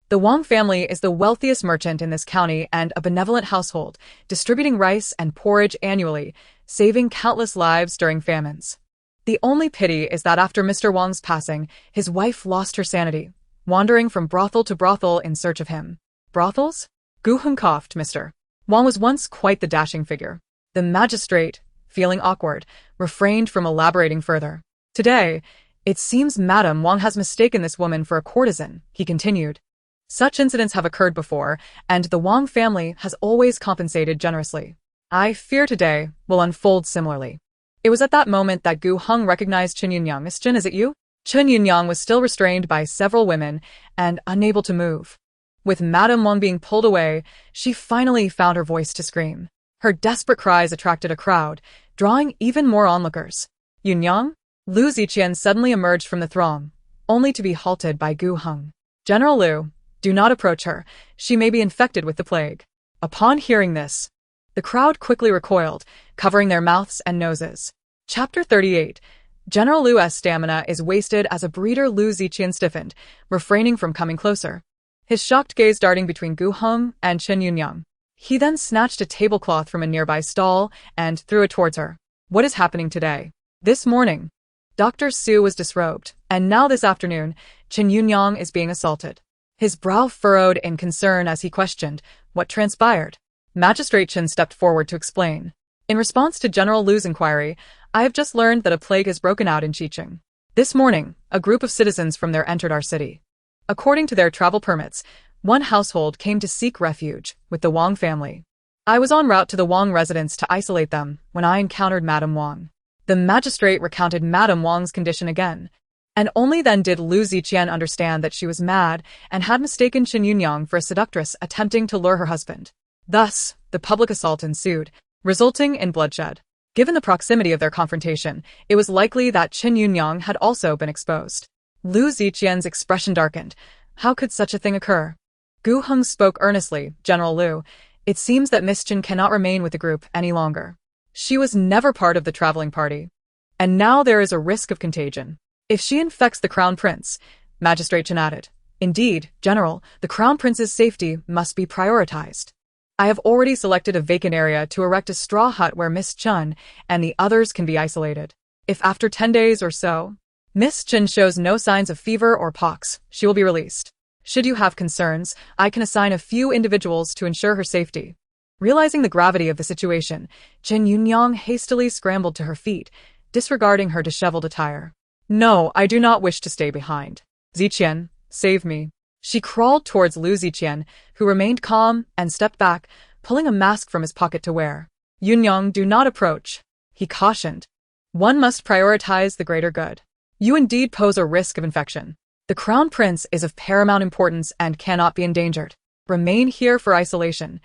The Wang family is the wealthiest merchant in this county and a benevolent household, distributing rice and porridge annually, saving countless lives during famines. The only pity is that after Mr. Wang's passing, his wife lost her sanity, wandering from brothel to brothel in search of him. Brothels? Gu Heng coughed, Mr. Wang was once quite the dashing figure. The magistrate, feeling awkward, refrained from elaborating further. Today, it seems Madame Wang has mistaken this woman for a courtesan, he continued. Such incidents have occurred before, and the Wang family has always compensated generously. I fear today will unfold similarly. It was at that moment that Gu Heng recognized Chen Yunyang. Miss Chen, is it you? Chen Yunyang was still restrained by several women and unable to move. With Madame Wang being pulled away, she finally found her voice to scream. Her desperate cries attracted a crowd, drawing even more onlookers. Yunyang? Lu Ziqian suddenly emerged from the throng, only to be halted by Gu Heng. General Lu, do not approach her. She may be infected with the plague. Upon hearing this, the crowd quickly recoiled, covering their mouths and noses. Chapter 38. General Lu's stamina is wasted as a breeder. Lu Ziqian stiffened, refraining from coming closer. His shocked gaze darting between Gu Heng and Chen Yunyang. He then snatched a tablecloth from a nearby stall and threw it towards her. What is happening today? This morning, Dr. Su was disrobed, and now this afternoon, Chen Yunyang is being assaulted. His brow furrowed in concern as he questioned what transpired. Magistrate Chen stepped forward to explain. In response to General Lu's inquiry, I have just learned that a plague has broken out in Xiqing. This morning, a group of citizens from there entered our city. According to their travel permits, one household came to seek refuge with the Wang family. I was en route to the Wang residence to isolate them when I encountered Madame Wang. The magistrate recounted Madame Wang's condition again, and only then did Lu Ziqian understand that she was mad and had mistaken Chen Yunyang for a seductress attempting to lure her husband. Thus, the public assault ensued, resulting in bloodshed. Given the proximity of their confrontation, it was likely that Chen Yunyang had also been exposed. Lu Ziqian's expression darkened. How could such a thing occur? Gu Heng spoke earnestly. General Lu, it seems that Miss Chen cannot remain with the group any longer. She was never part of the traveling party. And now there is a risk of contagion. If she infects the Crown Prince, Magistrate Chen added. Indeed, General, the Crown Prince's safety must be prioritized. I have already selected a vacant area to erect a straw hut where Miss Chen and the others can be isolated. If after 10 days or so, Miss Chen shows no signs of fever or pox, she will be released. Should you have concerns, I can assign a few individuals to ensure her safety. Realizing the gravity of the situation, Chen Yunyang hastily scrambled to her feet, disregarding her disheveled attire. No, I do not wish to stay behind. Ziqian, save me. She crawled towards Lu Ziqian, who remained calm and stepped back, pulling a mask from his pocket to wear. Yunyang, do not approach, he cautioned. One must prioritize the greater good. You indeed pose a risk of infection. The Crown Prince is of paramount importance and cannot be endangered. Remain here for isolation.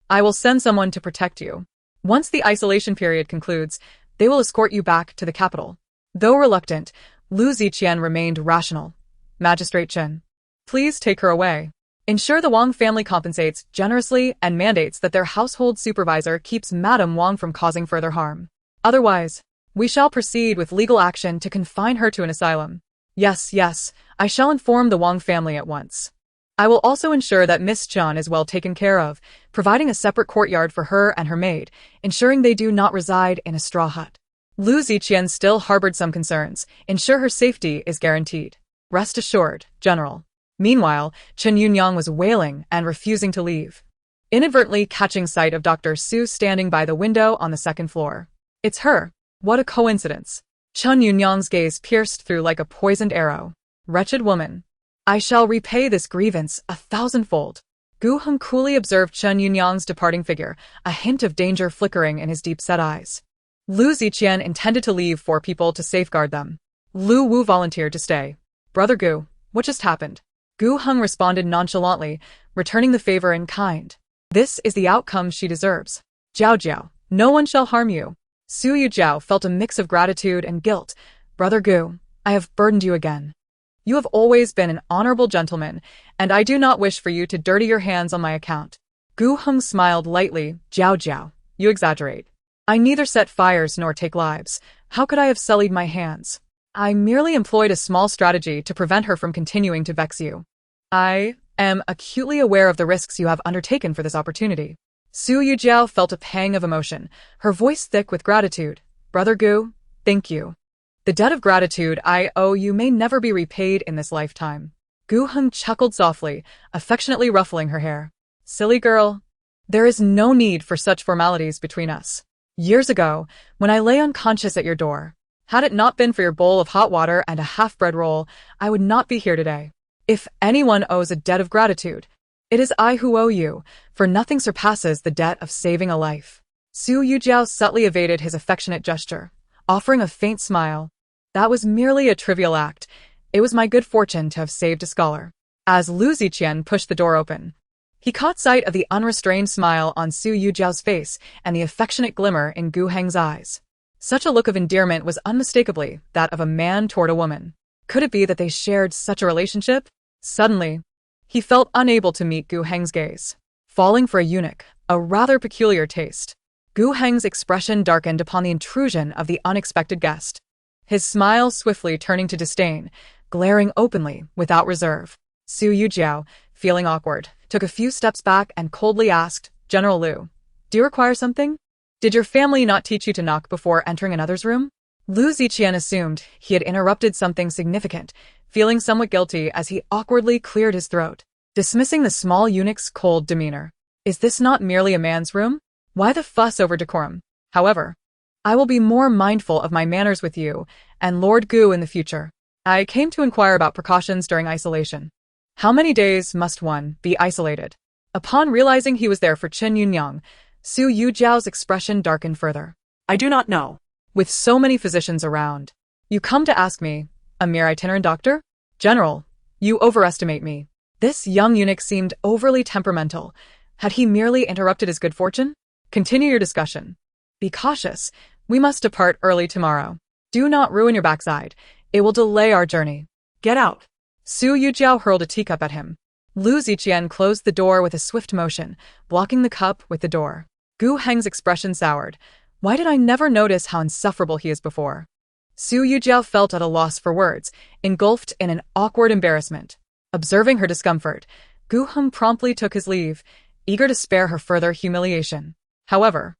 I will send someone to protect you. Once the isolation period concludes, they will escort you back to the capital. Though reluctant, Lu Ziqian remained rational. Magistrate Chen, please take her away. Ensure the Wang family compensates generously and mandates that their household supervisor keeps Madame Wang from causing further harm. Otherwise, we shall proceed with legal action to confine her to an asylum. Yes, I shall inform the Wang family at once. I will also ensure that Miss Chen is well taken care of, providing a separate courtyard for her and her maid, ensuring they do not reside in a straw hut. Lu Ziqian still harbored some concerns. Ensure her safety is guaranteed. Rest assured, General. Meanwhile, Chen Yunyang was wailing and refusing to leave, inadvertently catching sight of Dr. Su standing by the window on the second floor. It's her. What a coincidence. Chen Yunyang's gaze pierced through like a poisoned arrow. Wretched woman. I shall repay this grievance 1,000-fold. Gu Heng coolly observed Chen Yunyang's departing figure, a hint of danger flickering in his deep-set eyes. Lu Ziqian intended to leave 4 people to safeguard them. Lu Wu volunteered to stay. Brother Gu, what just happened? Gu Heng responded nonchalantly, returning the favor in kind. This is the outcome she deserves. Jiao, no one shall harm you. Su Yujiao felt a mix of gratitude and guilt. Brother Gu, I have burdened you again. You have always been an honorable gentleman, and I do not wish for you to dirty your hands on my account. Gu Heng smiled lightly. Jiao, you exaggerate. I neither set fires nor take lives. How could I have sullied my hands? I merely employed a small strategy to prevent her from continuing to vex you. I am acutely aware of the risks you have undertaken for this opportunity. Su Yujiao felt a pang of emotion, her voice thick with gratitude. Brother Gu, thank you. The debt of gratitude I owe you may never be repaid in this lifetime. Gu Heng chuckled softly, affectionately ruffling her hair. Silly girl. There is no need for such formalities between us. Years ago, when I lay unconscious at your door, had it not been for your bowl of hot water and a half-bread roll, I would not be here today. If anyone owes a debt of gratitude, it is I who owe you, for nothing surpasses the debt of saving a life. Su Yujiao subtly evaded his affectionate gesture, offering a faint smile. That was merely a trivial act. It was my good fortune to have saved a scholar. As Lu Ziqian pushed the door open, he caught sight of the unrestrained smile on Su Yujiao's face and the affectionate glimmer in Gu Heng's eyes. Such a look of endearment was unmistakably that of a man toward a woman. Could it be that they shared such a relationship? Suddenly, he felt unable to meet Gu Heng's gaze. Falling for a eunuch, a rather peculiar taste. Gu Heng's expression darkened upon the intrusion of the unexpected guest, his smile swiftly turning to disdain, glaring openly, without reserve. Su Yujiao, feeling awkward, took a few steps back and coldly asked, General Lu, do you require something? Did your family not teach you to knock before entering another's room? Lu Ziqian assumed he had interrupted something significant, feeling somewhat guilty as he awkwardly cleared his throat, dismissing the small eunuch's cold demeanor. Is this not merely a man's room? Why the fuss over decorum? However, I will be more mindful of my manners with you and Lord Gu in the future. I came to inquire about precautions during isolation. How many days must one be isolated? Upon realizing he was there for Qin Yunyang, Su Yujiao's expression darkened further. I do not know. With so many physicians around, you come to ask me, a mere itinerant doctor? General, you overestimate me. This young eunuch seemed overly temperamental. Had he merely interrupted his good fortune? Continue your discussion. Be cautious. We must depart early tomorrow. Do not ruin your backside. It will delay our journey. Get out. Su Yujiao hurled a teacup at him. Lu Ziqian closed the door with a swift motion, blocking the cup with the door. Gu Heng's expression soured. Why did I never notice how insufferable he is before? Su Yujiao felt at a loss for words, engulfed in an awkward embarrassment. Observing her discomfort, Gu Heng promptly took his leave, eager to spare her further humiliation. However,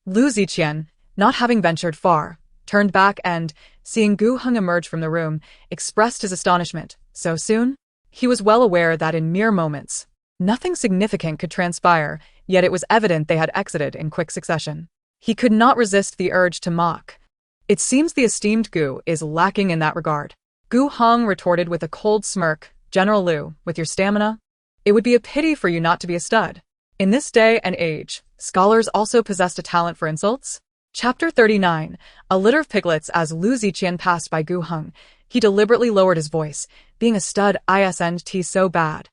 Lu Ziqian, not having ventured far, turned back and, seeing Gu Heng emerge from the room, expressed his astonishment. So soon? He was well aware that in mere moments, nothing significant could transpire, yet it was evident they had exited in quick succession. He could not resist the urge to mock. It seems the esteemed Gu is lacking in that regard. Gu Heng retorted with a cold smirk. General Lu, with your stamina, it would be a pity for you not to be a stud. In this day and age, scholars also possessed a talent for insults. Chapter 39, A litter of piglets. As Lu Ziqian passed by Gu Heng, he deliberately lowered his voice, being a stud isn't so bad.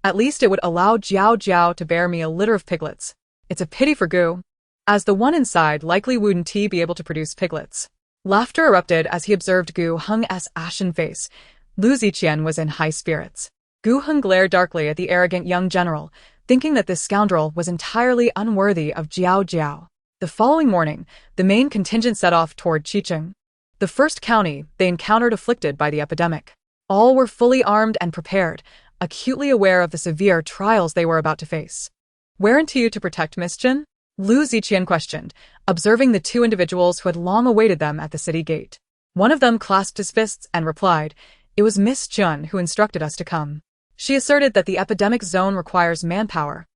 At least it would allow Jiao Jiao to bear me a litter of piglets. It's a pity for Gu, as the one inside likely wouldn't be able to produce piglets. Laughter erupted as he observed Gu Heng's ashen face. Lu Ziqian was in high spirits. Gu Heng glared darkly at the arrogant young general, thinking that this scoundrel was entirely unworthy of Jiao Jiao. The following morning, the main contingent set off toward Qicheng, the first county they encountered afflicted by the epidemic. All were fully armed and prepared, acutely aware of the severe trials they were about to face. Weren't you to protect Miss Chen? Lu Ziqian questioned, observing the two individuals who had long awaited them at the city gate. One of them clasped his fists and replied, "It was Miss Chen who instructed us to come. She asserted that the epidemic zone requires manpower,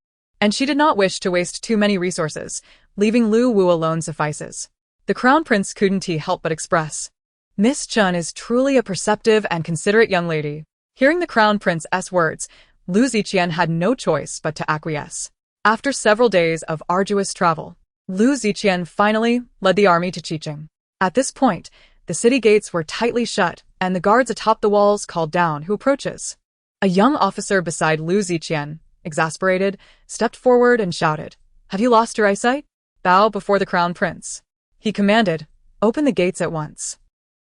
and she did not wish to waste too many resources, leaving Lu Wu alone suffices." The Crown Prince couldn't help but express, "Miss Chen is truly a perceptive and considerate young lady." Hearing the Crown Prince's words, Lu Ziqian had no choice but to acquiesce. After several days of arduous travel, Lu Ziqian finally led the army to Qicheng. At this point, the city gates were tightly shut, and the guards atop the walls called down, "Who approaches?" A young officer beside Lu Ziqian, exasperated, stepped forward and shouted, "Have you lost your eyesight? Bow before the Crown Prince." He commanded, "Open the gates at once.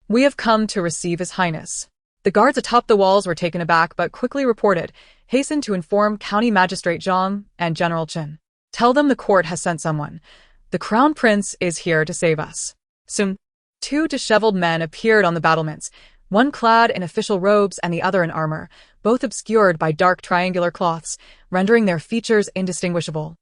We have come to receive His Highness." The guards atop the walls were taken aback but quickly reported, hastened to inform County Magistrate Zhang and General Chen. "Tell them the court has sent someone. The Crown Prince is here to save us." Soon, two disheveled men appeared on the battlements, one clad in official robes and the other in armor, both obscured by dark triangular cloths, rendering their features indistinguishable.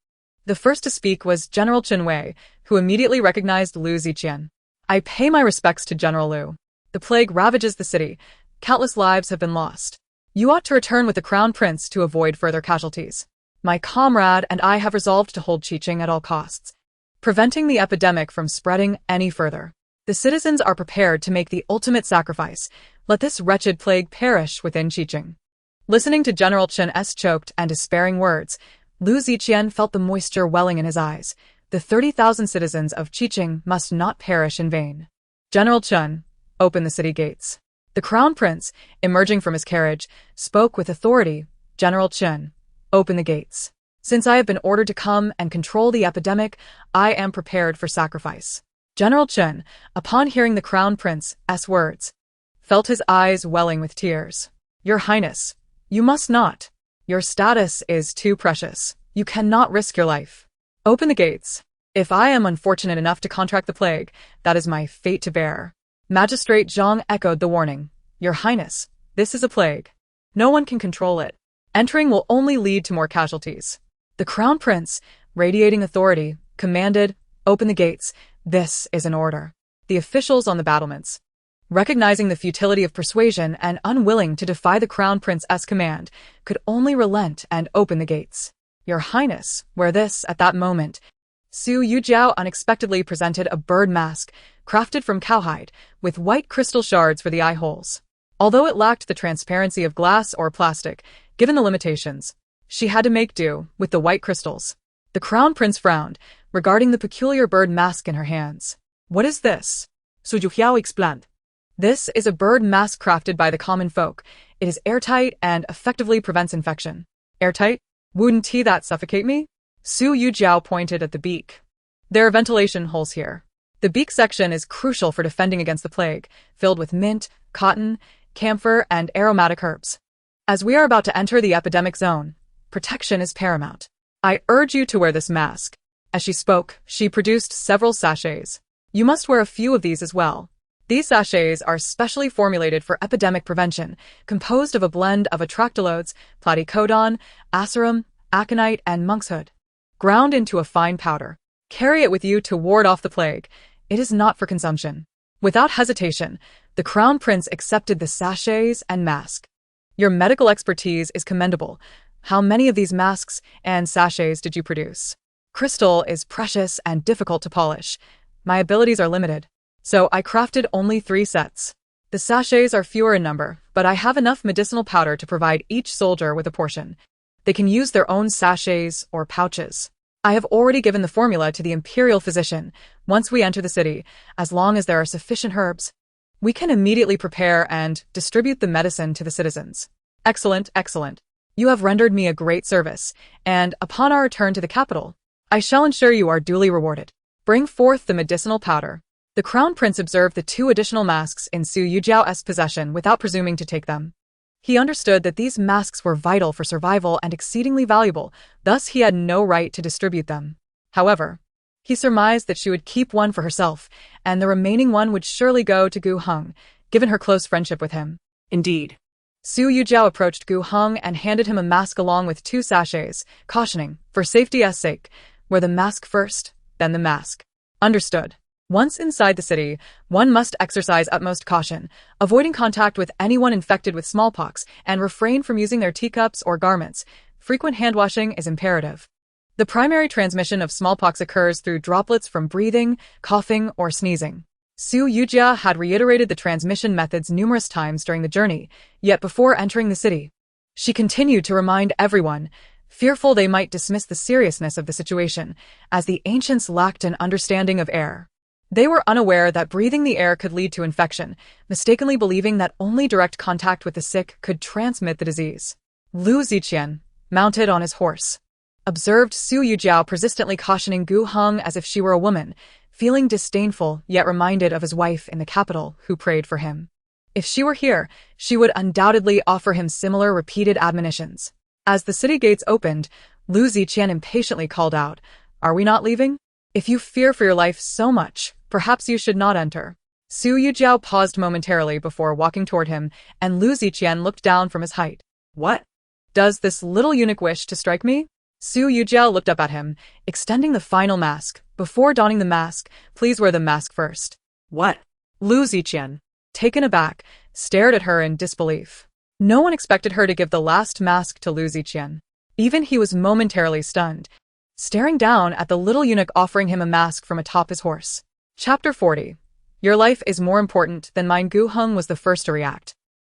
The first to speak was General Chen Wei, who immediately recognized Lu Ziqian. "I pay my respects to General Lu. The plague ravages the city. Countless lives have been lost. You ought to return with the Crown Prince to avoid further casualties. My comrade and I have resolved to hold Qicheng at all costs, preventing the epidemic from spreading any further. The citizens are prepared to make the ultimate sacrifice. Let this wretched plague perish within Qicheng." Listening to General Chen's choked and despairing words, Lu Ziqian felt the moisture welling in his eyes. The 30,000 citizens of Qicheng must not perish in vain. "General Chen, open the city gates." The Crown Prince, emerging from his carriage, spoke with authority. "General Chen, open the gates. Since I have been ordered to come and control the epidemic, I am prepared for sacrifice." General Chen, upon hearing the Crown Prince's words, felt his eyes welling with tears. "Your Highness, you must not. Your status is too precious. You cannot risk your life. Open the gates. If I am unfortunate enough to contract the plague, that is my fate to bear." Magistrate Zhang echoed the warning. "Your Highness, this is a plague. No one can control it. Entering will only lead to more casualties." The Crown Prince, radiating authority, commanded, "Open the gates. This is an order." the officials on the battlements. Recognizing the futility of persuasion and unwilling to defy the Crown Prince's command, could only relent and open the gates. Your Highness, wear this at that moment. Su Yujiao unexpectedly presented a bird mask, crafted from cowhide, with white crystal shards for the eye holes. Although it lacked the transparency of glass or plastic, given the limitations, she had to make do with the white crystals. The Crown Prince frowned, regarding the peculiar bird mask in her hands. What is this? Su Yujiao explained. This is a bird mask crafted by the common folk. It is airtight and effectively prevents infection. Airtight? Wouldn't that suffocate me? Su Yujiao pointed at the beak. There are ventilation holes here. The beak section is crucial for defending against the plague, filled with mint, cotton, camphor, and aromatic herbs. As we are about to enter the epidemic zone, protection is paramount. I urge you to wear this mask. As she spoke, she produced several sachets. You must wear a few of these as well. These sachets are specially formulated for epidemic prevention, composed of a blend of atractylodes, platycodon, asarum, aconite, and monkshood, ground into a fine powder. Carry it with you to ward off the plague. It is not for consumption. Without hesitation, the Crown Prince accepted the sachets and mask. Your medical expertise is commendable. How many of these masks and sachets did you produce? Crystal is precious and difficult to polish. My abilities are limited, so I crafted only 3 sets. The sachets are fewer in number, but I have enough medicinal powder to provide each soldier with a portion. They can use their own sachets or pouches. I have already given the formula to the imperial physician. Once we enter the city, as long as there are sufficient herbs, we can immediately prepare and distribute the medicine to the citizens. Excellent, excellent. You have rendered me a great service, and upon our return to the capital, I shall ensure you are duly rewarded. Bring forth the medicinal powder. The Crown Prince observed the 2 additional masks in Su Yujiao's possession without presuming to take them. He understood that these masks were vital for survival and exceedingly valuable, thus he had no right to distribute them. However, he surmised that she would keep one for herself, and the remaining one would surely go to Gu Heng, given her close friendship with him. Indeed. Su Yujiao approached Gu Heng and handed him a mask along with 2 sachets, cautioning, for safety's sake, wear the mask first, then the mask. Understood. Once inside the city, one must exercise utmost caution, avoiding contact with anyone infected with smallpox, and refrain from using their teacups or garments. Frequent hand-washing is imperative. The primary transmission of smallpox occurs through droplets from breathing, coughing, or sneezing. Su Yujiao had reiterated the transmission methods numerous times during the journey, yet before entering the city, she continued to remind everyone, fearful they might dismiss the seriousness of the situation, as the ancients lacked an understanding of air. They were unaware that breathing the air could lead to infection, mistakenly believing that only direct contact with the sick could transmit the disease. Lu Ziqian, mounted on his horse, observed Su Yujiao persistently cautioning Gu Heng as if she were a woman, feeling disdainful yet reminded of his wife in the capital who prayed for him. If she were here, she would undoubtedly offer him similar repeated admonitions. As the city gates opened, Lu Ziqian impatiently called out, "Are we not leaving? If you fear for your life so much, perhaps you should not enter." Su Yujiao paused momentarily before walking toward him, and Lu Ziqian looked down from his height. What? Does this little eunuch wish to strike me? Su Yujiao looked up at him, extending the final mask. Before donning the mask, please wear the mask first. What? Lu Ziqian, taken aback, stared at her in disbelief. No one expected her to give the last mask to Lu Ziqian. Even he was momentarily stunned, staring down at the little eunuch offering him a mask from atop his horse. Chapter 40. Your life is more important than mine. Gu Heng was the first to react,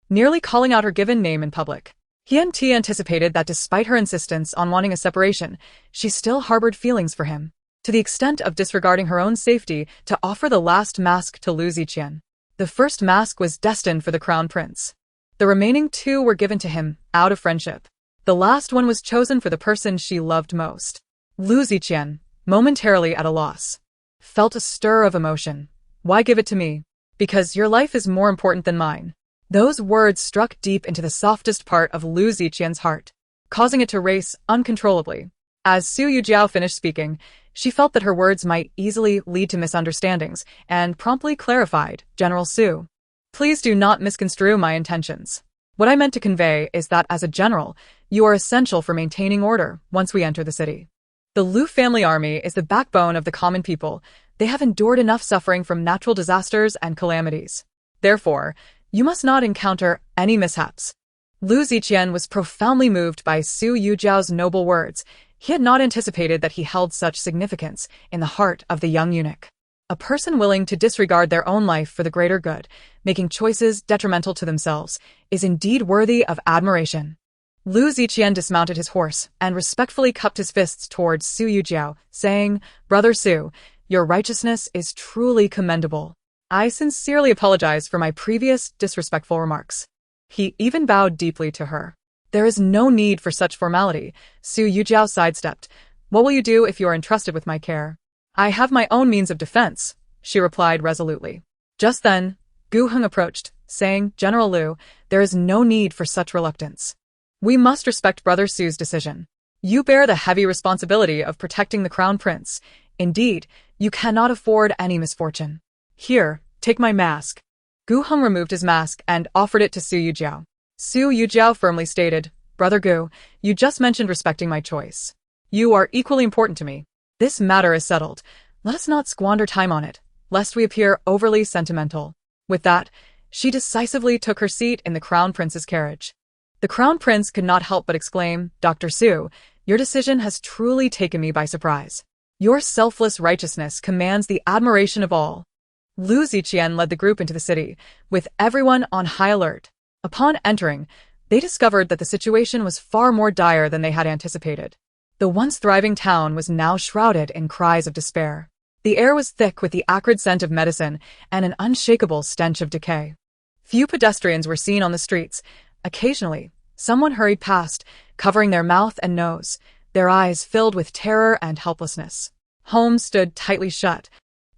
nearly calling out her given name in public. He anticipated that despite her insistence on wanting a separation, she still harbored feelings for him, to the extent of disregarding her own safety to offer the last mask to Lu Ziqian. The first mask was destined for the Crown Prince. The remaining 2 were given to him, out of friendship. The last one was chosen for the person she loved most. Lu Ziqian, momentarily at a loss, felt a stir of emotion. Why give it to me? Because your life is more important than mine. Those words struck deep into the softest part of Lu Ziqian's heart, causing it to race uncontrollably. As Su Yujiao finished speaking, she felt that her words might easily lead to misunderstandings, and promptly clarified, "General Su, please do not misconstrue my intentions. What I meant to convey is that as a general, you are essential for maintaining order once we enter the city. The Lu family army is the backbone of the common people. They have endured enough suffering from natural disasters and calamities. Therefore, you must not encounter any mishaps. Lu Ziqian was profoundly moved by Su Yujiao's noble words. He had not anticipated that he held such significance in the heart of the young eunuch. A person willing to disregard their own life for the greater good, making choices detrimental to themselves, is indeed worthy of admiration. Lu Ziqian dismounted his horse and respectfully cupped his fists towards Su Yujiao, saying, "Brother Su, your righteousness is truly commendable. I sincerely apologize for my previous disrespectful remarks." He even bowed deeply to her. "There is no need for such formality," Su Yujiao sidestepped. "What will you do if you are entrusted with my care?" "I have my own means of defense," she replied resolutely. Just then, Gu Heng approached, saying, "General Lu, there is no need for such reluctance. We must respect Brother Su's decision. You bear the heavy responsibility of protecting the Crown Prince. Indeed, you cannot afford any misfortune. Here, take my mask." Gu Heng removed his mask and offered it to Su Yujiao. Su Yujiao firmly stated, "Brother Gu, you just mentioned respecting my choice. You are equally important to me. This matter is settled. Let us not squander time on it, lest we appear overly sentimental." With that, she decisively took her seat in the Crown Prince's carriage. The Crown Prince could not help but exclaim, "Dr. Su, your decision has truly taken me by surprise. Your selfless righteousness commands the admiration of all." Lu Ziqian led the group into the city, with everyone on high alert. Upon entering, they discovered that the situation was far more dire than they had anticipated. The once thriving town was now shrouded in cries of despair. The air was thick with the acrid scent of medicine and an unshakable stench of decay. Few pedestrians were seen on the streets. Occasionally, someone hurried past, covering their mouth and nose, their eyes filled with terror and helplessness. Homes stood tightly shut,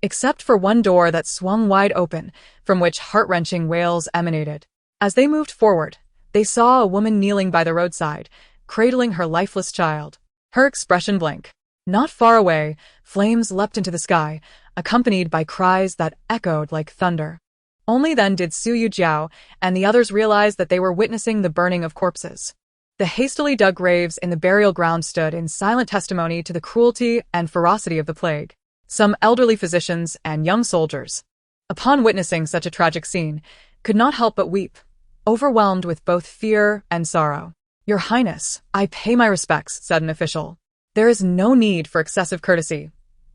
except for one door that swung wide open, from which heart-wrenching wails emanated. As they moved forward, they saw a woman kneeling by the roadside, cradling her lifeless child. Her expression blank. Not far away, flames leapt into the sky, accompanied by cries that echoed like thunder. Only then did Su Yujiao and the others realize that they were witnessing the burning of corpses. The hastily dug graves in the burial ground stood in silent testimony to the cruelty and ferocity of the plague. Some elderly physicians and young soldiers, upon witnessing such a tragic scene, could not help but weep, overwhelmed with both fear and sorrow. "Your Highness, I pay my respects," said an official. "There is no need for excessive courtesy.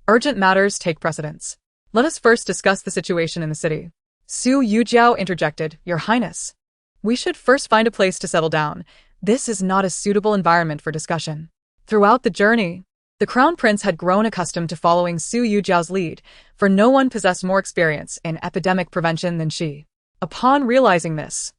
Urgent matters take precedence. Let us first discuss the situation in the city." Su Yujiao interjected, "Your Highness, we should first find a place to settle down. This is not a suitable environment for discussion." Throughout the journey, the Crown Prince had grown accustomed to following Su Yujiao's lead, for no one possessed more experience in epidemic prevention than she. Upon realizing this,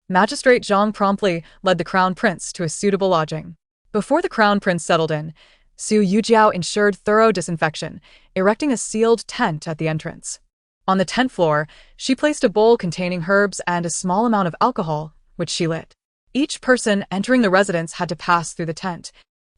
Magistrate Zhang promptly led the Crown Prince to a suitable lodging. Before the Crown Prince settled in, Su Yujiao ensured thorough disinfection, erecting a sealed tent at the entrance. On the tent floor, she placed a bowl containing herbs and a small amount of alcohol, which she lit. Each person entering the residence had to pass through the tent,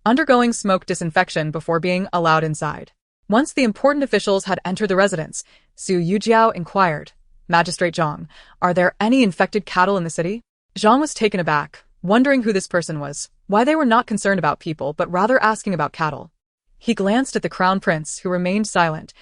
undergoing smoke disinfection before being allowed inside. Once the important officials had entered the residence, Su Yujiao inquired, "Magistrate Zhang, are there any infected cattle in the city?" Zhang was taken aback, wondering who this person was, why they were not concerned about people but rather asking about cattle. He glanced at the Crown Prince, who remained silent,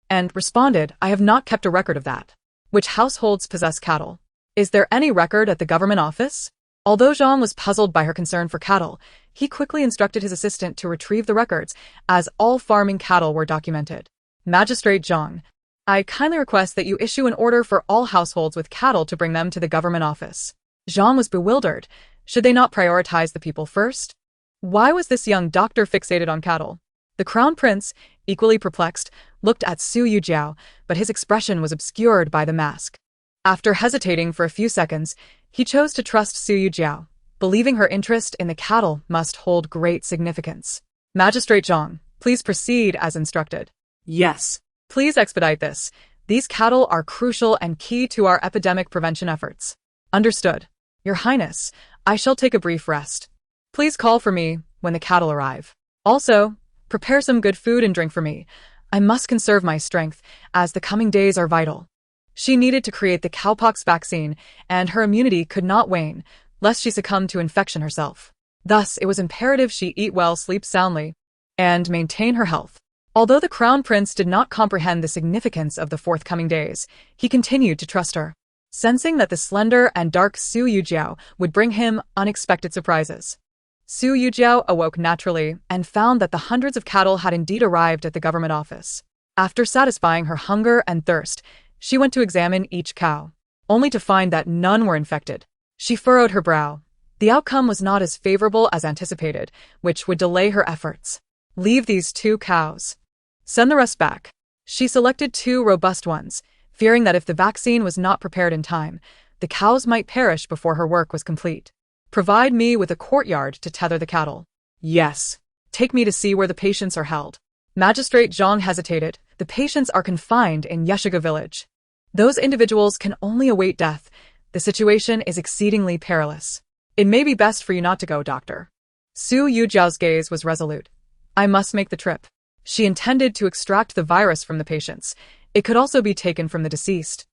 and responded, "I have not kept a record of that. Which households possess cattle? Is there any record at the government office?" Although Zhang was puzzled by her concern for cattle, he quickly instructed his assistant to retrieve the records, as all farming cattle were documented. "Magistrate Zhang, I kindly request that you issue an order for all households with cattle to bring them to the government office." Zhang was bewildered. Should they not prioritize the people first? Why was this young doctor fixated on cattle? The Crown Prince, equally perplexed, looked at Su Yujiao, but his expression was obscured by the mask. After hesitating for a few seconds, he chose to trust Su Yujiao, believing her interest in the cattle must hold great significance. "Magistrate Zhang, please proceed as instructed." Yes. "Please expedite this. These cattle are crucial and key to our epidemic prevention efforts." "Understood. Your Highness, I shall take a brief rest. Please call for me when the cattle arrive. Also, prepare some good food and drink for me. I must conserve my strength, as the coming days are vital." She needed to create the cowpox vaccine, and her immunity could not wane, lest she succumb to infection herself. Thus, it was imperative she eat well, sleep soundly, and maintain her health. Although the crown prince did not comprehend the significance of the forthcoming days, he continued to trust her, sensing that the slender and dark Su Yujiao would bring him unexpected surprises. Su Yujiao awoke naturally and found that the hundreds of cattle had indeed arrived at the government office. After satisfying her hunger and thirst, she went to examine each cow, only to find that none were infected. She furrowed her brow. The outcome was not as favorable as anticipated, which would delay her efforts. Leave these 2 cows. Send the rest back. She selected 2 robust ones, fearing that if the vaccine was not prepared in time, the cows might perish before her work was complete. Provide me with a courtyard to tether the cattle. Yes. Take me to see where the patients are held. Magistrate Zhang hesitated. The patients are confined in Yeshiga village. Those individuals can only await death. The situation is exceedingly perilous. It may be best for you not to go, doctor. Su Yujiao's gaze was resolute. I must make the trip. She intended to extract the virus from the patients. It could also be taken from the deceased,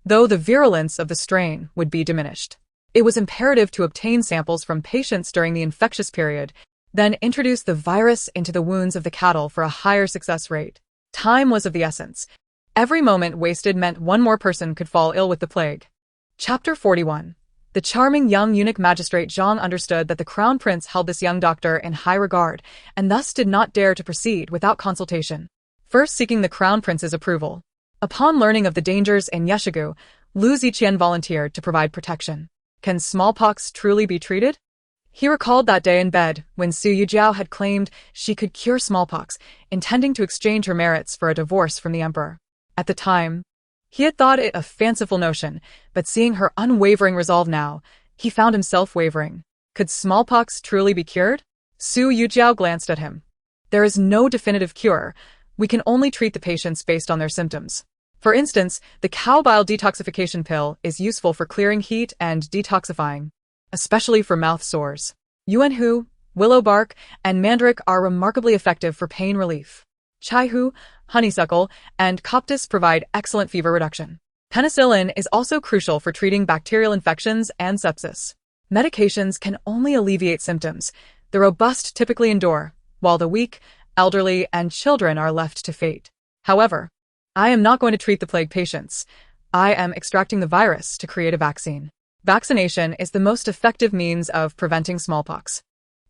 though the virulence of the strain would be diminished. It was imperative to obtain samples from patients during the infectious period, then introduce the virus into the wounds of the cattle for a higher success rate. Time was of the essence. Every moment wasted meant one more person could fall ill with the plague. Chapter 41. The charming young eunuch magistrate Zhang understood that the crown prince held this young doctor in high regard, and thus did not dare to proceed without consultation, first seeking the crown prince's approval. Upon learning of the dangers in Yeshigu, Lu Ziqian volunteered to provide protection. Can smallpox truly be treated? He recalled that day in bed when Su Yujiao had claimed she could cure smallpox, intending to exchange her merits for a divorce from the emperor. At the time, he had thought it a fanciful notion, but seeing her unwavering resolve now, he found himself wavering. Could smallpox truly be cured? Su Yujiao glanced at him. There is no definitive cure. We can only treat the patients based on their symptoms. For instance, the cow bile detoxification pill is useful for clearing heat and detoxifying, especially for mouth sores. Yuanhu, willow bark, and mandrake are remarkably effective for pain relief. Chaihu, honeysuckle, and coptis provide excellent fever reduction. Penicillin is also crucial for treating bacterial infections and sepsis. Medications can only alleviate symptoms. The robust typically endure, while the weak, elderly, and children are left to fate. However, I am not going to treat the plague patients. I am extracting the virus to create a vaccine. Vaccination is the most effective means of preventing smallpox.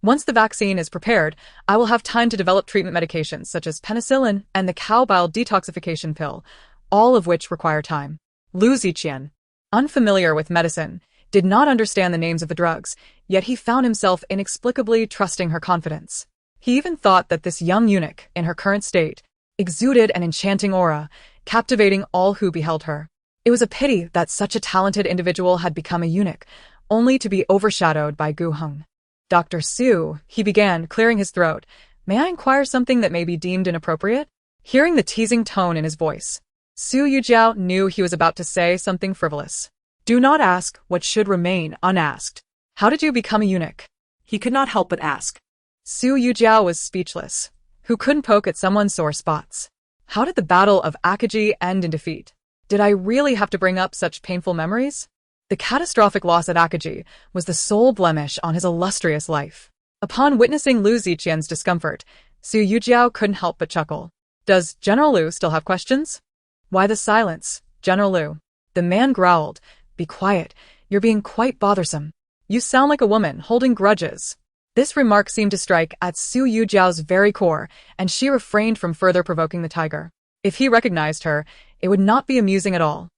Once the vaccine is prepared, I will have time to develop treatment medications such as penicillin and the cow bile detoxification pill, all of which require time. Lu Ziqian, unfamiliar with medicine, did not understand the names of the drugs, yet he found himself inexplicably trusting her confidence. He even thought that this young eunuch, in her current state, exuded an enchanting aura, captivating all who beheld her. It was a pity that such a talented individual had become a eunuch, only to be overshadowed by Gu Heng. Dr. Su, he began, clearing his throat. May I inquire something that may be deemed inappropriate? Hearing the teasing tone in his voice, Su Yujiao knew he was about to say something frivolous. Do not ask what should remain unasked. How did you become a eunuch? He could not help but ask. Su Yujiao was speechless. Who couldn't poke at someone's sore spots? How did the Battle of Akaji end in defeat? Did I really have to bring up such painful memories? The catastrophic loss at Akaji was the sole blemish on his illustrious life. Upon witnessing Lu Ziqian's discomfort, Su Yujiao couldn't help but chuckle. Does General Lu still have questions? Why the silence, General Lu? The man growled. Be quiet, you're being quite bothersome. You sound like a woman holding grudges. This remark seemed to strike at Su Yujiao's very core, and she refrained from further provoking the tiger. If he recognized her, it would not be amusing at all.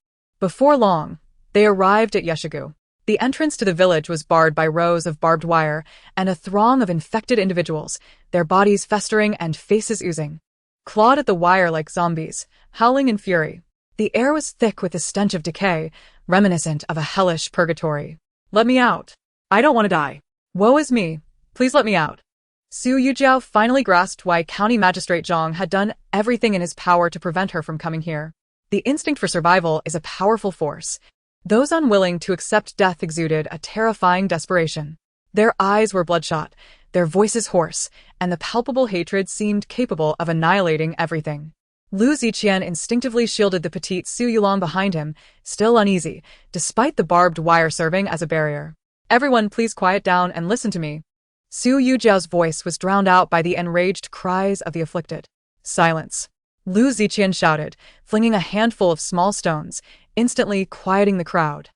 Before long, they arrived at Yeshigu. The entrance to the village was barred by rows of barbed wire and a throng of infected individuals, their bodies festering and faces oozing, clawed at the wire like zombies, howling in fury. The air was thick with the stench of decay, reminiscent of a hellish purgatory. Let me out. I don't want to die. Woe is me. Please let me out. Su Yujiao finally grasped why County Magistrate Zhang had done everything in his power to prevent her from coming here. The instinct for survival is a powerful force. Those unwilling to accept death exuded a terrifying desperation. Their eyes were bloodshot, their voices hoarse, and the palpable hatred seemed capable of annihilating everything. Lu Ziqian instinctively shielded the petite Su Yulong behind him, still uneasy, despite the barbed wire serving as a barrier. Everyone please quiet down and listen to me. Su Yujiao's voice was drowned out by the enraged cries of the afflicted. Silence. Lu Ziqian shouted, flinging a handful of small stones, instantly quieting the crowd.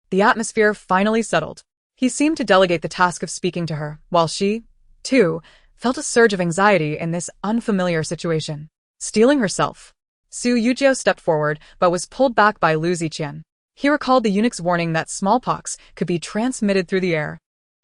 The atmosphere finally settled. He seemed to delegate the task of speaking to her, while she, too, felt a surge of anxiety in this unfamiliar situation. Steeling herself. Su Yujiao stepped forward, but was pulled back by Lu Ziqian. He recalled the eunuch's warning that smallpox could be transmitted through the air,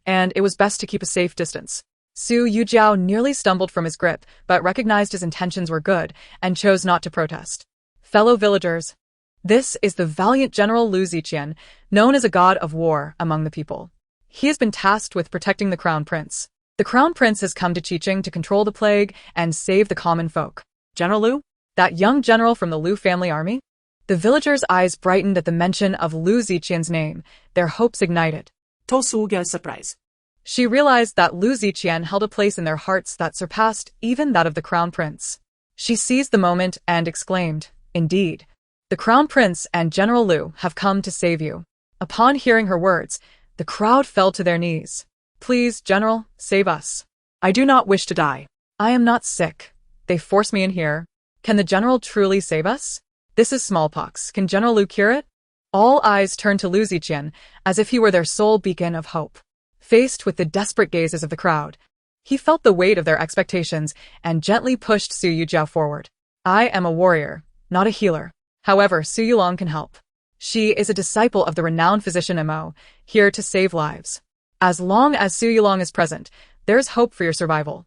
and it was best to keep a safe distance. Su Yujiao nearly stumbled from his grip, but recognized his intentions were good and chose not to protest. Fellow villagers, this is the valiant General Lu Ziqian, known as a god of war among the people. He has been tasked with protecting the Crown Prince. The Crown Prince has come to Qiqing to control the plague and save the common folk. General Lu? That young general from the Lu family army? The villagers' eyes brightened at the mention of Lu Ziqian's name. Their hopes ignited. To Su Yujiao's surprise. She realized that Lu Ziqian held a place in their hearts that surpassed even that of the Crown Prince. She seized the moment and exclaimed, "Indeed, the Crown Prince and General Lu have come to save you." Upon hearing her words, the crowd fell to their knees. "Please, General, save us. I do not wish to die. I am not sick. They forced me in here. Can the General truly save us? This is smallpox. Can General Lu cure it?" All eyes turned to Lu Ziqian, as if he were their sole beacon of hope. Faced with the desperate gazes of the crowd, he felt the weight of their expectations and gently pushed Su Yujiao forward. "I am a warrior, not a healer. However, Su Yulang can help. She is a disciple of the renowned physician Mo, here to save lives. As long as Su Yulang is present, there is hope for your survival.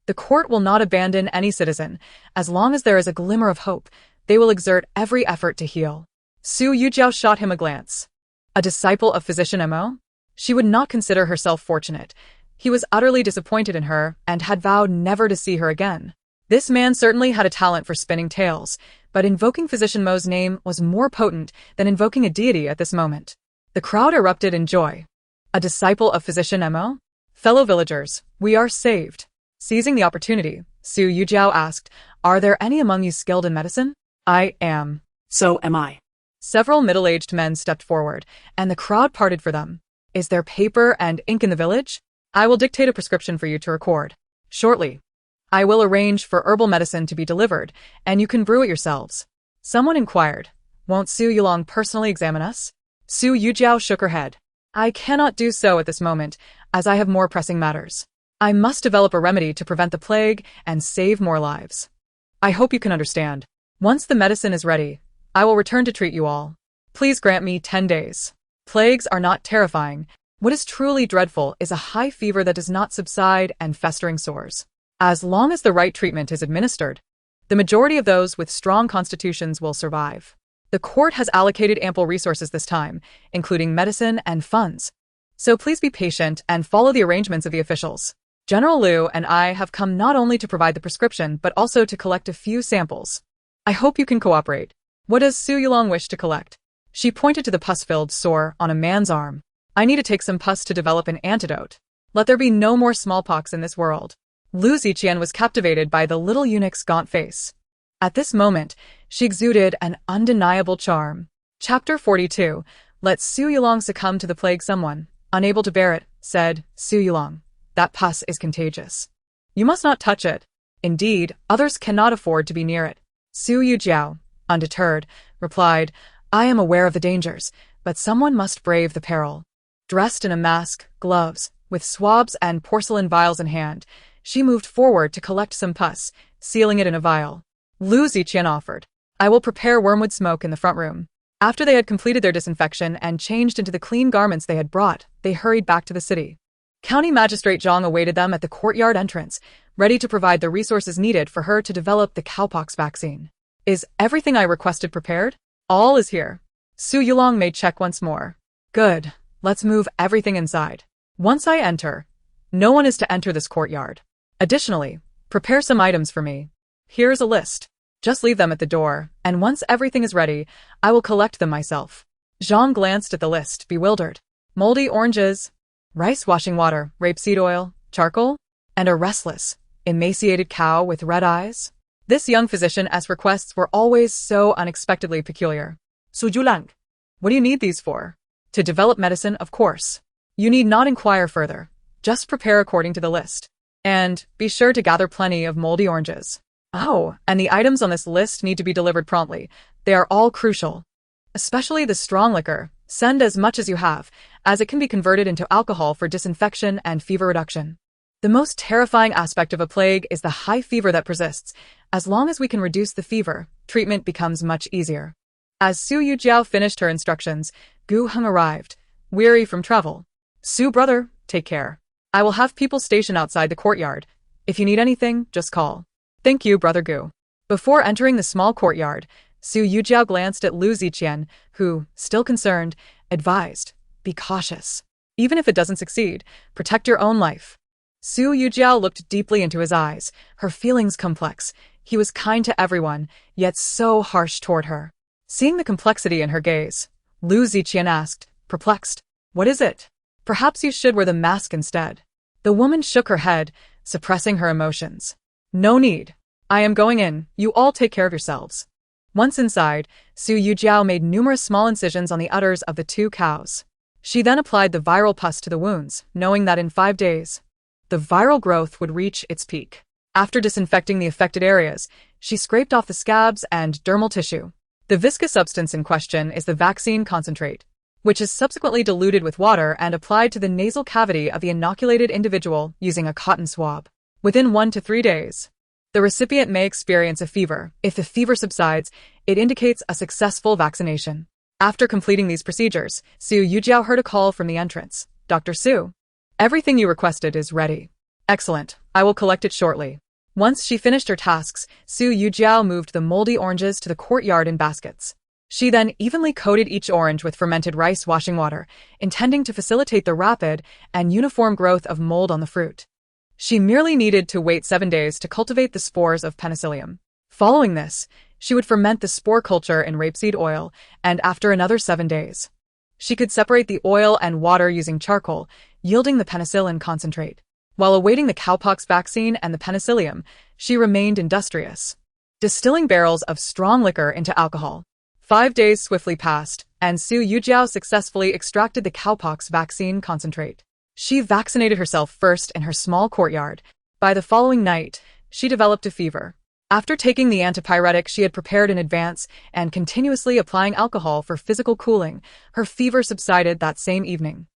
The court will not abandon any citizen. As long as there is a glimmer of hope, they will exert every effort to heal." Su Yujiao shot him a glance. A disciple of physician Mo? She would not consider herself fortunate. He was utterly disappointed in her and had vowed never to see her again. This man certainly had a talent for spinning tales, but invoking physician Mo's name was more potent than invoking a deity at this moment. The crowd erupted in joy. A disciple of physician Mo? Fellow villagers, we are saved. Seizing the opportunity, Su Yujiao asked, "Are there any among you skilled in medicine?" "I am." So am I. Several middle-aged men stepped forward, and the crowd parted for them. "Is there paper and ink in the village? I will dictate a prescription for you to record. Shortly. I will arrange for herbal medicine to be delivered, and you can brew it yourselves." Someone inquired, "Won't Su Yulang personally examine us?" Su Yujiao shook her head. "I cannot do so at this moment, as I have more pressing matters. I must develop a remedy to prevent the plague and save more lives. I hope you can understand. Once the medicine is ready, I will return to treat you all. Please grant me 10 days. Plagues are not terrifying. What is truly dreadful is a high fever that does not subside and festering sores. As long as the right treatment is administered, the majority of those with strong constitutions will survive. The court has allocated ample resources this time, including medicine and funds. So please be patient and follow the arrangements of the officials. General Lu and I have come not only to provide the prescription but also to collect a few samples. I hope you can cooperate. What does Su Yulang wish to collect?" She pointed to the pus-filled sore on a man's arm. "I need to take some pus to develop an antidote. Let there be no more smallpox in this world." Lu Ziqian was captivated by the little eunuch's gaunt face. At this moment, she exuded an undeniable charm. Chapter 42. Let Su Yulang succumb to the plague. Someone, unable to bear it, said, "Su Yulang, that pus is contagious. You must not touch it. Indeed, others cannot afford to be near it." Su Yujiao, undeterred, replied, "I am aware of the dangers, but someone must brave the peril." Dressed in a mask, gloves, with swabs and porcelain vials in hand, she moved forward to collect some pus, sealing it in a vial. Lu Ziqian offered, "I will prepare wormwood smoke in the front room." After they had completed their disinfection and changed into the clean garments they had brought, they hurried back to the city. County Magistrate Zhang awaited them at the courtyard entrance, ready to provide the resources needed for her to develop the cowpox vaccine. "Is everything I requested prepared?" "All is here." Su Yulang may check once more. "Good. Let's move everything inside. Once I enter, no one is to enter this courtyard. Additionally, prepare some items for me. Here's a list. Just leave them at the door, and once everything is ready, I will collect them myself." Zhang glanced at the list, bewildered. Moldy oranges, rice washing water, rapeseed oil, charcoal, and a restless, emaciated cow with red eyes. This young physician's requests were always so unexpectedly peculiar. Su Yulang. "What do you need these for?" "To develop medicine, of course. You need not inquire further. Just prepare according to the list. And be sure to gather plenty of moldy oranges." Oh, and the items on this list need to be delivered promptly. They are all crucial. Especially the strong liquor. Send as much as you have, as it can be converted into alcohol for disinfection and fever reduction. The most terrifying aspect of a plague is the high fever that persists. As long as we can reduce the fever, treatment becomes much easier. As Su Yujiao finished her instructions, Gu Heng arrived, weary from travel. Su brother, take care. I will have people stationed outside the courtyard. If you need anything, just call. Thank you, brother Gu. Before entering the small courtyard, Su Yujiao glanced at Lu Ziqian, who, still concerned, advised, be cautious. Even if it doesn't succeed, protect your own life. Su Yujiao looked deeply into his eyes, her feelings complex. He was kind to everyone, yet so harsh toward her. Seeing the complexity in her gaze, Lu Ziqian asked, perplexed, what is it? Perhaps you should wear the mask instead. The woman shook her head, suppressing her emotions. No need. I am going in, you all take care of yourselves. Once inside, Su Yujiao made numerous small incisions on the udders of the two cows. She then applied the viral pus to the wounds, knowing that in 5 days, the viral growth would reach its peak. After disinfecting the affected areas, she scraped off the scabs and dermal tissue. The viscous substance in question is the vaccine concentrate, which is subsequently diluted with water and applied to the nasal cavity of the inoculated individual using a cotton swab. Within 1 to 3 days, the recipient may experience a fever. If the fever subsides, it indicates a successful vaccination. After completing these procedures, Su Yujiao heard a call from the entrance. Dr. Su, everything you requested is ready. Excellent. I will collect it shortly. Once she finished her tasks, Su Yujiao moved the moldy oranges to the courtyard in baskets. She then evenly coated each orange with fermented rice washing water, intending to facilitate the rapid and uniform growth of mold on the fruit. She merely needed to wait 7 days to cultivate the spores of penicillium. Following this, she would ferment the spore culture in rapeseed oil, and after another 7 days, she could separate the oil and water using charcoal, yielding the penicillin concentrate. While awaiting the cowpox vaccine and the penicillium, she remained industrious, distilling barrels of strong liquor into alcohol. 5 days swiftly passed, and Su Yujiao successfully extracted the cowpox vaccine concentrate. She vaccinated herself first in her small courtyard. By the following night, she developed a fever. After taking the antipyretic she had prepared in advance and continuously applying alcohol for physical cooling, her fever subsided that same evening.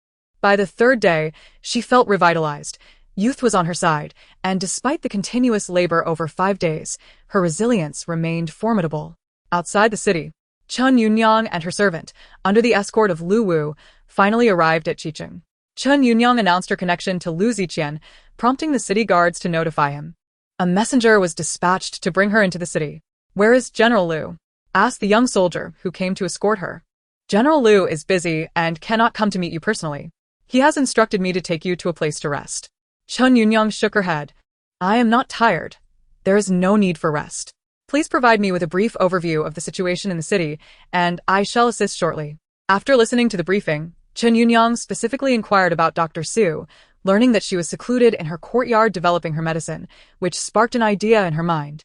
By the 3rd day, she felt revitalized. Youth was on her side, and despite the continuous labor over 5 days, her resilience remained formidable. Outside the city, Chen Yunyang and her servant, under the escort of Lu Wu, finally arrived at Chicheng. Chen Yunyang announced her connection to Lu Ziqian, prompting the city guards to notify him. A messenger was dispatched to bring her into the city. Where is General Lu? Asked the young soldier, who came to escort her. General Lu is busy and cannot come to meet you personally. He has instructed me to take you to a place to rest. Chen Yunyang shook her head. I am not tired. There is no need for rest. Please provide me with a brief overview of the situation in the city, and I shall assist shortly. After listening to the briefing, Chen Yunyang specifically inquired about Dr. Su, learning that she was secluded in her courtyard developing her medicine, which sparked an idea in her mind.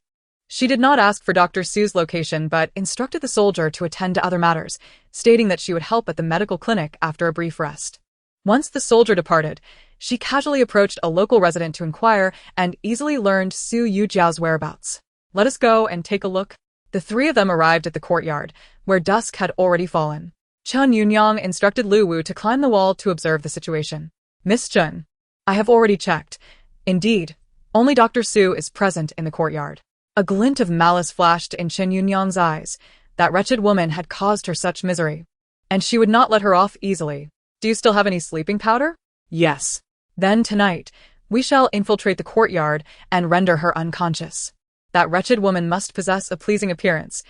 She did not ask for Dr. Su's location but instructed the soldier to attend to other matters, stating that she would help at the medical clinic after a brief rest. Once the soldier departed, she casually approached a local resident to inquire and easily learned Su Yujiao's whereabouts. Let us go and take a look. The 3 of them arrived at the courtyard, where dusk had already fallen. Chen Yunyang instructed Lu Wu to climb the wall to observe the situation. Miss Chen, I have already checked. Indeed, only Dr. Su is present in the courtyard. A glint of malice flashed in Chen Yunyang's eyes. That wretched woman had caused her such misery, and she would not let her off easily. Do you still have any sleeping powder? Yes. Then tonight, we shall infiltrate the courtyard and render her unconscious. That wretched woman must possess a pleasing appearance.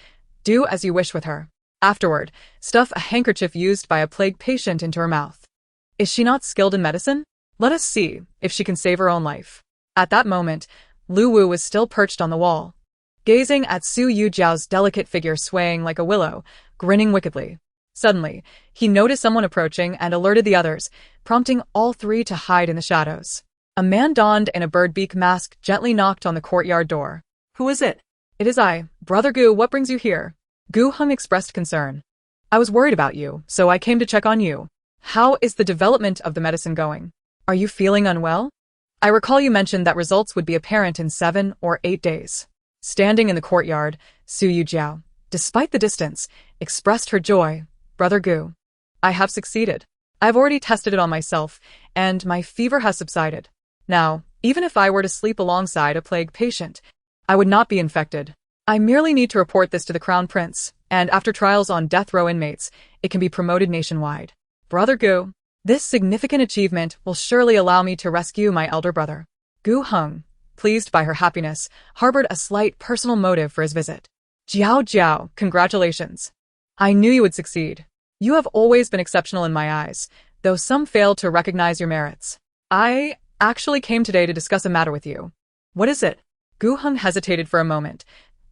Do as you wish with her. Afterward, stuff a handkerchief used by a plague patient into her mouth. Is she not skilled in medicine? Let us see if she can save her own life. At that moment, Lu Wu was still perched on the wall, gazing at Su Yujiao's delicate figure swaying like a willow, grinning wickedly. Suddenly, he noticed someone approaching and alerted the others, prompting all 3 to hide in the shadows. A man donned in a bird-beak mask gently knocked on the courtyard door. Who is it? It is I, Brother Gu. What brings you here? Gu Heng expressed concern. I was worried about you, so I came to check on you. How is the development of the medicine going? Are you feeling unwell? I recall you mentioned that results would be apparent in 7 or 8 days. Standing in the courtyard, Su Yujiao, despite the distance, expressed her joy. Brother Gu, I have succeeded. I've already tested it on myself, and my fever has subsided. Now, even if I were to sleep alongside a plague patient, I would not be infected. I merely need to report this to the Crown Prince, and after trials on death row inmates, it can be promoted nationwide. Brother Gu, this significant achievement will surely allow me to rescue my elder brother. Gu Heng, pleased by her happiness, harbored a slight personal motive for his visit. Jiao, congratulations. I knew you would succeed. You have always been exceptional in my eyes, though some failed to recognize your merits. I actually came today to discuss a matter with you. What is it? Gu Heng hesitated for a moment.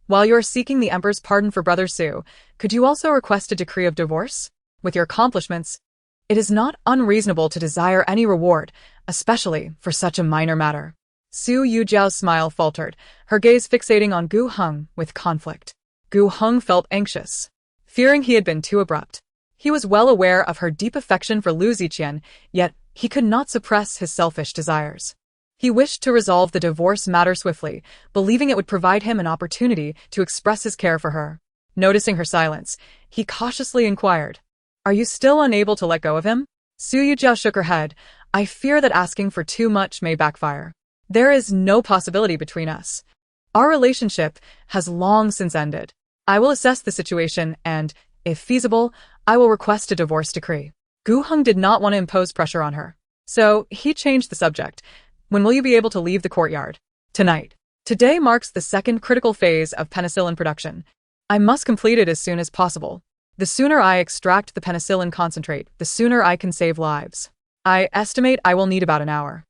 While you are seeking the Emperor's pardon for Brother Su, could you also request a decree of divorce? With your accomplishments, it is not unreasonable to desire any reward, especially for such a minor matter. Su Yujiao's smile faltered, her gaze fixating on Gu Heng with conflict. Gu Heng felt anxious, fearing he had been too abrupt. He was well aware of her deep affection for Lu Ziqian, yet he could not suppress his selfish desires. He wished to resolve the divorce matter swiftly, believing it would provide him an opportunity to express his care for her. Noticing her silence, he cautiously inquired, "Are you still unable to let go of him?" Su Yujiao shook her head. "I fear that asking for too much may backfire. There is no possibility between us. Our relationship has long since ended. I will assess the situation and, if feasible, I will request a divorce decree." Gu Heng did not want to impose pressure on her, so he changed the subject. "When will you be able to leave the courtyard?" "Tonight. Today marks the second critical phase of penicillin production. I must complete it as soon as possible. The sooner I extract the penicillin concentrate, the sooner I can save lives. I estimate I will need about an hour.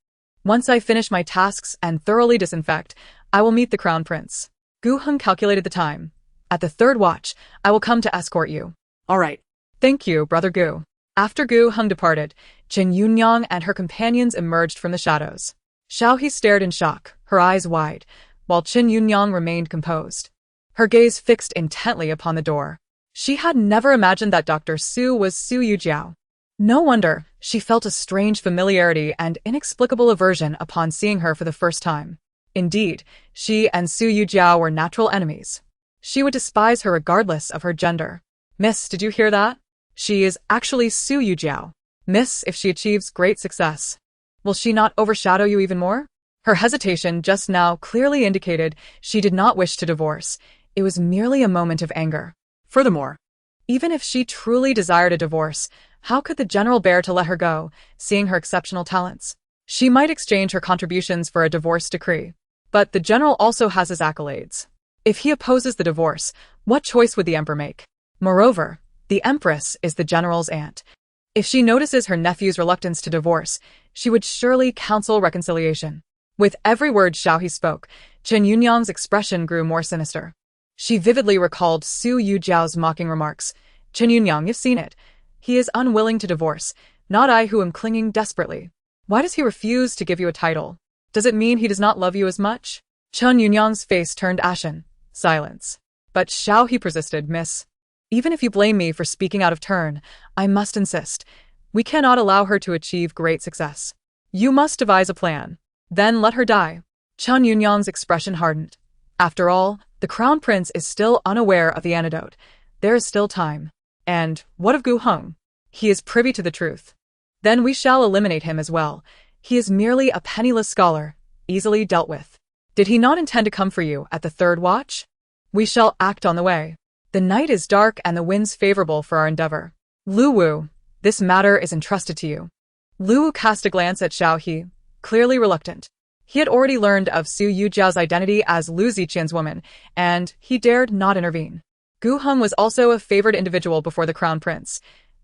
Once I finish my tasks and thoroughly disinfect, I will meet the Crown Prince." Gu Heng calculated the time. "At the third watch, I will come to escort you." All right. "Thank you, Brother Gu." After Gu Heng departed, Chen Yunyang and her companions emerged from the shadows. Xiaohe stared in shock, her eyes wide, while Chen Yunyang remained composed, her gaze fixed intently upon the door. She had never imagined that Dr. Su was Su Yujiao. No wonder she felt a strange familiarity and inexplicable aversion upon seeing her for the first time. Indeed, she and Su Yujiao were natural enemies. She would despise her regardless of her gender. "Miss, did you hear that? She is actually Su Yujiao. Miss, if she achieves great success, will she not overshadow you even more?" Her hesitation just now clearly indicated she did not wish to divorce. It was merely a moment of anger. Furthermore, even if she truly desired a divorce, how could the general bear to let her go, seeing her exceptional talents? She might exchange her contributions for a divorce decree. But the general also has his accolades. If he opposes the divorce, what choice would the emperor make? Moreover, the empress is the general's aunt. If she notices her nephew's reluctance to divorce, she would surely counsel reconciliation. With every word Xiaohe spoke, Chen Yunyang's expression grew more sinister. She vividly recalled Su Yujiao's mocking remarks. "Chen Yunyang, you've seen it. He is unwilling to divorce, not I who am clinging desperately. Why does he refuse to give you a title? Does it mean he does not love you as much?" Chen Yunyang's face turned ashen. Silence. But Xiaohe persisted. "Miss, even if you blame me for speaking out of turn, I must insist. We cannot allow her to achieve great success. You must devise a plan. Then let her die." Chen Yunyang's expression hardened. After all, the Crown Prince is still unaware of the antidote. There is still time. And what of Gu Heng? He is privy to the truth. Then we shall eliminate him as well. He is merely a penniless scholar, easily dealt with. Did he not intend to come for you at the third watch? We shall act on the way. The night is dark and the winds favorable for our endeavor. Lu Wu, this matter is entrusted to you. Lu Wu cast a glance at Xiaohe, clearly reluctant. He had already learned of Su Yujiao's identity as Lu Ziqian's woman, and he dared not intervene. Gu Heng was also a favored individual before the Crown Prince.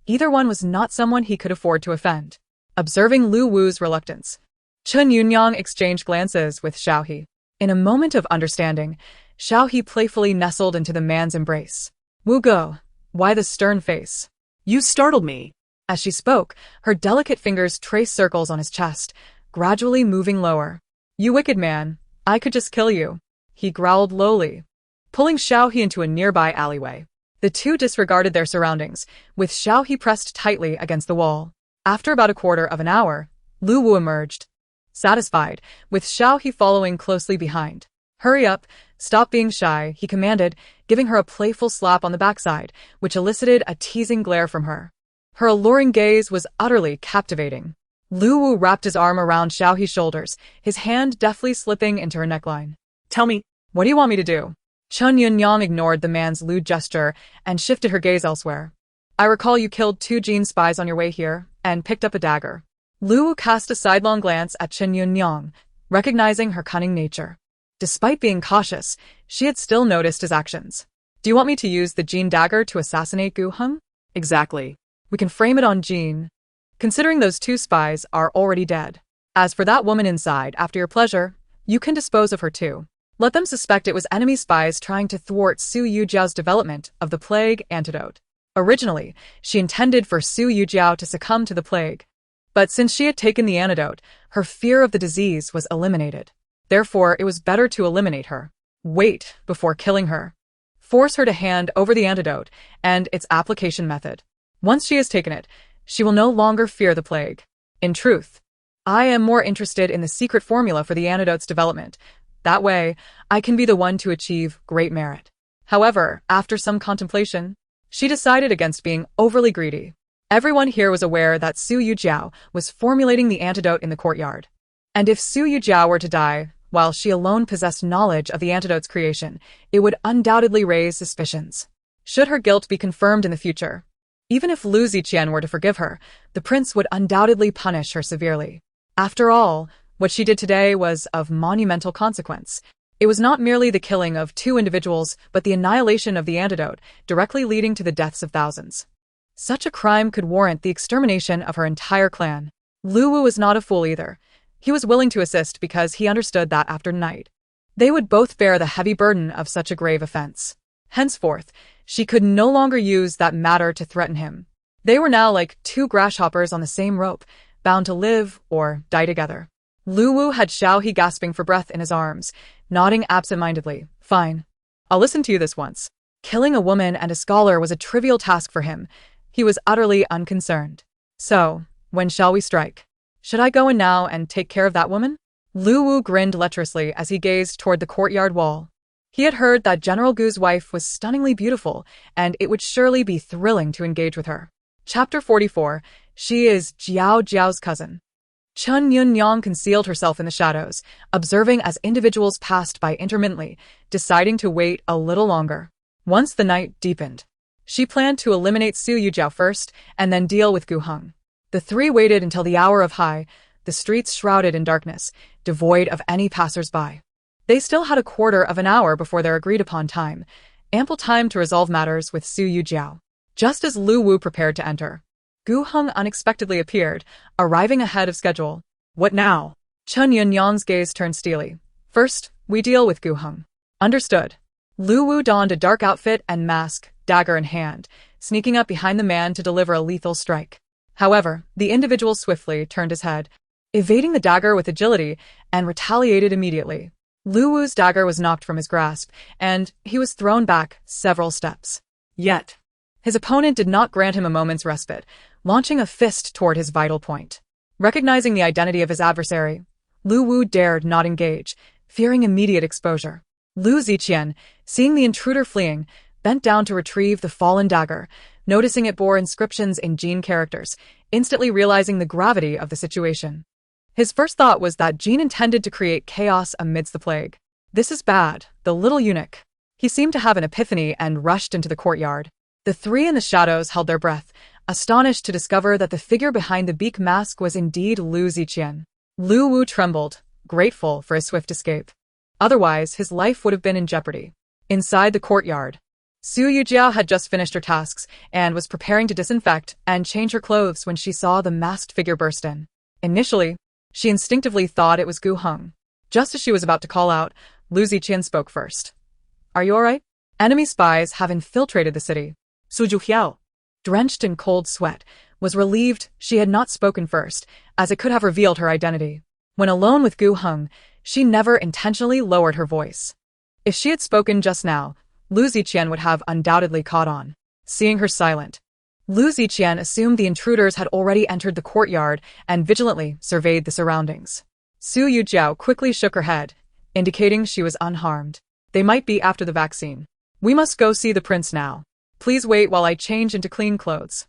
Either one was not someone he could afford to offend. Observing Lu Wu's reluctance, Chen Yunyang exchanged glances with Xiaohe. In a moment of understanding, Xiaohe playfully nestled into the man's embrace. "Wu Go, why the stern face?" You startled me. As she spoke, her delicate fingers traced circles on his chest, gradually moving lower. "You wicked man, I could just kill you," he growled lowly, pulling Xiaohe into a nearby alleyway. The two disregarded their surroundings, with Xiaohe pressed tightly against the wall. After about a quarter of an hour, Lu Wu emerged, satisfied, with Xiaohe following closely behind. "Hurry up," Stop being shy, he commanded, giving her a playful slap on the backside, which elicited a teasing glare from her. Her alluring gaze was utterly captivating. Lu Wu wrapped his arm around Xiaohe's shoulders, his hand deftly slipping into her neckline. Tell me, What do you want me to do? Chen Yunyang ignored the man's lewd gesture and shifted her gaze elsewhere. I recall you killed 2 Jin spies on your way here, and picked up a dagger. Lu Wu cast a sidelong glance at Chen Yunyang, recognizing her cunning nature. Despite being cautious, she had still noticed his actions. Do you want me to use the Jin dagger to assassinate Gu Heng? exactly. We can frame it on Jin, considering those 2 spies are already dead. As for that woman inside, after your pleasure, you can dispose of her too. Let them suspect it was enemy spies trying to thwart Su Yujiao's development of the plague antidote. Originally, she intended for Su Yujiao to succumb to the plague. But since she had taken the antidote, her fear of the disease was eliminated. Therefore, it was better to eliminate her. Wait before killing her. Force her to hand over the antidote and its application method. Once she has taken it, she will no longer fear the plague. In truth, I am more interested in the secret formula for the antidote's development. That way, I can be the one to achieve great merit. However, after some contemplation, she decided against being overly greedy. Everyone here was aware that Su Yujiao was formulating the antidote in the courtyard. And if Su Yujiao were to die, while she alone possessed knowledge of the antidote's creation, it would undoubtedly raise suspicions. Should her guilt be confirmed in the future, even if Lu Ziqian were to forgive her, the prince would undoubtedly punish her severely. After all, what she did today was of monumental consequence. It was not merely the killing of 2 individuals, but the annihilation of the antidote, directly leading to the deaths of thousands. Such a crime could warrant the extermination of her entire clan. Lu Wu was not a fool either. He was willing to assist because he understood that after night, they would both bear the heavy burden of such a grave offense. Henceforth, she could no longer use that matter to threaten him. They were now like 2 grasshoppers on the same rope, bound to live or die together. Lu Wu had Xiaohe gasping for breath in his arms, nodding absent-mindedly. Fine. I'll listen to you this once. Killing a woman and a scholar was a trivial task for him. He was utterly unconcerned. So, when shall we strike? Should I go in now and take care of that woman? Lu Wu grinned lecherously as he gazed toward the courtyard wall. He had heard that General Gu's wife was stunningly beautiful, and it would surely be thrilling to engage with her. Chapter 44. She is Jiao Jiao's cousin. Chen Yunyang concealed herself in the shadows, observing as individuals passed by intermittently, deciding to wait a little longer. Once the night deepened, she planned to eliminate Su Yujiao first and then deal with Gu Heng. The 3 waited until the hour of high, the streets shrouded in darkness, devoid of any passers-by. They still had a quarter of an hour before their agreed-upon time, ample time to resolve matters with Su Yujiao. Just as Lu Wu prepared to enter, Gu Heng unexpectedly appeared, arriving ahead of schedule. What now? Chen Yunyang's gaze turned steely. First, we deal with Gu Heng. Understood. Lu Wu donned a dark outfit and mask, dagger in hand, sneaking up behind the man to deliver a lethal strike. However, the individual swiftly turned his head, evading the dagger with agility, and retaliated immediately. Lu Wu's dagger was knocked from his grasp, and he was thrown back several steps. Yet, his opponent did not grant him a moment's respite, launching a fist toward his vital point. Recognizing the identity of his adversary, Lu Wu dared not engage, fearing immediate exposure. Lu Ziqian, seeing the intruder fleeing, bent down to retrieve the fallen dagger, noticing it bore inscriptions in Jin characters, instantly realizing the gravity of the situation. His first thought was that Jin intended to create chaos amidst the plague. This is bad, the little eunuch. He seemed to have an epiphany and rushed into the courtyard. The 3 in the shadows held their breath, astonished to discover that the figure behind the beak mask was indeed Lu Ziqian. Lu Wu trembled, grateful for his swift escape. Otherwise, his life would have been in jeopardy. Inside the courtyard, Su Yujiao had just finished her tasks and was preparing to disinfect and change her clothes when she saw the masked figure burst in. Initially, she instinctively thought it was Gu Heng. Just as she was about to call out, Lu Ziqian spoke first. Are you alright? Enemy spies have infiltrated the city. Su Yujiao, Drenched in cold sweat, was relieved she had not spoken first, as it could have revealed her identity. When alone with Gu Heng, she never intentionally lowered her voice. If she had spoken just now, Lu Ziqian would have undoubtedly caught on. Seeing her silent, Lu Ziqian assumed the intruders had already entered the courtyard and vigilantly surveyed the surroundings. Su Yujiao quickly shook her head, indicating she was unharmed. They might be after the vaccine. We must go see the prince now. Please wait while I change into clean clothes.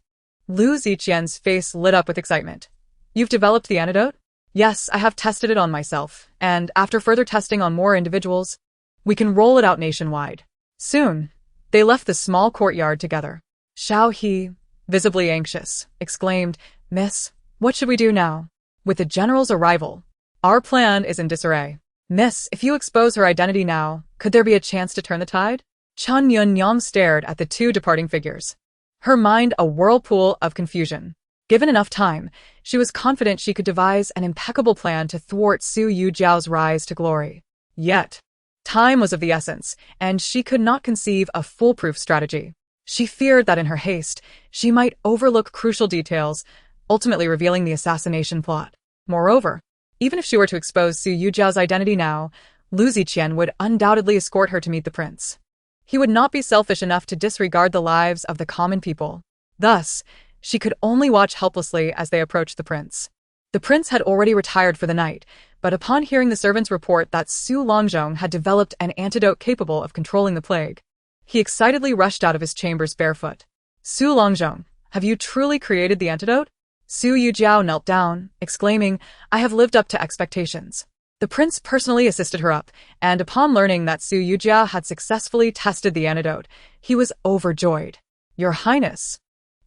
Lu Ziqian's face lit up with excitement. You've developed the antidote? Yes, I have tested it on myself, and after further testing on more individuals, we can roll it out nationwide. Soon, they left the small courtyard together. Xiao He, visibly anxious, exclaimed, Miss, what should we do now? With the general's arrival, our plan is in disarray. Miss, if you expose her identity now, could there be a chance to turn the tide? Chen Yunyang stared at the two departing figures, her mind a whirlpool of confusion. Given enough time, she was confident she could devise an impeccable plan to thwart Su Yujiao's rise to glory. Yet, time was of the essence, and she could not conceive a foolproof strategy. She feared that in her haste, she might overlook crucial details, ultimately revealing the assassination plot. Moreover, even if she were to expose Su Yujiao's identity now, Lu Ziqian would undoubtedly escort her to meet the prince. He would not be selfish enough to disregard the lives of the common people. Thus, she could only watch helplessly as they approached the prince. The prince had already retired for the night, but upon hearing the servants report that Su Longzhong had developed an antidote capable of controlling the plague, he excitedly rushed out of his chambers barefoot. Su Longzhong, have you truly created the antidote? Su Yujiao knelt down, exclaiming, I have lived up to expectations. The prince personally assisted her up, and upon learning that Su Yujiao had successfully tested the antidote, he was overjoyed. Your Highness,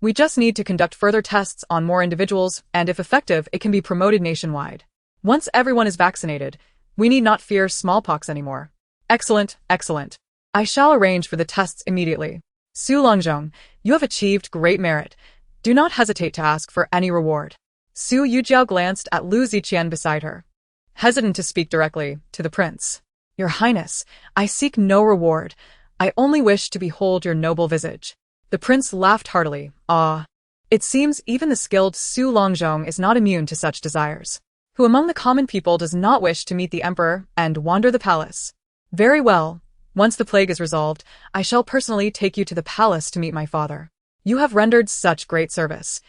we just need to conduct further tests on more individuals, and if effective, it can be promoted nationwide. Once everyone is vaccinated, we need not fear smallpox anymore. Excellent, excellent. I shall arrange for the tests immediately. Su Longzhong, you have achieved great merit. Do not hesitate to ask for any reward. Su Yujiao glanced at Lu Ziqian beside her, hesitant to speak directly to the prince. Your Highness, I seek no reward. I only wish to behold your noble visage. The prince laughed heartily. Ah, it seems even the skilled Su Longzhong is not immune to such desires. Who among the common people does not wish to meet the emperor and wander the palace? Very well. Once the plague is resolved, I shall personally take you to the palace to meet my father. You have rendered such great service.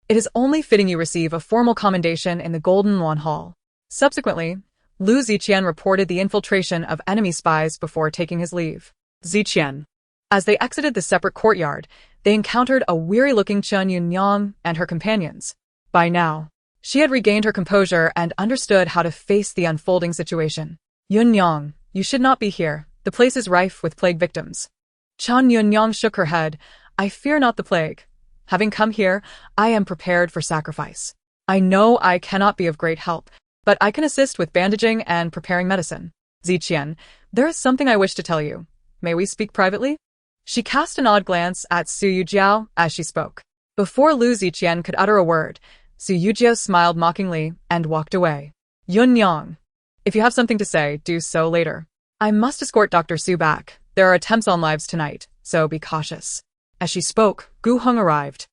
It is only fitting you receive a formal commendation in the Golden Luan Hall. Subsequently, Lu Ziqian reported the infiltration of enemy spies before taking his leave. Ziqian. As they exited the separate courtyard, they encountered a weary-looking Chen Yunyang and her companions. By now, she had regained her composure and understood how to face the unfolding situation. Yunyang, you should not be here. The place is rife with plague victims. Chen Yunyang shook her head. I fear not the plague. Having come here, I am prepared for sacrifice. I know I cannot be of great help, but I can assist with bandaging and preparing medicine. Ziqian, there is something I wish to tell you. May we speak privately? She cast an odd glance at Su Yujiao as she spoke. Before Lu Ziqian could utter a word, Su Yujiao smiled mockingly and walked away. Yunyang, if you have something to say, do so later. I must escort Dr. Su back. There are attempts on lives tonight, so be cautious. As she spoke, Gu Heng arrived.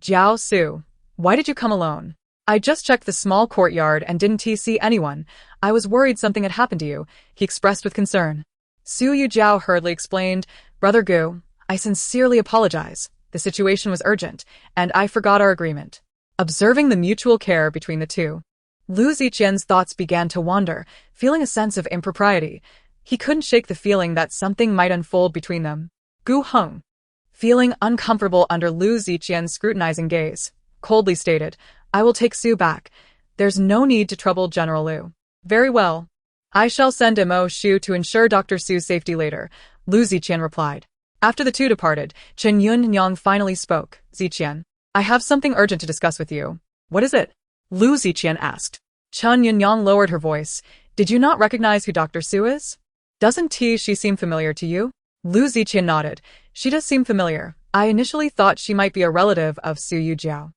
Jiao Su, why did you come alone? I just checked the small courtyard and didn't see anyone. I was worried something had happened to you, he expressed with concern. Su Yujiao hurriedly explained, Brother Gu, I sincerely apologize. The situation was urgent, and I forgot our agreement. Observing the mutual care between the two, Lu Ziqian's thoughts began to wander, feeling a sense of impropriety. He couldn't shake the feeling that something might unfold between them. Gu Heng, feeling uncomfortable under Lu Ziqian's scrutinizing gaze, coldly stated, I will take Su back. There's no need to trouble General Lu. Very well. I shall send Mo Shu to ensure Dr. Su's safety later, Lu Ziqian replied. After the two departed, Chen Yunyang finally spoke. Ziqian, I have something urgent to discuss with you. What is it? Lu Ziqian asked. Chen Yunyang lowered her voice. Did you not recognize who Dr. Su is? Doesn't she seem familiar to you? Lu Ziqian nodded. She does seem familiar. I initially thought she might be a relative of Su Yujiao.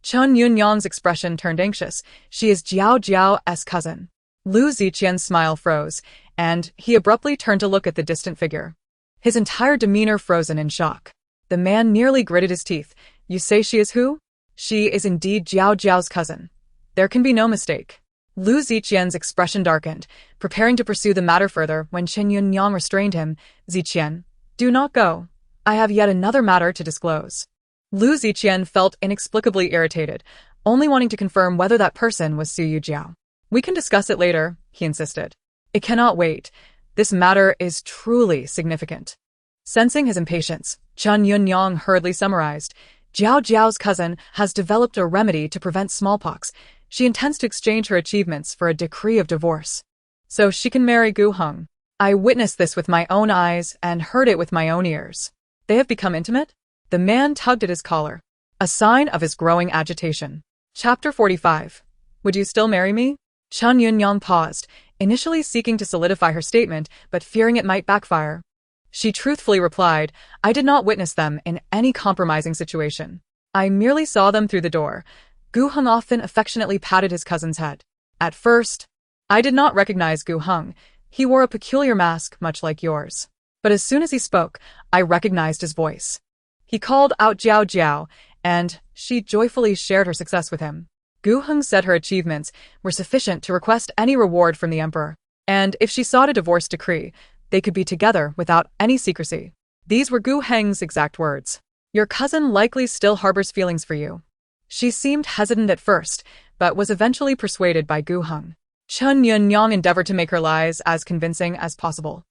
Chen Yunyang's expression turned anxious. She is Jiao Jiao's cousin. Lu Ziqian's smile froze, and he abruptly turned to look at the distant figure, his entire demeanor frozen in shock. The man nearly gritted his teeth. You say she is who? She is indeed Jiao Jiao's cousin. There can be no mistake. Lu Ziqian's expression darkened, preparing to pursue the matter further when Chen Yunyang restrained him. Ziqian, do not go. I have yet another matter to disclose. Lu Ziqian felt inexplicably irritated, only wanting to confirm whether that person was Su Yujiao. We can discuss it later, he insisted. It cannot wait. This matter is truly significant. Sensing his impatience, Chen Yunyang hurriedly summarized, Jiao Jiao's cousin has developed a remedy to prevent smallpox. She intends to exchange her achievements for a decree of divorce, so she can marry Gu Heng. I witnessed this with my own eyes and heard it with my own ears. They have become intimate? The man tugged at his collar, a sign of his growing agitation. Chapter 45. Would you still marry me? Chen Yunyang paused, initially seeking to solidify her statement, but fearing it might backfire. She truthfully replied, I did not witness them in any compromising situation. I merely saw them through the door. Gu Heng often affectionately patted his cousin's head. At first, I did not recognize Gu Heng. He wore a peculiar mask, much like yours. But as soon as he spoke, I recognized his voice. He called out Jiao Jiao, and she joyfully shared her success with him. Gu Heng said her achievements were sufficient to request any reward from the emperor, and if she sought a divorce decree, they could be together without any secrecy. These were Gu Heng's exact words. Your cousin likely still harbors feelings for you. She seemed hesitant at first, but was eventually persuaded by Gu Heng. Chen Yunyang endeavored to make her lies as convincing as possible.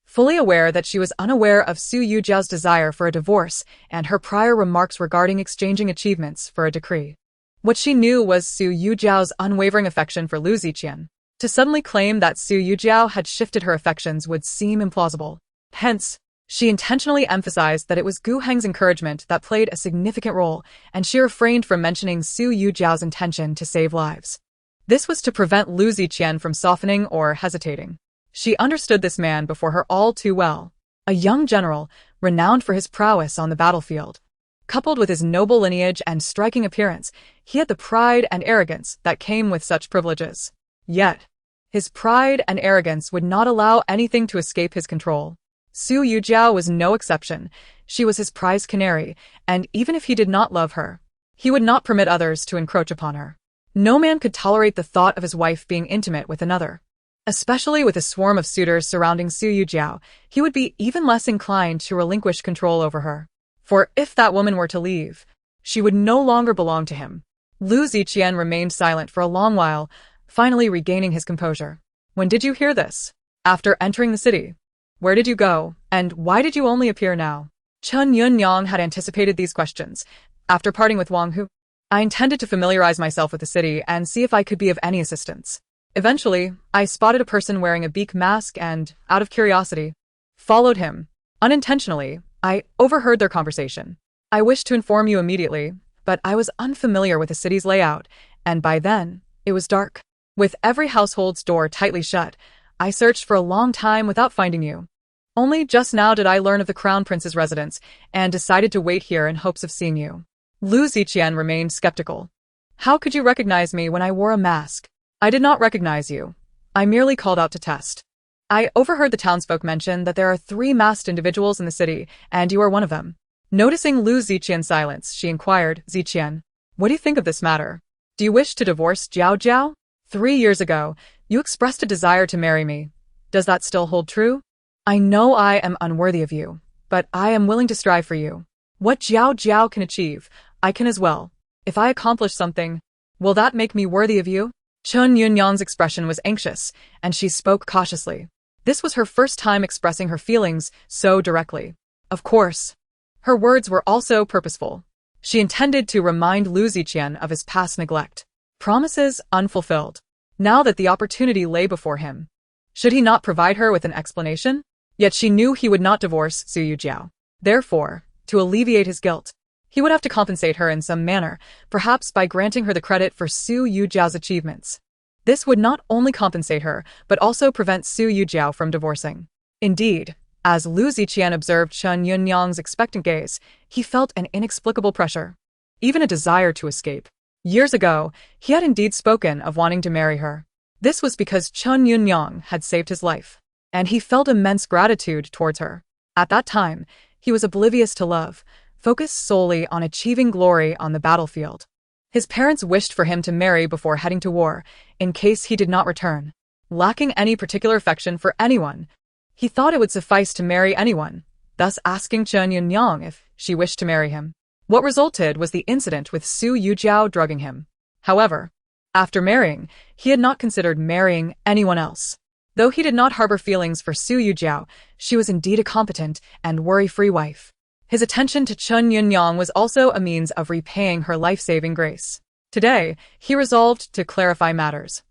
Fully aware that she was unaware of Su Yujiao's desire for a divorce and her prior remarks regarding exchanging achievements for a decree. What she knew was Su Yujiao's unwavering affection for Lu Ziqian. To suddenly claim that Su Yujiao had shifted her affections would seem implausible. Hence, she intentionally emphasized that it was Gu Heng's encouragement that played a significant role, and she refrained from mentioning Su Yujiao's intention to save lives. This was to prevent Lu Ziqian from softening or hesitating. She understood this man before her all too well. A young general, renowned for his prowess on the battlefield. Coupled with his noble lineage and striking appearance, he had the pride and arrogance that came with such privileges. Yet, his pride and arrogance would not allow anything to escape his control. Su Yujiao was no exception. She was his prize canary, and even if he did not love her, he would not permit others to encroach upon her. No man could tolerate the thought of his wife being intimate with another. Especially with a swarm of suitors surrounding Su Yujiao, he would be even less inclined to relinquish control over her. For if that woman were to leave, she would no longer belong to him. Lu Ziqian remained silent for a long while, finally regaining his composure. When did you hear this? After entering the city. Where did you go, and why did you only appear now? Chen Yunyang had anticipated these questions. After parting with Wang Hu, I intended to familiarize myself with the city and see if I could be of any assistance. Eventually, I spotted a person wearing a beak mask and, out of curiosity, followed him. Unintentionally, I overheard their conversation. I wished to inform you immediately, but I was unfamiliar with the city's layout, and by then, it was dark. With every household's door tightly shut, I searched for a long time without finding you. Only just now did I learn of the Crown Prince's residence, and decided to wait here in hopes of seeing you. Lu Ziqian remained skeptical. How could you recognize me when I wore a mask? I did not recognize you. I merely called out to test. I overheard the townsfolk mention that there are 3 masked individuals in the city, and you are one of them. Noticing Lu Ziqian's silence, she inquired, Ziqian, what do you think of this matter? Do you wish to divorce Jiao Jiao? 3 years ago, you expressed a desire to marry me. Does that still hold true? I know I am unworthy of you, but I am willing to strive for you. What Jiao Jiao can achieve, I can as well. If I accomplish something, will that make me worthy of you? Chen Yunyang's expression was anxious, and she spoke cautiously. This was her first time expressing her feelings so directly. Of course, her words were also purposeful. She intended to remind Lu Ziqian of his past neglect. Promises unfulfilled. Now that the opportunity lay before him, should he not provide her with an explanation? Yet she knew he would not divorce Su Yujiao. Therefore, to alleviate his guilt, he would have to compensate her in some manner, perhaps by granting her the credit for Su Yujiao's achievements. This would not only compensate her, but also prevent Su Yujiao from divorcing. Indeed, as Lu Ziqian observed Chen Yunyang's expectant gaze, he felt an inexplicable pressure, even a desire to escape. Years ago, he had indeed spoken of wanting to marry her. This was because Chen Yunyang had saved his life, and he felt immense gratitude towards her. At that time, he was oblivious to love, focused solely on achieving glory on the battlefield. His parents wished for him to marry before heading to war, in case he did not return. Lacking any particular affection for anyone, he thought it would suffice to marry anyone, thus asking Chen Yunyang if she wished to marry him. What resulted was the incident with Su Yujiao drugging him. However, after marrying, he had not considered marrying anyone else. Though he did not harbor feelings for Su Yujiao, she was indeed a competent and worry-free wife. His attention to Chen Yunyang was also a means of repaying her life-saving grace. Today, he resolved to clarify matters,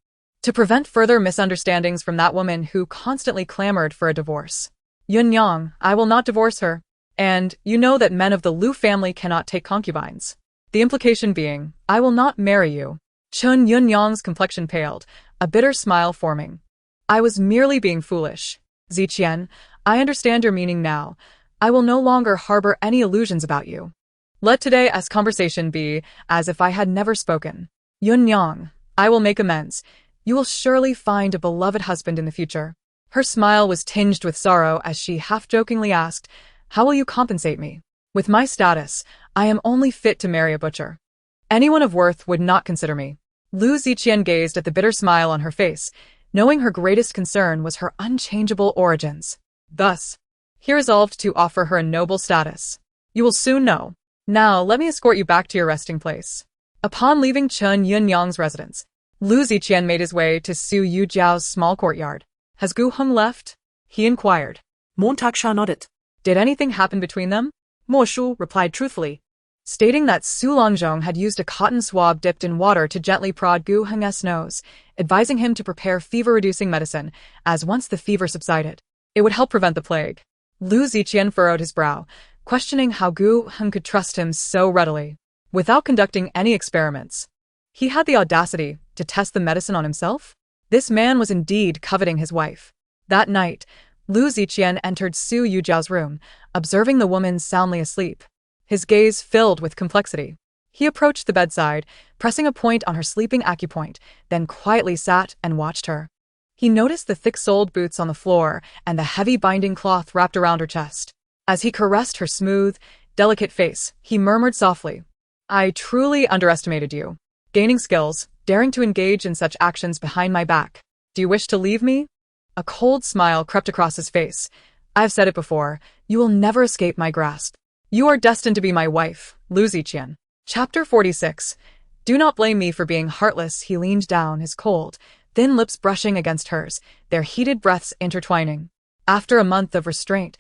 to prevent further misunderstandings from that woman who constantly clamored for a divorce. Yunyang, I will not divorce her. And you know that men of the Lu family cannot take concubines. The implication being, I will not marry you. Chen Yunyang's complexion paled, a bitter smile forming. I was merely being foolish. Ziqian, I understand your meaning now. I will no longer harbor any illusions about you. Let today's conversation be as if I had never spoken. Yunyang, I will make amends. You will surely find a beloved husband in the future. Her smile was tinged with sorrow as she half-jokingly asked, How will you compensate me? With my status, I am only fit to marry a butcher. Anyone of worth would not consider me. Lu Ziqian gazed at the bitter smile on her face, knowing her greatest concern was her unchangeable origins. Thus, he resolved to offer her a noble status. You will soon know. Now, let me escort you back to your resting place. Upon leaving Chen Yunyang's residence, Lu Ziqian made his way to Su Yujiao's small courtyard. Has Gu Heng left? He inquired. Montaksha nodded. Did anything happen between them? Mo Shu replied truthfully, stating that Su Longzhong had used a cotton swab dipped in water to gently prod Gu Heng's nose, advising him to prepare fever-reducing medicine, as once the fever subsided, it would help prevent the plague. Lu Ziqian furrowed his brow, questioning how Gu Heng could trust him so readily, without conducting any experiments. He had the audacity to test the medicine on himself? This man was indeed coveting his wife. That night, Lu Ziqian entered Su Yujiao's room, observing the woman soundly asleep. His gaze filled with complexity. He approached the bedside, pressing a point on her sleeping acupoint, then quietly sat and watched her. He noticed the thick-soled boots on the floor and the heavy binding cloth wrapped around her chest. As he caressed her smooth, delicate face, he murmured softly, I truly underestimated you. Gaining skills, daring to engage in such actions behind my back. Do you wish to leave me? A cold smile crept across his face. I've said it before, you will never escape my grasp. You are destined to be my wife, Lu Ziqian. Chapter 46. Do not blame me for being heartless. He leaned down, his cold, thin lips brushing against hers, their heated breaths intertwining. After a month of restraint,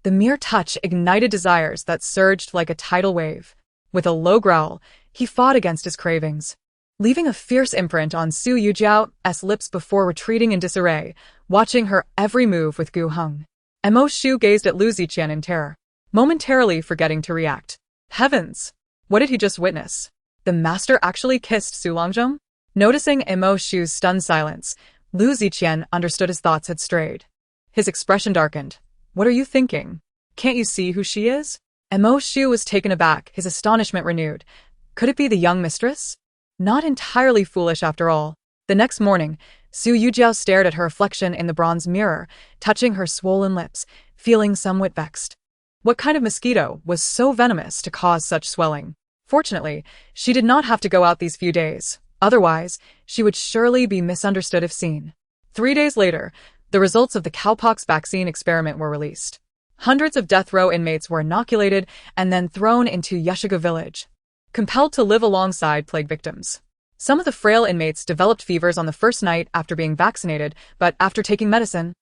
the mere touch ignited desires that surged like a tidal wave. With a low growl, he fought against his cravings, leaving a fierce imprint on Su Yujiao's lips before retreating in disarray, watching her every move with Gu Heng. Mo Shu gazed at Lu Ziqian in terror, momentarily forgetting to react. Heavens! What did he just witness? The master actually kissed Su Longzhong? Noticing Mo Shu's stunned silence, Lu Ziqian understood his thoughts had strayed. His expression darkened. What are you thinking? Can't you see who she is? Mo Shu was taken aback, his astonishment renewed. Could it be the young mistress? Not entirely foolish after all. The next morning, Su Yujiao stared at her reflection in the bronze mirror, touching her swollen lips, feeling somewhat vexed. What kind of mosquito was so venomous to cause such swelling? Fortunately, she did not have to go out these few days. Otherwise, she would surely be misunderstood if seen. 3 days later, the results of the cowpox vaccine experiment were released. Hundreds of death row inmates were inoculated and then thrown into Yeshiga village, compelled to live alongside plague victims. Some of the frail inmates developed fevers on the first night after being vaccinated, but after taking medicine,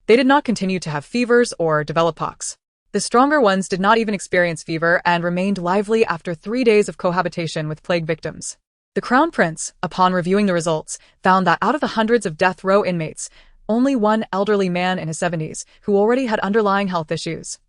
they did not continue to have fevers or develop pox. The stronger ones did not even experience fever and remained lively after 3 days of cohabitation with plague victims. The Crown Prince, upon reviewing the results, found that out of the hundreds of death row inmates, only one elderly man in his 70s, who already had underlying health issues,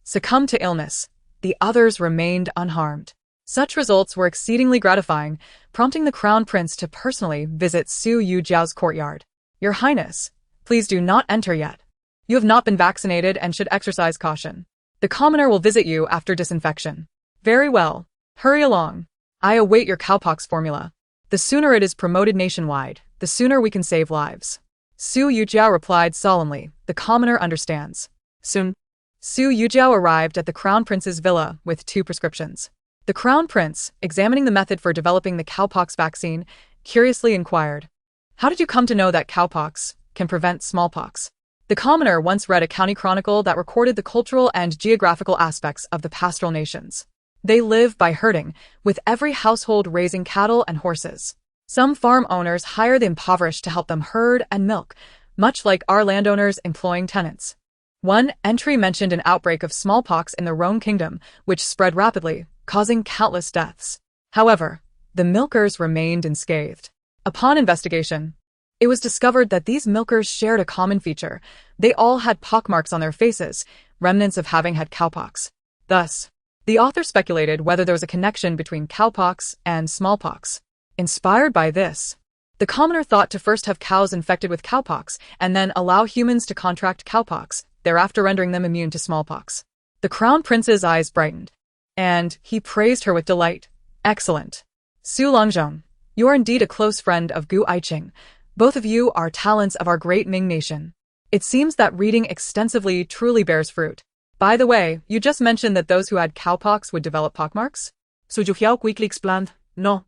succumbed to illness. The others remained unharmed. Such results were exceedingly gratifying, prompting the Crown Prince to personally visit Su Yujiao's courtyard. Your Highness, please do not enter yet. You have not been vaccinated and should exercise caution. The commoner will visit you after disinfection. Very well. Hurry along. I await your cowpox formula. The sooner it is promoted nationwide, the sooner we can save lives. Su Yujiao replied solemnly, the commoner understands. Soon, Su Yujiao arrived at the Crown Prince's villa with 2 prescriptions. The Crown Prince, examining the method for developing the cowpox vaccine, curiously inquired, How did you come to know that cowpox can prevent smallpox? The commoner once read a county chronicle that recorded the cultural and geographical aspects of the pastoral nations. They live by herding, with every household raising cattle and horses. Some farm owners hire the impoverished to help them herd and milk, much like our landowners employing tenants. One entry mentioned an outbreak of smallpox in the Rhone kingdom, which spread rapidly, causing countless deaths. However, the milkers remained unscathed. Upon investigation, it was discovered that these milkers shared a common feature. They all had pockmarks on their faces, remnants of having had cowpox. Thus, the author speculated whether there was a connection between cowpox and smallpox. Inspired by this, the commoner thought to first have cows infected with cowpox and then allow humans to contract cowpox, thereafter rendering them immune to smallpox. The crown prince's eyes brightened, and he praised her with delight. Excellent. Su Longzhong, you are indeed a close friend of Gu Aiqing. Both of you are talents of our great Ming nation. It seems that reading extensively truly bears fruit. By the way, you just mentioned that those who had cowpox would develop pockmarks? Su Yujiao quickly explained, no.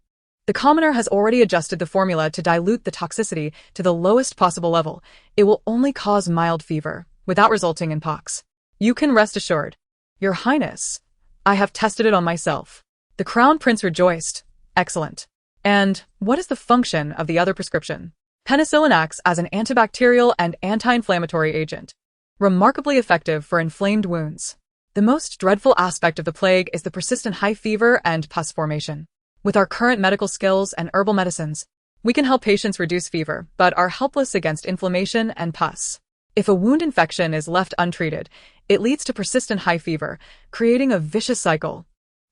The commoner has already adjusted the formula to dilute the toxicity to the lowest possible level. It will only cause mild fever, without resulting in pox. You can rest assured. Your Highness, I have tested it on myself. The Crown Prince rejoiced. Excellent. And what is the function of the other prescription? Penicillin acts as an antibacterial and anti-inflammatory agent, remarkably effective for inflamed wounds. The most dreadful aspect of the plague is the persistent high fever and pus formation. With our current medical skills and herbal medicines, we can help patients reduce fever, but are helpless against inflammation and pus. If a wound infection is left untreated, it leads to persistent high fever, creating a vicious cycle,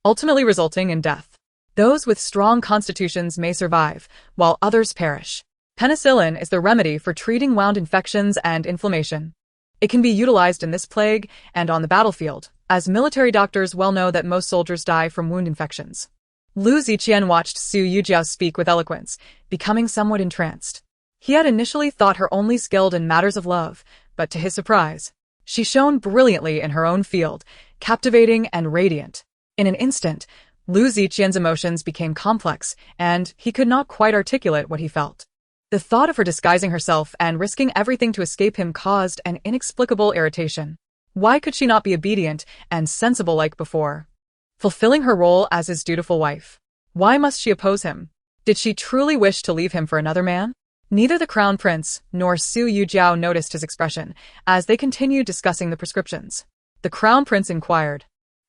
ultimately resulting in death. Those with strong constitutions may survive, while others perish. Penicillin is the remedy for treating wound infections and inflammation. It can be utilized in this plague and on the battlefield, as military doctors well know that most soldiers die from wound infections. Lu Ziqian watched Su Yujiao speak with eloquence, becoming somewhat entranced. He had initially thought her only skilled in matters of love, but to his surprise, she shone brilliantly in her own field, captivating and radiant. In an instant, Lu Ziqian's emotions became complex, and he could not quite articulate what he felt. The thought of her disguising herself and risking everything to escape him caused an inexplicable irritation. Why could she not be obedient and sensible like before, fulfilling her role as his dutiful wife? Why must she oppose him? Did she truly wish to leave him for another man? Neither the Crown Prince nor Su Yujiao noticed his expression as they continued discussing the prescriptions. The Crown Prince inquired,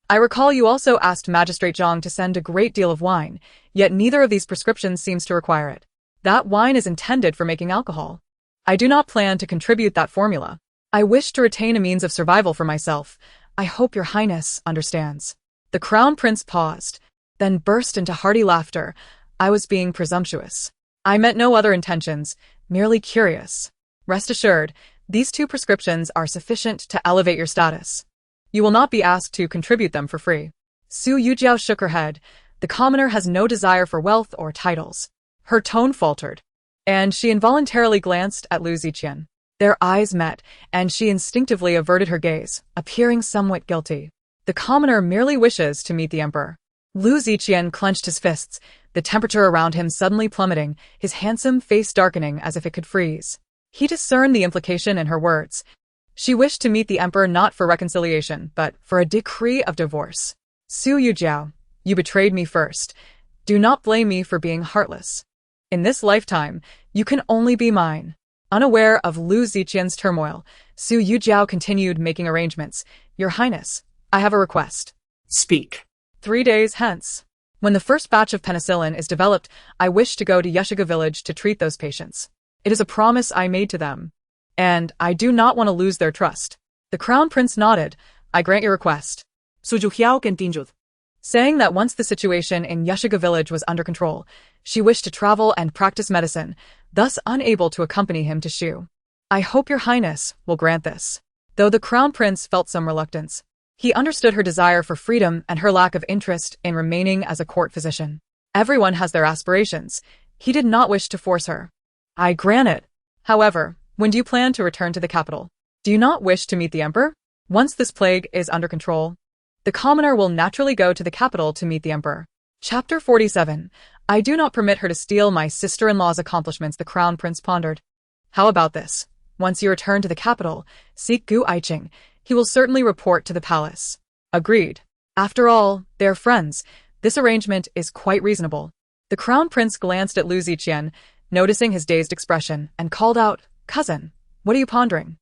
I recall you also asked Magistrate Zhang to send a great deal of wine, yet neither of these prescriptions seems to require it. That wine is intended for making alcohol. I do not plan to contribute that formula. I wish to retain a means of survival for myself. I hope your Highness understands. The Crown Prince paused, then burst into hearty laughter. I was being presumptuous. I meant no other intentions, merely curious. Rest assured, these 2 prescriptions are sufficient to elevate your status. You will not be asked to contribute them for free. Su Yujiao shook her head. The commoner has no desire for wealth or titles. Her tone faltered, and she involuntarily glanced at Lu Ziqian. Their eyes met, and she instinctively averted her gaze, appearing somewhat guilty. The commoner merely wishes to meet the emperor. Lu Ziqian clenched his fists, the temperature around him suddenly plummeting, his handsome face darkening as if it could freeze. He discerned the implication in her words. She wished to meet the emperor not for reconciliation, but for a decree of divorce. Su Yujiao, you betrayed me first. Do not blame me for being heartless. In this lifetime, you can only be mine. Unaware of Lu Ziqian's turmoil, Su Yujiao continued making arrangements. Your Highness, I have a request. Speak. 3 days hence, when the first batch of penicillin is developed, I wish to go to Yeshiga village to treat those patients. It is a promise I made to them, and I do not want to lose their trust. The Crown Prince nodded. I grant your request. Su Yujiao continued, saying that once the situation in Yeshiga village was under control, she wished to travel and practice medicine, thus unable to accompany him to Shu. I hope your Highness will grant this. Though the Crown Prince felt some reluctance, he understood her desire for freedom and her lack of interest in remaining as a court physician. Everyone has their aspirations. He did not wish to force her. I grant it. However, when do you plan to return to the capital? Do you not wish to meet the emperor? Once this plague is under control, the commoner will naturally go to the capital to meet the emperor. Chapter 47. I do not permit her to steal my sister-in-law's accomplishments, the Crown Prince pondered. How about this? Once you return to the capital, seek Gu Aiqing. He will certainly report to the palace. Agreed. After all, they're friends. This arrangement is quite reasonable. The Crown Prince glanced at Lu Ziqian, noticing his dazed expression, and called out, Cousin, What are you pondering?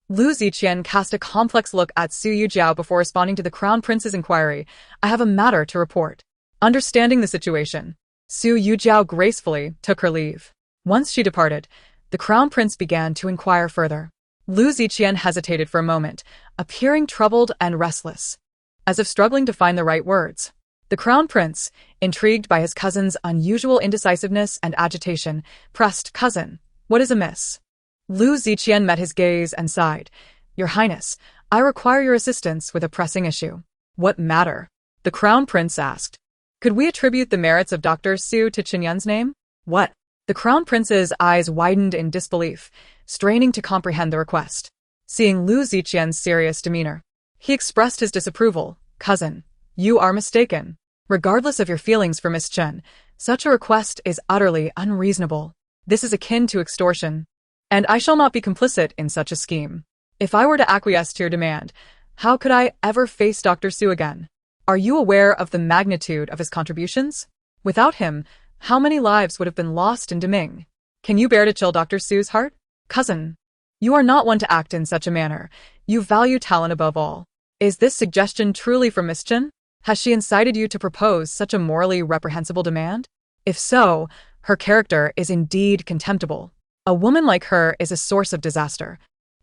Lu Ziqian cast a complex look at Su Yujiao before responding to the Crown Prince's inquiry. I have a matter to report. Understanding the situation, Su Yujiao gracefully took her leave. Once she departed, the Crown Prince began to inquire further. Lu Ziqian hesitated for a moment, appearing troubled and restless, as if struggling to find the right words. The Crown Prince, intrigued by his cousin's unusual indecisiveness and agitation, pressed, "Cousin, what is amiss?" Lu Ziqian met his gaze and sighed. "Your Highness, I require your assistance with a pressing issue." "What matter?" the Crown Prince asked. "Could we attribute the merits of Dr. Su to Qinyan's name?" What? The Crown Prince's eyes widened in disbelief, straining to comprehend the request. Seeing Lu Ziqian's serious demeanor, he expressed his disapproval. "Cousin, you are mistaken. Regardless of your feelings for Miss Chen, such a request is utterly unreasonable. This is akin to extortion, and I shall not be complicit in such a scheme. If I were to acquiesce to your demand, how could I ever face Dr. Su again? Are you aware of the magnitude of his contributions? Without him, how many lives would have been lost in Deming? Can you bear to chill Dr. Su's heart? Cousin, you are not one to act in such a manner. You value talent above all. Is this suggestion truly from Miss Chen? Has she incited you to propose such a morally reprehensible demand? If so, her character is indeed contemptible. A woman like her is a source of disaster.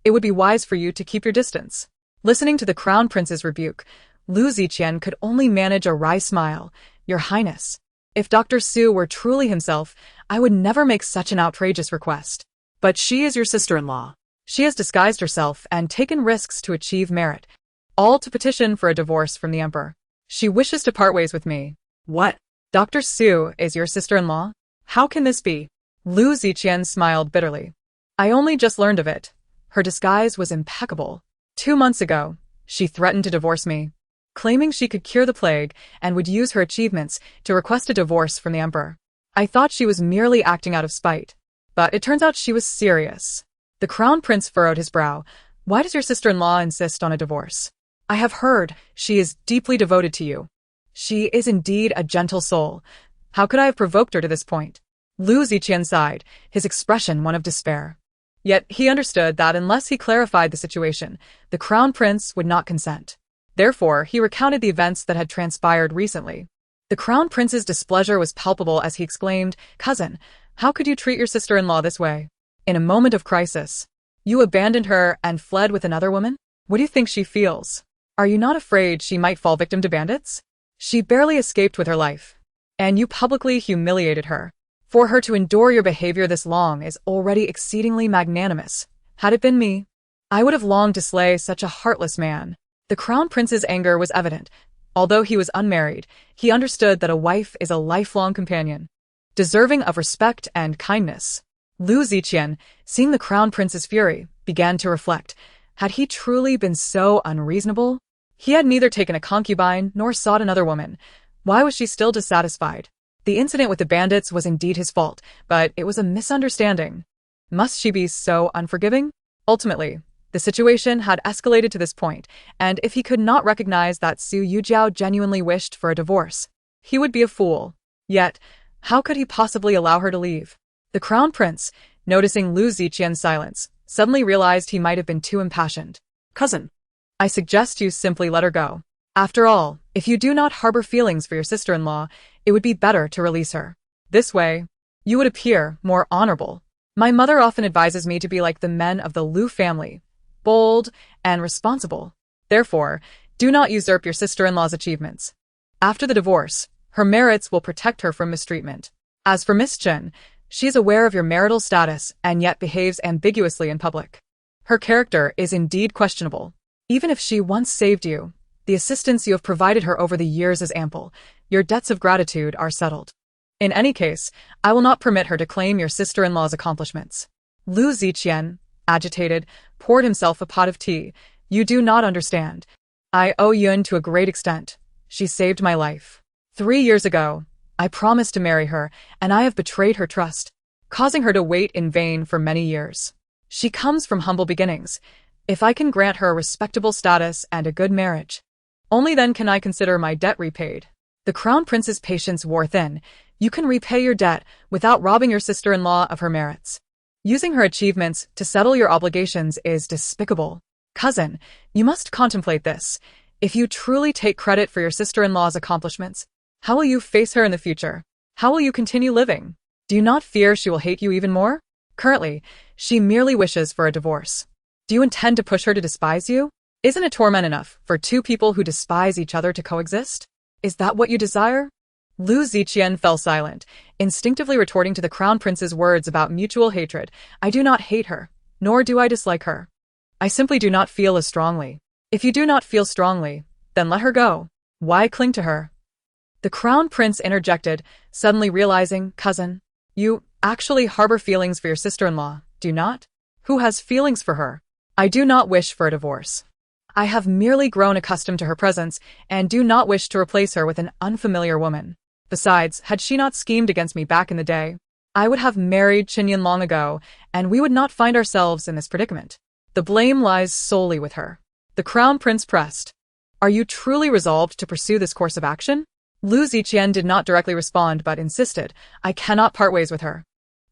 It would be wise for you to keep your distance." Listening to the Crown Prince's rebuke, Lu Ziqian could only manage a wry smile. "Your Highness, if Dr. Su were truly himself, I would never make such an outrageous request. But she is your sister-in-law. She has disguised herself and taken risks to achieve merit, all to petition for a divorce from the Emperor. She wishes to part ways with me." What? "Dr. Su is your sister-in-law? How can this be?" Lu Ziqian smiled bitterly. "I only just learned of it. Her disguise was impeccable. 2 months ago, she threatened to divorce me, claiming she could cure the plague and would use her achievements to request a divorce from the Emperor. I thought she was merely acting out of spite, but it turns out she was serious." The Crown Prince furrowed his brow. "Why does your sister-in-law insist on a divorce? I have heard she is deeply devoted to you. She is indeed a gentle soul. How could I have provoked her to this point?" Lu Ziqian sighed, his expression one of despair. Yet he understood that unless he clarified the situation, the Crown Prince would not consent. Therefore, he recounted the events that had transpired recently. The Crown Prince's displeasure was palpable as he exclaimed, "Cousin, how could you treat your sister-in-law this way? In a moment of crisis, you abandoned her and fled with another woman? What do you think she feels? Are you not afraid she might fall victim to bandits? She barely escaped with her life, and you publicly humiliated her. For her to endure your behavior this long is already exceedingly magnanimous. Had it been me, I would have longed to slay such a heartless man." The Crown Prince's anger was evident. Although he was unmarried, he understood that a wife is a lifelong companion, deserving of respect and kindness. Lu Ziqian, seeing the Crown Prince's fury, began to reflect. Had he truly been so unreasonable? He had neither taken a concubine nor sought another woman. Why was she still dissatisfied? The incident with the bandits was indeed his fault, but it was a misunderstanding. Must she be so unforgiving? Ultimately, the situation had escalated to this point, and if he could not recognize that Su Yujiao genuinely wished for a divorce, he would be a fool. Yet, how could he possibly allow her to leave? The Crown Prince, noticing Lu Ziqian's silence, suddenly realized he might have been too impassioned. "Cousin, I suggest you simply let her go. After all, if you do not harbor feelings for your sister-in-law, it would be better to release her. This way, you would appear more honorable. My mother often advises me to be like the men of the Lu family, bold and responsible. Therefore, do not usurp your sister-in-law's achievements. After the divorce, her merits will protect her from mistreatment. As for Miss Chen, she is aware of your marital status and yet behaves ambiguously in public. Her character is indeed questionable. Even if she once saved you, the assistance you have provided her over the years is ample. Your debts of gratitude are settled. In any case, I will not permit her to claim your sister-in-law's accomplishments." Lu Ziqian, agitated, poured himself a pot of tea. "You do not understand. I owe Yun to a great extent. She saved my life. 3 years ago, I promised to marry her, and I have betrayed her trust, causing her to wait in vain for many years. She comes from humble beginnings. If I can grant her a respectable status and a good marriage, only then can I consider my debt repaid." The Crown Prince's patience wore thin. "You can repay your debt without robbing your sister-in-law of her merits. Using her achievements to settle your obligations is despicable. Cousin, you must contemplate this. If you truly take credit for your sister-in-law's accomplishments, how will you face her in the future? How will you continue living? Do you not fear she will hate you even more? Currently, she merely wishes for a divorce. Do you intend to push her to despise you? Isn't it torment enough for two people who despise each other to coexist? Is that what you desire? Lu Ziqian fell silent, instinctively retorting to the crown prince's words about mutual hatred. I do not hate her, nor do I dislike her. I simply do not feel as strongly. If you do not feel strongly, then let her go. Why cling to her? The crown prince interjected, suddenly realizing, cousin, you actually harbor feelings for your sister-in-law, do you not? Who has feelings for her? I do not wish for a divorce. I have merely grown accustomed to her presence and do not wish to replace her with an unfamiliar woman. Besides, had she not schemed against me back in the day, I would have married Qinyan long ago, and we would not find ourselves in this predicament. The blame lies solely with her. The crown prince pressed. Are you truly resolved to pursue this course of action? Lu Ziqian did not directly respond but insisted, I cannot part ways with her.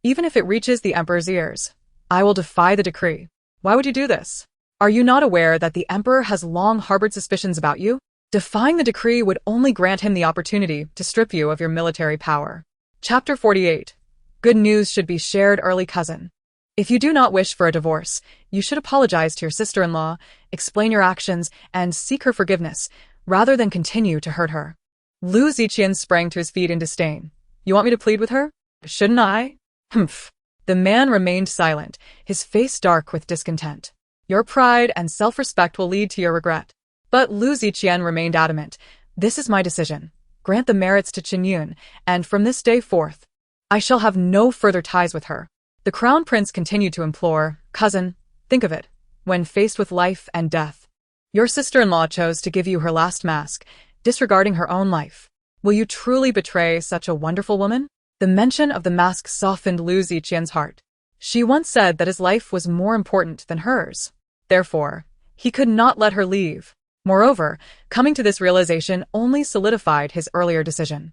Even if it reaches the emperor's ears, I will defy the decree. Why would you do this? Are you not aware that the emperor has long harbored suspicions about you? Defying the decree would only grant him the opportunity to strip you of your military power. Chapter 48. Good news should be shared early, cousin. If you do not wish for a divorce, you should apologize to your sister-in-law, explain your actions, and seek her forgiveness, rather than continue to hurt her. Lu Ziqian sprang to his feet in disdain. You want me to plead with her? Shouldn't I? Humph. The man remained silent, his face dark with discontent. Your pride and self-respect will lead to your regret. But Lu Ziqian remained adamant. This is my decision. Grant the merits to Qinyan, and from this day forth, I shall have no further ties with her. The crown prince continued to implore, cousin, think of it. When faced with life and death, your sister-in-law chose to give you her last mask, disregarding her own life. Will you truly betray such a wonderful woman? The mention of the mask softened Lu Ziqian's heart. She once said that his life was more important than hers. Therefore, he could not let her leave. Moreover, coming to this realization only solidified his earlier decision.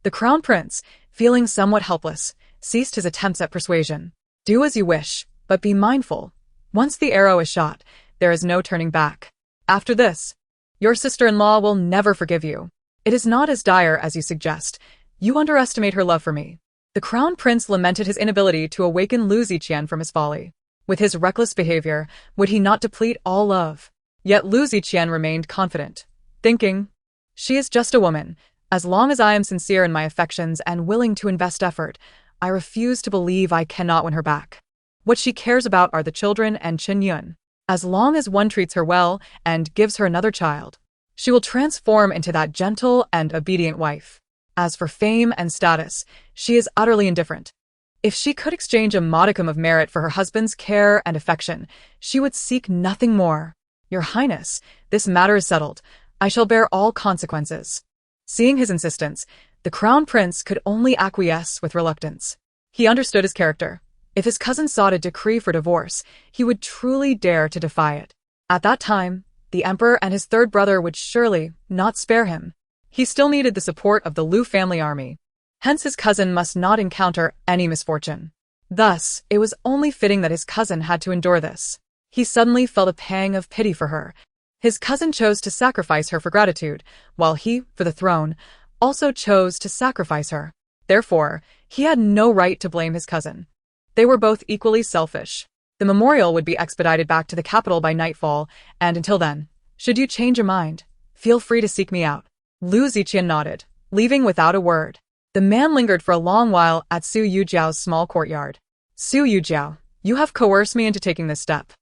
The crown prince, feeling somewhat helpless, ceased his attempts at persuasion. Do as you wish, but be mindful. Once the arrow is shot, there is no turning back. After this, your sister-in-law will never forgive you. It is not as dire as you suggest. You underestimate her love for me. The crown prince lamented his inability to awaken Lu Ziqian from his folly. With his reckless behavior, would he not deplete all love? Yet Lu Ziqian remained confident, thinking, she is just a woman. As long as I am sincere in my affections and willing to invest effort, I refuse to believe I cannot win her back. What she cares about are the children and Qinyan. As long as one treats her well and gives her another child, she will transform into that gentle and obedient wife. As for fame and status, she is utterly indifferent. If she could exchange a modicum of merit for her husband's care and affection, she would seek nothing more. Your Highness, this matter is settled. I shall bear all consequences. Seeing his insistence, the crown prince could only acquiesce with reluctance. He understood his character. If his cousin sought a decree for divorce, he would truly dare to defy it. At that time, the emperor and his third brother would surely not spare him. He still needed the support of the Lu family army. Hence his cousin must not encounter any misfortune. Thus, it was only fitting that his cousin had to endure this. He suddenly felt a pang of pity for her. His cousin chose to sacrifice her for gratitude, while he, for the throne, also chose to sacrifice her. Therefore, he had no right to blame his cousin. They were both equally selfish. The memorial would be expedited back to the capital by nightfall, and until then, should you change your mind, feel free to seek me out. Lu Ziqian nodded, leaving without a word. The man lingered for a long while at Su Yujiao's small courtyard. Su Yujiao, you have coerced me into taking this step.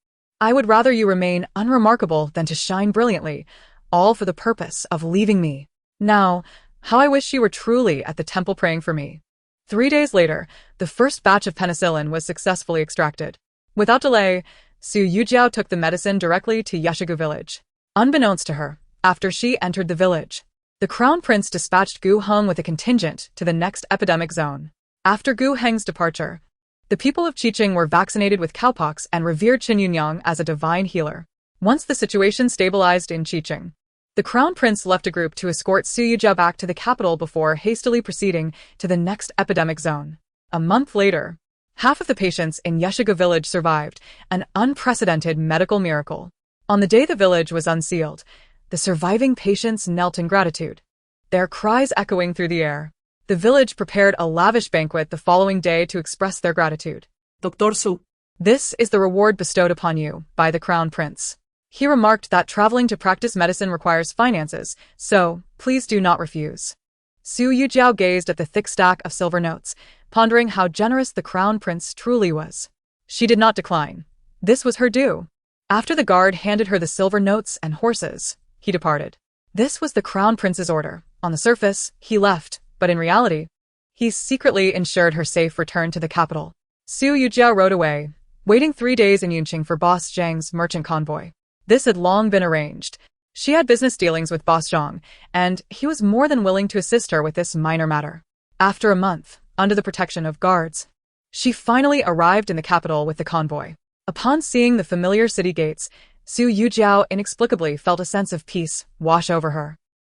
I would rather you remain unremarkable than to shine brilliantly, all for the purpose of leaving me. Now, how I wish you were truly at the temple praying for me. 3 days later, the first batch of penicillin was successfully extracted. Without delay, Su Yujiao took the medicine directly to Yeshigu village. Unbeknownst to her, after she entered the village, the crown prince dispatched Gu Heng with a contingent to the next epidemic zone. After Gu Heng's departure, the people of Qiqing were vaccinated with cowpox and revered Qin Yunyang as a divine healer. Once the situation stabilized in Qiqing, the crown prince left a group to escort Su Yujiao back to the capital before hastily proceeding to the next epidemic zone. A month later, Half of the patients in Yeshiga village survived, an unprecedented medical miracle. On the day the village was unsealed, the surviving patients knelt in gratitude, their cries echoing through the air. The village prepared a lavish banquet the following day to express their gratitude. Dr. Su. This is the reward bestowed upon you by the Crown Prince. He remarked that traveling to practice medicine requires finances, so please do not refuse. Su Yujiao gazed at the thick stack of silver notes, pondering how generous the Crown Prince truly was. She did not decline. This was her due. After the guard handed her the silver notes and horses, he departed. This was the Crown Prince's order. On the surface, he left, but in reality, he secretly ensured her safe return to the capital. Su Yujiao rode away, waiting 3 days in Yunqing for Boss Zhang's merchant convoy. This had long been arranged. She had business dealings with Boss Zhang, and he was more than willing to assist her with this minor matter. After a month, under the protection of guards, she finally arrived in the capital with the convoy. Upon seeing the familiar city gates, Su Yujiao inexplicably felt a sense of peace wash over her.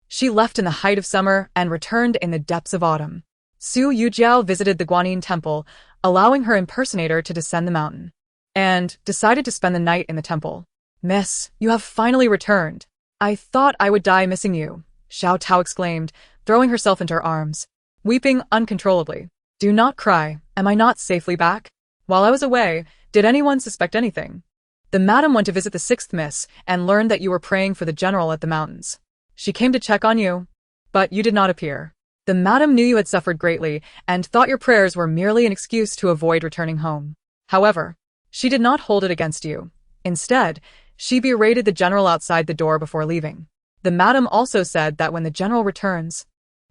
She left in the height of summer and returned in the depths of autumn. Su Yujiao visited the Guanyin temple, allowing her impersonator to descend the mountain, and decided to spend the night in the temple. "Miss, you have finally returned. I thought I would die missing you," Xiao Tao exclaimed, throwing herself into her arms, weeping uncontrollably. "Do not cry. Am I not safely back? While I was away, did anyone suspect anything? The madam went to visit the 6th miss and learned that you were praying for the general at the mountains. She came to check on you, but you did not appear. The madam knew you had suffered greatly and thought your prayers were merely an excuse to avoid returning home. However, she did not hold it against you. Instead, she berated the general outside the door before leaving. The madam also said that when the general returns,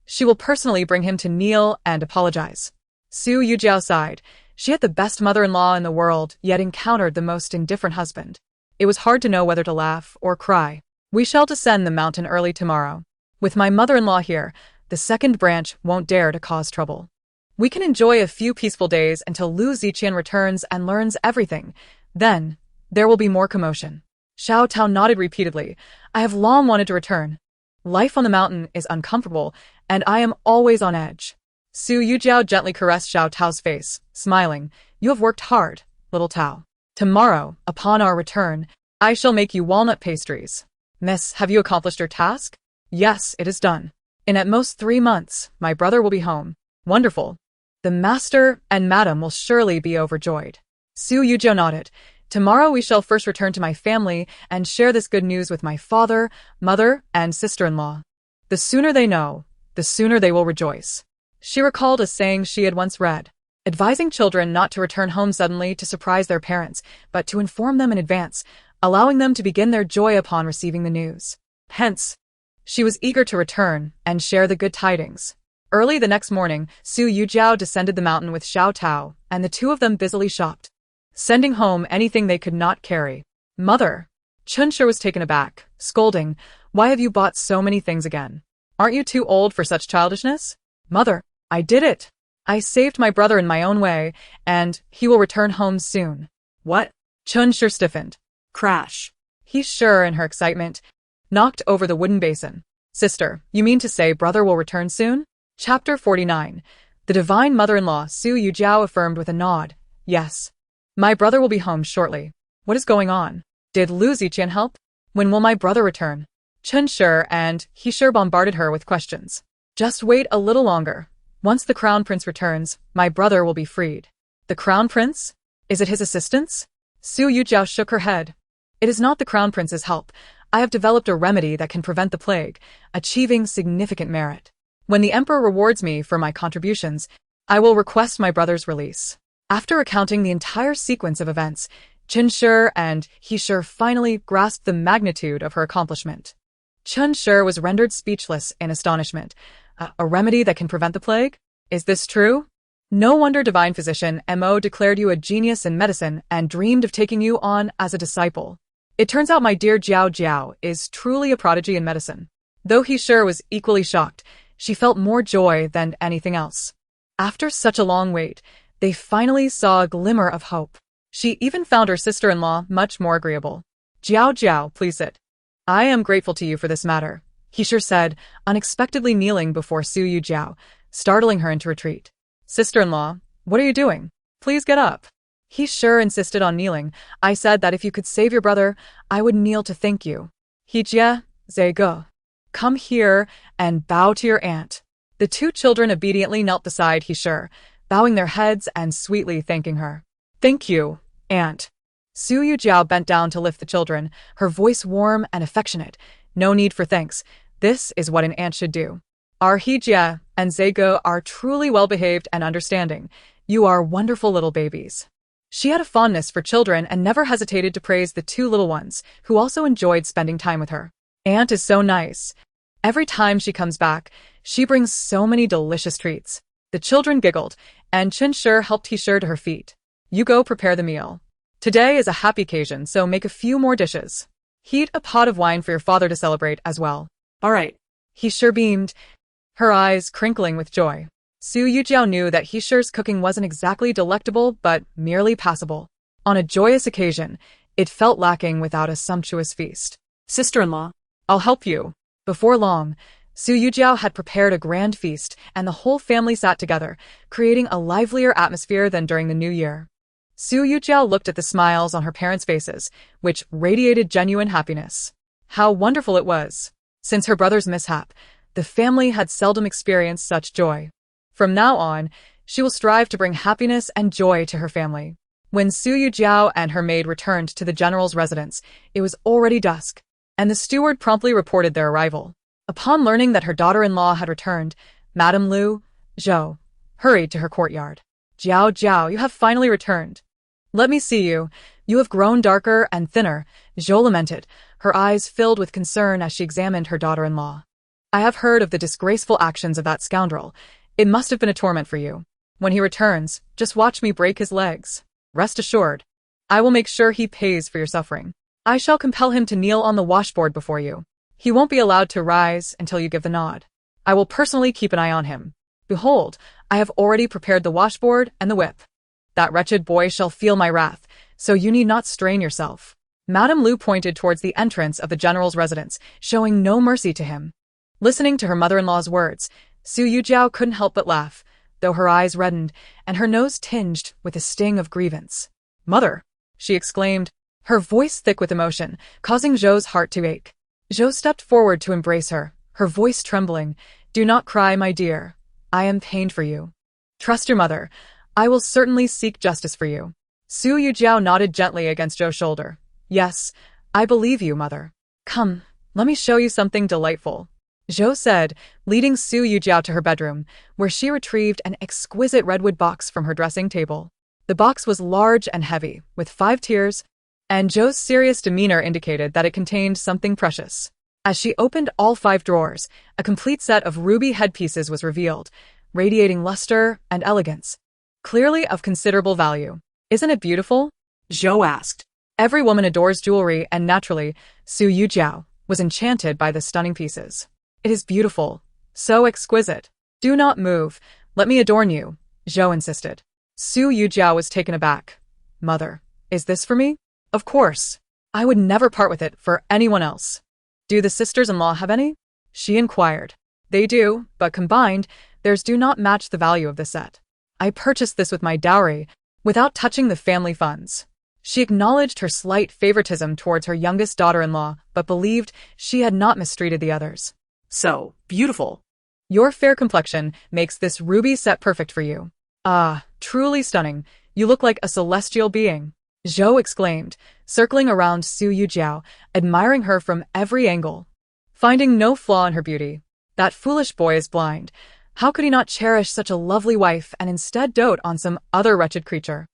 she will personally bring him to kneel and apologize." Su Yujiao sighed. She had the best mother-in-law in the world, yet encountered the most indifferent husband. It was hard to know whether to laugh or cry. "We shall descend the mountain early tomorrow. With my mother-in-law here, the second branch won't dare to cause trouble. We can enjoy a few peaceful days until Lu Ziqian returns and learns everything. Then, there will be more commotion." Xiao Tao nodded repeatedly. "I have long wanted to return. Life on the mountain is uncomfortable, and I am always on edge." Su Yujiao gently caressed Xiao Tao's face, smiling. "You have worked hard, little Tao. Tomorrow, upon our return, I shall make you walnut pastries." "Miss, have you accomplished your task?" "Yes, it is done. In at most 3 months, my brother will be home." "Wonderful. The master and madam will surely be overjoyed." Su Yujiao nodded. "Tomorrow we shall first return to my family and share this good news with my father, mother, and sister-in-law. The sooner they know, the sooner they will rejoice." She recalled a saying she had once read, advising children not to return home suddenly to surprise their parents, but to inform them in advance, allowing them to begin their joy upon receiving the news. Hence, she was eager to return and share the good tidings. Early the next morning, Su Yujiao descended the mountain with Xiao Tao, and the two of them busily shopped, sending home anything they could not carry. "Mother." Chunshur was taken aback, scolding, "Why have you bought so many things again? Aren't you too old for such childishness?" "Mother, I did it. I saved my brother in my own way, and he will return home soon." "What?" Chunshur stiffened. Crash. He sure, in her excitement, knocked over the wooden basin. "Sister, you mean to say brother will return soon?" Chapter 49. The divine mother-in-law. Su Yujiao affirmed with a nod. "Yes. My brother will be home shortly. What is going on? Did Lu Ziqian help? When will my brother return?" Chunshur and Heishur bombarded her with questions. "Just wait a little longer. Once the Crown Prince returns, my brother will be freed." "The Crown Prince? Is it his assistance?" Su Yujiao shook her head. "It is not the Crown Prince's help. I have developed a remedy that can prevent the plague, achieving significant merit. When the Emperor rewards me for my contributions, I will request my brother's release." After recounting the entire sequence of events, Chunshur and Heishur finally grasped the magnitude of her accomplishment. Chunshur was rendered speechless in astonishment. A remedy that can prevent the plague? Is this true? No wonder divine physician Mo declared you a genius in medicine and dreamed of taking you on as a disciple. It turns out my dear Jiao Jiao is truly a prodigy in medicine. Though Heishur was equally shocked, she felt more joy than anything else. After such a long wait, they finally saw a glimmer of hope. She even found her sister-in-law much more agreeable. "Jiao Jiao, please sit. I am grateful to you for this matter," Heishur said, unexpectedly kneeling before Su Yujiao, startling her into retreat. "Sister-in-law, what are you doing?" Please get up. He sure insisted on kneeling. I said that if you could save your brother, I would kneel to thank you. Hijie, Zego. Come here and bow to your aunt. The two children obediently knelt beside Hishur, bowing their heads and sweetly thanking her. Thank you, aunt. Su Yujiao bent down to lift the children, her voice warm and affectionate. No need for thanks. This is what an aunt should do. Our Hijie and Zego are truly well-behaved and understanding. You are wonderful little babies. She had a fondness for children and never hesitated to praise the two little ones, who also enjoyed spending time with her. Aunt is so nice. Every time she comes back, she brings so many delicious treats. The children giggled, and Chinshur helped Hishur to her feet. You go prepare the meal. Today is a happy occasion, so make a few more dishes. Heat a pot of wine for your father to celebrate as well. All right. Hishur beamed, her eyes crinkling with joy. Su Yujiao knew that Hishur's cooking wasn't exactly delectable, but merely passable. On a joyous occasion, it felt lacking without a sumptuous feast. Sister-in-law. I'll help you. Before long, Su Yujiao had prepared a grand feast, and the whole family sat together, creating a livelier atmosphere than during the New Year. Su Yujiao looked at the smiles on her parents' faces, which radiated genuine happiness. How wonderful it was! Since her brother's mishap, the family had seldom experienced such joy. From now on, she will strive to bring happiness and joy to her family. When Su Yujiao and her maid returned to the general's residence, it was already dusk, and the steward promptly reported their arrival. Upon learning that her daughter-in-law had returned, Madame Lu Ziqian hurried to her courtyard. Jiao Jiao, you have finally returned. Let me see you. You have grown darker and thinner, Zhou lamented, her eyes filled with concern as she examined her daughter-in-law. I have heard of the disgraceful actions of that scoundrel. It must have been a torment for you. When he returns, just watch me break his legs. Rest assured, I will make sure he pays for your suffering. I shall compel him to kneel on the washboard before you. He won't be allowed to rise until you give the nod. I will personally keep an eye on him. Behold, I have already prepared the washboard and the whip. That wretched boy shall feel my wrath, so you need not strain yourself. Madame Lu pointed towards the entrance of the general's residence, showing no mercy to him. Listening to her mother-in-law's words, Su Yujiao couldn't help but laugh, though her eyes reddened and her nose tinged with a sting of grievance. Mother, she exclaimed, her voice thick with emotion, causing Zhou's heart to ache. Zhou stepped forward to embrace her, her voice trembling. Do not cry, my dear. I am pained for you. Trust your mother. I will certainly seek justice for you. Su Yujiao nodded gently against Zhou's shoulder. Yes, I believe you, mother. Come, let me show you something delightful. Zhou said, leading Su Yujiao to her bedroom, where she retrieved an exquisite redwood box from her dressing table. The box was large and heavy, with 5 tiers, and Zhou's serious demeanor indicated that it contained something precious. As she opened all 5 drawers, a complete set of ruby headpieces was revealed, radiating luster and elegance. Clearly of considerable value. Isn't it beautiful? Zhou asked. Every woman adores jewelry, and naturally, Su Yujiao was enchanted by the stunning pieces. It is beautiful, so exquisite. Do not move, let me adorn you, Zhou insisted. Su Yujiao was taken aback. Mother, is this for me? Of course. I would never part with it for anyone else. Do the sisters-in-law have any? She inquired. They do, but combined, theirs do not match the value of the set. I purchased this with my dowry, without touching the family funds. She acknowledged her slight favoritism towards her youngest daughter-in-law, but believed she had not mistreated the others. So beautiful. Your fair complexion makes this ruby set perfect for you. Ah, truly stunning. You look like a celestial being. Zhou exclaimed, circling around Su Yujiao, admiring her from every angle. Finding no flaw in her beauty. That foolish boy is blind. How could he not cherish such a lovely wife and instead dote on some other wretched creature?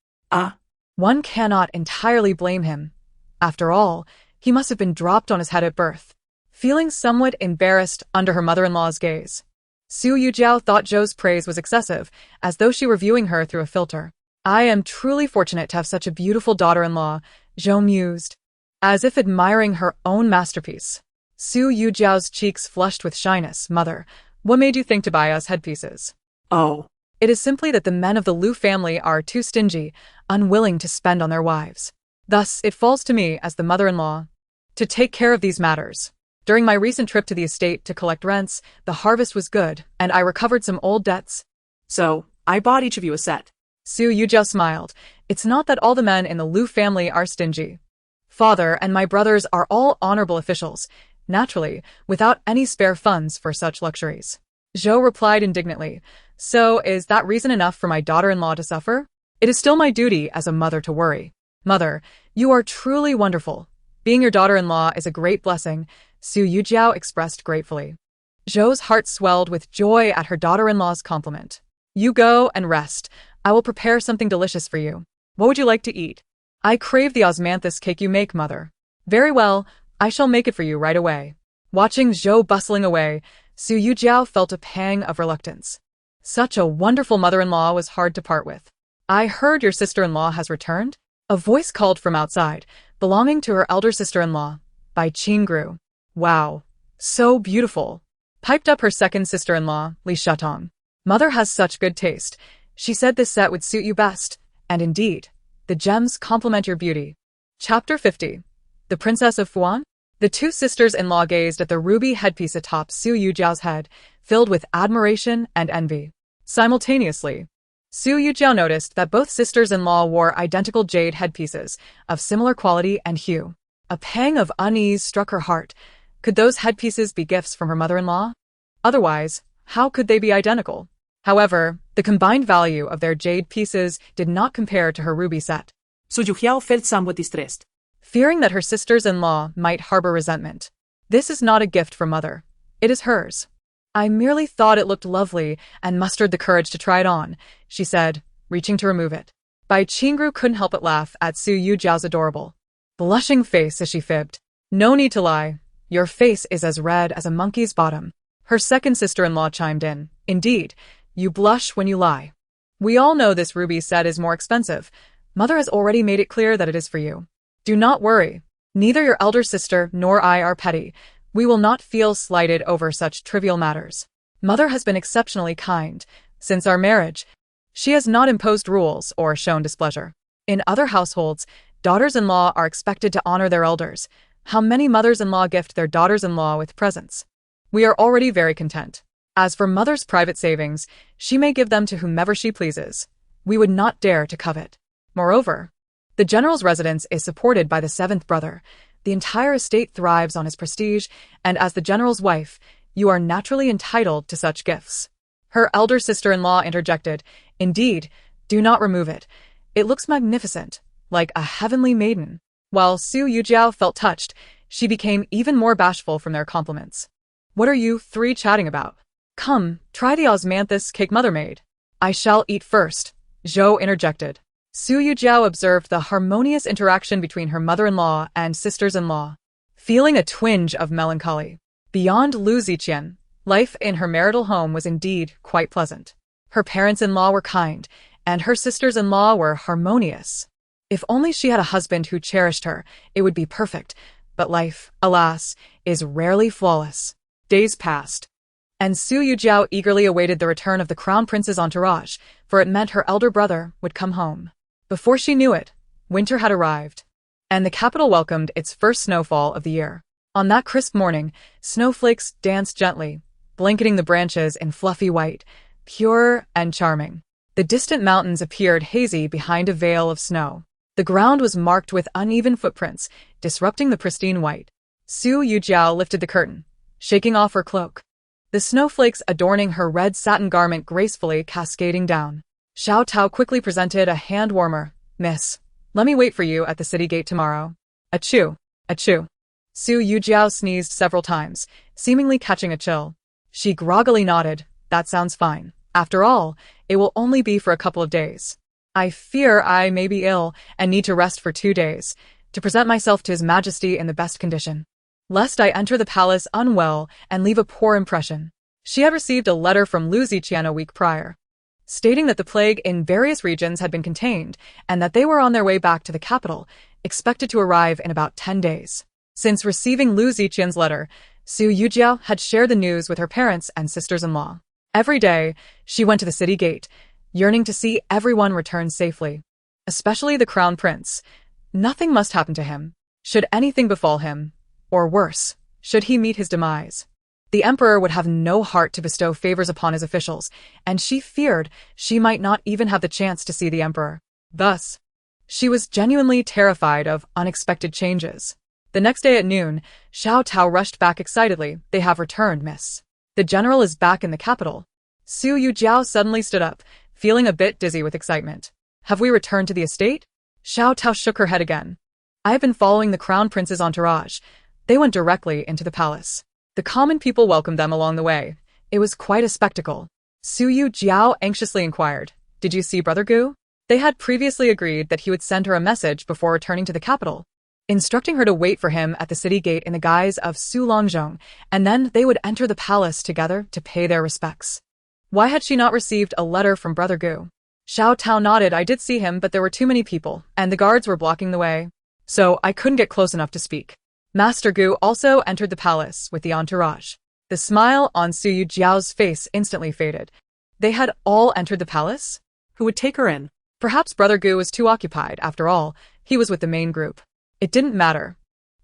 One cannot entirely blame him. After all, he must have been dropped on his head at birth. Feeling somewhat embarrassed under her mother-in-law's gaze, Su Yujiao thought Zhou's praise was excessive, as though she were viewing her through a filter. I am truly fortunate to have such a beautiful daughter-in-law, Zhou mused, as if admiring her own masterpiece. Su Yujiao's cheeks flushed with shyness. Mother, what made you think to buy us headpieces? Oh. It is simply that the men of the Lu family are too stingy, unwilling to spend on their wives. Thus, it falls to me, as the mother-in-law, to take care of these matters. During my recent trip to the estate to collect rents, the harvest was good, and I recovered some old debts. So, I bought each of you a set. Su Yujiao smiled. It's not that all the men in the Lu family are stingy. Father and my brothers are all honorable officials, naturally, without any spare funds for such luxuries. Zhou replied indignantly. So, is that reason enough for my daughter-in-law to suffer? It is still my duty as a mother to worry. Mother, you are truly wonderful. Being your daughter-in-law is a great blessing, Su Yujiao expressed gratefully. Zhou's heart swelled with joy at her daughter-in-law's compliment. You go and rest. I will prepare something delicious for you. What would you like to eat? I crave the osmanthus cake you make, mother. Very well, I shall make it for you right away. Watching Zhou bustling away, Su Yujiao felt a pang of reluctance. Such a wonderful mother-in-law was hard to part with. I heard your sister-in-law has returned? A voice called from outside, belonging to her elder sister-in-law, by Qingru. Wow, so beautiful. Piped up her second sister-in-law, Li Shatong. Mother has such good taste. She said this set would suit you best, and indeed, the gems complement your beauty. Chapter 50. The Princess of Fuan? The two sisters-in-law gazed at the ruby headpiece atop Su Yujiao's head, filled with admiration and envy. Simultaneously, Su Yujiao noticed that both sisters-in-law wore identical jade headpieces, of similar quality and hue. A pang of unease struck her heart. Could those headpieces be gifts from her mother-in-law? Otherwise, how could they be identical? However, the combined value of their jade pieces did not compare to her ruby set. Su Yujiao felt somewhat distressed. Fearing that her sisters-in-law might harbor resentment. This is not a gift from mother. It is hers. I merely thought it looked lovely and mustered the courage to try it on, she said, reaching to remove it. Bai Qingru couldn't help but laugh at Su Yujiao's adorable, blushing face as she fibbed. No need to lie. Your face is as red as a monkey's bottom. Her second sister-in-law chimed in. Indeed, you blush when you lie. We all know this ruby set is more expensive. Mother has already made it clear that it is for you. Do not worry. Neither your elder sister nor I are petty. We will not feel slighted over such trivial matters. Mother has been exceptionally kind. Since our marriage, she has not imposed rules or shown displeasure. In other households, daughters-in-law are expected to honor their elders. How many mothers-in-law gift their daughters-in-law with presents? We are already very content. As for mother's private savings, she may give them to whomever she pleases. We would not dare to covet. Moreover, the general's residence is supported by the seventh brother. The entire estate thrives on his prestige, and as the general's wife, you are naturally entitled to such gifts. Her elder sister-in-law interjected, Indeed, do not remove it. It looks magnificent, like a heavenly maiden. While Su Yujiao felt touched, she became even more bashful from their compliments. What are you three chatting about? Come, try the osmanthus cake mother made. I shall eat first, Zhou interjected. Su Yujiao observed the harmonious interaction between her mother-in-law and sisters-in-law, feeling a twinge of melancholy. Beyond Lu Ziqian, life in her marital home was indeed quite pleasant. Her parents-in-law were kind, and her sisters-in-law were harmonious. If only she had a husband who cherished her, it would be perfect. But life, alas, is rarely flawless. Days passed, and Su Yujiao eagerly awaited the return of the crown prince's entourage, for it meant her elder brother would come home. Before she knew it, winter had arrived, and the capital welcomed its first snowfall of the year. On that crisp morning, snowflakes danced gently, blanketing the branches in fluffy white, pure and charming. The distant mountains appeared hazy behind a veil of snow. The ground was marked with uneven footprints, disrupting the pristine white. Su Yujiao lifted the curtain, shaking off her cloak. The snowflakes adorning her red satin garment gracefully cascading down. Xiao Tao quickly presented a hand warmer. Miss, let me wait for you at the city gate tomorrow. Achoo, achoo. Su Yujiao sneezed several times, seemingly catching a chill. She groggily nodded. That sounds fine. After all, it will only be for a couple of days. I fear I may be ill and need to rest for 2 days, to present myself to His Majesty in the best condition, lest I enter the palace unwell and leave a poor impression. She had received a letter from Lu Ziqian a week prior, stating that the plague in various regions had been contained and that they were on their way back to the capital, expected to arrive in about 10 days. Since receiving Lu Ziqian's letter, Su Yujiao had shared the news with her parents and sisters-in-law. Every day, she went to the city gate, yearning to see everyone return safely, especially the crown prince. Nothing must happen to him. Should anything befall him, or worse, should he meet his demise, The emperor would have no heart to bestow favors upon his officials, and she feared she might not even have the chance to see the emperor. Thus, she was genuinely terrified of unexpected changes. The next day at noon, Xiao Tao rushed back excitedly. "They have returned, miss. The general is back in the capital." Su Yujiao suddenly stood up, feeling a bit dizzy with excitement. "Have we returned to the estate?" Xiao Tao shook her head again. "I have been following the crown prince's entourage. They went directly into the palace. The common people welcomed them along the way. It was quite a spectacle." Su Yujiao anxiously inquired, "Did you see Brother Gu?" They had previously agreed that he would send her a message before returning to the capital, instructing her to wait for him at the city gate in the guise of Su Longzhong, and then they would enter the palace together to pay their respects. Why had she not received a letter from Brother Gu? Xiao Tao nodded. "I did see him, but there were too many people, and the guards were blocking the way, so I couldn't get close enough to speak." Master Gu also entered the palace with the entourage. The smile on Su Yujiao's face instantly faded. They had all entered the palace? Who would take her in? Perhaps Brother Gu was too occupied. After all, he was with the main group. It didn't matter.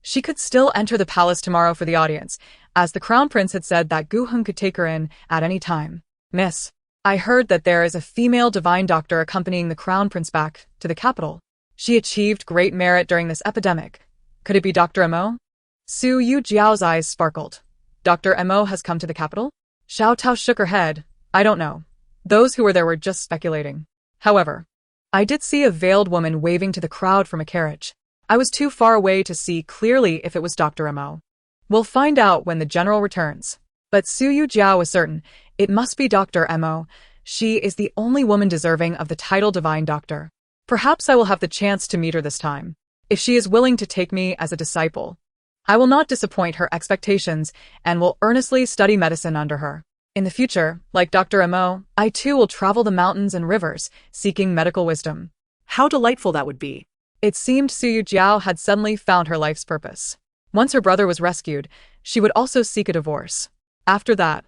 She could still enter the palace tomorrow for the audience, as the crown prince had said that Gu Heng could take her in at any time. "Miss, I heard that there is a female divine doctor accompanying the crown prince back to the capital. She achieved great merit during this epidemic. Could it be Dr. Mo?" Su Yujiao's eyes sparkled. "Dr. Mo has come to the capital?" Xiao Tao shook her head. "I don't know. Those who were there were just speculating. However, I did see a veiled woman waving to the crowd from a carriage. I was too far away to see clearly if it was Dr. Mo. We'll find out when the general returns." But Su Yujiao was certain it must be Dr. Mo. She is the only woman deserving of the title divine doctor. Perhaps I will have the chance to meet her this time. If she is willing to take me as a disciple, I will not disappoint her expectations and will earnestly study medicine under her. In the future, like Dr. Mo, I too will travel the mountains and rivers, seeking medical wisdom. How delightful that would be. It seemed Su Yujiao had suddenly found her life's purpose. Once her brother was rescued, she would also seek a divorce. After that,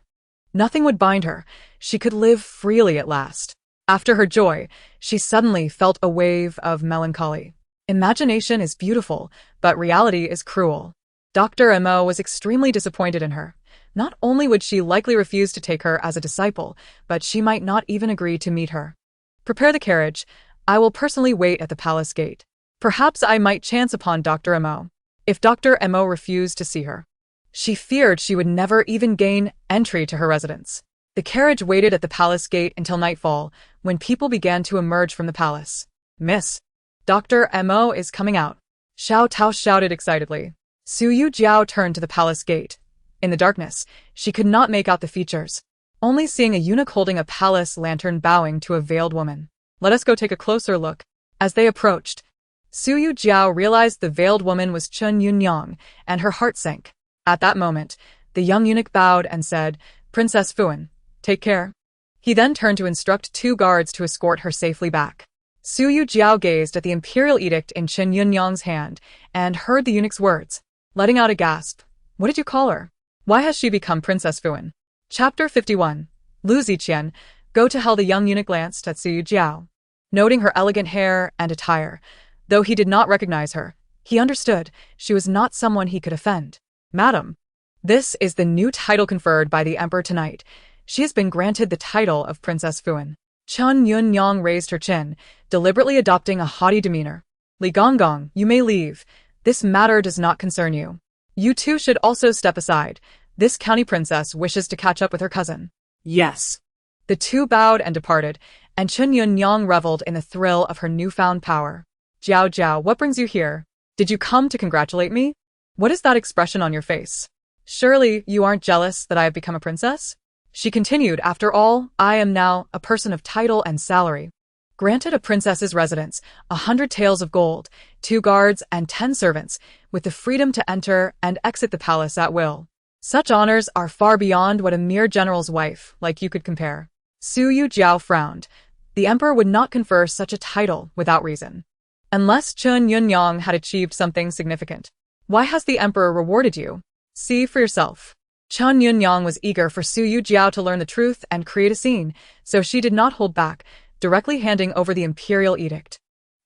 nothing would bind her. She could live freely at last. After her joy, she suddenly felt a wave of melancholy. Imagination is beautiful, but reality is cruel. Dr. Mo was extremely disappointed in her. Not only would she likely refuse to take her as a disciple, but she might not even agree to meet her. "Prepare the carriage. I will personally wait at the palace gate. Perhaps I might chance upon Dr. Mo." If Dr. Mo refused to see her, she feared she would never even gain entry to her residence. The carriage waited at the palace gate until nightfall, when people began to emerge from the palace. "Miss, Dr. Mo is coming out," Xiao Tao shouted excitedly. Su Yujiao turned to the palace gate. In the darkness, she could not make out the features, only seeing a eunuch holding a palace lantern bowing to a veiled woman. "Let us go take a closer look." As they approached, Su Yujiao realized the veiled woman was Chen Yunyang, and her heart sank. At that moment, the young eunuch bowed and said, "Princess Fuan, take care." He then turned to instruct 2 guards to escort her safely back. Su Yujiao gazed at the imperial edict in Chen Yunyang's hand and heard the eunuch's words, letting out a gasp. "What did you call her? Why has she become Princess Fuan?" Chapter 51. Lu Ziqian. Go to hell. The young eunuch glanced at Su Yujiao, noting her elegant hair and attire. Though he did not recognize her, he understood she was not someone he could offend. "Madam, this is the new title conferred by the emperor tonight. She has been granted the title of Princess Fuan." Chen Yunyang raised her chin, deliberately adopting a haughty demeanor. "Li Gonggong, you may leave. This matter does not concern you. You two should also step aside. This county princess wishes to catch up with her cousin." Yes. The two bowed and departed, and Chen Yunyang reveled in the thrill of her newfound power. "Jiao Jiao, what brings you here? Did you come to congratulate me? What is that expression on your face? Surely you aren't jealous that I have become a princess?" She continued, "After all, I am now a person of title and salary. Granted a princess's residence, 100 taels of gold, 2 guards and 10 servants, with the freedom to enter and exit the palace at will. Such honors are far beyond what a mere general's wife like you could compare." Su Yujiao frowned. The emperor would not confer such a title without reason, unless Chen Yunyang had achieved something significant. "Why has the emperor rewarded you? See for yourself." Chen Yunyang was eager for Su Yujiao to learn the truth and create a scene, so she did not hold back, directly handing over the imperial edict.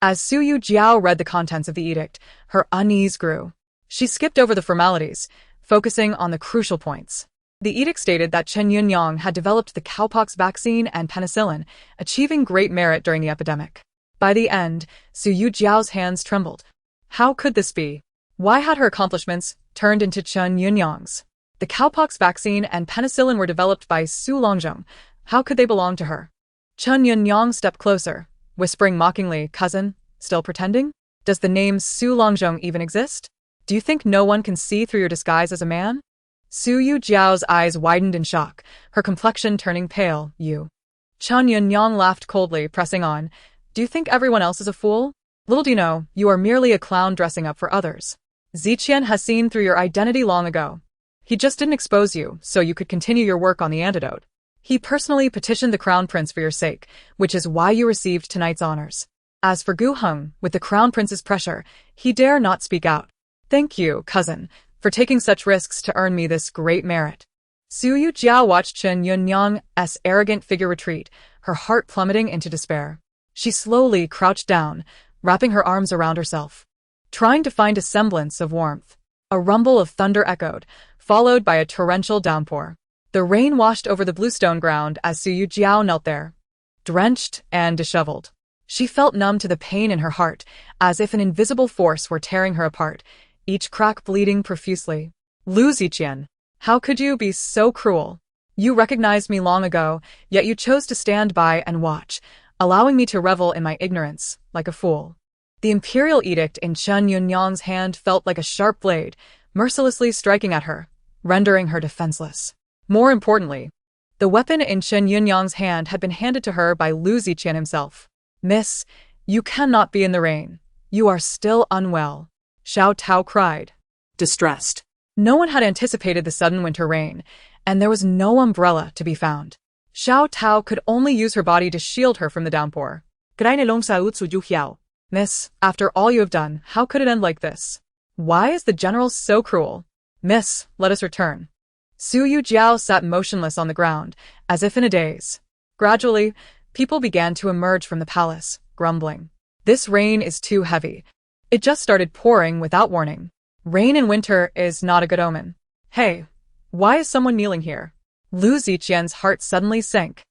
As Su Yujiao read the contents of the edict, her unease grew. She skipped over the formalities, focusing on the crucial points. The edict stated that Chen Yunyang had developed the cowpox vaccine and penicillin, achieving great merit during the epidemic. By the end, Su Yujiao's hands trembled. How could this be? Why had her accomplishments turned into Chen Yunyang's? The cowpox vaccine and penicillin were developed by Su Longzhong. How could they belong to her? Chen Yunyang stepped closer, whispering mockingly, "Cousin, still pretending? Does the name Su Longzhong even exist? Do you think no one can see through your disguise as a man?" Su Yujiao's eyes widened in shock, her complexion turning pale. "You." Chen Yunyang laughed coldly, pressing on. "Do you think everyone else is a fool? Little do you know, you are merely a clown dressing up for others. Ziqian has seen through your identity long ago. He just didn't expose you, so you could continue your work on the antidote. He personally petitioned the crown prince for your sake, which is why you received tonight's honors. As for Gu Heng, with the crown prince's pressure, he dare not speak out. Thank you, cousin, for taking such risks to earn me this great merit." Su Yujiao watched Chen Yunyang's arrogant figure retreat, her heart plummeting into despair. She slowly crouched down, wrapping her arms around herself, trying to find a semblance of warmth. A rumble of thunder echoed, followed by a torrential downpour. The rain washed over the bluestone ground as Su Yujiao knelt there, drenched and disheveled. She felt numb to the pain in her heart, as if an invisible force were tearing her apart, each crack bleeding profusely. "Lu Ziqian, how could you be so cruel? You recognized me long ago, yet you chose to stand by and watch, allowing me to revel in my ignorance, like a fool." The imperial edict in Chen Yunyang's hand felt like a sharp blade, mercilessly striking at her, rendering her defenseless. More importantly, the weapon in Chen Yunyang's hand had been handed to her by Lu Ziqian himself. "Miss, you cannot be in the rain. You are still unwell," Xiao Tao cried, Distressed. No one had anticipated the sudden winter rain, and there was no umbrella to be found. Xiao Tao could only use her body to shield her from the downpour. Su Yujiao. "Miss, after all you have done, how could it end like this? Why is the general so cruel? Miss, let us return." Su Yujiao sat motionless on the ground, as if in a daze. Gradually, people began to emerge from the palace, grumbling. "This rain is too heavy. It just started pouring without warning. Rain in winter is not a good omen. Hey, why is someone kneeling here?" Lu Ziqian's heart suddenly sank.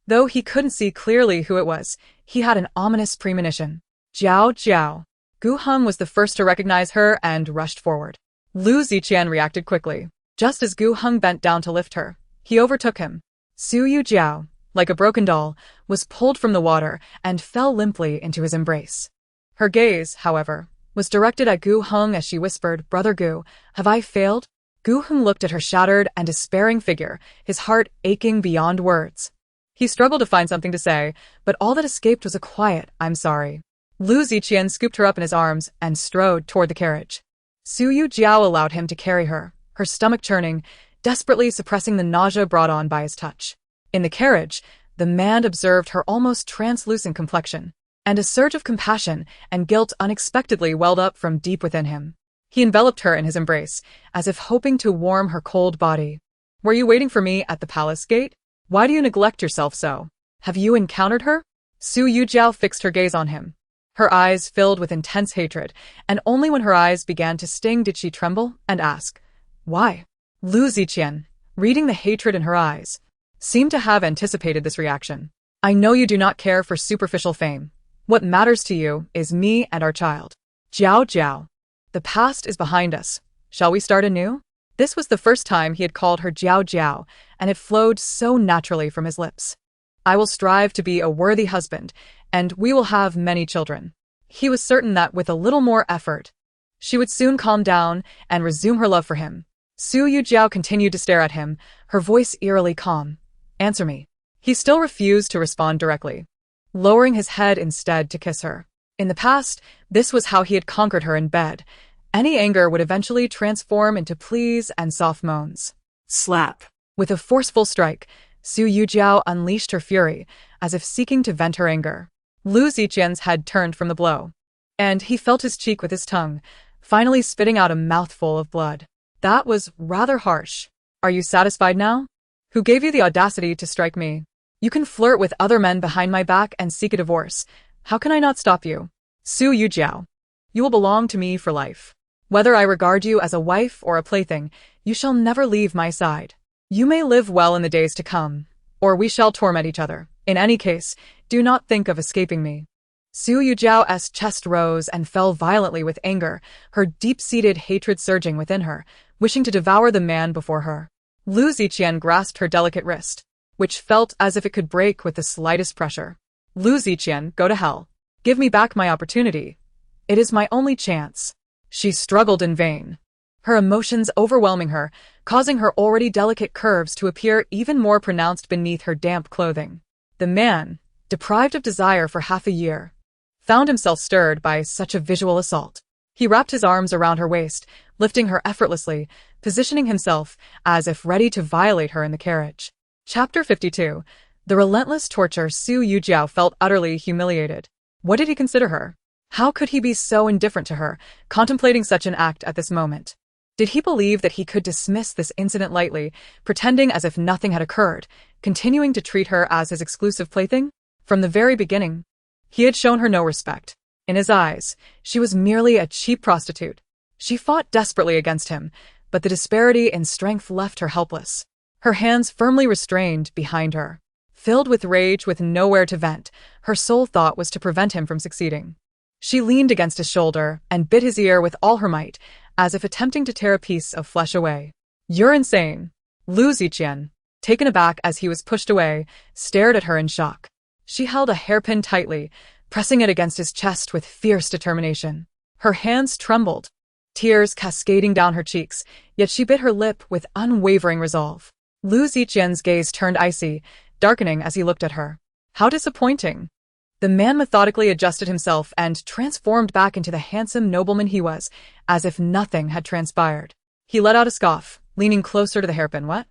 Though he couldn't see clearly who it was, he had an ominous premonition. "Jiao Jiao." Gu Heng was the first to recognize her and rushed forward. Lu Ziqian reacted quickly. Just as Gu Heng bent down to lift her, he overtook him. Su Yujiao, like a broken doll, was pulled from the water and fell limply into his embrace. Her gaze, however, was directed at Gu Heng as she whispered, "Brother Gu, have I failed?" Gu Heng looked at her shattered and despairing figure, his heart aching beyond words. He struggled to find something to say, but all that escaped was a quiet, "I'm sorry." Lu Ziqian scooped her up in his arms and strode toward the carriage. Su Yujiao allowed him to carry her, her stomach churning, desperately suppressing the nausea brought on by his touch. In the carriage, the man observed her almost translucent complexion, and a surge of compassion and guilt unexpectedly welled up from deep within him. He enveloped her in his embrace, as if hoping to warm her cold body. "Were you waiting for me at the palace gate? Why do you neglect yourself so? Have you encountered her?" Su Yujiao fixed her gaze on him. Her eyes filled with intense hatred, and only when her eyes began to sting did she tremble and ask, "Why?" Lu Ziqian, reading the hatred in her eyes, seemed to have anticipated this reaction. "I know you do not care for superficial fame. What matters to you is me and our child. Jiao Jiao. The past is behind us. Shall we start anew?" This was the first time he had called her Jiao Jiao, and it flowed so naturally from his lips. "I will strive to be a worthy husband, and we will have many children." He was certain that with a little more effort, she would soon calm down and resume her love for him. Su Yujiao continued to stare at him, her voice eerily calm. "Answer me." He still refused to respond directly, lowering his head instead to kiss her. In the past, this was how he had conquered her in bed. Any anger would eventually transform into pleas and soft moans. Slap. With a forceful strike, Su Yujiao unleashed her fury, as if seeking to vent her anger. Lu Ziqian's head turned from the blow, and he felt his cheek with his tongue, finally spitting out a mouthful of blood. "That was rather harsh. Are you satisfied now? Who gave you the audacity to strike me? You can flirt with other men behind my back and seek a divorce. How can I not stop you? Su Yujiao, you will belong to me for life. Whether I regard you as a wife or a plaything, you shall never leave my side." You may live well in the days to come, or we shall torment each other. In any case, do not think of escaping me. Su Yujiao's chest rose and fell violently with anger, her deep-seated hatred surging within her, wishing to devour the man before her. Lu Ziqian grasped her delicate wrist, which felt as if it could break with the slightest pressure. Lu Ziqian, go to hell. Give me back my opportunity. It is my only chance. She struggled in vain, her emotions overwhelming her, causing her already delicate curves to appear even more pronounced beneath her damp clothing. The man, deprived of desire for half a year, found himself stirred by such a visual assault. He wrapped his arms around her waist, lifting her effortlessly, positioning himself as if ready to violate her in the carriage. Chapter 52. The relentless torture. Su Yujiao felt utterly humiliated. What did he consider her? How could he be so indifferent to her, contemplating such an act at this moment? Did he believe that he could dismiss this incident lightly, pretending as if nothing had occurred, continuing to treat her as his exclusive plaything? From the very beginning, he had shown her no respect. In his eyes, she was merely a cheap prostitute. She fought desperately against him, but the disparity in strength left her helpless. Her hands firmly restrained behind her. Filled with rage with nowhere to vent, her sole thought was to prevent him from succeeding. She leaned against his shoulder and bit his ear with all her might, as if attempting to tear a piece of flesh away. You're insane. Lu Ziqian, taken aback as he was pushed away, stared at her in shock. She held a hairpin tightly, pressing it against his chest with fierce determination. Her hands trembled, tears cascading down her cheeks, yet she bit her lip with unwavering resolve. Lu Ziqian's gaze turned icy, darkening as he looked at her. How disappointing. The man methodically adjusted himself and transformed back into the handsome nobleman he was, as if nothing had transpired. He let out a scoff, leaning closer to the hairpin. What?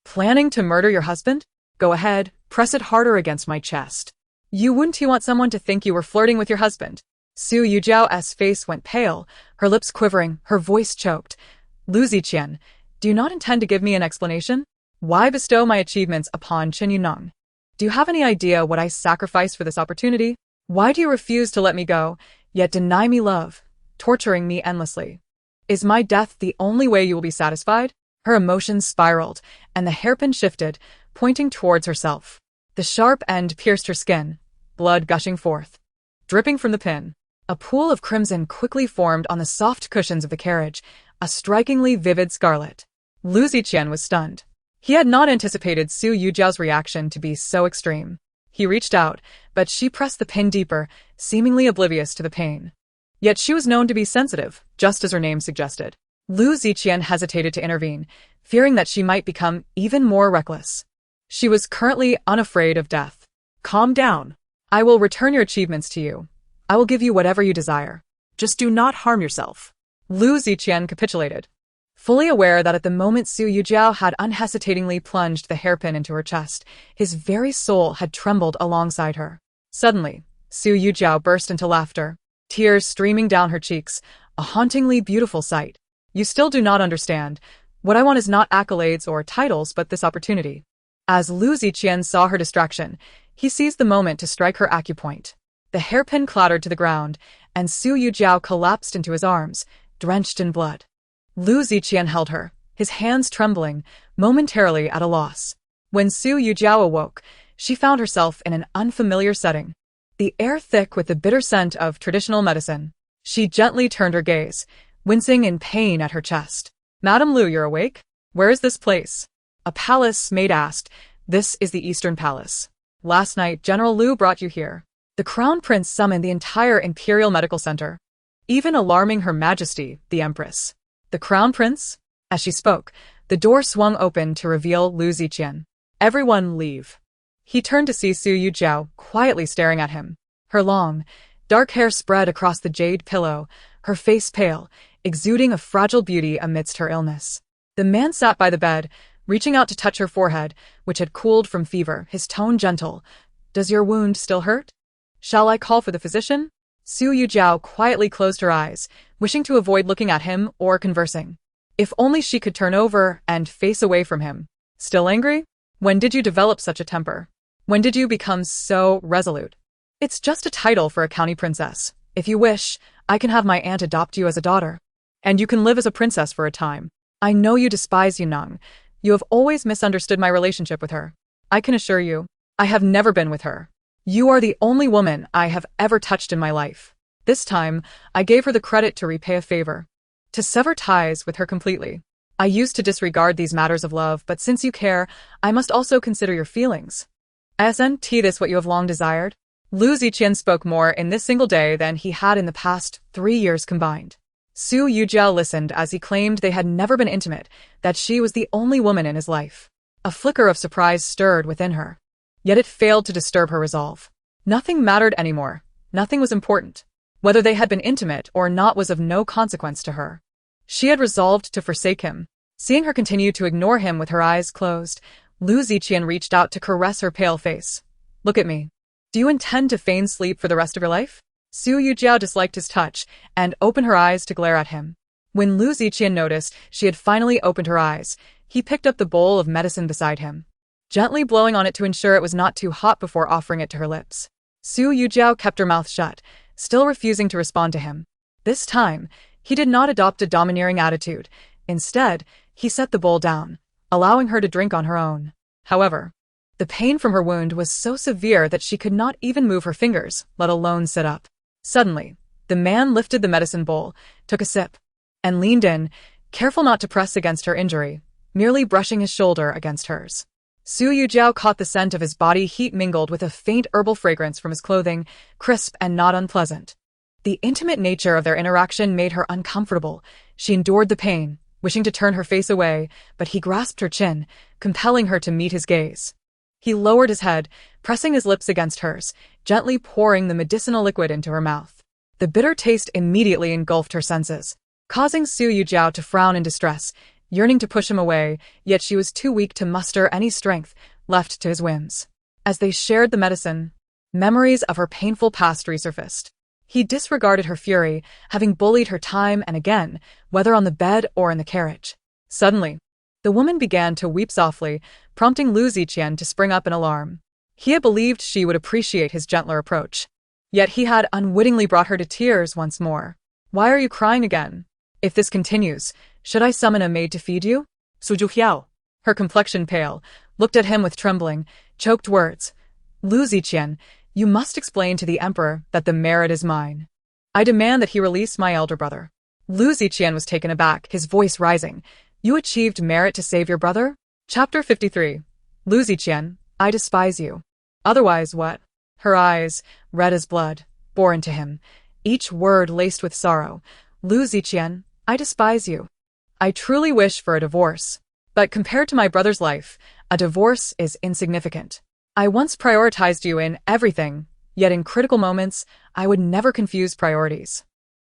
Planning to murder your husband? Go ahead, press it harder against my chest. You wouldn't want someone to think you were flirting with your husband? Su Yujiao's face went pale, her lips quivering, her voice choked. Lu Ziqian, do you not intend to give me an explanation? Why bestow my achievements upon Qin Yunong? Do you have any idea what I sacrificed for this opportunity? Why do you refuse to let me go, yet deny me love, torturing me endlessly? Is my death the only way you will be satisfied? Her emotions spiraled, and the hairpin shifted, pointing towards herself. The sharp end pierced her skin, blood gushing forth. Dripping from the pin, a pool of crimson quickly formed on the soft cushions of the carriage, a strikingly vivid scarlet. Lu Ziqian was stunned. He had not anticipated Su Yujiao's reaction to be so extreme. He reached out, but she pressed the pin deeper, seemingly oblivious to the pain. Yet she was known to be sensitive, just as her name suggested. Lu Ziqian hesitated to intervene, fearing that she might become even more reckless. She was currently unafraid of death. Calm down. I will return your achievements to you. I will give you whatever you desire. Just do not harm yourself. Lu Ziqian capitulated, fully aware that at the moment Su Yujiao had unhesitatingly plunged the hairpin into her chest, his very soul had trembled alongside her. Suddenly, Su Yujiao burst into laughter, tears streaming down her cheeks, a hauntingly beautiful sight. You still do not understand. What I want is not accolades or titles but this opportunity. As Lu Ziqian saw her distraction, he seized the moment to strike her acupoint. The hairpin clattered to the ground, and Su Yujiao collapsed into his arms, drenched in blood. Lu Ziqian held her, his hands trembling, momentarily at a loss. When Su Yujiao awoke, she found herself in an unfamiliar setting, the air thick with the bitter scent of traditional medicine. She gently turned her gaze, wincing in pain at her chest. Madame Lu, you're awake? Where is this place? A palace maid asked. This is the Eastern Palace. Last night, General Lu brought you here. The Crown Prince summoned the entire Imperial Medical Center, even alarming Her Majesty, the Empress. The Crown Prince? As she spoke, the door swung open to reveal Lu Ziqian. Everyone leave. He turned to see Su Yujiao quietly staring at him. Her long, dark hair spread across the jade pillow, her face pale, exuding a fragile beauty amidst her illness. The man sat by the bed, reaching out to touch her forehead, which had cooled from fever, his tone gentle. Does your wound still hurt? Shall I call for the physician? Su Yujiao quietly closed her eyes, wishing to avoid looking at him or conversing. If only she could turn over and face away from him. Still angry? When did you develop such a temper? When did you become so resolute? It's just a title for a county princess. If you wish, I can have my aunt adopt you as a daughter. And you can live as a princess for a time. I know you despise Yunong, You have always misunderstood my relationship with her. I can assure you, I have never been with her. You are the only woman I have ever touched in my life. This time, I gave her the credit to repay a favor. To sever ties with her completely. I used to disregard these matters of love, but since you care, I must also consider your feelings. Isn't this what you have long desired? Lu Ziqian spoke more in this single day than he had in the past 3 years combined. Su Yujiao listened as he claimed they had never been intimate, that she was the only woman in his life. A flicker of surprise stirred within her. Yet it failed to disturb her resolve. Nothing mattered anymore. Nothing was important. Whether they had been intimate or not was of no consequence to her. She had resolved to forsake him. Seeing her continue to ignore him with her eyes closed, Lu Ziqian reached out to caress her pale face. Look at me. Do you intend to feign sleep for the rest of your life? Su Yujiao disliked his touch and opened her eyes to glare at him. When Lu Ziqian noticed she had finally opened her eyes, he picked up the bowl of medicine beside him, gently blowing on it to ensure it was not too hot before offering it to her lips. Su Yujiao kept her mouth shut, still refusing to respond to him. This time, he did not adopt a domineering attitude. Instead, he set the bowl down, allowing her to drink on her own. However, the pain from her wound was so severe that she could not even move her fingers, let alone sit up. Suddenly, the man lifted the medicine bowl, took a sip, and leaned in, careful not to press against her injury, merely brushing his shoulder against hers. Su Yujiao caught the scent of his body heat mingled with a faint herbal fragrance from his clothing, crisp and not unpleasant. The intimate nature of their interaction made her uncomfortable. She endured the pain, wishing to turn her face away, but he grasped her chin, compelling her to meet his gaze. He lowered his head, pressing his lips against hers, gently pouring the medicinal liquid into her mouth. The bitter taste immediately engulfed her senses, causing Su Yujiao to frown in distress, yearning to push him away, yet she was too weak to muster any strength, left to his whims. As they shared the medicine, memories of her painful past resurfaced. He disregarded her fury, having bullied her time and again, whether on the bed or in the carriage. Suddenly, the woman began to weep softly, prompting Lu Ziqian to spring up in alarm. He had believed she would appreciate his gentler approach. Yet he had unwittingly brought her to tears once more. Why are you crying again? If this continues, should I summon a maid to feed you? Su Yujiao. Her complexion pale, looked at him with trembling, choked words. Lu Ziqian, you must explain to the emperor that the merit is mine. I demand that he release my elder brother. Lu Ziqian was taken aback, his voice rising. You achieved merit to save your brother? Chapter 53. Lu Ziqian, I despise you. Otherwise what? Her eyes, red as blood, bore into him, each word laced with sorrow. Lu Ziqian, I despise you. I truly wish for a divorce. But compared to my brother's life, a divorce is insignificant. I once prioritized you in everything, yet in critical moments, I would never confuse priorities.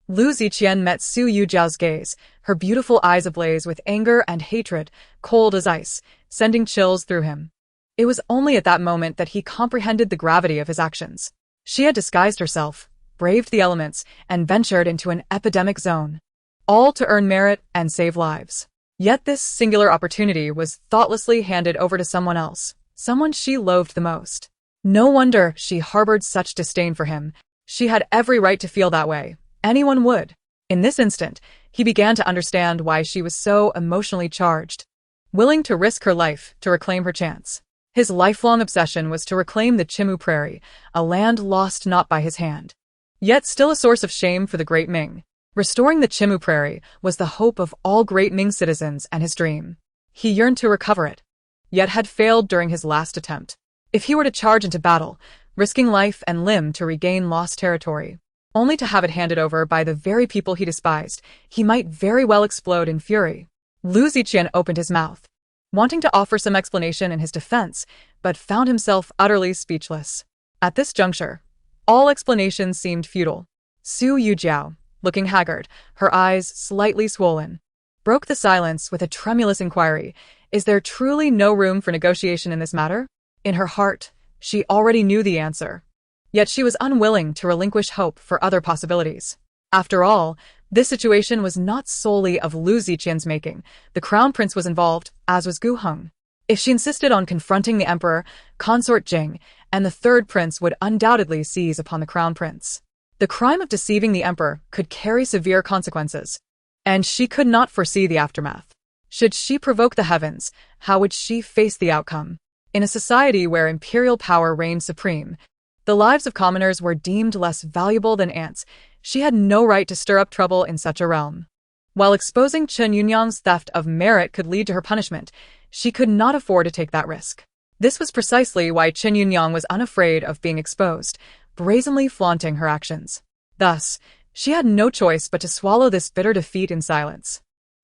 Lu Ziqian met Su Yujiao's gaze, her beautiful eyes ablaze with anger and hatred, cold as ice, sending chills through him. It was only at that moment that he comprehended the gravity of his actions. She had disguised herself, braved the elements, and ventured into an epidemic zone. All to earn merit and save lives. Yet this singular opportunity was thoughtlessly handed over to someone else, someone she loathed the most. No wonder she harbored such disdain for him. She had every right to feel that way. Anyone would. In this instant, he began to understand why she was so emotionally charged, willing to risk her life to reclaim her chance. His lifelong obsession was to reclaim the Chimu Prairie, a land lost not by his hand, yet still a source of shame for the Great Ming. Restoring the Chimu Prairie was the hope of all Great Ming citizens and his dream. He yearned to recover it, yet had failed during his last attempt. If he were to charge into battle, risking life and limb to regain lost territory, only to have it handed over by the very people he despised, he might very well explode in fury. Lu Ziqian opened his mouth, wanting to offer some explanation in his defense, but found himself utterly speechless. At this juncture, all explanations seemed futile. Su Yujiao, looking haggard, her eyes slightly swollen, broke the silence with a tremulous inquiry. Is there truly no room for negotiation in this matter? In her heart, she already knew the answer. Yet she was unwilling to relinquish hope for other possibilities. After all, this situation was not solely of Lu Ziqian's making. The crown prince was involved, as was Gu Heng. If she insisted on confronting the emperor, consort Jing, and the third prince would undoubtedly seize upon the crown prince. The crime of deceiving the emperor could carry severe consequences, and she could not foresee the aftermath. Should she provoke the heavens, how would she face the outcome? In a society where imperial power reigned supreme, the lives of commoners were deemed less valuable than ants. She had no right to stir up trouble in such a realm. While exposing Chen Yunyang's theft of merit could lead to her punishment, she could not afford to take that risk. This was precisely why Chen Yunyang was unafraid of being exposed, brazenly flaunting her actions. Thus, she had no choice but to swallow this bitter defeat in silence.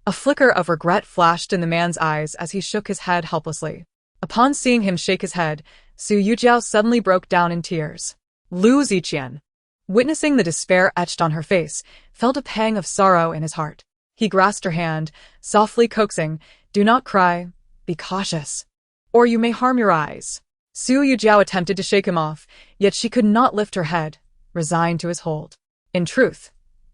A flicker of regret flashed in the man's eyes as he shook his head helplessly. Upon seeing him shake his head, Su Yujiao suddenly broke down in tears. Lu Ziqian, witnessing the despair etched on her face, felt a pang of sorrow in his heart. He grasped her hand, softly coaxing, "Do not cry, be cautious, or you may harm your eyes." Su Yujiao attempted to shake him off, yet she could not lift her head, resigned to his hold. "In truth,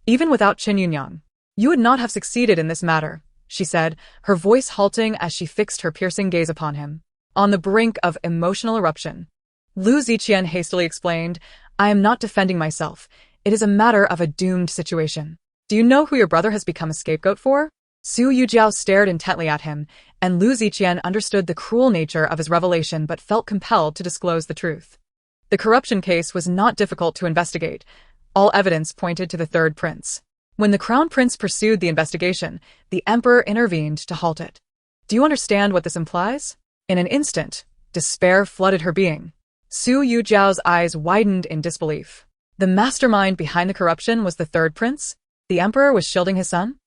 even without Chen Yunyang, you would not have succeeded in this matter," she said, her voice halting as she fixed her piercing gaze upon him. On the brink of emotional eruption, Lu Ziqian hastily explained, "I am not defending myself. It is a matter of a doomed situation. Do you know who your brother has become a scapegoat for?" Su Yujiao stared intently at him, and Lu Ziqian understood the cruel nature of his revelation but felt compelled to disclose the truth. The corruption case was not difficult to investigate. All evidence pointed to the third prince. When the crown prince pursued the investigation, the emperor intervened to halt it. Do you understand what this implies? In an instant, despair flooded her being. Su Yujiao's eyes widened in disbelief. The mastermind behind the corruption was the third prince? The emperor was shielding his son?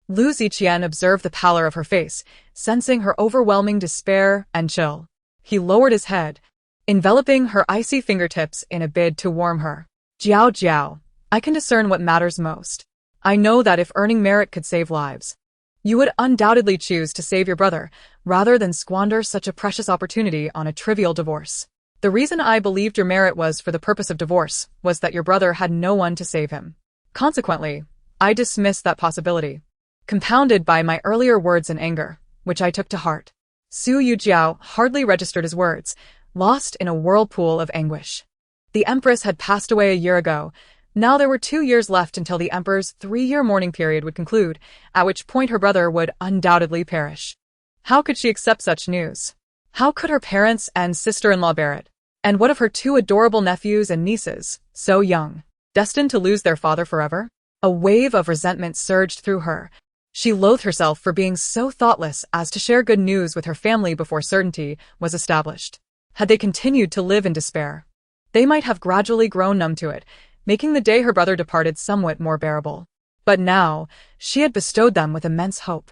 Lu Ziqian observed the pallor of her face, sensing her overwhelming despair and chill. He lowered his head, enveloping her icy fingertips in a bid to warm her. "Jiao Jiao, I can discern what matters most. I know that if earning merit could save lives, you would undoubtedly choose to save your brother, rather than squander such a precious opportunity on a trivial divorce. The reason I believed your merit was for the purpose of divorce was that your brother had no one to save him. Consequently, I dismissed that possibility, compounded by my earlier words and anger, which I took to heart." Su Yujiao hardly registered his words, lost in a whirlpool of anguish. The empress had passed away a year ago. Now there were 2 years left until the emperor's 3-year mourning period would conclude, at which point her brother would undoubtedly perish. How could she accept such news? How could her parents and sister-in-law bear it? And what of her 2 adorable nephews and nieces, so young, destined to lose their father forever? A wave of resentment surged through her. She loathed herself for being so thoughtless as to share good news with her family before certainty was established. Had they continued to live in despair, they might have gradually grown numb to it, making the day her brother departed somewhat more bearable. But now, she had bestowed them with immense hope,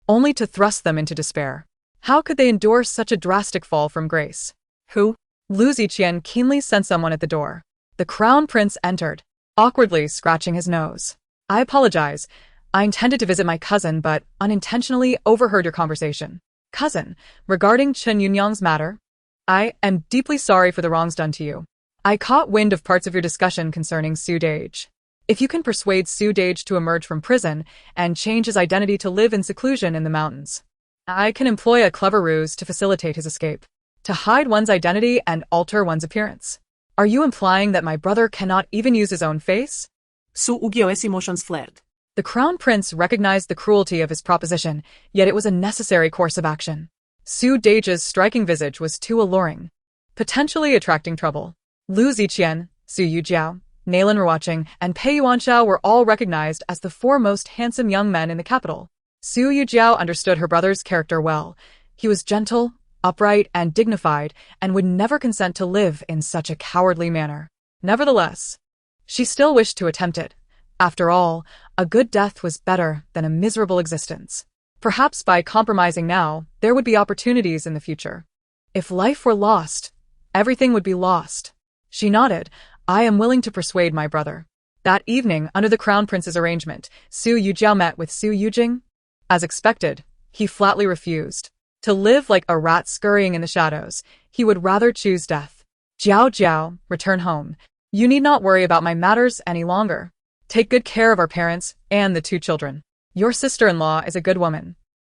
only to thrust them into despair. How could they endure such a drastic fall from grace? "Who?" Lu Ziqian keenly sensed someone at the door. The crown prince entered, awkwardly scratching his nose. "I apologize. I intended to visit my cousin but unintentionally overheard your conversation." "Cousin, regarding Chen Yunyang's matter? I am deeply sorry for the wrongs done to you. I caught wind of parts of your discussion concerning Su Dage. If you can persuade Su Dage to emerge from prison and change his identity to live in seclusion in the mountains, I can employ a clever ruse to facilitate his escape, to hide one's identity and alter one's appearance. Are you implying that my brother cannot even use his own face?" Su Yujiao's emotions flared. The crown prince recognized the cruelty of his proposition, yet it was a necessary course of action. Su Dage's striking visage was too alluring, potentially attracting trouble. Lu Ziqian, Su Yujiao, Nailan Ruoqing, and Pei Yuanxiao were all recognized as the 4 most handsome young men in the capital. Su Yujiao understood her brother's character well. He was gentle, upright, and dignified, and would never consent to live in such a cowardly manner. Nevertheless, she still wished to attempt it. After all, a good death was better than a miserable existence. Perhaps by compromising now, there would be opportunities in the future. If life were lost, everything would be lost. She nodded. "I am willing to persuade my brother." That evening, under the crown prince's arrangement, Su Yujiao met with Su Yujing. As expected, he flatly refused. To live like a rat scurrying in the shadows, he would rather choose death. "Jiao Jiao, return home. You need not worry about my matters any longer. Take good care of our parents and the 2 children. Your sister-in-law is a good woman.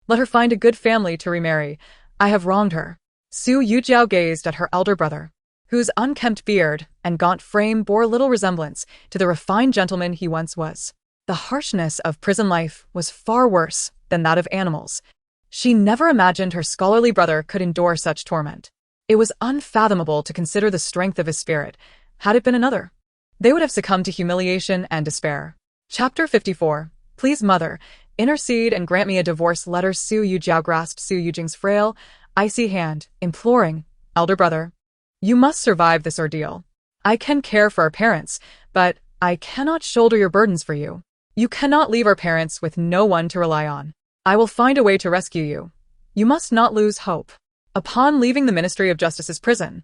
Let her find a good family to remarry. I have wronged her." Su Yujiao gazed at her elder brother, whose unkempt beard and gaunt frame bore little resemblance to the refined gentleman he once was. The harshness of prison life was far worse than that of animals. She never imagined her scholarly brother could endure such torment. It was unfathomable to consider the strength of his spirit. Had it been another, they would have succumbed to humiliation and despair. Chapter 54. Please, mother, intercede and grant me a divorce letter. Su Yujiao grasped Su Yujiang's frail, icy hand, imploring, elder brother, you must survive this ordeal. I can care for our parents, but I cannot shoulder your burdens for you. You cannot leave our parents with no one to rely on. I will find a way to rescue you. You must not lose hope. Upon leaving the Ministry of Justice's prison,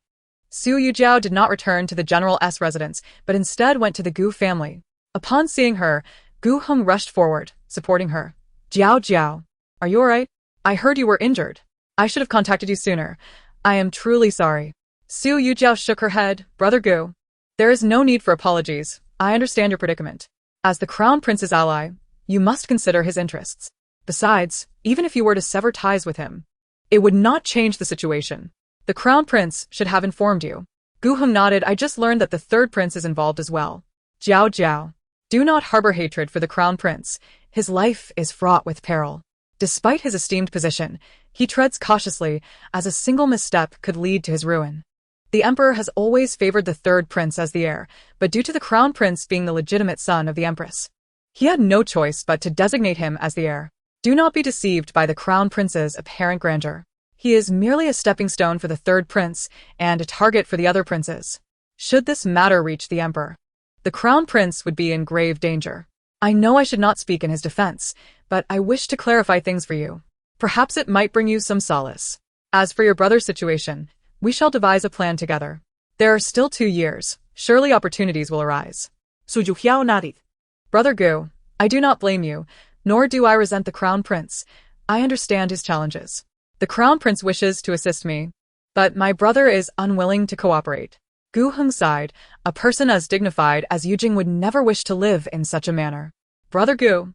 Su Yujiao did not return to the General's residence, but instead went to the Gu family. Upon seeing her, Gu Heng rushed forward, supporting her. Jiao Jiao, are you alright? I heard you were injured. I should have contacted you sooner. I am truly sorry. Su Yujiao shook her head. Brother Gu, there is no need for apologies. I understand your predicament. As the Crown Prince's ally, you must consider his interests. Besides, even if you were to sever ties with him, it would not change the situation. The Crown Prince should have informed you. Gu Heng nodded. I just learned that the third prince is involved as well. Jiao Jiao, do not harbor hatred for the Crown Prince. His life is fraught with peril. Despite his esteemed position, he treads cautiously, as a single misstep could lead to his ruin. The Emperor has always favored the third prince as the heir, but due to the Crown Prince being the legitimate son of the Empress, he had no choice but to designate him as the heir. Do not be deceived by the Crown Prince's apparent grandeur. He is merely a stepping stone for the third prince and a target for the other princes. Should this matter reach the Emperor, the Crown Prince would be in grave danger. I know I should not speak in his defense, but I wish to clarify things for you. Perhaps it might bring you some solace. As for your brother's situation, we shall devise a plan together. There are still 2 years. Surely opportunities will arise. Su Yujiao nodded. Brother Gu, I do not blame you, nor do I resent the Crown Prince. I understand his challenges. The Crown Prince wishes to assist me, but my brother is unwilling to cooperate. Gu Heng sighed. A person as dignified as Yujing would never wish to live in such a manner. Brother Gu,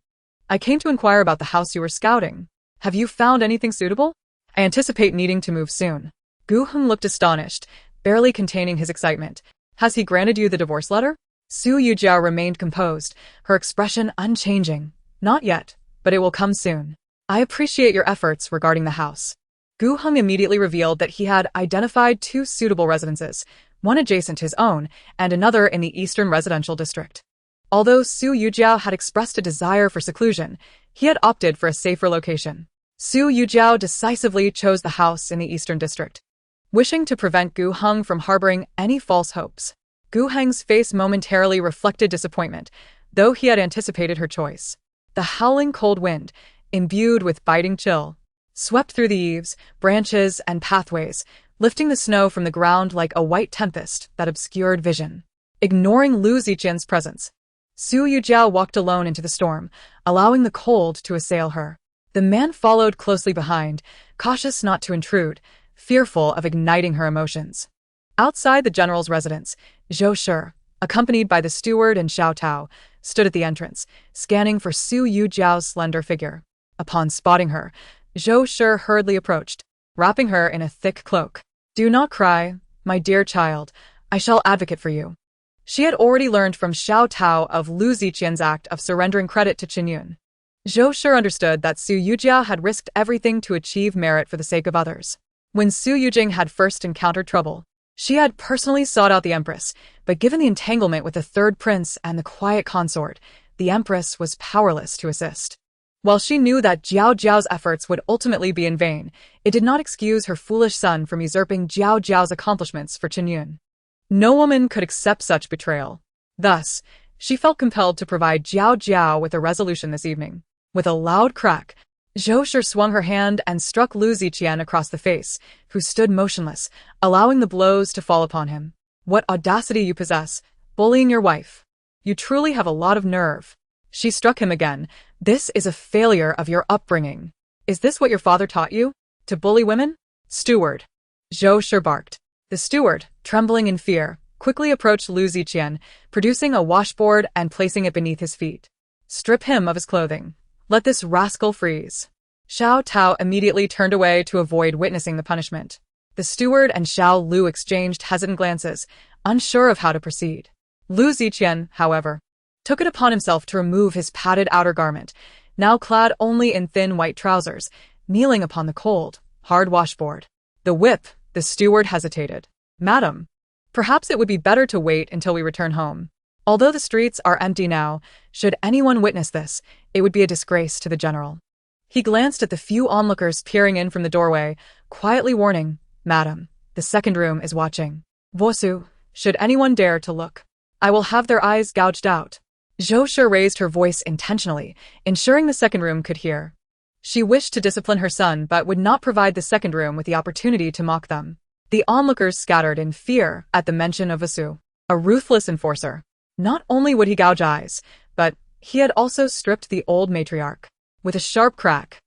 I came to inquire about the house you were scouting. Have you found anything suitable? I anticipate needing to move soon. Gu Heng looked astonished, barely containing his excitement. Has he granted you the divorce letter? Su Yujiao remained composed, her expression unchanging. Not yet, but it will come soon. I appreciate your efforts regarding the house. Gu Heng immediately revealed that he had identified 2 suitable residences, one adjacent to his own and another in the eastern residential district. Although Su Yujiao had expressed a desire for seclusion, he had opted for a safer location. Su Yujiao decisively chose the house in the eastern district, wishing to prevent Gu Heng from harboring any false hopes. Gu Heng's face momentarily reflected disappointment, though he had anticipated her choice. The howling cold wind, imbued with biting chill, swept through the eaves, branches, and pathways, lifting the snow from the ground like a white tempest that obscured vision. Ignoring Lu Ziqian's presence, Su Yujiao walked alone into the storm, allowing the cold to assail her. The man followed closely behind, cautious not to intrude, fearful of igniting her emotions. Outside the general's residence, Zhou Shi, accompanied by the steward and Xiao Tao, stood at the entrance, scanning for Su Yujiao's slender figure. Upon spotting her, Zhou Shi hurriedly approached, wrapping her in a thick cloak. Do not cry, my dear child. I shall advocate for you. She had already learned from Xiao Tao of Lu Ziqian's act of surrendering credit to Qinyun. Zhou Shi understood that Su Yujiao had risked everything to achieve merit for the sake of others. When Su Yujing had first encountered trouble, she had personally sought out the Empress, but given the entanglement with the third prince and the quiet consort, the Empress was powerless to assist. While she knew that Jiao Jiao's efforts would ultimately be in vain, it did not excuse her foolish son from usurping Jiao Jiao's accomplishments for Qinyun. No woman could accept such betrayal. Thus, she felt compelled to provide Jiao Jiao with a resolution this evening. With a loud crack, Zhou Shi swung her hand and struck Lu Ziqian across the face, who stood motionless, allowing the blows to fall upon him. What audacity you possess, bullying your wife. You truly have a lot of nerve. She struck him again. This is a failure of your upbringing. Is this what your father taught you? To bully women? Steward. Zhou Shi barked. The steward, trembling in fear, quickly approached Lu Ziqian, producing a washboard and placing it beneath his feet. Strip him of his clothing. Let this rascal freeze. Xiao Tao immediately turned away to avoid witnessing the punishment. The steward and Xiao Lu exchanged hesitant glances, unsure of how to proceed. Lu Ziqian, however, took it upon himself to remove his padded outer garment, now clad only in thin white trousers, kneeling upon the cold, hard washboard. The whip, the steward hesitated. Madam, perhaps it would be better to wait until we return home. Although the streets are empty now, should anyone witness this, it would be a disgrace to the general. He glanced at the few onlookers peering in from the doorway, quietly warning, Madam, the second room is watching. Vosu, should anyone dare to look, I will have their eyes gouged out. Zhou Shi raised her voice intentionally, ensuring the second room could hear. She wished to discipline her son but would not provide the second room with the opportunity to mock them. The onlookers scattered in fear at the mention of Vosu, a ruthless enforcer. Not only would he gouge eyes, but he had also stripped the old matriarch. With a sharp crack,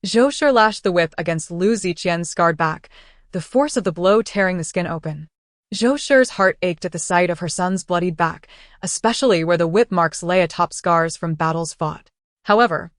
Zhou Shi lashed the whip against Lu Ziqian's scarred back, the force of the blow tearing the skin open. Zhou Shi's heart ached at the sight of her son's bloodied back, especially where the whip marks lay atop scars from battles fought. However,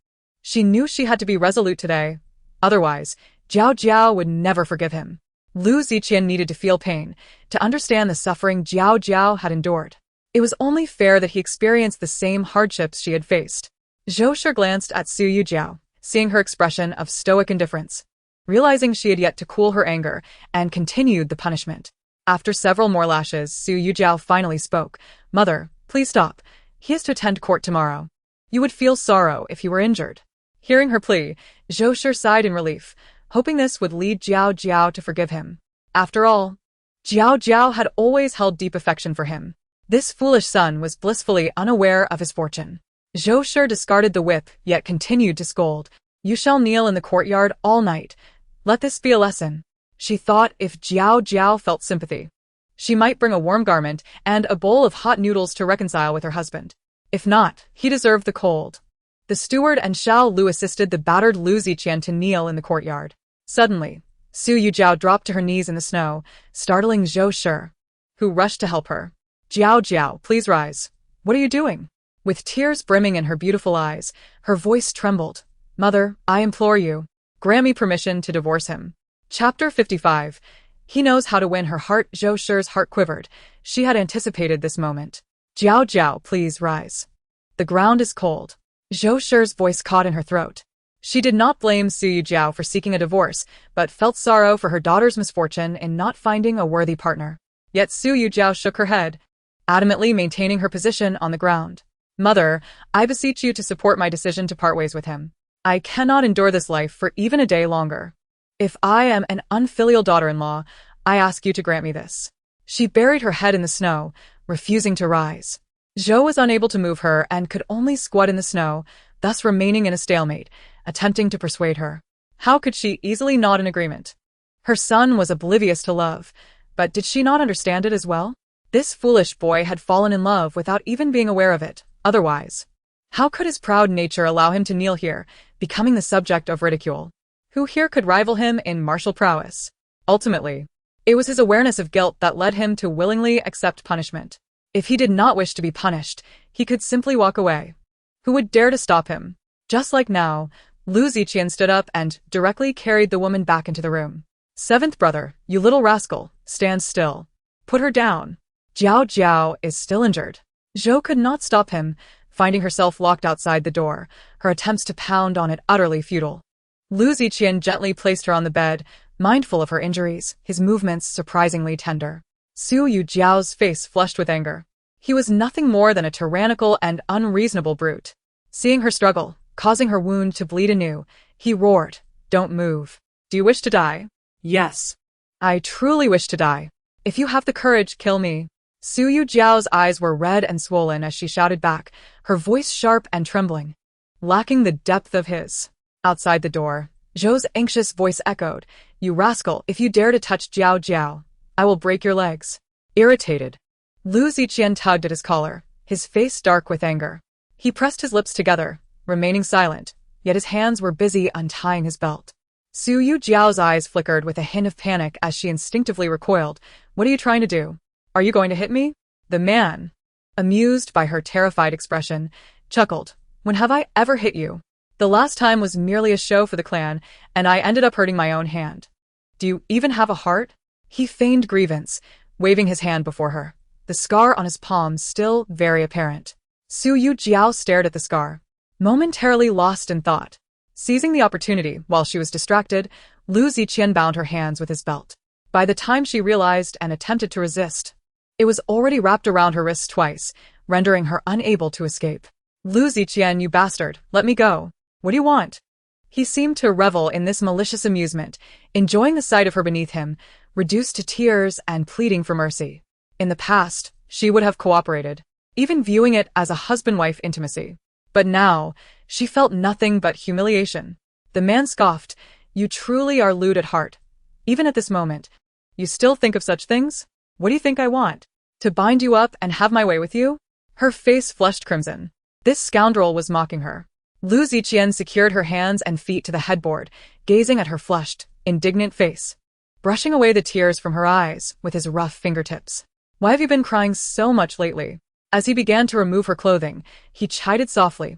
she knew she had to be resolute today. Otherwise, Jiao Jiao would never forgive him. Lu Ziqian needed to feel pain, to understand the suffering Jiao Jiao had endured. It was only fair that he experienced the same hardships she had faced. Zhou Shi glanced at Su Yujiao, seeing her expression of stoic indifference, realizing she had yet to cool her anger, and continued the punishment. After several more lashes, Su Yujiao finally spoke. Mother, please stop. He is to attend court tomorrow. You would feel sorrow if he were injured. Hearing her plea, Zhou Shi sighed in relief, hoping this would lead Jiao Jiao to forgive him. After all, Jiao Jiao had always held deep affection for him. This foolish son was blissfully unaware of his fortune. Zhou Shi discarded the whip, yet continued to scold. You shall kneel in the courtyard all night. Let this be a lesson. She thought if Jiao Jiao felt sympathy, she might bring a warm garment and a bowl of hot noodles to reconcile with her husband. If not, he deserved the cold. The steward and Xiao Lu assisted the battered Lu Ziqian to kneel in the courtyard. Suddenly, Su Yujiao dropped to her knees in the snow, startling Zhou Shi, who rushed to help her. Jiao Jiao, please rise. What are you doing? With tears brimming in her beautiful eyes, her voice trembled. Mother, I implore you, grant me permission to divorce him. Chapter 55. He knows how to win her heart. Zhou Shi's heart quivered. She had anticipated this moment. Jiao Jiao, please rise. The ground is cold. Zhou Shi's voice caught in her throat. She did not blame Su Yujiao for seeking a divorce, but felt sorrow for her daughter's misfortune in not finding a worthy partner. Yet Su Yujiao shook her head, adamantly maintaining her position on the ground. Mother, I beseech you to support my decision to part ways with him. I cannot endure this life for even a day longer. If I am an unfilial daughter-in-law, I ask you to grant me this. She buried her head in the snow, refusing to rise. Zhou was unable to move her and could only squat in the snow, thus remaining in a stalemate, attempting to persuade her. How could she easily nod in agreement? Her son was oblivious to love, but did she not understand it as well? This foolish boy had fallen in love without even being aware of it. Otherwise, how could his proud nature allow him to kneel here, becoming the subject of ridicule? Who here could rival him in martial prowess? Ultimately, it was his awareness of guilt that led him to willingly accept punishment. If he did not wish to be punished, he could simply walk away. Who would dare to stop him? Just like now, Lu Ziqian stood up and directly carried the woman back into the room. Seventh brother, you little rascal, stand still. Put her down. Jiao Jiao is still injured. Zhou could not stop him, finding herself locked outside the door, her attempts to pound on it utterly futile. Lu Ziqian gently placed her on the bed, mindful of her injuries, his movements surprisingly tender. Su Yujiao's face flushed with anger. He was nothing more than a tyrannical and unreasonable brute. Seeing her struggle, causing her wound to bleed anew, he roared, Don't move. Do you wish to die? Yes. I truly wish to die. If you have the courage, kill me. Su Yujiao's eyes were red and swollen as she shouted back, her voice sharp and trembling, lacking the depth of his. Outside the door, Zhou's anxious voice echoed, You rascal, if you dare to touch Jiao Jiao, I will break your legs. Irritated, Lu Ziqian tugged at his collar, his face dark with anger. He pressed his lips together, remaining silent, yet his hands were busy untying his belt. Su Yujiao's eyes flickered with a hint of panic as she instinctively recoiled. What are you trying to do? Are you going to hit me? The man, amused by her terrified expression, chuckled. When have I ever hit you? The last time was merely a show for the clan, and I ended up hurting my own hand. Do you even have a heart? He feigned grievance, waving his hand before her, the scar on his palm still very apparent. Su Yujiao stared at the scar, momentarily lost in thought. Seizing the opportunity while she was distracted, Lu Ziqian bound her hands with his belt. By the time she realized and attempted to resist, it was already wrapped around her wrists twice, rendering her unable to escape. Lu Ziqian, you bastard, let me go. What do you want? He seemed to revel in this malicious amusement, enjoying the sight of her beneath him, reduced to tears and pleading for mercy. In the past, she would have cooperated, even viewing it as a husband-wife intimacy. But now, she felt nothing but humiliation. The man scoffed, you truly are lewd at heart. Even at this moment, you still think of such things? What do you think I want? To bind you up and have my way with you? Her face flushed crimson. This scoundrel was mocking her. Lu Ziqian secured her hands and feet to the headboard, gazing at her flushed, indignant face, brushing away the tears from her eyes with his rough fingertips. Why have you been crying so much lately? As he began to remove her clothing, he chided softly.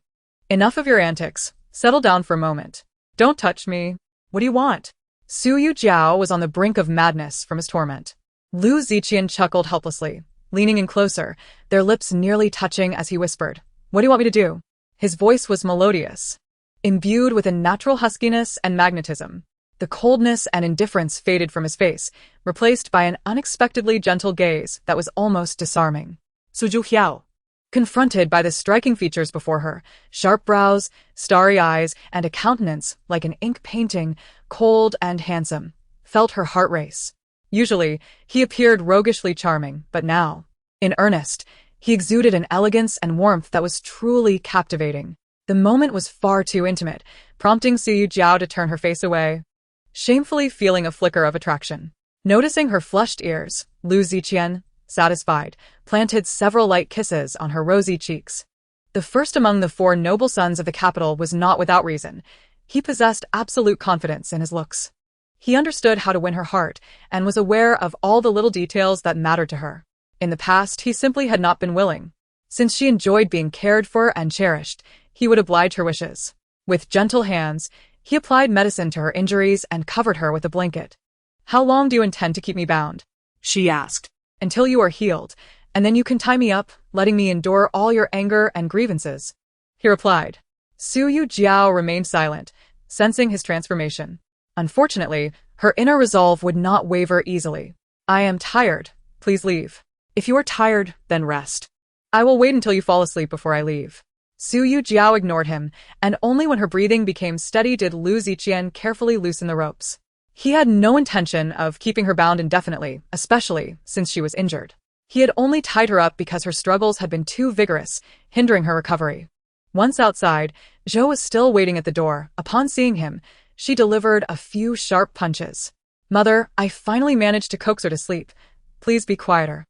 Enough of your antics. Settle down for a moment. Don't touch me. What do you want? Su Yujiao was on the brink of madness from his torment. Lu Ziqian chuckled helplessly, leaning in closer, their lips nearly touching as he whispered, What do you want me to do? His voice was melodious, imbued with a natural huskiness and magnetism. The coldness and indifference faded from his face, replaced by an unexpectedly gentle gaze that was almost disarming. Su Yujiao. Confronted by the striking features before her, sharp brows, starry eyes, and a countenance like an ink painting, cold and handsome, felt her heart race. Usually, he appeared roguishly charming, but now, in earnest, he exuded an elegance and warmth that was truly captivating. The moment was far too intimate, prompting Su Yujiao to turn her face away, shamefully feeling a flicker of attraction. Noticing her flushed ears, Lu Ziqian, satisfied, planted several light kisses on her rosy cheeks. The first among the 4 noble sons of the capital was not without reason. He possessed absolute confidence in his looks. He understood how to win her heart and was aware of all the little details that mattered to her. In the past, he simply had not been willing. Since she enjoyed being cared for and cherished, he would oblige her wishes. With gentle hands, he applied medicine to her injuries and covered her with a blanket. How long do you intend to keep me bound? She asked. Until you are healed, and then you can tie me up, letting me endure all your anger and grievances. He replied. Su Yujiao remained silent, sensing his transformation. Unfortunately, her inner resolve would not waver easily. I am tired. Please leave. If you are tired, then rest. I will wait until you fall asleep before I leave. Su Yujiao ignored him, and only when her breathing became steady did Lu Ziqian carefully loosen the ropes. He had no intention of keeping her bound indefinitely, especially since she was injured. He had only tied her up because her struggles had been too vigorous, hindering her recovery. Once outside, Zhou was still waiting at the door. Upon seeing him, she delivered a few sharp punches. Mother, I finally managed to coax her to sleep. Please be quieter.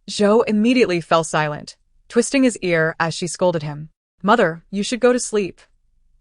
Zhou immediately fell silent, twisting his ear as she scolded him. Mother, you should go to sleep.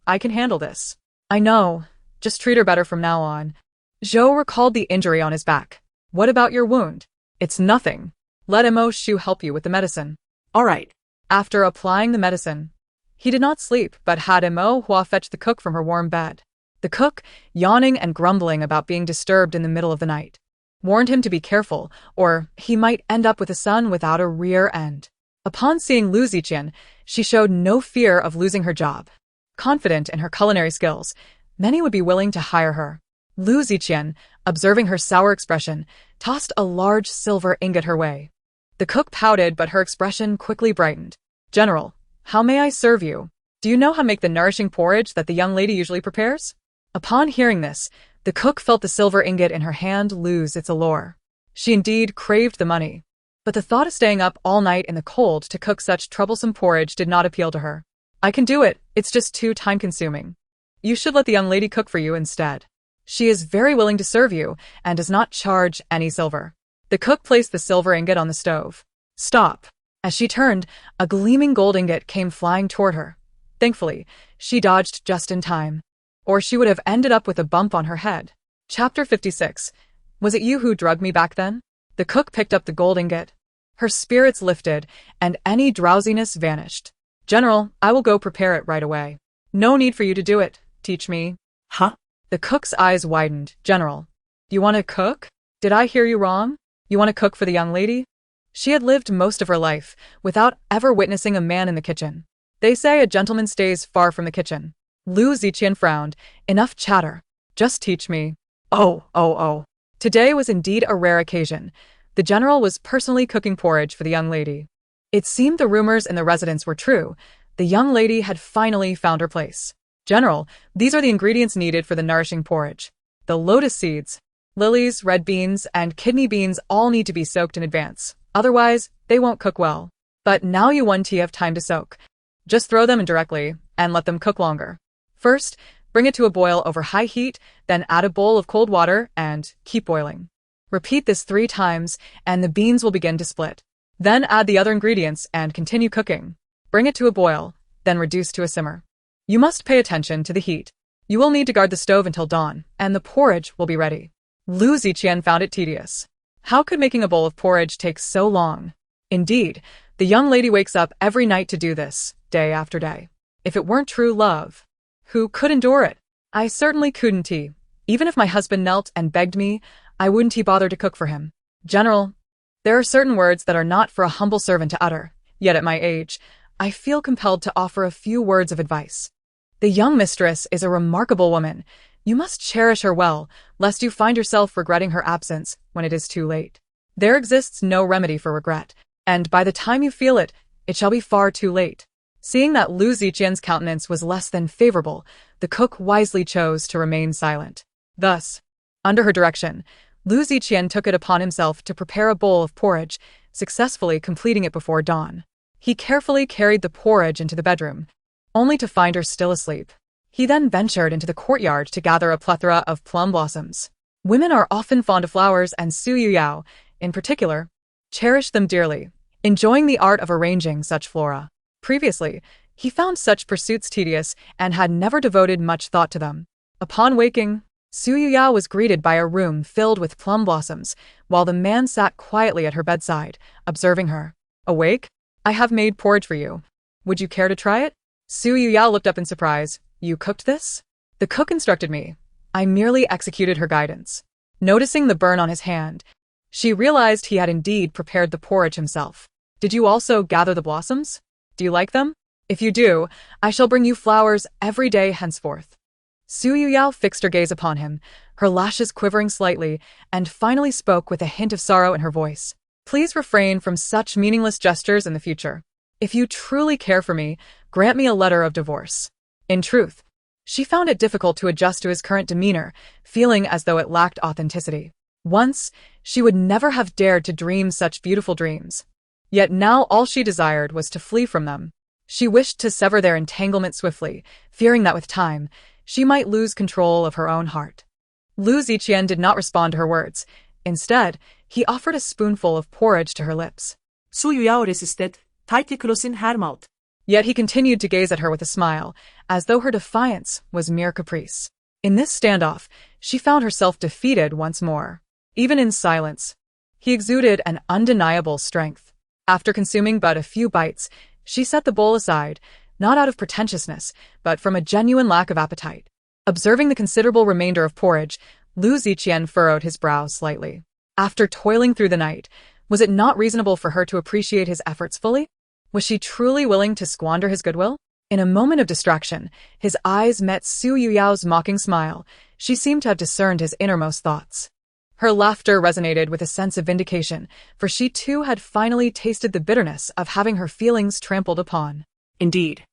I can handle this. I know. Just treat her better from now on. Zhou recalled the injury on his back. What about your wound? It's nothing. Let Mo Shu help you with the medicine. All right. After applying the medicine, he did not sleep but had Mo Hua fetch the cook from her warm bed. The cook, yawning and grumbling about being disturbed in the middle of the night, warned him to be careful, or he might end up with a son without a rear end. Upon seeing Lu Ziqian, she showed no fear of losing her job. Confident in her culinary skills, many would be willing to hire her. Lu Ziqian, observing her sour expression, tossed a large silver ingot her way. The cook pouted, but her expression quickly brightened. General, how may I serve you? Do you know how to make the nourishing porridge that the young lady usually prepares? Upon hearing this, the cook felt the silver ingot in her hand lose its allure. She indeed craved the money. But the thought of staying up all night in the cold to cook such troublesome porridge did not appeal to her. I can do it, it's just too time-consuming. You should let the young lady cook for you instead. She is very willing to serve you and does not charge any silver. The cook placed the silver ingot on the stove. Stop. As she turned, a gleaming gold ingot came flying toward her. Thankfully, she dodged just in time, or she would have ended up with a bump on her head. Chapter 56. Was it you who drugged me back then? The cook picked up the gold ingot. Her spirits lifted, and any drowsiness vanished. General, I will go prepare it right away. No need for you to do it. Teach me. Huh? The cook's eyes widened. General, you want to cook? Did I hear you wrong? You want to cook for the young lady? She had lived most of her life without ever witnessing a man in the kitchen. They say a gentleman stays far from the kitchen. Lu Ziqian frowned. Enough chatter. Just teach me. Oh. Today was indeed a rare occasion. The general was personally cooking porridge for the young lady. It seemed the rumors in the residence were true. The young lady had finally found her place. General, these are the ingredients needed for the nourishing porridge. The lotus seeds, lilies, red beans, and kidney beans all need to be soaked in advance. Otherwise, they won't cook well. But now you won't have time to soak. Just throw them in directly and let them cook longer. First, bring it to a boil over high heat, then add a bowl of cold water and keep boiling. Repeat this 3 times and the beans will begin to split. Then add the other ingredients and continue cooking. Bring it to a boil, then reduce to a simmer. You must pay attention to the heat. You will need to guard the stove until dawn, and the porridge will be ready. Lu Ziqian found it tedious. How could making a bowl of porridge take so long? Indeed, the young lady wakes up every night to do this, day after day. If it weren't true love, who could endure it? I certainly couldn't. Even if my husband knelt and begged me, I wouldn't bother to cook for him. General, there are certain words that are not for a humble servant to utter, yet at my age, I feel compelled to offer a few words of advice. The young mistress is a remarkable woman. You must cherish her well, lest you find yourself regretting her absence when it is too late. There exists no remedy for regret, and by the time you feel it, it shall be far too late. Seeing that Lu Ziqian's countenance was less than favorable, the cook wisely chose to remain silent. Thus, under her direction, Lu Ziqian took it upon himself to prepare a bowl of porridge, successfully completing it before dawn. He carefully carried the porridge into the bedroom, only to find her still asleep. He then ventured into the courtyard to gather a plethora of plum blossoms. Women are often fond of flowers, and Su Yujiao, in particular, cherished them dearly, enjoying the art of arranging such flora. Previously, he found such pursuits tedious and had never devoted much thought to them. Upon waking, Su Yujiao was greeted by a room filled with plum blossoms, while the man sat quietly at her bedside, observing her. Awake? I have made porridge for you. Would you care to try it? Su Yujiao looked up in surprise. You cooked this? The cook instructed me. I merely executed her guidance. Noticing the burn on his hand, she realized he had indeed prepared the porridge himself. Did you also gather the blossoms? Do you like them? If you do, I shall bring you flowers every day henceforth. Su Yujiao fixed her gaze upon him, her lashes quivering slightly, and finally spoke with a hint of sorrow in her voice. Please refrain from such meaningless gestures in the future. If you truly care for me, grant me a letter of divorce. In truth, she found it difficult to adjust to his current demeanor, feeling as though it lacked authenticity. Once, she would never have dared to dream such beautiful dreams. Yet now all she desired was to flee from them. She wished to sever their entanglement swiftly, fearing that with time, she might lose control of her own heart. Lu Ziqian did not respond to her words. Instead, he offered a spoonful of porridge to her lips. Su Yujiao resisted, tightly closing her mouth. Yet he continued to gaze at her with a smile, as though her defiance was mere caprice. In this standoff, she found herself defeated once more. Even in silence, he exuded an undeniable strength. After consuming but a few bites, she set the bowl aside, not out of pretentiousness, but from a genuine lack of appetite. Observing the considerable remainder of porridge, Lu Ziqian furrowed his brow slightly. After toiling through the night, was it not reasonable for her to appreciate his efforts fully? Was she truly willing to squander his goodwill? In a moment of distraction, his eyes met Su Yujiao's mocking smile. She seemed to have discerned his innermost thoughts. Her laughter resonated with a sense of vindication, for she too had finally tasted the bitterness of having her feelings trampled upon. Indeed.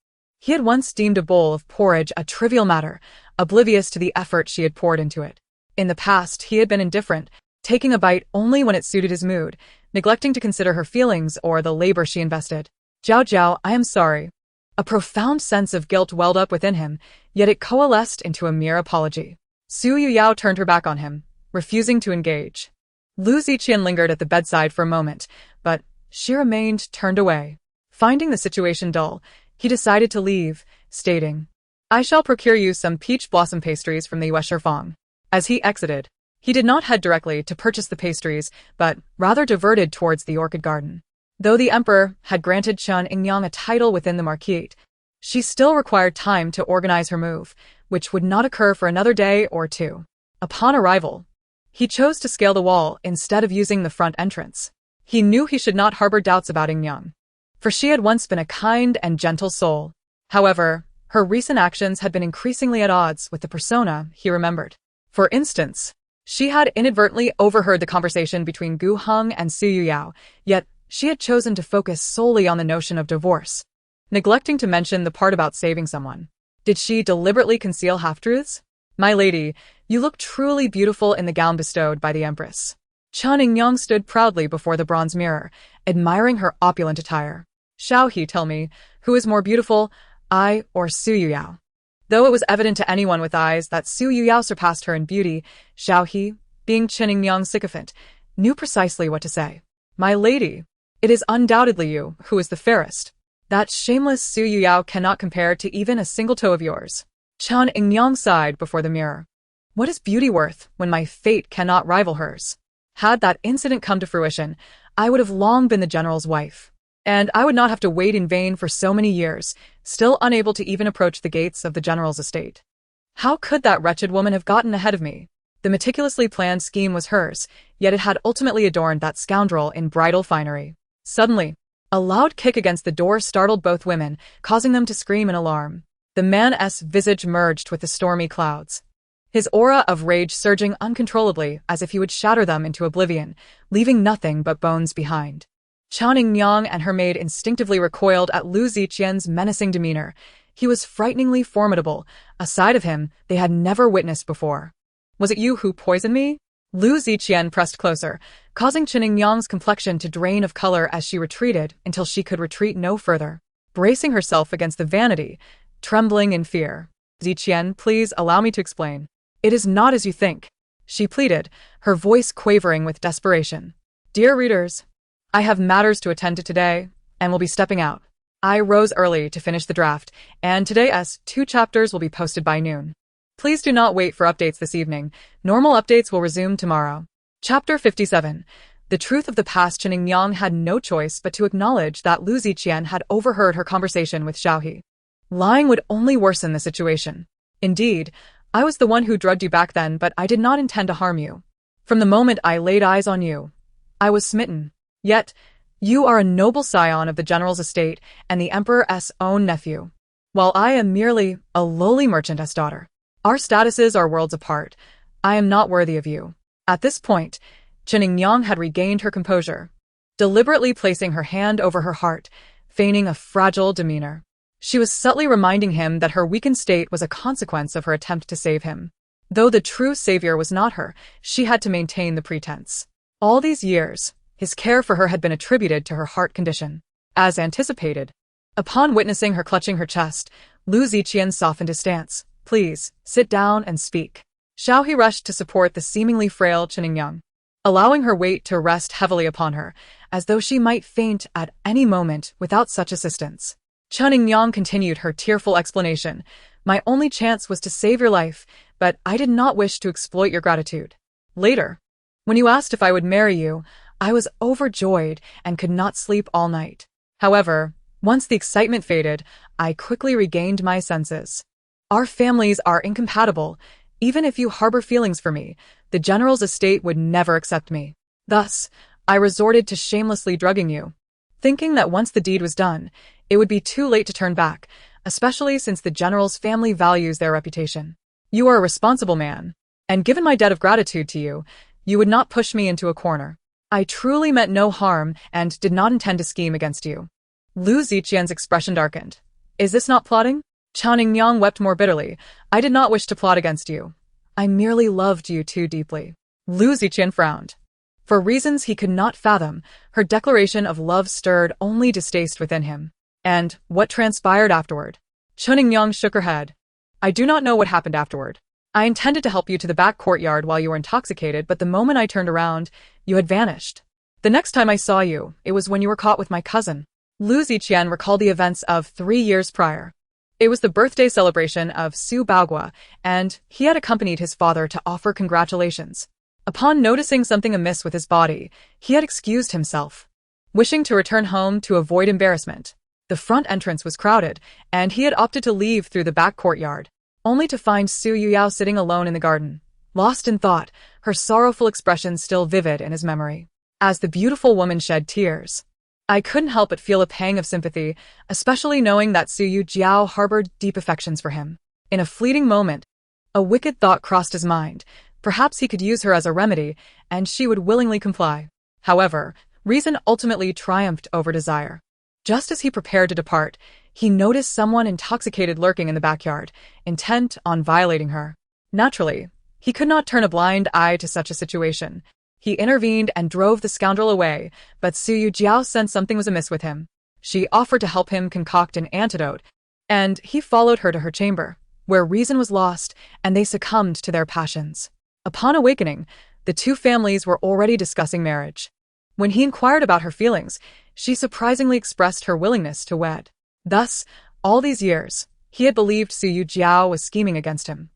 He had once deemed a bowl of porridge a trivial matter, oblivious to the effort she had poured into it. In the past, he had been indifferent, taking a bite only when it suited his mood, neglecting to consider her feelings or the labor she invested. Jiao, I am sorry. A profound sense of guilt welled up within him, yet it coalesced into a mere apology. Su Yujiao turned her back on him, refusing to engage. Lu Ziqian lingered at the bedside for a moment, but she remained turned away. Finding the situation dull, he decided to leave, stating, I shall procure you some peach blossom pastries from the Yueshifang. As he exited, he did not head directly to purchase the pastries, but rather diverted towards the orchid garden. Though the emperor had granted Chen Yingyang a title within the marquisate, she still required time to organize her move, which would not occur for another day or two. Upon arrival, he chose to scale the wall instead of using the front entrance. He knew he should not harbor doubts about Yingyang, for she had once been a kind and gentle soul. However, Her recent actions had been increasingly at odds with the persona he remembered. For instance, she had inadvertently overheard the conversation between Gu Heng and Su Yujiao, yet she had chosen to focus solely on the notion of divorce, neglecting to mention the part about saving someone. Did she deliberately conceal half-truths? My lady, you look truly beautiful in the gown bestowed by the Empress. Chen Yingyang stood proudly before the bronze mirror, admiring her opulent attire. Shall he tell me, who is more beautiful, I or Su Yujiao? Though it was evident to anyone with eyes that Su Yujiao surpassed her in beauty, Xiao He, being Chen Yingyang's sycophant, knew precisely what to say. My lady, it is undoubtedly you who is the fairest. That shameless Su Yujiao cannot compare to even a single toe of yours. Chen Yingyang sighed before the mirror. What is beauty worth when my fate cannot rival hers? Had that incident come to fruition, I would have long been the general's wife. And I would not have to wait in vain for so many years, still unable to even approach the gates of the general's estate. How could that wretched woman have gotten ahead of me? The meticulously planned scheme was hers, yet it had ultimately adorned that scoundrel in bridal finery. Suddenly, a loud kick against the door startled both women, causing them to scream in alarm. The man's visage merged with the stormy clouds, his aura of rage surging uncontrollably as if he would shatter them into oblivion, leaving nothing but bones behind. Chen Yingyang and her maid instinctively recoiled at Lu Ziqian's menacing demeanor. He was frighteningly formidable, a side of him they had never witnessed before. Was it you who poisoned me? Lu Ziqian pressed closer, causing Chen Yingyang's complexion to drain of color as she retreated until she could retreat no further, bracing herself against the vanity, trembling in fear. Ziqian, please allow me to explain. It is not as you think, she pleaded, her voice quavering with desperation. Dear readers, I have matters to attend to today, and will be stepping out. I rose early to finish the draft, and today's 2 chapters will be posted by noon. Please do not wait for updates this evening. Normal updates will resume tomorrow. Chapter 57. The truth of the past. Chen Yingyang had no choice but to acknowledge that Lu Ziqian had overheard her conversation with Xiao He. Lying would only worsen the situation. Indeed, I was the one who drugged you back then, but I did not intend to harm you. From the moment I laid eyes on you, I was smitten. Yet, you are a noble scion of the general's estate and the emperor's own nephew, while I am merely a lowly merchantess daughter. Our statuses are worlds apart. I am not worthy of you. At this point, Chen Yingyang had regained her composure, deliberately placing her hand over her heart, feigning a fragile demeanor. She was subtly reminding him that her weakened state was a consequence of her attempt to save him. Though the true savior was not her, she had to maintain the pretense. All these years, his care for her had been attributed to her heart condition. As anticipated, upon witnessing her clutching her chest, Lu Ziqian softened his stance. Please, sit down and speak. Xiao He rushed to support the seemingly frail Chen Yingyang, allowing her weight to rest heavily upon her, as though she might faint at any moment without such assistance. Chen Yingyang continued her tearful explanation. My only chance was to save your life, but I did not wish to exploit your gratitude. Later, when you asked if I would marry you, I was overjoyed and could not sleep all night. However, once the excitement faded, I quickly regained my senses. Our families are incompatible. Even if you harbor feelings for me, the general's estate would never accept me. Thus, I resorted to shamelessly drugging you, thinking that once the deed was done, it would be too late to turn back, especially since the general's family values their reputation. You are a responsible man, and given my debt of gratitude to you, you would not push me into a corner. I truly meant no harm and did not intend to scheme against you. Lu Ziqian's expression darkened. Is this not plotting? Chen Yingyang wept more bitterly. I did not wish to plot against you. I merely loved you too deeply. Lu Ziqian frowned. For reasons he could not fathom, her declaration of love stirred only distaste within him. And what transpired afterward? Chen Yingyang shook her head. I do not know what happened afterward. I intended to help you to the back courtyard while you were intoxicated, but the moment I turned around, you had vanished. The next time I saw you, it was when you were caught with my cousin. Lu Ziqian recalled the events of 3 years prior. It was the birthday celebration of Su Baogua, and he had accompanied his father to offer congratulations. Upon noticing something amiss with his body, he had excused himself, wishing to return home to avoid embarrassment. The front entrance was crowded, and he had opted to leave through the back courtyard, only to find Su Yujiao sitting alone in the garden, lost in thought, her sorrowful expression still vivid in his memory. As the beautiful woman shed tears, I couldn't help but feel a pang of sympathy, especially knowing that Su Yujiao harbored deep affections for him. In a fleeting moment, a wicked thought crossed his mind. Perhaps he could use her as a remedy, and she would willingly comply. However, reason ultimately triumphed over desire. Just as he prepared to depart, he noticed someone intoxicated lurking in the backyard, intent on violating her. Naturally, he could not turn a blind eye to such a situation. He intervened and drove the scoundrel away, but Su Yujiao sensed something was amiss with him. She offered to help him concoct an antidote, and he followed her to her chamber, where reason was lost and they succumbed to their passions. Upon awakening, the two families were already discussing marriage. When he inquired about her feelings, she surprisingly expressed her willingness to wed. Thus, all these years, he had believed Su Yujiao was scheming against him.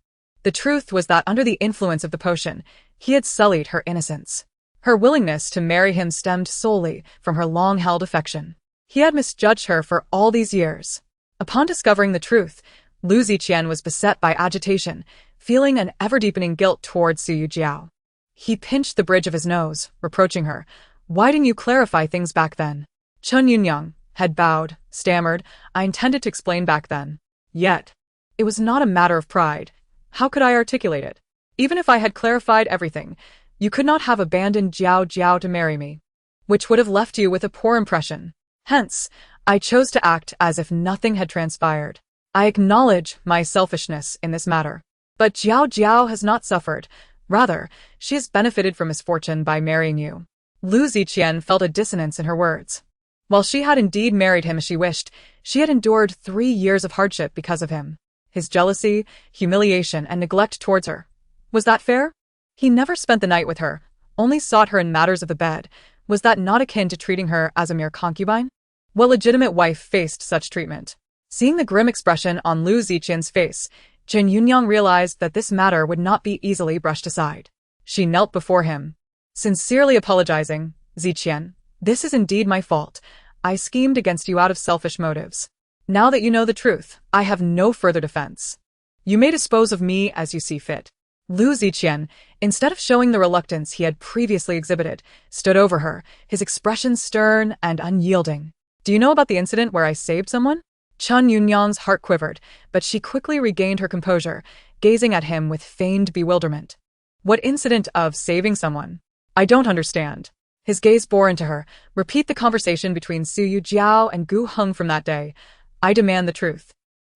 The truth was that under the influence of the potion, he had sullied her innocence. Her willingness to marry him stemmed solely from her long-held affection. He had misjudged her for all these years. Upon discovering the truth, Lu Ziqian was beset by agitation, feeling an ever-deepening guilt towards Su Yujiao. He pinched the bridge of his nose, reproaching her. "Why didn't you clarify things back then?" Chun Yunyang had bowed, stammered, "I intended to explain back then. Yet, it was not a matter of pride. How could I articulate it? Even if I had clarified everything, you could not have abandoned Jiao Jiao to marry me, which would have left you with a poor impression. Hence, I chose to act as if nothing had transpired. I acknowledge my selfishness in this matter. But Jiao Jiao has not suffered. Rather, she has benefited from misfortune by marrying you." Lu Ziqian felt a dissonance in her words. While she had indeed married him as she wished, she had endured 3 years of hardship because of him. His jealousy, humiliation, and neglect towards her. Was that fair? He never spent the night with her, only sought her in matters of the bed. Was that not akin to treating her as a mere concubine? What legitimate wife faced such treatment? Seeing the grim expression on Lu Ziqian's face, Chen Yunyang realized that this matter would not be easily brushed aside. She knelt before him, sincerely apologizing. "Ziqian, this is indeed my fault. I schemed against you out of selfish motives. Now that you know the truth, I have no further defense. You may dispose of me as you see fit." Lu Ziqian, instead of showing the reluctance he had previously exhibited, stood over her, his expression stern and unyielding. "Do you know about the incident where I saved someone?" Chun Yunyang's heart quivered, but she quickly regained her composure, gazing at him with feigned bewilderment. "What incident of saving someone? I don't understand." His gaze bore into her. "Repeat the conversation between Su Yujiao and Gu Heng from that day. I demand the truth."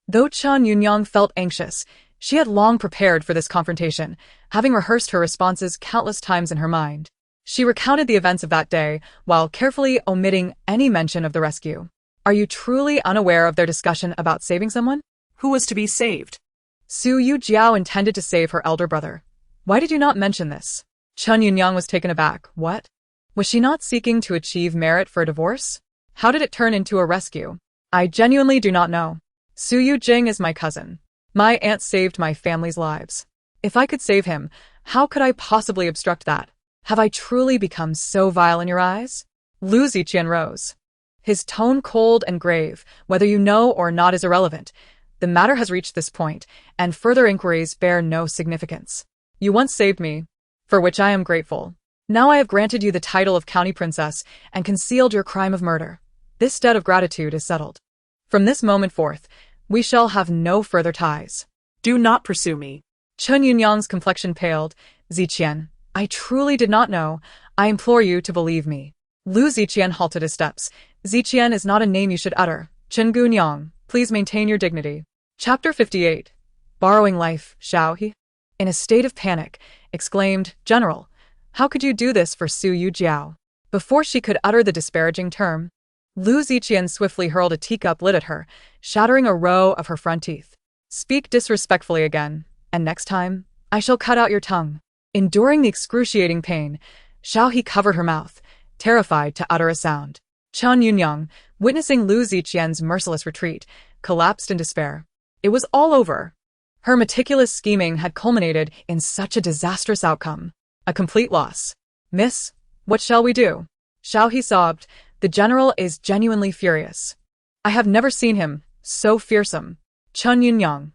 Though Chun Yunyang felt anxious, she had long prepared for this confrontation, having rehearsed her responses countless times in her mind. She recounted the events of that day, while carefully omitting any mention of the rescue. "Are you truly unaware of their discussion about saving someone?" Who was to be saved? Su Yujiao intended to save her elder brother. "Why did you not mention this?" Chun Yunyang was taken aback. What? Was she not seeking to achieve merit for a divorce? How did it turn into a rescue? "I genuinely do not know. Su Yujing is my cousin. My aunt saved my family's lives. If I could save him, how could I possibly obstruct that? Have I truly become so vile in your eyes?" Lu Ziqian rose. His tone cold and grave. "Whether you know or not is irrelevant. The matter has reached this point, and further inquiries bear no significance. You once saved me, for which I am grateful. Now I have granted you the title of county princess and concealed your crime of murder. This debt of gratitude is settled. From this moment forth, we shall have no further ties. Do not pursue me." Chun Yunyang's complexion paled. "Ziqian, I truly did not know. I implore you to believe me." Lu Ziqian halted his steps. "Ziqian is not a name you should utter. Chen Gunyang, please maintain your dignity." Chapter 58. Borrowing life, shall he? In a state of panic, exclaimed, "General, how could you do this for Su Yujiao?" Before she could utter the disparaging term, Lu Ziqian swiftly hurled a teacup lid at her, shattering a row of her front teeth. "Speak disrespectfully again, and next time, I shall cut out your tongue." Enduring the excruciating pain, Shao He covered her mouth, terrified to utter a sound. Chun Yunyang, witnessing Lu Ziqian's merciless retreat, collapsed in despair. It was all over. Her meticulous scheming had culminated in such a disastrous outcome. A complete loss. "Miss, what shall we do?" Shao He sobbed. "The general is genuinely furious. I have never seen him so fearsome." Chun Yunyang,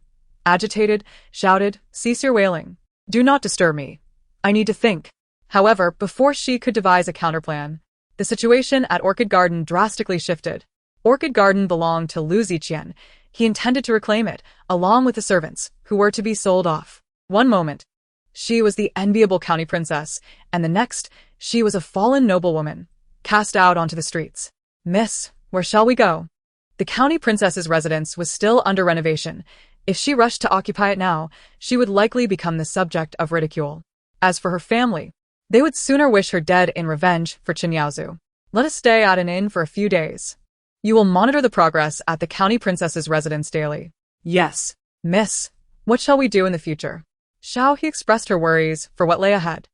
agitated, shouted, "Cease your wailing. Do not disturb me. I need to think." However, before she could devise a counterplan, The situation at Orchid Garden drastically shifted. Orchid Garden belonged to Lu Ziqian. He intended to reclaim it, along with the servants, who were to be sold off. One moment, she was the enviable county princess, and the next, she was a fallen noblewoman, cast out onto the streets. "Miss, where shall we go?" The county princess's residence was still under renovation. If she rushed to occupy it now, she would likely become the subject of ridicule. As for her family, they would sooner wish her dead in revenge for Qinyaozu. "Let us stay at an inn for a few days. You will monitor the progress at the county princess's residence daily." Yes. "Miss, what shall we do in the future?" Xiao He expressed her worries for what lay ahead.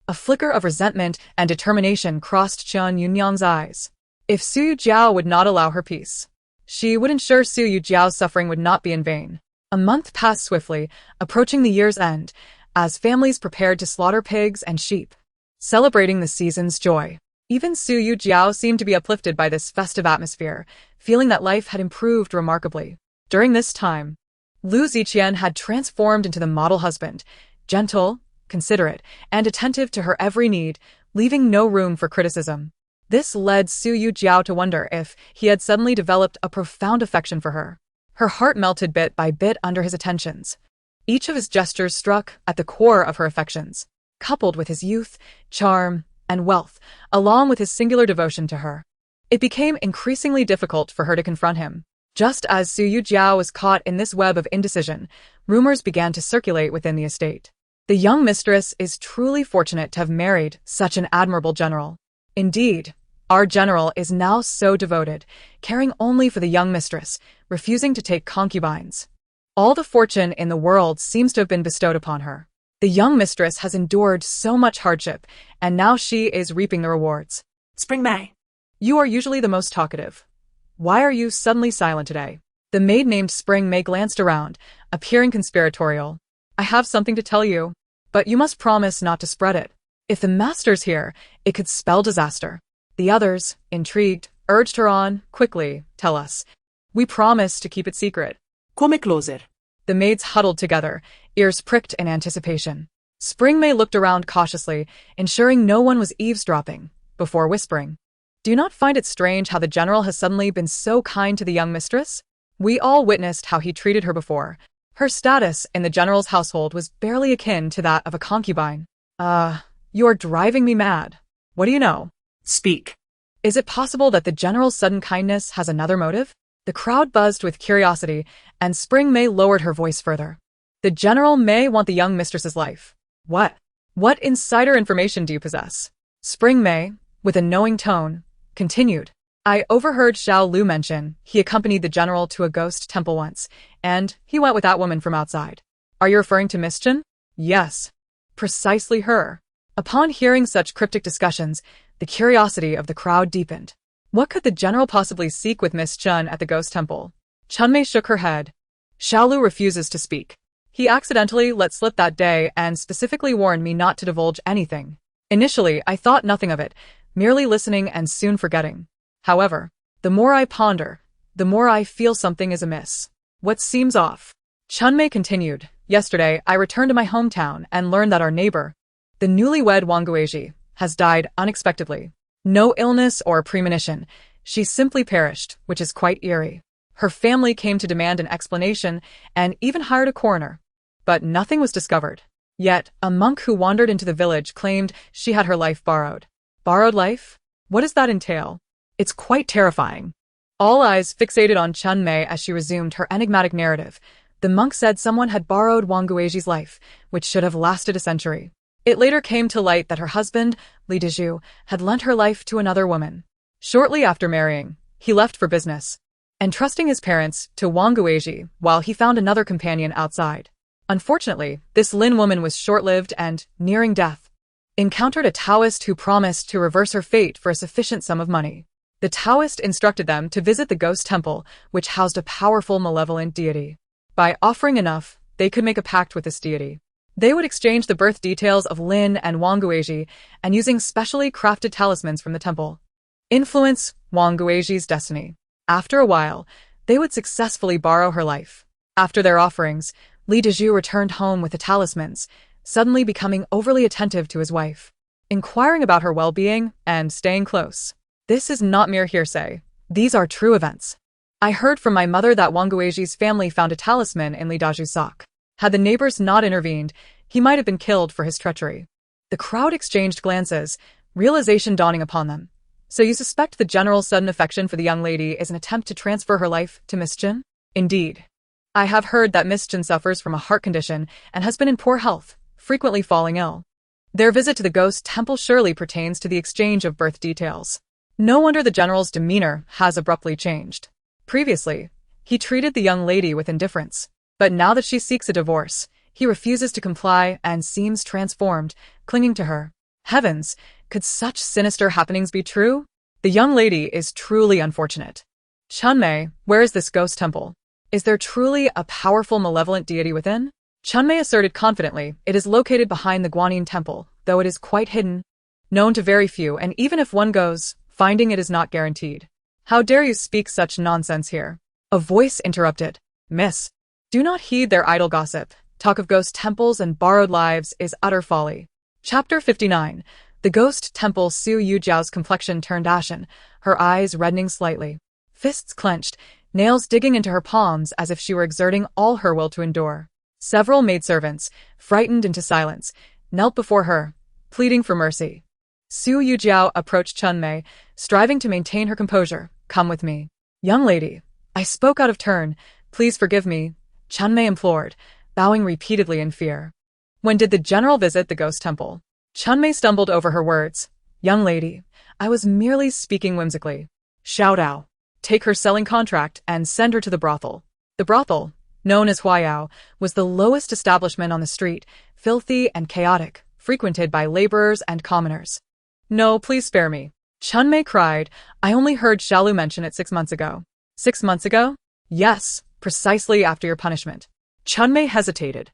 A flicker of resentment and determination crossed Qian Yunyan's eyes. If Su Yujiao would not allow her peace, she would ensure Su Yujiao's suffering would not be in vain. A month passed swiftly, approaching the year's end, as families prepared to slaughter pigs and sheep, celebrating the season's joy. Even Su Yujiao seemed to be uplifted by this festive atmosphere, feeling that life had improved remarkably. During this time, Lu Ziqian had transformed into the model husband, gentle, considerate, and attentive to her every need, leaving no room for criticism. This led Su Yujiao to wonder if he had suddenly developed a profound affection for her. Her heart melted bit by bit under his attentions. Each of his gestures struck at the core of her affections, coupled with his youth, charm, and wealth, along with his singular devotion to her. It became increasingly difficult for her to confront him. Just as Su Yujiao was caught in this web of indecision, rumors began to circulate within the estate. The young mistress is truly fortunate to have married such an admirable general. Indeed, our general is now so devoted, caring only for the young mistress, refusing to take concubines. All the fortune in the world seems to have been bestowed upon her. The young mistress has endured so much hardship, and now she is reaping the rewards. Spring May. You are usually the most talkative. Why are you suddenly silent today? The maid named Spring May glanced around, appearing conspiratorial. "I have something to tell you, but you must promise not to spread it. If the master's here, it could spell disaster." The others, intrigued, urged her on. "Quickly, tell us. We promise to keep it secret." Come closer. The maids huddled together, ears pricked in anticipation. Spring May looked around cautiously, ensuring no one was eavesdropping, before whispering, "Do you not find it strange how the general has suddenly been so kind to the young mistress? We all witnessed how he treated her before. Her status in the general's household was barely akin to that of a concubine." You are driving me mad. What do you know?" Speak. "Is it possible that the general's sudden kindness has another motive?" The crowd buzzed with curiosity, and Spring May lowered her voice further. "The general may want the young mistress's life." What insider information do you possess?" Spring May, with a knowing tone, continued. "I overheard Xiao Lu mention he accompanied the general to a ghost temple once, and he went with that woman from outside." "Are you referring to Miss Chen?" "Yes. Precisely her." Upon hearing such cryptic discussions, the curiosity of the crowd deepened. What could the general possibly seek with Miss Chen at the ghost temple? Chunmei shook her head. "Xiaolu refuses to speak. He accidentally let slip that day and specifically warned me not to divulge anything. Initially, I thought nothing of it, merely listening and soon forgetting. However, the more I ponder, the more I feel something is amiss. What seems off?" Chunmei continued. "Yesterday, I returned to my hometown and learned that our neighbor, the newlywed Wang Guizhi, has died unexpectedly. No illness or premonition, she simply perished, which is quite eerie. Her family came to demand an explanation and even hired a coroner. But nothing was discovered. Yet, a monk who wandered into the village claimed she had her life borrowed." "Borrowed life? What does that entail?" "It's quite terrifying." All eyes fixated on Chun Mei as she resumed her enigmatic narrative. The monk said someone had borrowed Wang Guizhi's life, which should have lasted a century. It later came to light that her husband, Li Dezhu, had lent her life to another woman. Shortly after marrying, he left for business, entrusting his parents to Wang Guizhi while he found another companion outside. Unfortunately, this Lin woman was short-lived and, nearing death, encountered a Taoist who promised to reverse her fate for a sufficient sum of money. The Taoist instructed them to visit the ghost temple, which housed a powerful malevolent deity. By offering enough, they could make a pact with this deity. They would exchange the birth details of Lin and Wang Guizhi, and using specially crafted talismans from the temple, influence Wang Guizhi's destiny. After a while, they would successfully borrow her life. After their offerings, Li Dezhu returned home with the talismans, suddenly becoming overly attentive to his wife, inquiring about her well-being and staying close. This is not mere hearsay. These are true events. I heard from my mother that Wang Guizhi's family found a talisman in Li Daju's sock. Had the neighbors not intervened, he might have been killed for his treachery. The crowd exchanged glances, realization dawning upon them. So you suspect the general's sudden affection for the young lady is an attempt to transfer her life to Miss Jin? Indeed. I have heard that Miss Jin suffers from a heart condition and has been in poor health, frequently falling ill. Their visit to the ghost temple surely pertains to the exchange of birth details. No wonder the general's demeanor has abruptly changed. Previously, he treated the young lady with indifference, but now that she seeks a divorce, he refuses to comply and seems transformed, clinging to her. Heavens, could such sinister happenings be true? The young lady is truly unfortunate. Chunmei, where is this ghost temple? Is there truly a powerful malevolent deity within? Chunmei asserted confidently it is located behind the Guanyin temple, though it is quite hidden. Known to very few, and even if one goes, finding it is not guaranteed. How dare you speak such nonsense here? A voice interrupted. Miss, do not heed their idle gossip. Talk of ghost temples and borrowed lives is utter folly. Chapter 59. The ghost temple. Su Yujiao's complexion turned ashen, her eyes reddening slightly. Fists clenched, nails digging into her palms as if she were exerting all her will to endure. Several maidservants, frightened into silence, knelt before her, pleading for mercy. Su Yujiao approached Chunmei, striving to maintain her composure. Come with me. Young lady, I spoke out of turn. Please forgive me, Chunmei implored, bowing repeatedly in fear. When did the general visit the ghost temple? Chunmei stumbled over her words. Young lady, I was merely speaking whimsically. Xiao Dao, take her selling contract and send her to the brothel. The brothel, known as Huayao, was the lowest establishment on the street, filthy and chaotic, frequented by laborers and commoners. No, please spare me, Chunmei cried. I only heard Xiaolu mention it 6 months ago. 6 months ago? Yes, precisely after your punishment. Chunmei hesitated,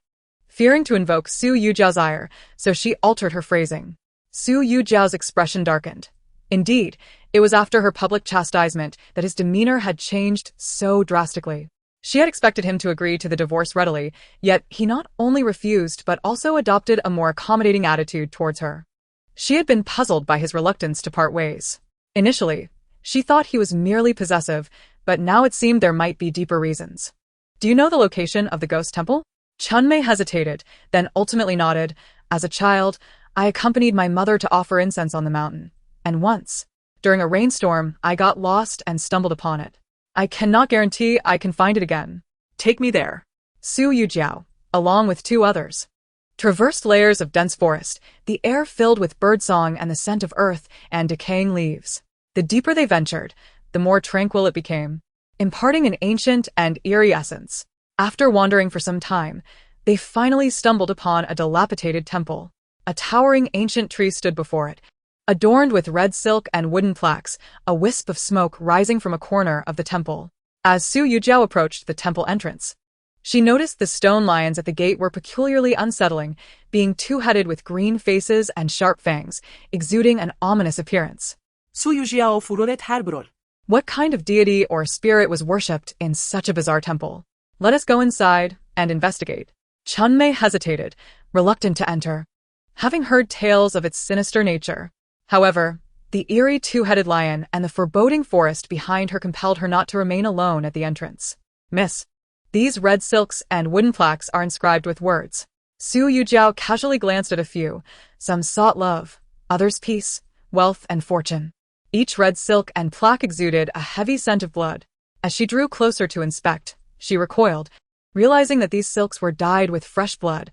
fearing to invoke Su Yujiao's ire, so she altered her phrasing. Su Yujiao's expression darkened. Indeed, it was after her public chastisement that his demeanor had changed so drastically. She had expected him to agree to the divorce readily, yet he not only refused but also adopted a more accommodating attitude towards her. She had been puzzled by his reluctance to part ways. Initially, she thought he was merely possessive, but now it seemed there might be deeper reasons. Do you know the location of the ghost temple? Chunmei hesitated, then ultimately nodded. As a child, I accompanied my mother to offer incense on the mountain. And once, during a rainstorm, I got lost and stumbled upon it. I cannot guarantee I can find it again. Take me there. Su Yujiao, along with 2 others, traversed layers of dense forest, the air filled with birdsong and the scent of earth and decaying leaves. The deeper they ventured, the more tranquil it became, imparting an ancient and eerie essence. After wandering for some time, they finally stumbled upon a dilapidated temple. A towering ancient tree stood before it, adorned with red silk and wooden plaques, a wisp of smoke rising from a corner of the temple. As Su Yujiao approached the temple entrance, she noticed the stone lions at the gate were peculiarly unsettling, being 2-headed with green faces and sharp fangs, exuding an ominous appearance. Su Yujiao furoret Heartbroken. What kind of deity or spirit was worshipped in such a bizarre temple? Let us go inside and investigate. Chunmei hesitated, reluctant to enter, having heard tales of its sinister nature. However, the eerie 2-headed lion and the foreboding forest behind her compelled her not to remain alone at the entrance. Miss, these red silks and wooden plaques are inscribed with words. Su Yujiao casually glanced at a few. Some sought love, others peace, wealth, and fortune. Each red silk and plaque exuded a heavy scent of blood. As she drew closer to inspect, she recoiled, realizing that these silks were dyed with fresh blood.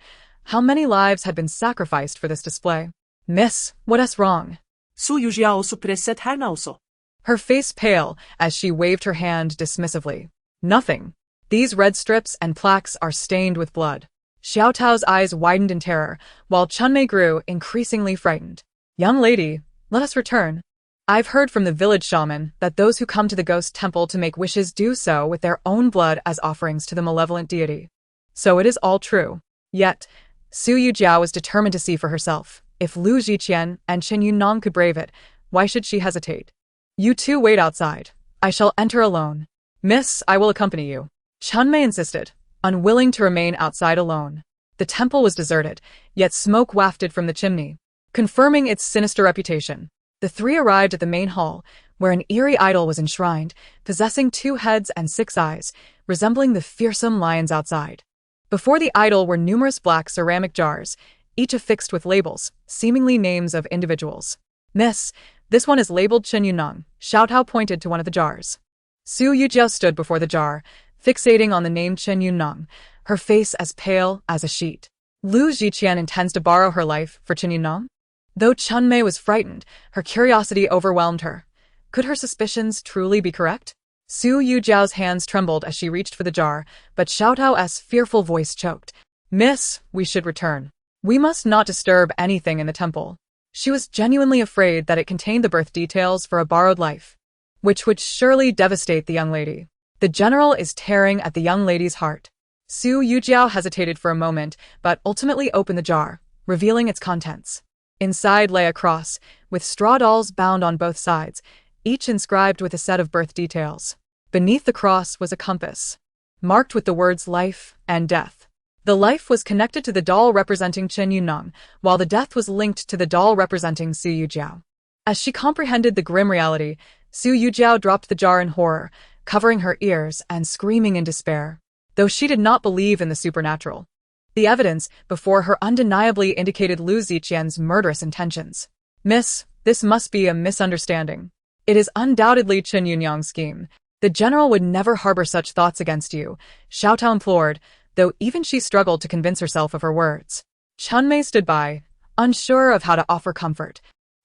How many lives had been sacrificed for this display? Miss, what's wrong? Su Yujiao suppresset Hernauso. Her face pale as she waved her hand dismissively. Nothing. These red strips and plaques are stained with blood. Xiao Tao's eyes widened in terror, while Chunmei grew increasingly frightened. Young lady, let us return. I've heard from the village shaman that those who come to the ghost temple to make wishes do so with their own blood as offerings to the malevolent deity. So it is all true. Yet, Su Yujiao was determined to see for herself. If Lu Ziqian and Chen Yunong could brave it, why should she hesitate? You 2 wait outside. I shall enter alone. Miss, I will accompany you. Chunmei insisted, unwilling to remain outside alone. The temple was deserted, yet smoke wafted from the chimney, confirming its sinister reputation. The three arrived at the main hall, where an eerie idol was enshrined, possessing 2 heads and 6 eyes, resembling the fearsome lions outside. Before the idol were numerous black ceramic jars, each affixed with labels, seemingly names of individuals. "Miss, this one is labeled Chen Yunong," Xiao Tao pointed to one of the jars. Su Yujiao stood before the jar, fixating on the name Chen Yunong, her face as pale as a sheet. Lu Ziqian intends to borrow her life for Chen Yunong? Though Chun Mei was frightened, her curiosity overwhelmed her. Could her suspicions truly be correct? Su Yujiao's hands trembled as she reached for the jar, but Xiao Tao's fearful voice choked. "Miss, we should return. We must not disturb anything in the temple." She was genuinely afraid that it contained the birth details for a borrowed life, which would surely devastate the young lady. The general is tearing at the young lady's heart. Su Yujiao hesitated for a moment, but ultimately opened the jar, revealing its contents. Inside lay a cross, with straw dolls bound on both sides, each inscribed with a set of birth details. Beneath the cross was a compass, marked with the words life and death. The life was connected to the doll representing Chen Yunong, while the death was linked to the doll representing Su Yujiao. As she comprehended the grim reality, Su Yujiao dropped the jar in horror, covering her ears and screaming in despair. Though she did not believe in the supernatural, the evidence before her undeniably indicated Lu Ziqian's murderous intentions. "Miss, this must be a misunderstanding. It is undoubtedly Chen Yunong's scheme. The general would never harbor such thoughts against you," Xiao Tao implored, though even she struggled to convince herself of her words. Chun Mei stood by, unsure of how to offer comfort,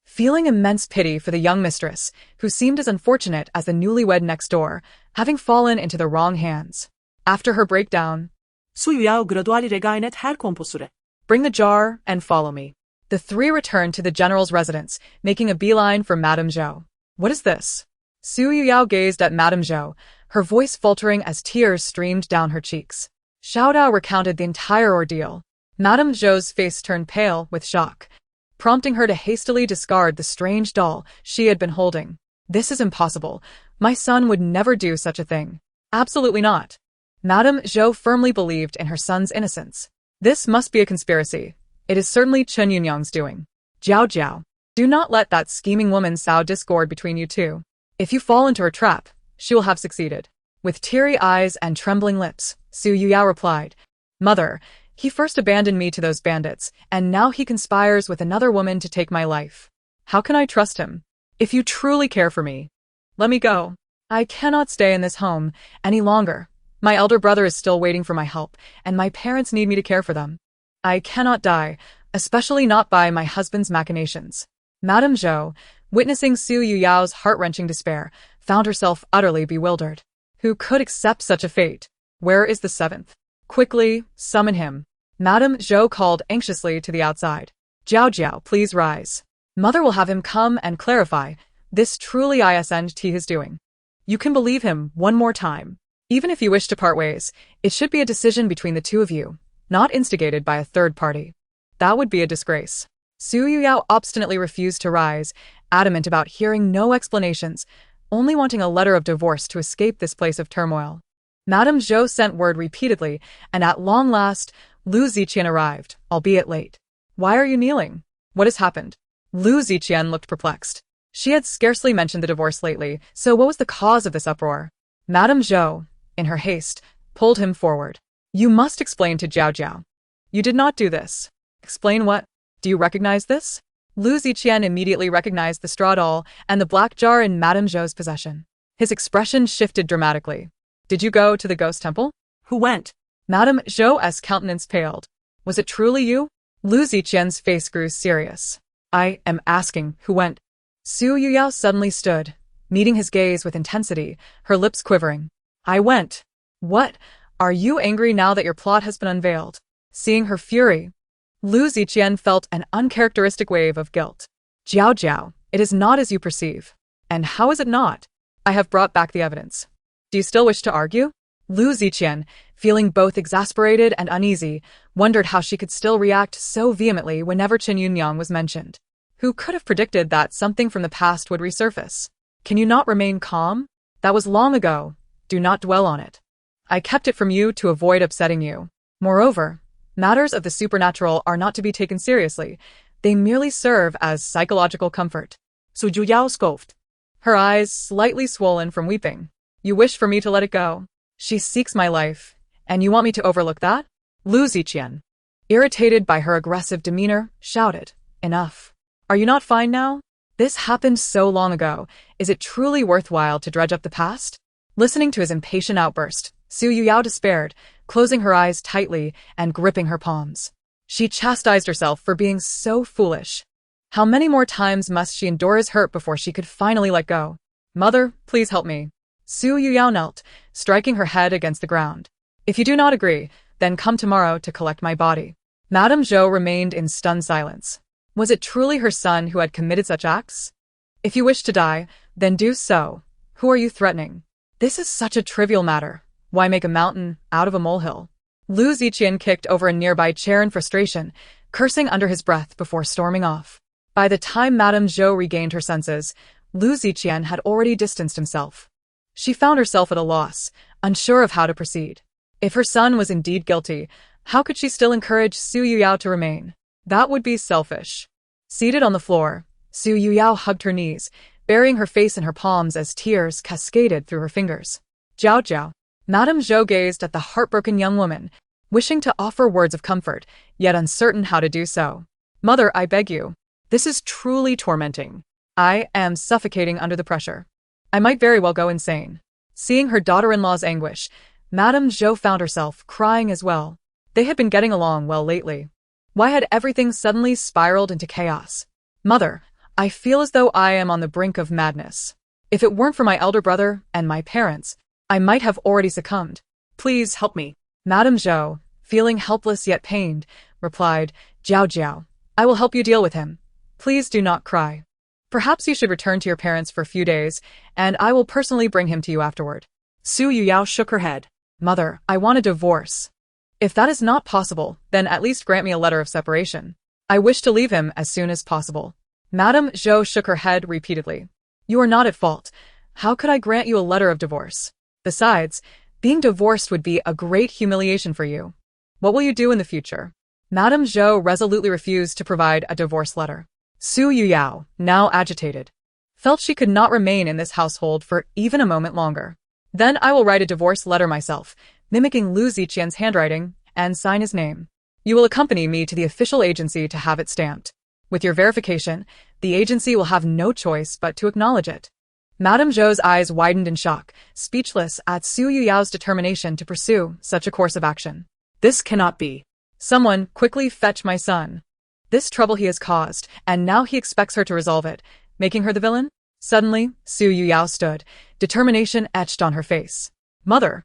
feeling immense pity for the young mistress, who seemed as unfortunate as the newlywed next door, having fallen into the wrong hands. After her breakdown, Su Yujiao graduali regainet her composure. "Bring the jar and follow me." The three returned to the general's residence, making a beeline for Madame Zhou. "What is this?" Su Yujiao gazed at Madame Zhou, her voice faltering as tears streamed down her cheeks. Xiao Dao recounted the entire ordeal. Madame Zhou's face turned pale with shock, prompting her to hastily discard the strange doll she had been holding. "This is impossible. My son would never do such a thing." "Absolutely not." Madame Zhou firmly believed in her son's innocence. "This must be a conspiracy. It is certainly Chen Yunong's doing." "Jiao Jiao, do not let that scheming woman sow discord between you two. If you fall into her trap, she will have succeeded." With teary eyes and trembling lips, Su Yujiao replied, "Mother, he first abandoned me to those bandits, and now he conspires with another woman to take my life. How can I trust him? If you truly care for me, let me go. I cannot stay in this home any longer. My elder brother is still waiting for my help, and my parents need me to care for them. I cannot die, especially not by my husband's machinations." Madame Zhou, witnessing Su Yujiao's heart-wrenching despair, found herself utterly bewildered. Who could accept such a fate? "Where is the 7th? Quickly, summon him." Madame Zhou called anxiously to the outside. "Jiao Jiao, please rise. Mother will have him come and clarify. This truly isn't his doing. You can believe him one more time. Even if you wish to part ways, it should be a decision between the two of you, not instigated by a third party. That would be a disgrace." Su Yujiao obstinately refused to rise, adamant about hearing no explanations, only wanting a letter of divorce to escape this place of turmoil. Madame Zhou sent word repeatedly, and at long last, Lu Ziqian arrived, albeit late. "Why are you kneeling? What has happened?" Lu Ziqian looked perplexed. She had scarcely mentioned the divorce lately, so what was the cause of this uproar? Madame Zhou, in her haste, pulled him forward. "You must explain to Jiao Jiao. You did not do this." "Explain what? Do you recognize this?" Lu Ziqian immediately recognized the straw doll and the black jar in Madame Zhou's possession. His expression shifted dramatically. "Did you go to the ghost temple?" Who went? Madame Zhou's countenance paled. "Was it truly you?" Lu Ziqian's face grew serious. "I am asking who went." Su Yujiao suddenly stood, meeting his gaze with intensity, her lips quivering. "I went." "What? Are you angry now that your plot has been unveiled?" Seeing her fury, Lu Ziqian felt an uncharacteristic wave of guilt. "Jiao Jiao, it is not as you perceive." "And how is it not? I have brought back the evidence. Do you still wish to argue?" Lu Ziqian, feeling both exasperated and uneasy, wondered how she could still react so vehemently whenever Chen Yunong was mentioned. Who could have predicted that something from the past would resurface? "Can you not remain calm? That was long ago. Do not dwell on it. I kept it from you to avoid upsetting you. Moreover, matters of the supernatural are not to be taken seriously. They merely serve as psychological comfort." Su Yujiao scoffed. her eyes slightly swollen from weeping. You wish for me to let it go. She seeks my life, and you want me to overlook that? Lu Ziqian, irritated by her aggressive demeanor, shouted, Enough. Are you not fine now? This happened so long ago. Is it truly worthwhile to dredge up the past? Listening to his impatient outburst, Su Yujiao despaired, closing her eyes tightly and gripping her palms. She chastised herself for being so foolish. How many more times must she endure his hurt before she could finally let go? Mother, please help me. Su Yujiao knelt, striking her head against the ground. If you do not agree, then come tomorrow to collect my body. Madame Zhou remained in stunned silence. Was it truly her son who had committed such acts? If you wish to die, then do so. Who are you threatening? This is such a trivial matter. Why make a mountain out of a molehill? Lu Ziqian kicked over a nearby chair in frustration, cursing under his breath before storming off. By the time Madame Zhou regained her senses, Lu Ziqian had already distanced himself. She found herself at a loss, unsure of how to proceed. If her son was indeed guilty, how could she still encourage Su Yujiao to remain? That would be selfish. Seated on the floor, Su Yujiao hugged her knees, burying her face in her palms as tears cascaded through her fingers. Jiao Jiao. Madame Zhou gazed at the heartbroken young woman, wishing to offer words of comfort, yet uncertain how to do so. Mother, I beg you. This is truly tormenting. I am suffocating under the pressure. I might very well go insane. Seeing her daughter-in-law's anguish, Madame Zhou found herself crying as well. They had been getting along well lately. Why had everything suddenly spiraled into chaos? Mother, I feel as though I am on the brink of madness. If it weren't for my elder brother and my parents, I might have already succumbed. Please help me. Madame Zhou, feeling helpless yet pained, replied, Jiao Jiao, I will help you deal with him. Please do not cry. Perhaps you should return to your parents for a few days, and I will personally bring him to you afterward. Su Yujiao shook her head. Mother, I want a divorce. If that is not possible, then at least grant me a letter of separation. I wish to leave him as soon as possible. Madame Zhou shook her head repeatedly. You are not at fault. How could I grant you a letter of divorce? Besides, being divorced would be a great humiliation for you. What will you do in the future? Madame Zhou resolutely refused to provide a divorce letter. Su Yujiao, now agitated, felt she could not remain in this household for even a moment longer. Then I will write a divorce letter myself, mimicking Lu Ziqian's handwriting, and sign his name. You will accompany me to the official agency to have it stamped. With your verification, the agency will have no choice but to acknowledge it. Madame Zhou's eyes widened in shock, speechless at Su Yujiao's determination to pursue such a course of action. This cannot be. Someone quickly fetch my son. This trouble he has caused, and now he expects her to resolve it, making her the villain? Suddenly, Su Yujiao stood, determination etched on her face. Mother,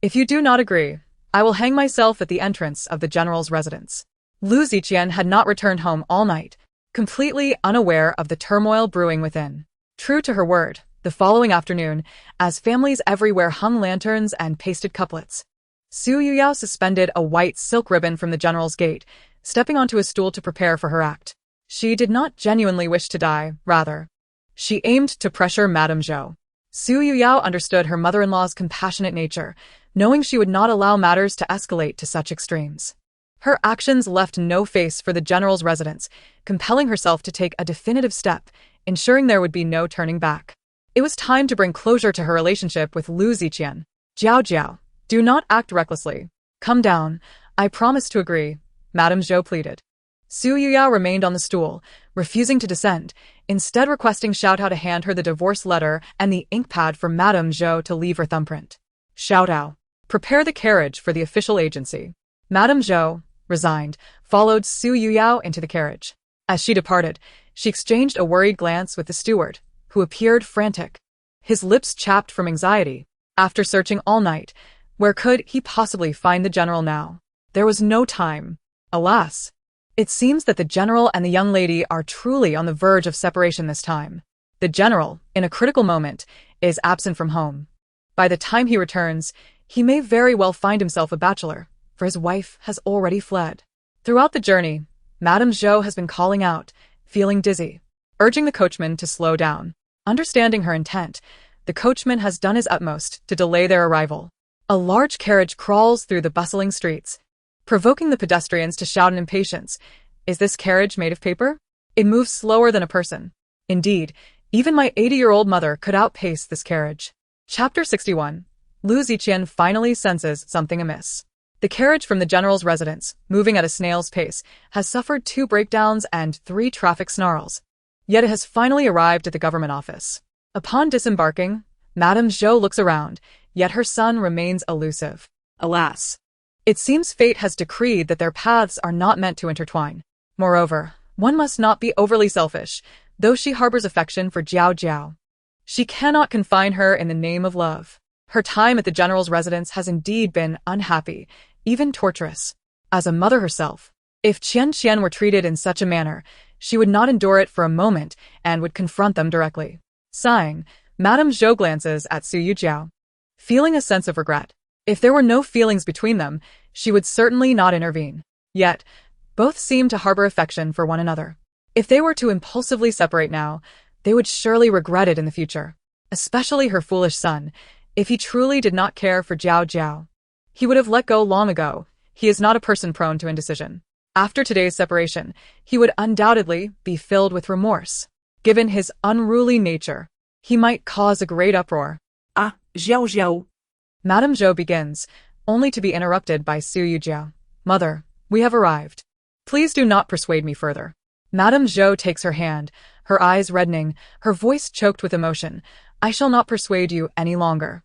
if you do not agree, I will hang myself at the entrance of the general's residence. Lu Ziqian had not returned home all night, completely unaware of the turmoil brewing within. True to her word, the following afternoon, as families everywhere hung lanterns and pasted couplets, Su Yujiao suspended a white silk ribbon from the general's gate, stepping onto a stool to prepare for her act. She did not genuinely wish to die, rather. She aimed to pressure Madame Zhou. Su Yujiao understood her mother-in-law's compassionate nature, knowing she would not allow matters to escalate to such extremes. Her actions left no face for the general's residence, compelling herself to take a definitive step, ensuring there would be no turning back. It was time to bring closure to her relationship with Lu Ziqian. Jiao Jiao, do not act recklessly. Come down. I promise to agree, Madame Zhou pleaded. Su Yujiao remained on the stool, refusing to descend, instead requesting Xiaotao to hand her the divorce letter and the ink pad for Madame Zhou to leave her thumbprint. Xiaotao, prepare the carriage for the official agency. Madame Zhou, resigned, followed Su Yujiao into the carriage. As she departed, she exchanged a worried glance with the steward, who appeared frantic. His lips chapped from anxiety. After searching all night, where could he possibly find the general now? There was no time. Alas! It seems that the general and the young lady are truly on the verge of separation this time. The general, in a critical moment, is absent from home. By the time he returns, he may very well find himself a bachelor, for his wife has already fled. Throughout the journey, Madame Zhou has been calling out, feeling dizzy, urging the coachman to slow down. Understanding her intent, the coachman has done his utmost to delay their arrival. A large carriage crawls through the bustling streets, provoking the pedestrians to shout in impatience. Is this carriage made of paper? It moves slower than a person. Indeed, even my 80-year-old mother could outpace this carriage. Chapter 61. Lu Ziqian finally senses something amiss. The carriage from the general's residence, moving at a snail's pace, has suffered 2 breakdowns and 3 traffic snarls. Yet it has finally arrived at the government office. Upon disembarking, Madame Zhou looks around, yet her son remains elusive. Alas. It seems fate has decreed that their paths are not meant to intertwine. Moreover, one must not be overly selfish, though she harbors affection for Jiao Jiao. She cannot confine her in the name of love. Her time at the general's residence has indeed been unhappy, even torturous. As a mother herself, if Qian Qian were treated in such a manner, she would not endure it for a moment and would confront them directly. Sighing, Madame Zhou glances at Su Yujiao, feeling a sense of regret. If there were no feelings between them, she would certainly not intervene. Yet, both seem to harbor affection for one another. If they were to impulsively separate now, they would surely regret it in the future. Especially her foolish son, if he truly did not care for Jiao Jiao. He would have let go long ago. He is not a person prone to indecision. After today's separation, he would undoubtedly be filled with remorse. Given his unruly nature, he might cause a great uproar. Ah, Jiao Jiao. Madame Zhou begins, only to be interrupted by Su Yujiao. Mother, we have arrived. Please do not persuade me further. Madame Zhou takes her hand, her eyes reddening, her voice choked with emotion. I shall not persuade you any longer.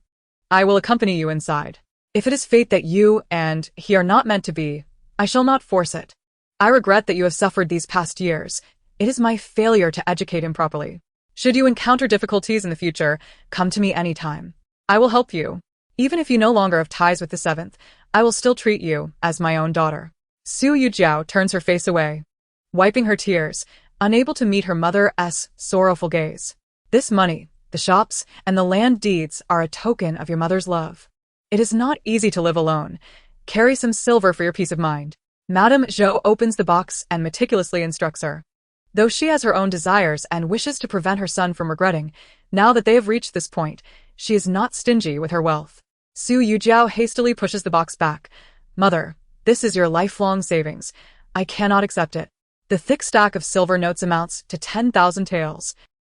I will accompany you inside. If it is fate that you and he are not meant to be, I shall not force it. I regret that you have suffered these past years. It is my failure to educate him properly. Should you encounter difficulties in the future, come to me anytime. I will help you. Even if you no longer have ties with the 7th, I will still treat you as my own daughter. Su Yujiao turns her face away, wiping her tears, unable to meet her mother's sorrowful gaze. This money, the shops, and the land deeds are a token of your mother's love. It is not easy to live alone. Carry some silver for your peace of mind. Madame Zhou opens the box and meticulously instructs her. Though she has her own desires and wishes to prevent her son from regretting, now that they have reached this point, she is not stingy with her wealth. Su Yujiao hastily pushes the box back. Mother, this is your lifelong savings. I cannot accept it. The thick stack of silver notes amounts to 10,000 taels.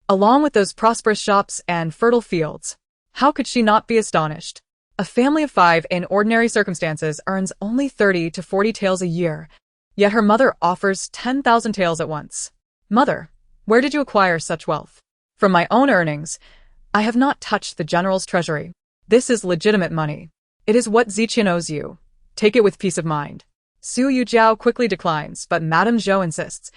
Along with those prosperous shops and fertile fields. How could she not be astonished? A family of 5 in ordinary circumstances earns only 30 to 40 taels a year, yet her mother offers 10,000 taels at once. Mother, where did you acquire such wealth? From my own earnings. I have not touched the general's treasury. This is legitimate money. It is what Ziqian owes you. Take it with peace of mind. Su Yujiao quickly declines, but Madame Zhou insists.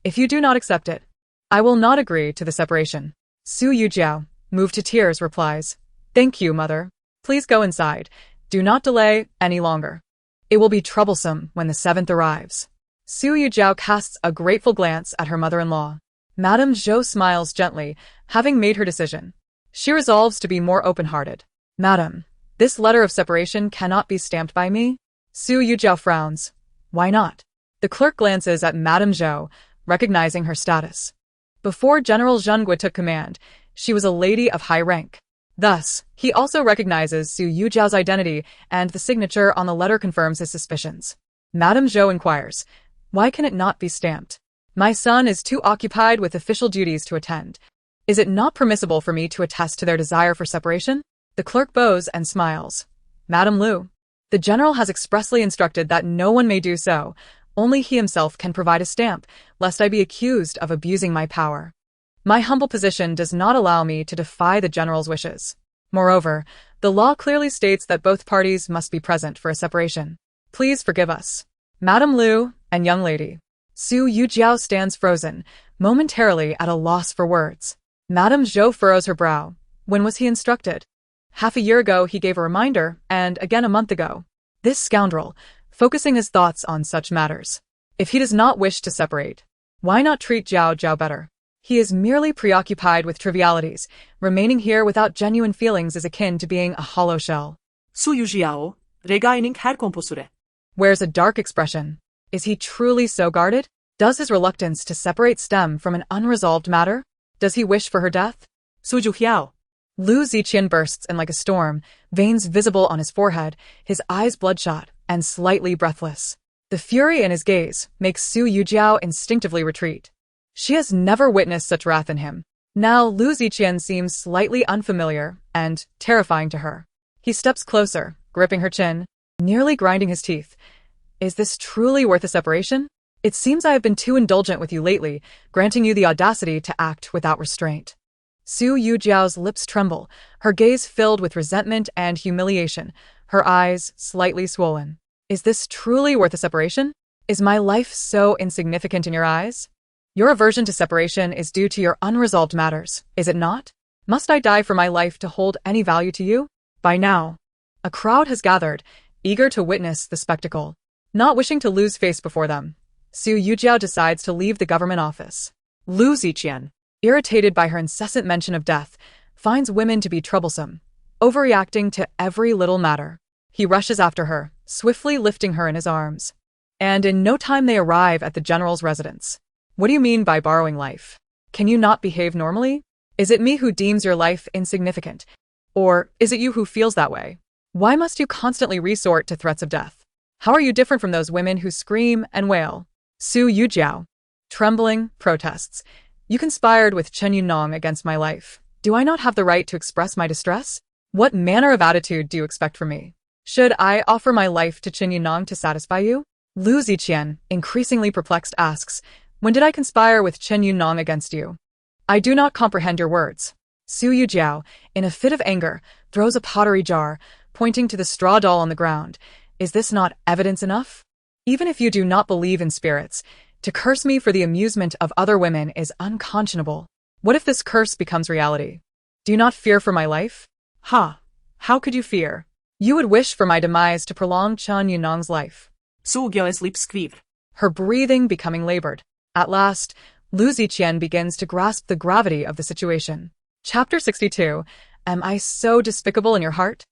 If you do not accept it, I will not agree to the separation. Su Yujiao, moved to tears, replies, Thank you, mother. Please go inside. Do not delay any longer. It will be troublesome when the 7th arrives. Su Yujiao casts a grateful glance at her mother-in-law. Madame Zhou smiles gently, having made her decision. She resolves to be more open-hearted. Madam, this letter of separation cannot be stamped by me? Su Yujiao frowns. Why not? The clerk glances at Madame Zhou, recognizing her status. Before General Zhengui took command, she was a lady of high rank. Thus, he also recognizes Su Yujiao's identity, and the signature on the letter confirms his suspicions. Madame Zhou inquires, Why can it not be stamped? My son is too occupied with official duties to attend. Is it not permissible for me to attest to their desire for separation? The clerk bows and smiles. Madame Lu, the general has expressly instructed that no one may do so. Only he himself can provide a stamp, lest I be accused of abusing my power. My humble position does not allow me to defy the general's wishes. Moreover, the law clearly states that both parties must be present for a separation. Please forgive us. Madame Lu and young lady. Su Yujiao stands frozen, momentarily at a loss for words. Madame Zhou furrows her brow. When was he instructed? Half a year ago he gave a reminder, and again a month ago. This scoundrel, focusing his thoughts on such matters. If he does not wish to separate, why not treat Jiao Jiao better? He is merely preoccupied with trivialities. Remaining here without genuine feelings is akin to being a hollow shell. Su Yujiao, regaining her composure. Wears a dark expression. Is he truly so guarded? Does his reluctance to separate stem from an unresolved matter? Does he wish for her death? Su Yujiao. Lu Ziqian bursts in like a storm, veins visible on his forehead, his eyes bloodshot and slightly breathless. The fury in his gaze makes Su Yujiao instinctively retreat. She has never witnessed such wrath in him. Now Lu Ziqian seems slightly unfamiliar and terrifying to her. He steps closer, gripping her chin, nearly grinding his teeth. Is this truly worth a separation? It seems I have been too indulgent with you lately, granting you the audacity to act without restraint. Su Yujiao's lips tremble, her gaze filled with resentment and humiliation, her eyes slightly swollen. Is this truly worth a separation? Is my life so insignificant in your eyes? Your aversion to separation is due to your unresolved matters, is it not? Must I die for my life to hold any value to you? By now, a crowd has gathered, eager to witness the spectacle. Not wishing to lose face before them, Su Yujiao decides to leave the government office. Lu Ziqian, Irritated by her incessant mention of death, finds women to be troublesome, overreacting to every little matter. He rushes after her, swiftly lifting her in his arms. And in no time they arrive at the general's residence. What do you mean by borrowing life? Can you not behave normally? Is it me who deems your life insignificant? Or is it you who feels that way? Why must you constantly resort to threats of death? How are you different from those women who scream and wail? Su Yujiao, trembling, protests. You conspired with Chen Yunong against my life. Do I not have the right to express my distress? What manner of attitude do you expect from me? Should I offer my life to Chen Yunong to satisfy you? Lu Ziqian, increasingly perplexed, asks, when did I conspire with Chen Yunong against you? I do not comprehend your words. Su Yujiao, in a fit of anger, throws a pottery jar, pointing to the straw doll on the ground. Is this not evidence enough? Even if you do not believe in spirits, to curse me for the amusement of other women is unconscionable. What if this curse becomes reality? Do you not fear for my life? Ha! How could you fear? You would wish for my demise to prolong Chen Yunong's life. Su Yujiao's lips quiver, Her breathing becoming labored. At last, Lu Ziqian begins to grasp the gravity of the situation. Chapter 62. Am I so despicable in your heart?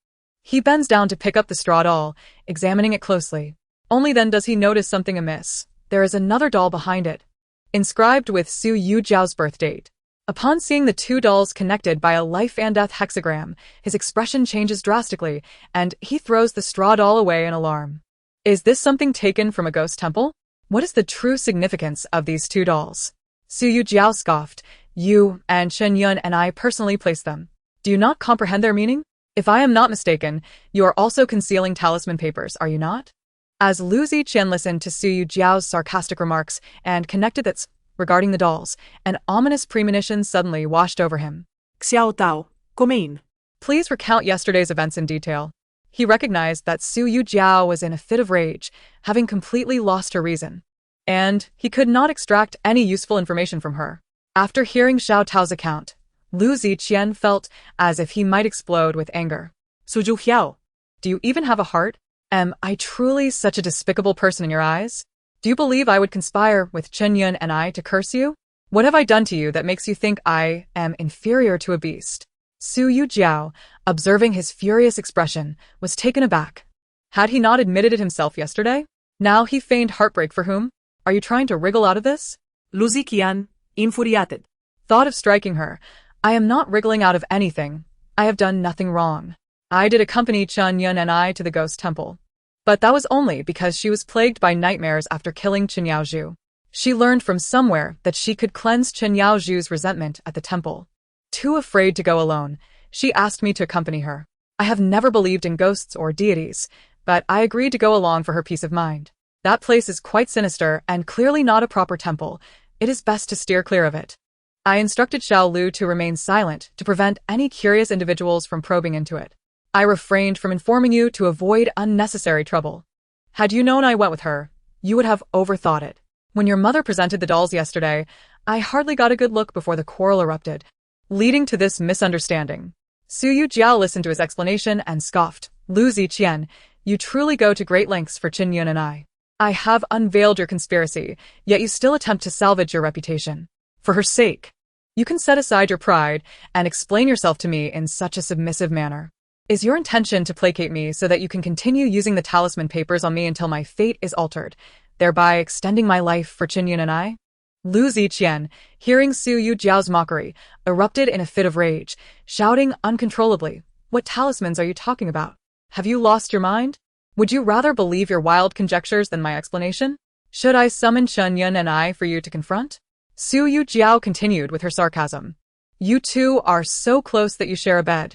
He bends down to pick up the straw doll, examining it closely. Only then does he notice something amiss. There is another doll behind it, inscribed with Su Yujiao's birth date. Upon seeing the two dolls connected by a life and death hexagram, his expression changes drastically, and he throws the straw doll away in alarm. Is this something taken from a ghost temple? What is the true significance of these two dolls? Su Yujiao scoffed. You and Shen Yun and I personally placed them. Do you not comprehend their meaning? If I am not mistaken, you are also concealing talisman papers, are you not? As Lu Ziqian listened to Su Yujiao's sarcastic remarks and connected that regarding the dolls, an ominous premonition suddenly washed over him. Xiao Tao, Gomein. Please recount yesterday's events in detail. He recognized that Su Yujiao was in a fit of rage, having completely lost her reason. And he could not extract any useful information from her. After hearing Xiao Tao's account, Lu Ziqian felt as if he might explode with anger. Su Yujiao, do you even have a heart? Am I truly such a despicable person in your eyes? Do you believe I would conspire with Chen Yun and I to curse you? What have I done to you that makes you think I am inferior to a beast? Su Yujiao, observing his furious expression, was taken aback. Had he not admitted it himself yesterday? Now he feigned heartbreak for whom? Are you trying to wriggle out of this? Lu Ziqian, infuriated. Thought of striking her. I am not wriggling out of anything. I have done nothing wrong. I did accompany Chen Yun and I to the ghost temple. But that was only because she was plagued by nightmares after killing Chen Yaozhu. She learned from somewhere that she could cleanse Chen Yaozhu's resentment at the temple. Too afraid to go alone, she asked me to accompany her. I have never believed in ghosts or deities, but I agreed to go along for her peace of mind. That place is quite sinister and clearly not a proper temple. It is best to steer clear of it. I instructed Xiao Lu to remain silent to prevent any curious individuals from probing into it. I refrained from informing you to avoid unnecessary trouble. Had you known I went with her, you would have overthought it. When your mother presented the dolls yesterday, I hardly got a good look before the quarrel erupted, leading to this misunderstanding. Su Yujiao listened to his explanation and scoffed. Lu Ziqian, you truly go to great lengths for Qin Yun and I. I have unveiled your conspiracy, yet you still attempt to salvage your reputation. For her sake, you can set aside your pride and explain yourself to me in such a submissive manner. Is your intention to placate me so that you can continue using the talisman papers on me until my fate is altered, thereby extending my life for Qin Yun and I? Lu Ziqian, hearing Su Yujiao's mockery, erupted in a fit of rage, shouting uncontrollably, "What talismans are you talking about? Have you lost your mind? Would you rather believe your wild conjectures than my explanation? Should I summon Chen Yun and I for you to confront?" Su Yujiao continued with her sarcasm. You two are so close that you share a bed.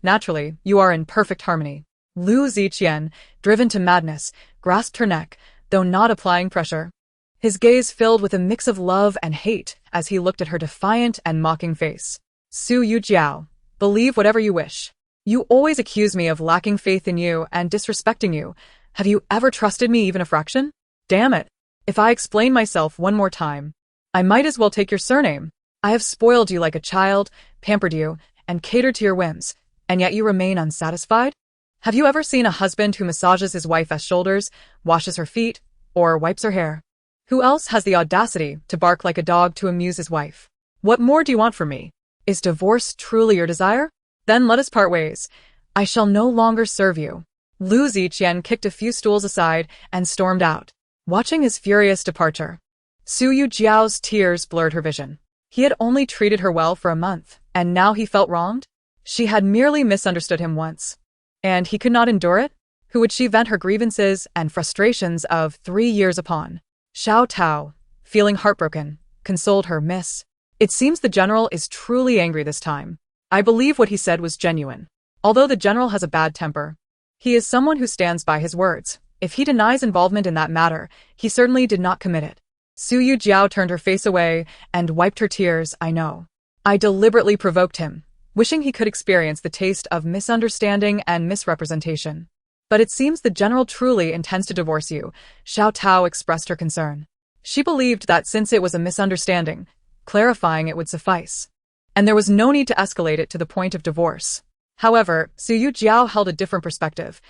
Naturally, you are in perfect harmony. Lu Ziqian, driven to madness, grasped her neck, though not applying pressure. His gaze filled with a mix of love and hate as he looked at her defiant and mocking face. Su Yujiao, believe whatever you wish. You always accuse me of lacking faith in you and disrespecting you. Have you ever trusted me even a fraction? Damn it. If I explain myself one more time, I might as well take your surname. I have spoiled you like a child, pampered you, and catered to your whims, and yet you remain unsatisfied? Have you ever seen a husband who massages his wife's shoulders, washes her feet, or wipes her hair? Who else has the audacity to bark like a dog to amuse his wife? What more do you want from me? Is divorce truly your desire? Then let us part ways. I shall no longer serve you. Lu Ziqian kicked a few stools aside and stormed out, watching his furious departure. Su Yujiao's tears blurred her vision. He had only treated her well for a month, and now he felt wronged? She had merely misunderstood him once. And he could not endure it? Who would she vent her grievances and frustrations of 3 years upon? Xiao Tao, feeling heartbroken, consoled her, Miss. It seems the general is truly angry this time. I believe what he said was genuine. Although the general has a bad temper, he is someone who stands by his words. If he denies involvement in that matter, he certainly did not commit it. Su Yujiao turned her face away and wiped her tears. I know. I deliberately provoked him, wishing he could experience the taste of misunderstanding and misrepresentation. But it seems the general truly intends to divorce you. Xiao Tao expressed her concern. She believed that since it was a misunderstanding, clarifying it would suffice, and there was no need to escalate it to the point of divorce. However, Su Yujiao held a different perspective.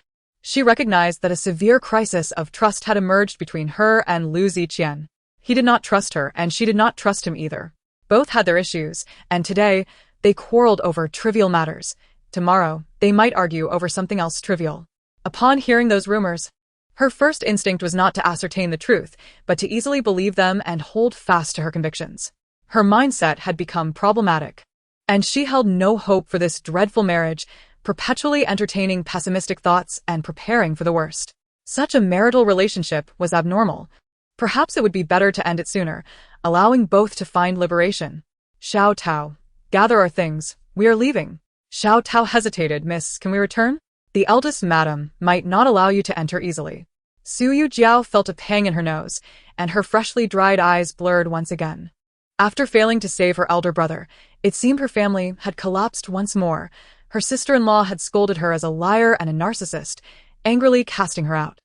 She recognized that a severe crisis of trust had emerged between her and Lu Ziqian. He did not trust her, and she did not trust him either. Both had their issues, and today, they quarreled over trivial matters. Tomorrow, they might argue over something else trivial. Upon hearing those rumors, her first instinct was not to ascertain the truth, but to easily believe them and hold fast to her convictions. Her mindset had become problematic, and she held no hope for this dreadful marriage, perpetually entertaining pessimistic thoughts and preparing for the worst. Such a marital relationship was abnormal. Perhaps it would be better to end it sooner, allowing both to find liberation. Xiao Tao, gather our things, we are leaving. Xiao Tao hesitated. Miss, can we return? The eldest madam might not allow you to enter easily. Su Yujiao felt a pang in her nose, and her freshly dried eyes blurred once again. After failing to save her elder brother, it seemed her family had collapsed once more. Her sister-in-law had scolded her as a liar and a narcissist, angrily casting her out.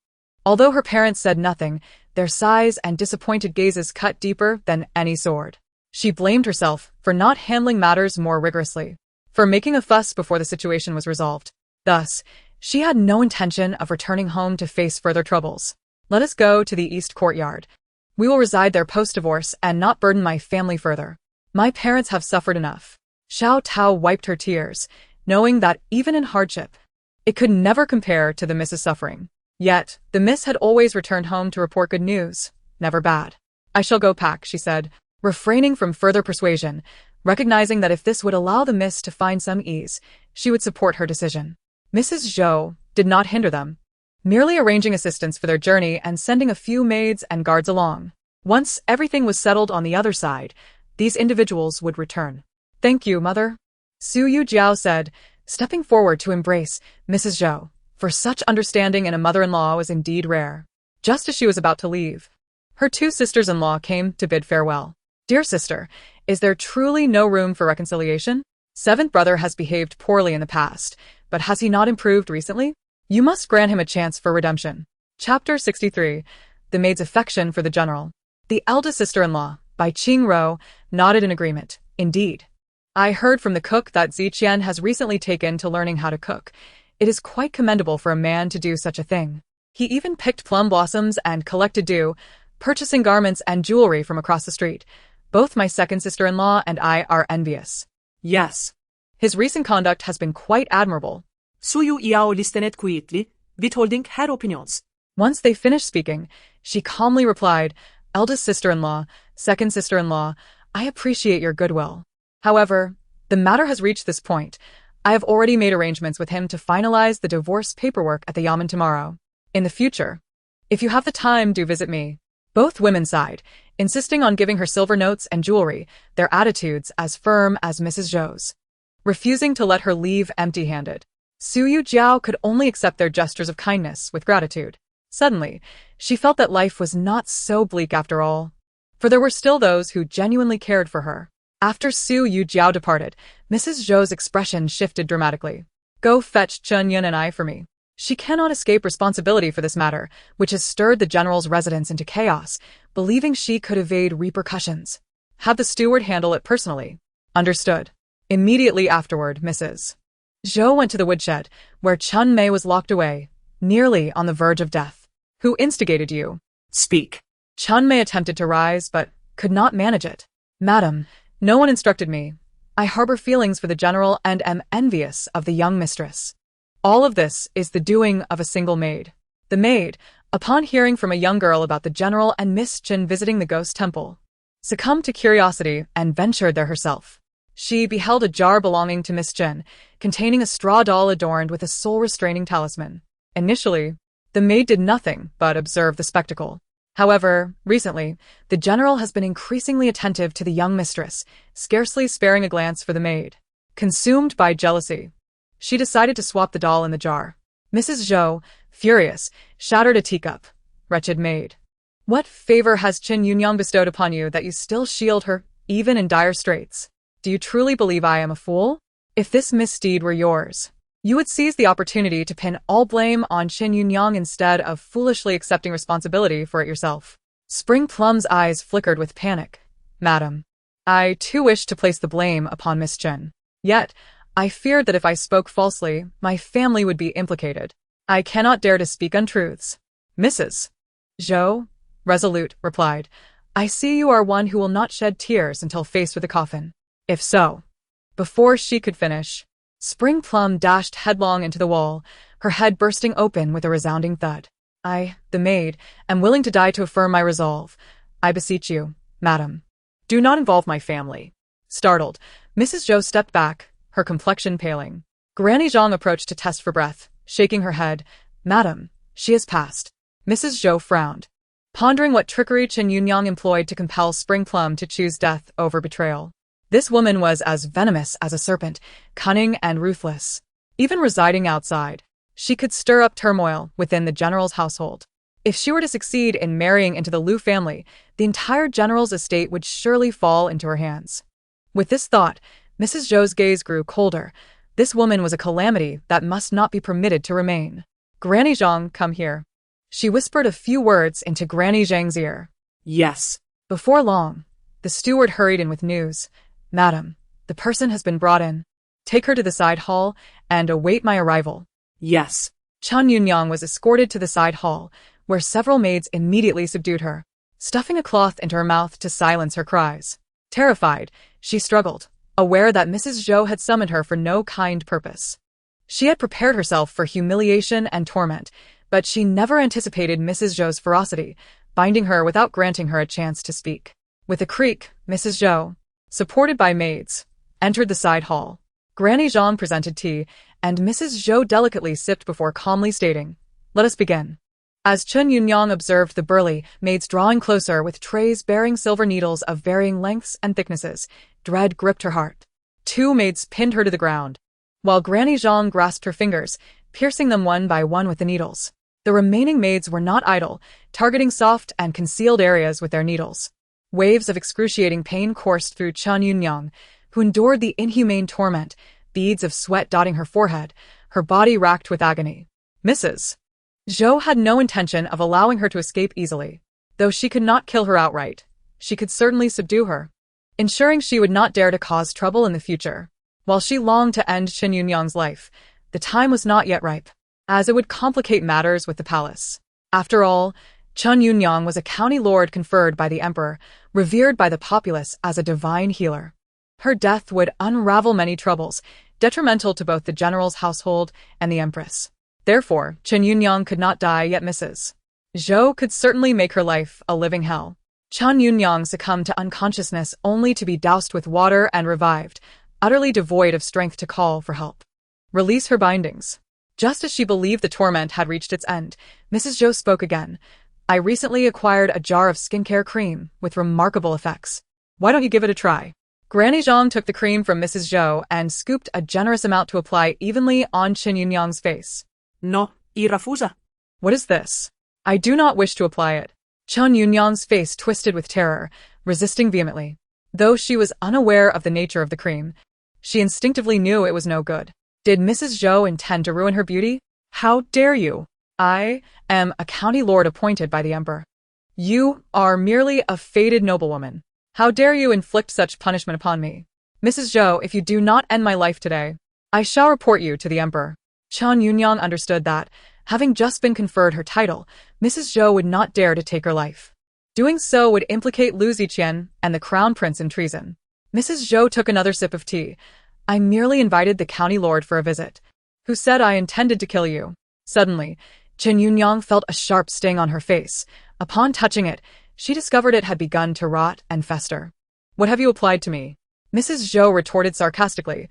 Although her parents said nothing, their sighs and disappointed gazes cut deeper than any sword. She blamed herself for not handling matters more rigorously, for making a fuss before the situation was resolved. Thus, she had no intention of returning home to face further troubles. Let us go to the East Courtyard. We will reside there post-divorce and not burden my family further. My parents have suffered enough. Xiao Tao wiped her tears, knowing that even in hardship, it could never compare to the Miss's suffering. Yet, the Miss had always returned home to report good news, never bad. I shall go pack, she said, refraining from further persuasion, recognizing that if this would allow the Miss to find some ease, she would support her decision. Mrs. Zhou did not hinder them, merely arranging assistance for their journey and sending a few maids and guards along. Once everything was settled on the other side, these individuals would return. Thank you, mother, Su Yujiao said, stepping forward to embrace Mrs. Zhou, for such understanding in a mother-in-law was indeed rare. Just as she was about to leave, her two sisters-in-law came to bid farewell. Dear sister, is there truly no room for reconciliation? Seventh brother has behaved poorly in the past, but has he not improved recently? You must grant him a chance for redemption. Chapter 63. The Maid's Affection for the General. The eldest sister-in-law, by Qing Ro, nodded in agreement. Indeed. I heard from the cook that Ziqian has recently taken to learning how to cook. It is quite commendable for a man to do such a thing. He even picked plum blossoms and collected dew, purchasing garments and jewelry from across the street. Both my second sister-in-law and I are envious. Yes. His recent conduct has been quite admirable. Su Yujiao listened quietly, withholding her opinions. Once they finished speaking, she calmly replied, Eldest sister-in-law, second sister-in-law, I appreciate your goodwill. However, the matter has reached this point. I have already made arrangements with him to finalize the divorce paperwork at the Yamen tomorrow. In the future, if you have the time, do visit me. Both women sighed, insisting on giving her silver notes and jewelry, their attitudes as firm as Mrs. Zhou's, refusing to let her leave empty-handed. Su Yujiao could only accept their gestures of kindness with gratitude. Suddenly, she felt that life was not so bleak after all, for there were still those who genuinely cared for her. After Su Yujiao departed, Mrs. Zhou's expression shifted dramatically. Go fetch Chen Yun and I for me. She cannot escape responsibility for this matter, which has stirred the general's residence into chaos, believing she could evade repercussions. Have the steward handle it personally. Understood. Immediately afterward, Mrs. Zhou went to the woodshed, where Chun Mei was locked away, nearly on the verge of death. Who instigated you? Speak. Chun Mei attempted to rise, but could not manage it. Madam, no one instructed me. I harbor feelings for the general and am envious of the young mistress. All of this is the doing of a single maid. The maid, upon hearing from a young girl about the general and Miss Chin visiting the ghost temple, succumbed to curiosity and ventured there herself. She beheld a jar belonging to Miss Chin, containing a straw doll adorned with a soul-restraining talisman. Initially, the maid did nothing but observe the spectacle. However, recently, the general has been increasingly attentive to the young mistress, scarcely sparing a glance for the maid. Consumed by jealousy, she decided to swap the doll in the jar. Mrs. Zhou, furious, shattered a teacup. Wretched maid. What favor has Qin Yunyang bestowed upon you that you still shield her, even in dire straits? Do you truly believe I am a fool? If this misdeed were yours, you would seize the opportunity to pin all blame on Qin Yunyang instead of foolishly accepting responsibility for it yourself. Spring Plum's eyes flickered with panic. Madam, I too wish to place the blame upon Miss Chen. Yet, I feared that if I spoke falsely, my family would be implicated. I cannot dare to speak untruths. Mrs. Zhou, resolute, replied, I see you are one who will not shed tears until faced with a coffin. If so. Before she could finish, Spring Plum dashed headlong into the wall, her head bursting open with a resounding thud. I, the maid, am willing to die to affirm my resolve. I beseech you, madam. Do not involve my family. Startled, Mrs. Zhou stepped back, her complexion paling. Granny Zhang approached to test for breath, shaking her head. Madam, she has passed. Mrs. Zhou frowned, pondering what trickery Qin Yunyang employed to compel Spring Plum to choose death over betrayal. This woman was as venomous as a serpent, cunning and ruthless. Even residing outside, she could stir up turmoil within the general's household. If she were to succeed in marrying into the Lu family, the entire general's estate would surely fall into her hands. With this thought, Mrs. Zhou's gaze grew colder. This woman was a calamity that must not be permitted to remain. Granny Zhang, come here. She whispered a few words into Granny Zhang's ear. Yes. Before long, the steward hurried in with news. Madam, the person has been brought in. Take her to the side hall and await my arrival. Yes. Chen Yunyang was escorted to the side hall, where several maids immediately subdued her, stuffing a cloth into her mouth to silence her cries. Terrified, she struggled, aware that Mrs. Zhou had summoned her for no kind purpose. She had prepared herself for humiliation and torment, but she never anticipated Mrs. Zhou's ferocity, binding her without granting her a chance to speak. With a creak, Mrs. Zhou, supported by maids, entered the side hall. Granny Zhang presented tea, and Mrs. Zhou delicately sipped before calmly stating, "Let us begin." As Chen Yunyang observed the burly maids drawing closer with trays bearing silver needles of varying lengths and thicknesses, dread gripped her heart. Two maids pinned her to the ground, while Granny Zhang grasped her fingers, piercing them one by one with the needles. The remaining maids were not idle, targeting soft and concealed areas with their needles. Waves of excruciating pain coursed through Chen Yunyang, who endured the inhumane torment, beads of sweat dotting her forehead, her body racked with agony. Mrs. Zhou had no intention of allowing her to escape easily. Though she could not kill her outright, she could certainly subdue her, ensuring she would not dare to cause trouble in the future. While she longed to end Chen Yunyang's life, the time was not yet ripe, as it would complicate matters with the palace. After all, Chen Yunyang was a county lord conferred by the emperor, revered by the populace as a divine healer. Her death would unravel many troubles, detrimental to both the general's household and the empress. Therefore, Chen Yunyang could not die, yet Mrs. Zhou could certainly make her life a living hell. Chen Yunyang succumbed to unconsciousness only to be doused with water and revived, utterly devoid of strength to call for help. Release her bindings. Just as she believed the torment had reached its end, Mrs. Zhou spoke again. I recently acquired a jar of skincare cream with remarkable effects. Why don't you give it a try? Granny Zhang took the cream from Mrs. Zhou and scooped a generous amount to apply evenly on Chen Yunyang's face. No, I refusa. What is this? I do not wish to apply it. Chen Yunyang's face twisted with terror, resisting vehemently. Though she was unaware of the nature of the cream, she instinctively knew it was no good. Did Mrs. Zhou intend to ruin her beauty? How dare you? I am a county lord appointed by the emperor. You are merely a faded noblewoman. How dare you inflict such punishment upon me? Mrs. Zhou, if you do not end my life today, I shall report you to the emperor. Chen Yunyang understood that, having just been conferred her title, Mrs. Zhou would not dare to take her life. Doing so would implicate Lu Ziqian and the crown prince in treason. Mrs. Zhou took another sip of tea. I merely invited the county lord for a visit, who said I intended to kill you. Suddenly, Chen Yunyang felt a sharp sting on her face. Upon touching it, she discovered it had begun to rot and fester. What have you applied to me? Mrs. Zhou retorted sarcastically.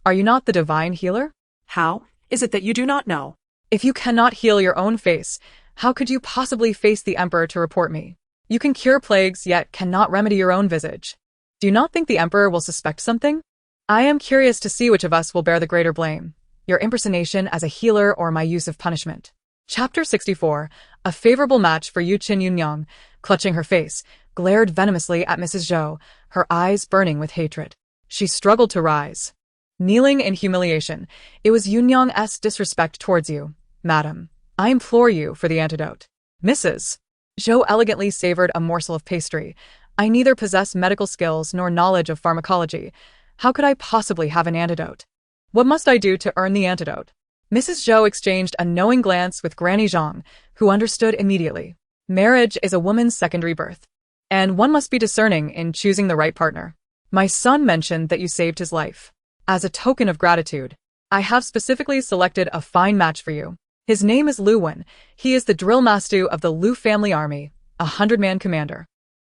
Are you not the divine healer? How is it that you do not know? If you cannot heal your own face, how could you possibly face the emperor to report me? You can cure plagues, yet cannot remedy your own visage. Do you not think the emperor will suspect something? I am curious to see which of us will bear the greater blame, your impersonation as a healer or my use of punishment. Chapter 64, a favorable match for Yu Chen Yunyang, clutching her face, glared venomously at Mrs. Zhou, her eyes burning with hatred. She struggled to rise. Kneeling in humiliation, it was Yunyang's disrespect towards you, madam. I implore you for the antidote. Mrs. Zhou elegantly savored a morsel of pastry. I neither possess medical skills nor knowledge of pharmacology. How could I possibly have an antidote? What must I do to earn the antidote? Mrs. Zhou exchanged a knowing glance with Granny Zhang, who understood immediately. Marriage is a woman's secondary birth, and one must be discerning in choosing the right partner. My son mentioned that you saved his life. As a token of gratitude, I have specifically selected a fine match for you. His name is Lu Wen. He is the drill master of the Lu family army, a 100-man commander.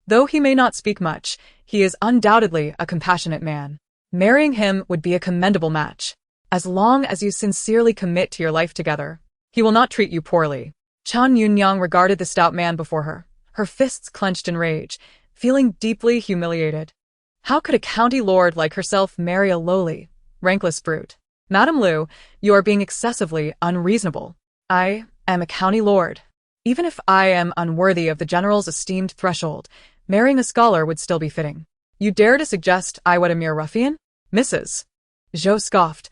Though he may not speak much, he is undoubtedly a compassionate man. Marrying him would be a commendable match. As long as you sincerely commit to your life together, he will not treat you poorly. Chen Yunyang regarded the stout man before her, her fists clenched in rage, feeling deeply humiliated. How could a county lord like herself marry a lowly, rankless brute? Madame Lu, you are being excessively unreasonable. I am a county lord. Even if I am unworthy of the general's esteemed threshold, marrying a scholar would still be fitting. You dare to suggest I wed a mere ruffian? Mrs. Zhou scoffed.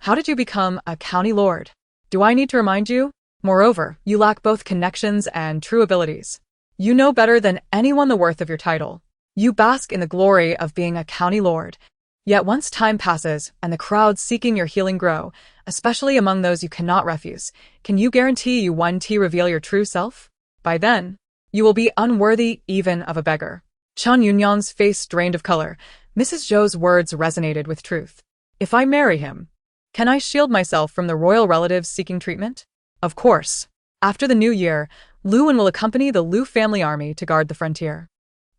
How did you become a county lord? Do I need to remind you? Moreover, you lack both connections and true abilities. You know better than anyone the worth of your title. You bask in the glory of being a county lord. Yet once time passes and the crowds seeking your healing grow, especially among those you cannot refuse, can you guarantee you one day reveal your true self? By then, you will be unworthy even of a beggar. Chen Yunyang's face drained of color. Mrs. Zhou's words resonated with truth. If I marry him, can I shield myself from the royal relatives seeking treatment? Of course. After the new year, Lu Wen will accompany the Lu family army to guard the frontier.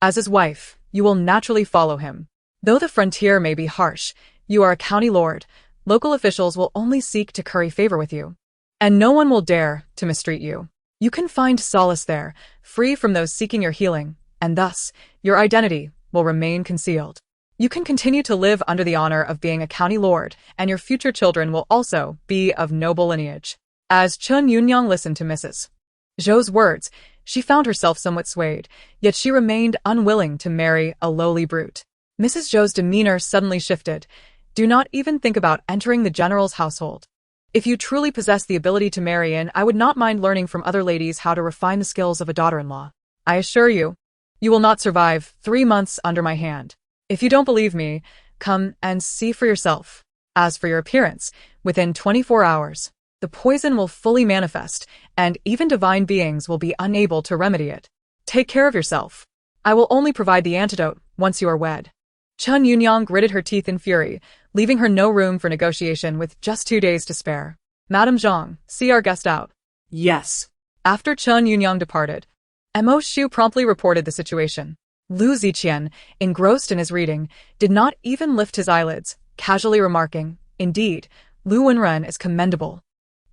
As his wife, you will naturally follow him. Though the frontier may be harsh, you are a county lord. Local officials will only seek to curry favor with you, and no one will dare to mistreat you. You can find solace there, free from those seeking your healing, and thus, your identity will remain concealed. You can continue to live under the honor of being a county lord, and your future children will also be of noble lineage. As Chen Yunyang listened to Mrs. Zhou's words, she found herself somewhat swayed, yet she remained unwilling to marry a lowly brute. Mrs. Zhou's demeanor suddenly shifted. Do not even think about entering the general's household. If you truly possess the ability to marry in, I would not mind learning from other ladies how to refine the skills of a daughter-in-law. I assure you, you will not survive 3 months under my hand. If you don't believe me, come and see for yourself. As for your appearance, within 24 hours, the poison will fully manifest, and even divine beings will be unable to remedy it. Take care of yourself. I will only provide the antidote once you are wed. Chen Yunyang gritted her teeth in fury, leaving her no room for negotiation with just 2 days to spare. Madame Zhang, see our guest out. Yes. After Chen Yunyang departed, Mo Shu promptly reported the situation. Lu Ziqian, engrossed in his reading, did not even lift his eyelids, casually remarking, Indeed, Lu Wenren is commendable.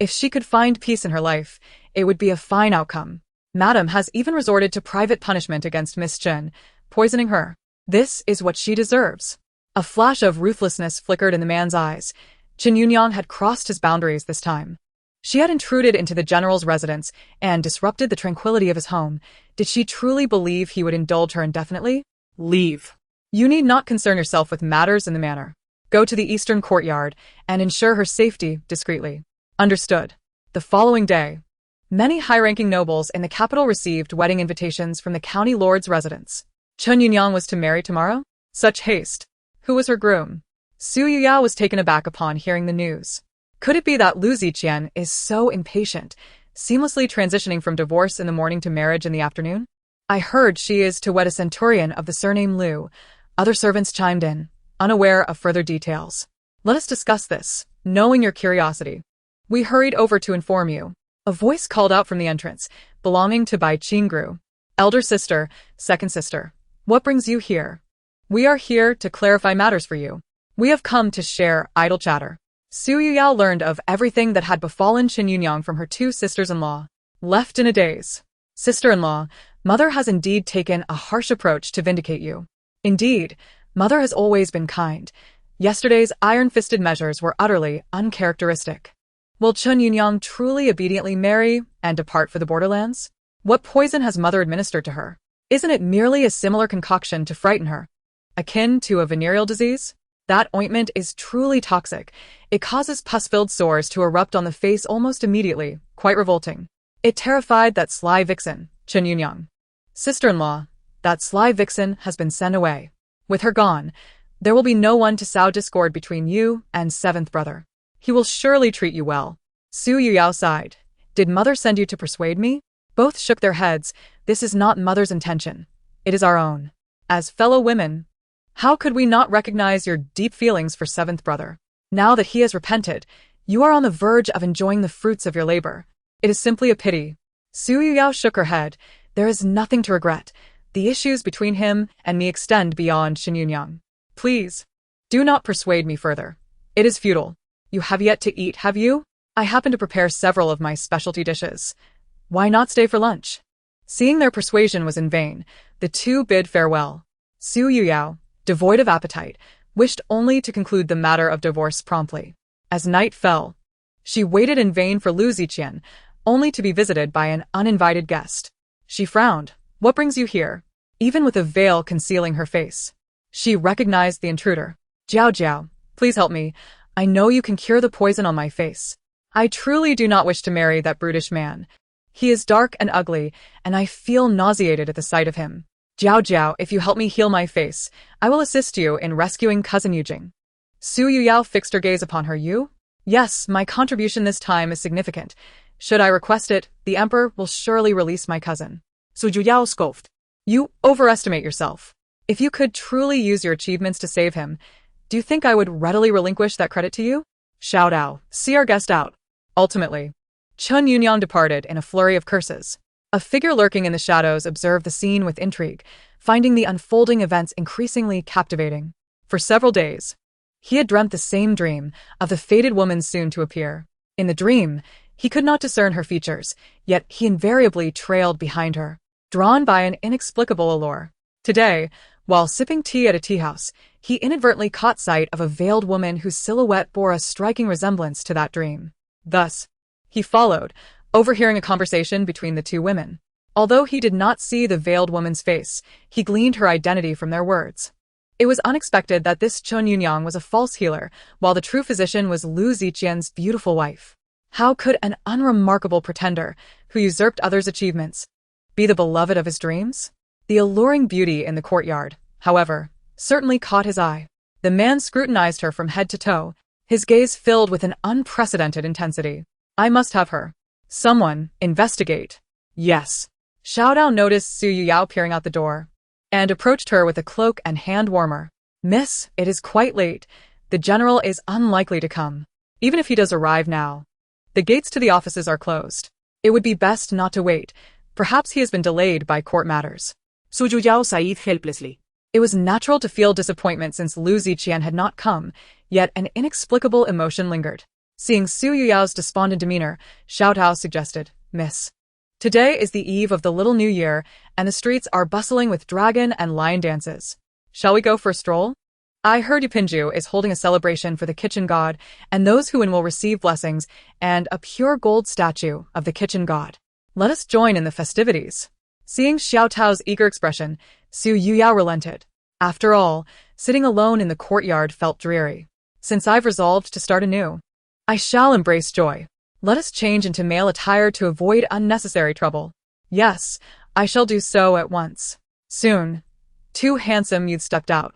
If she could find peace in her life, it would be a fine outcome. Madam has even resorted to private punishment against Miss Chen, poisoning her. This is what she deserves. A flash of ruthlessness flickered in the man's eyes. Chen Yunyang had crossed his boundaries this time. She had intruded into the general's residence and disrupted the tranquility of his home. Did she truly believe he would indulge her indefinitely? Leave. You need not concern yourself with matters in the manor. Go to the eastern courtyard and ensure her safety discreetly. Understood. The following day, many high-ranking nobles in the capital received wedding invitations from the county lord's residence. Chen Yunyang was to marry tomorrow? Such haste. Who was her groom? Su Yujiao was taken aback upon hearing the news. Could it be that Lu Ziqian is so impatient, seamlessly transitioning from divorce in the morning to marriage in the afternoon? I heard she is to wed a centurion of the surname Lu. Other servants chimed in, unaware of further details. Let us discuss this, knowing your curiosity. We hurried over to inform you. A voice called out from the entrance, belonging to Bai Qingru. Elder sister, second sister. What brings you here? We are here to clarify matters for you. We have come to share idle chatter. Su Yujiao learned of everything that had befallen Chen Yunyang from her two sisters-in-law. Left in a daze. Sister-in-law, mother has indeed taken a harsh approach to vindicate you. Indeed, mother has always been kind. Yesterday's iron-fisted measures were utterly uncharacteristic. Will Chen Yunyang truly obediently marry and depart for the borderlands? What poison has mother administered to her? Isn't it merely a similar concoction to frighten her? Akin to a venereal disease? That ointment is truly toxic. It causes pus-filled sores to erupt on the face almost immediately, quite revolting. It terrified that sly vixen, Chen Yunyang. Sister-in-law, that sly vixen has been sent away. With her gone, there will be no one to sow discord between you and seventh brother. He will surely treat you well. Su Yujiao sighed. Did mother send you to persuade me? Both shook their heads. This is not mother's intention. It is our own. As fellow women, how could we not recognize your deep feelings for seventh brother? Now that he has repented, you are on the verge of enjoying the fruits of your labor. It is simply a pity. Su Yujiao shook her head. There is nothing to regret. The issues between him and me extend beyond Chen Yunyang. Please, do not persuade me further. It is futile. You have yet to eat, have you? I happen to prepare several of my specialty dishes. Why not stay for lunch? Seeing their persuasion was in vain, the two bid farewell. Su Yujiao, devoid of appetite, wished only to conclude the matter of divorce promptly. As night fell, she waited in vain for Lu Ziqian, only to be visited by an uninvited guest. She frowned. What brings you here? Even with a veil concealing her face. She recognized the intruder. Jiao, please help me. I know you can cure the poison on my face. I truly do not wish to marry that brutish man. He is dark and ugly, and I feel nauseated at the sight of him. Jiao, if you help me heal my face, I will assist you in rescuing cousin Yujing. Su Yujiao fixed her gaze upon her. You? Yes, my contribution this time is significant. Should I request it, the emperor will surely release my cousin. Su Yujiao scoffed. You overestimate yourself. If you could truly use your achievements to save him, do you think I would readily relinquish that credit to you? Xiao Dao, see our guest out. Ultimately, Chen Yunyang departed in a flurry of curses. A figure lurking in the shadows observed the scene with intrigue, finding the unfolding events increasingly captivating. For several days, he had dreamt the same dream of the fated woman soon to appear. In the dream, he could not discern her features, yet he invariably trailed behind her, drawn by an inexplicable allure. Today, while sipping tea at a tea house, he inadvertently caught sight of a veiled woman whose silhouette bore a striking resemblance to that dream. Thus, he followed, overhearing a conversation between the two women. Although he did not see the veiled woman's face, he gleaned her identity from their words. It was unexpected that this Chen Yunyang was a false healer, while the true physician was Lu Ziqian's beautiful wife. How could an unremarkable pretender, who usurped others' achievements, be the beloved of his dreams? The alluring beauty in the courtyard, however, certainly caught his eye. The man scrutinized her from head to toe, his gaze filled with an unprecedented intensity. I must have her. Someone, investigate. Yes. Xiao Dao noticed Su Yujiao peering out the door, and approached her with a cloak and hand warmer. Miss, it is quite late. The general is unlikely to come. Even if he does arrive now, the gates to the offices are closed. It would be best not to wait. Perhaps he has been delayed by court matters. Su Yujiao sighed helplessly. It was natural to feel disappointment since Lu Ziqian had not come, yet an inexplicable emotion lingered. Seeing Su Yujiao's despondent demeanor, Xiao Dao suggested, Miss, Today is the eve of the Little New Year, and the streets are bustling with dragon and lion dances. Shall we go for a stroll? I heard Yupinju is holding a celebration for the kitchen god, and those who win will receive blessings and a pure gold statue of the kitchen god. Let us join in the festivities. Seeing Xiao Tao's eager expression, Su Yujiao relented. After all, sitting alone in the courtyard felt dreary. Since I've resolved to start anew, I shall embrace joy. Let us change into male attire to avoid unnecessary trouble. Yes, I shall do so at once. Soon, two handsome youths stepped out.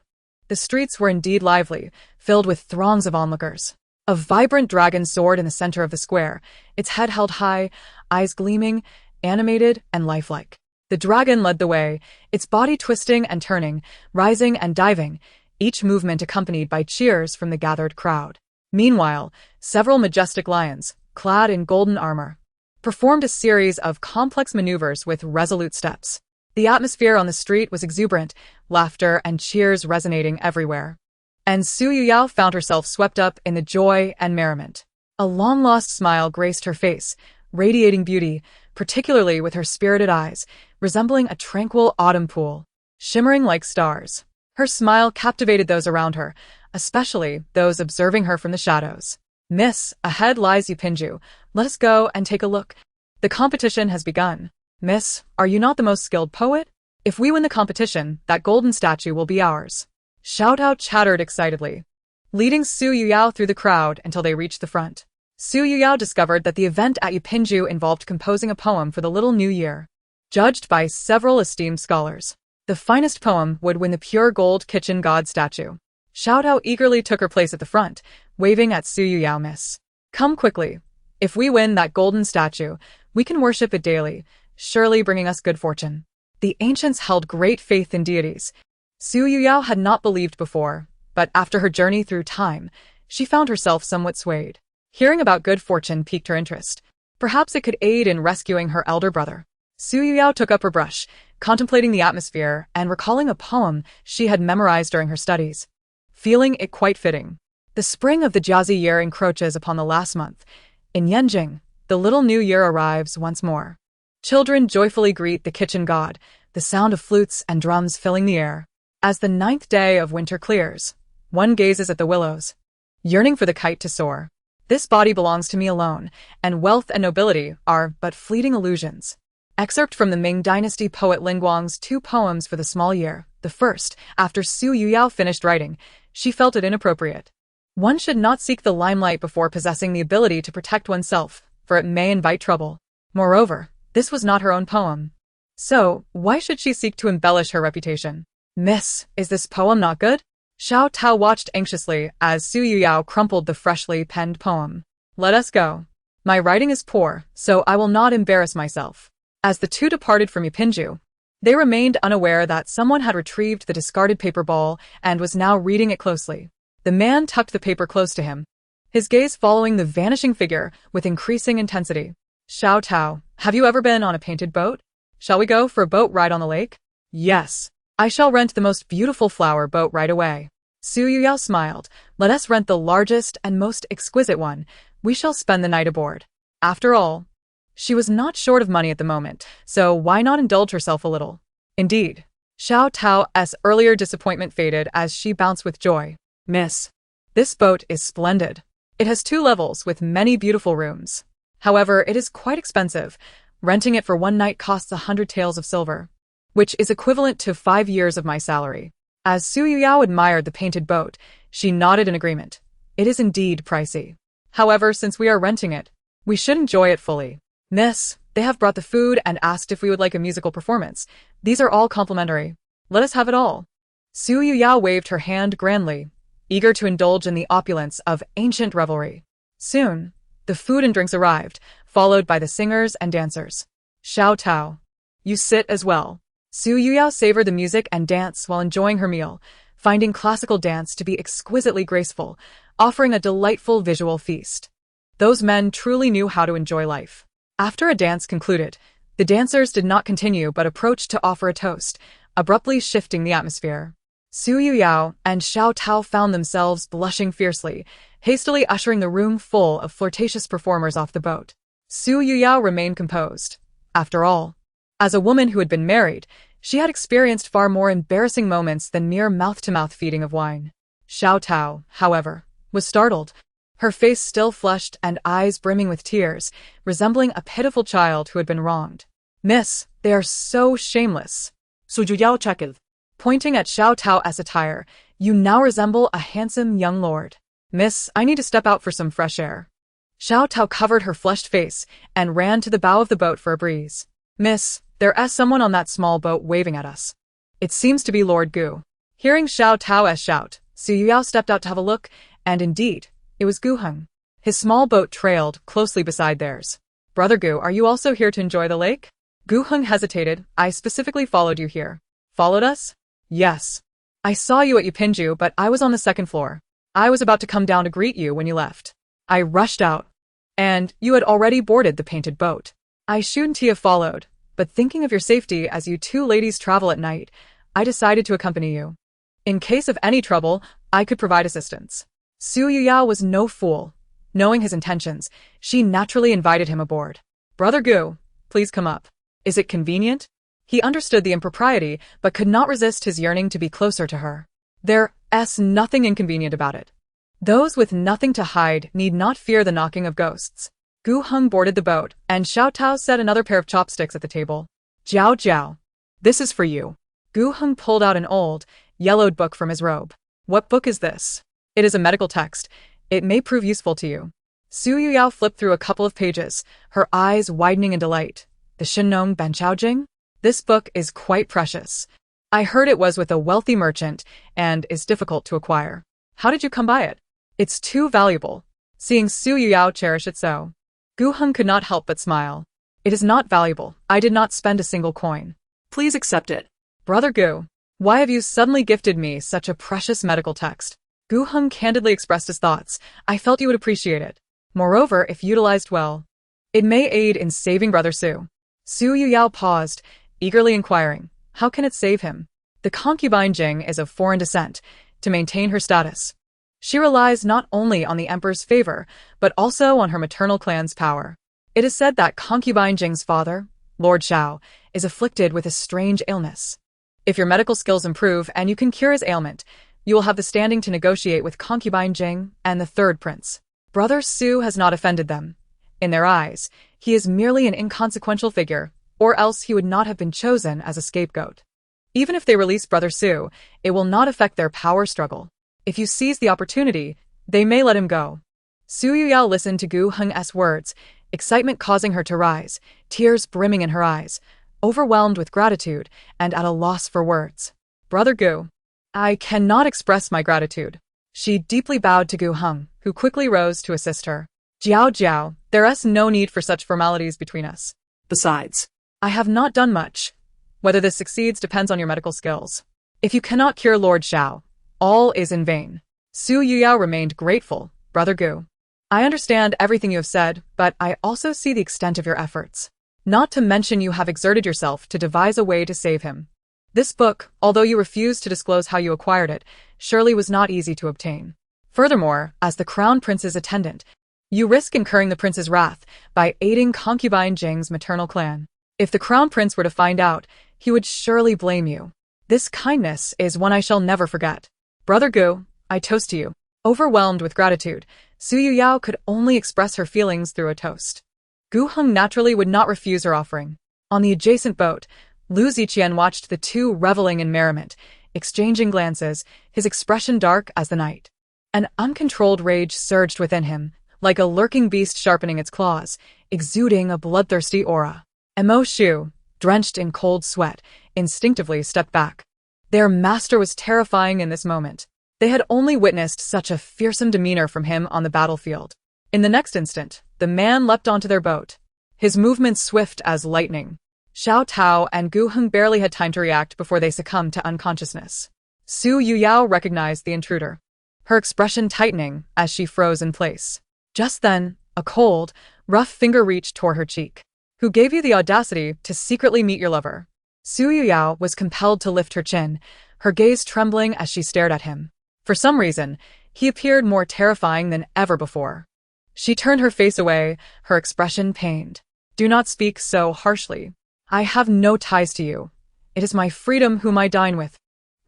The streets were indeed lively, filled with throngs of onlookers. A vibrant dragon soared in the center of the square, its head held high, eyes gleaming, animated and lifelike. The dragon led the way, its body twisting and turning, rising and diving, each movement accompanied by cheers from the gathered crowd. Meanwhile, several majestic lions, clad in golden armor, performed a series of complex maneuvers with resolute steps. The atmosphere on the street was exuberant, laughter and cheers resonating everywhere. And Su Yujiao found herself swept up in the joy and merriment. A long-lost smile graced her face, radiating beauty, particularly with her spirited eyes, resembling a tranquil autumn pool, shimmering like stars. Her smile captivated those around her, especially those observing her from the shadows. Miss, ahead lies Yupinju. Let us go and take a look. The competition has begun. Miss, are you not the most skilled poet? If we win the competition, that golden statue will be ours. Xiao Tao chattered excitedly, leading Su Yujiao through the crowd until they reached the front. Su Yujiao discovered that the event at Yupinju involved composing a poem for the Little New Year. Judged by several esteemed scholars, the finest poem would win the pure gold kitchen god statue. Xiao Tao eagerly took her place at the front, waving at Su Yujiao. Miss, come quickly. If we win that golden statue, we can worship it daily, surely bringing us good fortune. The ancients held great faith in deities. Su Yujiao had not believed before, but after her journey through time, she found herself somewhat swayed. Hearing about good fortune piqued her interest. Perhaps it could aid in rescuing her elder brother. Su Yujiao took up her brush, contemplating the atmosphere and recalling a poem she had memorized during her studies, feeling it quite fitting. The spring of the Jiazi year encroaches upon the last month. In Yanjing, the Little New Year arrives once more. Children joyfully greet the kitchen god, the sound of flutes and drums filling the air. As the 9th day of winter clears, one gazes at the willows, yearning for the kite to soar. This body belongs to me alone, and wealth and nobility are but fleeting illusions. Excerpt from the Ming Dynasty poet Lin Guang's 2 poems for the small year. The first, after Su Yujiao finished writing, she felt it inappropriate. One should not seek the limelight before possessing the ability to protect oneself, for it may invite trouble. Moreover, this was not her own poem. So, why should she seek to embellish her reputation? Miss, is this poem not good? Xiao Tao watched anxiously as Su Yujiao crumpled the freshly penned poem. Let us go. My writing is poor, so I will not embarrass myself. As the two departed from Yupinju, they remained unaware that someone had retrieved the discarded paper ball and was now reading it closely. The man tucked the paper close to him, his gaze following the vanishing figure with increasing intensity. Xiao Tao, have you ever been on a painted boat? Shall we go for a boat ride on the lake? Yes. I shall rent the most beautiful flower boat right away. Su Yujiao smiled. Let us rent the largest and most exquisite one. We shall spend the night aboard. After all, she was not short of money at the moment, so why not indulge herself a little? Indeed. Xiao Tao's earlier disappointment faded as she bounced with joy. Miss, this boat is splendid. It has 2 levels with many beautiful rooms. However, it is quite expensive. Renting it for one night costs 100 taels of silver, which is equivalent to 5 years of my salary. As Su Yujiao admired the painted boat, she nodded in agreement. It is indeed pricey. However, since we are renting it, we should enjoy it fully. Miss, they have brought the food and asked if we would like a musical performance. These are all complimentary. Let us have it all. Su Yujiao waved her hand grandly, eager to indulge in the opulence of ancient revelry. Soon, the food and drinks arrived, followed by the singers and dancers. Xiao Tao, you sit as well. Su Yujiao savored the music and dance while enjoying her meal, finding classical dance to be exquisitely graceful, offering a delightful visual feast. Those men truly knew how to enjoy life. After a dance concluded, the dancers did not continue but approached to offer a toast, abruptly shifting the atmosphere. Su Yujiao and Xiao Tao found themselves blushing fiercely, hastily ushering the room full of flirtatious performers off the boat. Su Yujiao remained composed. after all. As a woman who had been married, she had experienced far more embarrassing moments than mere mouth-to-mouth feeding of wine. Xiao Tao, however, was startled, her face still flushed and eyes brimming with tears, resembling a pitiful child who had been wronged. "Miss, they are so shameless." Su Yujiao chuckled. Pointing at Xiao Tao's attire, "You now resemble a handsome young lord. Miss, I need to step out for some fresh air." Xiao Tao covered her flushed face and ran to the bow of the boat for a breeze. "Miss, there's someone on that small boat waving at us. It seems to be Lord Gu." Hearing Xiao Tao's shout, Su Yujiao stepped out to have a look, and indeed, it was Gu Heng. His small boat trailed closely beside theirs. "Brother Gu, are you also here to enjoy the lake?" Gu Heng hesitated. "I specifically followed you here." "Followed us?" "Yes. I saw you at Yupinju, but I was on the second floor. I was about to come down to greet you when you left. I rushed out. And you had already boarded the painted boat. I shouldn't have followed, but thinking of your safety as you two ladies travel at night, I decided to accompany you. In case of any trouble, I could provide assistance." Su Yujiao was no fool. Knowing his intentions, she naturally invited him aboard. "Brother Gu, please come up. Is it convenient?" He understood the impropriety, but could not resist his yearning to be closer to her. There's nothing inconvenient about it. Those with nothing to hide need not fear the knocking of ghosts. Gu Heng boarded the boat, and Xiao Tao set another pair of chopsticks at the table. "Jiao Jiao, this is for you." Gu Heng pulled out an old, yellowed book from his robe. "What book is this?" "It is a medical text. It may prove useful to you." Su Yujiao flipped through a couple of pages, her eyes widening in delight. "The Shinong Banqiaojing? This book is quite precious. I heard it was with a wealthy merchant and is difficult to acquire. How did you come by it?" "It's too valuable." Seeing Su Yujiao cherish it so, Gu Heng could not help but smile. "It is not valuable. I did not spend a single coin." Please accept it. "Brother Gu, why have you suddenly gifted me such a precious medical text?" Gu Heng candidly expressed his thoughts. "I felt you would appreciate it. Moreover, if utilized well, it may aid in saving Brother Su." Su Yujiao paused, eagerly inquiring, "How can it save him?" "The concubine Jing is of foreign descent. To maintain her status, she relies not only on the emperor's favor, but also on her maternal clan's power. It is said that concubine Jing's father, Lord Xiao, is afflicted with a strange illness. If your medical skills improve and you can cure his ailment, you will have the standing to negotiate with concubine Jing and the third prince. Brother Su has not offended them. In their eyes, he is merely an inconsequential figure, or else he would not have been chosen as a scapegoat. Even if they release Brother Su, it will not affect their power struggle. If you seize the opportunity, they may let him go." Su Yujiao listened to Gu Heng's words, excitement causing her to rise, tears brimming in her eyes, overwhelmed with gratitude and at a loss for words. "Brother Gu, I cannot express my gratitude." She deeply bowed to Gu Heng, who quickly rose to assist her. "Jiao Jiao, there's no need for such formalities between us. Besides, I have not done much. Whether this succeeds depends on your medical skills. If you cannot cure Lord Xiao, all is in vain." Su Yujiao remained grateful. "Brother Gu, I understand everything you have said, but I also see the extent of your efforts. Not to mention you have exerted yourself to devise a way to save him. This book, although you refused to disclose how you acquired it, surely was not easy to obtain. Furthermore, as the crown prince's attendant, you risk incurring the prince's wrath by aiding concubine Jing's maternal clan. If the crown prince were to find out, he would surely blame you. This kindness is one I shall never forget. Brother Gu, I toast to you." Overwhelmed with gratitude, Su Yujiao could only express her feelings through a toast. Gu Heng naturally would not refuse her offering. On the adjacent boat, Lu Ziqian watched the two reveling in merriment, exchanging glances, his expression dark as the night. An uncontrolled rage surged within him, like a lurking beast sharpening its claws, exuding a bloodthirsty aura. Mo Shu, drenched in cold sweat, instinctively stepped back. Their master was terrifying in this moment. They had only witnessed such a fearsome demeanor from him on the battlefield. In the next instant, the man leapt onto their boat, his movements swift as lightning. Xiao Tao and Gu Heng barely had time to react before they succumbed to unconsciousness. Su Yujiao recognized the intruder, her expression tightening as she froze in place. Just then, a cold, rough finger reached toward her cheek. "Who gave you the audacity to secretly meet your lover?" Su Yujiao was compelled to lift her chin, her gaze trembling as she stared at him. For some reason, he appeared more terrifying than ever before. She turned her face away, her expression pained. Do not speak so harshly. I have no ties to you. It is my freedom whom I dine with.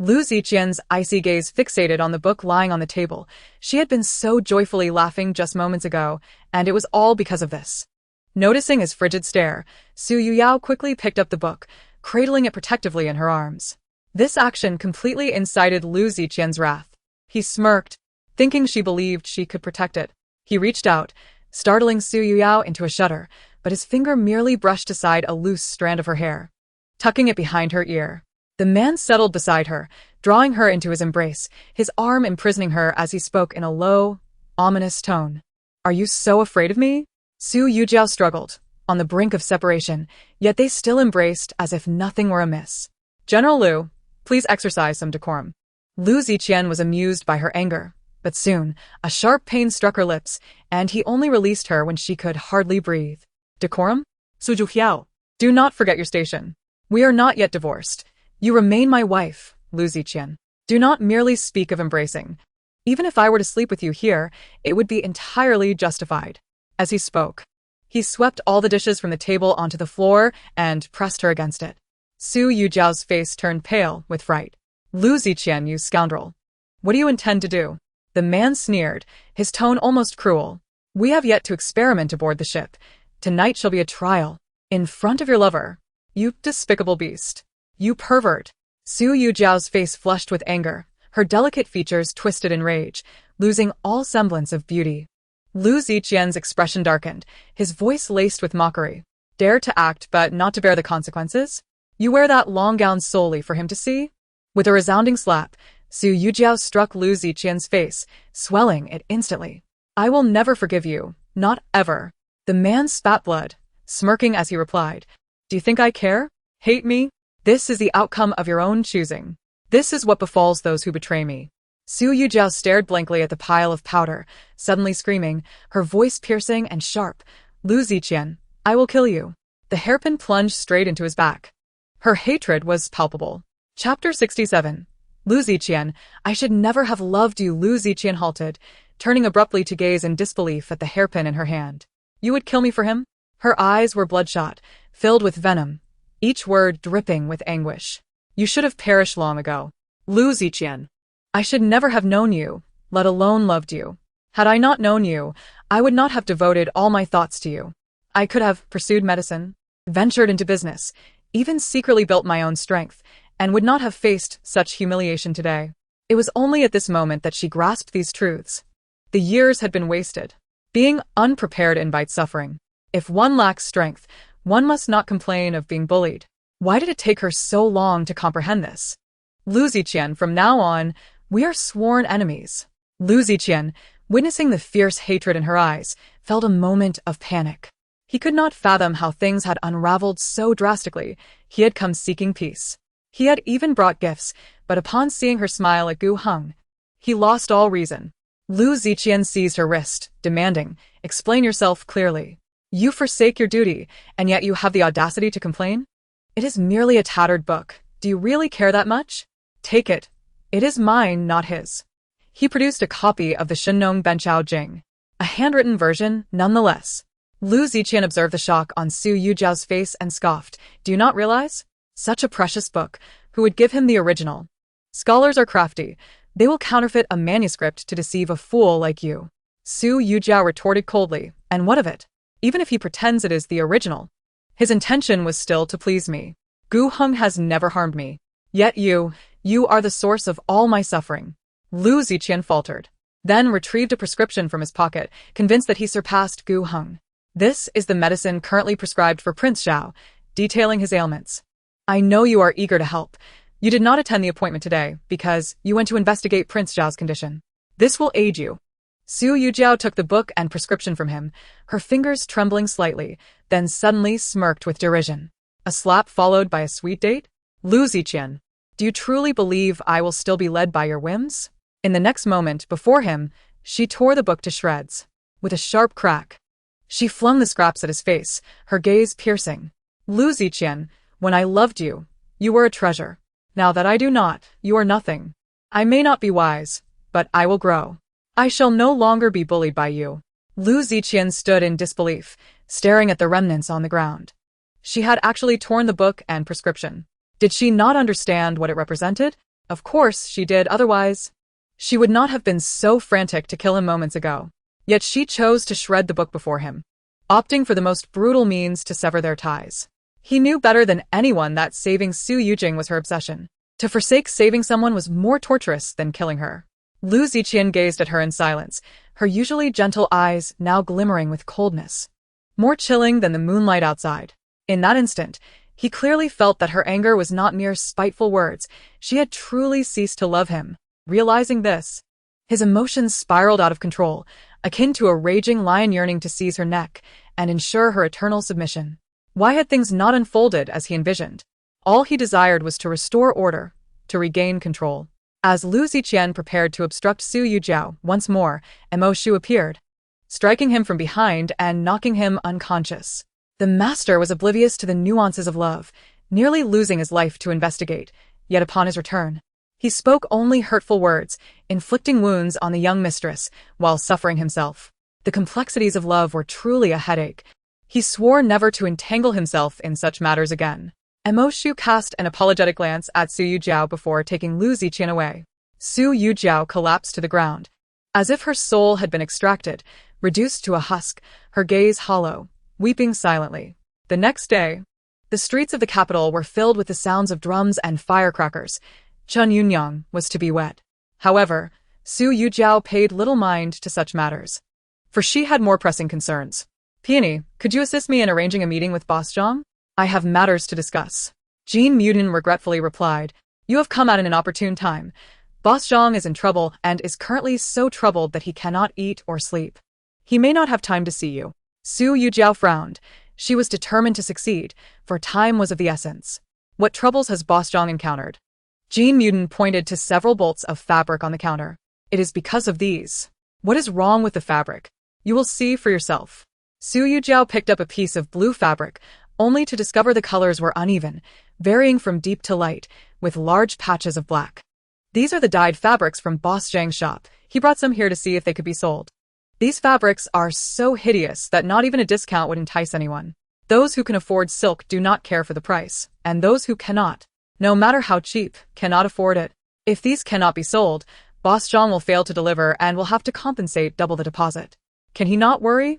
Lu Ziqian's icy gaze fixated on the book lying on the table. She had been so joyfully laughing just moments ago, and it was all because of this. Noticing his frigid stare, Su Yujiao quickly picked up the book, cradling it protectively in her arms. This action completely incited Lu Ziqian's wrath. He smirked, thinking she believed she could protect it. He reached out, startling Su Yujiao into a shudder, but his finger merely brushed aside a loose strand of her hair, tucking it behind her ear. The man settled beside her, drawing her into his embrace, his arm imprisoning her as he spoke in a low, ominous tone. Are you so afraid of me? Su Yujiao struggled, on the brink of separation, yet they still embraced as if nothing were amiss. General Lu, please exercise some decorum. Lu Ziqian was amused by her anger, but soon, a sharp pain struck her lips, and he only released her when she could hardly breathe. Decorum? Su Yujiao. Do not forget your station. We are not yet divorced. You remain my wife, Lu Ziqian. Do not merely speak of embracing. Even if I were to sleep with you here, it would be entirely justified. As he spoke, he swept all the dishes from the table onto the floor and pressed her against it. Su Yujiao's face turned pale with fright. Lu Ziqian, you scoundrel. What do you intend to do? The man sneered, his tone almost cruel. We have yet to experiment aboard the ship. Tonight shall be a trial. In front of your lover. You despicable beast. You pervert. Su Yujiao's face flushed with anger, her delicate features twisted in rage, losing all semblance of beauty. Lu Ziqian's expression darkened, his voice laced with mockery. Dare to act but not to bear the consequences? You wear that long gown solely for him to see? With a resounding slap, Su Yujiao struck Lu Ziqian's face, swelling it instantly. I will never forgive you, not ever. The man spat blood, smirking as he replied. Do you think I care? Hate me? This is the outcome of your own choosing. This is what befalls those who betray me. Su Yujiao stared blankly at the pile of powder, suddenly screaming, her voice piercing and sharp. Lu Ziqian, I will kill you. The hairpin plunged straight into his back. Her hatred was palpable. Chapter 67. Lu Ziqian, I should never have loved you. Lu Ziqian halted, turning abruptly to gaze in disbelief at the hairpin in her hand. You would kill me for him? Her eyes were bloodshot, filled with venom, each word dripping with anguish. You should have perished long ago. Lu Ziqian. I should never have known you, let alone loved you. Had I not known you, I would not have devoted all my thoughts to you. I could have pursued medicine, ventured into business, even secretly built my own strength, and would not have faced such humiliation today. It was only at this moment that she grasped these truths. The years had been wasted. Being unprepared invites suffering. If one lacks strength, one must not complain of being bullied. Why did it take her so long to comprehend this? Lu Ziqian, from now on, we are sworn enemies. Lu Ziqian, witnessing the fierce hatred in her eyes, felt a moment of panic. He could not fathom how things had unraveled so drastically. He had come seeking peace. He had even brought gifts, but upon seeing her smile at Gu Heng, he lost all reason. Lu Ziqian seized her wrist, demanding, explain yourself clearly. You forsake your duty, and yet you have the audacity to complain? It is merely a tattered book. Do you really care that much? Take it. It is mine, not his. He produced a copy of the Shenong Benchao Jing, a handwritten version, nonetheless. Lu Ziqian observed the shock on Su Yujiao's face and scoffed. Do you not realize? Such a precious book. Who would give him the original? Scholars are crafty. They will counterfeit a manuscript to deceive a fool like you. Su Yujiao retorted coldly. And what of it? Even if he pretends it is the original, his intention was still to please me. Gu Heng has never harmed me. Yet you are the source of all my suffering. Lu Ziqian faltered, then retrieved a prescription from his pocket, convinced that he surpassed Gu Heng. This is the medicine currently prescribed for Prince Xiao, detailing his ailments. I know you are eager to help. You did not attend the appointment today because you went to investigate Prince Xiao's condition. This will aid you. Su Yujiao took the book and prescription from him, her fingers trembling slightly, then suddenly smirked with derision. A slap followed by a sweet date? Lu Ziqian, do you truly believe I will still be led by your whims? In the next moment, before him, she tore the book to shreds. With a sharp crack, she flung the scraps at his face, her gaze piercing. Lu Ziqian, when I loved you, you were a treasure. Now that I do not, you are nothing. I may not be wise, but I will grow. I shall no longer be bullied by you. Lu Ziqian stood in disbelief, staring at the remnants on the ground. She had actually torn the book and prescription. Did she not understand what it represented? Of course she did, otherwise she would not have been so frantic to kill him moments ago. Yet she chose to shred the book before him, opting for the most brutal means to sever their ties. He knew better than anyone that saving Su Yujiao was her obsession. To forsake saving someone was more torturous than killing her. Lu Ziqian gazed at her in silence, her usually gentle eyes now glimmering with coldness, more chilling than the moonlight outside. In that instant, he clearly felt that her anger was not mere spiteful words. She had truly ceased to love him. Realizing this, his emotions spiraled out of control, akin to a raging lion yearning to seize her neck and ensure her eternal submission. Why had things not unfolded as he envisioned? All he desired was to restore order, to regain control. As Lu Ziqian prepared to obstruct Su Yujiao once more, Mo Shu appeared, striking him from behind and knocking him unconscious. The master was oblivious to the nuances of love, nearly losing his life to investigate, yet upon his return, he spoke only hurtful words, inflicting wounds on the young mistress while suffering himself. The complexities of love were truly a headache. He swore never to entangle himself in such matters again. Mo Shu cast an apologetic glance at Su Yujiao before taking Lu Ziqian away. Su Yujiao collapsed to the ground, as if her soul had been extracted, reduced to a husk, her gaze hollow, weeping silently. The next day, the streets of the capital were filled with the sounds of drums and firecrackers. Chun Yunyang was to be wed. However, Su Yujiao paid little mind to such matters, for she had more pressing concerns. Peony, could you assist me in arranging a meeting with Boss Zhang? I have matters to discuss. Jean Muden regretfully replied, You have come at an inopportune time. Boss Zhang is in trouble and is currently so troubled that he cannot eat or sleep. He may not have time to see you. Su Yujiao frowned. She was determined to succeed, for time was of the essence. What troubles has Boss Zhang encountered? Jean Muden pointed to several bolts of fabric on the counter. It is because of these. What is wrong with the fabric? You will see for yourself. Su Yujiao picked up a piece of blue fabric, only to discover the colors were uneven, varying from deep to light, with large patches of black. These are the dyed fabrics from Boss Zhang's shop. He brought some here to see if they could be sold. These fabrics are so hideous that not even a discount would entice anyone. Those who can afford silk do not care for the price, and those who cannot, no matter how cheap, cannot afford it. If these cannot be sold, Boss Zhang will fail to deliver and will have to compensate double the deposit. Can he not worry?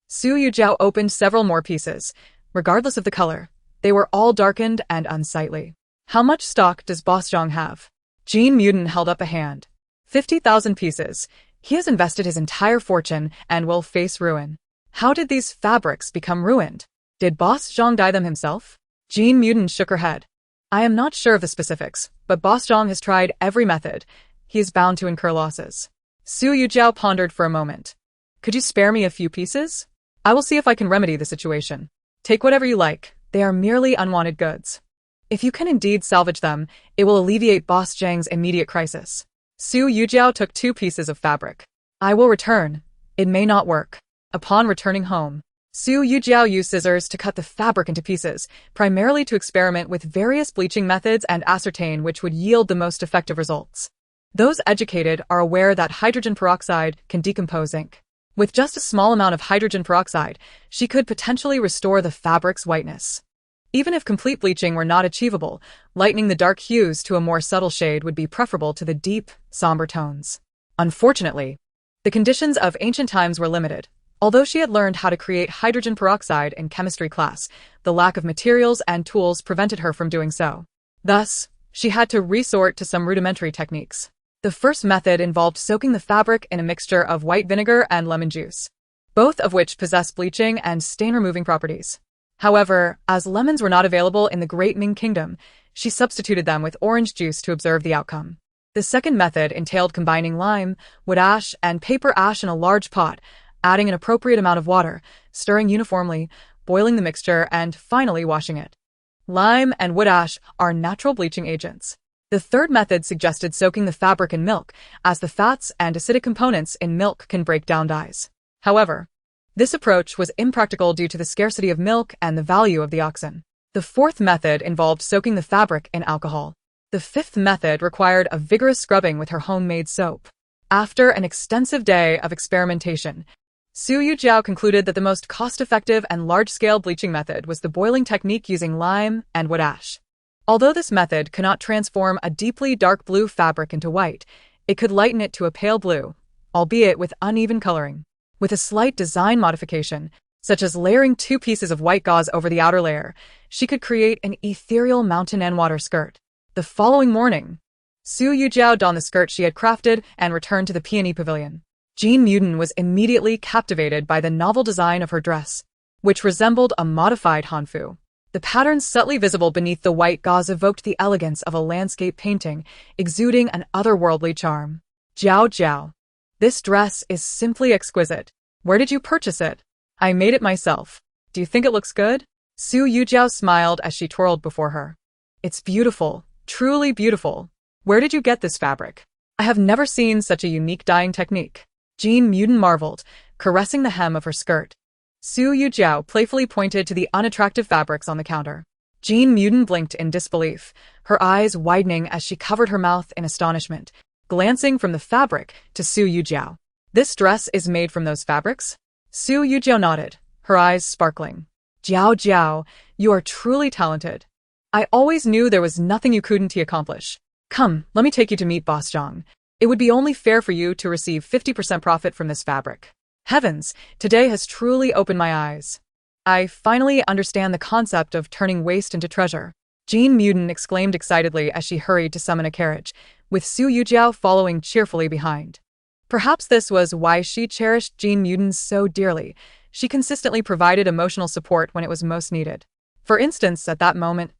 Su Yujiao opened several more pieces. Regardless of the color, they were all darkened and unsightly. How much stock does Boss Zhang have? Jean Muden held up a hand. 50,000 pieces. He has invested his entire fortune and will face ruin. How did these fabrics become ruined? Did Boss Zhang dye them himself? Jean Muden shook her head. I am not sure of the specifics, but Boss Zhang has tried every method. He is bound to incur losses. Su Yujiao pondered for a moment. Could you spare me a few pieces? I will see if I can remedy the situation. Take whatever you like. They are merely unwanted goods. If you can indeed salvage them, it will alleviate Boss Zhang's immediate crisis. Su Yujiao took 2 pieces of fabric. I will return. It may not work. Upon returning home, Su Yujiao used scissors to cut the fabric into pieces, primarily to experiment with various bleaching methods and ascertain which would yield the most effective results. Those educated are aware that hydrogen peroxide can decompose ink. With just a small amount of hydrogen peroxide, she could potentially restore the fabric's whiteness. Even if complete bleaching were not achievable, lightening the dark hues to a more subtle shade would be preferable to the deep, somber tones. Unfortunately, the conditions of ancient times were limited. Although she had learned how to create hydrogen peroxide in chemistry class, the lack of materials and tools prevented her from doing so. Thus, she had to resort to some rudimentary techniques. The first method involved soaking the fabric in a mixture of white vinegar and lemon juice, both of which possess bleaching and stain-removing properties. However, as lemons were not available in the Great Ming Kingdom, she substituted them with orange juice to observe the outcome. The second method entailed combining lime, wood ash, and paper ash in a large pot, adding an appropriate amount of water, stirring uniformly, boiling the mixture, and finally washing it. Lime and wood ash are natural bleaching agents. The third method suggested soaking the fabric in milk, as the fats and acidic components in milk can break down dyes. However, this approach was impractical due to the scarcity of milk and the value of the oxen. The fourth method involved soaking the fabric in alcohol. The fifth method required a vigorous scrubbing with her homemade soap. After an extensive day of experimentation, Su Yujiao concluded that the most cost-effective and large-scale bleaching method was the boiling technique using lime and wood ash. Although this method cannot transform a deeply dark blue fabric into white, it could lighten it to a pale blue, albeit with uneven coloring. With a slight design modification, such as layering 2 pieces of white gauze over the outer layer, she could create an ethereal mountain and water skirt. The following morning, Su Yujiao donned the skirt she had crafted and returned to the peony pavilion. Jean Muden was immediately captivated by the novel design of her dress, which resembled a modified hanfu. The patterns subtly visible beneath the white gauze evoked the elegance of a landscape painting, exuding an otherworldly charm. Jiao Jiao. This dress is simply exquisite. Where did you purchase it? I made it myself. Do you think it looks good? Su Yujiao smiled as she twirled before her. It's beautiful, truly beautiful. Where did you get this fabric? I have never seen such a unique dyeing technique. Jean Muden marveled, caressing the hem of her skirt. Su Yujiao playfully pointed to the unattractive fabrics on the counter. Jean Muden blinked in disbelief, her eyes widening as she covered her mouth in astonishment, glancing from the fabric to Su Yujiao. This dress is made from those fabrics? Su Yujiao nodded, her eyes sparkling. Jiao Jiao, you are truly talented. I always knew there was nothing you couldn't accomplish. Come, let me take you to meet Boss Zhang. It would be only fair for you to receive 50% profit from this fabric. Heavens, today has truly opened my eyes. I finally understand the concept of turning waste into treasure. Jean Muden exclaimed excitedly as she hurried to summon a carriage, with Su Yujiao following cheerfully behind. Perhaps this was why she cherished Jean Muden so dearly. She consistently provided emotional support when it was most needed. For instance, at that moment,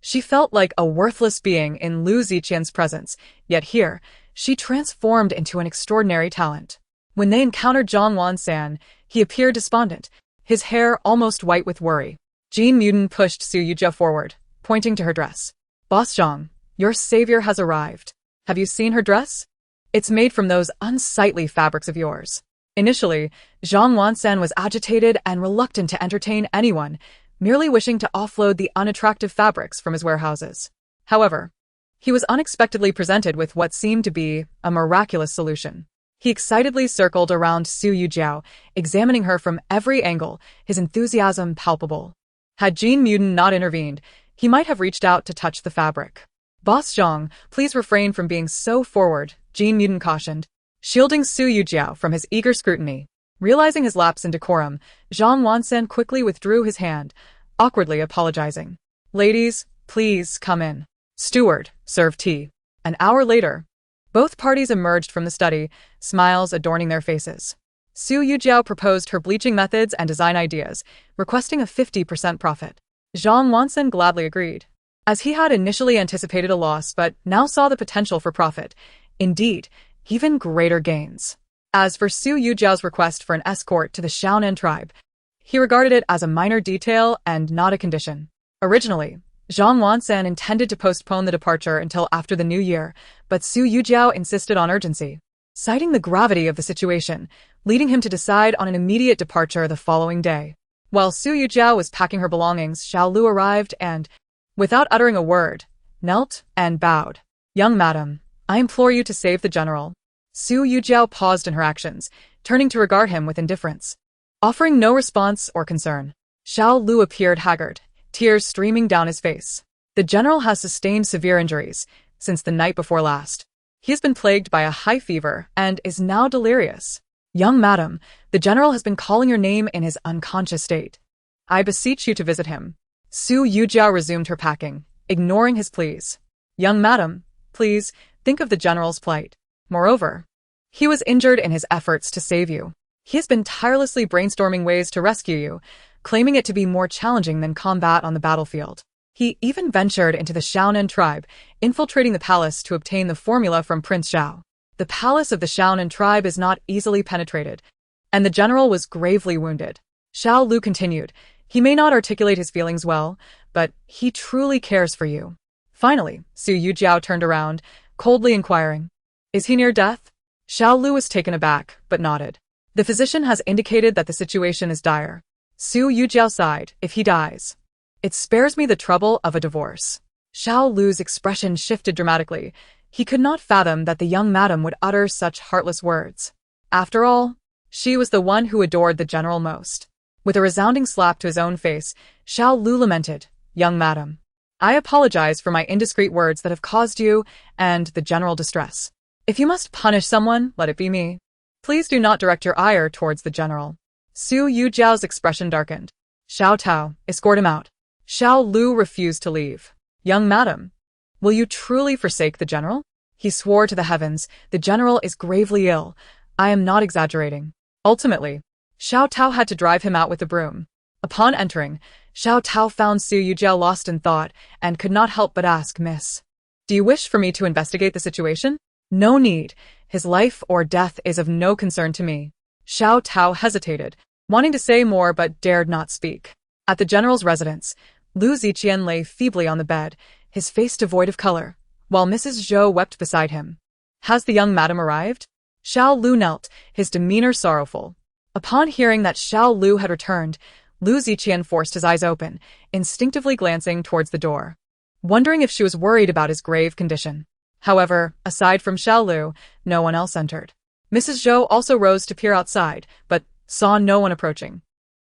she felt like a worthless being in Lu Ziqian's presence, yet here, she transformed into an extraordinary talent. When they encountered Zhang Wansan, he appeared despondent, his hair almost white with worry. Jean Muden pushed Su Yujiao forward, pointing to her dress. Boss Zhang, your savior has arrived. Have you seen her dress? It's made from those unsightly fabrics of yours. Initially, Zhang Wansan was agitated and reluctant to entertain anyone, merely wishing to offload the unattractive fabrics from his warehouses. However, he was unexpectedly presented with what seemed to be a miraculous solution. He excitedly circled around Su Yujiao, examining her from every angle, his enthusiasm palpable. Had Jean Muden not intervened, he might have reached out to touch the fabric. Boss Zhang, please refrain from being so forward, Jean Muden cautioned, shielding Su Yujiao from his eager scrutiny. Realizing his lapse in decorum, Zhang Wansan quickly withdrew his hand, awkwardly apologizing. Ladies, please come in. Steward, serve tea. An hour later, both parties emerged from the study, smiles adorning their faces. Su Yujiao proposed her bleaching methods and design ideas, requesting a 50% profit. Zhang Wansan gladly agreed, as he had initially anticipated a loss but now saw the potential for profit. Indeed, even greater gains. As for Su Yujiao's request for an escort to the Xiaonan tribe, he regarded it as a minor detail and not a condition. Originally, Zhang Wansan intended to postpone the departure until after the new year, but Su Yujiao insisted on urgency, citing the gravity of the situation, leading him to decide on an immediate departure the following day. While Su Yujiao was packing her belongings, Xiao Lu arrived and, without uttering a word, knelt and bowed. Young madam, I implore you to save the general. Su Yujiao paused in her actions, turning to regard him with indifference. Offering no response or concern, Xiao Lu appeared haggard, tears streaming down his face. The general has sustained severe injuries since the night before last. He has been plagued by a high fever and is now delirious. Young madam, the general has been calling your name in his unconscious state. I beseech you to visit him. Su Yujiao resumed her packing, ignoring his pleas. Young madam, please, think of the general's plight. Moreover, he was injured in his efforts to save you. He has been tirelessly brainstorming ways to rescue you, claiming it to be more challenging than combat on the battlefield. He even ventured into the Xiaonan tribe, infiltrating the palace to obtain the formula from Prince Xiao. The palace of the Xiaonan tribe is not easily penetrated, and the general was gravely wounded. Xiao Lu continued, he may not articulate his feelings well, but he truly cares for you. Finally, Su Yujiao turned around, coldly inquiring, is he near death? Xiao Lu was taken aback, but nodded. The physician has indicated that the situation is dire. Su Yujiao sighed, if he dies, it spares me the trouble of a divorce. Xiao Lu's expression shifted dramatically. He could not fathom that the young madam would utter such heartless words. After all, She was the one who adored the general most. With a resounding slap to his own face, Xiao Lu lamented, "Young madam, I apologize for my indiscreet words that have caused you and the general distress. If you must punish someone, let it be me. Please do not direct your ire towards the general." Su Yujiao's expression darkened. "Xiao Tao, escort him out." Xiao Lu refused to leave. "Young madam, will you truly forsake the general?" He swore to the heavens, "The general is gravely ill. I am not exaggerating." Ultimately, Xiao Tao had to drive him out with the broom. Upon entering, Xiao Tao found Su Yujiao lost in thought and could not help but ask, "Miss, do you wish for me to investigate the situation?" "No need. His life or death is of no concern to me." Xiao Tao hesitated, wanting to say more but dared not speak. At the general's residence, Lu Ziqian lay feebly on the bed, his face devoid of color, while Mrs. Zhou wept beside him. "Has the young madam arrived?" Xiao Lu knelt, his demeanor sorrowful. Upon hearing that Xiao Lu had returned, Lu Ziqian forced his eyes open, instinctively glancing towards the door, wondering if she was worried about his grave condition. However, aside from Xiao Lu, no one else entered. Mrs. Zhou also rose to peer outside, but saw no one approaching.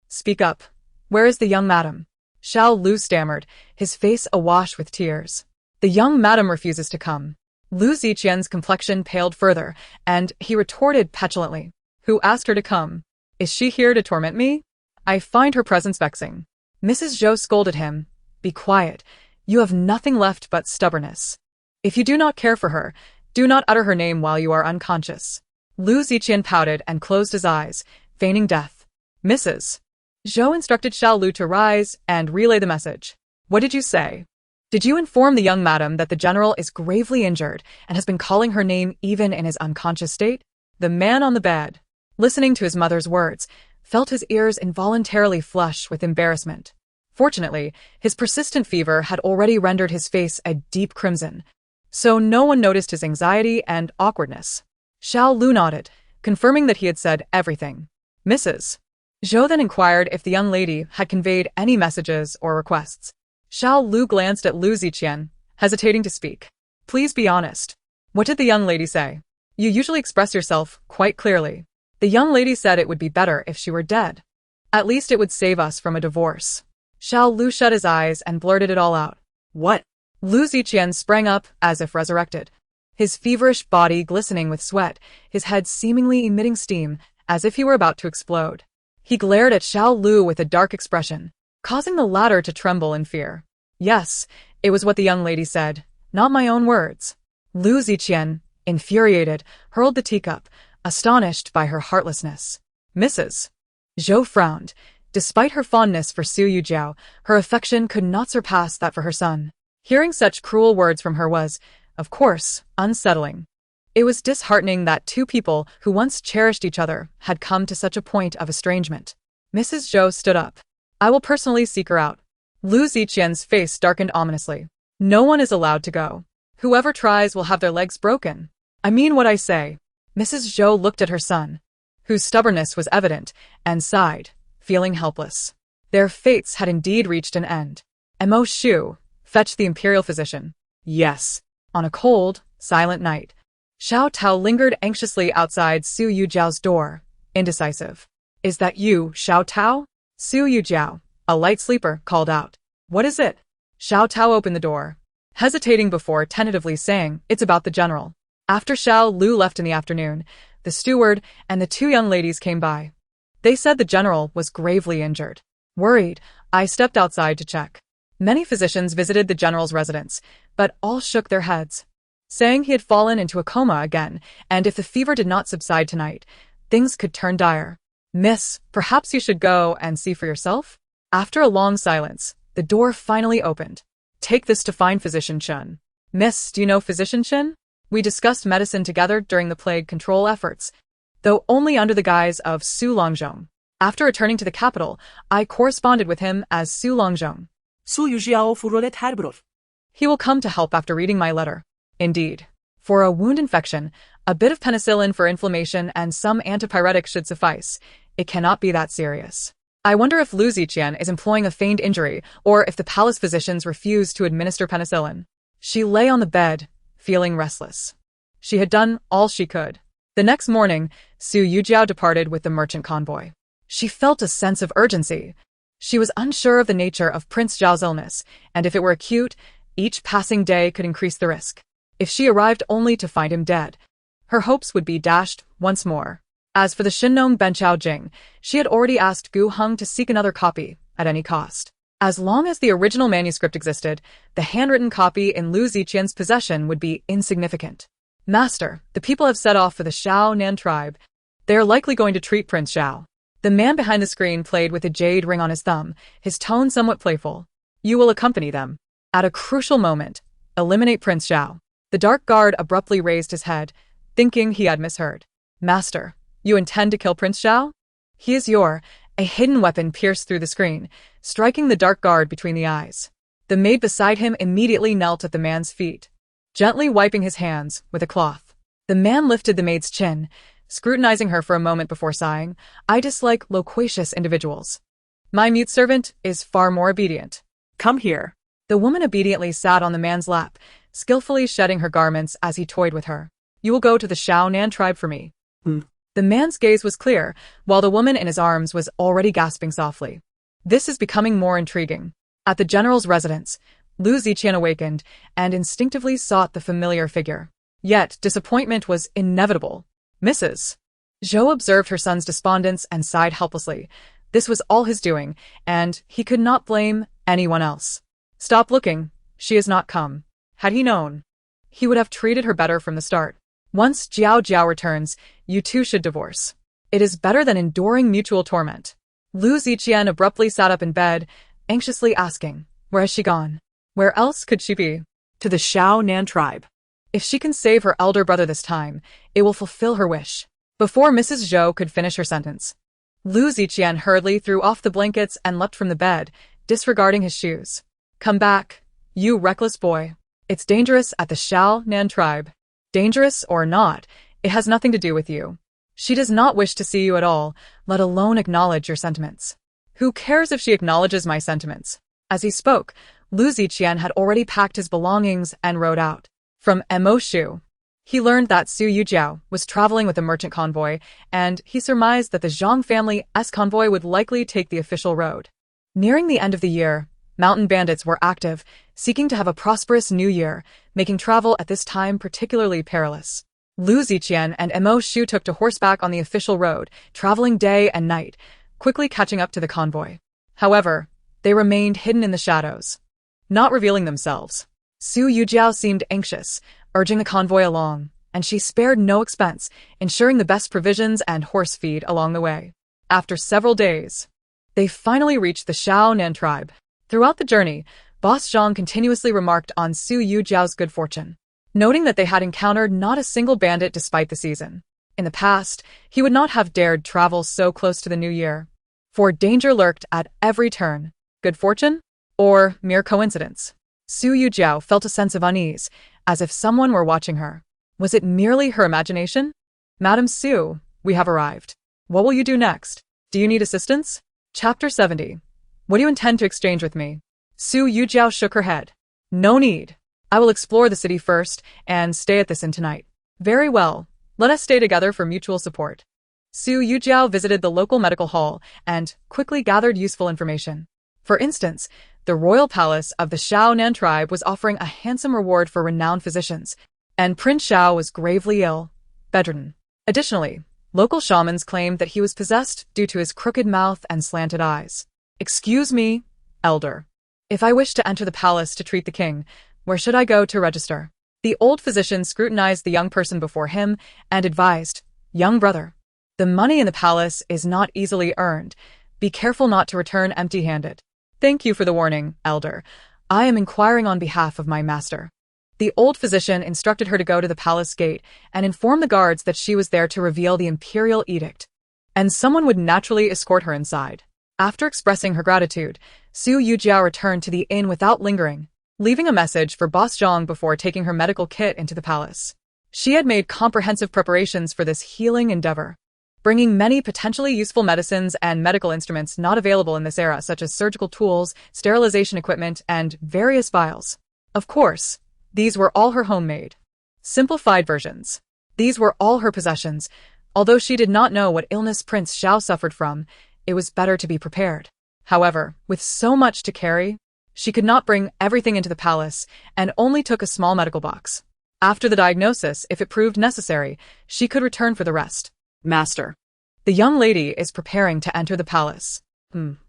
"Speak up. Where is the young madam?" Xiao Lu stammered, his face awash with tears. "The young madam refuses to come." Lu Ziqian's complexion paled further, and he retorted petulantly, "Who asked her to come? Is she here to torment me? I find her presence vexing." Mrs. Zhou scolded him, "Be quiet. You have nothing left but stubbornness. If you do not care for her, do not utter her name while you are unconscious." Lu Ziqian pouted and closed his eyes, feigning death. Mrs. Zhou instructed Xiao Lu to rise and relay the message. "What did you say? Did you inform the young madam that the general is gravely injured and has been calling her name even in his unconscious state?" The man on the bed, listening to his mother's words, felt his ears involuntarily flush with embarrassment. Fortunately, his persistent fever had already rendered his face a deep crimson, so no one noticed his anxiety and awkwardness. Xiao Lu nodded, confirming that he had said everything. Mrs. Zhou then inquired if the young lady had conveyed any messages or requests. Xiao Lu glanced at Lu Ziqian, hesitating to speak. "Please be honest. What did the young lady say? You usually express yourself quite clearly." "The young lady said it would be better if she were dead. At least it would save us from a divorce." Xiao Lu shut his eyes and blurted it all out. "What?" Lu Ziqian sprang up as if resurrected, his feverish body glistening with sweat, his head seemingly emitting steam, as if he were about to explode. He glared at Xiao Lu with a dark expression, causing the latter to tremble in fear. "Yes, it was what the young lady said, not my own words." Lu Ziqian, infuriated, hurled the teacup, astonished by her heartlessness. Mrs. Zhou frowned. Despite her fondness for Su Yujiao, her affection could not surpass that for her son. Hearing such cruel words from her was, of course, unsettling. It was disheartening that two people who once cherished each other had come to such a point of estrangement. Mrs. Zhou stood up. "I will personally seek her out." Lu Ziqian's face darkened ominously. "No one is allowed to go. Whoever tries will have their legs broken. I mean what I say." Mrs. Zhou looked at her son, whose stubbornness was evident, and sighed, feeling helpless. Their fates had indeed reached an end. Mo Shu, fetch the imperial physician. Yes. On a cold, silent night, Xiao Tao lingered anxiously outside Su Yujiao's door, indecisive. "Is that you, Xiao Tao?" Su Yujiao, a light sleeper, called out. "What is it?" Xiao Tao opened the door, hesitating before tentatively saying, "It's about the general." After Xiao Lu left in the afternoon, the steward and the two young ladies came by. They said the general was gravely injured. Worried, I stepped outside to check. Many physicians visited the general's residence, but all shook their heads, saying he had fallen into a coma again, and if the fever did not subside tonight, things could turn dire. "Miss, perhaps you should go and see for yourself?" After a long silence, the door finally opened. "Take this to find Physician Chen." "Miss, do you know Physician Chen? We discussed medicine together during the plague control efforts, though only under the guise of Su Longzhong. After returning to the capital, I corresponded with him as Su Longzhong. Su Yujiao furolet Heartbroken. He will come to help after reading my letter." Indeed. For a wound infection, a bit of penicillin for inflammation and some antipyretic should suffice. It cannot be that serious. I wonder if Lu Ziqian is employing a feigned injury, or if the palace physicians refuse to administer penicillin. She lay on the bed, feeling restless. She had done all she could. The next morning, Su Yujiao departed with the merchant convoy. She felt a sense of urgency. She was unsure of the nature of Prince Zhao's illness, and if it were acute, each passing day could increase the risk. If she arrived only to find him dead, her hopes would be dashed once more. As for the Shinong Benchao Jing, she had already asked Gu Heng to seek another copy at any cost. As long as the original manuscript existed, the handwritten copy in Lu Ziqian's possession would be insignificant. Master, the people have set off for the Shao Nan tribe. They are likely going to treat Prince Zhao. The man behind the screen played with a jade ring on his thumb, his tone somewhat playful. You will accompany them. At a crucial moment, eliminate Prince Zhao. The dark guard abruptly raised his head, thinking he had misheard. Master, you intend to kill Prince Zhao? He is A hidden weapon pierced through the screen, striking the dark guard between the eyes. The maid beside him immediately knelt at the man's feet, gently wiping his hands with a cloth. The man lifted the maid's chin, scrutinizing her for a moment before sighing. I dislike loquacious individuals. My mute servant is far more obedient. Come here. The woman obediently sat on the man's lap, skillfully shedding her garments as he toyed with her. You will go to the Shao Nan tribe for me. The man's gaze was clear, while the woman in his arms was already gasping softly. This is becoming more intriguing. At the general's residence, Lu Ziqian awakened and instinctively sought the familiar figure. Yet disappointment was inevitable. Mrs. Zhou observed her son's despondence and sighed helplessly. This was all his doing, and he could not blame anyone else. Stop looking. She has not come. Had he known, he would have treated her better from the start. Once Jiao returns, you two should divorce. It is better than enduring mutual torment. Lu Ziqian abruptly sat up in bed, anxiously asking, where has she gone? Where else could she be? To the Shao Nan tribe. If she can save her elder brother this time, it will fulfill her wish. Before Mrs. Zhou could finish her sentence, Lu Ziqian hurriedly threw off the blankets and leapt from the bed, disregarding his shoes. Come back, you reckless boy. It's dangerous at the Shao Nan tribe. Dangerous or not, it has nothing to do with you. She does not wish to see you at all, let alone acknowledge your sentiments. Who cares if she acknowledges my sentiments? As he spoke, Lu Ziqian had already packed his belongings and rode out. From Mo Shu, he learned that Su Yujiao was traveling with a merchant convoy, and he surmised that the Zhang family's convoy would likely take the official road. Nearing the end of the year, mountain bandits were active, seeking to have a prosperous new year, making travel at this time particularly perilous. Lu Ziqian and Mo Shu took to horseback on the official road, traveling day and night, quickly catching up to the convoy. However, they remained hidden in the shadows, not revealing themselves. Su Yujiao seemed anxious, urging the convoy along, and she spared no expense, ensuring the best provisions and horse feed along the way. After several days, they finally reached the Shao Nan tribe. Throughout the journey, Boss Zhang continuously remarked on Su Yujiao's good fortune, noting that they had encountered not a single bandit despite the season. In the past, he would not have dared travel so close to the new year, for danger lurked at every turn. Good fortune? Or mere coincidence? Su Yujiao felt a sense of unease, as if someone were watching her. Was it merely her imagination? Madam Su, we have arrived. What will you do next? Do you need assistance? Chapter 70. What do you intend to exchange with me? Su Yujiao shook her head. No need. I will explore the city first and stay at this inn tonight. Very well. Let us stay together for mutual support. Su Yujiao visited the local medical hall and quickly gathered useful information. For instance, the royal palace of the Shao Nan tribe was offering a handsome reward for renowned physicians, and Prince Shao was gravely ill, bedridden. Additionally, local shamans claimed that he was possessed due to his crooked mouth and slanted eyes. Excuse me, elder. If I wish to enter the palace to treat the king, where should I go to register? The old physician scrutinized the young person before him and advised, young brother, the money in the palace is not easily earned. Be careful not to return empty-handed. Thank you for the warning, elder. I am inquiring on behalf of my master. The old physician instructed her to go to the palace gate and inform the guards that she was there to reveal the imperial edict, and someone would naturally escort her inside. After expressing her gratitude, Su Yujiao returned to the inn without lingering, leaving a message for Boss Zhang before taking her medical kit into the palace. She had made comprehensive preparations for this healing endeavor, bringing many potentially useful medicines and medical instruments not available in this era, such as surgical tools, sterilization equipment, and various vials. Of course, these were all her homemade, simplified versions. These were all her possessions, Although she did not know what illness Prince Xiao suffered from, it was better to be prepared. However, with so much to carry, she could not bring everything into the palace and only took a small medical box. After the diagnosis, if it proved necessary, she could return for the rest. Master. The young lady is preparing to enter the palace.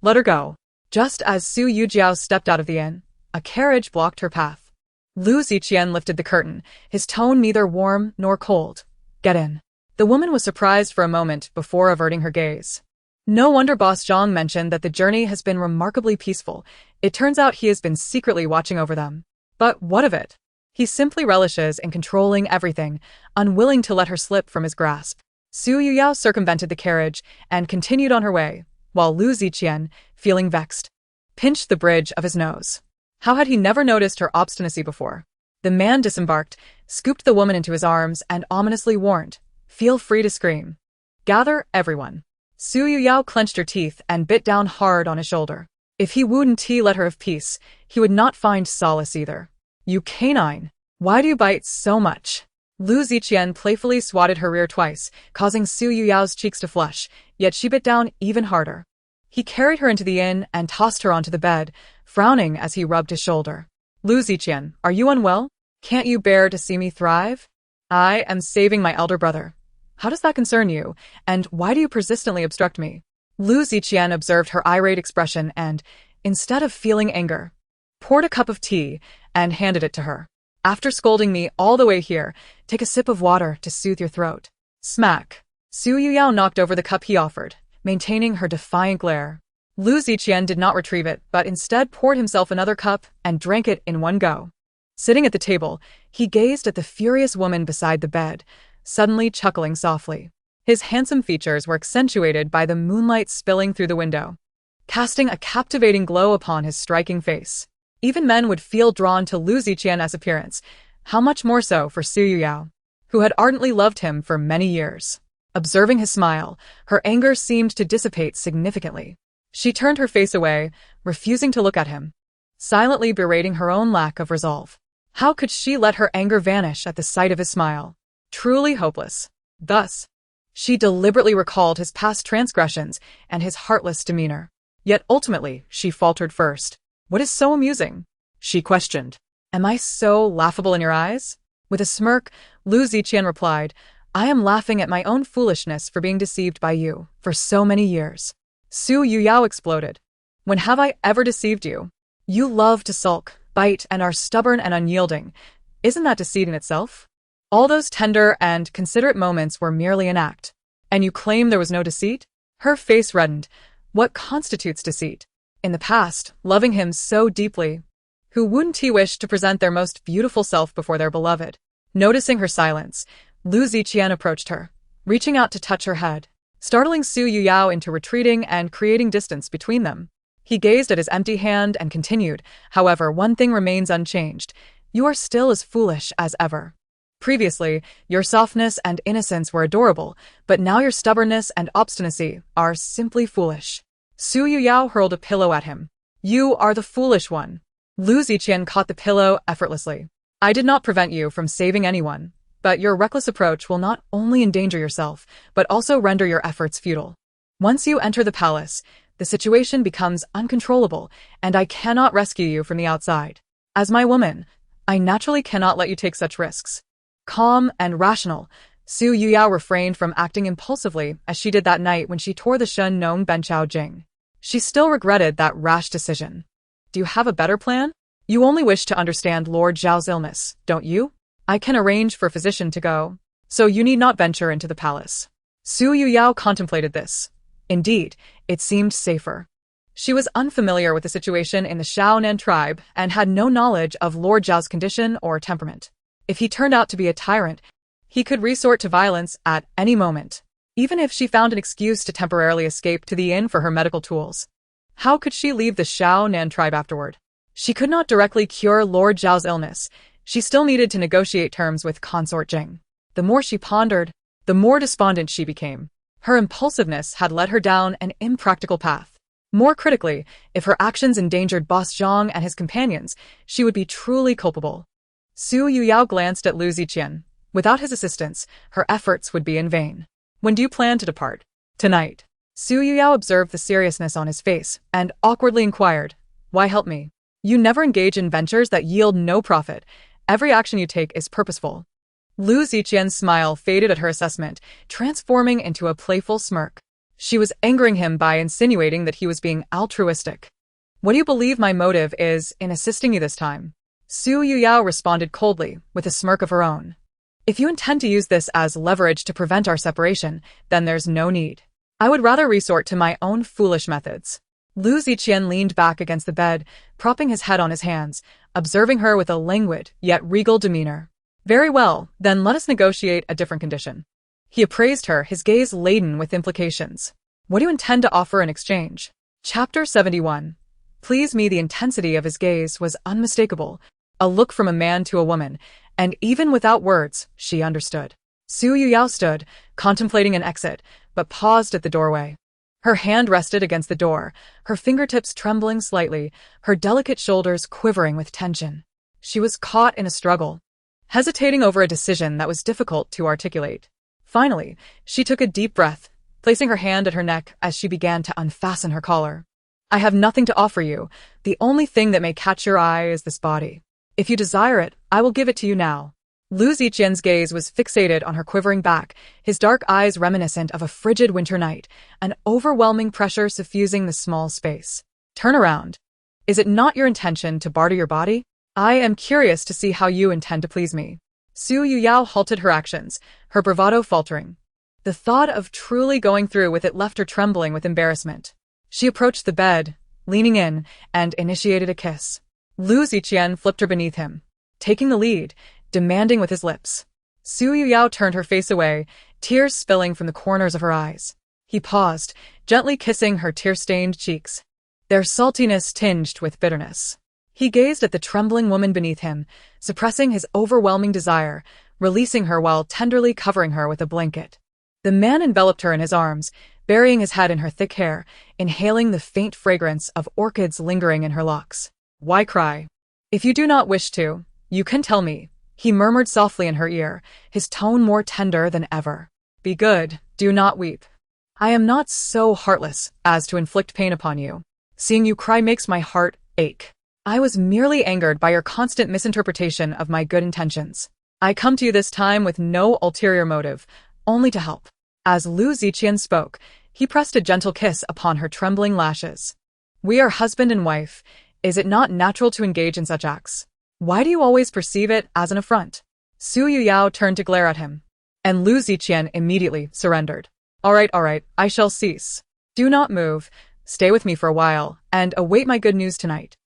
Let her go. Just as Su Yujiao stepped out of the inn, a carriage blocked her path. Lu Ziqian lifted the curtain, his tone neither warm nor cold. Get in. The woman was surprised for a moment before averting her gaze. No wonder Boss Zhang mentioned that the journey has been remarkably peaceful. It turns out he has been secretly watching over them. But what of it? He simply relishes in controlling everything, unwilling to let her slip from his grasp. Su Yujiao circumvented the carriage and continued on her way, while Lu Ziqian, feeling vexed, pinched the bridge of his nose. How had he never noticed her obstinacy before? The man disembarked, scooped the woman into his arms, and ominously warned, "Feel free to scream. Gather, everyone." Su Yujiao clenched her teeth and bit down hard on his shoulder. If he wouldn't let her have peace, he would not find solace either. You canine! Why do you bite so much? Lu Ziqian playfully swatted her rear twice, causing Su Yujiao's cheeks to flush, yet she bit down even harder. He carried her into the inn and tossed her onto the bed, frowning as he rubbed his shoulder. Lu Ziqian, are you unwell? Can't you bear to see me thrive? I am saving my elder brother. How does that concern you, and why do you persistently obstruct me? Lu Ziqian observed her irate expression and, instead of feeling anger, poured a cup of tea and handed it to her. After scolding me all the way here, take a sip of water to soothe your throat. Smack. Su Yujiao knocked over the cup he offered, maintaining her defiant glare. Lu Ziqian did not retrieve it, but instead poured himself another cup and drank it in one go. Sitting at the table, he gazed at the furious woman beside the bed, suddenly chuckling softly. His handsome features were accentuated by the moonlight spilling through the window, casting a captivating glow upon his striking face. Even men would feel drawn to Lu Ziqian's appearance, how much more so for Su Yujiao, who had ardently loved him for many years. Observing his smile, her anger seemed to dissipate significantly. She turned her face away, refusing to look at him, silently berating her own lack of resolve. How could she let her anger vanish at the sight of his smile? Truly hopeless. Thus, she deliberately recalled his past transgressions and his heartless demeanor. Yet ultimately, she faltered first. What is so amusing? She questioned. Am I so laughable in your eyes? With a smirk, Lu Ziqian replied, I am laughing at my own foolishness for being deceived by you for so many years. Su Yujiao exploded. When have I ever deceived you? You love to sulk, bite, and are stubborn and unyielding. Isn't that deceit in itself? All those tender and considerate moments were merely an act. And you claim there was no deceit? Her face reddened. What constitutes deceit? In the past, loving him so deeply, who wouldn't he wish to present their most beautiful self before their beloved? Noticing her silence, Lu Ziqian approached her, reaching out to touch her head, startling Su Yujiao into retreating and creating distance between them. He gazed at his empty hand and continued, however, one thing remains unchanged. You are still as foolish as ever. Previously, your softness and innocence were adorable, but now your stubbornness and obstinacy are simply foolish. Su Yujiao hurled a pillow at him. You are the foolish one. Lu Ziqian caught the pillow effortlessly. I did not prevent you from saving anyone, but your reckless approach will not only endanger yourself, but also render your efforts futile. Once you enter the palace, the situation becomes uncontrollable, and I cannot rescue you from the outside. As my woman, I naturally cannot let you take such risks. Calm and rational, Su Yujiao refrained from acting impulsively as she did that night when she tore the Shun Nong Benchao Jing. She still regretted that rash decision. Do you have a better plan? You only wish to understand Lord Zhao's illness, don't you? I can arrange for a physician to go, so you need not venture into the palace. Su Yujiao contemplated this. Indeed, it seemed safer. She was unfamiliar with the situation in the Shaonan tribe and had no knowledge of Lord Zhao's condition or temperament. If he turned out to be a tyrant, he could resort to violence at any moment, even if she found an excuse to temporarily escape to the inn for her medical tools. How could she leave the Shaonan tribe afterward? She could not directly cure Lord Zhao's illness. She still needed to negotiate terms with Consort Jing. The more she pondered, the more despondent she became. Her impulsiveness had led her down an impractical path. More critically, if her actions endangered Boss Zhang and his companions, she would be truly culpable. Su Yujiao glanced at Lu Ziqian. Without his assistance, her efforts would be in vain. When do you plan to depart? Tonight. Su Yujiao observed the seriousness on his face and awkwardly inquired, why help me? You never engage in ventures that yield no profit. Every action you take is purposeful. Lu Ziqian's smile faded at her assessment, transforming into a playful smirk. She was angering him by insinuating that he was being altruistic. What do you believe my motive is in assisting you this time? Su Yujiao responded coldly, with a smirk of her own. If you intend to use this as leverage to prevent our separation, then there's no need. I would rather resort to my own foolish methods. Lu Ziqian leaned back against the bed, propping his head on his hands, observing her with a languid yet regal demeanor. Very well, then let us negotiate a different condition. He appraised her, his gaze laden with implications. What do you intend to offer in exchange? Chapter 71. Please me. The intensity of his gaze was unmistakable, a look from a man to a woman, and even without words, she understood. Su Yujiao stood, contemplating an exit, but paused at the doorway. Her hand rested against the door, her fingertips trembling slightly, her delicate shoulders quivering with tension. She was caught in a struggle, hesitating over a decision that was difficult to articulate. Finally, she took a deep breath, placing her hand at her neck as she began to unfasten her collar. I have nothing to offer you. The only thing that may catch your eye is this body. If you desire it, I will give it to you now. Lu Ziqian's gaze was fixated on her quivering back, his dark eyes reminiscent of a frigid winter night, an overwhelming pressure suffusing the small space. Turn around. Is it not your intention to barter your body? I am curious to see how you intend to please me. Su Yujiao halted her actions, her bravado faltering. The thought of truly going through with it left her trembling with embarrassment. She approached the bed, leaning in, and initiated a kiss. Lu Ziqian flipped her beneath him, taking the lead, demanding with his lips. Su Yujiao turned her face away, tears spilling from the corners of her eyes. He paused, gently kissing her tear-stained cheeks, their saltiness tinged with bitterness. He gazed at the trembling woman beneath him, suppressing his overwhelming desire, releasing her while tenderly covering her with a blanket. The man enveloped her in his arms, burying his head in her thick hair, inhaling the faint fragrance of orchids lingering in her locks. Why cry? If you do not wish to, you can tell me, he murmured softly in her ear, his tone more tender than ever. Be good, do not weep. I am not so heartless as to inflict pain upon you. Seeing you cry makes my heart ache. I was merely angered by your constant misinterpretation of my good intentions. I come to you this time with no ulterior motive, only to help. As Lu Ziqian spoke, he pressed a gentle kiss upon her trembling lashes. We are husband and wife. Is it not natural to engage in such acts? Why do you always perceive it as an affront? Su Yujiao turned to glare at him, and Lu Ziqian immediately surrendered. All right, I shall cease. Do not move, stay with me for a while, and await my good news tonight.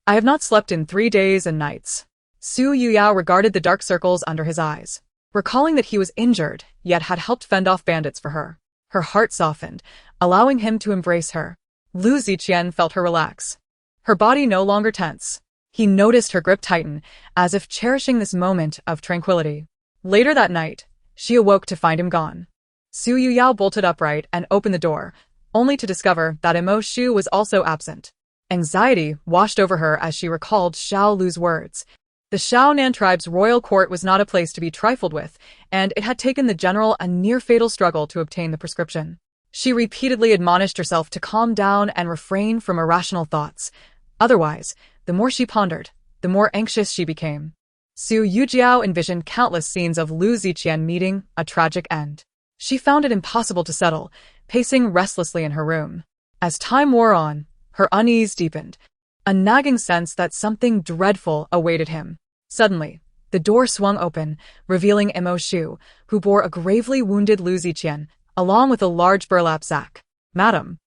I have not slept in 3 days and nights. Su Yujiao regarded the dark circles under his eyes, recalling that he was injured, yet had helped fend off bandits for her. Her heart softened, allowing him to embrace her. Lu Ziqian felt her relax, her body no longer tense. He noticed her grip tighten, as if cherishing this moment of tranquility. Later that night, she awoke to find him gone. Su Yujiao bolted upright and opened the door, only to discover that Imo Shu was also absent. Anxiety washed over her as she recalled Xiao Lu's words. The Shaonan tribe's royal court was not a place to be trifled with, and it had taken the general a near-fatal struggle to obtain the prescription. She repeatedly admonished herself to calm down and refrain from irrational thoughts. Otherwise, the more she pondered, the more anxious she became. Su Yujiao envisioned countless scenes of Lu Ziqian meeting a tragic end. She found it impossible to settle, pacing restlessly in her room. As time wore on, her unease deepened, a nagging sense that something dreadful awaited him. Suddenly, the door swung open, revealing Imo Shu, who bore a gravely wounded Lu Ziqian, along with a large burlap sack. Madam,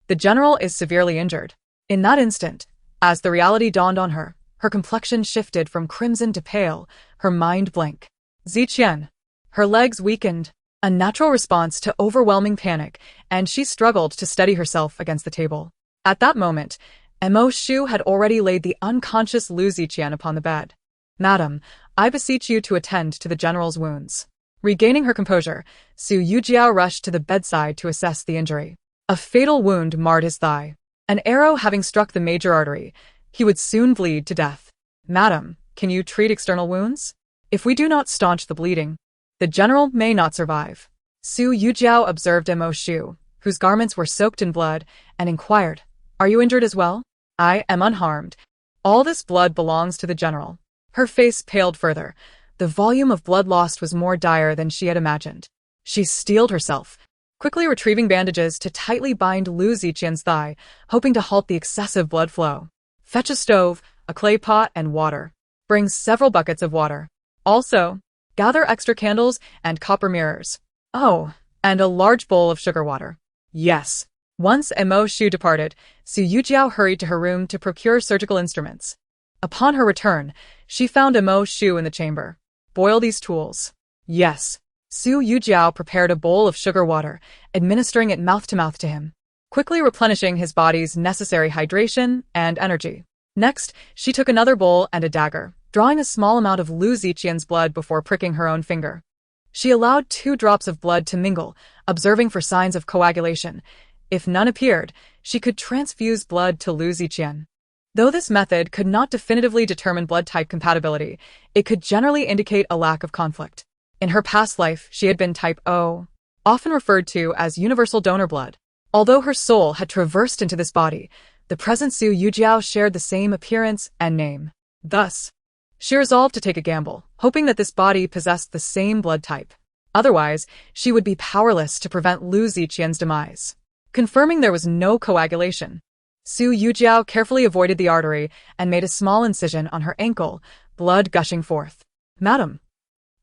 the general is severely injured. In that instant, as the reality dawned on her, her complexion shifted from crimson to pale, her mind blank. Ziqian. Her legs weakened, a natural response to overwhelming panic, and she struggled to steady herself against the table. At that moment, Imo Shu had already laid the unconscious Lu Ziqian upon the bed. Madam, I beseech you to attend to the general's wounds. Regaining her composure, Su Yujiao rushed to the bedside to assess the injury. A fatal wound marred his thigh. An arrow having struck the major artery, he would soon bleed to death. Madam, can you treat external wounds? If we do not staunch the bleeding, the general may not survive. Su Yujiao observed Mo Shu, whose garments were soaked in blood, and inquired, "Are you injured as well?" "I am unharmed. All this blood belongs to the general." Her face paled further. The volume of blood lost was more dire than she had imagined. She steeled herself, quickly retrieving bandages to tightly bind Lu Ziqian's thigh, hoping to halt the excessive blood flow. "Fetch a stove, a clay pot, and water. Bring several buckets of water. Also, gather extra candles and copper mirrors. Oh, and a large bowl of sugar water." "Yes." Once Mo Shu departed, Su Yujiao hurried to her room to procure surgical instruments. Upon her return, she found Mo Shu in the chamber. "Boil these tools." "Yes." Su Yujiao prepared a bowl of sugar water, administering it mouth to him, quickly replenishing his body's necessary hydration and energy. Next, she took another bowl and a dagger, drawing a small amount of Lu Ziqian's blood before pricking her own finger. She allowed 2 drops of blood to mingle, observing for signs of coagulation. If none appeared, she could transfuse blood to Lu Ziqian. Though this method could not definitively determine blood type compatibility, it could generally indicate a lack of conflict. In her past life, she had been type O, often referred to as universal donor blood. Although her soul had traversed into this body, the present Su Yujiao shared the same appearance and name. Thus, she resolved to take a gamble, hoping that this body possessed the same blood type. Otherwise, she would be powerless to prevent Lu Ziqian's demise. Confirming there was no coagulation, Su Yujiao carefully avoided the artery and made a small incision on her ankle, blood gushing forth. "Madam."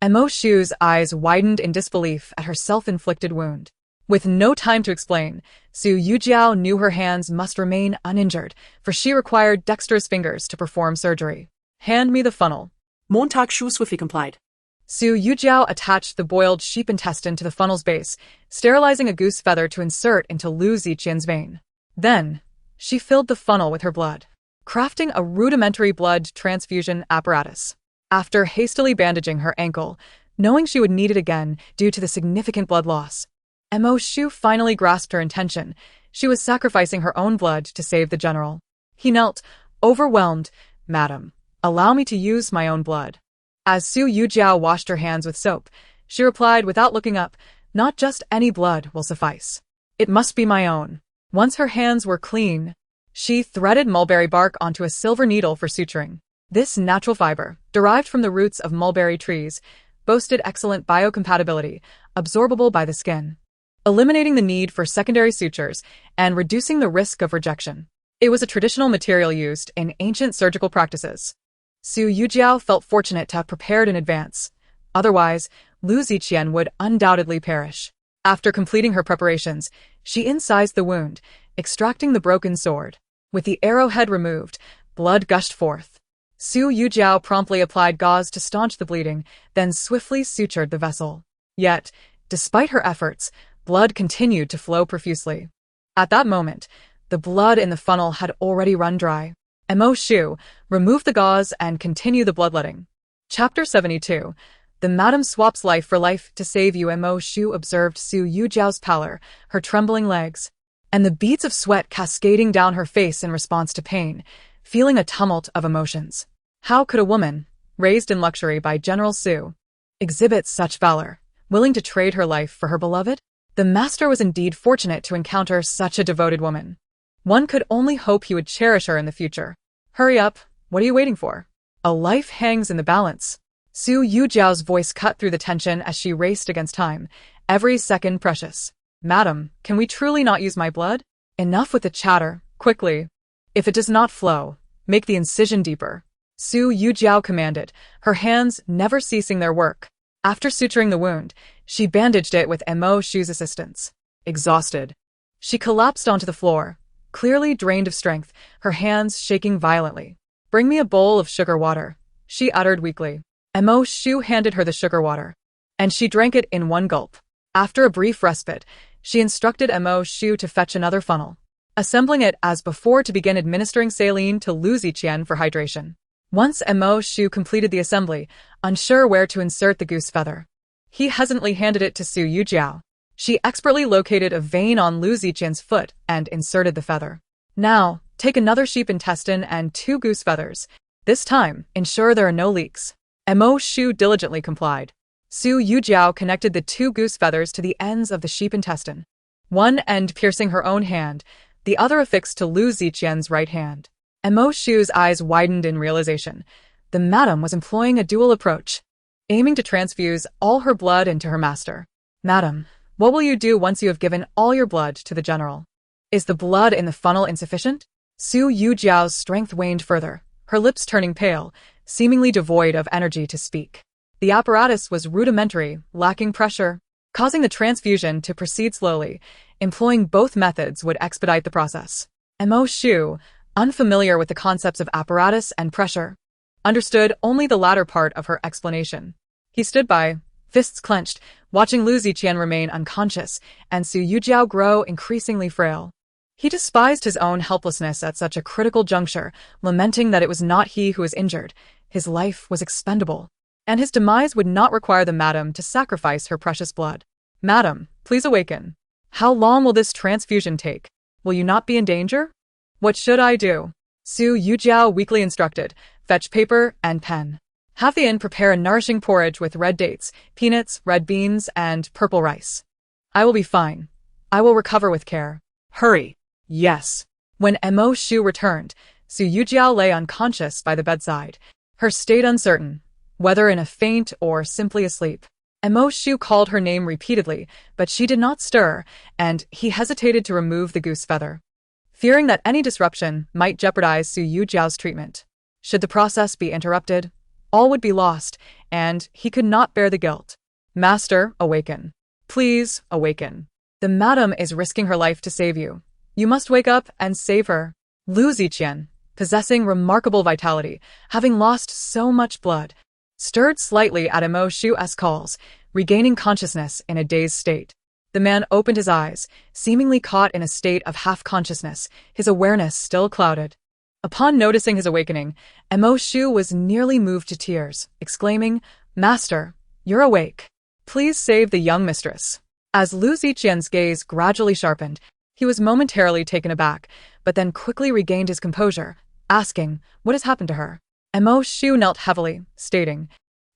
Mo Shu's eyes widened in disbelief at her self-inflicted wound. With no time to explain, Su Yujiao knew her hands must remain uninjured, for she required dexterous fingers to perform surgery. "Hand me the funnel." Montauk Shu swiftly complied. Su Yujiao attached the boiled sheep intestine to the funnel's base, sterilizing a goose feather to insert into Lu Ziqian's vein. Then, she filled the funnel with her blood, crafting a rudimentary blood transfusion apparatus. After hastily bandaging her ankle, knowing she would need it again due to the significant blood loss, Mo Shu finally grasped her intention. She was sacrificing her own blood to save the general. He knelt, overwhelmed. "Madam, allow me to use my own blood." As Su Yujiao washed her hands with soap, she replied without looking up, "Not just any blood will suffice. It must be my own." Once her hands were clean, she threaded mulberry bark onto a silver needle for suturing. This natural fiber, derived from the roots of mulberry trees, boasted excellent biocompatibility, absorbable by the skin, eliminating the need for secondary sutures and reducing the risk of rejection. It was a traditional material used in ancient surgical practices. Su Yujiao felt fortunate to have prepared in advance. Otherwise, Lu Ziqian would undoubtedly perish. After completing her preparations, she incised the wound, extracting the broken sword. With the arrowhead removed, blood gushed forth. Su Yujiao promptly applied gauze to staunch the bleeding, then swiftly sutured the vessel. Yet, despite her efforts, blood continued to flow profusely. At that moment, the blood in the funnel had already run dry. Mo Shu removed the gauze and continued the bloodletting. Chapter 72. The madam swaps life for life to save you. Mo Shu observed Su Yujiao's pallor, her trembling legs, and the beads of sweat cascading down her face in response to pain, feeling a tumult of emotions. How could a woman, raised in luxury by General Su, exhibit such valor, willing to trade her life for her beloved? The master was indeed fortunate to encounter such a devoted woman. One could only hope he would cherish her in the future. "Hurry up, what are you waiting for? A life hangs in the balance." Su Yujiao's voice cut through the tension as she raced against time, every second precious. "Madam, can we truly not use my blood? Enough with the chatter, quickly. If it does not flow, make the incision deeper." Su Yujiao commanded, her hands never ceasing their work. After suturing the wound, she bandaged it with Mo Shu's assistance. Exhausted, she collapsed onto the floor, clearly drained of strength, her hands shaking violently. "Bring me a bowl of sugar water," she uttered weakly. Mo Shu handed her the sugar water, and she drank it in one gulp. After a brief respite, she instructed Mo Shu to fetch another funnel, assembling it as before to begin administering saline to Lu Ziqian for hydration. Once Mo Shu completed the assembly, unsure where to insert the goose feather, he hesitantly handed it to Su Yujiao. She expertly located a vein on Lu Ziqian's foot and inserted the feather. "Now, take another sheep intestine and 2 goose feathers. This time, ensure there are no leaks." Mo Shu diligently complied. Su Yujiao connected the two goose feathers to the ends of the sheep intestine, one end piercing her own hand, the other affixed to Lu Ziqian's right hand. Mo Shu's eyes widened in realization. The madam was employing a dual approach, aiming to transfuse all her blood into her master. Madam, what will you do once you have given all your blood to the general? Is the blood in the funnel insufficient? Su Yujiao's strength waned further, her lips turning pale, seemingly devoid of energy to speak. The apparatus was rudimentary, lacking pressure, causing the transfusion to proceed slowly. Employing both methods would expedite the process. Mo Shu, unfamiliar with the concepts of apparatus and pressure, understood only the latter part of her explanation. He stood by, fists clenched, watching Lu Ziqian remain unconscious and Su Yujiao grow increasingly frail. He despised his own helplessness at such a critical juncture, lamenting that it was not he who was injured. His life was expendable, and his demise would not require the madam to sacrifice her precious blood. Madam, please awaken. How long will this transfusion take? Will you not be in danger? What should I do? Su Yujiao weakly instructed. Fetch paper and pen. Have the inn prepare a nourishing porridge with red dates, peanuts, red beans, and purple rice. I will be fine. I will recover with care. Hurry. Yes. When Mo Shu returned, Su Yujiao lay unconscious by the bedside, her state uncertain, whether in a faint or simply asleep. Mo Shu called her name repeatedly, but she did not stir, and he hesitated to remove the goose feather, fearing that any disruption might jeopardize Su Yujiao's treatment. Should the process be interrupted, all would be lost, and he could not bear the guilt. Master, awaken. Please, awaken. The madam is risking her life to save you. You must wake up and save her. Lu Ziqian, possessing remarkable vitality, having lost so much blood, stirred slightly at Mo Shu's calls, regaining consciousness in a dazed state. The man opened his eyes, seemingly caught in a state of half-consciousness, his awareness still clouded. Upon noticing his awakening, Mo Shu was nearly moved to tears, exclaiming, Master, you're awake. Please save the young mistress. As Lu Ziqian's gaze gradually sharpened, he was momentarily taken aback, but then quickly regained his composure, asking, what has happened to her? Mo Shu knelt heavily, stating,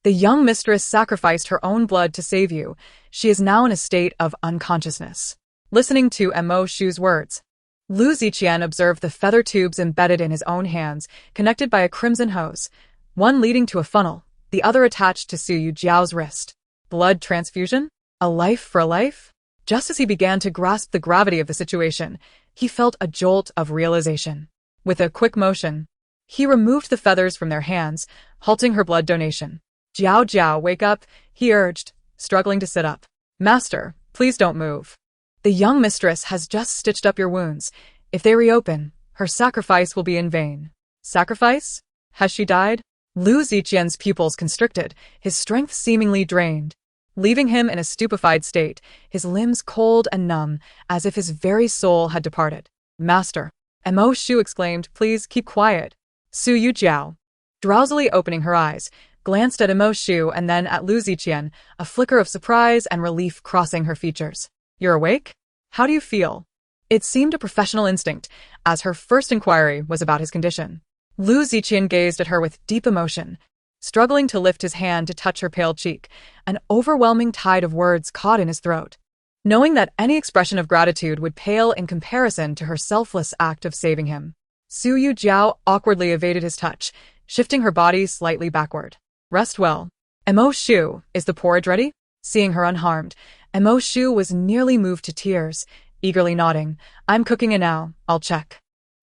the young mistress sacrificed her own blood to save you. She is now in a state of unconsciousness. Listening to Mo Shu's words, Lu Ziqian observed the feather tubes embedded in his own hands, connected by a crimson hose, one leading to a funnel, the other attached to Su Yujiao's wrist. Blood transfusion? A life for a life? Just as he began to grasp the gravity of the situation, he felt a jolt of realization. With a quick motion, he removed the feathers from their hands, halting her blood donation. Jiao Jiao, wake up, he urged, struggling to sit up. Master, please don't move. The young mistress has just stitched up your wounds. If they reopen, her sacrifice will be in vain. Sacrifice? Has she died? Lu Ziqian's pupils constricted, his strength seemingly drained, leaving him in a stupefied state, his limbs cold and numb, as if his very soul had departed. Master, Mo Shu exclaimed, please keep quiet. Su Yujiao, drowsily opening her eyes, glanced at Mo Shu and then at Lu Ziqian, a flicker of surprise and relief crossing her features. You're awake? How do you feel? It seemed a professional instinct, as her first inquiry was about his condition. Lu Ziqian gazed at her with deep emotion, struggling to lift his hand to touch her pale cheek, an overwhelming tide of words caught in his throat. Knowing that any expression of gratitude would pale in comparison to her selfless act of saving him, Su Yujiao awkwardly evaded his touch, shifting her body slightly backward. Rest well. Mo Shu, is the porridge ready? Seeing her unharmed, Mo Shu was nearly moved to tears, eagerly nodding. I'm cooking it now, I'll check.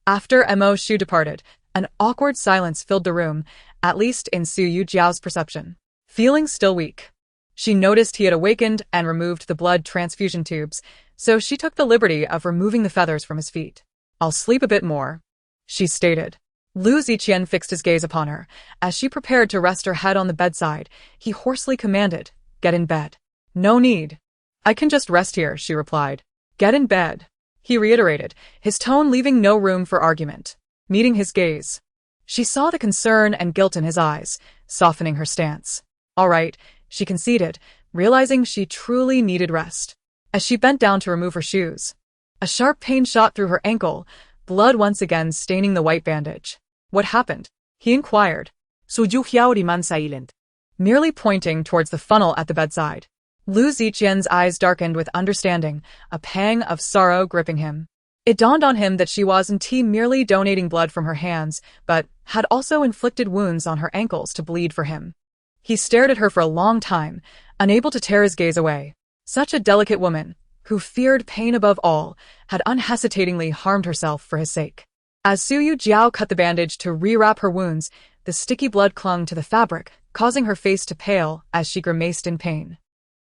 After Mo Shu departed, an awkward silence filled the room, at least in Su Yujiao's perception. Feeling still weak, she noticed he had awakened and removed the blood transfusion tubes, so she took the liberty of removing the feathers from his feet. I'll sleep a bit more, she stated. Lu Ziqian fixed his gaze upon her. As she prepared to rest her head on the bedside, he hoarsely commanded, get in bed. No need. I can just rest here, she replied. Get in bed, he reiterated, his tone leaving no room for argument. Meeting his gaze, she saw the concern and guilt in his eyes, softening her stance. All right, she conceded, realizing she truly needed rest. As she bent down to remove her shoes, a sharp pain shot through her ankle, blood once again staining the white bandage. What happened? He inquired. Su Yujiao remained silent. merely pointing towards the funnel at the bedside. Lu Ziqian's eyes darkened with understanding, a pang of sorrow gripping him. It dawned on him that she wasn't merely donating blood from her hands, but had also inflicted wounds on her ankles to bleed for him. He stared at her for a long time, unable to tear his gaze away. Such a delicate woman, who feared pain above all, had unhesitatingly harmed herself for his sake. As Su Yujiao cut the bandage to rewrap her wounds, the sticky blood clung to the fabric, causing her face to pale as she grimaced in pain.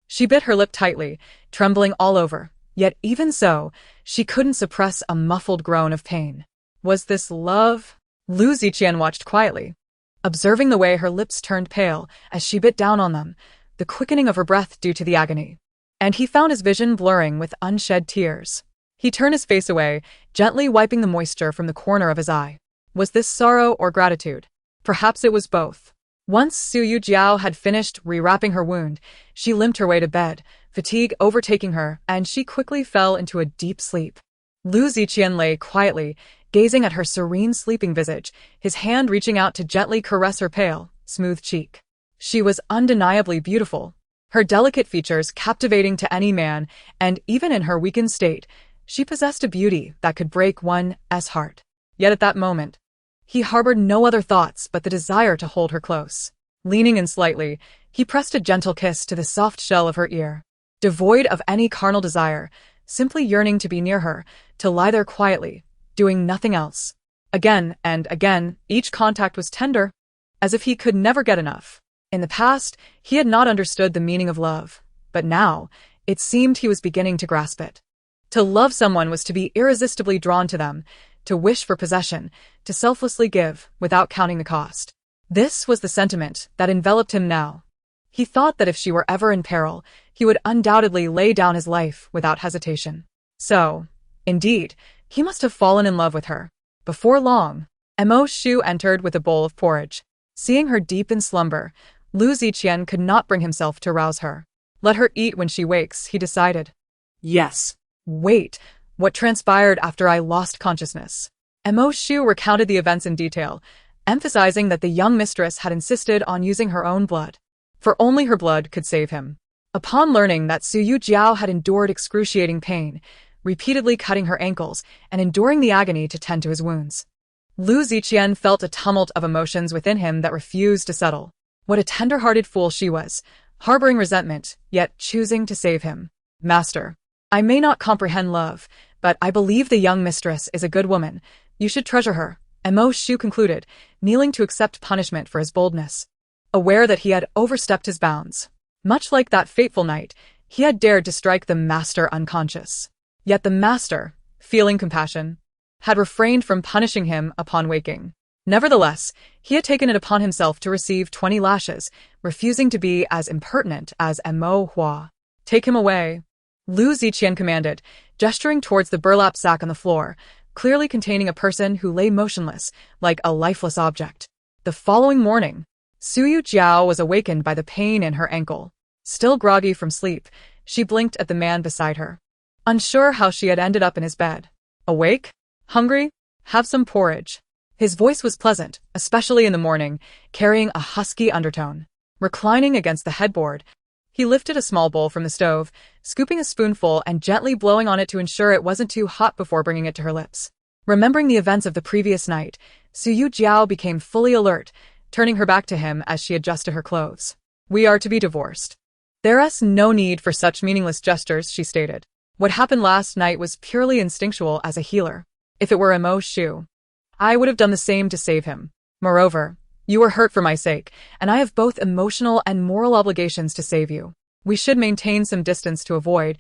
She bit her lip tightly, trembling all over, yet even so, she couldn't suppress a muffled groan of pain. Was this love? Lu Ziqian watched quietly, observing the way her lips turned pale as she bit down on them, the quickening of her breath due to the agony. And he found his vision blurring with unshed tears. He turned his face away, gently wiping the moisture from the corner of his eye. Was this sorrow or gratitude? Perhaps it was both. Once Su Yujiao had finished rewrapping her wound, she limped her way to bed, fatigue overtaking her, and she quickly fell into a deep sleep. Lu Ziqian lay quietly, gazing at her serene sleeping visage, his hand reaching out to gently caress her pale, smooth cheek. She was undeniably beautiful, her delicate features captivating to any man, and even in her weakened state, she possessed a beauty that could break one's heart. Yet at that moment, he harbored no other thoughts but the desire to hold her close. Leaning in slightly, he pressed a gentle kiss to the soft shell of her ear. Devoid of any carnal desire, simply yearning to be near her, to lie there quietly, doing nothing else. Again and again, each contact was tender, as if he could never get enough. In the past, he had not understood the meaning of love, but now, it seemed he was beginning to grasp it. To love someone was to be irresistibly drawn to them, to wish for possession, to selflessly give, without counting the cost. This was the sentiment that enveloped him now. He thought that if she were ever in peril, he would undoubtedly lay down his life without hesitation. So, indeed, he must have fallen in love with her. Before long, Mo Shu entered with a bowl of porridge. Seeing her deep in slumber, Lu Ziqian could not bring himself to rouse her. Let her eat when she wakes, he decided. Yes. Wait, what transpired after I lost consciousness? Mo Shu recounted the events in detail, emphasizing that the young mistress had insisted on using her own blood, for only her blood could save him. Upon learning that Su Yujiao had endured excruciating pain, repeatedly cutting her ankles and enduring the agony to tend to his wounds, Lu Ziqian felt a tumult of emotions within him that refused to settle. What a tender-hearted fool she was, harboring resentment, yet choosing to save him. Master, I may not comprehend love, but I believe the young mistress is a good woman. You should treasure her, Mo Shu concluded, kneeling to accept punishment for his boldness. Aware that he had overstepped his bounds. Much like that fateful night, he had dared to strike the master unconscious. Yet the master, feeling compassion, had refrained from punishing him upon waking. Nevertheless, he had taken it upon himself to receive 20 lashes, refusing to be as impertinent as Mo Hua. Take him away, Lu Ziqian commanded, gesturing towards the burlap sack on the floor, clearly containing a person who lay motionless, like a lifeless object. The following morning, Su Yujiao was awakened by the pain in her ankle. Still groggy from sleep, she blinked at the man beside her, unsure how she had ended up in his bed. Awake? Hungry? Have some porridge. His voice was pleasant, especially in the morning, carrying a husky undertone. Reclining against the headboard, he lifted a small bowl from the stove, scooping a spoonful and gently blowing on it to ensure it wasn't too hot before bringing it to her lips. Remembering the events of the previous night, Su Yujiao became fully alert, turning her back to him as she adjusted her clothes. We are to be divorced. There's no need for such meaningless gestures, she stated. What happened last night was purely instinctual as a healer. If it were Mo Shu, I would have done the same to save him. Moreover, you were hurt for my sake, and I have both emotional and moral obligations to save you. We should maintain some distance to avoid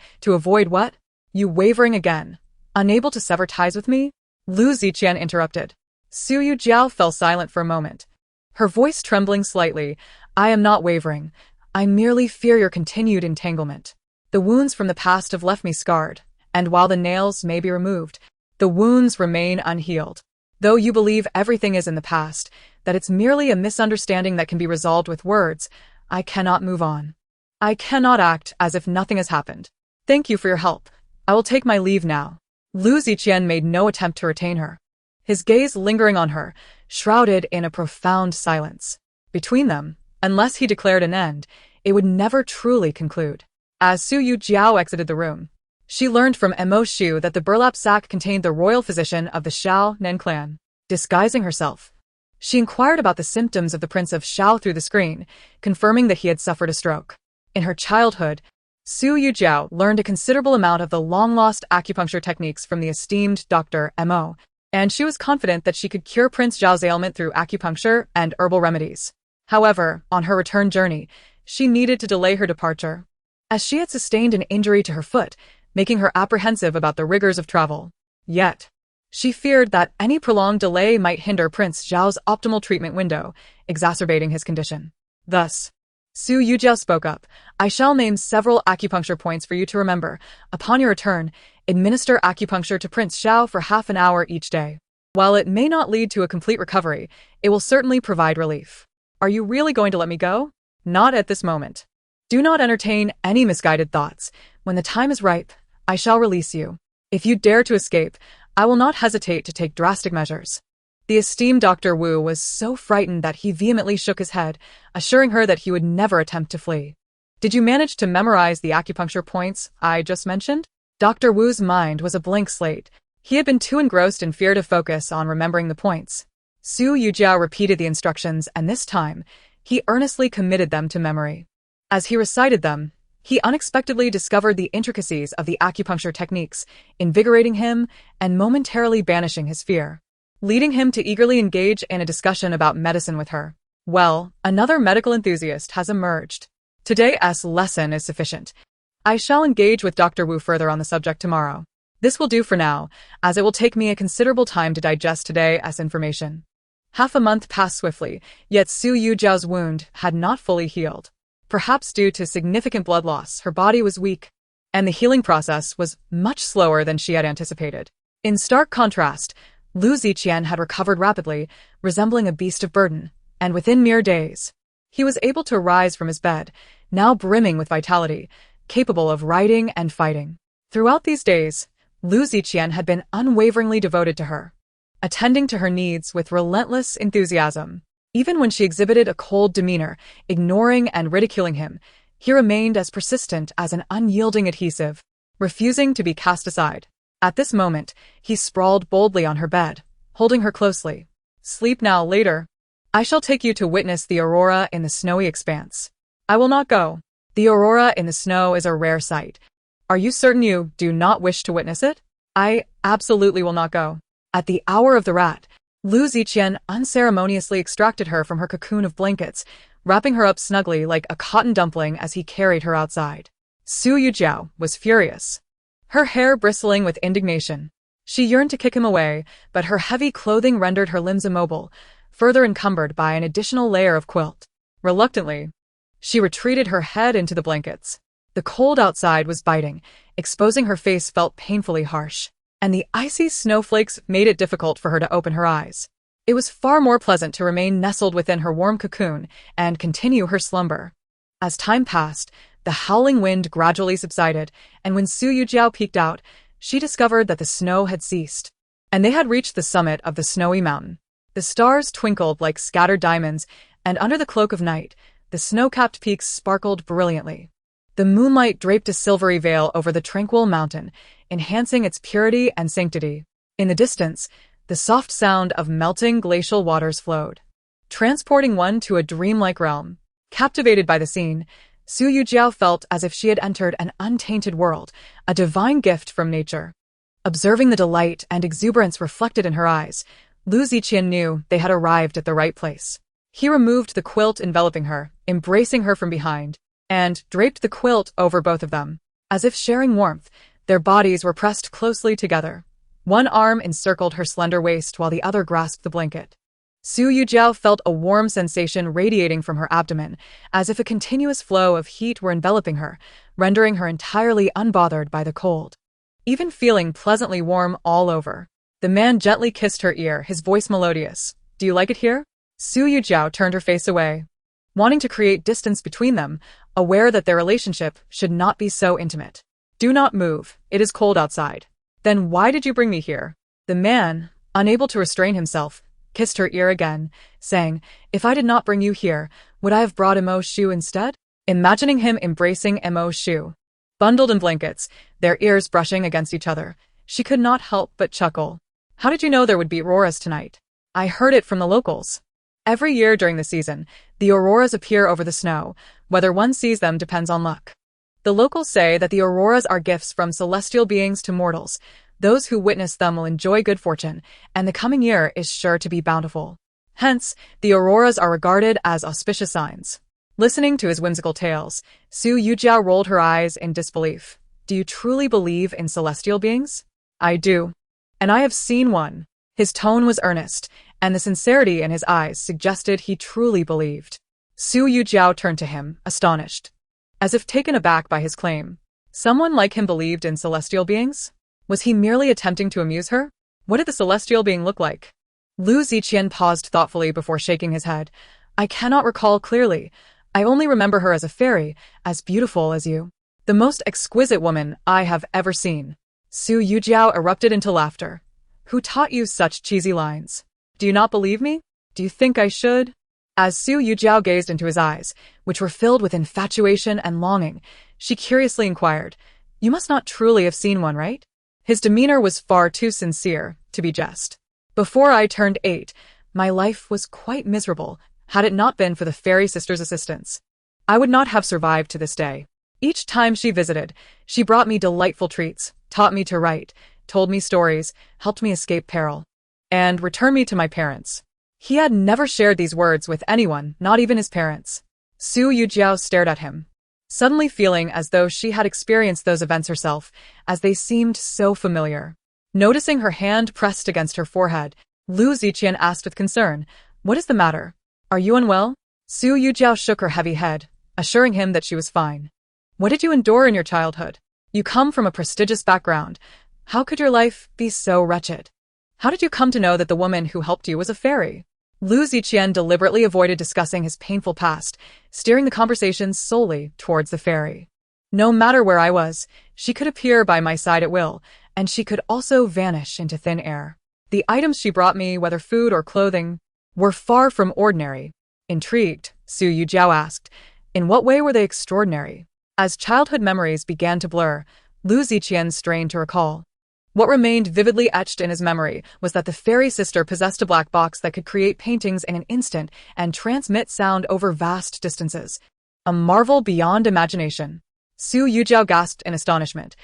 what? You wavering again, unable to sever ties with me? Lu Ziqian interrupted. Su Yujiao fell silent for a moment, her voice trembling slightly. I am not wavering. I merely fear your continued entanglement. The wounds from the past have left me scarred, and while the nails may be removed, the wounds remain unhealed. Though you believe everything is in the past, that it's merely a misunderstanding that can be resolved with words, I cannot move on. I cannot act as if nothing has happened. Thank you for your help. I will take my leave now. Lu Ziqian made no attempt to retain her, his gaze lingering on her, shrouded in a profound silence. Between them, Unless he declared an end, it would never truly conclude. As Su Yujiao exited the room, she learned from Mo Shu that the burlap sack contained the royal physician of the Xiao Nen clan. Disguising herself, she inquired about the symptoms of the Prince of Xiao through the screen, confirming that he had suffered a stroke. In her childhood, Su Yujiao learned a considerable amount of the long-lost acupuncture techniques from the esteemed Dr. Mo, and she was confident that she could cure Prince Zhao's ailment through acupuncture and herbal remedies. However, on her return journey, she needed to delay her departure, as she had sustained an injury to her foot, making her apprehensive about the rigors of travel. Yet, she feared that any prolonged delay might hinder Prince Zhao's optimal treatment window, exacerbating his condition. Thus, Su Yujiao spoke up. I shall name several acupuncture points for you to remember. Upon your return, administer acupuncture to Prince Xiao for half an hour each day. While it may not lead to a complete recovery, it will certainly provide relief. Are you really going to let me go? Not at this moment. Do not entertain any misguided thoughts. When the time is ripe, I shall release you. If you dare to escape, I will not hesitate to take drastic measures. The esteemed Dr. Wu was so frightened that he vehemently shook his head, assuring her that he would never attempt to flee. Did you manage to memorize the acupuncture points I just mentioned? Dr. Wu's mind was a blank slate. He had been too engrossed in fear to focus on remembering the points. Su Yujiao repeated the instructions, and this time, he earnestly committed them to memory. As he recited them, he unexpectedly discovered the intricacies of the acupuncture techniques, invigorating him and momentarily banishing his fear, leading him to eagerly engage in a discussion about medicine with her. Well, another medical enthusiast has emerged. Today's lesson is sufficient. I shall engage with Dr. Wu further on the subject tomorrow. This will do for now, as it will take me a considerable time to digest today's information. Half a month passed swiftly, yet Su Yujiao's wound had not fully healed. Perhaps due to significant blood loss, her body was weak, and the healing process was much slower than she had anticipated. In stark contrast, Lu Ziqian had recovered rapidly, resembling a beast of burden, and within mere days, he was able to rise from his bed, now brimming with vitality, capable of riding and fighting. Throughout these days, Lu Ziqian had been unwaveringly devoted to her, attending to her needs with relentless enthusiasm. Even when she exhibited a cold demeanor, ignoring and ridiculing him, he remained as persistent as an unyielding adhesive, refusing to be cast aside. At this moment, he sprawled boldly on her bed, holding her closely. Sleep now, later. I shall take you to witness the aurora in the snowy expanse. I will not go. The aurora in the snow is a rare sight. Are you certain you do not wish to witness it? I absolutely will not go. At the hour of the rat, Lu Ziqian unceremoniously extracted her from her cocoon of blankets, wrapping her up snugly like a cotton dumpling as he carried her outside. Su Yujiao was furious, her hair bristling with indignation. She yearned to kick him away, but her heavy clothing rendered her limbs immobile, further encumbered by an additional layer of quilt. Reluctantly, she retreated her head into the blankets. The cold outside was biting, exposing her face felt painfully harsh, and the icy snowflakes made it difficult for her to open her eyes. It was far more pleasant to remain nestled within her warm cocoon and continue her slumber. As time passed, the howling wind gradually subsided, and when Su Yujiao peeked out, she discovered that the snow had ceased, and they had reached the summit of the snowy mountain. The stars twinkled like scattered diamonds, and under the cloak of night, the snow-capped peaks sparkled brilliantly. The moonlight draped a silvery veil over the tranquil mountain, enhancing its purity and sanctity. In the distance, the soft sound of melting glacial waters flowed, transporting one to a dreamlike realm. Captivated by the scene, Su Yujiao felt as if she had entered an untainted world, a divine gift from nature. Observing the delight and exuberance reflected in her eyes, Lu Ziqian knew they had arrived at the right place. He removed the quilt enveloping her, embracing her from behind, and draped the quilt over both of them. As if sharing warmth, their bodies were pressed closely together. One arm encircled her slender waist while the other grasped the blanket. Su Yujiao felt a warm sensation radiating from her abdomen, as if a continuous flow of heat were enveloping her, rendering her entirely unbothered by the cold. Even feeling pleasantly warm all over, the man gently kissed her ear, his voice melodious. Do you like it here? Su Yujiao turned her face away, wanting to create distance between them, aware that their relationship should not be so intimate. Do not move, it is cold outside. Then why did you bring me here? The man, unable to restrain himself, kissed her ear again, saying, "If I did not bring you here, would I have brought Mo Shu instead?" Imagining him embracing Mo Shu, bundled in blankets, their ears brushing against each other, she could not help but chuckle. "How did you know there would be auroras tonight?" "I heard it from the locals. Every year during the season, the auroras appear over the snow. Whether one sees them depends on luck. The locals say that the auroras are gifts from celestial beings to mortals. Those who witness them will enjoy good fortune, and the coming year is sure to be bountiful. Hence, the auroras are regarded as auspicious signs." Listening to his whimsical tales, Su Yujiao rolled her eyes in disbelief. "Do you truly believe in celestial beings?" "I do. And I have seen one." His tone was earnest, and the sincerity in his eyes suggested he truly believed. Su Yujiao turned to him, astonished, as if taken aback by his claim. Someone like him believed in celestial beings? Was he merely attempting to amuse her? What did the celestial being look like? Lu Ziqian paused thoughtfully before shaking his head. "I cannot recall clearly. I only remember her as a fairy, as beautiful as you. The most exquisite woman I have ever seen." Su Yujiao erupted into laughter. "Who taught you such cheesy lines? Do you not believe me? Do you think I should?" As Su Yujiao gazed into his eyes, which were filled with infatuation and longing, she curiously inquired, "You must not truly have seen one, right?" His demeanor was far too sincere to be jest. "Before I turned 8, my life was quite miserable. Had it not been for the fairy sister's assistance, I would not have survived to this day. Each time she visited, she brought me delightful treats, taught me to write, told me stories, helped me escape peril, and returned me to my parents." He had never shared these words with anyone, not even his parents. Su Yujiao stared at him, suddenly feeling as though she had experienced those events herself, as they seemed so familiar. Noticing her hand pressed against her forehead, Lu Ziqian asked with concern, "What is the matter? Are you unwell?" Su Yujiao shook her heavy head, assuring him that she was fine. "What did you endure in your childhood? You come from a prestigious background. How could your life be so wretched? How did you come to know that the woman who helped you was a fairy?" Lu Ziqian deliberately avoided discussing his painful past, steering the conversation solely towards the fairy. "No matter where I was, she could appear by my side at will, and she could also vanish into thin air. The items she brought me, whether food or clothing, were far from ordinary." Intrigued, Su Yujiao asked, "In what way were they extraordinary?" As childhood memories began to blur, Lu Ziqian strained to recall. What remained vividly etched in his memory was that the fairy sister possessed a black box that could create paintings in an instant and transmit sound over vast distances. A marvel beyond imagination. Su Yujiao gasped in astonishment.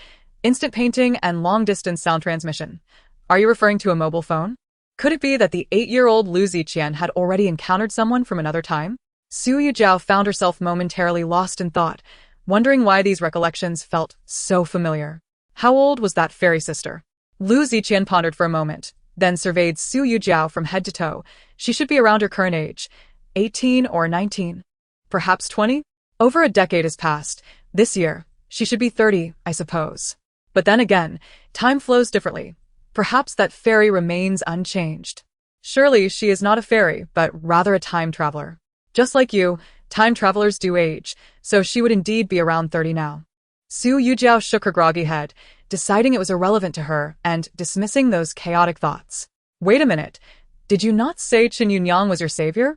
"Instant painting and long-distance sound transmission. Are you referring to a mobile phone? Could it be that the 8-year-old Lu Ziqian had already encountered someone from another time?" Su Yujiao found herself momentarily lost in thought, wondering why these recollections felt so familiar. How old was that fairy sister? Lu Ziqian pondered for a moment, then surveyed Su Yujiao from head to toe. She should be around her current age, 18 or 19. Perhaps 20? Over a decade has passed. This year, she should be 30, I suppose. But then again, time flows differently. Perhaps that fairy remains unchanged. Surely she is not a fairy, but rather a time traveler. Just like you, time travelers do age, so she would indeed be around 30 now. Su Yujiao shook her groggy head, deciding it was irrelevant to her and dismissing those chaotic thoughts. "Wait a minute. Did you not say Chen Yunyang was your savior?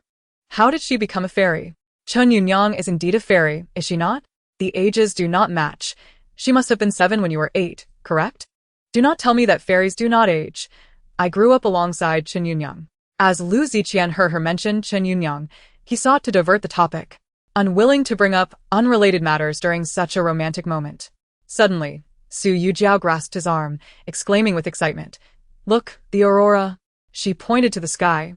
How did she become a fairy?" "Chen Yunyang is indeed a fairy, is she not? The ages do not match. She must have been 7 when you were 8, correct? Do not tell me that fairies do not age. I grew up alongside Chen Yunyang." As Lu Ziqian heard her mention Chen Yunyang, he sought to divert the topic, unwilling to bring up unrelated matters during such a romantic moment. Suddenly, Su Yujiao grasped his arm, exclaiming with excitement, "Look, the aurora!" She pointed to the sky,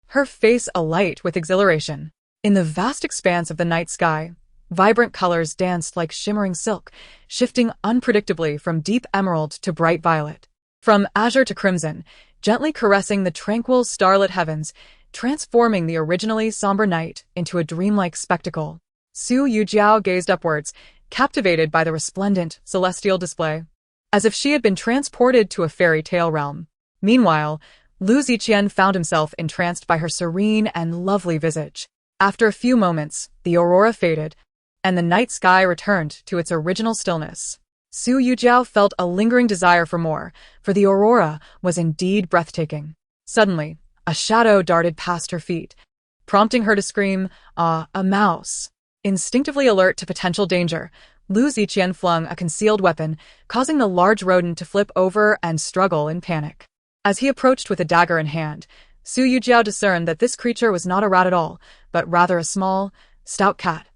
her face alight with exhilaration. In the vast expanse of the night sky, vibrant colors danced like shimmering silk, shifting unpredictably from deep emerald to bright violet, from azure to crimson, gently caressing the tranquil starlit heavens, transforming the originally somber night into a dreamlike spectacle. Su Yujiao gazed upwards, captivated by the resplendent, celestial display, as if she had been transported to a fairy tale realm. Meanwhile, Lu Ziqian found himself entranced by her serene and lovely visage. After a few moments, the aurora faded, and the night sky returned to its original stillness. Su Yujiao felt a lingering desire for more, for the aurora was indeed breathtaking. Suddenly, A shadow darted past her feet, prompting her to scream, "Ah, a mouse." Instinctively alert to potential danger, Lu Ziqian flung a concealed weapon, causing the large rodent to flip over and struggle in panic. As he approached with a dagger in hand, Su Yujiao discerned that this creature was not a rat at all, but rather a small, stout cat.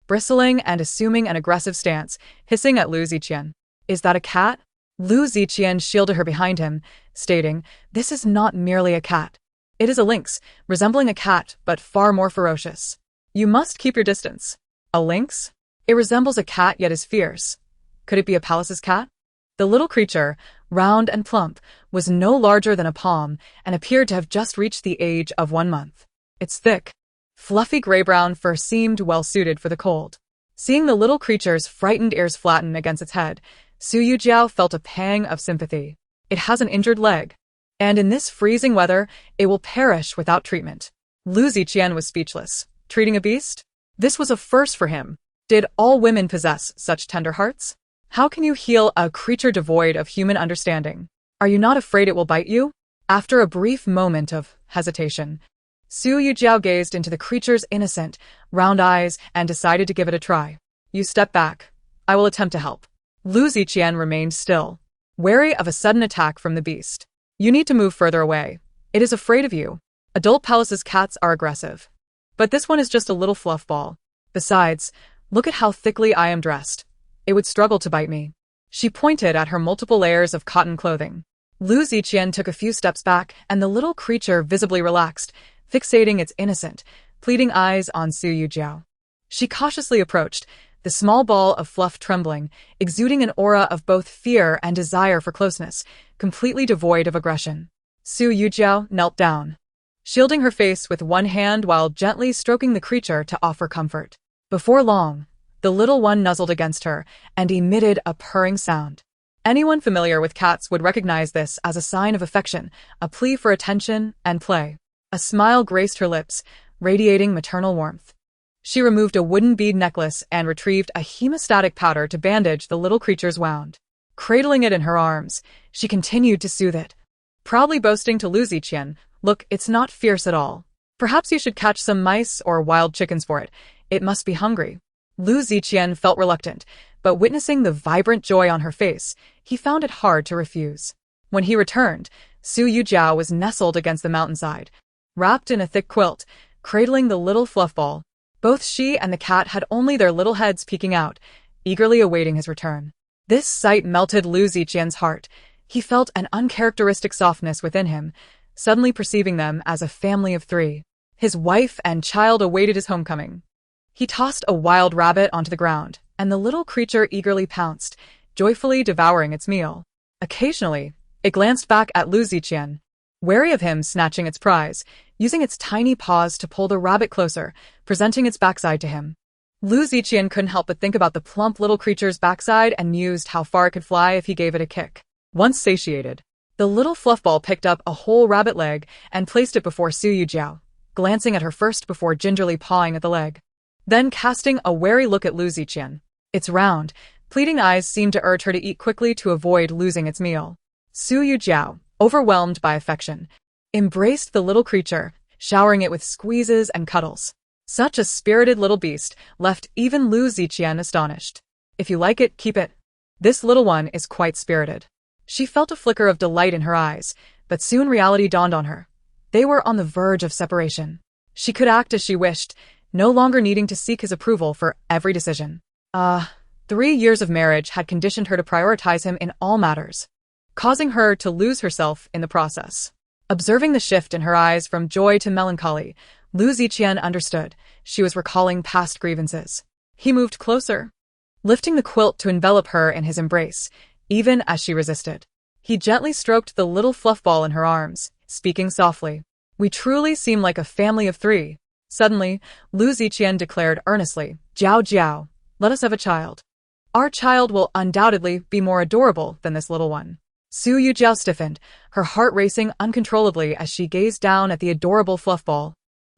Bristling and assuming an aggressive stance, hissing at Lu Ziqian. "Is that a cat?" Lu Ziqian shielded her behind him, stating, "This is not merely a cat. It is a lynx, resembling a cat, but far more ferocious. You must keep your distance." "A lynx? It resembles a cat yet is fierce. Could it be a palace's cat?" The little creature, round and plump, was no larger than a palm and appeared to have just reached the age of 1 month. Its thick, fluffy gray-brown fur seemed well-suited for the cold. Seeing the little creature's frightened ears flatten against its head, Su Yujiao felt a pang of sympathy. It has an injured leg, and in this freezing weather, it will perish without treatment. Lu Ziqian was speechless. Treating a beast? This was a first for him. Did all women possess such tender hearts? How can you heal a creature devoid of human understanding? Are you not afraid it will bite you? After a brief moment of hesitation, Su Yujiao gazed into the creature's innocent, round eyes and decided to give it a try. "You step back. I will attempt to help." Lu Ziqian remained still, wary of a sudden attack from the beast. "You need to move further away. It is afraid of you. Adult palaces' cats are aggressive. But this one is just a little fluff ball. Besides, look at how thickly I am dressed. It would struggle to bite me." She pointed at her multiple layers of cotton clothing. Lu Ziqian took a few steps back, and the little creature visibly relaxed, fixating its innocent, pleading eyes on Su Yujiao. She cautiously approached, the small ball of fluff trembling, exuding an aura of both fear and desire for closeness, completely devoid of aggression. Su Yujiao knelt down, shielding her face with one hand while gently stroking the creature to offer comfort. Before long, the little one nuzzled against her and emitted a purring sound. Anyone familiar with cats would recognize this as a sign of affection, a plea for attention and play. A smile graced her lips, radiating maternal warmth. She removed a wooden bead necklace and retrieved a hemostatic powder to bandage the little creature's wound. Cradling it in her arms, she continued to soothe it, proudly boasting to Lu Ziqian, "Look, it's not fierce at all. Perhaps you should catch some mice or wild chickens for it. It must be hungry." Lu Ziqian felt reluctant, but witnessing the vibrant joy on her face, he found it hard to refuse. When he returned, Su Yujiao was nestled against the mountainside, wrapped in a thick quilt, cradling the little fluff ball. Both she and the cat had only their little heads peeking out, eagerly awaiting his return. This sight melted Lu Ziqian's heart. He felt an uncharacteristic softness within him, suddenly perceiving them as a family of 3. His wife and child awaited his homecoming. He tossed a wild rabbit onto the ground, and the little creature eagerly pounced, joyfully devouring its meal. Occasionally, it glanced back at Lu Ziqian, wary of him snatching its prize, using its tiny paws to pull the rabbit closer, presenting its backside to him. Lu Ziqian couldn't help but think about the plump little creature's backside and mused how far it could fly if he gave it a kick. Once satiated, the little fluffball picked up a whole rabbit leg and placed it before Su Yujiao, glancing at her first before gingerly pawing at the leg. Then casting a wary look at Lu Ziqian. Its round, pleading eyes seemed to urge her to eat quickly to avoid losing its meal. Su Yujiao, overwhelmed by affection, embraced the little creature, showering it with squeezes and cuddles. Such a spirited little beast left even Lu Ziqian astonished. "If you like it, keep it. This little one is quite spirited." She felt a flicker of delight in her eyes, but soon reality dawned on her. They were on the verge of separation. She could act as she wished, no longer needing to seek his approval for every decision. 3 years of marriage had conditioned her to prioritize him in all matters, causing her to lose herself in the process. Observing the shift in her eyes from joy to melancholy, Lu Ziqian understood she was recalling past grievances. He moved closer, lifting the quilt to envelop her in his embrace, even as she resisted. He gently stroked the little fluff ball in her arms, speaking softly. "We truly seem like a family of 3. Suddenly, Lu Ziqian declared earnestly, "Jiao Jiao, let us have a child. Our child will undoubtedly be more adorable than this little one." Su Yujiao stiffened, her heart racing uncontrollably as she gazed down at the adorable fluffball,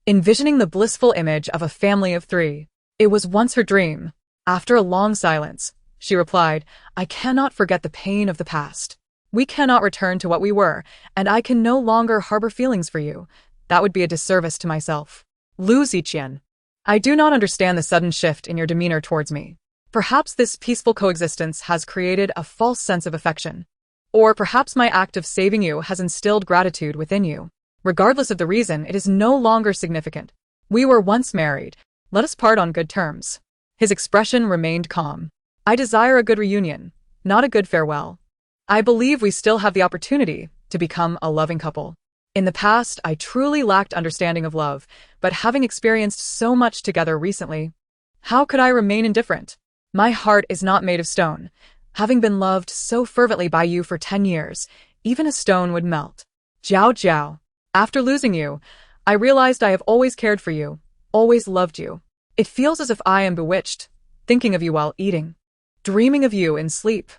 envisioning the blissful image of a family of 3. It was once her dream. After a long silence, she replied, "I cannot forget the pain of the past. We cannot return to what we were, and I can no longer harbor feelings for you. That would be a disservice to myself. Lu Ziqian. I do not understand the sudden shift in your demeanor towards me. Perhaps this peaceful coexistence has created a false sense of affection. Or perhaps my act of saving you has instilled gratitude within you. Regardless of the reason, it is no longer significant. We were once married. Let us part on good terms. His expression remained calm. I desire a good reunion, not a good farewell. I believe we still have the opportunity to become a loving couple. In the past, I truly lacked understanding of love, but having experienced so much together recently, how could I remain indifferent? My heart is not made of stone. Having been loved so fervently by you for 10 years, even a stone would melt. Jiao Jiao. After losing you, I realized I have always cared for you, always loved you. It feels as if I am bewitched, thinking of you while eating, dreaming of you in sleep,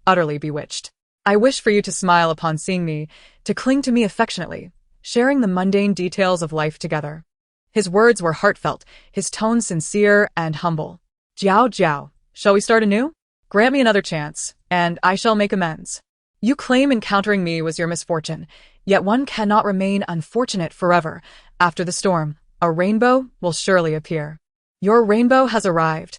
utterly bewitched. I wish for you to smile upon seeing me, to cling to me affectionately, sharing the mundane details of life together. His words were heartfelt, his tone sincere and humble. Jiao Jiao, shall we start anew? Grant me another chance, and I shall make amends. You claim encountering me was your misfortune, yet one cannot remain unfortunate forever. After the storm, a rainbow will surely appear. Your rainbow has arrived.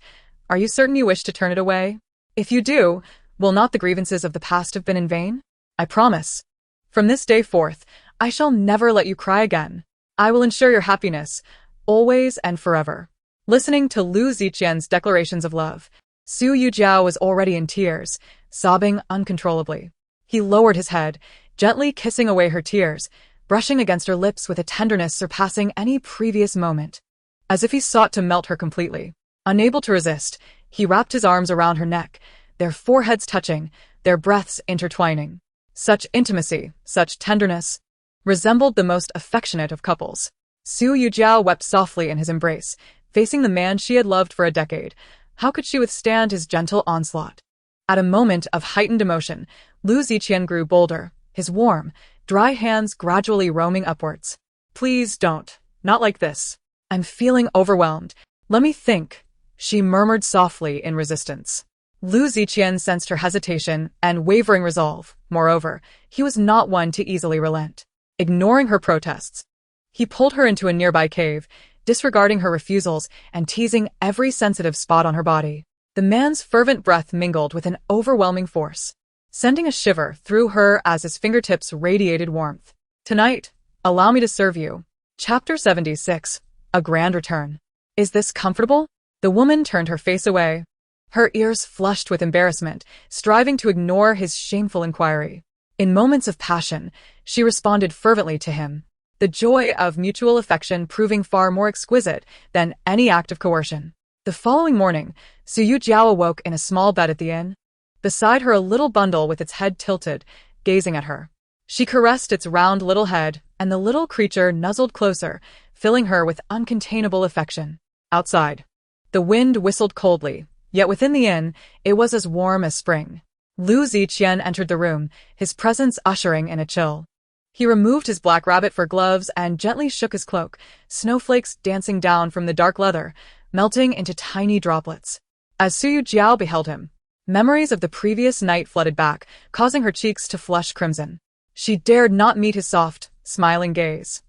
Are you certain you wish to turn it away? If you do, will not the grievances of the past have been in vain? I promise. From this day forth, I shall never let you cry again. I will ensure your happiness, always and forever. Listening to Lu Ziqian's declarations of love, Su Yujiao was already in tears, sobbing uncontrollably. He lowered his head, gently kissing away her tears, brushing against her lips with a tenderness surpassing any previous moment. As if he sought to melt her completely. Unable to resist, he wrapped his arms around her neck, their foreheads touching, their breaths intertwining. Such intimacy, such tenderness, resembled the most affectionate of couples. Su Yujiao wept softly in his embrace, facing the man she had loved for a decade. How could she withstand his gentle onslaught? At a moment of heightened emotion, Lu Ziqian grew bolder, his warm, dry hands gradually roaming upwards. Please don't. Not like this. I'm feeling overwhelmed. Let me think, she murmured softly in resistance. Lu Ziqian sensed her hesitation and wavering resolve. Moreover, he was not one to easily relent. Ignoring her protests, he pulled her into a nearby cave, disregarding her refusals and teasing every sensitive spot on her body. The man's fervent breath mingled with an overwhelming force, sending a shiver through her as his fingertips radiated warmth. Tonight, allow me to serve you. Chapter 76. A Grand Return. Is this comfortable? The woman turned her face away, her ears flushed with embarrassment, striving to ignore his shameful inquiry. In moments of passion, she responded fervently to him, the joy of mutual affection proving far more exquisite than any act of coercion. The following morning, Su Yujiao awoke in a small bed at the inn. Beside her a little bundle with its head tilted, gazing at her. She caressed its round little head, and the little creature nuzzled closer, filling her with uncontainable affection. Outside, the wind whistled coldly, yet within the inn, it was as warm as spring. Lu Ziqian entered the room, his presence ushering in a chill. He removed his black rabbit fur gloves and gently shook his cloak, snowflakes dancing down from the dark leather, melting into tiny droplets. As Su Yujiao beheld him, memories of the previous night flooded back, causing her cheeks to flush crimson. She dared not meet his soft, smiling gaze.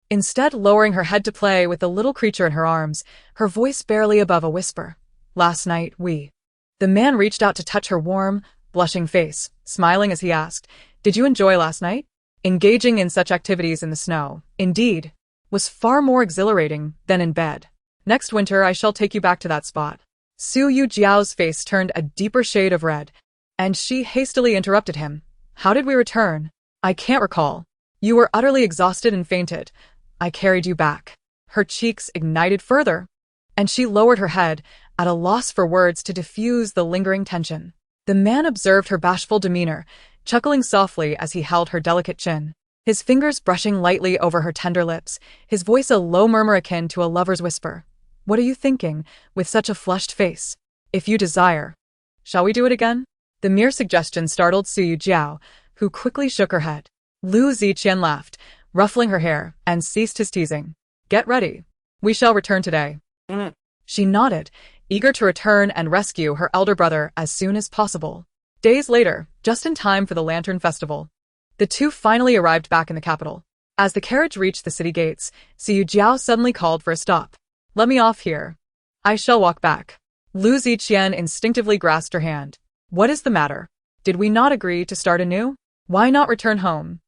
Instead, lowering her head to play with the little creature in her arms, her voice barely above a whisper. Last night, we. The man reached out to touch her warm, blushing face, smiling as he asked, Did you enjoy last night? Engaging in such activities in the snow, indeed, was far more exhilarating than in bed. Next winter I shall take you back to that spot. Su Yujiao's face turned a deeper shade of red, and she hastily interrupted him. How did we return? I can't recall. You were utterly exhausted and fainted. I carried you back. Her cheeks ignited further, and she lowered her head, at a loss for words to diffuse the lingering tension. The man observed her bashful demeanor, chuckling softly as he held her delicate chin, his fingers brushing lightly over her tender lips, his voice a low murmur akin to a lover's whisper. What are you thinking, with such a flushed face? If you desire. Shall we do it again? The mere suggestion startled Su Yujiao, who quickly shook her head. Lu Ziqian laughed, ruffling her hair, and ceased his teasing. Get ready. We shall return today. She nodded, eager to return and rescue her elder brother as soon as possible. Days later, just in time for the Lantern Festival, the two finally arrived back in the capital. As the carriage reached the city gates, Su Yujiao suddenly called for a stop. Let me off here. I shall walk back. Lu Ziqian instinctively grasped her hand. What is the matter? Did we not agree to start anew? Why not return home?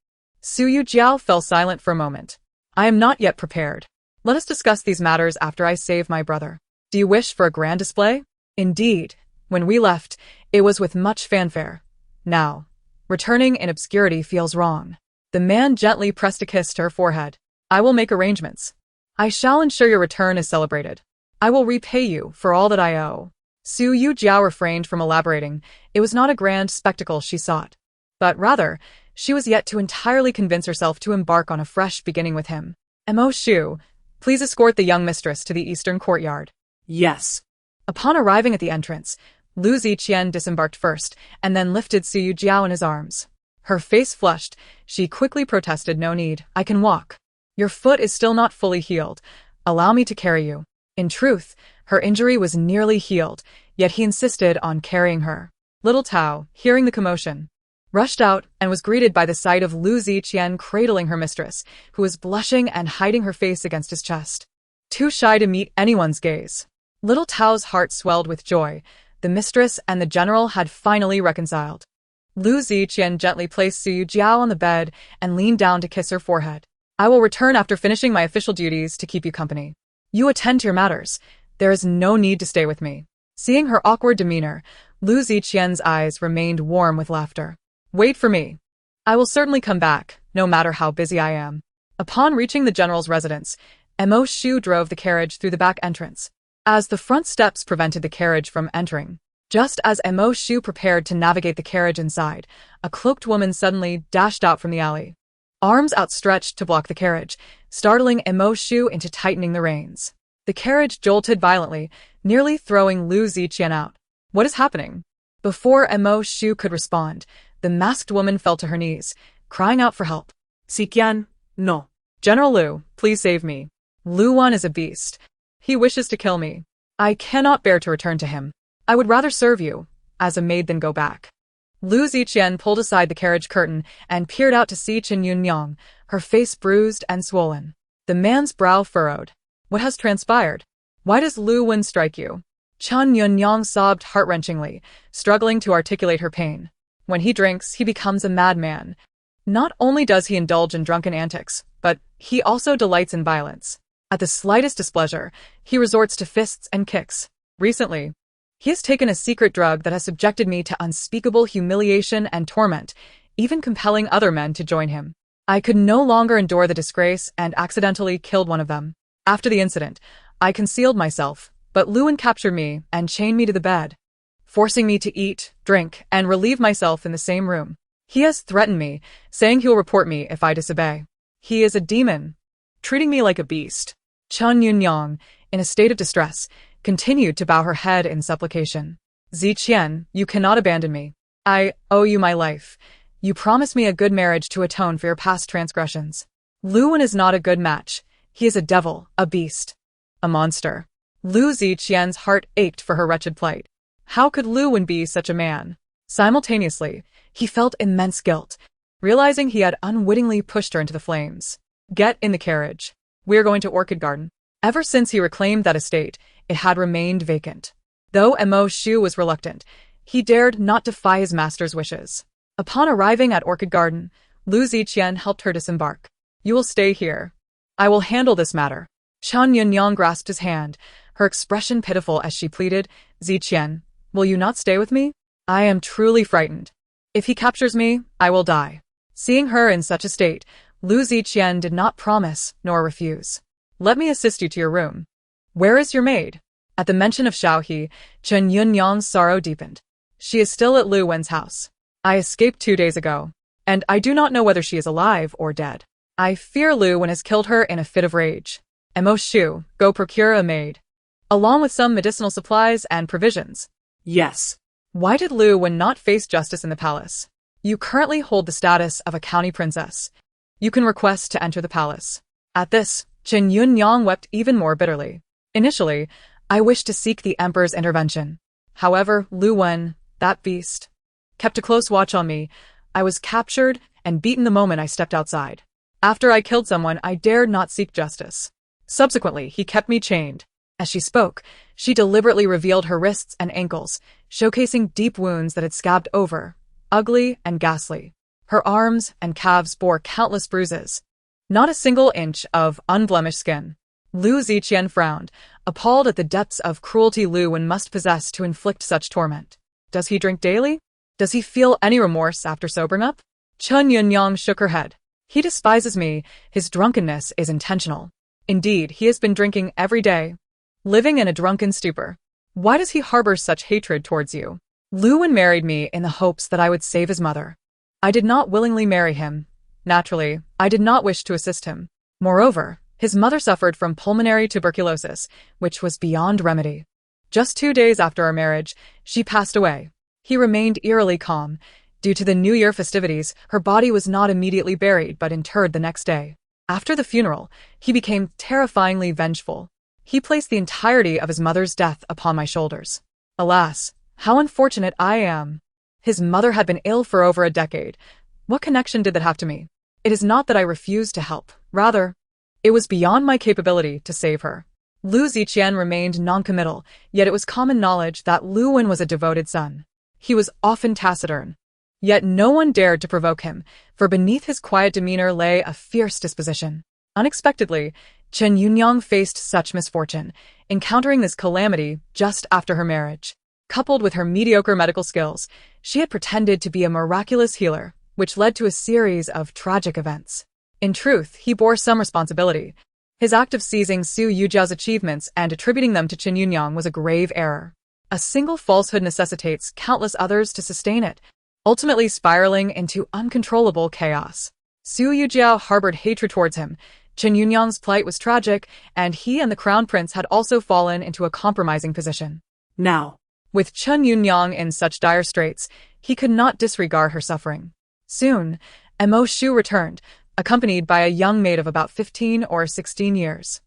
Su Yujiao fell silent for a moment. I am not yet prepared. Let us discuss these matters after I save my brother. Do you wish for a grand display? Indeed, when we left, it was with much fanfare. Now, returning in obscurity feels wrong. The man gently pressed a kiss to her forehead. I will make arrangements. I shall ensure your return is celebrated. I will repay you for all that I owe. Su Yujiao refrained from elaborating. It was not a grand spectacle she sought, but rather, she was yet to entirely convince herself to embark on a fresh beginning with him. Mo Shu, please escort the young mistress to the eastern courtyard. Yes. Upon arriving at the entrance, Lu Ziqian disembarked first, and then lifted Su Yujiao in his arms. Her face flushed. She quickly protested, no need, I can walk. Your foot is still not fully healed. Allow me to carry you. In truth, her injury was nearly healed, yet he insisted on carrying her. Little Tao, hearing the commotion, rushed out and was greeted by the sight of Lu Ziqian cradling her mistress, who was blushing and hiding her face against his chest. Too shy to meet anyone's gaze. Little Tao's heart swelled with joy. The mistress and the general had finally reconciled. Lu Ziqian gently placed Su Yujiao on the bed and leaned down to kiss her forehead. I will return after finishing my official duties to keep you company. You attend to your matters. There is no need to stay with me. Seeing her awkward demeanor, Lu Ziqian's eyes remained warm with laughter. Wait for me. I will certainly come back, no matter how busy I am. Upon reaching the general's residence, Mo Shu drove the carriage through the back entrance. As the front steps prevented the carriage from entering, just as Mo Shu prepared to navigate the carriage inside, a cloaked woman suddenly dashed out from the alley, arms outstretched to block the carriage, startling Mo Shu into tightening the reins. The carriage jolted violently, nearly throwing Lu Ziqian out. What is happening? Before Mo Shu could respond, the masked woman fell to her knees, crying out for help. Ziqian, no. General Lu, please save me. Lu Wan is a beast. He wishes to kill me. I cannot bear to return to him. I would rather serve you as a maid than go back. Lu Ziqian pulled aside the carriage curtain and peered out to see Chen Yunyang, her face bruised and swollen. The man's brow furrowed. What has transpired? Why does Lu Wen strike you? Chen Yunyang sobbed heart-wrenchingly, struggling to articulate her pain. When he drinks, he becomes a madman. Not only does he indulge in drunken antics, but he also delights in violence. At the slightest displeasure, he resorts to fists and kicks. Recently, he has taken a secret drug that has subjected me to unspeakable humiliation and torment, even compelling other men to join him. I could no longer endure the disgrace and accidentally killed one of them. After the incident, I concealed myself, but Luan captured me and chained me to the bed, forcing me to eat, drink, and relieve myself in the same room. He has threatened me, saying he will report me if I disobey. He is a demon, treating me like a beast. Chen Yunyang, in a state of distress, continued to bow her head in supplication. Ziqian, you cannot abandon me. I owe you my life. You promised me a good marriage to atone for your past transgressions. Luan is not a good match. He is a devil, a beast, a monster. Lu Ziqian's heart ached for her wretched plight. How could Luan be such a man? Simultaneously, he felt immense guilt, realizing he had unwittingly pushed her into the flames. Get in the carriage. We are going to Orchid Garden. Ever since he reclaimed that estate, it had remained vacant. Though Mo Shu was reluctant, he dared not defy his master's wishes. Upon arriving at Orchid Garden, Lu Ziqian helped her disembark. You will stay here. I will handle this matter. Chen Yunyang grasped his hand, her expression pitiful as she pleaded, Ziqian, will you not stay with me? I am truly frightened. If he captures me, I will die. Seeing her in such a state, Lu Ziqian did not promise nor refuse. Let me assist you to your room. Where is your maid? At the mention of Xiaohe, Chen Yunyang's sorrow deepened. She is still at Lu Wen's house. I escaped 2 days ago, and I do not know whether she is alive or dead. I fear Lu Wen has killed her in a fit of rage. Mo Shu, go procure a maid, along with some medicinal supplies and provisions. Yes. Why did Lu Wen not face justice in the palace? You currently hold the status of a county princess. You can request to enter the palace. At this, Chen Yunyang wept even more bitterly. Initially, I wished to seek the emperor's intervention. However, Lu Wen, that beast, kept a close watch on me. I was captured and beaten the moment I stepped outside. After I killed someone, I dared not seek justice. Subsequently, he kept me chained. As she spoke, she deliberately revealed her wrists and ankles, showcasing deep wounds that had scabbed over, ugly and ghastly. Her arms and calves bore countless bruises. Not a single inch of unblemished skin. Lu Ziqian frowned, appalled at the depths of cruelty Lu Wen must possess to inflict such torment. Does he drink daily? Does he feel any remorse after sobering up? Chen Yunyang shook her head. He despises me. His drunkenness is intentional. Indeed, he has been drinking every day, living in a drunken stupor. Why does he harbor such hatred towards you? Lu Wen married me in the hopes that I would save his mother. I did not willingly marry him. Naturally, I did not wish to assist him. Moreover, his mother suffered from pulmonary tuberculosis, which was beyond remedy. Just 2 days after our marriage, she passed away. He remained eerily calm. Due to the New Year festivities, her body was not immediately buried but interred the next day. After the funeral, he became terrifyingly vengeful. He placed the entirety of his mother's death upon my shoulders. Alas, how unfortunate I am. His mother had been ill for over a decade. What connection did that have to me? It is not that I refused to help. Rather, it was beyond my capability to save her. Lu Ziqian remained noncommittal, yet it was common knowledge that Lu Wen was a devoted son. He was often taciturn. Yet no one dared to provoke him, for beneath his quiet demeanor lay a fierce disposition. Unexpectedly, Chen Yunyang faced such misfortune, encountering this calamity just after her marriage. Coupled with her mediocre medical skills, she had pretended to be a miraculous healer, which led to a series of tragic events. In truth, he bore some responsibility. His act of seizing Su Yujiao's achievements and attributing them to Chen Yunyang was a grave error. A single falsehood necessitates countless others to sustain it, ultimately spiraling into uncontrollable chaos. Su Yujiao harbored hatred towards him. Chen Yunyang's plight was tragic, and he and the crown prince had also fallen into a compromising position. Now, With Chen Yunyang in such dire straits, he could not disregard her suffering. Soon, Mo Shu returned, accompanied by a young maid of about 15 or 16 years.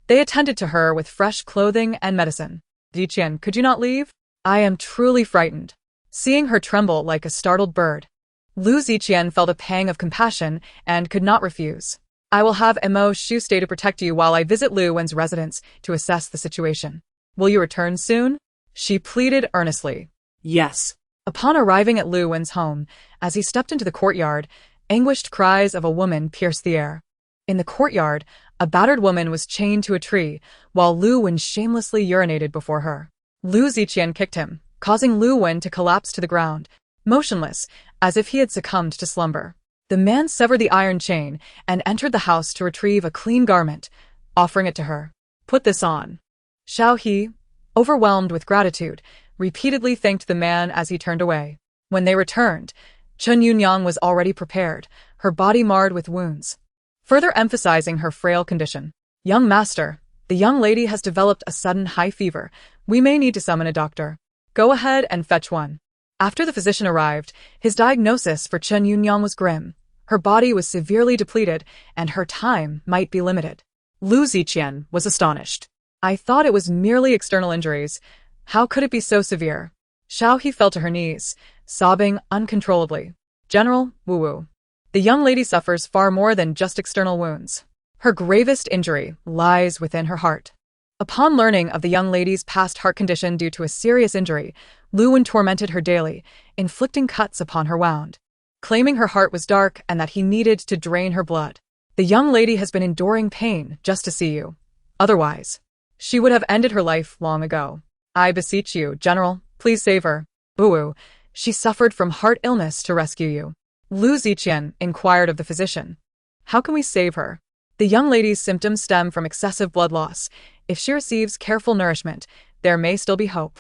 They attended to her with fresh clothing and medicine. Ziqian, could you not leave? I am truly frightened. Seeing her tremble like a startled bird, Lu Ziqian felt a pang of compassion and could not refuse. I will have Mo Shu stay to protect you while I visit Lu Wen's residence to assess the situation. Will you return soon? She pleaded earnestly. yes. Upon arriving at Lu Wen's home, as he stepped into the courtyard, anguished cries of a woman pierced the air. In the courtyard, a battered woman was chained to a tree, while Lu Wen shamelessly urinated before her. Lu Ziqian kicked him, causing Lu Wen to collapse to the ground, motionless, as if he had succumbed to slumber. The man severed the iron chain and entered the house to retrieve a clean garment, offering it to her. Put this on. Xiao He, overwhelmed with gratitude, repeatedly thanked the man as he turned away. When they returned, Chen Yunyang was already prepared, her body marred with wounds, further emphasizing her frail condition. Young master, the young lady has developed a sudden high fever. We may need to summon a doctor. Go ahead and fetch one. After the physician arrived, his diagnosis for Chen Yunyang was grim. Her body was severely depleted, and her time might be limited. Lu Ziqian was astonished. I thought it was merely external injuries. How could it be so severe? Xiao He fell to her knees, sobbing uncontrollably. General, woo-woo. The young lady suffers far more than just external wounds. Her gravest injury lies within her heart. Upon learning of the young lady's past heart condition due to a serious injury, Lu Wen tormented her daily, inflicting cuts upon her wound, claiming her heart was dark and that he needed to drain her blood. The young lady has been enduring pain just to see you. Otherwise, she would have ended her life long ago. I beseech you, General, please save her. Woo-woo, she suffered from heart illness to rescue you. Lu Ziqian inquired of the physician. How can we save her? The young lady's symptoms stem from excessive blood loss. If she receives careful nourishment, there may still be hope.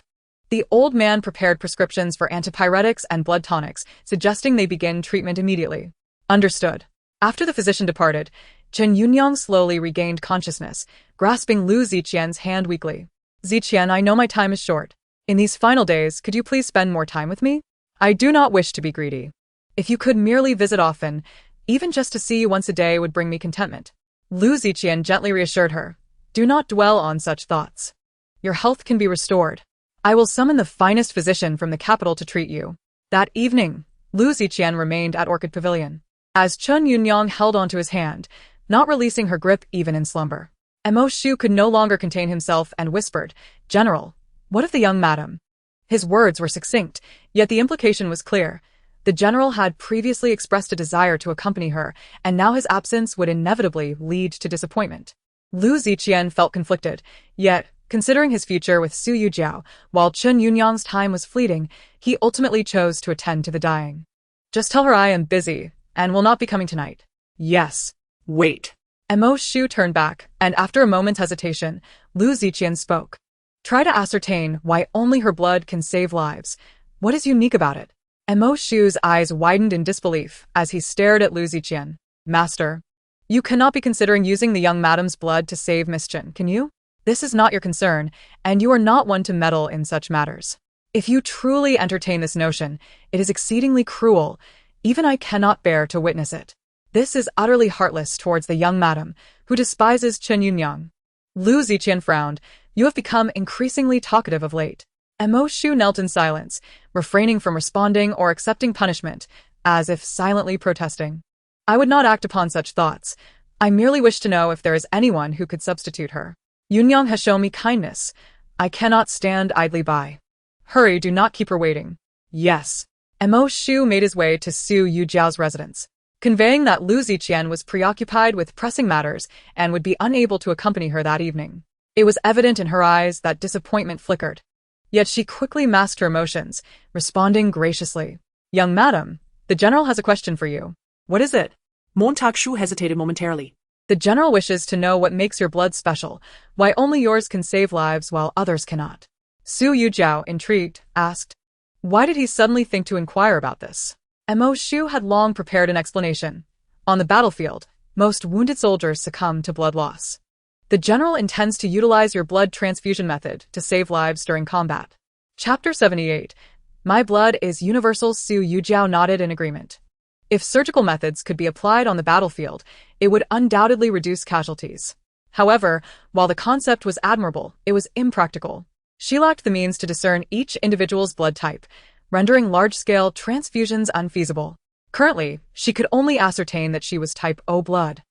The old man prepared prescriptions for antipyretics and blood tonics, suggesting they begin treatment immediately. Understood. After the physician departed, Chen Yunyang slowly regained consciousness, grasping Lu Ziqian's hand weakly. Ziqian, I know my time is short. In these final days, could you please spend more time with me? I do not wish to be greedy. If you could merely visit often, even just to see you once a day would bring me contentment. Lu Ziqian gently reassured her. Do not dwell on such thoughts. Your health can be restored. I will summon the finest physician from the capital to treat you. That evening, Lu Ziqian remained at Orchid Pavilion. as Chun Yunyang held onto his hand, not releasing her grip even in slumber. Mo Shu could no longer contain himself and whispered, "General, what of the young madam?" His words were succinct, yet the implication was clear. The general had previously expressed a desire to accompany her, and now his absence would inevitably lead to disappointment. Lu Ziqian felt conflicted, yet, considering his future with Su Yujiao, while Chun Yunyang's time was fleeting, he ultimately chose to attend to the dying. "Just tell her I am busy, and will not be coming tonight." "Yes." Wait. Mo Shu turned back, and after a moment's hesitation, Lu Ziqian spoke. "Try to ascertain why only her blood can save lives. What is unique about it?" Mo Shu's eyes widened in disbelief as he stared at Lu Ziqian. "Master, you cannot be considering using the young madam's blood to save Miss Chen, can you? This is not your concern, and you are not one to meddle in such matters. If you truly entertain this notion, it is exceedingly cruel. Even I cannot bear to witness it. This is utterly heartless towards the young madam, who despises Chun Yunyang." Lu Ziqian frowned. "You have become increasingly talkative of late." Mo Shu knelt in silence, refraining from responding or accepting punishment, as if silently protesting. "I would not act upon such thoughts. I merely wish to know if there is anyone who could substitute her. Yunyang has shown me kindness. I cannot stand idly by. Hurry, do not keep her waiting." "Yes." Mo Shu made his way to Su Yujiao's residence, conveying that Lu Ziqian was preoccupied with pressing matters and would be unable to accompany her that evening. It was evident in her eyes that disappointment flickered. Yet she quickly masked her emotions, responding graciously. "Young madam, the general has a question for you." "What is it?" Montague hesitated momentarily. "The general wishes to know what makes your blood special, why only yours can save lives while others cannot." Su Yujiao, intrigued, asked. Why did he suddenly think to inquire about this? Mo Shu had long prepared an explanation. On the battlefield, most wounded soldiers succumb to blood loss. The general intends to utilize your blood transfusion method to save lives during combat. Chapter 78. My blood is universal. Su Yujiao nodded in agreement. If surgical methods could be applied on the battlefield, it would undoubtedly reduce casualties. However, while the concept was admirable, it was impractical. She lacked the means to discern each individual's blood type, rendering large-scale transfusions unfeasible. Currently, she could only ascertain that she was type O blood.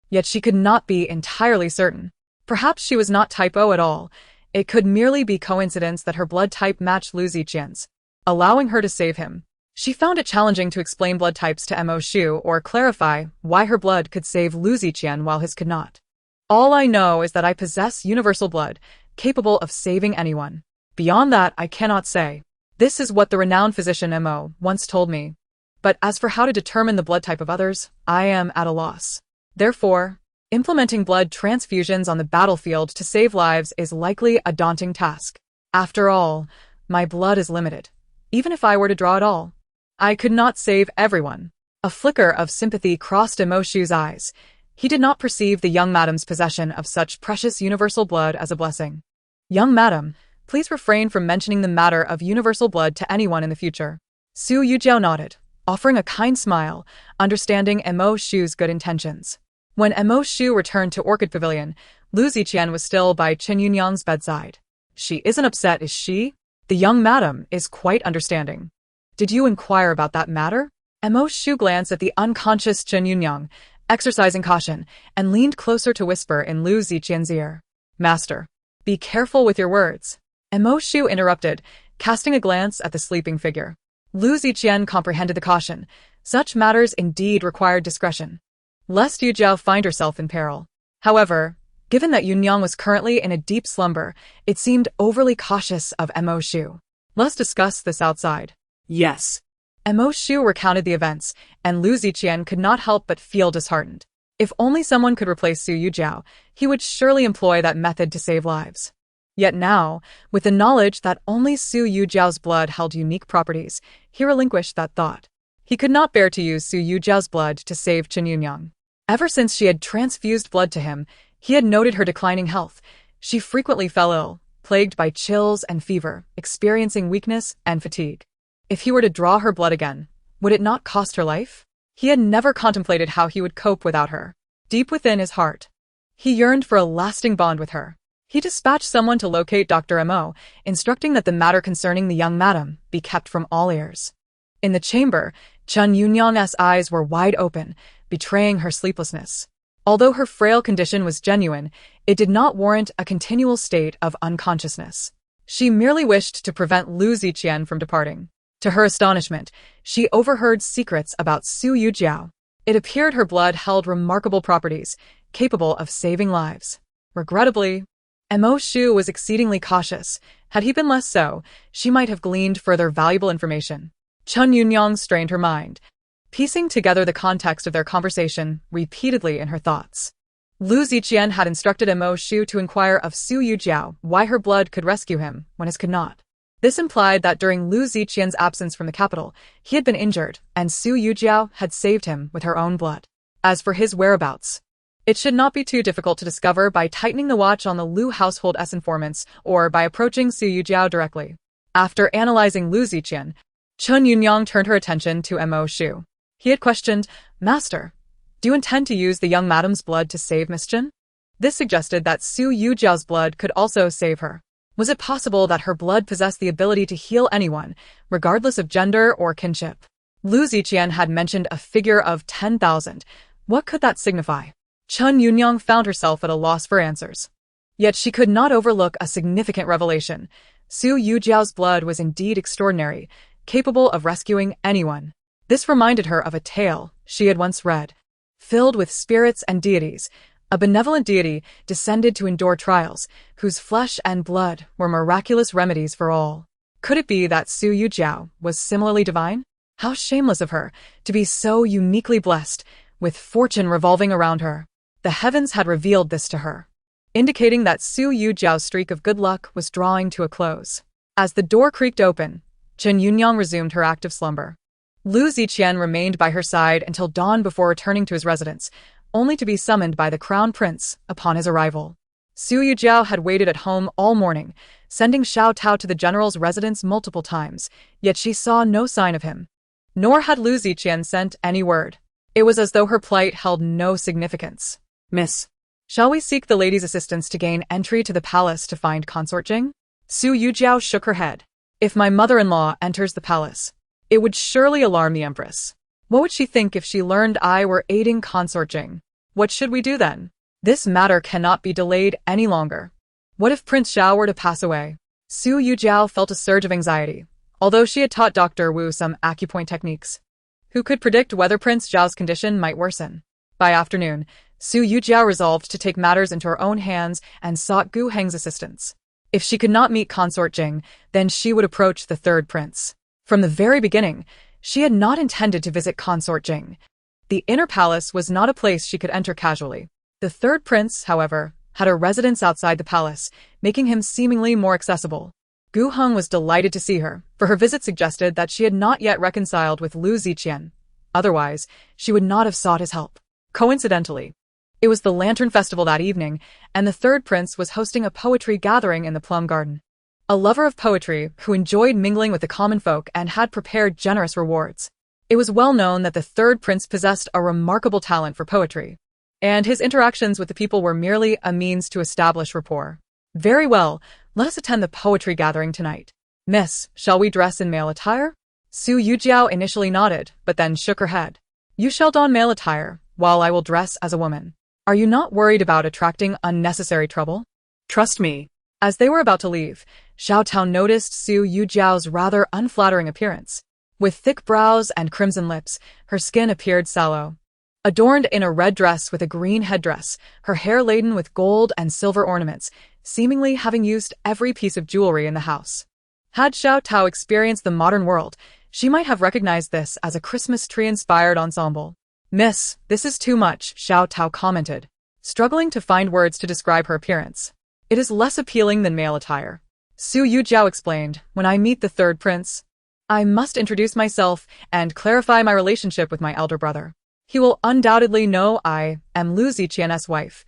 Yet she could not be entirely certain. Perhaps she was not type O at all. It could merely be coincidence that her blood type matched Lu Ziqian's, allowing her to save him. She found it challenging to explain blood types to Mo Shu or clarify why her blood could save Lu Ziqian while his could not. "All I know is that I possess universal blood, capable of saving anyone. Beyond that, I cannot say. This is what the renowned physician Mo once told me. But as for how to determine the blood type of others, I am at a loss. Therefore, implementing blood transfusions on the battlefield to save lives is likely a daunting task. After all, my blood is limited. Even if I were to draw it all, I could not save everyone." A flicker of sympathy crossed Mo Shu's eyes. He did not perceive the young madam's possession of such precious universal blood as a blessing. "Young madam, please refrain from mentioning the matter of universal blood to anyone in the future." Su Yujiao nodded, offering a kind smile, understanding Mo Shu's good intentions. When Mo Shu returned to Orchid Pavilion, Lu Ziqian was still by Chun Yunyang's bedside. "She isn't upset, is she? The young madam is quite understanding. Did you inquire about that matter?" Mo Shu glanced at the unconscious Chun Yunyang, exercising caution, and leaned closer to whisper in Lu Ziqian's ear. "Master, be careful with your words." Mo Shu interrupted, casting a glance at the sleeping figure. Lu Ziqian comprehended the caution. Such matters indeed required discretion, lest Yujiao find herself in peril. However, given that Yunyang was currently in a deep slumber, it seemed overly cautious of Mo Shu. "Let's discuss this outside." "Yes." Mo Shu recounted the events, and Lu Ziqian could not help but feel disheartened. If only someone could replace Su Yujiao, he would surely employ that method to save lives. Yet now, with the knowledge that only Su Yujiao's blood held unique properties, he relinquished that thought. He could not bear to use Su Yujiao's blood to save Chun Yunyang. Ever since she had transfused blood to him, he had noted her declining health. She frequently fell ill, plagued by chills and fever, experiencing weakness and fatigue. If he were to draw her blood again, would it not cost her life? He had never contemplated how he would cope without her. Deep within his heart, he yearned for a lasting bond with her. He dispatched someone to locate Dr. Mo, instructing that the matter concerning the young madam be kept from all ears. In the chamber, Chen Yunyang's eyes were wide open, betraying her sleeplessness. Although her frail condition was genuine, it did not warrant a continual state of unconsciousness. She merely wished to prevent Lu Ziqian from departing. To her astonishment, she overheard secrets about Su Yujiao. It appeared her blood held remarkable properties, capable of saving lives. Regrettably, Mo Shu was exceedingly cautious. Had he been less so, she might have gleaned further valuable information. Chen Yunyang strained her mind, piecing together the context of their conversation repeatedly in her thoughts. Lu Ziqian had instructed Mo Shu to inquire of Su Yujiao why her blood could rescue him when his could not. This implied that during Lu Ziqian's absence from the capital, he had been injured, and Su Yujiao had saved him with her own blood. As for his whereabouts, it should not be too difficult to discover by tightening the watch on the Lu household's informants or by approaching Su Yujiao directly. After analyzing Lu Ziqian, Chen Yunyang turned her attention to Mo Shu. He had questioned, "Master, do you intend to use the young madam's blood to save Miss Chen?" This suggested that Su Yujiao's blood could also save her. Was it possible that her blood possessed the ability to heal anyone, regardless of gender or kinship? Lu Ziqian had mentioned a figure of 10,000. What could that signify? Chen Yunyang found herself at a loss for answers. Yet she could not overlook a significant revelation. Su Yujiao's blood was indeed extraordinary, capable of rescuing anyone. This reminded her of a tale she had once read. Filled with spirits and deities, a benevolent deity descended to endure trials, whose flesh and blood were miraculous remedies for all. Could it be that Su Yujiao was similarly divine? How shameless of her to be so uniquely blessed, with fortune revolving around her. The heavens had revealed this to her, indicating that Su Yujiao's streak of good luck was drawing to a close. As the door creaked open, Chen Yunyang resumed her active slumber. Lu Ziqian remained by her side until dawn before returning to his residence, only to be summoned by the crown prince upon his arrival. Su Yujiao had waited at home all morning, sending Xiao Tao to the general's residence multiple times, yet she saw no sign of him. Nor had Lu Ziqian sent any word. It was as though her plight held no significance. "Miss, shall we seek the lady's assistance to gain entry to the palace to find Consort Jing?" Su Yujiao shook her head. "If my mother-in-law enters the palace, it would surely alarm the empress. What would she think if she learned I were aiding Consort Jing? What should we do then? This matter cannot be delayed any longer. What if Prince Xiao were to pass away?" Su Yujiao felt a surge of anxiety, although she had taught Dr. Wu some acupoint techniques. Who could predict whether Prince Xiao's condition might worsen? By afternoon, Su Yujiao resolved to take matters into her own hands and sought Gu Heng's assistance. If she could not meet Consort Jing, then she would approach the third prince. From the very beginning, she had not intended to visit Consort Jing. The inner palace was not a place she could enter casually. The third prince, however, had a residence outside the palace, making him seemingly more accessible. Gu Heng was delighted to see her, for her visit suggested that she had not yet reconciled with Lu Ziqian. Otherwise, she would not have sought his help. Coincidentally, it was the Lantern Festival that evening, and the third prince was hosting a poetry gathering in the Plum Garden. A lover of poetry who enjoyed mingling with the common folk and had prepared generous rewards. It was well known that the third prince possessed a remarkable talent for poetry, and his interactions with the people were merely a means to establish rapport. "Very well, let us attend the poetry gathering tonight. Miss, shall we dress in male attire?" Su Yujiao initially nodded, but then shook her head. "You shall don male attire, while I will dress as a woman. Are you not worried about attracting unnecessary trouble?" Trust me. As they were about to leave, Xiao Tao noticed Su Yujiao's rather unflattering appearance. With thick brows and crimson lips, her skin appeared sallow. Adorned in a red dress with a green headdress, her hair laden with gold and silver ornaments, seemingly having used every piece of jewelry in the house. Had Xiao Tao experienced the modern world, she might have recognized this as a Christmas tree-inspired ensemble. "Miss, this is too much," Xiao Tao commented, struggling to find words to describe her appearance. "It is less appealing than male attire." Su Yujiao explained, "When I meet the third prince, I must introduce myself and clarify my relationship with my elder brother. He will undoubtedly know I am Lu Ziqian's wife,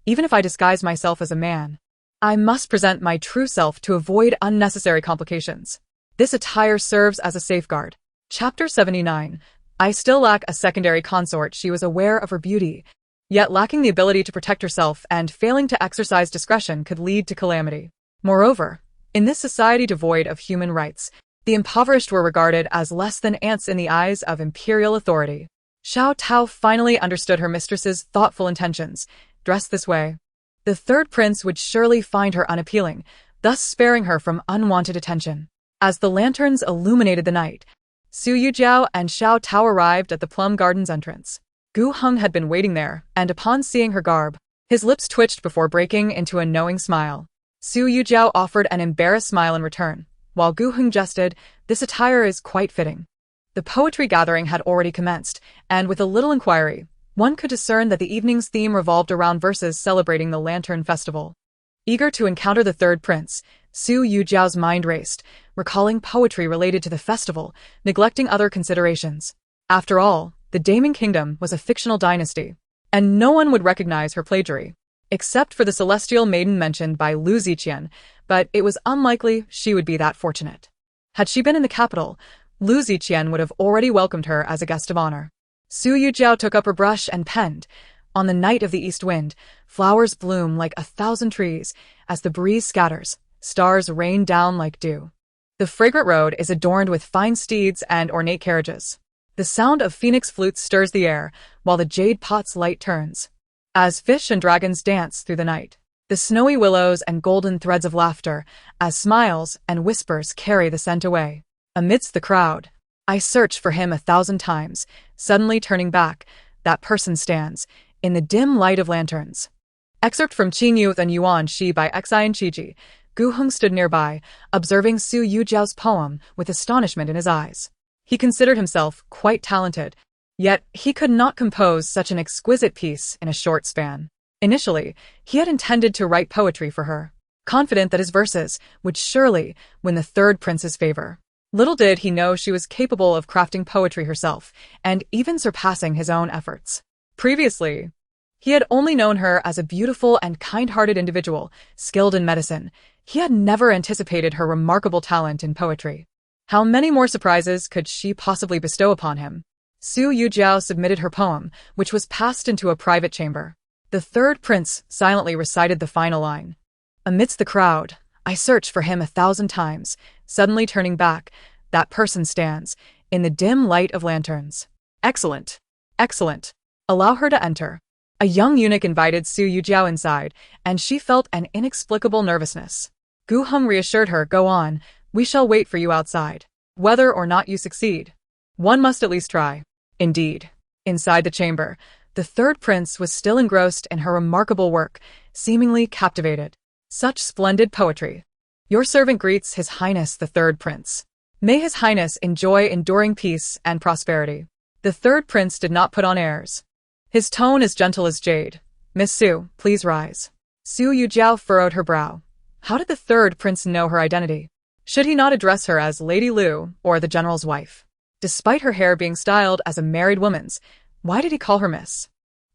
even if I disguise myself as a man. I must present my true self to avoid unnecessary complications. This attire serves as a safeguard." Chapter 79. I still lack a secondary consort. She was aware of her beauty, yet lacking the ability to protect herself and failing to exercise discretion could lead to calamity. Moreover, in this society devoid of human rights, The impoverished were regarded as less than ants in the eyes of imperial authority. Xiao Tao finally understood her mistress's thoughtful intentions. Dressed this way, the third prince would surely find her unappealing, thus sparing her from unwanted attention. As the lanterns illuminated the night, Su Yujiao and Xiao Tao arrived at the plum garden's entrance. Gu Heng had been waiting there, and upon seeing her garb, his lips twitched before breaking into a knowing smile. Su Yujiao offered an embarrassed smile in return, while Gu Heng jested, "This attire is quite fitting." The poetry gathering had already commenced, and with a little inquiry, one could discern that the evening's theme revolved around verses celebrating the Lantern Festival. Eager to encounter the third prince, Su Yujiao's mind raced, recalling poetry related to the festival, neglecting other considerations. After all, the Daming Kingdom was a fictional dynasty, and no one would recognize her plagiary, except for the celestial maiden mentioned by Lu Ziqian, but it was unlikely she would be that fortunate. Had she been in the capital, Lu Ziqian would have already welcomed her as a guest of honor. Su Yujiao took up her brush and penned. On the night of the east wind, flowers bloom like 1,000 trees. As the breeze scatters, stars rain down like dew. The fragrant road is adorned with fine steeds and ornate carriages. The sound of phoenix flutes stirs the air, while the jade pot's light turns. As fish and dragons dance through the night, the snowy willows and golden threads of laughter, as smiles and whispers carry the scent away. Amidst the crowd, I search for him 1,000 times, suddenly turning back, that person stands, in the dim light of lanterns. Excerpt from Qing Yu and Yuan Shi by Xian Qiji. Gu Heng stood nearby, observing Su Yujiao's poem with astonishment in his eyes. He considered himself quite talented, yet he could not compose such an exquisite piece in a short span. Initially, he had intended to write poetry for her, confident that his verses would surely win the third prince's favor. Little did he know she was capable of crafting poetry herself, and even surpassing his own efforts. Previously, he had only known her as a beautiful and kind-hearted individual, skilled in medicine. He had never anticipated her remarkable talent in poetry. How many more surprises could she possibly bestow upon him? Su Yujiao submitted her poem, which was passed into a private chamber. The third prince silently recited the final line. Amidst the crowd, I search for him 1,000 times, suddenly turning back, that person stands, in the dim light of lanterns. Excellent. Excellent. Allow her to enter. A young eunuch invited Su Yujiao inside, and she felt an inexplicable nervousness. Gu Heng reassured her, "Go on, we shall wait for you outside. Whether or not you succeed, one must at least try." Indeed, inside the chamber, the third prince was still engrossed in her remarkable work, seemingly captivated. Such splendid poetry. Your servant greets His Highness the Third Prince. May His Highness enjoy enduring peace and prosperity. The third prince did not put on airs. His tone as gentle as jade. Miss Su, please rise. Su Yujiao furrowed her brow. How did the third prince know her identity? Should he not address her as Lady Lu or the general's wife? Despite her hair being styled as a married woman's, why did he call her Miss?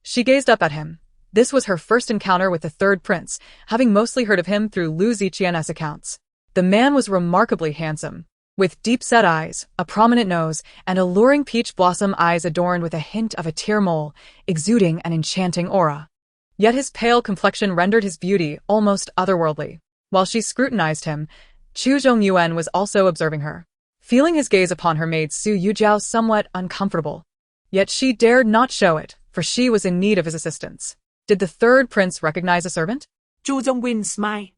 She gazed up at him. This was her first encounter with the third prince, having mostly heard of him through Lu Ziqian's accounts. The man was remarkably handsome, with deep-set eyes, a prominent nose, and alluring peach blossom eyes adorned with a hint of a tear mole, exuding an enchanting aura. Yet his pale complexion rendered his beauty almost otherworldly. While she scrutinized him, Chu Zhongyuan was also observing her. Feeling his gaze upon her made Su Yujiao somewhat uncomfortable. Yet she dared not show it, for she was in need of his assistance. Did the third prince recognize a servant? Chu Zhongyuan smiled.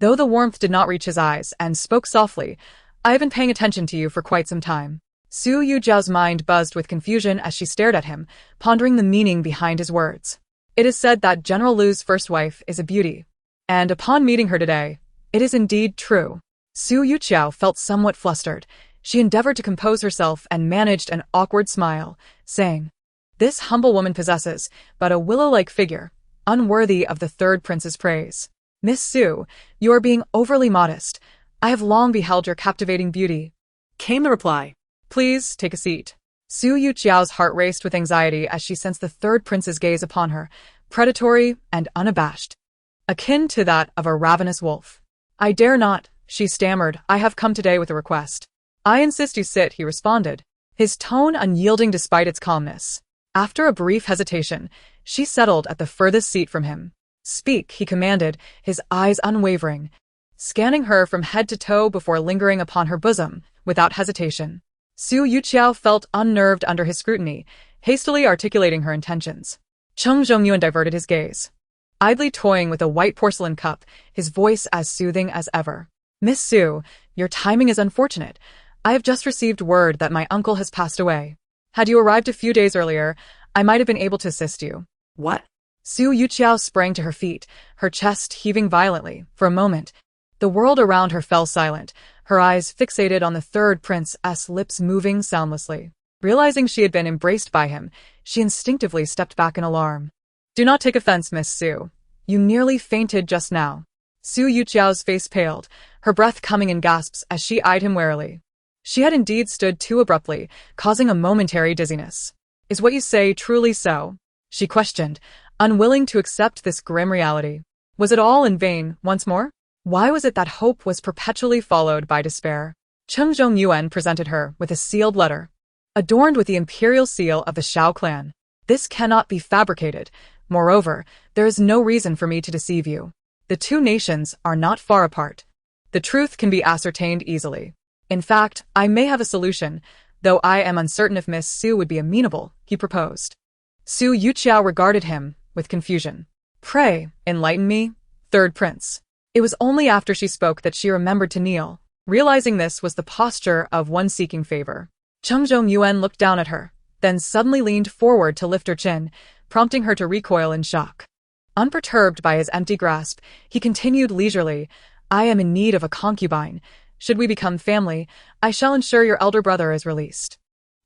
Though the warmth did not reach his eyes, and spoke softly, I have been paying attention to you for quite some time. Su Yujiao's mind buzzed with confusion as she stared at him, pondering the meaning behind his words. It is said that General Lu's first wife is a beauty, and upon meeting her today, it is indeed true. Su Yujiao felt somewhat flustered. She endeavored to compose herself and managed an awkward smile, saying, This humble woman possesses but a willow-like figure, unworthy of the third prince's praise. Miss Su, you are being overly modest. I have long beheld your captivating beauty. Came the reply. Please take a seat. Su Yujiao's heart raced with anxiety as she sensed the third prince's gaze upon her, predatory and unabashed, akin to that of a ravenous wolf. I dare not, she stammered. I have come today with a request. I insist you sit, he responded, his tone unyielding despite its calmness. After a brief hesitation, she settled at the furthest seat from him. Speak, he commanded, his eyes unwavering, scanning her from head to toe before lingering upon her bosom without hesitation. Su Yujiao felt unnerved under his scrutiny, hastily articulating her intentions. Cheng Zhongyuan diverted his gaze, idly toying with a white porcelain cup, his voice as soothing as ever. Miss Su, your timing is unfortunate. I have just received word that my uncle has passed away. Had you arrived a few days earlier, I might have been able to assist you. What? Su Yujiao sprang to her feet, her chest heaving violently. For a moment, the world around her fell silent, her eyes fixated on the third prince's lips moving soundlessly. Realizing she had been embraced by him, she instinctively stepped back in alarm. Do not take offense, Miss Su. You nearly fainted just now. Su Yujiao's face paled, her breath coming in gasps as she eyed him warily. She had indeed stood too abruptly, causing a momentary dizziness. Is what you say truly so? She questioned, unwilling to accept this grim reality. Was it all in vain, once more? Why was it that hope was perpetually followed by despair? Cheng Zhongyuan presented her with a sealed letter, adorned with the imperial seal of the Shao clan. This cannot be fabricated. Moreover, there is no reason for me to deceive you. The two nations are not far apart. The truth can be ascertained easily. In fact, I may have a solution, though I am uncertain if Miss Su would be amenable, he proposed. Su Yujiao regarded him with confusion. Pray, enlighten me, third prince. It was only after she spoke that she remembered to kneel, realizing this was the posture of one seeking favor. Cheng Zhongyuan looked down at her, then suddenly leaned forward to lift her chin, prompting her to recoil in shock. Unperturbed by his empty grasp, he continued leisurely, I am in need of a concubine. Should we become family, I shall ensure your elder brother is released.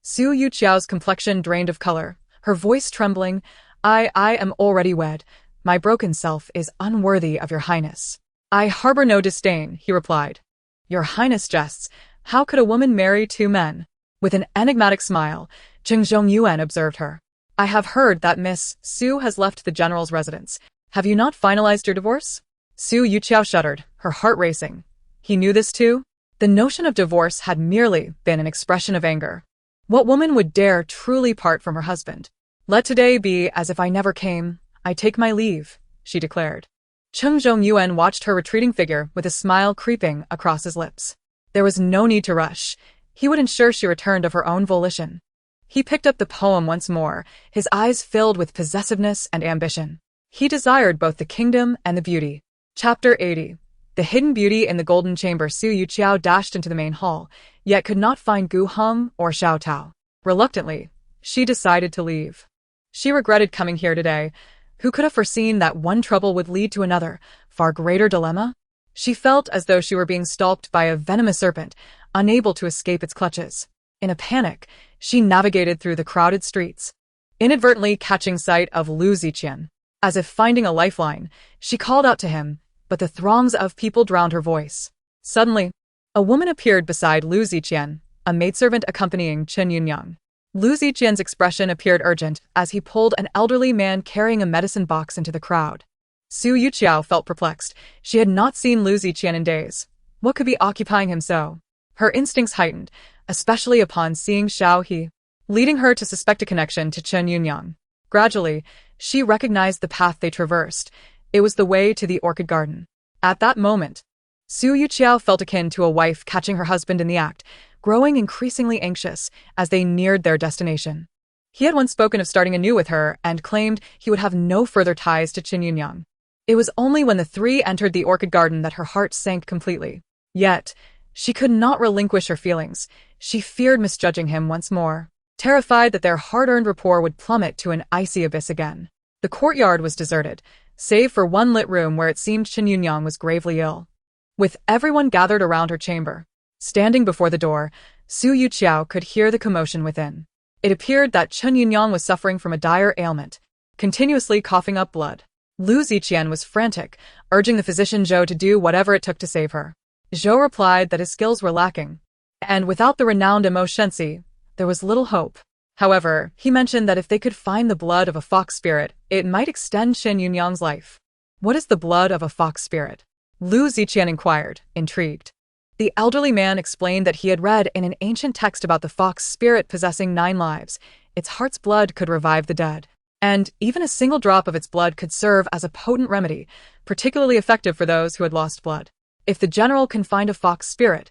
Su Yujiao's complexion drained of color, her voice trembling. I am already wed. My broken self is unworthy of your highness. I harbor no disdain, he replied. Your highness jests. How could a woman marry two men? With an enigmatic smile, Cheng Zhongyuan observed her. I have heard that Miss Su has left the general's residence. Have you not finalized your divorce? Su Yujiao shuddered, her heart racing. He knew this too? The notion of divorce had merely been an expression of anger. What woman would dare truly part from her husband? Let today be as if I never came. I take my leave, she declared. Cheng Zhongyuan watched her retreating figure with a smile creeping across his lips. There was no need to rush. He would ensure she returned of her own volition. He picked up the poem once more, his eyes filled with possessiveness and ambition. He desired both the kingdom and the beauty. Chapter 80. The hidden beauty in the golden chamber. Su Yujiao dashed into the main hall, yet could not find Gu Heng or Xiao Tao. Reluctantly, she decided to leave. She regretted coming here today. Who could have foreseen that one trouble would lead to another, far greater dilemma? She felt as though she were being stalked by a venomous serpent, unable to escape its clutches. In a panic, she navigated through the crowded streets, inadvertently catching sight of Lu Ziqian. As if finding a lifeline, she called out to him, but the throngs of people drowned her voice. Suddenly, a woman appeared beside Lu Ziqian, a maidservant accompanying Chen Yunyang. Lu Ziqian's expression appeared urgent as he pulled an elderly man carrying a medicine box into the crowd. Su Yujiao felt perplexed. She had not seen Lu Ziqian in days. What could be occupying him so? Her instincts heightened, especially upon seeing Xiao He, leading her to suspect a connection to Chen Yunyang. Gradually, she recognized the path they traversed. It was the way to the orchid garden. At that moment, Su Yujiao felt akin to a wife catching her husband in the act, growing increasingly anxious as they neared their destination. He had once spoken of starting anew with her and claimed he would have no further ties to Chen Yunyang. It was only when the three entered the orchid garden that her heart sank completely. Yet, she could not relinquish her feelings. She feared misjudging him once more, terrified that their hard-earned rapport would plummet to an icy abyss again. The courtyard was deserted, save for one lit room where it seemed Chen Yunyang was gravely ill. With everyone gathered around her chamber, standing before the door, Su Yujiao could hear the commotion within. It appeared that Chen Yunyang was suffering from a dire ailment, continuously coughing up blood. Lu Ziqian was frantic, urging the physician Zhou to do whatever it took to save her. Zhou replied that his skills were lacking, and without the renowned Mo Shensi, there was little hope. However, he mentioned that if they could find the blood of a fox spirit, it might extend Chen Yunyang's life. What is the blood of a fox spirit? Lu Ziqian inquired, intrigued. The elderly man explained that he had read in an ancient text about the fox spirit possessing 9 lives. Its heart's blood could revive the dead, and even a single drop of its blood could serve as a potent remedy, particularly effective for those who had lost blood. If the general can find a fox spirit,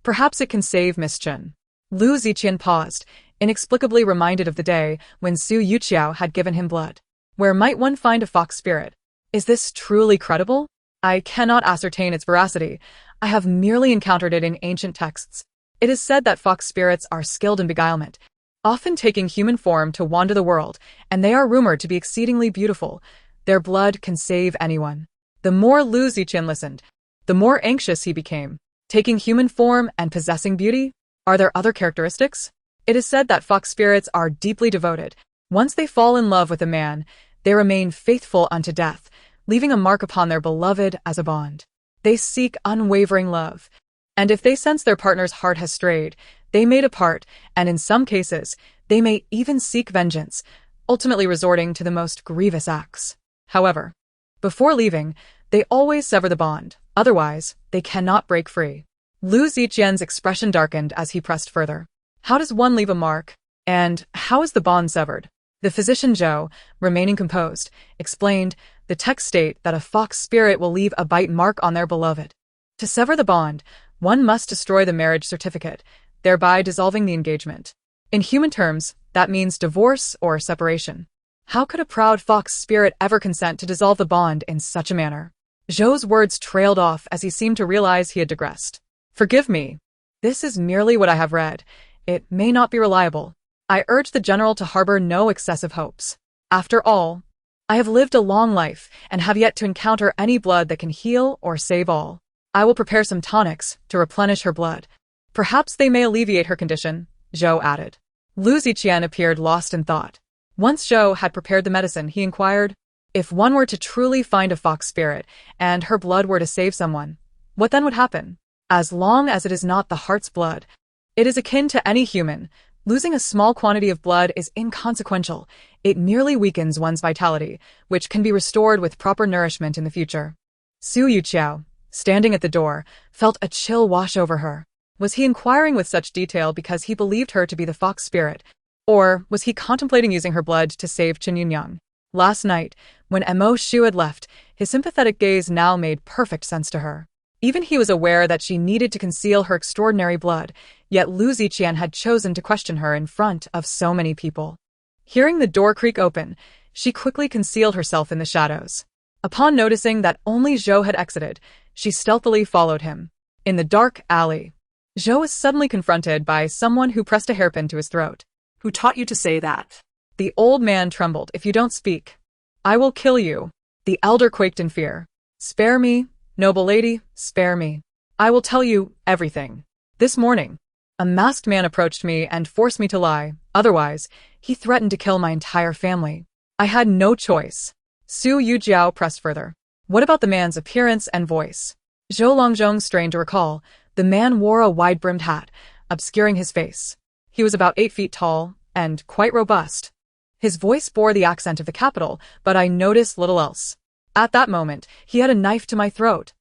Perhaps it can save Miss Chen. Lu Ziqian paused, inexplicably reminded of the day when Su Yujiao had given him blood. Where might one find a fox spirit? Is this truly credible? I cannot ascertain its veracity. I have merely encountered it in ancient texts. It is said that fox spirits are skilled in beguilement, often taking human form to wander the world, and they are rumored to be exceedingly beautiful. Their blood can save anyone. The more Lu Ziqian listened, the more anxious he became. Taking human form and possessing beauty? Are there other characteristics? It is said that fox spirits are deeply devoted. Once they fall in love with a man, they remain faithful unto death, leaving a mark upon their beloved as a bond. They seek unwavering love. And if they sense their partner's heart has strayed, they may depart, and in some cases, they may even seek vengeance, ultimately resorting to the most grievous acts. However, before leaving, they always sever the bond. Otherwise, they cannot break free. Lu Ziqian's expression darkened as he pressed further. How does one leave a mark? And how is the bond severed? The physician Zhou, remaining composed, explained, the texts state that a fox spirit will leave a bite mark on their beloved. To sever the bond, one must destroy the marriage certificate, thereby dissolving the engagement. In human terms, that means divorce or separation. How could a proud fox spirit ever consent to dissolve the bond in such a manner? Zhou's words trailed off as he seemed to realize he had digressed. Forgive me. This is merely what I have read. It may not be reliable. I urge the general to harbor no excessive hopes. After all, I have lived a long life and have yet to encounter any blood that can heal or save all. I will prepare some tonics to replenish her blood. Perhaps they may alleviate her condition, Zhou added. Lu Ziqian appeared lost in thought. Once Zhou had prepared the medicine, he inquired, if one were to truly find a fox spirit and her blood were to save someone, what then would happen? As long as it is not the heart's blood, it is akin to any human. Losing a small quantity of blood is inconsequential. It merely weakens one's vitality, which can be restored with proper nourishment in the future. Su Yujiao, standing at the door, felt a chill wash over her. Was he inquiring with such detail because he believed her to be the fox spirit, or was he contemplating using her blood to save Chen Yunyang? Last night, when Mo Shu had left, his sympathetic gaze now made perfect sense to her. Even he was aware that she needed to conceal her extraordinary blood, yet Lu Ziqian had chosen to question her in front of so many people. Hearing the door creak open, she quickly concealed herself in the shadows. Upon noticing that only Zhou had exited, she stealthily followed him. In the dark alley, Zhou was suddenly confronted by someone who pressed a hairpin to his throat. Who taught you to say that? The old man trembled. If you don't speak, I will kill you. The elder quaked in fear. Spare me, noble lady, spare me. I will tell you everything. This morning, a masked man approached me and forced me to lie. Otherwise, he threatened to kill my entire family. I had no choice. Su Yujiao pressed further. What about the man's appearance and voice? Zhou Longzhong strained to recall. The man wore a wide-brimmed hat, obscuring his face. He was about 8 feet tall and quite robust. His voice bore the accent of the capital, but I noticed little else. At that moment, he had a knife to my throat,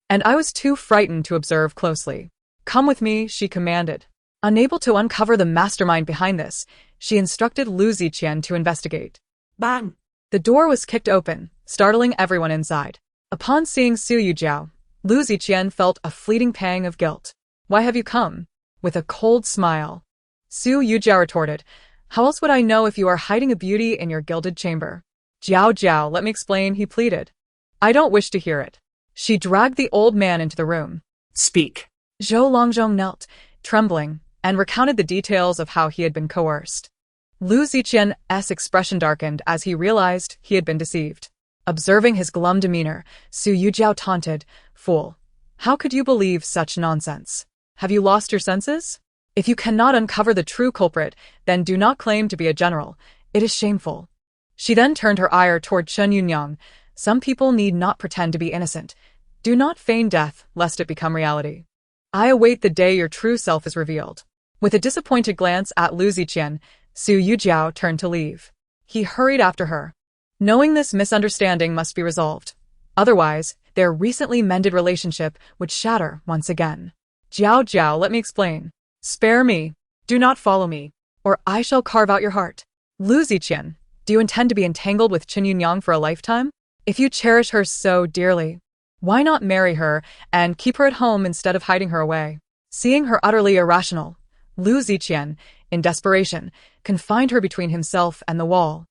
and I was too frightened to observe closely. Come with me, she commanded. Unable to uncover the mastermind behind this, she instructed Lu Ziqian to investigate. Bang! The door was kicked open, startling everyone inside. Upon seeing Su Yujiao, Lu Ziqian felt a fleeting pang of guilt. Why have you come? With a cold smile, Su Yujiao retorted, how else would I know if you are hiding a beauty in your gilded chamber? Jiao, let me explain, he pleaded. I don't wish to hear it. She dragged the old man into the room. Speak. Zhou Longzhong knelt, trembling, and recounted the details of how he had been coerced. Lu Ziqian's expression darkened as he realized he had been deceived. Observing his glum demeanor, Su Yujiao taunted, Fool, how could you believe such nonsense? Have you lost your senses? If you cannot uncover the true culprit, then do not claim to be a general. It is shameful. She then turned her ire toward Chen Yunyang. Some people need not pretend to be innocent. Do not feign death, lest it become reality. I await the day your true self is revealed. With a disappointed glance at Lu Ziqian, Su Yujiao turned to leave. He hurried after her, knowing this misunderstanding must be resolved. Otherwise, their recently mended relationship would shatter once again. Jiao, let me explain. Spare me. Do not follow me, or I shall carve out your heart. Lu Ziqian, do you intend to be entangled with Chen Yunyang for a lifetime? If you cherish her so dearly, why not marry her and keep her at home instead of hiding her away? Seeing her utterly irrational, Lu Ziqian, in desperation, confined her between himself and the wall,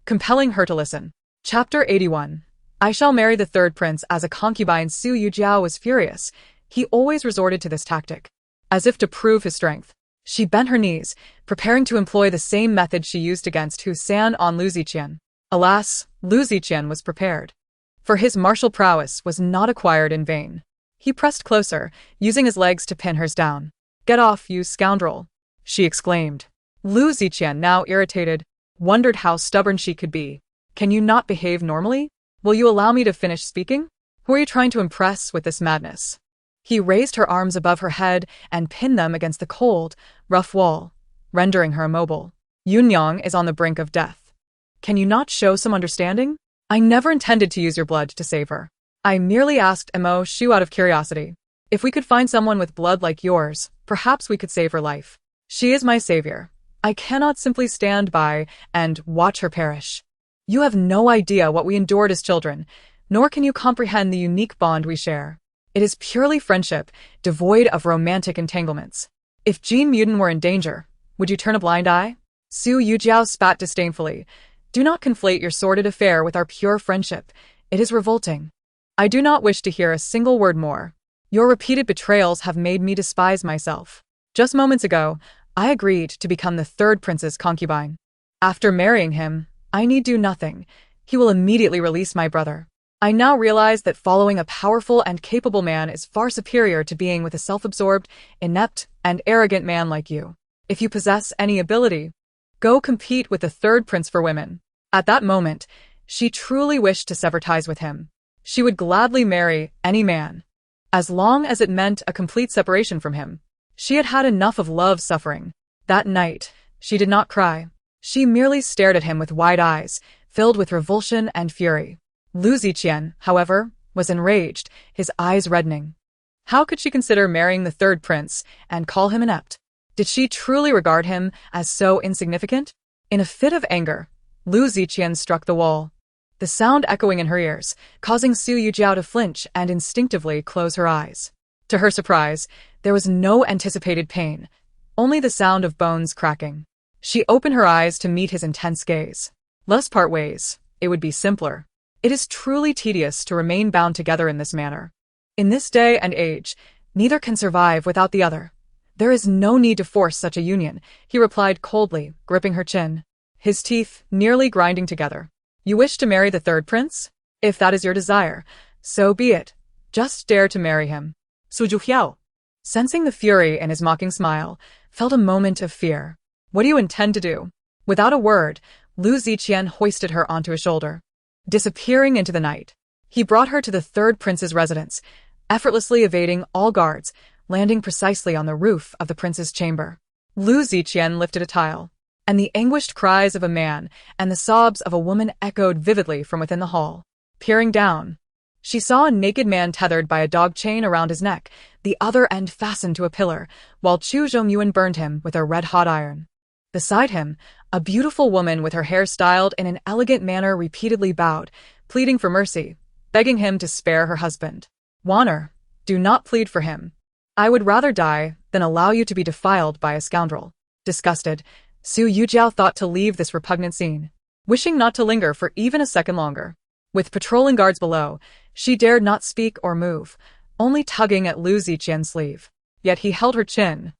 compelling her to listen. Chapter 81. I shall marry the third prince as a concubine. Su Yujiao was furious. He always resorted to this tactic. As if to prove his strength, she bent her knees, preparing to employ the same method she used against Hu San on Lu Ziqian. Alas, Lu Ziqian was prepared. For his martial prowess was not acquired in vain. He pressed closer, using his legs to pin hers down. "Get off, you scoundrel!" she exclaimed. Lu Ziqian, now irritated, wondered how stubborn she could be. "Can you not behave normally? Will you allow me to finish speaking? Who are you trying to impress with this madness?" He raised her arms above her head and pinned them against the cold, rough wall, rendering her immobile. "Yunyang is on the brink of death. Can you not show some understanding? I never intended to use your blood to save her. I merely asked Mo Shu out of curiosity. If we could find someone with blood like yours, perhaps we could save her life. She is my savior. I cannot simply stand by and watch her perish. You have no idea what we endured as children, nor can you comprehend the unique bond we share. It is purely friendship, devoid of romantic entanglements. If Jean Muden were in danger, would you turn a blind eye?" Su Yujiao spat disdainfully. "Do not conflate your sordid affair with our pure friendship. It is revolting. I do not wish to hear a single word more. Your repeated betrayals have made me despise myself. Just moments ago, I agreed to become the third prince's concubine. After marrying him, I need do nothing. He will immediately release my brother. I now realize that following a powerful and capable man is far superior to being with a self-absorbed, inept, and arrogant man like you. If you possess any ability, go compete with the third prince for women." At that moment, she truly wished to sever ties with him. She would gladly marry any man, as long as it meant a complete separation from him. She had had enough of love suffering. That night, she did not cry. She merely stared at him with wide eyes, filled with revulsion and fury. Lu Ziqian, however, was enraged, his eyes reddening. How could she consider marrying the third prince and call him inept? Did she truly regard him as so insignificant? In a fit of anger, Lu Ziqian struck the wall, the sound echoing in her ears, causing Su Yujiao to flinch and instinctively close her eyes. To her surprise, there was no anticipated pain, only the sound of bones cracking. She opened her eyes to meet his intense gaze. "Let's part ways. It would be simpler. It is truly tedious to remain bound together in this manner. In this day and age, neither can survive without the other. There is no need to force such a union," he replied coldly, gripping her chin, his teeth nearly grinding together. "You wish to marry the third prince? If that is your desire, so be it. Just dare to marry him." Su Yujiao, Sensing the fury in his mocking smile, felt a moment of fear. "What do you intend to do?" Without a word, Lu Ziqian hoisted her onto his shoulder, disappearing into the night. He brought her to the third prince's residence, effortlessly evading all guards, landing precisely on the roof of the prince's chamber. Lu Ziqian lifted a tile, and the anguished cries of a man and the sobs of a woman echoed vividly from within the hall. Peering down, she saw a naked man tethered by a dog chain around his neck, the other end fastened to a pillar, while Chu Zhongyuan burned him with a red-hot iron. Beside him, a beautiful woman with her hair styled in an elegant manner repeatedly bowed, pleading for mercy, begging him to spare her husband. "Wanner, do not plead for him. I would rather die than allow you to be defiled by a scoundrel." Disgusted, Su Yujiao thought to leave this repugnant scene, wishing not to linger for even a second longer. With patrolling guards below, she dared not speak or move, only tugging at Lu Ziqian's sleeve. Yet he held her chin,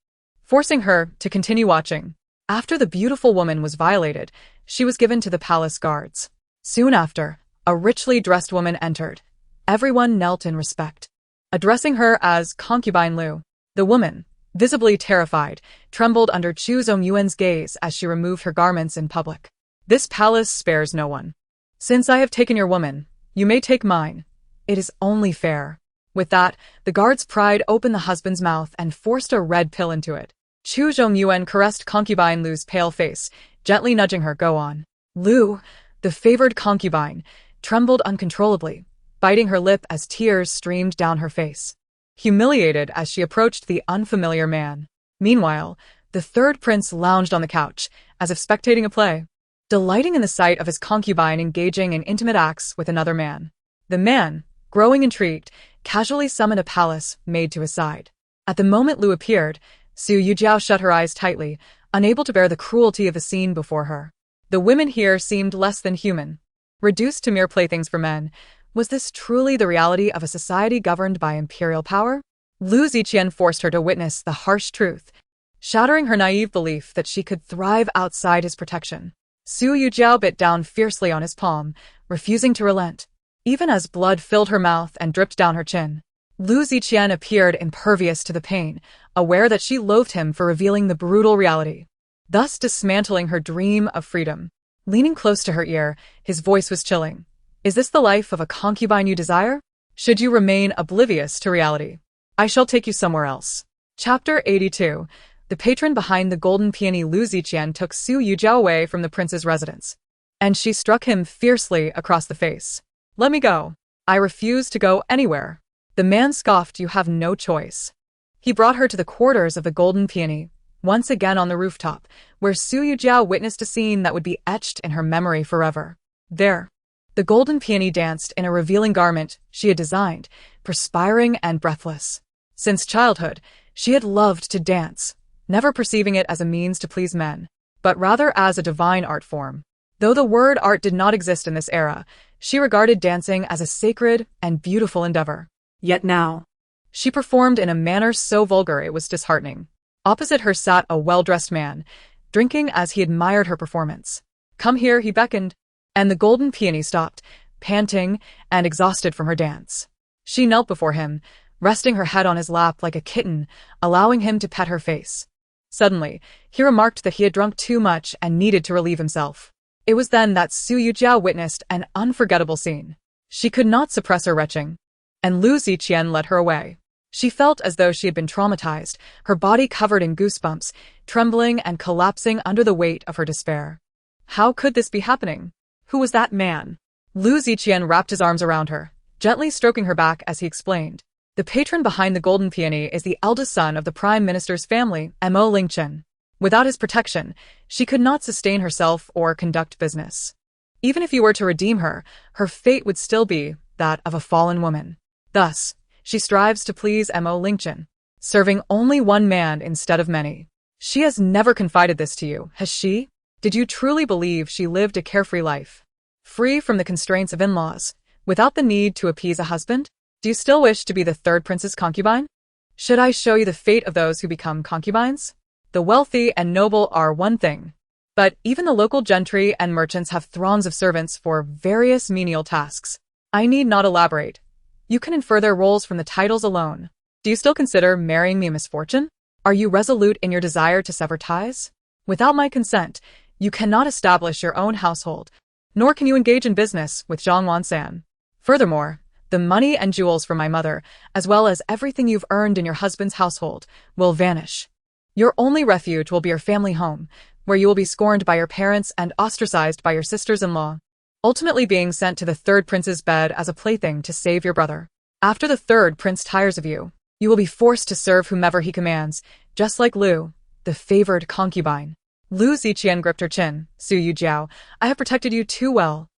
forcing her to continue watching. After the beautiful woman was violated, she was given to the palace guards. Soon after, a richly dressed woman entered. Everyone knelt in respect, addressing her as concubine Lu. The woman, visibly terrified, trembled under Chu Zongyuan's gaze as she removed her garments in public. "This palace spares no one. Since I have taken your woman, you may take mine. It is only fair." With that, the guards pried open the husband's mouth and forced a red pill into it. Chu Zhongyuan caressed concubine Lu's pale face, gently nudging her. "Go on." Lu, the favored concubine, trembled uncontrollably, biting her lip as tears streamed down her face, humiliated as she approached the unfamiliar man. Meanwhile, the third prince lounged on the couch, as if spectating a play, delighting in the sight of his concubine engaging in intimate acts with another man. The man, growing intrigued, casually summoned a palace maid to his side. At the moment Lu appeared, Su Yujiao shut her eyes tightly, unable to bear the cruelty of the scene before her. The women here seemed less than human. Reduced to mere playthings for men, was this truly the reality of a society governed by imperial power? Lu Ziqian forced her to witness the harsh truth, shattering her naive belief that she could thrive outside his protection. Su Yujiao bit down fiercely on his palm, refusing to relent. Even as blood filled her mouth and dripped down her chin, Lu Ziqian appeared impervious to the pain, aware that she loathed him for revealing the brutal reality, thus dismantling her dream of freedom. Leaning close to her ear, his voice was chilling. Is this the life of a concubine you desire? Should you remain oblivious to reality, I shall take you somewhere else. Chapter 82. The patron behind the golden peony. Lu Ziqian took Su Yujiao away from the prince's residence, and she struck him fiercely across the face. Let me go. I refuse to go anywhere. The man scoffed. You have no choice. He brought her to the quarters of the golden peony, once again on the rooftop, where Su Yujiao witnessed a scene that would be etched in her memory forever. There, the golden peony danced in a revealing garment she had designed, perspiring and breathless. Since childhood, she had loved to dance, never perceiving it as a means to please men, but rather as a divine art form. Though the word art did not exist in this era, she regarded dancing as a sacred and beautiful endeavor. Yet now, she performed in a manner so vulgar it was disheartening. Opposite her sat a well-dressed man, drinking as he admired her performance. Come here, he beckoned, and the golden peony stopped, panting and exhausted from her dance. She knelt before him, resting her head on his lap like a kitten, allowing him to pet her face. Suddenly, he remarked that he had drunk too much and needed to relieve himself. It was then that Su Yujiao witnessed an unforgettable scene. She could not suppress her retching, and Lu Ziqian led her away. She felt as though she had been traumatized, her body covered in goosebumps, trembling and collapsing under the weight of her despair. How could this be happening? Who was that man? Lu Ziqian wrapped his arms around her, gently stroking her back as he explained. The patron behind the golden peony is the eldest son of the prime minister's family, Mo Lingchen. Without his protection, she could not sustain herself or conduct business. Even if you were to redeem her, her fate would still be that of a fallen woman. Thus, she strives to please Mo Lingchen, serving only one man instead of many. She has never confided this to you, has she? Did you truly believe she lived a carefree life, free from the constraints of in-laws, without the need to appease a husband? Do you still wish to be the third prince's concubine? Should I show you the fate of those who become concubines? The wealthy and noble are one thing, but even the local gentry and merchants have throngs of servants for various menial tasks. I need not elaborate. You can infer their roles from the titles alone. Do you still consider marrying me a misfortune? Are you resolute in your desire to sever ties? Without my consent, you cannot establish your own household, nor can you engage in business with Zhang Wansan. Furthermore, the money and jewels from my mother, as well as everything you've earned in your husband's household, will vanish. Your only refuge will be your family home, where you will be scorned by your parents and ostracized by your sisters-in-law, ultimately being sent to the third prince's bed as a plaything to save your brother. After the third prince tires of you, you will be forced to serve whomever he commands, just like Lu, the favored concubine. Lu Ziqian gripped her chin. Su Yujiao, I have protected you too well,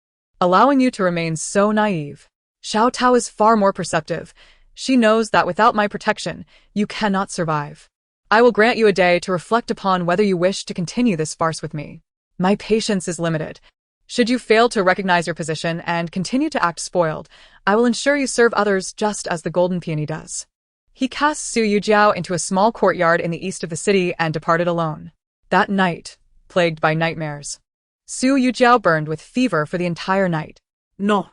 allowing you to remain so naive. Xiao Tao is far more perceptive. She knows that without my protection, you cannot survive. I will grant you a day to reflect upon whether you wish to continue this farce with me. My patience is limited. Should you fail to recognize your position and continue to act spoiled, I will ensure you serve others just as the golden peony does. He cast Su Yujiao into a small courtyard in the east of the city and departed alone. That night, plagued by nightmares, Su Yujiao burned with fever for the entire night. No.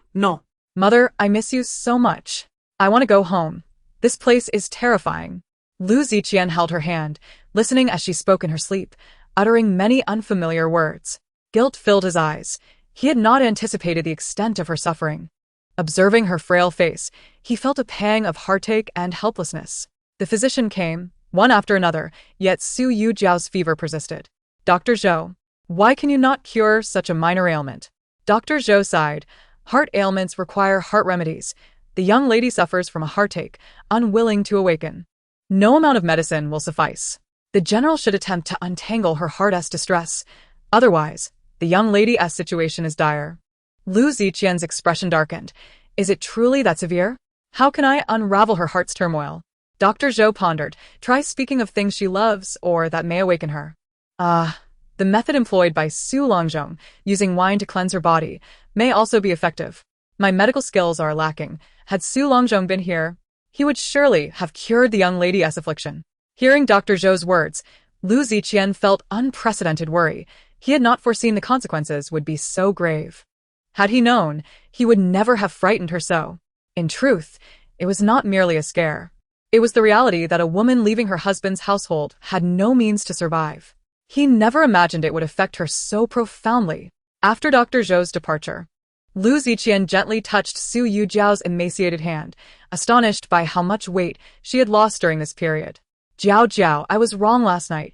Mother, I miss you so much. I want to go home. This place is terrifying. Lu Ziqian held her hand, listening as she spoke in her sleep, uttering many unfamiliar words. Guilt filled his eyes. He had not anticipated the extent of her suffering. Observing her frail face, he felt a pang of heartache and helplessness. The physician came, one after another, yet Su Yujiao's fever persisted. Dr. Zhou, why can you not cure such a minor ailment? Dr. Zhou sighed. Heart ailments require heart remedies. The young lady suffers from a heartache, unwilling to awaken. No amount of medicine will suffice. The general should attempt to untangle her heart's distress. Otherwise, the young lady's situation is dire. Lu Ziqian's expression darkened. Is it truly that severe? How can I unravel her heart's turmoil? Dr. Zhou pondered. Try speaking of things she loves or that may awaken her. The method employed by Su Longzhong, using wine to cleanse her body, may also be effective. My medical skills are lacking. Had Su Longzhong been here, he would surely have cured the young lady's affliction. Hearing Dr. Zhou's words, Lu Ziqian felt unprecedented worry. He had not foreseen the consequences would be so grave. Had he known, he would never have frightened her so. In truth, it was not merely a scare. It was the reality that a woman leaving her husband's household had no means to survive. He never imagined it would affect her so profoundly. After Dr. Zhou's departure, Lu Ziqian gently touched Su Yujiao's emaciated hand, astonished by how much weight she had lost during this period. Jiao, I was wrong last night.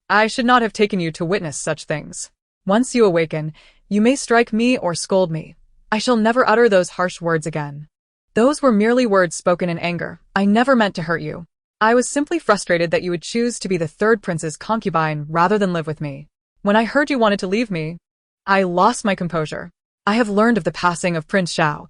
I should not have taken you to witness such things. Once you awaken, you may strike me or scold me. I shall never utter those harsh words again. Those were merely words spoken in anger. I never meant to hurt you. I was simply frustrated that you would choose to be the third prince's concubine rather than live with me. When I heard you wanted to leave me, I lost my composure. I have learned of the passing of Prince Xiao.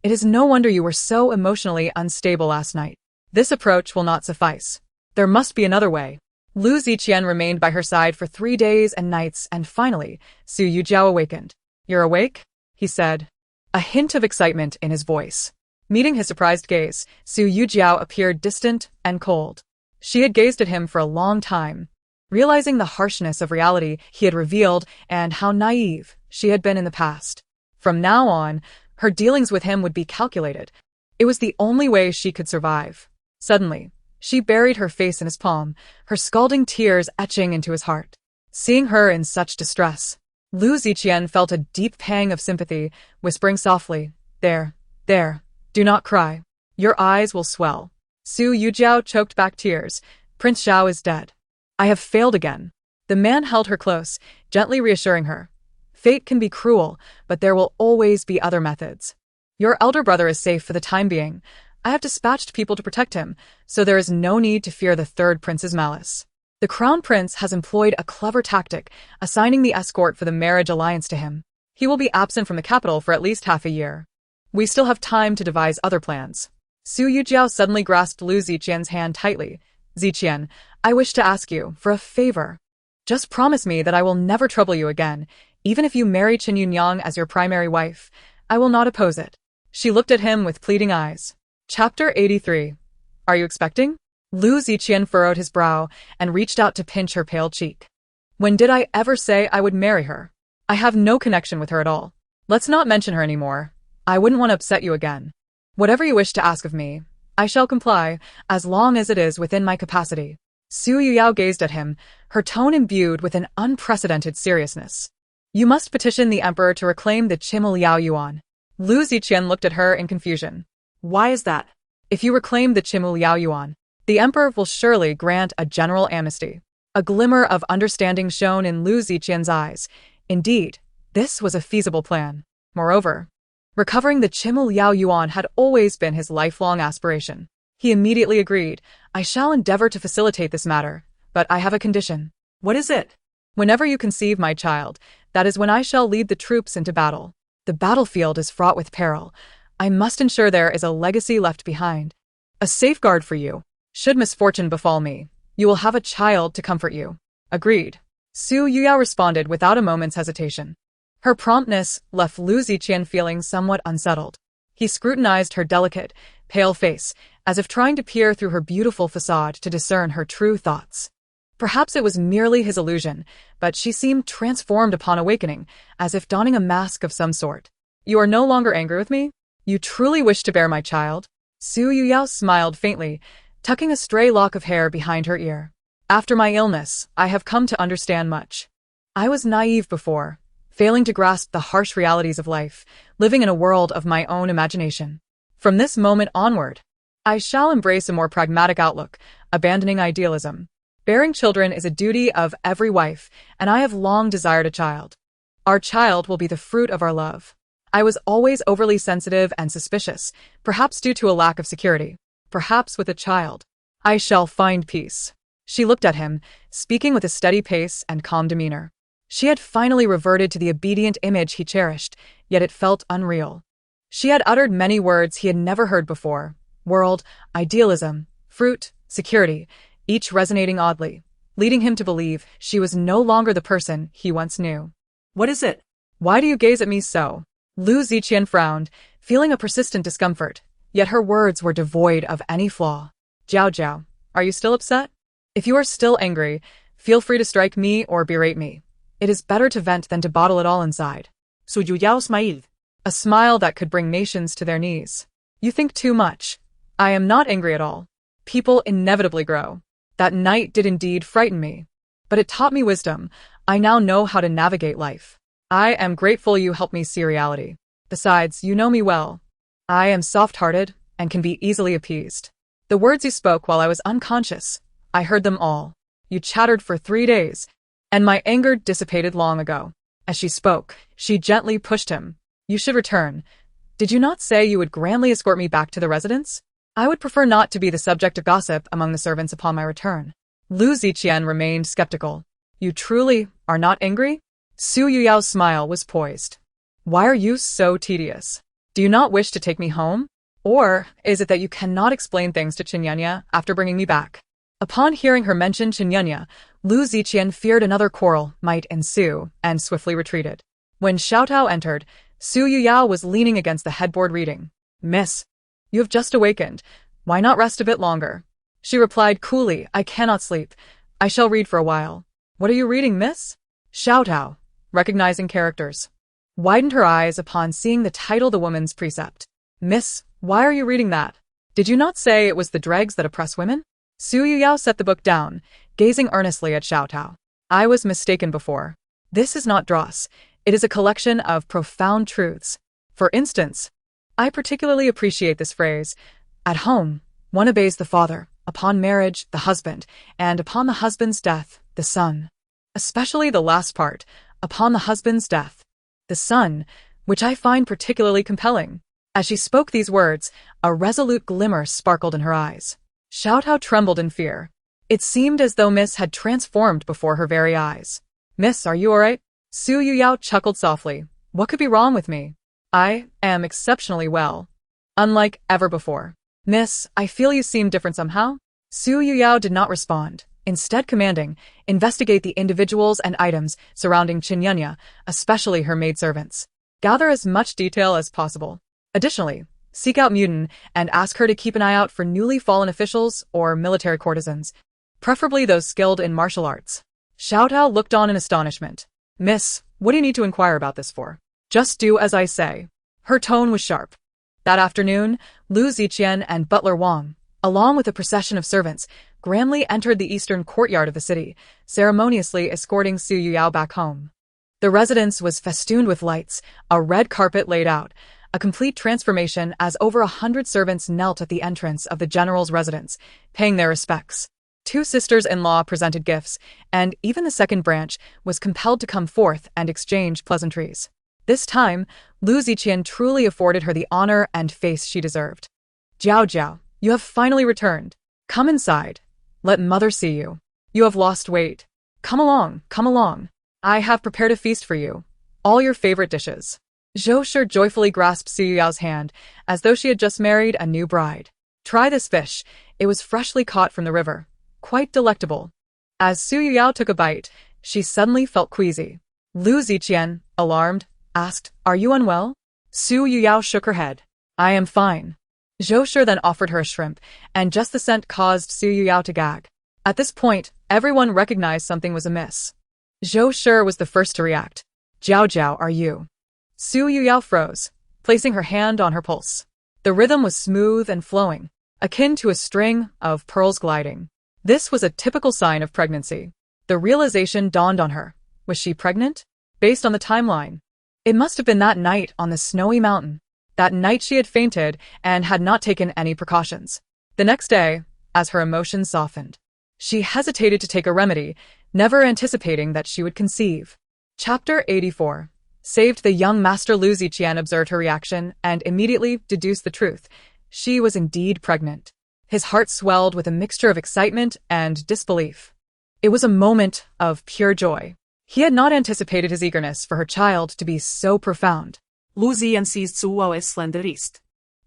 It is no wonder you were so emotionally unstable last night. This approach will not suffice. There must be another way. Lu Ziqian remained by her side for 3 days and nights, and finally, Su Yujiao awakened. You're awake? He said, a hint of excitement in his voice. Meeting his surprised gaze, Su Yujiao appeared distant and cold. She had gazed at him for a long time, realizing the harshness of reality he had revealed and how naive she had been in the past. From now on, her dealings with him would be calculated. It was the only way she could survive. Suddenly, she buried her face in his palm, her scalding tears etching into his heart. Seeing her in such distress, Lu Ziqian felt a deep pang of sympathy, whispering softly, There, do not cry. Your eyes will swell. Su Yujiao choked back tears. Prince Xiao is dead. I have failed again. The man held her close, gently reassuring her. Fate can be cruel, but there will always be other methods. Your elder brother is safe for the time being. I have dispatched people to protect him, so there is no need to fear the third prince's malice. The crown prince has employed a clever tactic, assigning the escort for the marriage alliance to him. He will be absent from the capital for at least half a year. We still have time to devise other plans. Su Yujiao suddenly grasped Lu Ziqian's hand tightly. Ziqian, I wish to ask you for a favor. Just promise me that I will never trouble you again. Even if you marry Qin Yunyang as your primary wife, I will not oppose it. She looked at him with pleading eyes. Chapter 83. Are you expecting? Lu Ziqian furrowed his brow and reached out to pinch her pale cheek. When did I ever say I would marry her? I have no connection with her at all. Let's not mention her anymore. I wouldn't want to upset you again. Whatever you wish to ask of me, I shall comply, as long as it is within my capacity. Su Yujiao gazed at him, her tone imbued with an unprecedented seriousness. You must petition the emperor to reclaim the Qimel Liao Yuan. Lu Ziqian looked at her in confusion. Why is that? If you reclaim the Qimel Liao Yuan, the emperor will surely grant a general amnesty. A glimmer of understanding shone in Lu Ziqian's eyes. Indeed, this was a feasible plan. Moreover, recovering the Qimel Liao Yuan had always been his lifelong aspiration. He immediately agreed. I shall endeavor to facilitate this matter, but I have a condition. What is it? Whenever you conceive my child, that is when I shall lead the troops into battle. The battlefield is fraught with peril. I must ensure there is a legacy left behind. A safeguard for you. Should misfortune befall me, you will have a child to comfort you. Agreed. Su Yujiao responded without a moment's hesitation. Her promptness left Lu Ziqian feeling somewhat unsettled. He scrutinized her delicate, pale face, as if trying to peer through her beautiful facade to discern her true thoughts. Perhaps it was merely his illusion, but she seemed transformed upon awakening, as if donning a mask of some sort. You are no longer angry with me? You truly wish to bear my child? Su Yujiao smiled faintly, tucking a stray lock of hair behind her ear. After my illness, I have come to understand much. I was naive before, failing to grasp the harsh realities of life, living in a world of my own imagination. From this moment onward, I shall embrace a more pragmatic outlook, abandoning idealism. Bearing children is a duty of every wife, and I have long desired a child. Our child will be the fruit of our love. I was always overly sensitive and suspicious, perhaps due to a lack of security. Perhaps with a child, I shall find peace. She looked at him, speaking with a steady pace and calm demeanor. She had finally reverted to the obedient image he cherished, yet it felt unreal. She had uttered many words he had never heard before. World, idealism, fruit, security, each resonating oddly, leading him to believe she was no longer the person he once knew. What is it? Why do you gaze at me so? Lu Ziqian frowned, feeling a persistent discomfort, yet her words were devoid of any flaw. Jiao, are you still upset? If you are still angry, feel free to strike me or berate me. It is better to vent than to bottle it all inside. Su Yujiao smiled. A smile that could bring nations to their knees. You think too much. I am not angry at all. People inevitably grow. That night did indeed frighten me. But it taught me wisdom. I now know how to navigate life. I am grateful you helped me see reality. Besides, you know me well. I am soft-hearted and can be easily appeased. The words you spoke while I was unconscious, I heard them all. You chattered for 3 days, and my anger dissipated long ago. As she spoke, she gently pushed him. You should return. Did you not say you would grandly escort me back to the residence? I would prefer not to be the subject of gossip among the servants upon my return. Lu Ziqian remained skeptical. You truly are not angry? Su Yujiao's smile was poised. Why are you so tedious? Do you not wish to take me home? Or is it that you cannot explain things to Qinyanya after bringing me back? Upon hearing her mention Qinyanya, Lu Ziqian feared another quarrel might ensue and swiftly retreated. When Xiaotao entered, Su Yujiao was leaning against the headboard reading. Miss, you have just awakened. Why not rest a bit longer? She replied coolly, I cannot sleep. I shall read for a while. What are you reading, miss? Xiaotao, recognizing characters, widened her eyes upon seeing the title The Woman's Precept. Miss, why are you reading that? Did you not say it was the dregs that oppress women? Su Yujiao set the book down, gazing earnestly at Xiaotao. I was mistaken before. This is not dross. It is a collection of profound truths. For instance, I particularly appreciate this phrase. At home, one obeys the father, upon marriage, the husband, and upon the husband's death, the son. Especially the last part, upon the husband's death, the son, which I find particularly compelling. As she spoke these words, a resolute glimmer sparkled in her eyes. Xiaotao trembled in fear. It seemed as though Miss had transformed before her very eyes. Miss, are you all right? Su Yujiao chuckled softly. What could be wrong with me? I am exceptionally well. Unlike ever before. Miss, I feel you seem different somehow. Su Yujiao did not respond, instead commanding, investigate the individuals and items surrounding Qinyanya, especially her maidservants. Gather as much detail as possible. Additionally, seek out Mutin and ask her to keep an eye out for newly fallen officials or military courtesans, preferably those skilled in martial arts. Xiaotao looked on in astonishment. Miss, what do you need to inquire about this for? Just do as I say. Her tone was sharp. That afternoon, Lu Ziqian and Butler Wang, along with a procession of servants, grandly entered the eastern courtyard of the city, ceremoniously escorting Su Yujiao back home. The residence was festooned with lights, a red carpet laid out, a complete transformation as over 100 servants knelt at the entrance of the general's residence, paying their respects. 2 sisters-in-law presented gifts, and even the second branch was compelled to come forth and exchange pleasantries. This time, Lu Ziqian truly afforded her the honor and face she deserved. Jiao, you have finally returned. Come inside. Let mother see you. You have lost weight. Come along. I have prepared a feast for you. All your favorite dishes. Zhou Shi joyfully grasped Su Yujiao's hand, as though she had just married a new bride. Try this fish. It was freshly caught from the river. Quite delectable. As Su Yujiao took a bite, she suddenly felt queasy. Lu Ziqian, alarmed, asked, Are you unwell? Su Yujiao shook her head. I am fine. Zhou Shi then offered her a shrimp, and just the scent caused Su Yujiao to gag. At this point, everyone recognized something was amiss. Zhou Shi was the first to react. Jiao, are you? Su Yujiao froze, placing her hand on her pulse. The rhythm was smooth and flowing, akin to a string of pearls gliding. This was a typical sign of pregnancy. The realization dawned on her. Was she pregnant? Based on the timeline. It must have been that night on the snowy mountain. That night she had fainted and had not taken any precautions. The next day, as her emotions softened, she hesitated to take a remedy, never anticipating that she would conceive. Chapter 84. Saved. The young master Lu Ziqian observed her reaction and immediately deduced the truth. She was indeed pregnant. His heart swelled with a mixture of excitement and disbelief. It was a moment of pure joy. He had not anticipated his eagerness for her child to be so profound. Lu Ziqian seized Su Yujiao's slender wrist.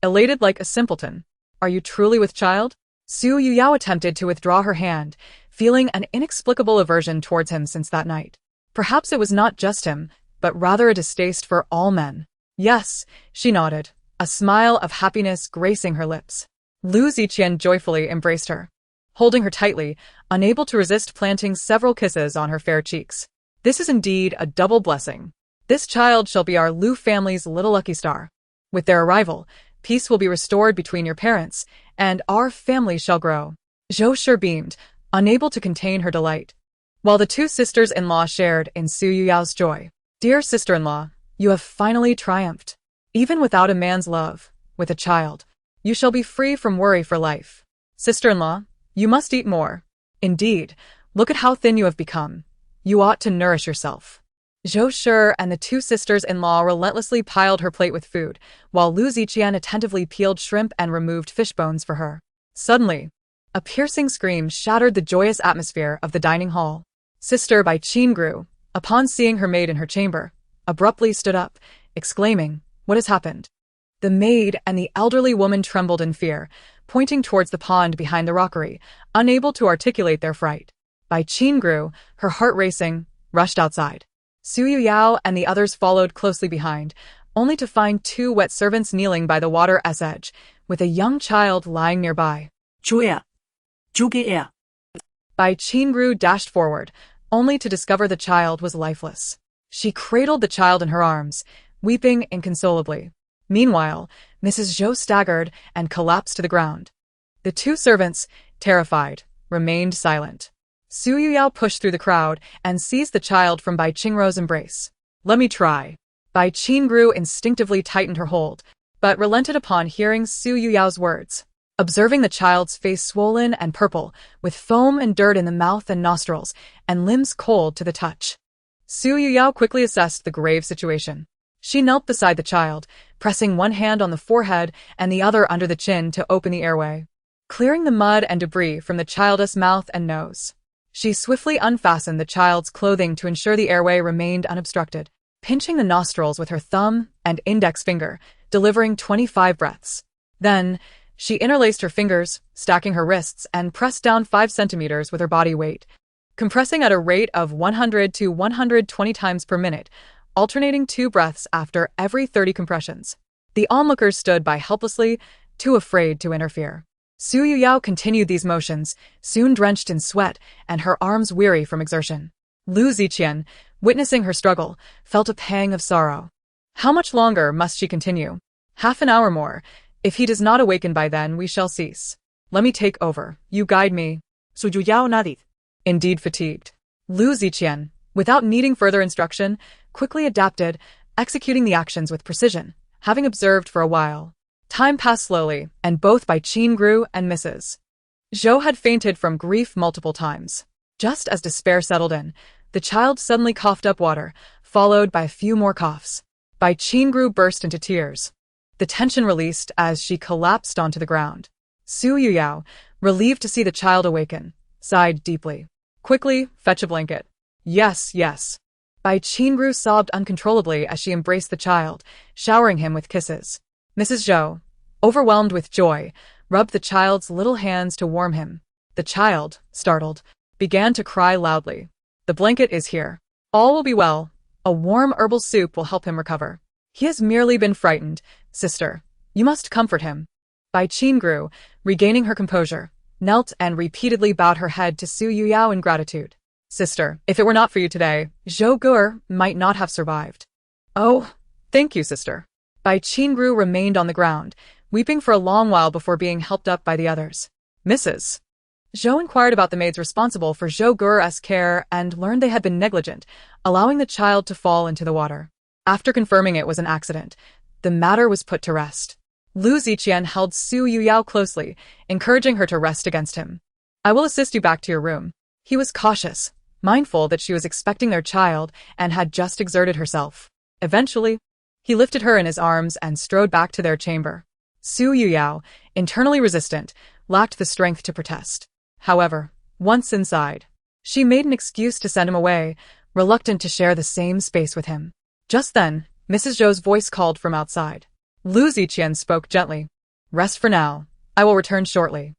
Elated like a simpleton. Are you truly with child? Su Yujiao attempted to withdraw her hand, feeling an inexplicable aversion towards him since that night. Perhaps it was not just him, but rather a distaste for all men. Yes, she nodded, a smile of happiness gracing her lips. Lu Ziqian joyfully embraced her, holding her tightly, unable to resist planting several kisses on her fair cheeks. This is indeed a double blessing. This child shall be our Lu family's little lucky star. With their arrival, peace will be restored between your parents, and our family shall grow. Zhou sure beamed, unable to contain her delight, while the two sisters-in-law shared in Su Yujiao's joy. Dear sister-in-law, you have finally triumphed. Even without a man's love, with a child, you shall be free from worry for life. Sister-in-law, you must eat more. Indeed, look at how thin you have become. You ought to nourish yourself. Zhou Shi and the two sisters-in-law relentlessly piled her plate with food, while Lu Ziqian attentively peeled shrimp and removed fish bones for her. Suddenly, a piercing scream shattered the joyous atmosphere of the dining hall. Sister Bai Qingru, upon seeing her maid in her chamber, abruptly stood up, exclaiming, "What has happened?" The maid and the elderly woman trembled in fear, pointing towards the pond behind the rockery, unable to articulate their fright. Bai Qingru, her heart racing, rushed outside. Su Yujiao and the others followed closely behind, only to find two wet servants kneeling by the water's edge, with a young child lying nearby. 주애야, 주기애야. Bai Qingru dashed forward, only to discover the child was lifeless. She cradled the child in her arms, weeping inconsolably. Meanwhile, Mrs. Zhou staggered and collapsed to the ground. The two servants, terrified, remained silent. Su Yujiao pushed through the crowd and seized the child from Bai Qingru's embrace. "Let me try." Bai Qingru instinctively tightened her hold, but relented upon hearing Su Yujiao's words. Observing the child's face swollen and purple, with foam and dirt in the mouth and nostrils, and limbs cold to the touch, Su Yujiao quickly assessed the grave situation. She knelt beside the child, pressing one hand on the forehead and the other under the chin to open the airway, clearing the mud and debris from the child's mouth and nose. She swiftly unfastened the child's clothing to ensure the airway remained unobstructed, pinching the nostrils with her thumb and index finger, delivering 25 breaths. Then, she interlaced her fingers, stacking her wrists, and pressed down 5 centimeters with her body weight, compressing at a rate of 100 to 120 times per minute, alternating 2 breaths after every 30 compressions. The onlookers stood by helplessly, too afraid to interfere. Su Yujiao continued these motions, soon drenched in sweat and her arms weary from exertion. Lu Ziqian, witnessing her struggle, felt a pang of sorrow. How much longer must she continue? Half an hour more. If he does not awaken by then, we shall cease. Let me take over. You guide me. Su Yujiao nodded. Indeed fatigued. Lu Ziqian, without needing further instruction, quickly adapted, executing the actions with precision, having observed for a while. Time passed slowly, and both Bai Qingru and Mrs. Zhou had fainted from grief multiple times. Just as despair settled in, the child suddenly coughed up water, followed by a few more coughs. Bai Qingru burst into tears. The tension released as she collapsed onto the ground. Su Yujiao, relieved to see the child awaken, sighed deeply. "Quickly, fetch a blanket." "Yes, yes." Bai Qingru sobbed uncontrollably as she embraced the child, showering him with kisses. Mrs. Zhou, overwhelmed with joy, rubbed the child's little hands to warm him. The child, startled, began to cry loudly. "The blanket is here. All will be well. A warm herbal soup will help him recover. He has merely been frightened. Sister, you must comfort him." Bai Qingru, regaining her composure, knelt and repeatedly bowed her head to Su Yujiao in gratitude. "Sister, if it were not for you today, Zhou Gur might not have survived." "Oh, thank you, sister." Bai Qingru remained on the ground, weeping for a long while before being helped up by the others. Mrs. Zhou inquired about the maids responsible for Zhou Gur's care and learned they had been negligent, allowing the child to fall into the water. After confirming it was an accident, the matter was put to rest. Lu Ziqian held Su Yujiao closely, encouraging her to rest against him. "I will assist you back to your room." He was cautious, mindful that she was expecting their child and had just exerted herself. Eventually, he lifted her in his arms and strode back to their chamber. Su Yujiao, internally resistant, lacked the strength to protest. However, once inside, she made an excuse to send him away, reluctant to share the same space with him. Just then, Mrs. Zhou's voice called from outside. Lu Ziqian spoke gently. "Rest for now. I will return shortly."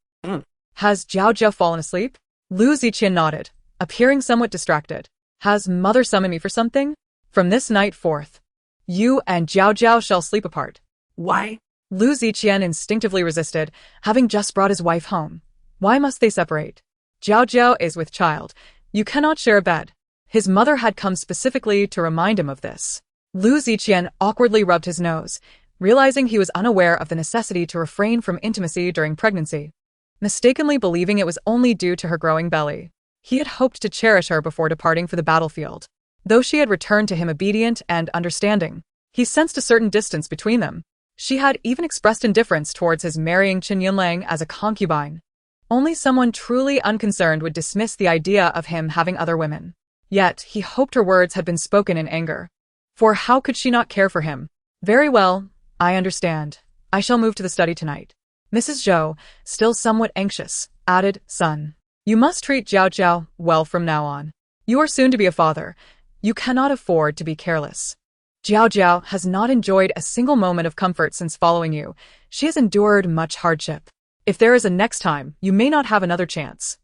Has Jiao Jiao fallen asleep? Lu Ziqian nodded, appearing somewhat distracted. Has mother summoned me for something? From this night forth, you and Jiao Jiao shall sleep apart. Why? Lu Ziqian instinctively resisted, having just brought his wife home. Why must they separate? Jiao Jiao is with child. You cannot share a bed. His mother had come specifically to remind him of this. Lu Ziqian awkwardly rubbed his nose, realizing he was unaware of the necessity to refrain from intimacy during pregnancy, mistakenly believing it was only due to her growing belly. He had hoped to cherish her before departing for the battlefield. Though she had returned to him obedient and understanding, he sensed a certain distance between them. She had even expressed indifference towards his marrying Chen Yunlang as a concubine. Only someone truly unconcerned would dismiss the idea of him having other women. Yet, he hoped her words had been spoken in anger. For how could she not care for him? Very well, I understand. I shall move to the study tonight. Mrs. Zhou, still somewhat anxious, added, Son, you must treat Jiao Jiao well from now on. You are soon to be a father. You cannot afford to be careless. Jiao Jiao has not enjoyed a single moment of comfort since following you. She has endured much hardship. If there is a next time, you may not have another chance.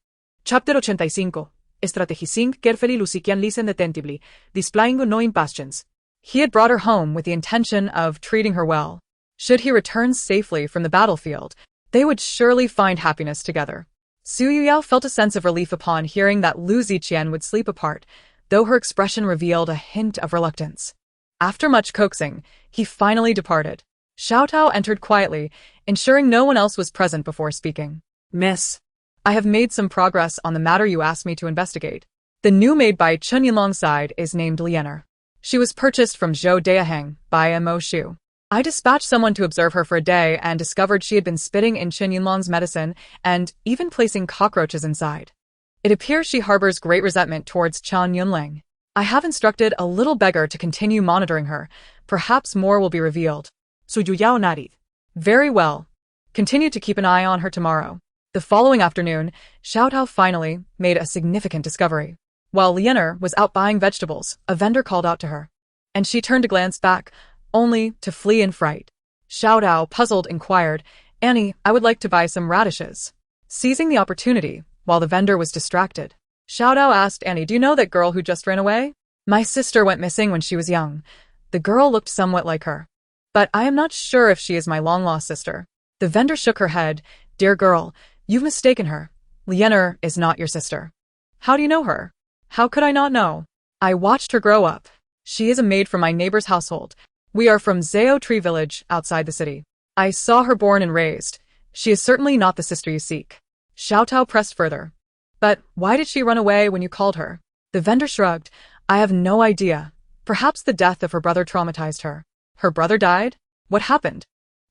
Chapter 85. Strategizing carefully Lu Ziqian listened attentively, displaying no impatience. He had brought her home with the intention of treating her well. Should he return safely from the battlefield, they would surely find happiness together. Su Yujiao felt a sense of relief upon hearing that Lu Ziqian would sleep apart, though her expression revealed a hint of reluctance. After much coaxing, he finally departed. Xiao Tao entered quietly, ensuring no one else was present before speaking. Miss, I have made some progress on the matter you asked me to investigate. The new maid by Chen Yunlong's side is named Lianer. She was purchased from Zhou Daiheng by a Mo Shu. I dispatched someone to observe her for a day and discovered she had been spitting in Chen Yunlong's medicine and even placing cockroaches inside. It appears she harbors great resentment towards Chen Yunlang. I have instructed a little beggar to continue monitoring her. Perhaps more will be revealed. Su Yujiao nodded. Very well. Continue to keep an eye on her tomorrow. The following afternoon, Xiao Tao finally made a significant discovery. While Lianer was out buying vegetables, a vendor called out to her, and she turned to glance back, only to flee in fright. Xiao Tao, puzzled, inquired, Annie, I would like to buy some radishes. Seizing the opportunity, while the vendor was distracted, Xiao Tao asked Annie, do you know that girl who just ran away? My sister went missing when she was young. The girl looked somewhat like her. But I am not sure if she is my long-lost sister. The vendor shook her head. Dear girl, you've mistaken her. Lianer is not your sister. How do you know her? How could I not know? I watched her grow up. She is a maid from my neighbor's household. We are from Zhao Tree Village, outside the city. I saw her born and raised. She is certainly not the sister you seek. Xiao Tao pressed further. But why did she run away when you called her? The vendor shrugged. I have no idea. Perhaps the death of her brother traumatized her. Her brother died? What happened?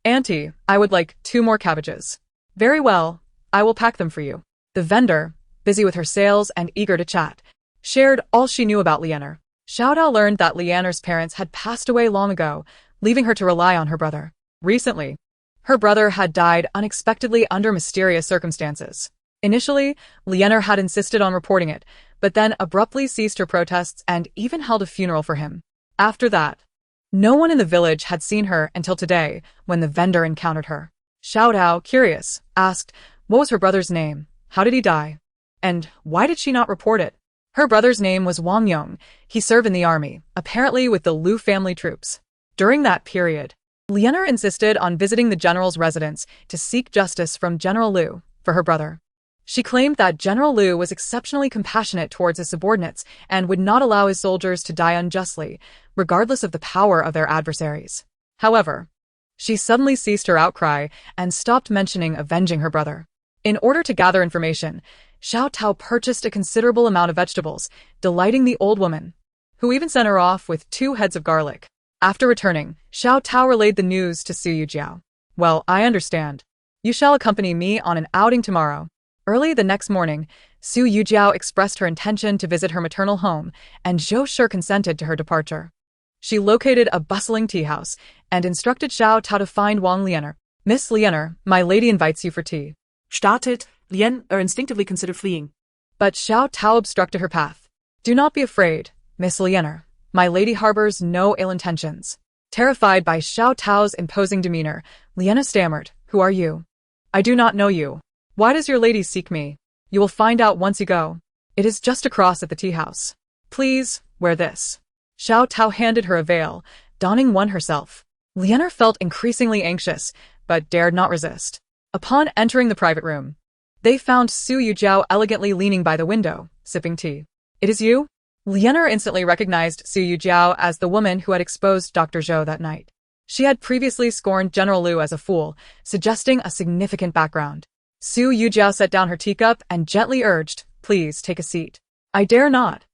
Auntie, I would like 2 more cabbages. Very well, I will pack them for you. The vendor, busy with her sales and eager to chat, shared all she knew about Lianer. Xiao Tao learned that Lianer's parents had passed away long ago, leaving her to rely on her brother. Recently, her brother had died unexpectedly under mysterious circumstances. Initially, Lianer had insisted on reporting it, but then abruptly ceased her protests and even held a funeral for him. After that, no one in the village had seen her until today, when the vendor encountered her. Xiao Tao, curious, asked, what was her brother's name? How did he die? And why did she not report it? Her brother's name was Wang Yong. He served in the army, apparently with the Lu family troops. During that period, Lianer insisted on visiting the general's residence to seek justice from General Lu for her brother. She claimed that General Lu was exceptionally compassionate towards his subordinates and would not allow his soldiers to die unjustly, regardless of the power of their adversaries. However, she suddenly ceased her outcry and stopped mentioning avenging her brother. In order to gather information, Xiao Tao purchased a considerable amount of vegetables, delighting the old woman, who even sent her off with 2 heads of garlic. After returning, Xiao Tao relayed the news to Su Yujiao. Well, I understand. You shall accompany me on an outing tomorrow. Early the next morning, Su Yujiao expressed her intention to visit her maternal home, and Zhou Shi consented to her departure. She located a bustling tea house and instructed Xiao Tao to find Wang Lianer. Miss Lianer, my lady invites you for tea. Started, Lianer instinctively considered fleeing. But Xiao Tao obstructed her path. Do not be afraid, Miss Lianer. My lady harbors no ill intentions. Terrified by Xiao Tao's imposing demeanor, Lianer stammered, Who are you? I do not know you. Why does your lady seek me? You will find out once you go. It is just across at the tea house. Please, wear this. Xiao Tao handed her a veil, donning one herself. Lianer felt increasingly anxious, but dared not resist. Upon entering the private room, they found Su Yujiao elegantly leaning by the window, sipping tea. It is you? Lianer instantly recognized Su Yujiao as the woman who had exposed Dr. Zhou that night. She had previously scorned General Lu as a fool, suggesting a significant background. Su Yujiao set down her teacup and gently urged, please take a seat. I dare not.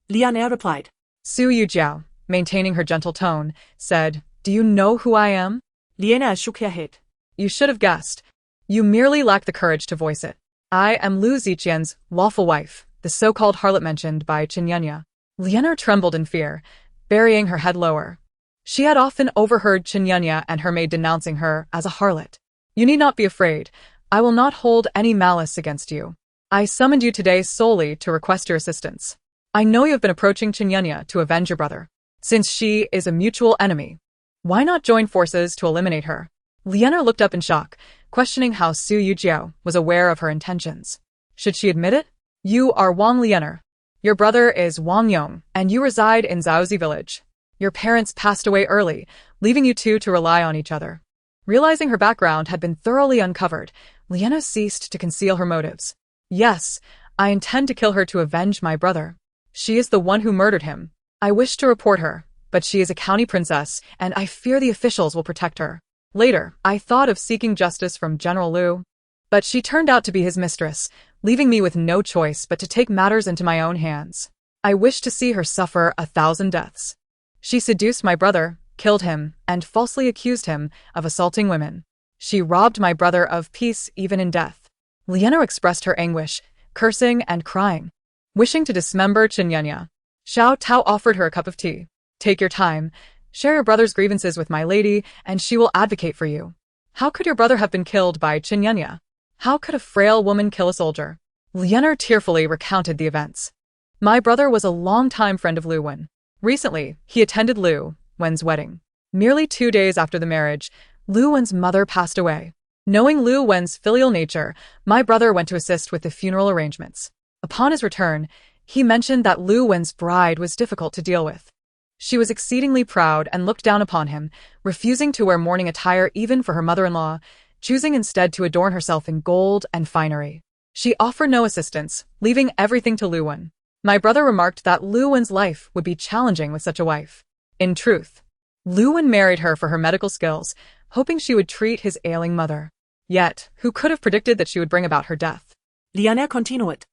Lianer replied. Su Yujiao, maintaining her gentle tone, said, do you know who I am? Lianer shook her head. You should have guessed. You merely lack the courage to voice it. I am Lu Ziqian's lawful wife, the so-called harlot mentioned by Qinyanya. Lianer trembled in fear, burying her head lower. She had often overheard Qinyanya and her maid denouncing her as a harlot. You need not be afraid. I will not hold any malice against you. I summoned you today solely to request your assistance. I know you have been approaching Qinyanya to avenge your brother. Since she is a mutual enemy, why not join forces to eliminate her? Lianer looked up in shock, questioning how Su Yujiao was aware of her intentions. Should she admit it? You are Wang Lianer. Your brother is Wang Yong, and you reside in Zhaozi village. Your parents passed away early, leaving you two to rely on each other. Realizing her background had been thoroughly uncovered, Lianer ceased to conceal her motives. Yes, I intend to kill her to avenge my brother. She is the one who murdered him. I wish to report her, but she is a county princess, and I fear the officials will protect her. Later, I thought of seeking justice from General Lu, but she turned out to be his mistress, leaving me with no choice but to take matters into my own hands. I wish to see her suffer 1,000 deaths. She seduced my brother, killed him, and falsely accused him of assaulting women. She robbed my brother of peace even in death. Lianer expressed her anguish, cursing and crying. Wishing to dismember Qinyanya, Xiao Tao offered her a cup of tea. Take your time. Share your brother's grievances with my lady, and she will advocate for you. How could your brother have been killed by Qinyanya? How could a frail woman kill a soldier? Lianer tearfully recounted the events. My brother was a long-time friend of Lu Wen. Recently, he attended Lu Wen's wedding. Merely 2 days after the marriage, Lu Wen's mother passed away. Knowing Lu Wen's filial nature, my brother went to assist with the funeral arrangements. Upon his return, he mentioned that Lu Wen's bride was difficult to deal with. She was exceedingly proud and looked down upon him, refusing to wear mourning attire even for her mother-in-law, choosing instead to adorn herself in gold and finery. She offered no assistance, leaving everything to Lu Wen. My brother remarked that Lu Wen's life would be challenging with such a wife. In truth, Lu Wen married her for her medical skills, hoping she would treat his ailing mother. Yet, who could have predicted that she would bring about her death? Lianer continued.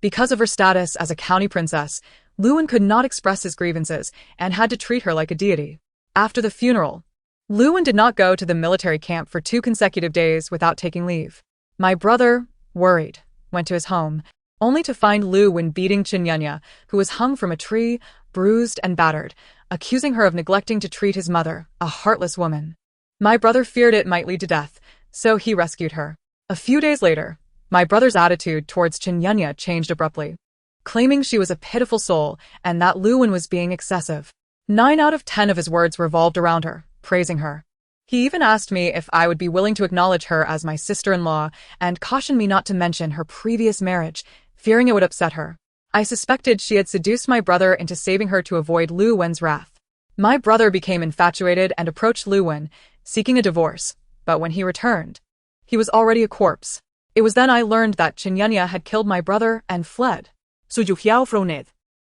Because of her status as a county princess, Lu Wen could not express his grievances and had to treat her like a deity. After the funeral, Lu Wen did not go to the military camp for 2 consecutive days without taking leave. My brother, worried, went to his home, only to find Lu Wen beating Qinyanya, who was hung from a tree, bruised and battered, accusing her of neglecting to treat his mother, a heartless woman. My brother feared it might lead to death, so he rescued her. A few days later, my brother's attitude towards Qinyanya changed abruptly, claiming she was a pitiful soul and that Lu Wen was being excessive. 9 out of 10 of his words revolved around her, praising her. He even asked me if I would be willing to acknowledge her as my sister-in-law and cautioned me not to mention her previous marriage, fearing it would upset her. I suspected she had seduced my brother into saving her to avoid Lu Wen's wrath. My brother became infatuated and approached Lu Wen, seeking a divorce, but when he returned, he was already a corpse. It was then I learned that Qinyanya had killed my brother and fled. Su Yujiao frowned.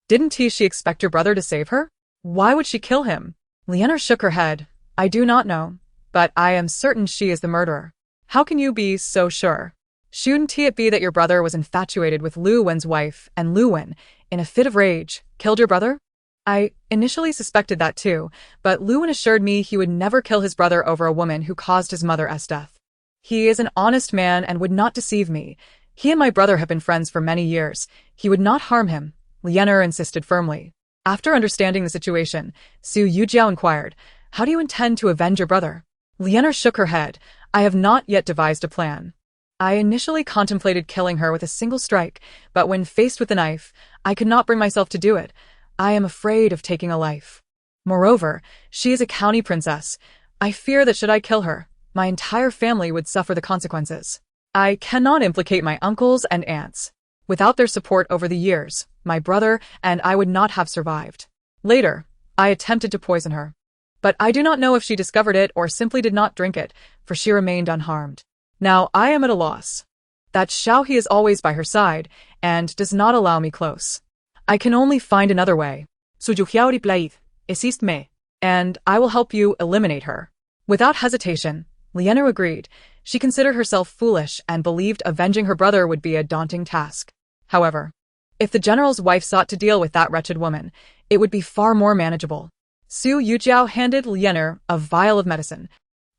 Didn't she expect your brother to save her? Why would she kill him? Lianer shook her head. I do not know, but I am certain she is the murderer. How can you be so sure? Shouldn't it be that your brother was infatuated with Lu Wen's wife and Lu Wen, in a fit of rage, killed your brother? I initially suspected that too, but Lu Wen assured me he would never kill his brother over a woman who caused his mother's death. He is an honest man and would not deceive me. He and my brother have been friends for many years. He would not harm him, Lianer insisted firmly. After understanding the situation, Su Yujiao inquired, how do you intend to avenge your brother? Lianer shook her head. I have not yet devised a plan. I initially contemplated killing her with a single strike, but when faced with a knife, I could not bring myself to do it. I am afraid of taking a life. Moreover, she is a county princess. I fear that should I kill her, my entire family would suffer the consequences. I cannot implicate my uncles and aunts. Without their support over the years, my brother and I would not have survived. Later, I attempted to poison her. But I do not know if she discovered it or simply did not drink it, for she remained unharmed. Now I am at a loss. That Xiaohe is always by her side, and does not allow me close. I can only find another way. Su Yujiao replied, "Assist-me." And I will help you eliminate her. Without hesitation, Lienu agreed. She considered herself foolish and believed avenging her brother would be a daunting task. However, if the general's wife sought to deal with that wretched woman, it would be far more manageable. Su Yujiao handed Lienu a vial of medicine.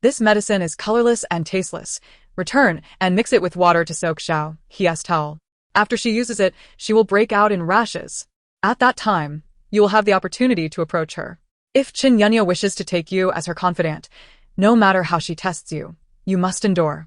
This medicine is colorless and tasteless. Return and mix it with water to soak Xiaohe's towel. After she uses it, she will break out in rashes. At that time, you will have the opportunity to approach her. If Qin Yunya wishes to take you as her confidant, no matter how she tests you, you must endure.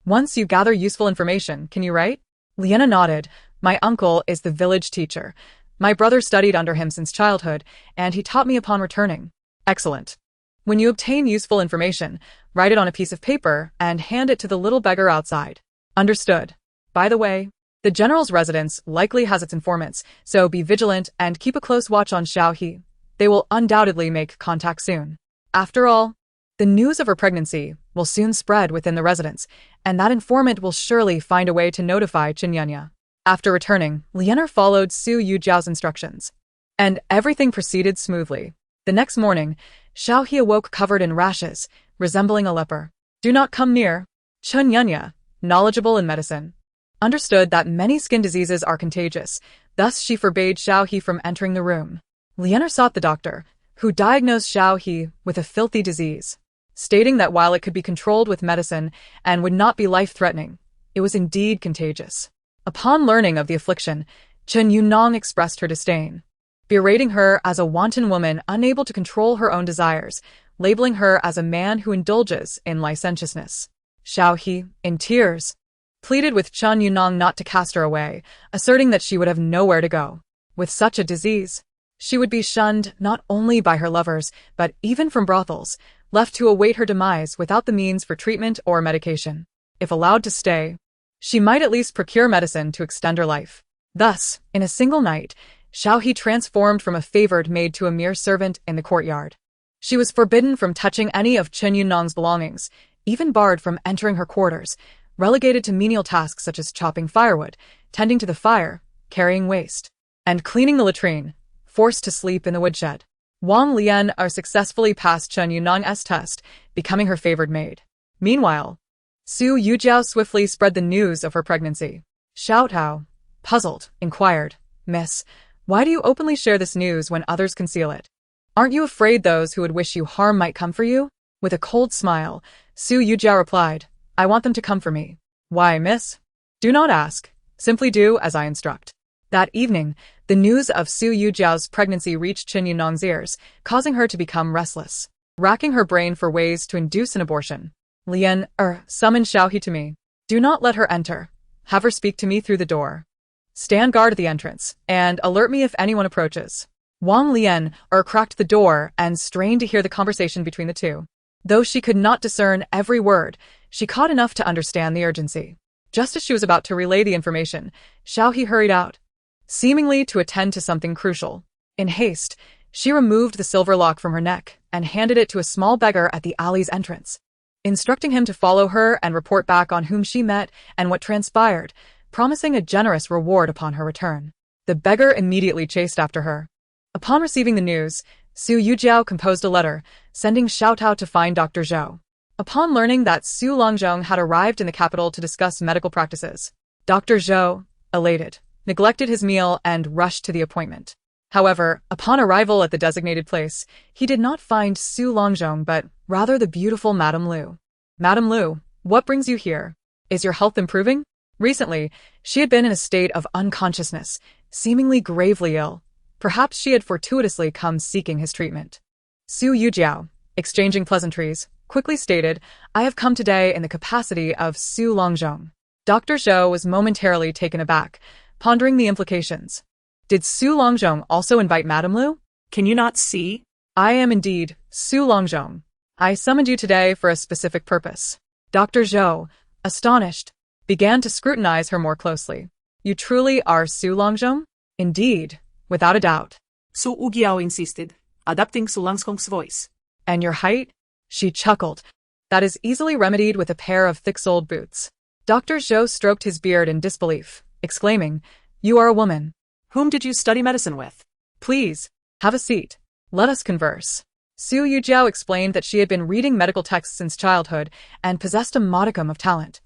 Once you gather useful information, can you write? Lienu nodded. My uncle is the village teacher. My brother studied under him since childhood, and he taught me upon returning. Excellent. When you obtain useful information, write it on a piece of paper and hand it to the little beggar outside. Understood. By the way, the general's residence likely has its informants, so be vigilant and keep a close watch on Xiaohe. They will undoubtedly make contact soon. After all, the news of her pregnancy will soon spread within the residence, and that informant will surely find a way to notify Qin Yunya. After returning, Lienu followed Su Yujiao's instructions, and everything proceeded smoothly. The next morning, Xiaohe awoke covered in rashes, resembling a leper. Do not come near. Qin Yunya, knowledgeable in medicine, understood that many skin diseases are contagious, thus she forbade Xiaohe from entering the room. Lienu sought the doctor, who diagnosed Xiaohe with a filthy disease, stating that while it could be controlled with medicine and would not be life-threatening, it was indeed contagious. Upon learning of the affliction, Qin Yunan expressed her disdain, berating her as a wanton woman unable to control her own desires, labeling her as a man who indulges in licentiousness. Xiaohe, in tears, pleaded with Qin Yunan not to cast her away, asserting that she would have nowhere to go. With such a disease, she would be shunned not only by her lovers, but even from brothels, left to await her demise without the means for treatment or medication. If allowed to stay, she might at least procure medicine to extend her life. Thus, in a single night, Xiaohe transformed from a favored maid to a mere servant in the courtyard. She was forbidden from touching any of Qin Yunan's belongings, even barred from entering her quarters, relegated to menial tasks such as chopping firewood, tending to the fire, carrying waste, and cleaning the latrine, forced to sleep in the woodshed. Wang Lian successfully passed Qin Yunan's test, becoming her favored maid. Meanwhile, Su Yujiao swiftly spread the news of her pregnancy. Xiaohao, puzzled, inquired, Miss, why do you openly share this news when others conceal it? Aren't you afraid those who would wish you harm might come for you? With a cold smile, Su Yujiao replied, I want them to come for me. Why, miss? Do not ask. Simply do as I instruct. That evening, the news of Su Yujiao's pregnancy reached Qin Yunan's ears, causing her to become restless, racking her brain for ways to induce an abortion. Lian, summon Xiaohe to me. Do not let her enter. Have her speak to me through the door. Stand guard at the entrance, and alert me if anyone approaches. Wang Lian cracked the door and strained to hear the conversation between the two. Though she could not discern every word, she caught enough to understand the urgency. Just as she was about to relay the information, Xiaohe hurried out, seemingly to attend to something crucial. In haste, she removed the silver lock from her neck and handed it to a small beggar at the alley's entrance, instructing him to follow her and report back on whom she met and what transpired, promising a generous reward upon her return. The beggar immediately chased after her. Upon receiving the news, Su Yujiao composed a letter, sending Xiaotao to find Dr. Zhou. Upon learning that Su Longzhong had arrived in the capital to discuss medical practices, Dr. Zhou, elated, neglected his meal and rushed to the appointment. However, upon arrival at the designated place, he did not find Su Longzhong but rather the beautiful Madame Lu. Madame Lu, what brings you here? Is your health improving? Recently, she had been in a state of unconsciousness, seemingly gravely ill. Perhaps she had fortuitously come seeking his treatment. Su Yujiao, exchanging pleasantries, quickly stated, I have come today in the capacity of Su Longzhong. Dr. Zhou was momentarily taken aback, pondering the implications. Did Su Longzhong also invite Madame Lu? Can you not see? I am indeed Su Longzhong. I summoned you today for a specific purpose. Dr. Zhou, astonished, began to scrutinize her more closely. You truly are Su Longjong? Indeed, without a doubt. Su Yujiao insisted, adapting Su Langskong's voice. And your height? She chuckled. That is easily remedied with a pair of thick-soled boots. Dr. Zhou stroked his beard in disbelief, exclaiming, You are a woman. Whom did you study medicine with? Please, have a seat. Let us converse. Su Yujiao explained that she had been reading medical texts since childhood and possessed a modicum of talent,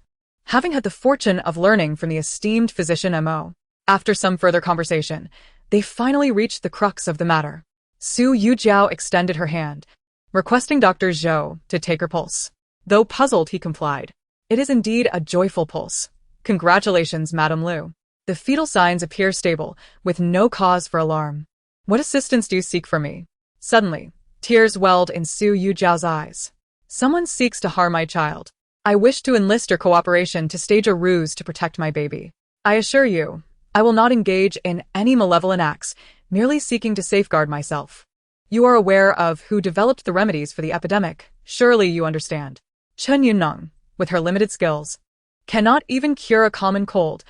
having had the fortune of learning from the esteemed physician Mo. After some further conversation, they finally reached the crux of the matter. Su Yujiao extended her hand, requesting Dr. Zhou to take her pulse. Though puzzled, he complied. It is indeed a joyful pulse. Congratulations, Madame Lu. The fetal signs appear stable, with no cause for alarm. What assistance do you seek from me? Suddenly, tears welled in Su Yujiao's eyes. Someone seeks to harm my child. I wish to enlist your cooperation to stage a ruse to protect my baby. I assure you, I will not engage in any malevolent acts, merely seeking to safeguard myself. You are aware of who developed the remedies for the epidemic. Surely you understand. Chen Yunong, with her limited skills, cannot even cure a common cold.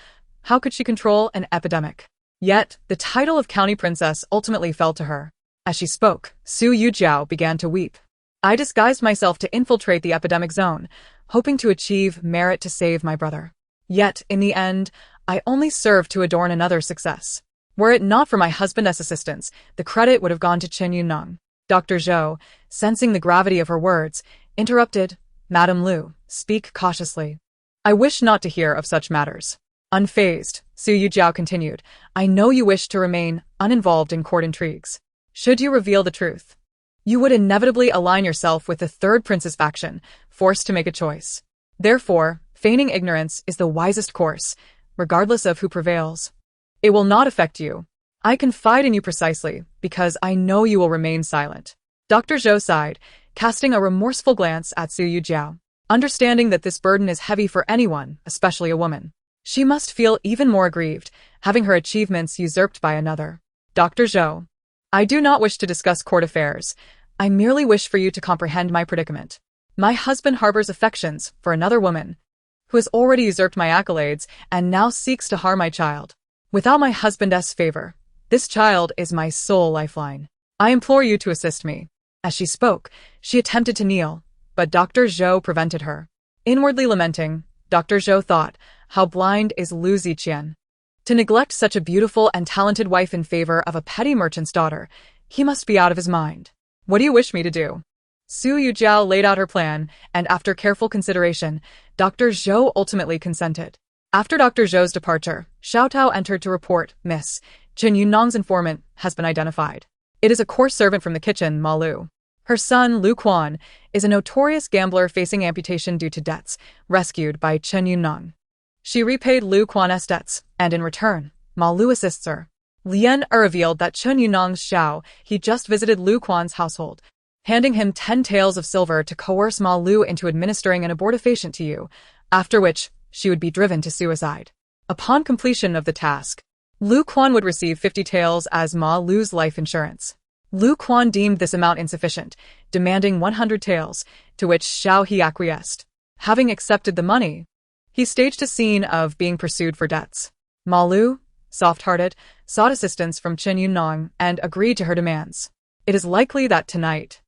How could she control an epidemic? Yet, the title of county princess ultimately fell to her. As she spoke, Su Yujiao began to weep. I disguised myself to infiltrate the epidemic zone, hoping to achieve merit to save my brother. Yet, in the end, I only served to adorn another's success. Were it not for my husband's assistance, the credit would have gone to Chen Yunong. Dr. Zhou, sensing the gravity of her words, interrupted, Madame Lu, speak cautiously. I wish not to hear of such matters. Unfazed, Su Yujiao continued, I know you wish to remain uninvolved in court intrigues. Should you reveal the truth, you would inevitably align yourself with the third prince's faction, forced to make a choice. Therefore, feigning ignorance is the wisest course, regardless of who prevails. It will not affect you. I confide in you precisely because I know you will remain silent. Dr. Zhou sighed, casting a remorseful glance at Su Yujiao. Understanding that this burden is heavy for anyone, especially a woman, she must feel even more aggrieved, having her achievements usurped by another. Dr. Zhou, I do not wish to discuss court affairs. I merely wish for you to comprehend my predicament. My husband harbors affections for another woman, who has already usurped my accolades and now seeks to harm my child. Without my husband's favor, this child is my sole lifeline. I implore you to assist me. As she spoke, she attempted to kneel, but Dr. Zhou prevented her. Inwardly lamenting, Dr. Zhou thought, how blind is Lu Ziqian. To neglect such a beautiful and talented wife in favor of a petty merchant's daughter, he must be out of his mind. What do you wish me to do? Su Yujiao laid out her plan, and after careful consideration, Dr. Zhou ultimately consented. After Dr. Zhou's departure, Xiao Tao entered to report, Miss, Chen Yunong's informant has been identified. It is a coarse servant from the kitchen, Ma Lu. Her son, Lu Quan, is a notorious gambler facing amputation due to debts, rescued by Chen Yunong. She repaid Lu Quan's debts, and in return, Ma Lu assists her. Lian revealed that Chen Yunong's Xiao, he just visited Lu Quan's household, handing him 10 taels of silver to coerce Ma Lu into administering an abortifacient to you, after which she would be driven to suicide. Upon completion of the task, Lu Quan would receive 50 taels as Ma Lu's life insurance. Lu Quan deemed this amount insufficient, demanding 100 taels, to which Xiao he acquiesced. Having accepted the money, he staged a scene of being pursued for debts. Ma Lu, soft-hearted, sought assistance from Chen Yunong and agreed to her demands. It is likely that tonight,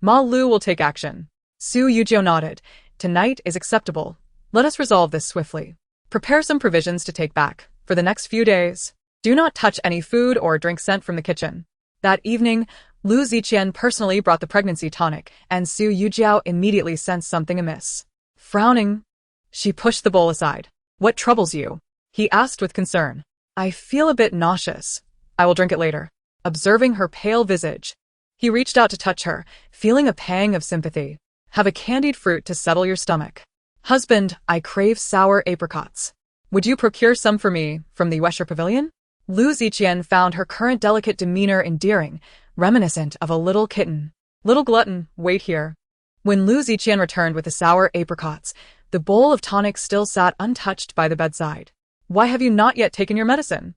Ma Lu will take action. Su Yujiao nodded. Tonight is acceptable. Let us resolve this swiftly. Prepare some provisions to take back. For the next few days, do not touch any food or drink sent from the kitchen. That evening, Lu Ziqian personally brought the pregnancy tonic, and Su Yujiao immediately sensed something amiss. Frowning, she pushed the bowl aside. What troubles you? He asked with concern. I feel a bit nauseous. I will drink it later. Observing her pale visage, he reached out to touch her, feeling a pang of sympathy. Have a candied fruit to settle your stomach. Husband, I crave sour apricots. Would you procure some for me from the Wesher Pavilion? Lu Ziqian found her current delicate demeanor endearing, reminiscent of a little kitten. Little glutton, wait here. When Lu Ziqian returned with the sour apricots, the bowl of tonic still sat untouched by the bedside. Why have you not yet taken your medicine?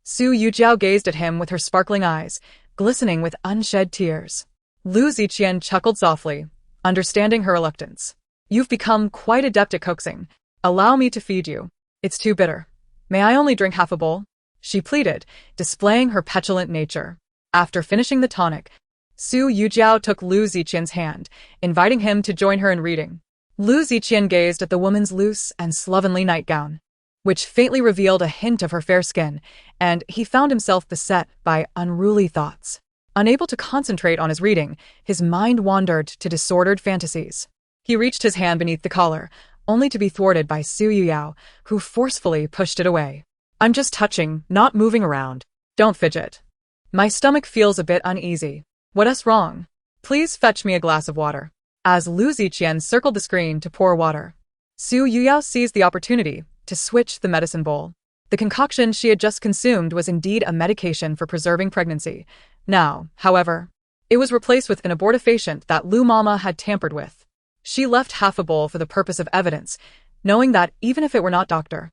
Su Yujiao gazed at him with her sparkling eyes, glistening with unshed tears. Lu Ziqian chuckled softly, understanding her reluctance. You've become quite adept at coaxing. Allow me to feed you. It's too bitter. May I only drink half a bowl? She pleaded, displaying her petulant nature. After finishing the tonic, Su Yujiao took Lu Ziqian's hand, inviting him to join her in reading. Lu Ziqian gazed at the woman's loose and slovenly nightgown, which faintly revealed a hint of her fair skin, and he found himself beset by unruly thoughts. Unable to concentrate on his reading, his mind wandered to disordered fantasies. He reached his hand beneath the collar, only to be thwarted by Su Yujiao, who forcefully pushed it away. I'm just touching, not moving around. Don't fidget. My stomach feels a bit uneasy. What's wrong? Please fetch me a glass of water. As Lu Ziqian circled the screen to pour water, Su Yujiao seized the opportunity to switch the medicine bowl. The concoction she had just consumed was indeed a medication for preserving pregnancy. Now, however, it was replaced with an abortifacient that Lu Mama had tampered with. She left half a bowl for the purpose of evidence, knowing that even if it were not Dr.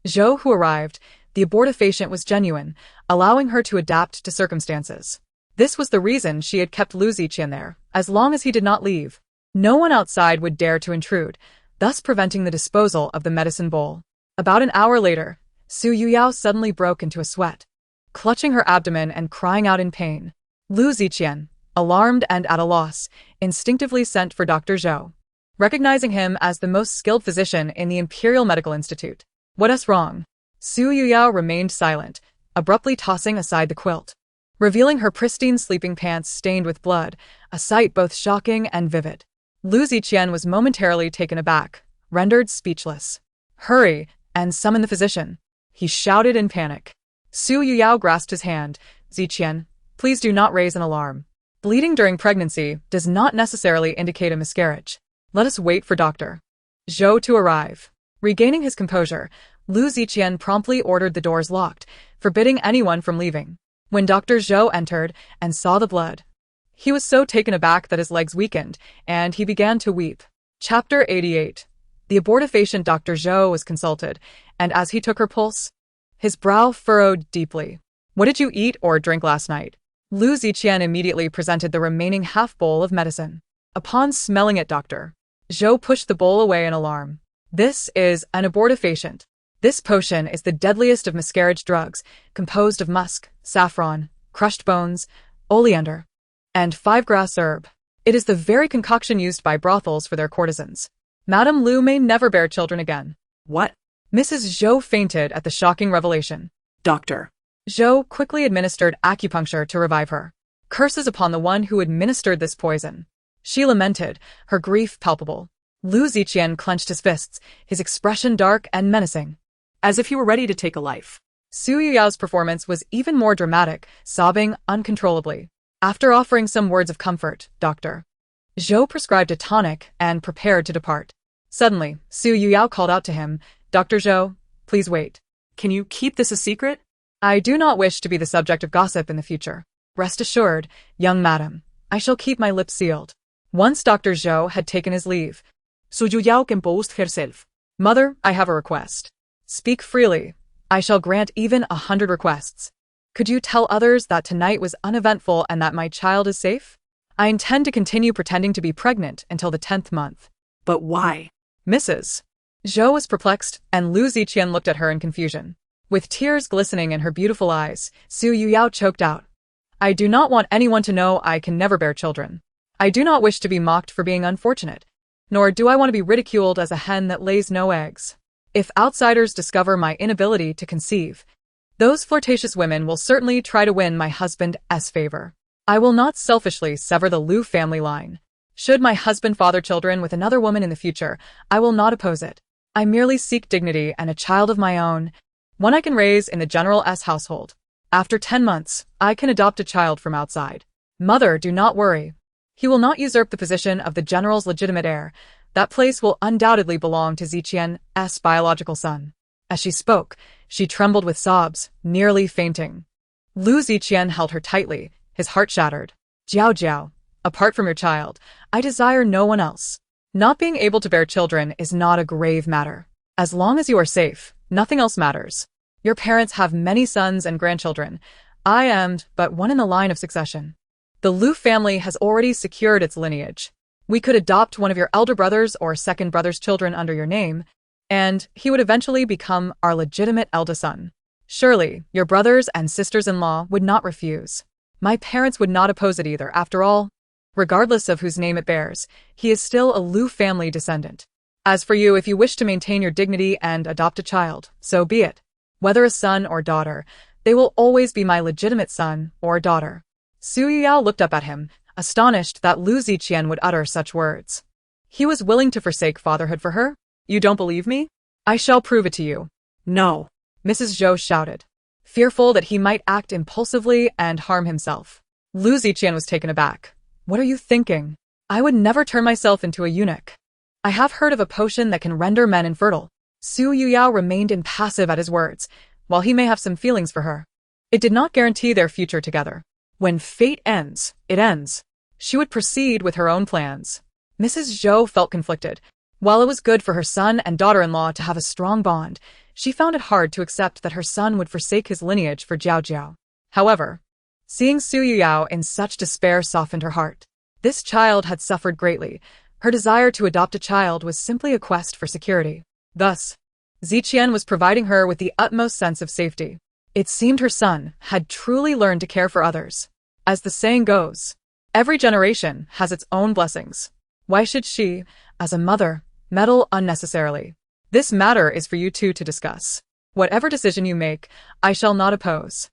Zhou who arrived, the abortifacient was genuine, allowing her to adapt to circumstances. This was the reason she had kept Lu Ziqian there, as long as he did not leave. No one outside would dare to intrude, thus preventing the disposal of the medicine bowl. About an hour later, Su Yujiao suddenly broke into a sweat, clutching her abdomen and crying out in pain. Lu Ziqian, alarmed and at a loss, instinctively sent for Dr. Zhou, recognizing him as the most skilled physician in the Imperial Medical Institute. What's wrong? Su Yujiao remained silent, abruptly tossing aside the quilt, revealing her pristine sleeping pants stained with blood, a sight both shocking and vivid. Lu Ziqian was momentarily taken aback, rendered speechless. Hurry, and summon the physician, he shouted in panic. Su Yujiao grasped his hand. Ziqian, please do not raise an alarm. Bleeding during pregnancy does not necessarily indicate a miscarriage. Let us wait for Dr. Zhou to arrive. Regaining his composure, Lu Ziqian promptly ordered the doors locked, forbidding anyone from leaving. When Dr. Zhou entered and saw the blood, he was so taken aback that his legs weakened, and he began to weep. Chapter 88. The abortifacient Dr. Zhou was consulted, and as he took her pulse, his brow furrowed deeply. What did you eat or drink last night? Lu Ziqian immediately presented the remaining half bowl of medicine. Upon smelling it, Dr. Zhou pushed the bowl away in alarm. This is an abortifacient. This potion is the deadliest of miscarriage drugs, composed of musk, saffron, crushed bones, oleander, and 5-grass herb. It is the very concoction used by brothels for their courtesans. Madame Lu may never bear children again. What? Mrs. Zhou fainted at the shocking revelation. Doctor Zhou quickly administered acupuncture to revive her. Curses upon the one who administered this poison. She lamented, her grief palpable. Lu Ziqian clenched his fists, his expression dark and menacing, as if he were ready to take a life. Su Yujiao's performance was even more dramatic, sobbing uncontrollably. After offering some words of comfort, Dr. Zhou prescribed a tonic and prepared to depart. Suddenly, Su Yujiao called out to him, Dr. Zhou, please wait. Can you keep this a secret? I do not wish to be the subject of gossip in the future. Rest assured, young madam, I shall keep my lips sealed. Once Dr. Zhou had taken his leave, Su Yujiao composed herself. Mother, I have a request. Speak freely. I shall grant even 100 requests. Could you tell others that tonight was uneventful and that my child is safe? I intend to continue pretending to be pregnant until the 10th month. But why? Mrs. Zhou was perplexed, and Lu Ziqian looked at her in confusion. With tears glistening in her beautiful eyes, Su Yujiao choked out. I do not want anyone to know I can never bear children. I do not wish to be mocked for being unfortunate, nor do I want to be ridiculed as a hen that lays no eggs. If outsiders discover my inability to conceive, those flirtatious women will certainly try to win my husband's favor. I will not selfishly sever the Lu family line. Should my husband father children with another woman in the future, I will not oppose it. I merely seek dignity and a child of my own, one I can raise in the General's household. After 10 months, I can adopt a child from outside. Mother, do not worry. He will not usurp the position of the General's legitimate heir. That place will undoubtedly belong to Ziqian's biological son. As she spoke, she trembled with sobs, nearly fainting. Lu Ziqian held her tightly, his heart shattered. Jiao Jiao, apart from your child, I desire no one else. Not being able to bear children is not a grave matter. As long as you are safe, nothing else matters. Your parents have many sons and grandchildren. I am but one in the line of succession. The Lu family has already secured its lineage. We could adopt one of your elder brothers or second brother's children under your name. and he would eventually become our legitimate eldest son. Surely, your brothers and sisters-in-law would not refuse. My parents would not oppose it either, after all. Regardless of whose name it bears, he is still a Lu family descendant. As for you, if you wish to maintain your dignity and adopt a child, so be it. Whether a son or daughter, they will always be my legitimate son or daughter. Su Yujiao looked up at him, astonished that Lu Ziqian would utter such words. He was willing to forsake fatherhood for her? You don't believe me? I shall prove it to you. No. Mrs. Zhou shouted, fearful that he might act impulsively and harm himself. Lu Ziqian was taken aback. What are you thinking? I would never turn myself into a eunuch. I have heard of a potion that can render men infertile. Su Yujiao remained impassive at his words, while he may have some feelings for her. It did not guarantee their future together. When fate ends, it ends. She would proceed with her own plans. Mrs. Zhou felt conflicted. While it was good for her son and daughter-in-law to have a strong bond, she found it hard to accept that her son would forsake his lineage for Jiao. However, seeing Su Yujiao in such despair softened her heart. This child had suffered greatly. Her desire to adopt a child was simply a quest for security. Thus, Ziqian was providing her with the utmost sense of safety. It seemed her son had truly learned to care for others. As the saying goes, every generation has its own blessings. Why should she, as a mother, meddle unnecessarily? This matter is for you two to discuss. Whatever decision you make, I shall not oppose.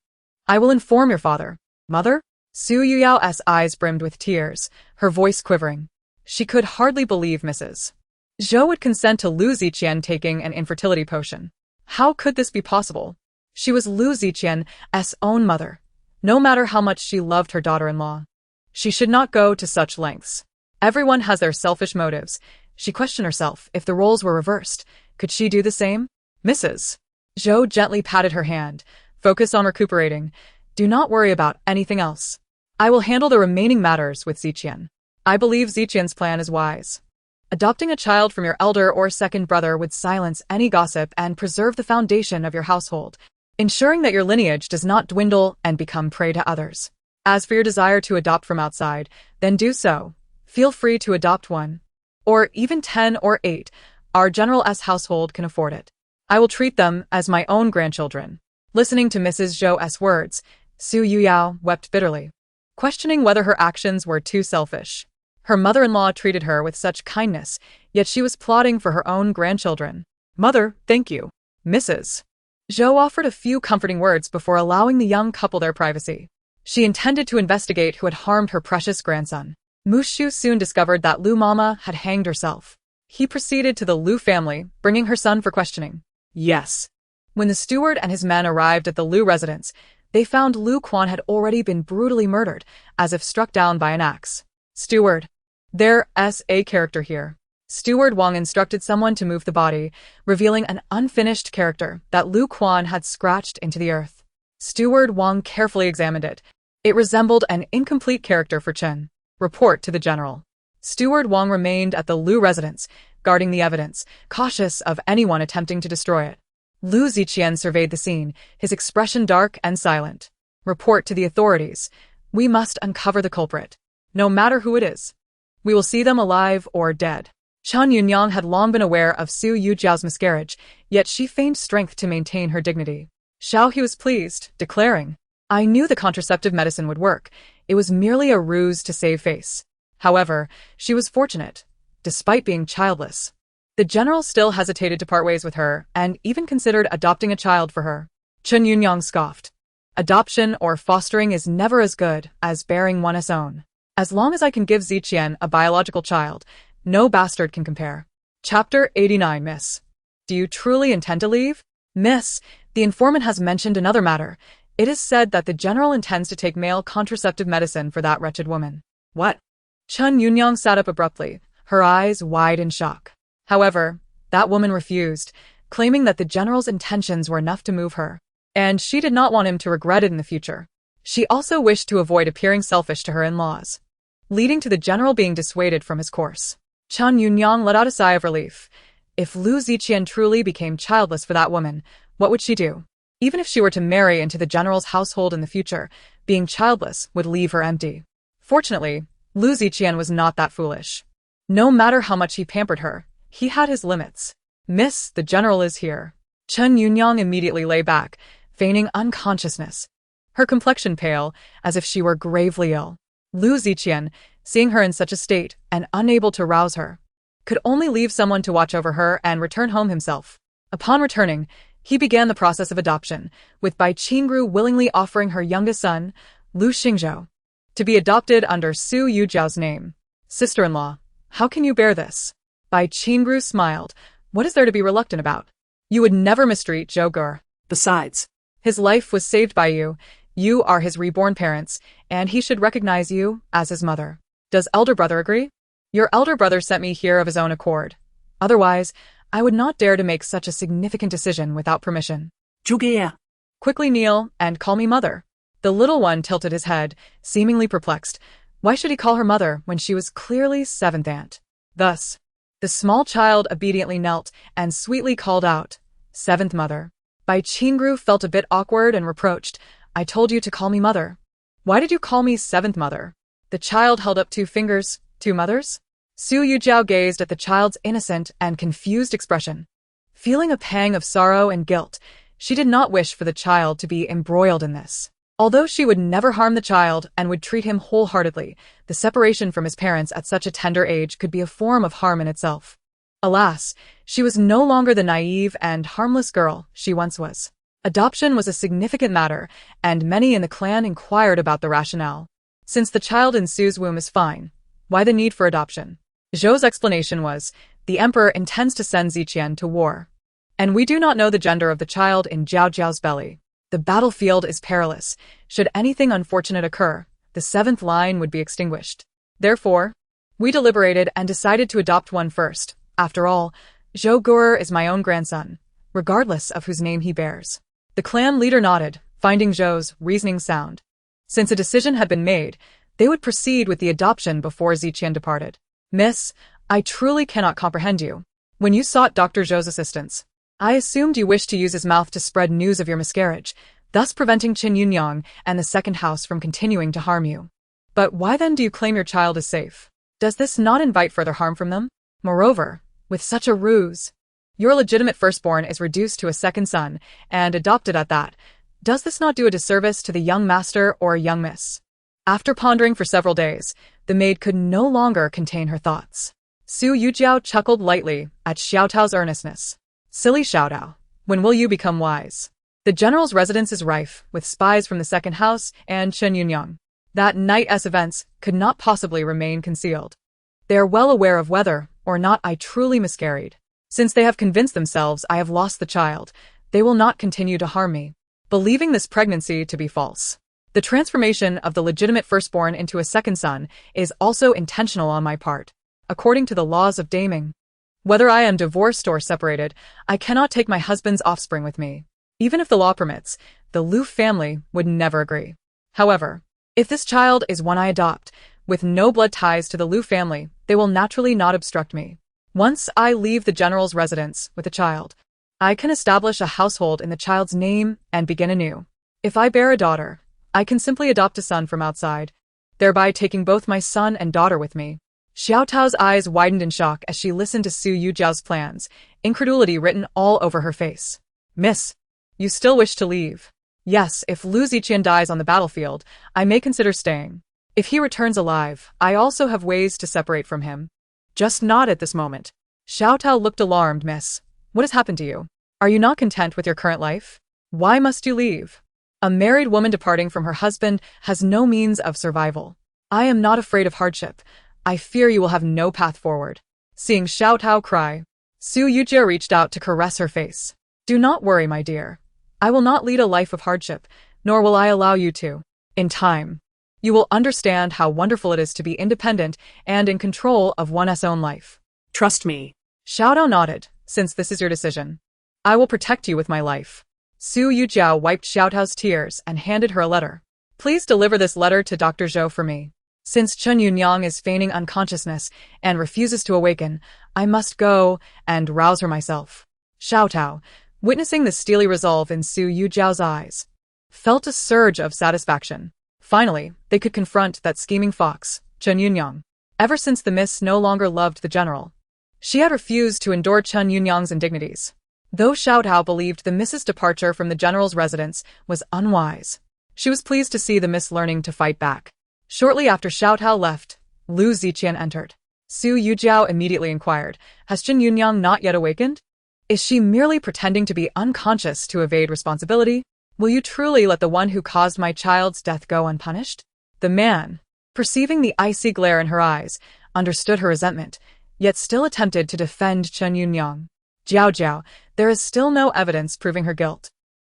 I will inform your father. Mother? Su Yujiao's eyes brimmed with tears, her voice quivering. She could hardly believe Mrs. Zhou would consent to Lu Ziqian taking an infertility potion. How could this be possible? She was Lu Ziqian's own mother. No matter how much she loved her daughter-in-law, she should not go to such lengths. Everyone has their selfish motives. She questioned herself, if the roles were reversed, could she do the same? Mrs. Zhou gently patted her hand. Focus on recuperating. Do not worry about anything else. I will handle the remaining matters with Ziqian. I believe Ziqian's plan is wise. Adopting a child from your elder or second brother would silence any gossip and preserve the foundation of your household, ensuring that your lineage does not dwindle and become prey to others. As for your desire to adopt from outside, then do so. Feel free to adopt one. Or even 10 or 8. Our General's household can afford it. I will treat them as my own grandchildren. Listening to Mrs. Zhou's words, Su Yujiao wept bitterly, questioning whether her actions were too selfish. Her mother-in-law treated her with such kindness, yet she was plotting for her own grandchildren. Mother, thank you. Mrs. Zhou offered a few comforting words before allowing the young couple their privacy. She intended to investigate who had harmed her precious grandson. Mushu soon discovered that Lu Mama had hanged herself. He proceeded to the Lu family, bringing her son for questioning. Yes. When the steward and his men arrived at the Lu residence, they found Lu Quan had already been brutally murdered, as if struck down by an axe. Steward. There's a character here. Steward Wang instructed someone to move the body, revealing an unfinished character that Lu Quan had scratched into the earth. Steward Wang carefully examined it. It resembled an incomplete character for Chen. Report to the general. Steward Wang remained at the Lu residence, guarding the evidence, cautious of anyone attempting to destroy it. Lu Ziqian surveyed the scene, his expression dark and silent. Report to the authorities. We must uncover the culprit. No matter who it is. We will see them alive or dead. Chen Yunyang had long been aware of Su Yujiao's miscarriage, yet she feigned strength to maintain her dignity. Xiao He was pleased, declaring, I knew the contraceptive medicine would work. It was merely a ruse to save face. However, she was fortunate, despite being childless. The general still hesitated to part ways with her and even considered adopting a child for her. Chen Yunyang scoffed. Adoption or fostering is never as good as bearing one as own. As long as I can give Ziqian a biological child, no bastard can compare. Chapter 89. Miss. Do you truly intend to leave? Miss, the informant has mentioned another matter. It is said that the general intends to take male contraceptive medicine for that wretched woman. What? Chen Yunyang sat up abruptly, her eyes wide in shock. However, that woman refused, claiming that the general's intentions were enough to move her, and she did not want him to regret it in the future. She also wished to avoid appearing selfish to her in-laws, leading to the general being dissuaded from his course. Chen Yunyang let out a sigh of relief. If Lu Ziqian truly became childless for that woman, what would she do? Even if she were to marry into the general's household in the future, being childless would leave her empty. Fortunately, Lu Ziqian was not that foolish. No matter how much he pampered her, he had his limits. Miss, the general is here. Chen Yunyang immediately lay back, feigning unconsciousness, her complexion pale, as if she were gravely ill. Lu Ziqian, seeing her in such a state and unable to rouse her, could only leave someone to watch over her and return home himself. Upon returning, he began the process of adoption, with Bai Qingru willingly offering her youngest son, Lu Xingzhou, to be adopted under Su Yujiao's name. Sister-in-law, how can you bear this? Bai Qingru smiled. What is there to be reluctant about? You would never mistreat Zhou Gur. Besides, His life was saved by you. You are his reborn parents, and he should recognize you as his mother. Does elder brother agree? Your elder brother sent me here of his own accord. Otherwise, I would not dare to make such a significant decision without permission. Jugia. Quickly kneel and call me mother. The little one tilted his head, seemingly perplexed. Why should he call her mother when she was clearly seventh aunt? Thus, the small child obediently knelt and sweetly called out, "Seventh mother." Bai Qingru felt a bit awkward and reproached. I told you to call me mother. Why did you call me seventh mother? The child held up 2 fingers. 2 mothers? Su Yujiao gazed at the child's innocent and confused expression. Feeling a pang of sorrow and guilt, she did not wish for the child to be embroiled in this. Although she would never harm the child and would treat him wholeheartedly, the separation from his parents at such a tender age could be a form of harm in itself. Alas, she was no longer the naive and harmless girl she once was. Adoption was a significant matter, and many in the clan inquired about the rationale. Since the child in Su's womb is fine, why the need for adoption? Zhou's explanation was, the emperor intends to send Ziqian to war, and we do not know the gender of the child in Jiao Jiao's belly. The battlefield is perilous. Should anything unfortunate occur, the 7th line would be extinguished. Therefore, we deliberated and decided to adopt one first. After all, Zhou Gur is my own grandson, regardless of whose name he bears. The clan leader nodded, finding Zhou's reasoning sound. Since a decision had been made, they would proceed with the adoption before Ziqian departed. Miss, I truly cannot comprehend you. When you sought Dr. Zhou's assistance, I assumed you wished to use his mouth to spread news of your miscarriage, thus preventing Qin Yunyang and the second house from continuing to harm you. But why then do you claim your child is safe? Does this not invite further harm from them? Moreover, with such a ruse, your legitimate firstborn is reduced to a second son, and adopted at that. Does this not do a disservice to the young master or young miss? After pondering for several days, the maid could no longer contain her thoughts. Su Yujiao chuckled lightly at Xiaotao's earnestness. Silly Xiaotao, when will you become wise? The general's residence is rife with spies from the second house and Chen Yunyang. That night's events could not possibly remain concealed. They are well aware of whether or not I truly miscarried. Since they have convinced themselves I have lost the child, they will not continue to harm me, believing this pregnancy to be false. The transformation of the legitimate firstborn into a second son is also intentional on my part, according to the laws of daming. Whether I am divorced or separated, I cannot take my husband's offspring with me. Even if the law permits, the Lu family would never agree. However, if this child is one I adopt, with no blood ties to the Lu family, they will naturally not obstruct me. Once I leave the general's residence with the child, I can establish a household in the child's name and begin anew. If I bear a daughter, I can simply adopt a son from outside, thereby taking both my son and daughter with me. Xiaotao's eyes widened in shock as she listened to Su Yujiao's plans, incredulity written all over her face. Miss, you still wish to leave? Yes, if Lu Ziqian dies on the battlefield, I may consider staying. If he returns alive, I also have ways to separate from him. Just not at this moment. Xiaotao looked alarmed. Miss, what has happened to you? Are you not content with your current life? Why must you leave? A married woman departing from her husband has no means of survival. I am not afraid of hardship. I fear you will have no path forward. Seeing Xiaotao cry, Su Yujiao reached out to caress her face. Do not worry, my dear. I will not lead a life of hardship, nor will I allow you to. In time, you will understand how wonderful it is to be independent and in control of one's own life. Trust me. Xiaotao nodded, since this is your decision. I will protect you with my life. Su Yujiao wiped Xiaotao's tears and handed her a letter. Please deliver this letter to Dr. Zhou for me. Since Chen Yunyang is feigning unconsciousness and refuses to awaken, I must go and rouse her myself. Xiaotao, witnessing the steely resolve in Su Yujiao's eyes, felt a surge of satisfaction. Finally, they could confront that scheming fox, Chen Yunyang. Ever since the miss no longer loved the general, She had refused to endure Chen Yunyang's indignities. Though Xiao Tao believed the Miss's departure from the general's residence was unwise, she was pleased to see the Miss learning to fight back. Shortly after Xiao Tao left, Lu Ziqian entered. Su Yujiao immediately inquired, "Has Chen Yunyang not yet awakened? Is she merely pretending to be unconscious to evade responsibility? Will you truly let the one who caused my child's death go unpunished?" The man, perceiving the icy glare in her eyes, understood her resentment, yet still attempted to defend Chen Yunyang. Jiao, there is still no evidence proving her guilt.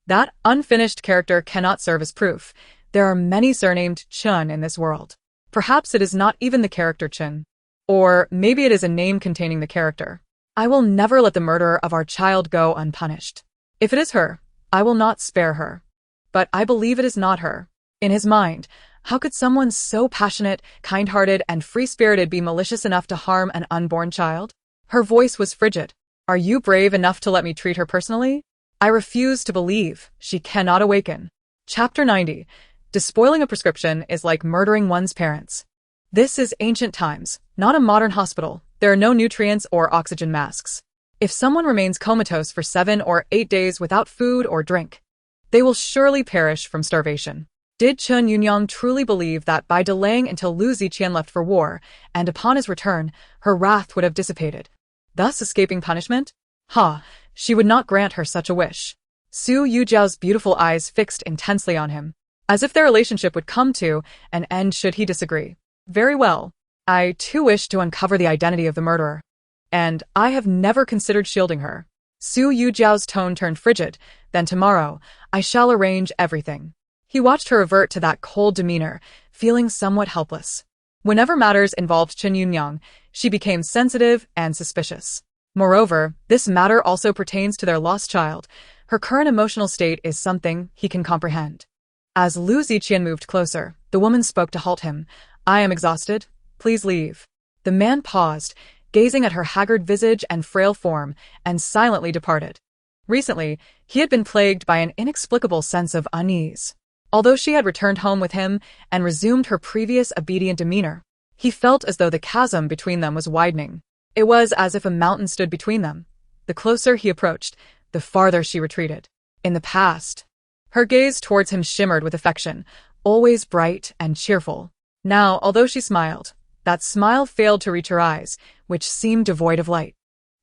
That unfinished character cannot serve as proof. There are many surnamed Chen in this world. Perhaps it is not even the character Chen. Or maybe it is a name containing the character. I will never let the murderer of our child go unpunished. If it is her, I will not spare her. But I believe it is not her. In his mind, how could someone so passionate, kind-hearted, and free-spirited be malicious enough to harm an unborn child? Her voice was frigid. Are you brave enough to let me treat her personally? I refuse to believe she cannot awaken. Chapter 90. Despoiling a prescription is like murdering one's parents. This is ancient times, not a modern hospital. There are no nutrients or oxygen masks. If someone remains comatose for 7 or 8 days without food or drink, they will surely perish from starvation. Did Chen Yunyang truly believe that by delaying until Lu Ziqian left for war, and upon his return, her wrath would have dissipated, thus escaping punishment? She would not grant her such a wish. Su Yujiao's beautiful eyes fixed intensely on him, as if their relationship would come to an end should he disagree. Very well. I too wish to uncover the identity of the murderer. And I have never considered shielding her. Su Yujiao's tone turned frigid. Then tomorrow, I shall arrange everything. He watched her revert to that cold demeanor, feeling somewhat helpless. Whenever matters involved Chen Yunyang, she became sensitive and suspicious. Moreover, this matter also pertains to their lost child. Her current emotional state is something he can comprehend. As Lu Ziqian moved closer, the woman spoke to halt him. "I am exhausted. Please leave." The man paused, gazing at her haggard visage and frail form, and silently departed. Recently, he had been plagued by an inexplicable sense of unease. Although she had returned home with him and resumed her previous obedient demeanor, he felt as though the chasm between them was widening. It was as if a mountain stood between them. The closer he approached, the farther she retreated. In the past, her gaze towards him shimmered with affection, always bright and cheerful. Now, although she smiled, that smile failed to reach her eyes, which seemed devoid of light.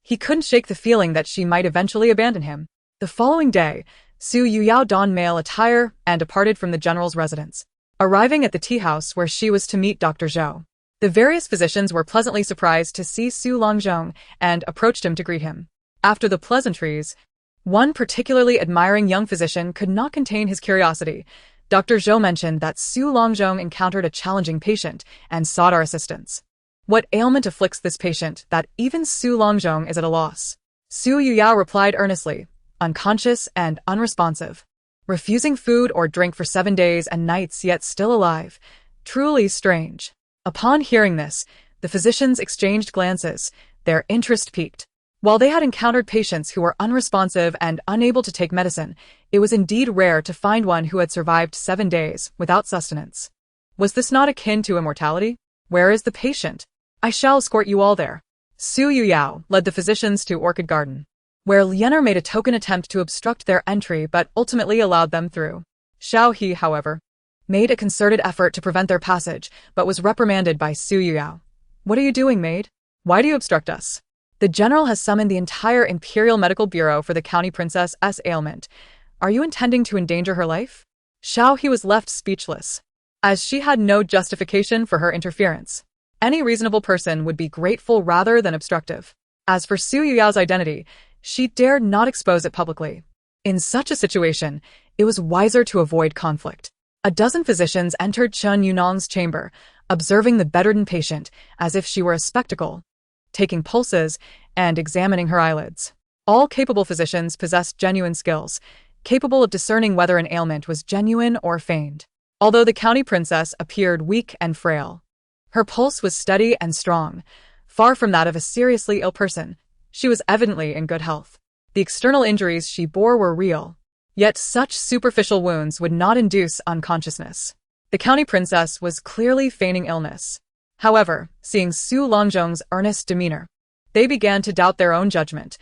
He couldn't shake the feeling that she might eventually abandon him. The following day, Su Yujiao donned male attire and departed from the general's residence, arriving at the tea house where she was to meet Dr. Zhou. The various physicians were pleasantly surprised to see Su Longzhong and approached him to greet him. After the pleasantries, one particularly admiring young physician could not contain his curiosity. Dr. Zhou mentioned that Su Longzhong encountered a challenging patient and sought our assistance. What ailment afflicts this patient that even Su Longzhong is at a loss? Su Yujiao replied earnestly, unconscious and unresponsive, refusing food or drink for 7 days and nights yet still alive. Truly strange. Upon hearing this, the physicians exchanged glances, their interest piqued. While they had encountered patients who were unresponsive and unable to take medicine, it was indeed rare to find one who had survived 7 days without sustenance. Was this not akin to immortality? Where is the patient? I shall escort you all there. Su Yujiao led the physicians to Orchid Garden, where Lianer made a token attempt to obstruct their entry but ultimately allowed them through. Xiao He, however, made a concerted effort to prevent their passage, but was reprimanded by Su Yujiao. "What are you doing, maid? Why do you obstruct us? The general has summoned the entire Imperial Medical Bureau for the county princess's ailment. Are you intending to endanger her life?" Xiao He was left speechless, as she had no justification for her interference. Any reasonable person would be grateful rather than obstructive. As for Su Yujiao's identity, she dared not expose it publicly. In such a situation, it was wiser to avoid conflict. A dozen physicians entered Chen Yunyang's chamber, observing the bedridden patient as if she were a spectacle, taking pulses and examining her eyelids. All capable physicians possessed genuine skills, capable of discerning whether an ailment was genuine or feigned. Although the county princess appeared weak and frail, her pulse was steady and strong, far from that of a seriously ill person. She was evidently in good health. The external injuries she bore were real, yet such superficial wounds would not induce unconsciousness. The county princess was clearly feigning illness. However, seeing Su Longzhong's earnest demeanor, They began to doubt their own judgment.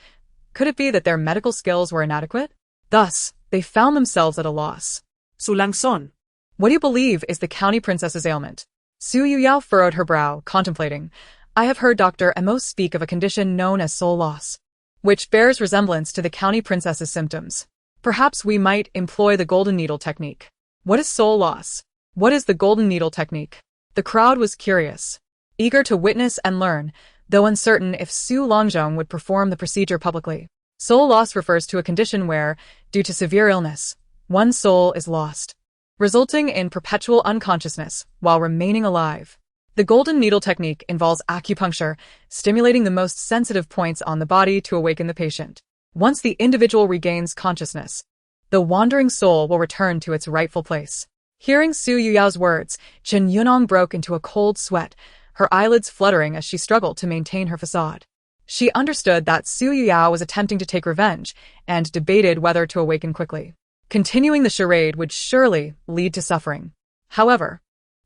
Could it be that their medical skills were inadequate? Thus, they found themselves at a loss. Sulangson. What do you believe is the county princess's ailment? Su Yujiao furrowed her brow, contemplating. I have heard Dr. Mo speak of a condition known as soul loss, which bears resemblance to the county princess's symptoms. Perhaps we might employ the golden needle technique. What is soul loss? What is the golden needle technique? The crowd was curious, eager to witness and learn, though uncertain if Su Longzhong would perform the procedure publicly. Soul loss refers to a condition where, due to severe illness, one's soul is lost, resulting in perpetual unconsciousness while remaining alive. The golden needle technique involves acupuncture, stimulating the most sensitive points on the body to awaken the patient. Once the individual regains consciousness, the wandering soul will return to its rightful place. Hearing Su Yujiao's words, Chen Yunong broke into a cold sweat, her eyelids fluttering as she struggled to maintain her facade. She understood that Su Yujiao was attempting to take revenge and debated whether to awaken quickly. Continuing the charade would surely lead to suffering. However,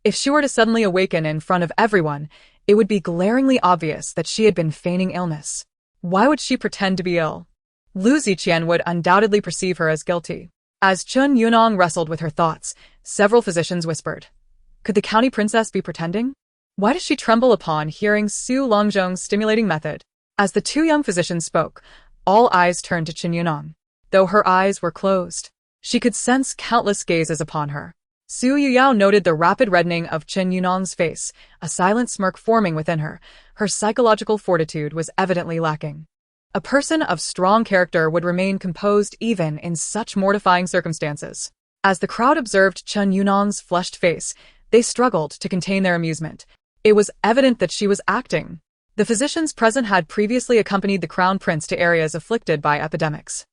if she were to suddenly awaken in front of everyone, it would be glaringly obvious that she had been feigning illness. Why would she pretend to be ill? Lu Ziqian would undoubtedly perceive her as guilty. As Chen Yunong wrestled with her thoughts, several physicians whispered, could the county princess be pretending? Why does she tremble upon hearing Su Longzhong's stimulating method? As the two young physicians spoke, all eyes turned to Chen Yunong. Though her eyes were closed, she could sense countless gazes upon her. Su Yujiao noted the rapid reddening of Chen Yunong's face, a silent smirk forming within her. Her psychological fortitude was evidently lacking. A person of strong character would remain composed even in such mortifying circumstances. As the crowd observed Chen Yunong's flushed face, they struggled to contain their amusement. It was evident that she was acting. The physicians present had previously accompanied the crown prince to areas afflicted by epidemics.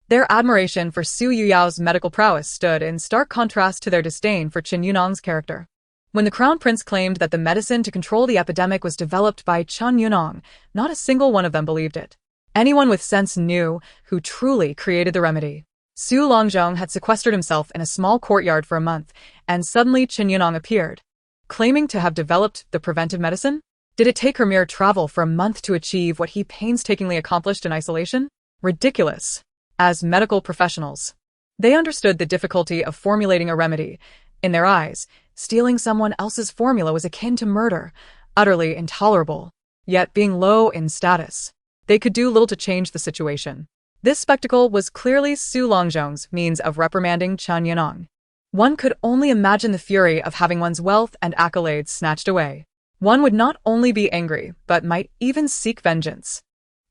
Their admiration for Su Yujiao's medical prowess stood in stark contrast to their disdain for Chen Yunong's character. When the crown prince claimed that the medicine to control the epidemic was developed by Chen Yunong, not a single one of them believed it. Anyone with sense knew who truly created the remedy. Su Longzhong had sequestered himself in a small courtyard for a month, and suddenly Chen Yunong appeared, claiming to have developed the preventive medicine. Did it take her mere travel for a month to achieve what he painstakingly accomplished in isolation? Ridiculous. As medical professionals, they understood the difficulty of formulating a remedy. In their eyes, stealing someone else's formula was akin to murder, utterly intolerable. Yet being low in status, they could do little to change the situation. This spectacle was clearly Su Longzhong's means of reprimanding Chen Yunong. One could only imagine the fury of having one's wealth and accolades snatched away. One would not only be angry, but might even seek vengeance.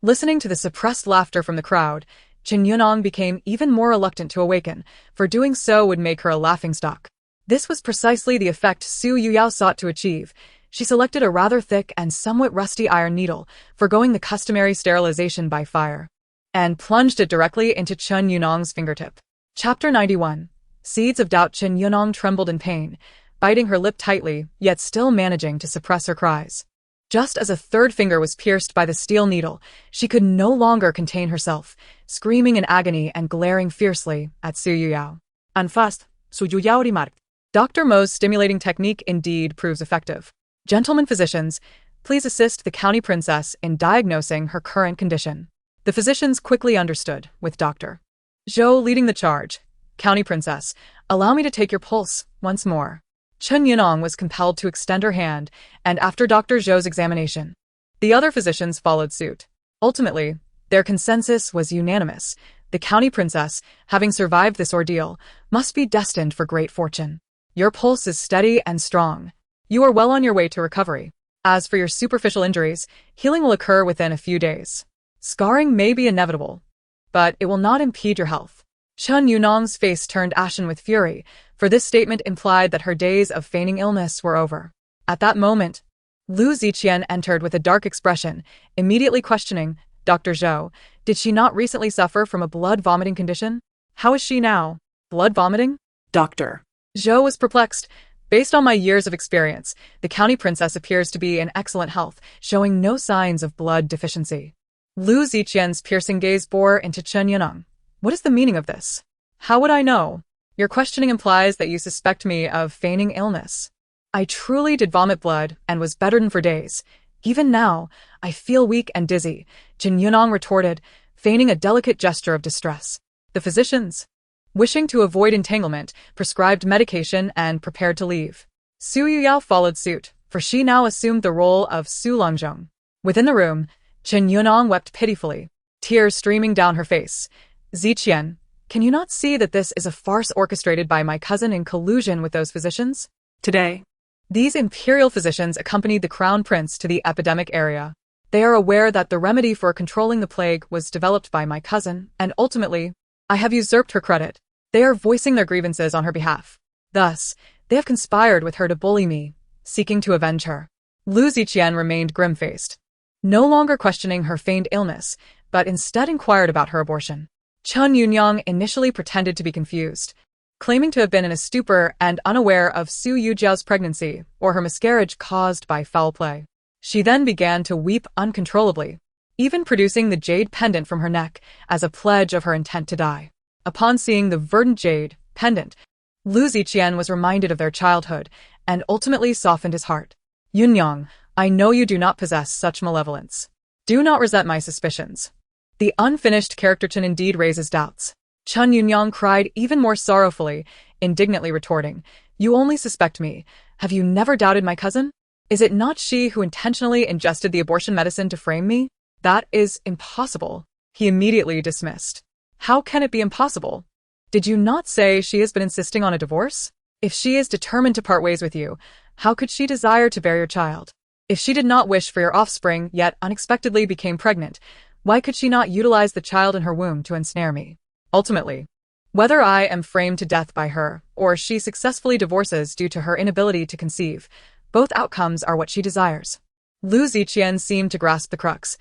Listening to the suppressed laughter from the crowd, Chen Yunong became even more reluctant to awaken, for doing so would make her a laughingstock. This was precisely the effect Su Yujiao sought to achieve. She selected a rather thick and somewhat rusty iron needle, forgoing the customary sterilization by fire, and plunged it directly into Chen Yunong's fingertip. Chapter 91. Seeds of doubt. Chen Yunong trembled in pain, biting her lip tightly, yet still managing to suppress her cries. Just as a third finger was pierced by the steel needle, she could no longer contain herself, screaming in agony and glaring fiercely at Su Yujiao. En fast, Su Yujiao remarked. Dr. Mo's stimulating technique indeed proves effective. Gentlemen physicians, please assist the county princess in diagnosing her current condition. The physicians quickly understood, with Dr. Zhou leading the charge. County princess, allow me to take your pulse once more. Chen Yunong was compelled to extend her hand, and after Dr. Zhou's examination, the other physicians followed suit. Ultimately, their consensus was unanimous. The county princess, having survived this ordeal, must be destined for great fortune. Your pulse is steady and strong. You are well on your way to recovery. As for your superficial injuries, healing will occur within a few days. Scarring may be inevitable, but it will not impede your health. Chen Yunong's face turned ashen with fury, for this statement implied that her days of feigning illness were over. At that moment, Lu Ziqian entered with a dark expression, immediately questioning, Dr. Zhou, did she not recently suffer from a blood-vomiting condition? How is she now? Blood vomiting? Doctor. Zhou was perplexed. Based on my years of experience, the county princess appears to be in excellent health, showing no signs of blood deficiency. Lu Ziqian's piercing gaze bore into Chen Yunong. What is the meaning of this? How would I know? Your questioning implies that you suspect me of feigning illness. I truly did vomit blood and was bedridden for days. Even now, I feel weak and dizzy, Jin Yunong retorted, feigning a delicate gesture of distress. The physicians, wishing to avoid entanglement, prescribed medication and prepared to leave. Su Yujiao followed suit, for she now assumed the role of Su Longzhong. Within the room, Jin Yunong wept pitifully, tears streaming down her face. Ziqian, can you not see that this is a farce orchestrated by my cousin in collusion with those physicians? Today, These imperial physicians accompanied the crown prince to the epidemic area. They are aware that the remedy for controlling the plague was developed by my cousin, and ultimately, I have usurped her credit. They are voicing their grievances on her behalf. Thus, they have conspired with her to bully me, seeking to avenge her. Lu Ziqian remained grim-faced, no longer questioning her feigned illness, but instead inquired about her abortion. Chun Yunyang initially pretended to be confused, claiming to have been in a stupor and unaware of Su Yujiao's pregnancy or her miscarriage caused by foul play. She then began to weep uncontrollably, even producing the jade pendant from her neck as a pledge of her intent to die. Upon seeing the verdant jade pendant, Lu Ziqian was reminded of their childhood and ultimately softened his heart. Yunyang, I know you do not possess such malevolence. Do not resent my suspicions. The unfinished character Chen indeed raises doubts. Chun Yunyang cried even more sorrowfully, indignantly retorting, You only suspect me. Have you never doubted my cousin? Is it not she who intentionally ingested the abortion medicine to frame me? That is impossible. He immediately dismissed. How can it be impossible? Did you not say she has been insisting on a divorce? If she is determined to part ways with you, how could she desire to bear your child? If she did not wish for your offspring, yet unexpectedly became pregnant, why could she not utilize the child in her womb to ensnare me? Ultimately, whether I am framed to death by her, or she successfully divorces due to her inability to conceive, both outcomes are what she desires. Lu Ziqian seemed to grasp the crux.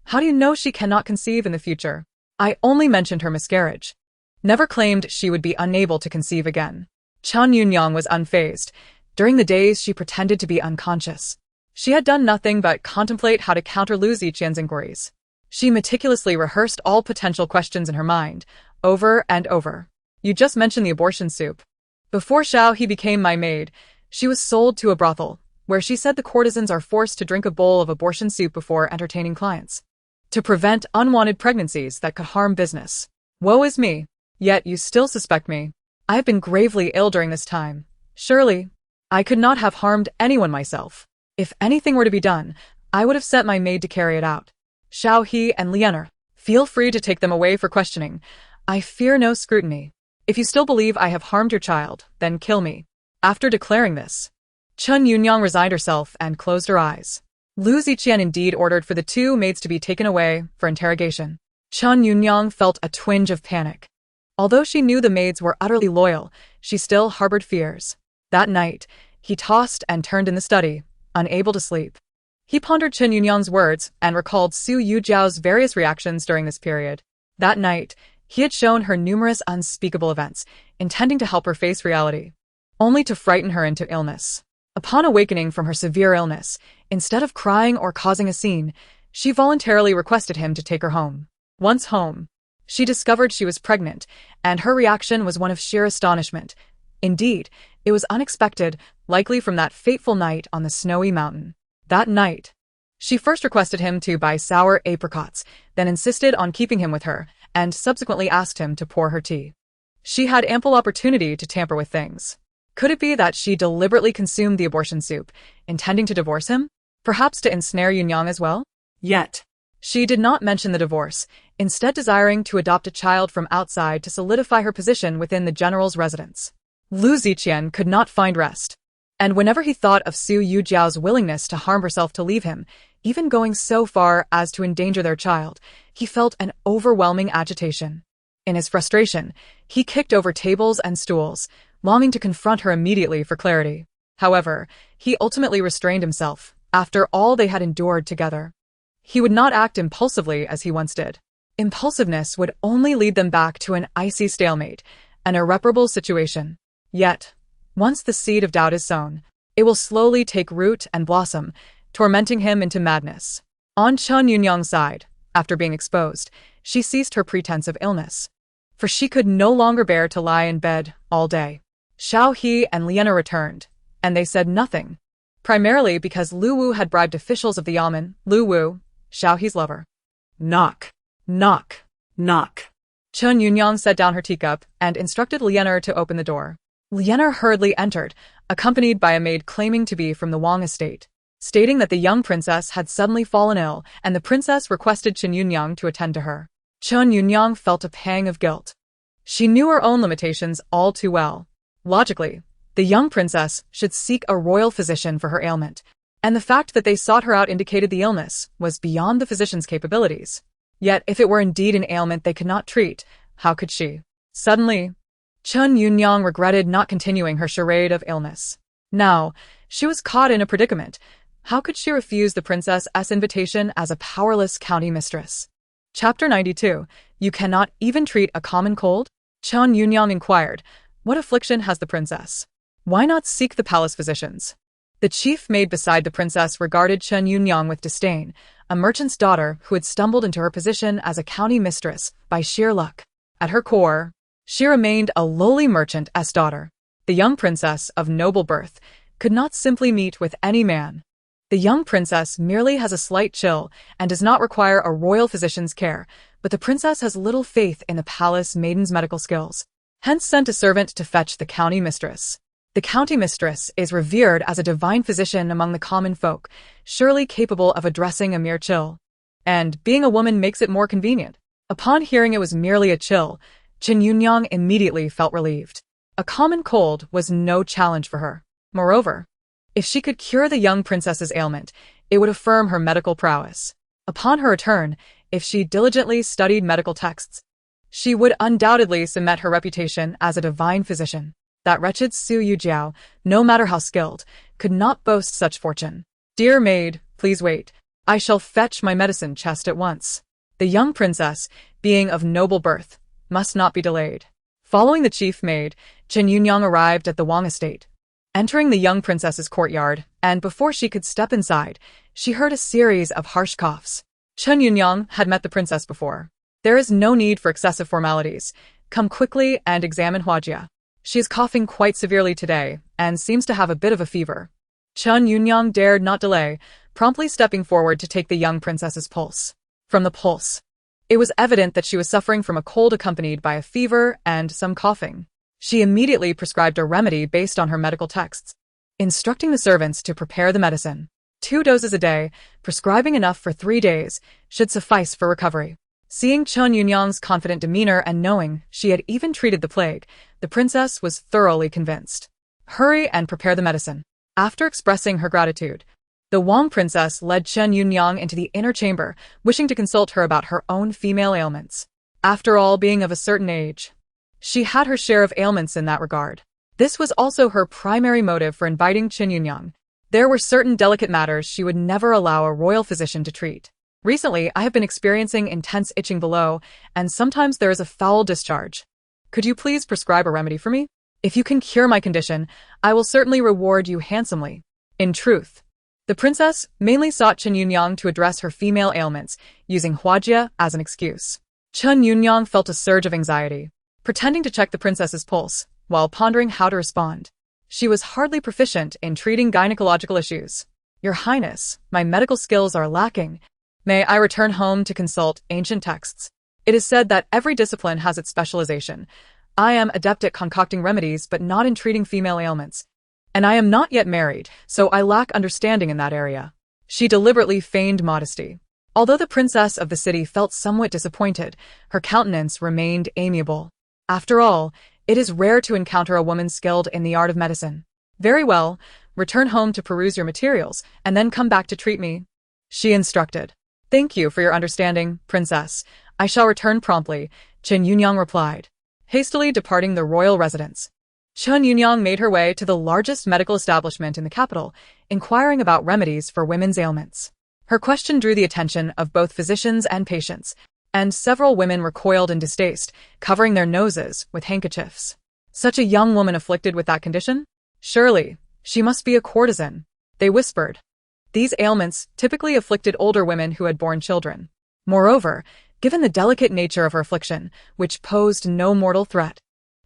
How do you know she cannot conceive in the future? I only mentioned her miscarriage. Never claimed she would be unable to conceive again. Chun Yunyang was unfazed. During the days she pretended to be unconscious, she had done nothing but contemplate how to counter Lu Ziqian's inquiries. She meticulously rehearsed all potential questions in her mind, over and over. You just mentioned the abortion soup. Before Xiao He became my maid, she was sold to a brothel, where she said the courtesans are forced to drink a bowl of abortion soup before entertaining clients, to prevent unwanted pregnancies that could harm business. Woe is me. Yet you still suspect me. I have been gravely ill during this time. Surely, I could not have harmed anyone myself. If anything were to be done, I would have sent my maid to carry it out. Xiao He and Lianer, feel free to take them away for questioning. I fear no scrutiny. If you still believe I have harmed your child, then kill me. After declaring this, Chun Yunyang resigned herself and closed her eyes. Lu Ziqian indeed ordered for the two maids to be taken away for interrogation. Chun Yunyang felt a twinge of panic. Although she knew the maids were utterly loyal, she still harbored fears. That night, he tossed and turned in the study, unable to sleep. He pondered Chun Yunyang's words and recalled Su Yujiao's various reactions during this period. That night, he had shown her numerous unspeakable events, intending to help her face reality, only to frighten her into illness. Upon awakening from her severe illness, instead of crying or causing a scene, she voluntarily requested him to take her home. Once home, she discovered she was pregnant, and her reaction was one of sheer astonishment. Indeed, it was unexpected, likely from that fateful night on the snowy mountain. That night, she first requested him to buy sour apricots, then insisted on keeping him with her, and subsequently asked him to pour her tea. She had ample opportunity to tamper with things. Could it be that she deliberately consumed the abortion soup, intending to divorce him? Perhaps to ensnare Yunyang as well? Yet, She did not mention the divorce, instead desiring to adopt a child from outside to solidify her position within the general's residence. Lu Ziqian could not find rest, and whenever he thought of Su Yujiao's willingness to harm herself to leave him, even going so far as to endanger their child, he felt an overwhelming agitation. In his frustration, he kicked over tables and stools, longing to confront her immediately for clarity. However, he ultimately restrained himself, after all they had endured together. He would not act impulsively as he once did. Impulsiveness would only lead them back to an icy stalemate, an irreparable situation. Yet, once the seed of doubt is sown, it will slowly take root and blossom, tormenting him into madness. On Chun Yunyang's side, after being exposed, she ceased her pretense of illness, for she could no longer bear to lie in bed all day. Xiao He and Liena returned, and they said nothing, primarily because Lu Wu had bribed officials of the Yamen, Lu Wu, Xiao He's lover. Knock. Knock. Knock. Chen Yunyang set down her teacup and instructed Lianer to open the door. Lianer hurriedly entered, accompanied by a maid claiming to be from the Wang estate, stating that the young princess had suddenly fallen ill and the princess requested Chen Yunyang to attend to her. Chen Yunyang felt a pang of guilt. She knew her own limitations all too well. Logically, the young princess should seek a royal physician for her ailment, and the fact that they sought her out indicated the illness was beyond the physician's capabilities. Yet if it were indeed an ailment they could not treat, how could she? Suddenly, Chen Yunyang regretted not continuing her charade of illness. Now, she was caught in a predicament. How could she refuse the princess's invitation as a powerless county mistress? Chapter 92. You cannot even treat a common cold? Chen Yunyang inquired. What affliction has the princess? Why not seek the palace physicians? The chief maid beside the princess regarded Chen Yunyang with disdain, a merchant's daughter who had stumbled into her position as a county mistress by sheer luck. At her core, she remained a lowly merchant's daughter. The young princess of noble birth could not simply meet with any man. The young princess merely has a slight chill and does not require a royal physician's care, but the princess has little faith in the palace maiden's medical skills, hence sent a servant to fetch the county mistress. The county mistress is revered as a divine physician among the common folk, surely capable of addressing a mere chill. And being a woman makes it more convenient. Upon hearing it was merely a chill, Chen Yunyang immediately felt relieved. A common cold was no challenge for her. Moreover, if she could cure the young princess's ailment, it would affirm her medical prowess. Upon her return, if she diligently studied medical texts, she would undoubtedly cement her reputation as a divine physician. That wretched Su Yujiao, no matter how skilled, could not boast such fortune. Dear maid, please wait. I shall fetch my medicine chest at once. The young princess, being of noble birth, must not be delayed. Following the chief maid, Chen Yunyang arrived at the Wang estate. Entering the young princess's courtyard, and before she could step inside, she heard a series of harsh coughs. Chen Yunyang had met the princess before. There is no need for excessive formalities. Come quickly and examine Huajia. She is coughing quite severely today, and seems to have a bit of a fever. Chen Yunyang dared not delay, promptly stepping forward to take the young princess's pulse. From the pulse, it was evident that she was suffering from a cold accompanied by a fever and some coughing. She immediately prescribed a remedy based on her medical texts, instructing the servants to prepare the medicine. 2 doses a day, prescribing enough for 3 days, should suffice for recovery. Seeing Chen Yunyang's confident demeanor and knowing she had even treated the plague, the princess was thoroughly convinced. Hurry and prepare the medicine. After expressing her gratitude, the Wang princess led Chen Yunyang into the inner chamber, wishing to consult her about her own female ailments. After all, being of a certain age, she had her share of ailments in that regard. This was also her primary motive for inviting Chen Yunyang. There were certain delicate matters she would never allow a royal physician to treat. Recently, I have been experiencing intense itching below, and sometimes there is a foul discharge. Could you please prescribe a remedy for me? If you can cure my condition, I will certainly reward you handsomely. In truth, the princess mainly sought Chen Yunyang to address her female ailments, using Huajia as an excuse. Chen Yunyang felt a surge of anxiety, pretending to check the princess's pulse, while pondering how to respond. She was hardly proficient in treating gynecological issues. Your Highness, my medical skills are lacking. May I return home to consult ancient texts? It is said that every discipline has its specialization. I am adept at concocting remedies but not in treating female ailments. And I am not yet married, so I lack understanding in that area. She deliberately feigned modesty. Although the princess of the city felt somewhat disappointed, her countenance remained amiable. After all, it is rare to encounter a woman skilled in the art of medicine. Very well, return home to peruse your materials, and then come back to treat me, she instructed. Thank you for your understanding, princess. I shall return promptly, Chen Yunyang replied, hastily departing the royal residence. Chen Yunyang made her way to the largest medical establishment in the capital, inquiring about remedies for women's ailments. Her question drew the attention of both physicians and patients, and several women recoiled in distaste, covering their noses with handkerchiefs. Such a young woman afflicted with that condition? Surely, she must be a courtesan, they whispered. These ailments typically afflicted older women who had borne children. Moreover, given the delicate nature of her affliction, which posed no mortal threat,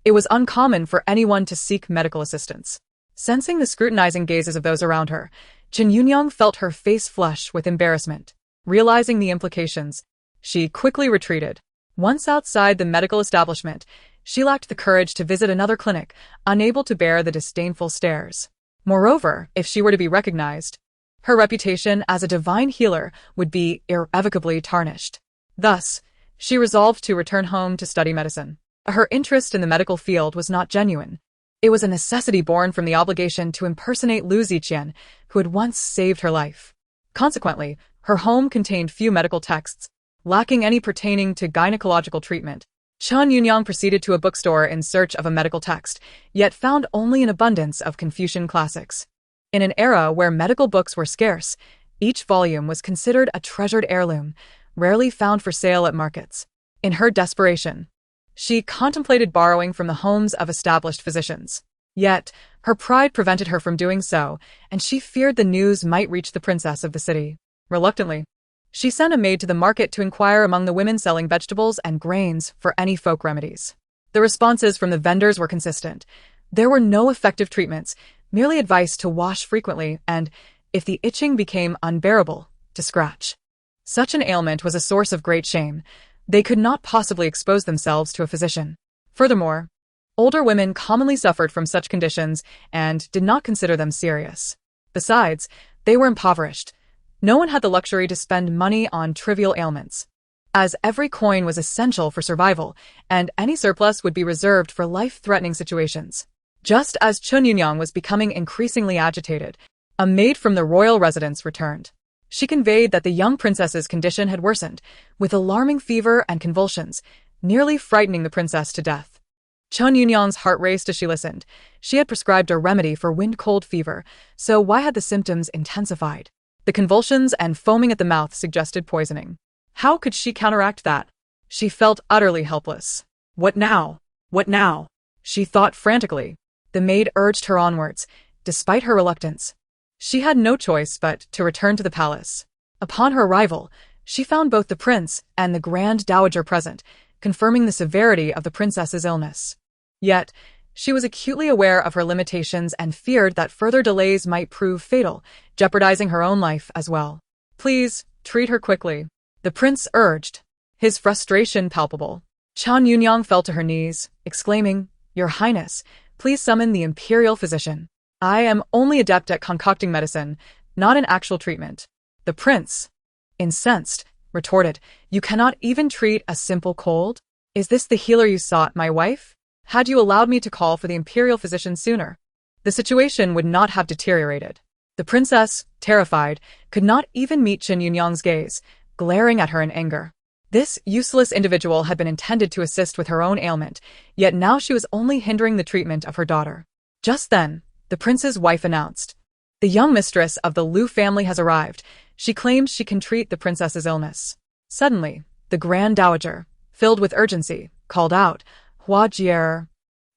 it was uncommon for anyone to seek medical assistance. Sensing the scrutinizing gazes of those around her, Chen Yunyang felt her face flush with embarrassment. Realizing the implications, she quickly retreated. Once outside the medical establishment, she lacked the courage to visit another clinic, unable to bear the disdainful stares. Moreover, if she were to be recognized, her reputation as a divine healer would be irrevocably tarnished. Thus, she resolved to return home to study medicine. Her interest in the medical field was not genuine. It was a necessity born from the obligation to impersonate Lu Ziqian, who had once saved her life. Consequently, her home contained few medical texts, lacking any pertaining to gynecological treatment. Chen Yunyang proceeded to a bookstore in search of a medical text, yet found only an abundance of Confucian classics. In an era where medical books were scarce, each volume was considered a treasured heirloom, rarely found for sale at markets. In her desperation, she contemplated borrowing from the homes of established physicians. Yet, her pride prevented her from doing so, and she feared the news might reach the princess of the city. Reluctantly, she sent a maid to the market to inquire among the women selling vegetables and grains for any folk remedies. The responses from the vendors were consistent. There were no effective treatments, merely advice to wash frequently and, if the itching became unbearable, to scratch. Such an ailment was a source of great shame. They could not possibly expose themselves to a physician. Furthermore, older women commonly suffered from such conditions and did not consider them serious. Besides, they were impoverished. No one had the luxury to spend money on trivial ailments, as every coin was essential for survival, and any surplus would be reserved for life-threatening situations. Just as Chen Yunyang was becoming increasingly agitated, a maid from the royal residence returned. She conveyed that the young princess's condition had worsened, with alarming fever and convulsions, nearly frightening the princess to death. Chen Yunyang's heart raced as she listened. She had prescribed a remedy for wind-cold fever, so why had the symptoms intensified? The convulsions and foaming at the mouth suggested poisoning. How could she counteract that? She felt utterly helpless. What now? What now? She thought frantically. The maid urged her onwards, despite her reluctance. She had no choice but to return to the palace. Upon her arrival, she found both the prince and the grand dowager present, confirming the severity of the princess's illness. Yet, she was acutely aware of her limitations and feared that further delays might prove fatal, jeopardizing her own life as well. Please, treat her quickly, the prince urged, his frustration palpable. Chen Yunyang fell to her knees, exclaiming, "Your Highness, please summon the imperial physician. I am only adept at concocting medicine, not in actual treatment." The prince, incensed, retorted, "You cannot even treat a simple cold? Is this the healer you sought, my wife? Had you allowed me to call for the imperial physician sooner, the situation would not have deteriorated." The princess, terrified, could not even meet Chen Yunyang's gaze, glaring at her in anger. This useless individual had been intended to assist with her own ailment, yet now she was only hindering the treatment of her daughter. Just then, the prince's wife announced, "The young mistress of the Lu family has arrived. She claims she can treat the princess's illness." Suddenly, the grand dowager, filled with urgency, called out, "Hua Jier,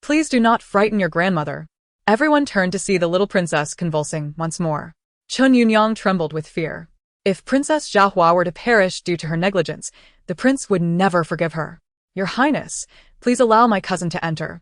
please do not frighten your grandmother." Everyone turned to see the little princess convulsing once more. Chen Yunyang trembled with fear. If Princess Xiaohua were to perish due to her negligence, the prince would never forgive her. "Your Highness, please allow my cousin to enter.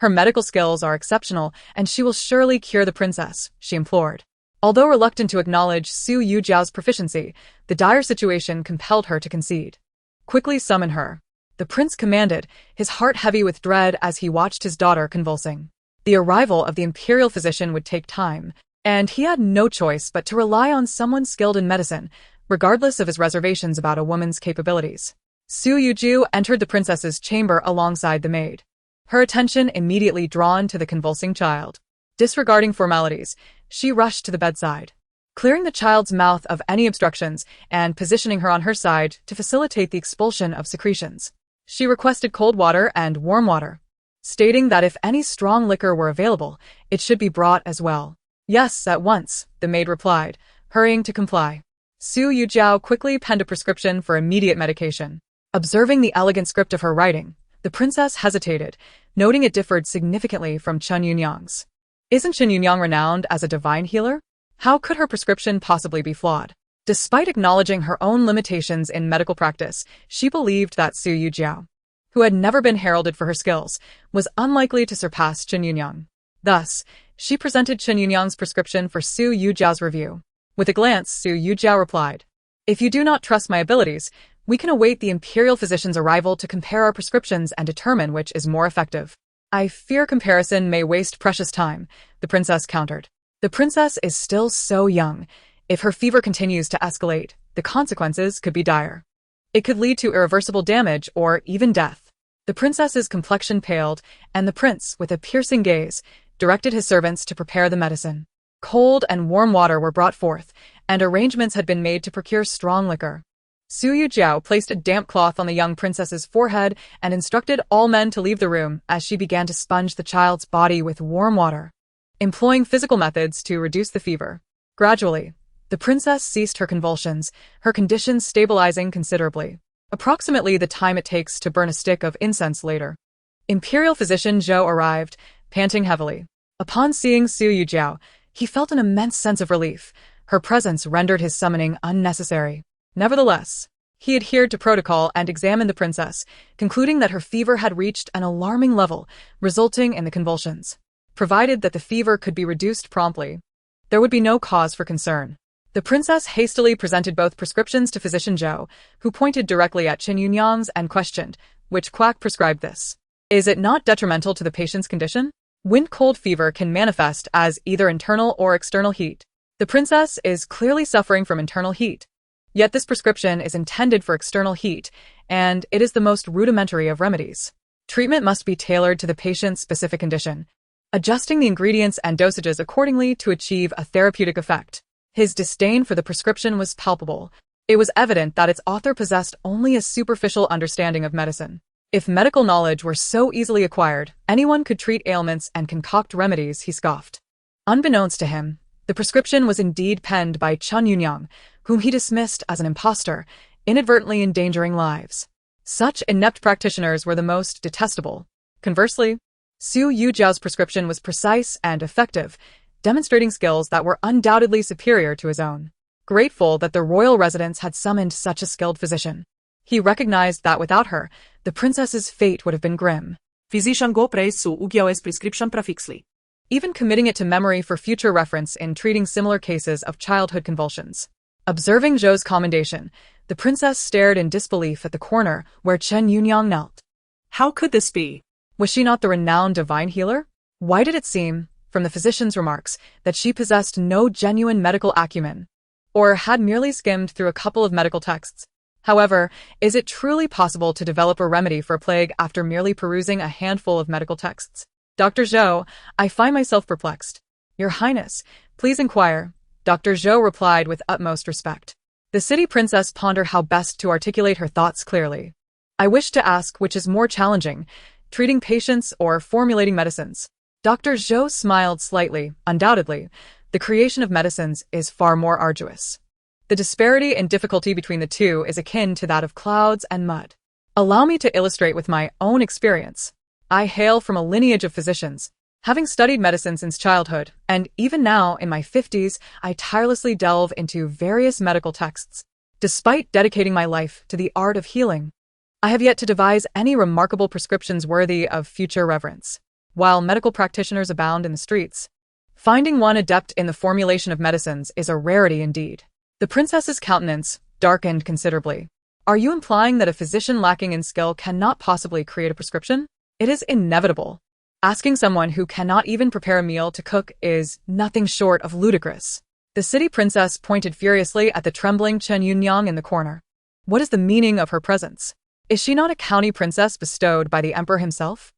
Her medical skills are exceptional, and she will surely cure the princess," she implored. Although reluctant to acknowledge Su Yujiao's proficiency, the dire situation compelled her to concede. "Quickly summon her," the prince commanded, his heart heavy with dread as he watched his daughter convulsing. The arrival of the imperial physician would take time, and he had no choice but to rely on someone skilled in medicine, regardless of his reservations about a woman's capabilities. Su Yujiao entered the princess's chamber alongside the maid, her attention immediately drawn to the convulsing child. Disregarding formalities, she rushed to the bedside, clearing the child's mouth of any obstructions and positioning her on her side to facilitate the expulsion of secretions. She requested cold water and warm water, stating that if any strong liquor were available, it should be brought as well. "Yes, at once," the maid replied, hurrying to comply. Su Yujiao quickly penned a prescription for immediate medication. Observing the elegant script of her writing, the princess hesitated, noting it differed significantly from Chen Yunyang's. Isn't Chen Yunyang renowned as a divine healer? How could her prescription possibly be flawed? Despite acknowledging her own limitations in medical practice, she believed that Su Yujiao, who had never been heralded for her skills, was unlikely to surpass Chen Yunyang. Thus, she presented Chen Yunyang's prescription for Su Yujiao's review. With a glance, Su Yujiao replied, "If you do not trust my abilities, we can await the imperial physician's arrival to compare our prescriptions and determine which is more effective." "I fear comparison may waste precious time," the princess countered. The princess is still so young. If her fever continues to escalate, the consequences could be dire. It could lead to irreversible damage or even death. The princess's complexion paled, and the prince, with a piercing gaze, directed his servants to prepare the medicine. Cold and warm water were brought forth, and arrangements had been made to procure strong liquor. Su Yujiao placed a damp cloth on the young princess's forehead and instructed all men to leave the room as she began to sponge the child's body with warm water, employing physical methods to reduce the fever. Gradually, the princess ceased her convulsions, her condition stabilizing considerably, approximately the time it takes to burn a stick of incense later. Imperial physician Zhou arrived, panting heavily. Upon seeing Su Yujiao, he felt an immense sense of relief. Her presence rendered his summoning unnecessary. Nevertheless, he adhered to protocol and examined the princess, concluding that her fever had reached an alarming level, resulting in the convulsions. Provided that the fever could be reduced promptly, there would be no cause for concern. The princess hastily presented both prescriptions to physician Zhou, who pointed directly at Chen Yunyang's and questioned, "Which quack prescribed this? Is it not detrimental to the patient's condition?" Wind-cold fever can manifest as either internal or external heat. The princess is clearly suffering from internal heat. Yet this prescription is intended for external heat, and it is the most rudimentary of remedies. Treatment must be tailored to the patient's specific condition, adjusting the ingredients and dosages accordingly to achieve a therapeutic effect. His disdain for the prescription was palpable. It was evident that its author possessed only a superficial understanding of medicine. If medical knowledge were so easily acquired, anyone could treat ailments and concoct remedies, he scoffed. Unbeknownst to him, the prescription was indeed penned by Chen Yunyang, whom he dismissed as an impostor, inadvertently endangering lives. Such inept practitioners were the most detestable. Conversely, Su Yujiao's prescription was precise and effective, demonstrating skills that were undoubtedly superior to his own. Grateful that the royal residence had summoned such a skilled physician, he recognized that without her, the princess's fate would have been grim. Physician go praise Su Yujiao's prescription prefixly, even committing it to memory for future reference in treating similar cases of childhood convulsions. Observing Zhou's commendation, the princess stared in disbelief at the corner where Chen Yunyang knelt. How could this be? Was she not the renowned divine healer? Why did it seem, from the physician's remarks, that she possessed no genuine medical acumen, or had merely skimmed through a couple of medical texts? However, is it truly possible to develop a remedy for a plague after merely perusing a handful of medical texts? Dr. Zhou, I find myself perplexed. Your Highness, please inquire, Dr. Zhou replied with utmost respect. The city princess pondered how best to articulate her thoughts clearly. I wish to ask which is more challenging, treating patients or formulating medicines. Dr. Zhou smiled slightly. Undoubtedly, the creation of medicines is far more arduous. The disparity in difficulty between the two is akin to that of clouds and mud. Allow me to illustrate with my own experience. I hail from a lineage of physicians, having studied medicine since childhood, and even now, in my 50s, I tirelessly delve into various medical texts. Despite dedicating my life to the art of healing, I have yet to devise any remarkable prescriptions worthy of future reverence. While medical practitioners abound in the streets, finding one adept in the formulation of medicines is a rarity indeed. The princess's countenance darkened considerably. Are you implying that a physician lacking in skill cannot possibly create a prescription? It is inevitable. Asking someone who cannot even prepare a meal to cook is nothing short of ludicrous. The city princess pointed furiously at the trembling Chen Yunyang in the corner. What is the meaning of her presence? Is she not a county princess bestowed by the emperor himself?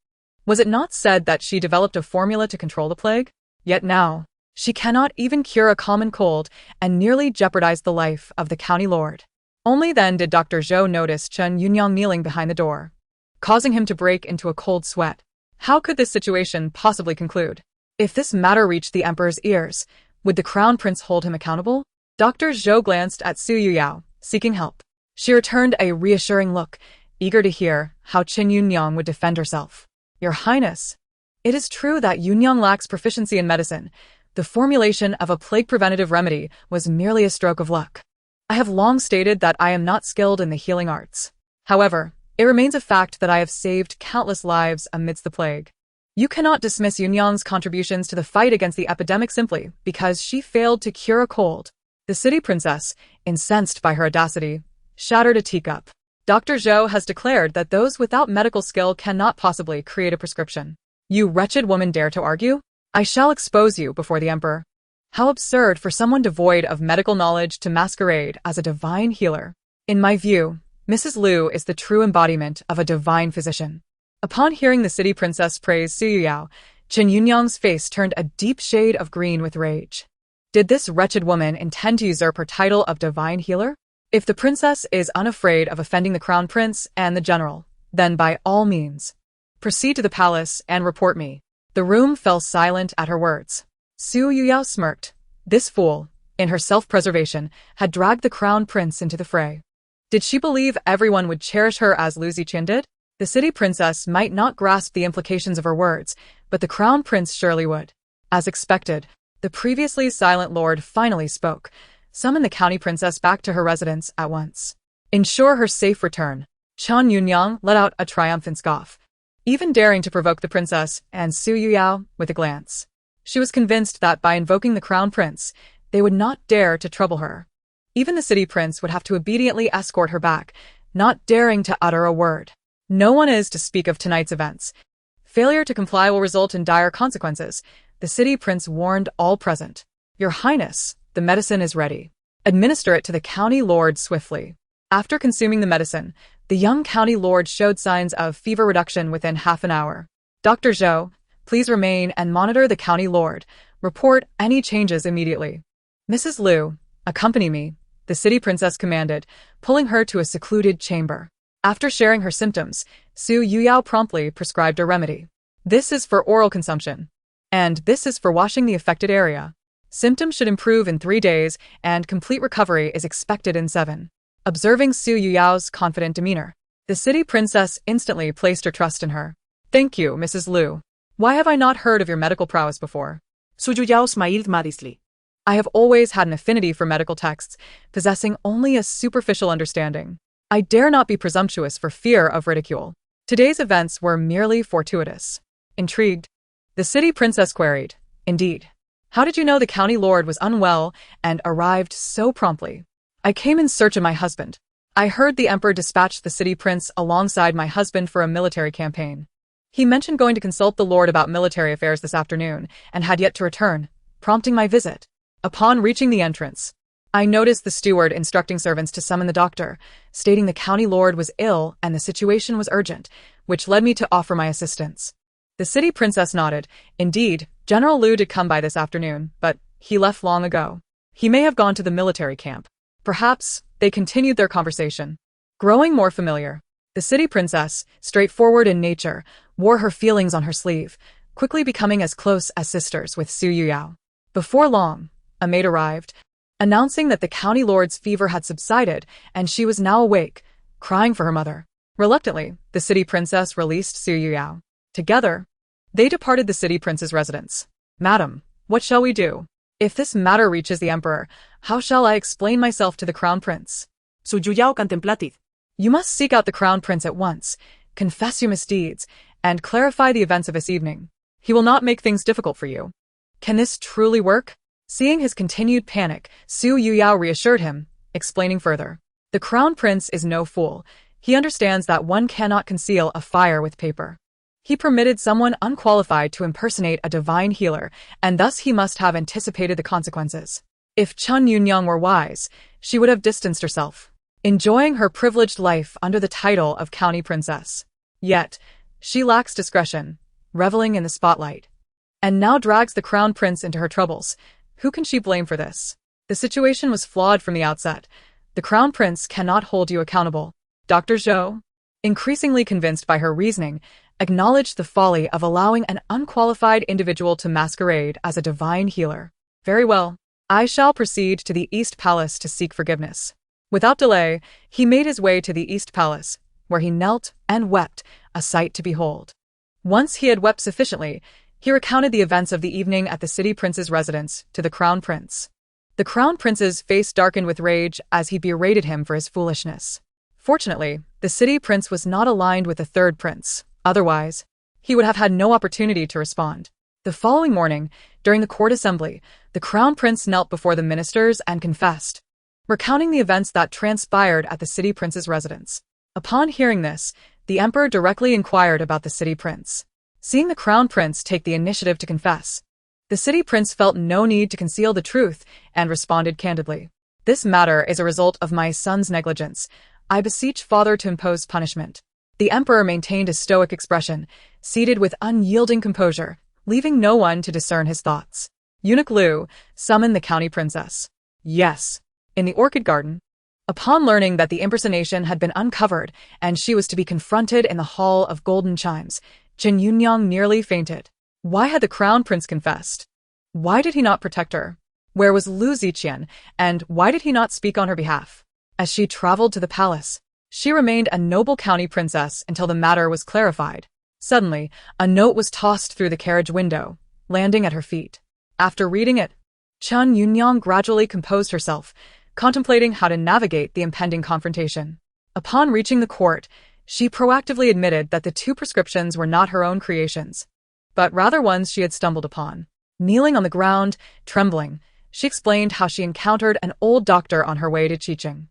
Was it not said that she developed a formula to control the plague? Yet now, she cannot even cure a common cold and nearly jeopardized the life of the county lord. Only then did Dr. Zhou notice Chen Yunyang kneeling behind the door, causing him to break into a cold sweat. How could this situation possibly conclude? If this matter reached the emperor's ears, would the crown prince hold him accountable? Dr. Zhou glanced at Su Yujiao, seeking help. She returned a reassuring look, eager to hear how Chen Yunyang would defend herself. Your Highness, it is true that Yunyang lacks proficiency in medicine. The formulation of a plague preventative remedy was merely a stroke of luck. I have long stated that I am not skilled in the healing arts. However, it remains a fact that I have saved countless lives amidst the plague. You cannot dismiss Yunyang's contributions to the fight against the epidemic simply because she failed to cure a cold. The city princess, incensed by her audacity, shattered a teacup. Dr. Zhou has declared that those without medical skill cannot possibly create a prescription. You wretched woman dare to argue? I shall expose you before the emperor. How absurd for someone devoid of medical knowledge to masquerade as a divine healer. In my view, Mrs. Lu is the true embodiment of a divine physician. Upon hearing the city princess praise Su Yujiao, Chen Yunyang's face turned a deep shade of green with rage. Did this wretched woman intend to usurp her title of divine healer? If the princess is unafraid of offending the crown prince and the general, then by all means, proceed to the palace and report me. The room fell silent at her words. Su Yujiao smirked. This fool, in her self-preservation, had dragged the crown prince into the fray. Did she believe everyone would cherish her as Lu Ziqian did? The city princess might not grasp the implications of her words, but the crown prince surely would. As expected, the previously silent lord finally spoke. Summon the county princess back to her residence at once. Ensure her safe return. Chen Yunyang let out a triumphant scoff, even daring to provoke the princess and Su Yujiao with a glance. She was convinced that by invoking the crown prince, they would not dare to trouble her. Even the city prince would have to obediently escort her back, not daring to utter a word. No one is to speak of tonight's events. Failure to comply will result in dire consequences, the city prince warned all present. Your Highness, the medicine is ready. Administer it to the county lord swiftly. After consuming the medicine, the young county lord showed signs of fever reduction within half an hour. Dr. Zhou, please remain and monitor the county lord. Report any changes immediately. Mrs. Lu, accompany me, the city princess commanded, pulling her to a secluded chamber. After sharing her symptoms, Su Yujiao promptly prescribed a remedy. This is for oral consumption. And this is for washing the affected area. Symptoms should improve in 3 days, and complete recovery is expected in 7. Observing Su Yujiao's confident demeanor, the city princess instantly placed her trust in her. Thank you, Mrs. Lu. Why have I not heard of your medical prowess before? Su Yujiao smiled modestly. I have always had an affinity for medical texts, possessing only a superficial understanding. I dare not be presumptuous for fear of ridicule. Today's events were merely fortuitous. Intrigued, the city princess queried, Indeed. How did you know the county lord was unwell and arrived so promptly? I came in search of my husband. I heard the emperor dispatched the city prince alongside my husband for a military campaign. He mentioned going to consult the lord about military affairs this afternoon and had yet to return, prompting my visit. Upon reaching the entrance, I noticed the steward instructing servants to summon the doctor, stating the county lord was ill and the situation was urgent, which led me to offer my assistance. The city princess nodded. Indeed, General Lu did come by this afternoon, but he left long ago. He may have gone to the military camp. Perhaps they continued their conversation. Growing more familiar, the city princess, straightforward in nature, wore her feelings on her sleeve, quickly becoming as close as sisters with Su Yujiao. Before long, a maid arrived, announcing that the county lord's fever had subsided and she was now awake, crying for her mother. Reluctantly, the city princess released Su Yujiao. Together, they departed the city prince's residence. Madam, what shall we do? If this matter reaches the emperor, how shall I explain myself to the crown prince? Su Yujiao contemplative. You must seek out the crown prince at once, confess your misdeeds, and clarify the events of this evening. He will not make things difficult for you. Can this truly work? Seeing his continued panic, Su Yujiao reassured him, explaining further. The crown prince is no fool. He understands that one cannot conceal a fire with paper. He permitted someone unqualified to impersonate a divine healer, and thus he must have anticipated the consequences. If Chen Yunyang were wise, she would have distanced herself, enjoying her privileged life under the title of county princess. Yet, she lacks discretion, reveling in the spotlight, and now drags the crown prince into her troubles. Who can she blame for this? The situation was flawed from the outset. The crown prince cannot hold you accountable. Dr. Zhou, increasingly convinced by her reasoning, acknowledged the folly of allowing an unqualified individual to masquerade as a divine healer. Very well, I shall proceed to the East Palace to seek forgiveness. Without delay, he made his way to the East Palace, where he knelt and wept, a sight to behold. Once he had wept sufficiently, he recounted the events of the evening at the city prince's residence to the crown prince. The crown prince's face darkened with rage as he berated him for his foolishness. Fortunately, the city prince was not aligned with the third prince. Otherwise, he would have had no opportunity to respond. The following morning, during the court assembly, the crown prince knelt before the ministers and confessed, recounting the events that transpired at the city prince's residence. Upon hearing this, the emperor directly inquired about the city prince. Seeing the crown prince take the initiative to confess, the city prince felt no need to conceal the truth and responded candidly. This matter is a result of my son's negligence. I beseech father to impose punishment. The emperor maintained a stoic expression, seated with unyielding composure, leaving no one to discern his thoughts. Eunuch Lu summoned the county princess. Yes, in the orchid garden. Upon learning that the impersonation had been uncovered and she was to be confronted in the Hall of Golden Chimes, Chen Yunyang nearly fainted. Why had the crown prince confessed? Why did he not protect her? Where was Lu Ziqian, and why did he not speak on her behalf? As she traveled to the palace, she remained a noble county princess until the matter was clarified. Suddenly, a note was tossed through the carriage window, landing at her feet. After reading it, Chen Yunyang gradually composed herself, contemplating how to navigate the impending confrontation. Upon reaching the court, she proactively admitted that the 2 prescriptions were not her own creations, but rather ones she had stumbled upon. Kneeling on the ground, trembling, she explained how she encountered an old doctor on her way to Qiqing.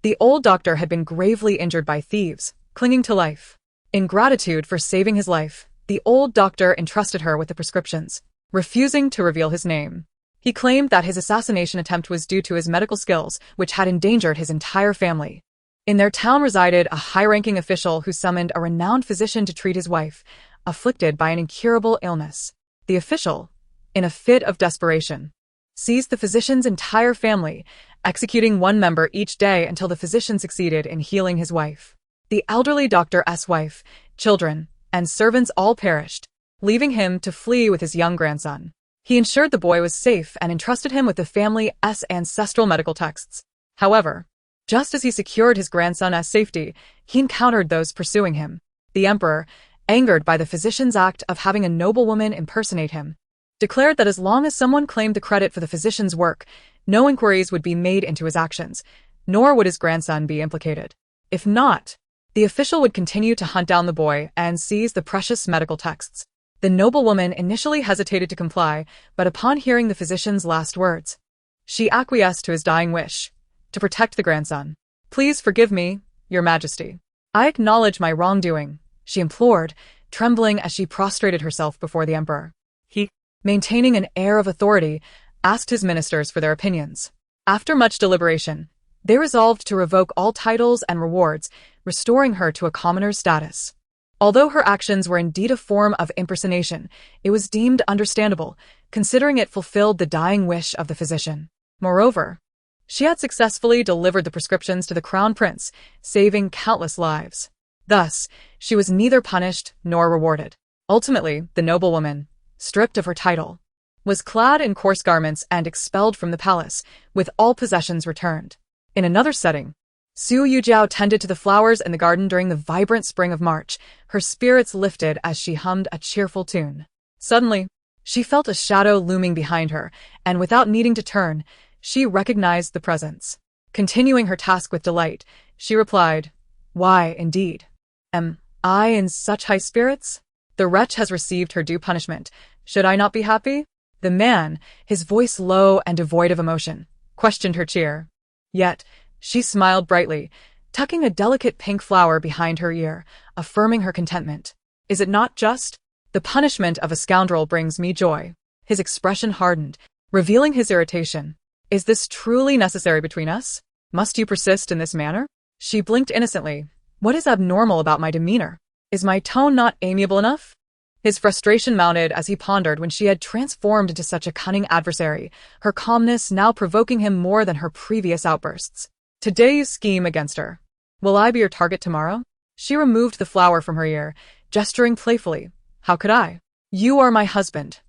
The old doctor had been gravely injured by thieves, clinging to life. In gratitude for saving his life, the old doctor entrusted her with the prescriptions, refusing to reveal his name. He claimed that his assassination attempt was due to his medical skills, which had endangered his entire family. In their town resided a high-ranking official who summoned a renowned physician to treat his wife, afflicted by an incurable illness. The official, in a fit of desperation, seized the physician's entire family, executing one member each day until the physician succeeded in healing his wife. The elderly doctor's wife, children, and servants all perished, leaving him to flee with his young grandson. He ensured the boy was safe and entrusted him with the family's ancestral medical texts. However, just as he secured his grandson's safety, he encountered those pursuing him. The emperor, angered by the physician's act of having a noblewoman impersonate him, declared that as long as someone claimed the credit for the physician's work, no inquiries would be made into his actions, nor would his grandson be implicated. If not, the official would continue to hunt down the boy and seize the precious medical texts. The noblewoman initially hesitated to comply, but upon hearing the physician's last words, she acquiesced to his dying wish to protect the grandson. Please forgive me, Your Majesty. I acknowledge my wrongdoing, she implored, trembling as she prostrated herself before the emperor. He, maintaining an air of authority, asked his ministers for their opinions. After much deliberation, they resolved to revoke all titles and rewards, restoring her to a commoner's status. Although her actions were indeed a form of impersonation, it was deemed understandable, considering it fulfilled the dying wish of the physician. Moreover, she had successfully delivered the prescriptions to the crown prince, saving countless lives. Thus, she was neither punished nor rewarded. Ultimately, the noblewoman, stripped of her title, was clad in coarse garments and expelled from the palace, with all possessions returned. In another setting, Su Yujiao tended to the flowers in the garden during the vibrant spring of March, her spirits lifted as she hummed a cheerful tune. Suddenly, she felt a shadow looming behind her, and without needing to turn, she recognized the presence. Continuing her task with delight, she replied, "Why, indeed? Am I in such high spirits? The wretch has received her due punishment. Should I not be happy?" The man, his voice low and devoid of emotion, questioned her cheer. Yet, she smiled brightly, tucking a delicate pink flower behind her ear, affirming her contentment. "Is it not just? The punishment of a scoundrel brings me joy." His expression hardened, revealing his irritation. "Is this truly necessary between us? Must you persist in this manner?" She blinked innocently. "What is abnormal about my demeanor? Is my tone not amiable enough?" His frustration mounted as he pondered when she had transformed into such a cunning adversary, her calmness now provoking him more than her previous outbursts. "Today you scheme against her. Will I be your target tomorrow?" She removed the flower from her ear, gesturing playfully. "How could I? You are my husband.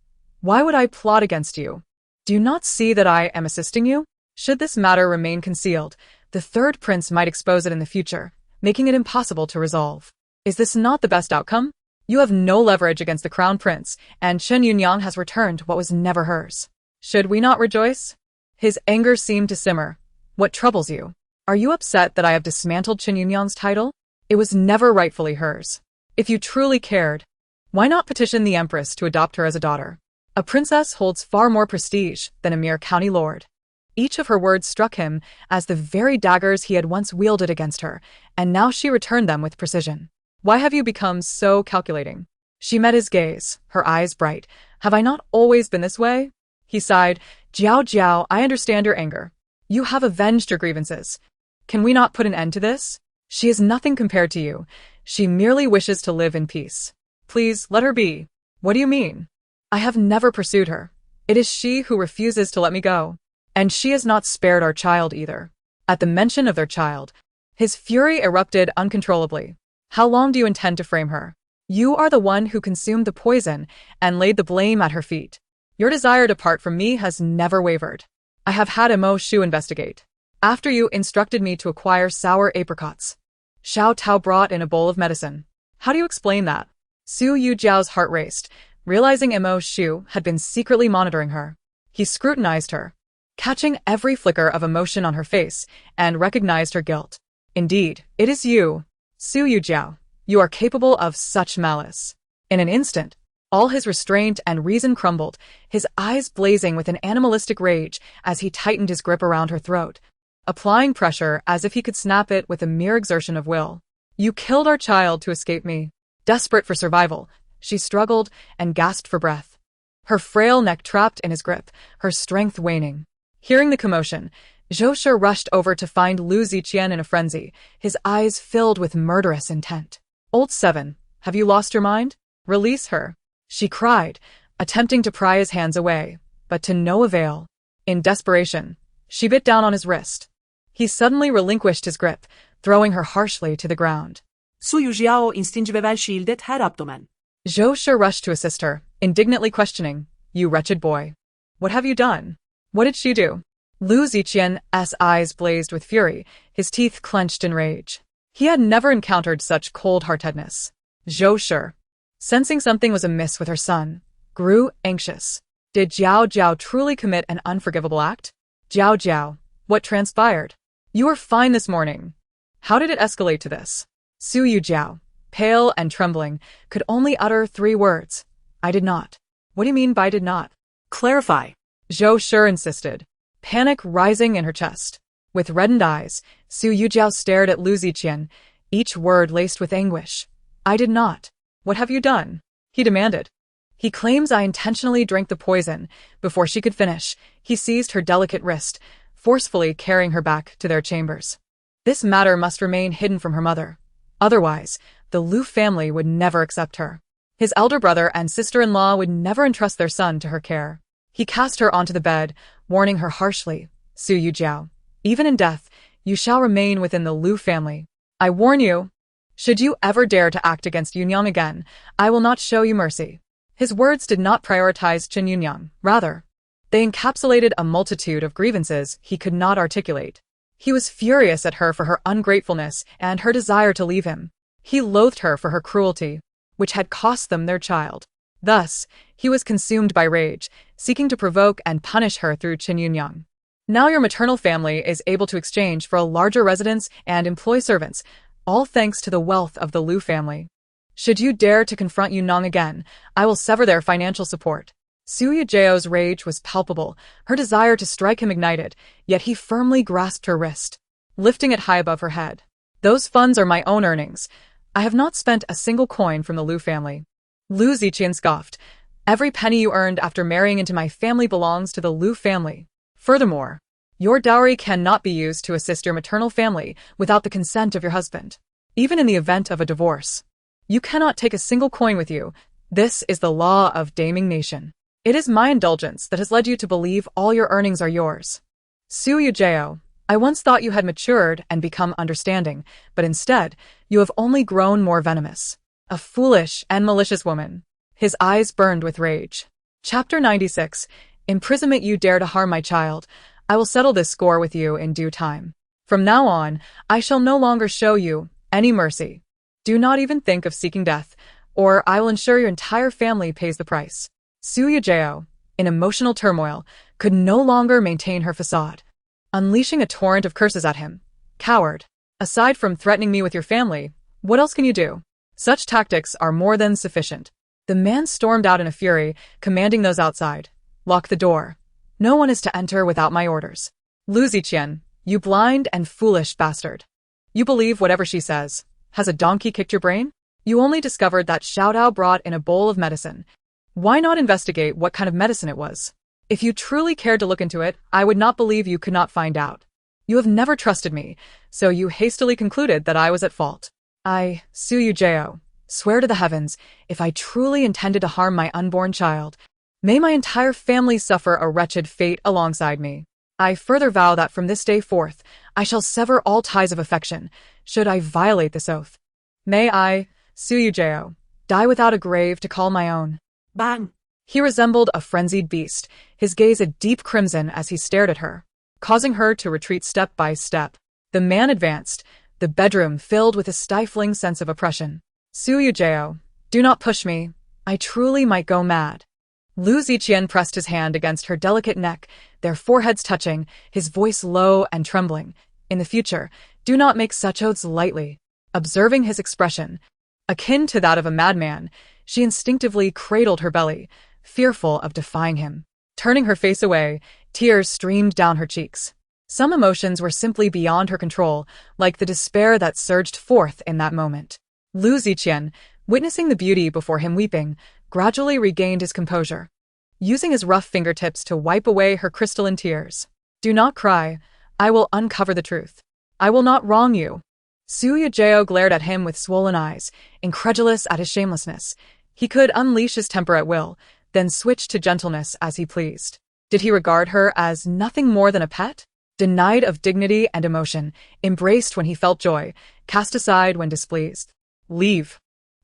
Why would I plot against you? Do you not see that I am assisting you? Should this matter remain concealed, the third prince might expose it in the future, making it impossible to resolve. Is this not the best outcome? You have no leverage against the crown prince, and Chen Yunyang has returned what was never hers. Should we not rejoice?" His anger seemed to simmer. "What troubles you? Are you upset that I have dismantled Chen Yunyang's title? It was never rightfully hers. If you truly cared, Why not petition the Empress to adopt her as a daughter? A princess holds far more prestige than a mere county lord. Each of her words struck him as the very daggers he had once wielded against her, and now she returned them with precision. Why have you become so calculating? She met his gaze, her eyes bright. Have I not always been this way? He sighed. Jiao Jiao, I understand your anger. You have avenged your grievances. Can we not put an end to this? She is nothing compared to you. She merely wishes to live in peace. Please, let her be. What do you mean? I have never pursued her. It is she who refuses to let me go. And she has not spared our child either. At the mention of their child, his fury erupted uncontrollably. How long do you intend to frame her? You are the one who consumed the poison and laid the blame at her feet. Your desire to part from me has never wavered. I have had Mo Shu investigate. After you instructed me to acquire sour apricots, Xiao Tao brought in a bowl of medicine. How do you explain that? Su Yujiao's heart raced, realizing Mo Shu had been secretly monitoring her. He scrutinized her, catching every flicker of emotion on her face, and recognized her guilt. Indeed, it is you, Su Yujiao. You are capable of such malice. In an instant, all his restraint and reason crumbled, his eyes blazing with an animalistic rage as he tightened his grip around her throat, applying pressure as if he could snap it with a mere exertion of will. You killed our child to escape me. Desperate for survival, she struggled and gasped for breath, her frail neck trapped in his grip, her strength waning. Hearing the commotion, Zhou Shi rushed over to find Lu Ziqian in a frenzy, his eyes filled with murderous intent. Old Seven, have you lost your mind? Release her, she cried, attempting to pry his hands away, but to no avail. In desperation, she bit down on his wrist. He suddenly relinquished his grip, throwing her harshly to the ground. Su Yujiao instinge vel shielded her abdomen. Zhou Shi rushed to assist her, indignantly questioning, You wretched boy. What have you done? What did she do? Lu Ziqian's eyes blazed with fury, his teeth clenched in rage. He had never encountered such cold-heartedness. Zhou Shi, sensing something was amiss with her son, grew anxious. Did Jiao Jiao truly commit an unforgivable act? Jiao Jiao, what transpired? You were fine this morning. How did it escalate to this? Su Yujiao, pale and trembling, could only utter 3 words. I did not. What do you mean by did not? Clarify. Zhou Shi insisted, panic rising in her chest. With reddened eyes, Su Yujiao stared at Lu Ziqian, each word laced with anguish. I did not. What have you done? He demanded. He claims I intentionally drank the poison. Before she could finish, he seized her delicate wrist, forcefully carrying her back to their chambers. This matter must remain hidden from her mother. Otherwise, the Lu family would never accept her. His elder brother and sister-in-law would never entrust their son to her care. He cast her onto the bed, warning her harshly, Su Yujiao, even in death, you shall remain within the Lu family. I warn you, should you ever dare to act against Yunyang again, I will not show you mercy. His words did not prioritize Chen Yunyang, rather, they encapsulated a multitude of grievances he could not articulate. He was furious at her for her ungratefulness and her desire to leave him. He loathed her for her cruelty, which had cost them their child. Thus, he was consumed by rage, seeking to provoke and punish her through Chen Yunyang. Now your maternal family is able to exchange for a larger residence and employ servants, all thanks to the wealth of the Lu family. Should you dare to confront Yunyang again, I will sever their financial support. Su Yujiao's rage was palpable, her desire to strike him ignited, yet he firmly grasped her wrist, lifting it high above her head. Those funds are my own earnings. I have not spent a single coin from the Lu family. Lu Ziqian scoffed. Every penny you earned after marrying into my family belongs to the Lu family. Furthermore, your dowry cannot be used to assist your maternal family without the consent of your husband. Even in the event of a divorce, you cannot take a single coin with you. This is the law of Daming Nation. It is my indulgence that has led you to believe all your earnings are yours. Su Yujiao, I once thought you had matured and become understanding, but instead, you have only grown more venomous. A foolish and malicious woman. His eyes burned with rage. Chapter 96. Imprisonment. You dare to harm my child. I will settle this score with you in due time. From now on, I shall no longer show you any mercy. Do not even think of seeking death, or I will ensure your entire family pays the price. Su Yujiao, in emotional turmoil, could no longer maintain her facade, unleashing a torrent of curses at him. Coward. Aside from threatening me with your family, what else can you do? Such tactics are more than sufficient. The man stormed out in a fury, commanding those outside, "Lock the door. No one is to enter without my orders." Lu Ziqian, you blind and foolish bastard. You believe whatever she says. Has a donkey kicked your brain? You only discovered that Xiaodao brought in a bowl of medicine. Why not investigate what kind of medicine it was? If you truly cared to look into it, I would not believe you could not find out. You have never trusted me, so you hastily concluded that I was at fault. I, Su Yujiao, swear to the heavens, if I truly intended to harm my unborn child, may my entire family suffer a wretched fate alongside me. I further vow that from this day forth, I shall sever all ties of affection, should I violate this oath. May I, Su Yujiao, die without a grave to call my own. Bang! He resembled a frenzied beast, his gaze a deep crimson as he stared at her, causing her to retreat step by step. The man advanced, the bedroom filled with a stifling sense of oppression. Su Yujiao, do not push me. I truly might go mad. Lu Ziqian pressed his hand against her delicate neck, their foreheads touching, his voice low and trembling. In the future, do not make such oaths lightly. Observing his expression, akin to that of a madman, she instinctively cradled her belly, fearful of defying him. Turning her face away, tears streamed down her cheeks. Some emotions were simply beyond her control, like the despair that surged forth in that moment. Lu Ziqian, witnessing the beauty before him weeping, gradually regained his composure, using his rough fingertips to wipe away her crystalline tears. Do not cry. I will uncover the truth. I will not wrong you. Su Yujiao glared at him with swollen eyes, incredulous at his shamelessness. He could unleash his temper at will, then switch to gentleness as he pleased. Did he regard her as nothing more than a pet? Denied of dignity and emotion, embraced when he felt joy, cast aside when displeased. Leave.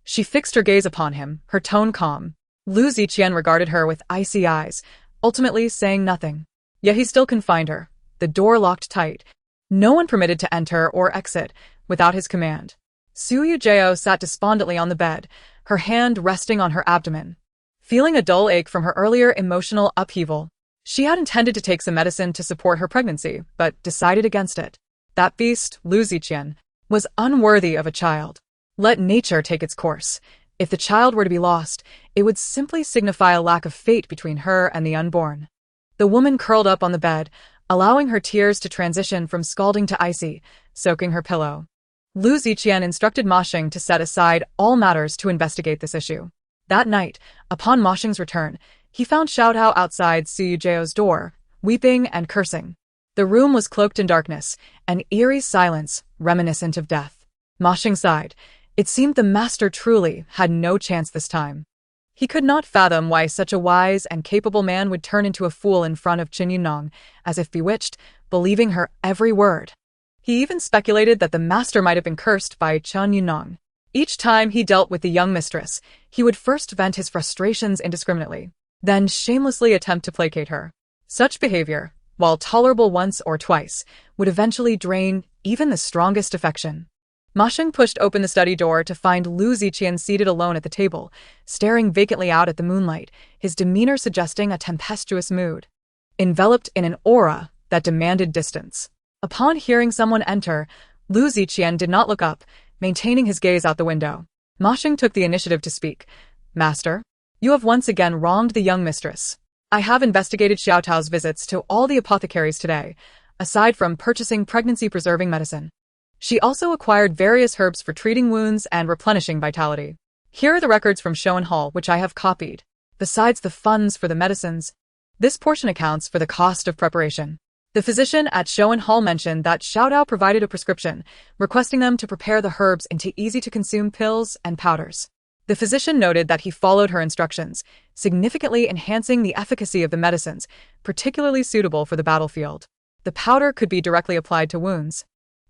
She fixed her gaze upon him, her tone calm. Lu Ziqian regarded her with icy eyes, ultimately saying nothing. Yet he still confined her, the door locked tight. No one permitted to enter or exit without his command. Su Yujiao sat despondently on the bed, her hand resting on her abdomen. Feeling a dull ache from her earlier emotional upheaval, she had intended to take some medicine to support her pregnancy, but decided against it. That beast, Lu Ziqian, was unworthy of a child. Let nature take its course. If the child were to be lost, it would simply signify a lack of fate between her and the unborn. The woman curled up on the bed, allowing her tears to transition from scalding to icy, soaking her pillow. Lu Ziqian instructed Ma Xing to set aside all matters to investigate this issue. That night, upon Ma Xing's return, he found Xiaodao outside Su Yujiao's door, weeping and cursing. The room was cloaked in darkness, an eerie silence reminiscent of death. Ma Xing sighed. It seemed the master truly had no chance this time. He could not fathom why such a wise and capable man would turn into a fool in front of Qin Yunong, as if bewitched, believing her every word. He even speculated that the master might have been cursed by Qin Yunong. Each time he dealt with the young mistress, he would first vent his frustrations indiscriminately, then shamelessly attempt to placate her. Such behavior, while tolerable once or twice, would eventually drain even the strongest affection. Ma Xing pushed open the study door to find Lu Ziqian seated alone at the table, staring vacantly out at the moonlight, his demeanor suggesting a tempestuous mood, enveloped in an aura that demanded distance. Upon hearing someone enter, Lu Ziqian did not look up, maintaining his gaze out the window. Ma Xing took the initiative to speak. Master, you have once again wronged the young mistress. I have investigated Xiaotao's visits to all the apothecaries today, aside from purchasing pregnancy-preserving medicine. She also acquired various herbs for treating wounds and replenishing vitality. Here are the records from Showen Hall which I have copied. Besides the funds for the medicines, this portion accounts for the cost of preparation. The physician at Showen Hall mentioned that Xiaodao provided a prescription, requesting them to prepare the herbs into easy-to-consume pills and powders. The physician noted that he followed her instructions, significantly enhancing the efficacy of the medicines, particularly suitable for the battlefield. The powder could be directly applied to wounds,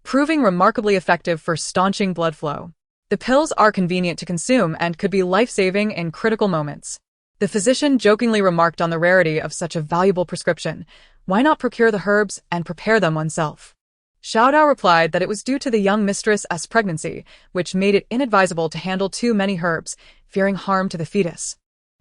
proving remarkably effective for staunching blood flow. The pills are convenient to consume and could be life-saving in critical moments. The physician jokingly remarked on the rarity of such a valuable prescription. Why not procure the herbs and prepare them oneself? Xiaodao replied that it was due to the young mistress's pregnancy, which made it inadvisable to handle too many herbs, fearing harm to the fetus.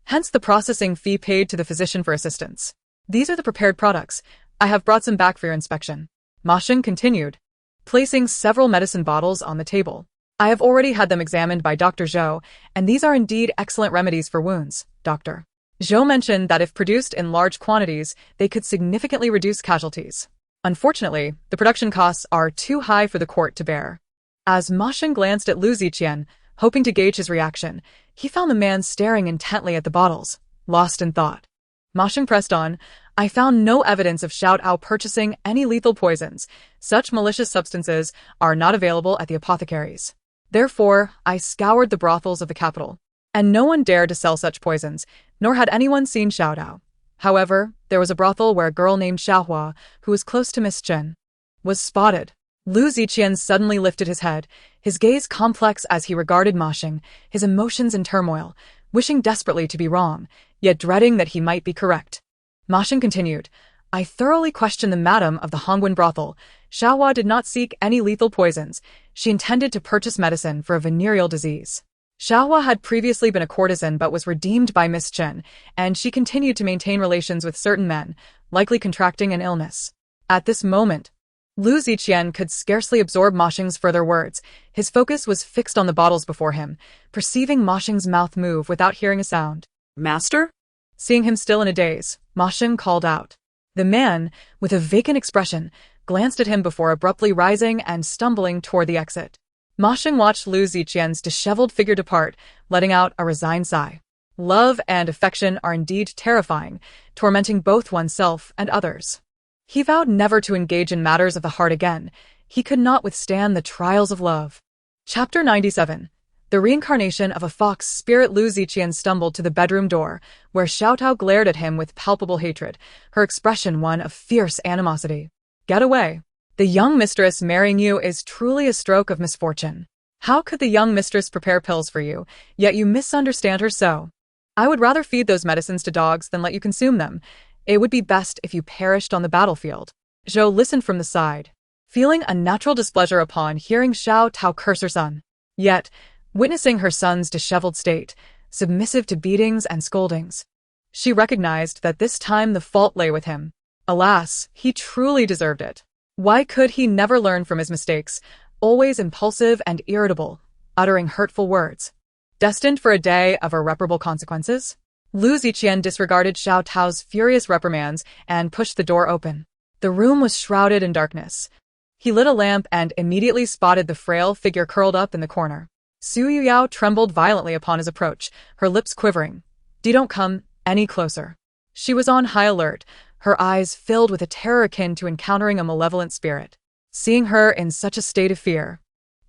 Hence the processing fee paid to the physician for assistance. These are the prepared products. I have brought some back for your inspection. Ma Xing continued, placing several medicine bottles on the table. I have already had them examined by Dr. Zhou, and these are indeed excellent remedies for wounds, Doctor. Zhou mentioned that if produced in large quantities, they could significantly reduce casualties. Unfortunately, the production costs are too high for the court to bear. As Ma Sheng glanced at Lu Ziqian, hoping to gauge his reaction, he found the man staring intently at the bottles, lost in thought. Ma Sheng pressed on, I found no evidence of Xiao Tao purchasing any lethal poisons. Such malicious substances are not available at the apothecaries. Therefore, I scoured the brothels of the capital, and no one dared to sell such poisons, nor had anyone seen Xiao Tao. However, there was a brothel where a girl named Xiaohua, who was close to Miss Chen, was spotted. Lu Ziqian suddenly lifted his head, his gaze complex as he regarded Ma Sheng, his emotions in turmoil, wishing desperately to be wrong, yet dreading that he might be correct. Ma Sheng continued, I thoroughly questioned the madam of the Hongwen brothel. Xiaohua did not seek any lethal poisons. She intended to purchase medicine for a venereal disease. Xiaohua had previously been a courtesan but was redeemed by Miss Chen, and she continued to maintain relations with certain men, likely contracting an illness. At this moment, Lu Ziqian could scarcely absorb Ma Sheng's further words. His focus was fixed on the bottles before him, perceiving Ma Sheng's mouth move without hearing a sound. Master? Seeing him still in a daze, Ma Sheng called out. The man, with a vacant expression, glanced at him before abruptly rising and stumbling toward the exit. Ma Sheng watched Lu Ziqian's disheveled figure depart, letting out a resigned sigh. Love and affection are indeed terrifying, tormenting both oneself and others. He vowed never to engage in matters of the heart again. He could not withstand the trials of love. Chapter 97. The reincarnation of a fox spirit. Lu Ziqian stumbled to the bedroom door, where Xiao Tao glared at him with palpable hatred, her expression one of fierce animosity. Get away. The young mistress marrying you is truly a stroke of misfortune. How could the young mistress prepare pills for you, yet you misunderstand her so? I would rather feed those medicines to dogs than let you consume them. It would be best if you perished on the battlefield. Zhou listened from the side, feeling a natural displeasure upon hearing Xiao Tao curse her son. Yet, witnessing her son's disheveled state, submissive to beatings and scoldings, she recognized that this time the fault lay with him. Alas, he truly deserved it. Why could he never learn from his mistakes, always impulsive and irritable, uttering hurtful words, destined for a day of irreparable consequences? Lu Ziqian disregarded Xiao Tao's furious reprimands and pushed the door open. The room was shrouded in darkness. He lit a lamp and immediately spotted the frail figure curled up in the corner. Su Yujiao trembled violently upon his approach, her lips quivering. Don't come any closer. She was on high alert, her eyes filled with a terror akin to encountering a malevolent spirit. Seeing her in such a state of fear,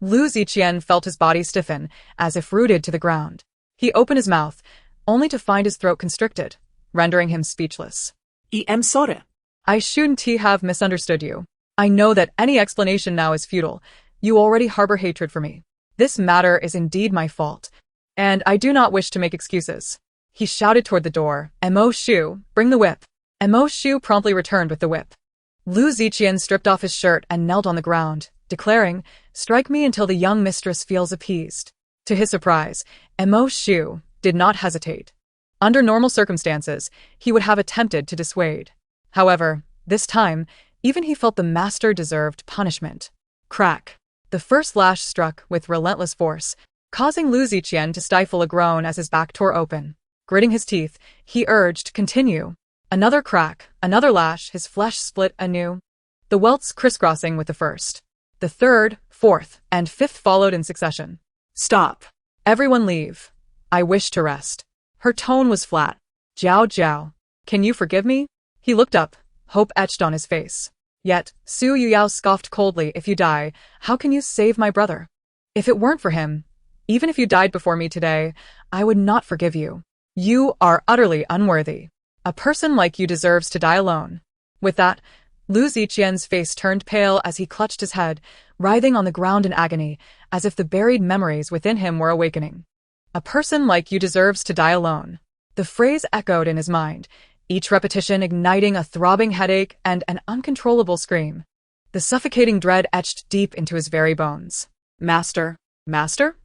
Lu Ziqian felt his body stiffen, as if rooted to the ground. He opened his mouth, only to find his throat constricted, rendering him speechless. I'm sorry. I shouldn't have misunderstood you. I know that any explanation now is futile. You already harbor hatred for me. This matter is indeed my fault, and I do not wish to make excuses. He shouted toward the door, Mo Shu, bring the whip. Mo Shu promptly returned with the whip. Lu Ziqian stripped off his shirt and knelt on the ground, declaring, strike me until the young mistress feels appeased. To his surprise, Mo Shu did not hesitate. Under normal circumstances, he would have attempted to dissuade. However, this time, even he felt the master deserved punishment. Crack. The first lash struck with relentless force, causing Lu Ziqian to stifle a groan as his back tore open. Gritting his teeth, he urged, continue. Another crack, another lash, his flesh split anew, the welts crisscrossing with the first. The third, fourth, and fifth followed in succession. Stop. Everyone leave. I wish to rest. Her tone was flat. Jiao Jiao, can you forgive me? He looked up, hope etched on his face. Yet, Su Yujiao scoffed coldly, if you die, how can you save my brother? If it weren't for him, even if you died before me today, I would not forgive you. You are utterly unworthy. A person like you deserves to die alone. With that, Lu Ziqian's face turned pale as he clutched his head, writhing on the ground in agony, as if the buried memories within him were awakening. A person like you deserves to die alone. The phrase echoed in his mind, each repetition igniting a throbbing headache and an uncontrollable scream. The suffocating dread etched deep into his very bones. Master? Master?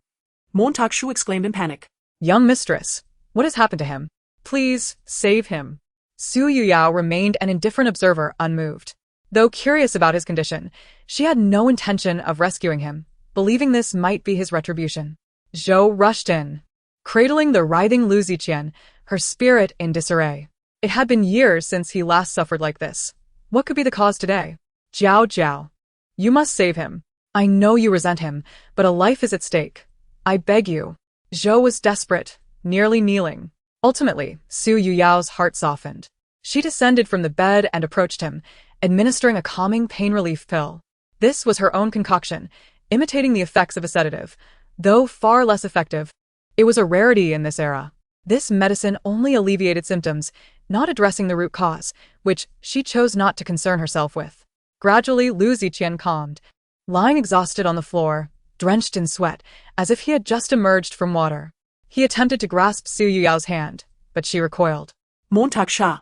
Montakshu exclaimed in panic. Young mistress, what has happened to him? Please, save him. Su Yujiao remained an indifferent observer, unmoved. Though curious about his condition, she had no intention of rescuing him. believing this might be his retribution. Zhou rushed in, cradling the writhing Lu Ziqian, her spirit in disarray. It had been years since he last suffered like this. What could be the cause today? Jiao. You must save him. I know you resent him, but a life is at stake. I beg you. Zhou was desperate, nearly kneeling. Ultimately, Su Yujiao's heart softened. She descended from the bed and approached him, administering a calming pain relief pill. This was her own concoction, imitating the effects of a sedative, though far less effective. It was a rarity in this era. This medicine only alleviated symptoms, not addressing the root cause, which she chose not to concern herself with. Gradually, Lu Ziqian calmed, lying exhausted on the floor, drenched in sweat, as if he had just emerged from water. He attempted to grasp Su Yujiao's hand, but she recoiled. Montaksha.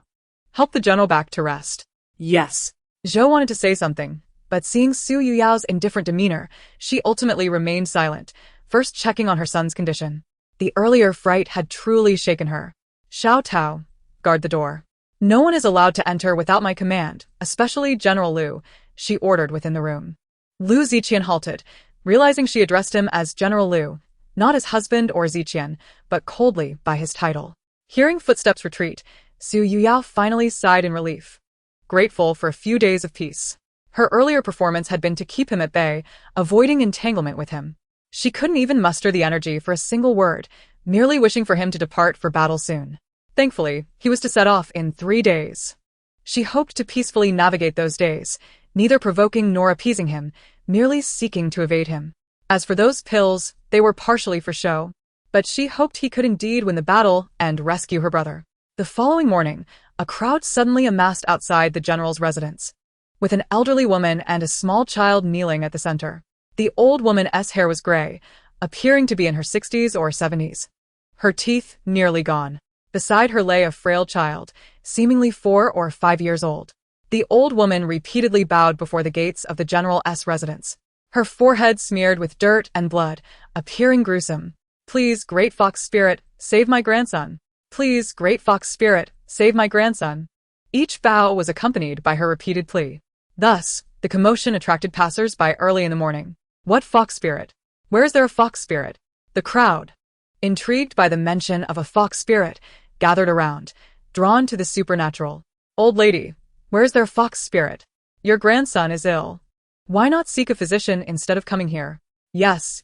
Help the general back to rest. Yes. Zhou wanted to say something, but seeing Su Yujiao's indifferent demeanor, she ultimately remained silent, first checking on her son's condition. The earlier fright had truly shaken her. Xiao Tao, guard the door. No one is allowed to enter without my command, especially General Lu, she ordered within the room. Lu Ziqian halted, realizing she addressed him as General Lu, not as husband or Ziqian, but coldly by his title. Hearing footsteps retreat, Su Yujiao finally sighed in relief, grateful for a few days of peace. Her earlier performance had been to keep him at bay, avoiding entanglement with him. She couldn't even muster the energy for a single word, merely wishing for him to depart for battle soon. Thankfully, he was to set off in 3 days. She hoped to peacefully navigate those days, neither provoking nor appeasing him, merely seeking to evade him. As for those pills, they were partially for show, but she hoped he could indeed win the battle and rescue her brother. The following morning, a crowd suddenly amassed outside the general's residence, with an elderly woman and a small child kneeling at the center. The old woman's hair was gray, appearing to be in her 60s or 70s. Her teeth nearly gone. Beside her lay a frail child, seemingly 4 or 5 years old. The old woman repeatedly bowed before the gates of the general's residence, her forehead smeared with dirt and blood, appearing gruesome. Please, Great Fox Spirit, save my grandson. Please, Great Fox Spirit, save my grandson. Each bow was accompanied by her repeated plea. Thus, the commotion attracted passers-by early in the morning. What fox spirit? Where is there a fox spirit? The crowd, intrigued by the mention of a fox spirit, gathered around, drawn to the supernatural. Old lady, where is there a fox spirit? Your grandson is ill. Why not seek a physician instead of coming here? Yes,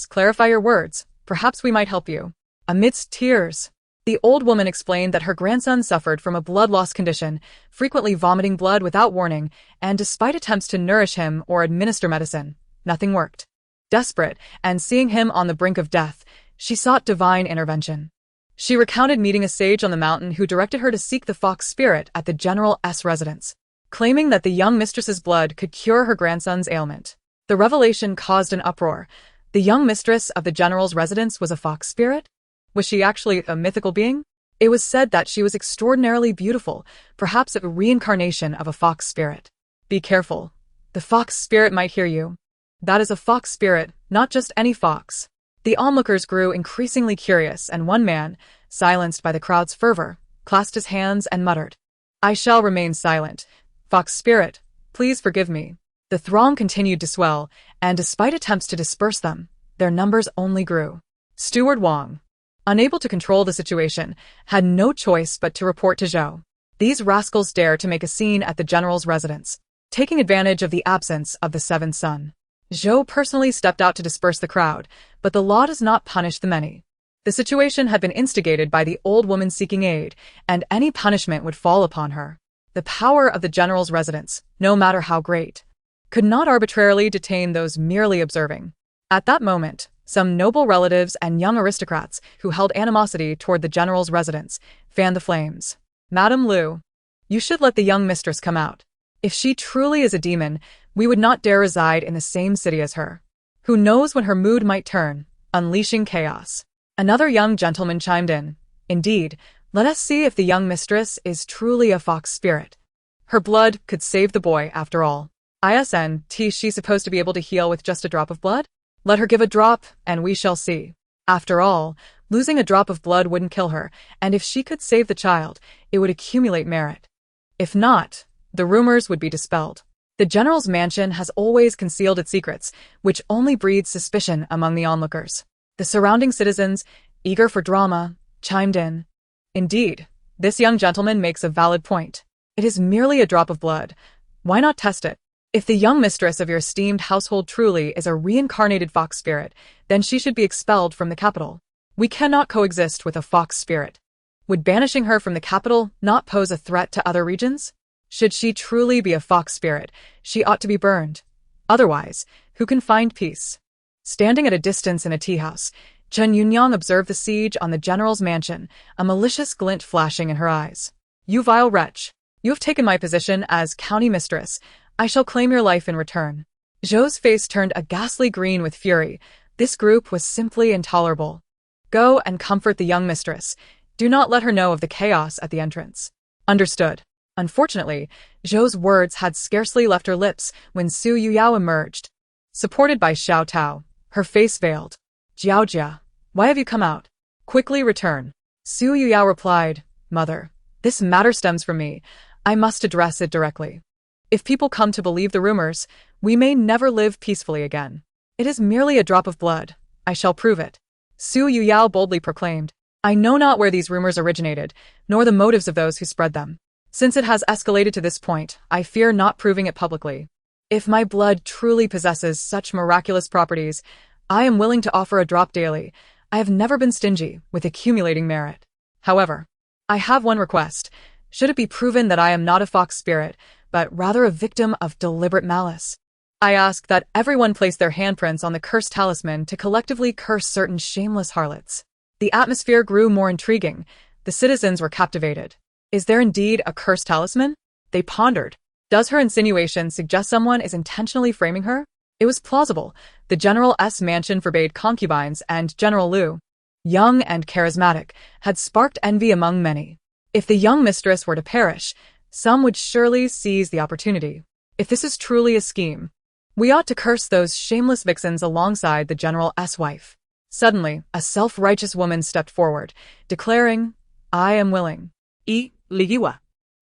clarify your words. Perhaps we might help you. Amidst tears, the old woman explained that her grandson suffered from a blood loss condition, frequently vomiting blood without warning, and despite attempts to nourish him or administer medicine, nothing worked. Desperate, and seeing him on the brink of death, she sought divine intervention. She recounted meeting a sage on the mountain who directed her to seek the fox spirit at the general's residence, claiming that the young mistress's blood could cure her grandson's ailment. The revelation caused an uproar. The young mistress of the general's residence was a fox spirit? Was she actually a mythical being? It was said that she was extraordinarily beautiful, perhaps a reincarnation of a fox spirit. Be careful. The fox spirit might hear you. That is a fox spirit, not just any fox. The onlookers grew increasingly curious, and one man, silenced by the crowd's fervor, clasped his hands and muttered, I shall remain silent. Fox spirit, please forgive me. The throng continued to swell, and despite attempts to disperse them, their numbers only grew. Steward Wang, unable to control the situation, had no choice but to report to Zhou. These rascals dare to make a scene at the general's residence, taking advantage of the absence of the seventh son. Zhou personally stepped out to disperse the crowd, but the law does not punish the many. The situation had been instigated by the old woman seeking aid, and any punishment would fall upon her. The power of the general's residence, no matter how great, could not arbitrarily detain those merely observing. At that moment, some noble relatives and young aristocrats who held animosity toward the general's residence fanned the flames. Madame Lu, you should let the young mistress come out. If she truly is a demon, we would not dare reside in the same city as her. Who knows when her mood might turn, unleashing chaos. Another young gentleman chimed in. Indeed, let us see if the young mistress is truly a fox spirit. Her blood could save the boy after all. Isn't she supposed to be able to heal with just a drop of blood? Let her give a drop, and we shall see. After all, losing a drop of blood wouldn't kill her, and if she could save the child, it would accumulate merit. If not, the rumors would be dispelled. The general's mansion has always concealed its secrets, which only breeds suspicion among the onlookers. The surrounding citizens, eager for drama, chimed in. Indeed, this young gentleman makes a valid point. It is merely a drop of blood. Why not test it? If the young mistress of your esteemed household truly is a reincarnated fox spirit, then she should be expelled from the capital. We cannot coexist with a fox spirit. Would banishing her from the capital not pose a threat to other regions? Should she truly be a fox spirit, she ought to be burned. Otherwise, who can find peace? Standing at a distance in a tea-house, Chen Yunyang observed the siege on the general's mansion, a malicious glint flashing in her eyes. You vile wretch! You have taken my position as county mistress. I shall claim your life in return. Zhou's face turned a ghastly green with fury. This group was simply intolerable. Go and comfort the young mistress. Do not let her know of the chaos at the entrance. Understood. Unfortunately, Zhou's words had scarcely left her lips when Su Yujiao emerged. Supported by Xiao Tao, her face veiled. Jiaojia, why have you come out? Quickly return. Su Yujiao replied, Mother, this matter stems from me. I must address it directly. If people come to believe the rumors, we may never live peacefully again. It is merely a drop of blood. I shall prove it. Su Yujiao boldly proclaimed, I know not where these rumors originated, nor the motives of those who spread them. Since it has escalated to this point, I fear not proving it publicly. If my blood truly possesses such miraculous properties, I am willing to offer a drop daily. I have never been stingy with accumulating merit. However, I have one request. Should it be proven that I am not a fox spirit, but rather a victim of deliberate malice, I ask that everyone place their handprints on the cursed talisman to collectively curse certain shameless harlots. The atmosphere grew more intriguing. The citizens were captivated. Is there indeed a cursed talisman? They pondered. Does her insinuation suggest someone is intentionally framing her? It was plausible. The general's mansion forbade concubines, and General Lu, young and charismatic, had sparked envy among many. If the young mistress were to perish, some would surely seize the opportunity. If this is truly a scheme, we ought to curse those shameless vixens alongside the general's wife. Suddenly, a self-righteous woman stepped forward, declaring, I am willing. Ligiwa.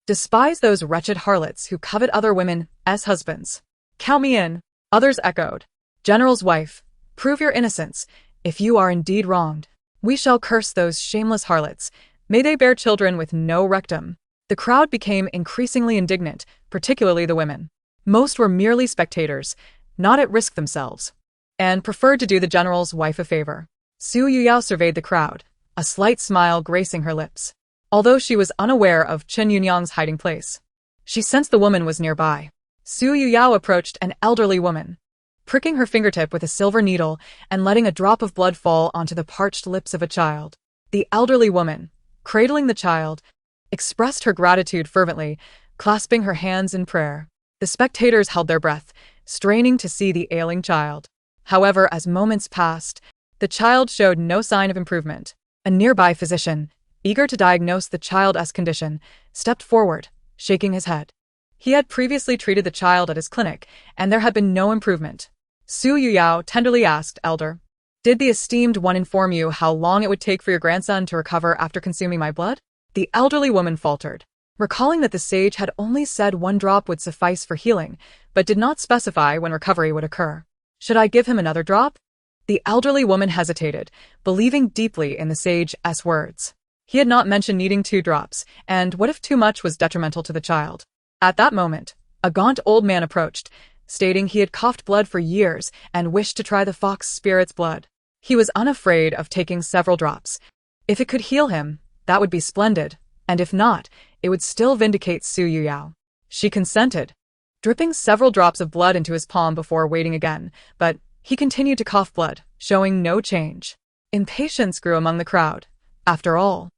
Despise those wretched harlots who covet other women as husbands. Count me in. Others echoed. General's wife, prove your innocence. If you are indeed wronged, we shall curse those shameless harlots. May they bear children with no rectum. The crowd became increasingly indignant, particularly the women. Most were merely spectators, not at risk themselves, and preferred to do the general's wife a favor. Su Yujiao surveyed the crowd, a slight smile gracing her lips. Although she was unaware of Chen Yunyang's hiding place, she sensed the woman was nearby. Su Yujiao approached an elderly woman, pricking her fingertip with a silver needle and letting a drop of blood fall onto the parched lips of a child. The elderly woman, cradling the child, expressed her gratitude fervently, clasping her hands in prayer. The spectators held their breath, straining to see the ailing child. However, as moments passed, the child showed no sign of improvement. A nearby physician, eager to diagnose the child's condition, stepped forward, shaking his head. He had previously treated the child at his clinic, and there had been no improvement. Su Yujiao tenderly asked, Elder, did the esteemed one inform you how long it would take for your grandson to recover after consuming my blood? The elderly woman faltered, recalling that the sage had only said 1 drop would suffice for healing, but did not specify when recovery would occur. Should I give him another drop? The elderly woman hesitated, believing deeply in the sage's words. He had not mentioned needing 2 drops, and what if too much was detrimental to the child? At that moment, a gaunt old man approached, stating he had coughed blood for years and wished to try the fox spirit's blood. He was unafraid of taking several drops. If it could heal him, that would be splendid, and if not, it would still vindicate Su Yujiao. She consented, dripping several drops of blood into his palm before waiting again, but he continued to cough blood, showing no change. Impatience grew among the crowd. After all,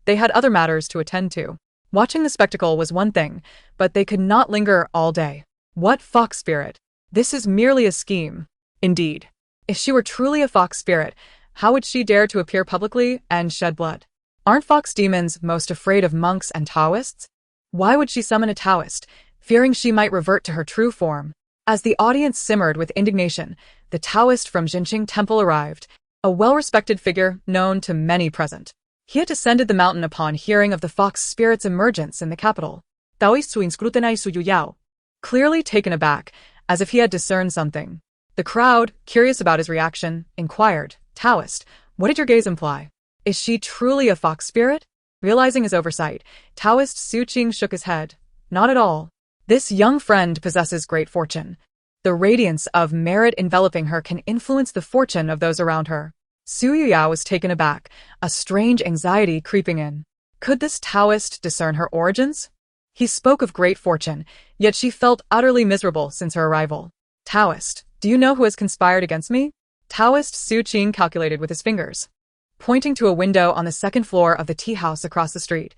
they had other matters to attend to. Watching the spectacle was one thing, but they could not linger all day. What fox spirit? This is merely a scheme. Indeed, if she were truly a fox spirit, how would she dare to appear publicly and shed blood? Aren't fox demons most afraid of monks and Taoists? Why would she summon a Taoist, fearing she might revert to her true form? As the audience simmered with indignation, the Taoist from Jinqing Temple arrived, a well-respected figure known to many present. He had descended the mountain upon hearing of the fox spirit's emergence in the capital. Taoist su inscrutenai Su Yujiao. clearly taken aback, as if he had discerned something. The crowd, curious about his reaction, inquired, Taoist, what did your gaze imply? Is she truly a fox spirit? Realizing his oversight, Taoist Su Yujiao shook his head. Not at all. This young friend possesses great fortune. The radiance of merit enveloping her can influence the fortune of those around her. Su Yujiao was taken aback, a strange anxiety creeping in. Could this Taoist discern her origins? He spoke of great fortune, yet she felt utterly miserable since her arrival. Taoist, do you know who has conspired against me? Taoist Su Yujiao calculated with his fingers, pointing to a window on the second floor of the tea house across the street.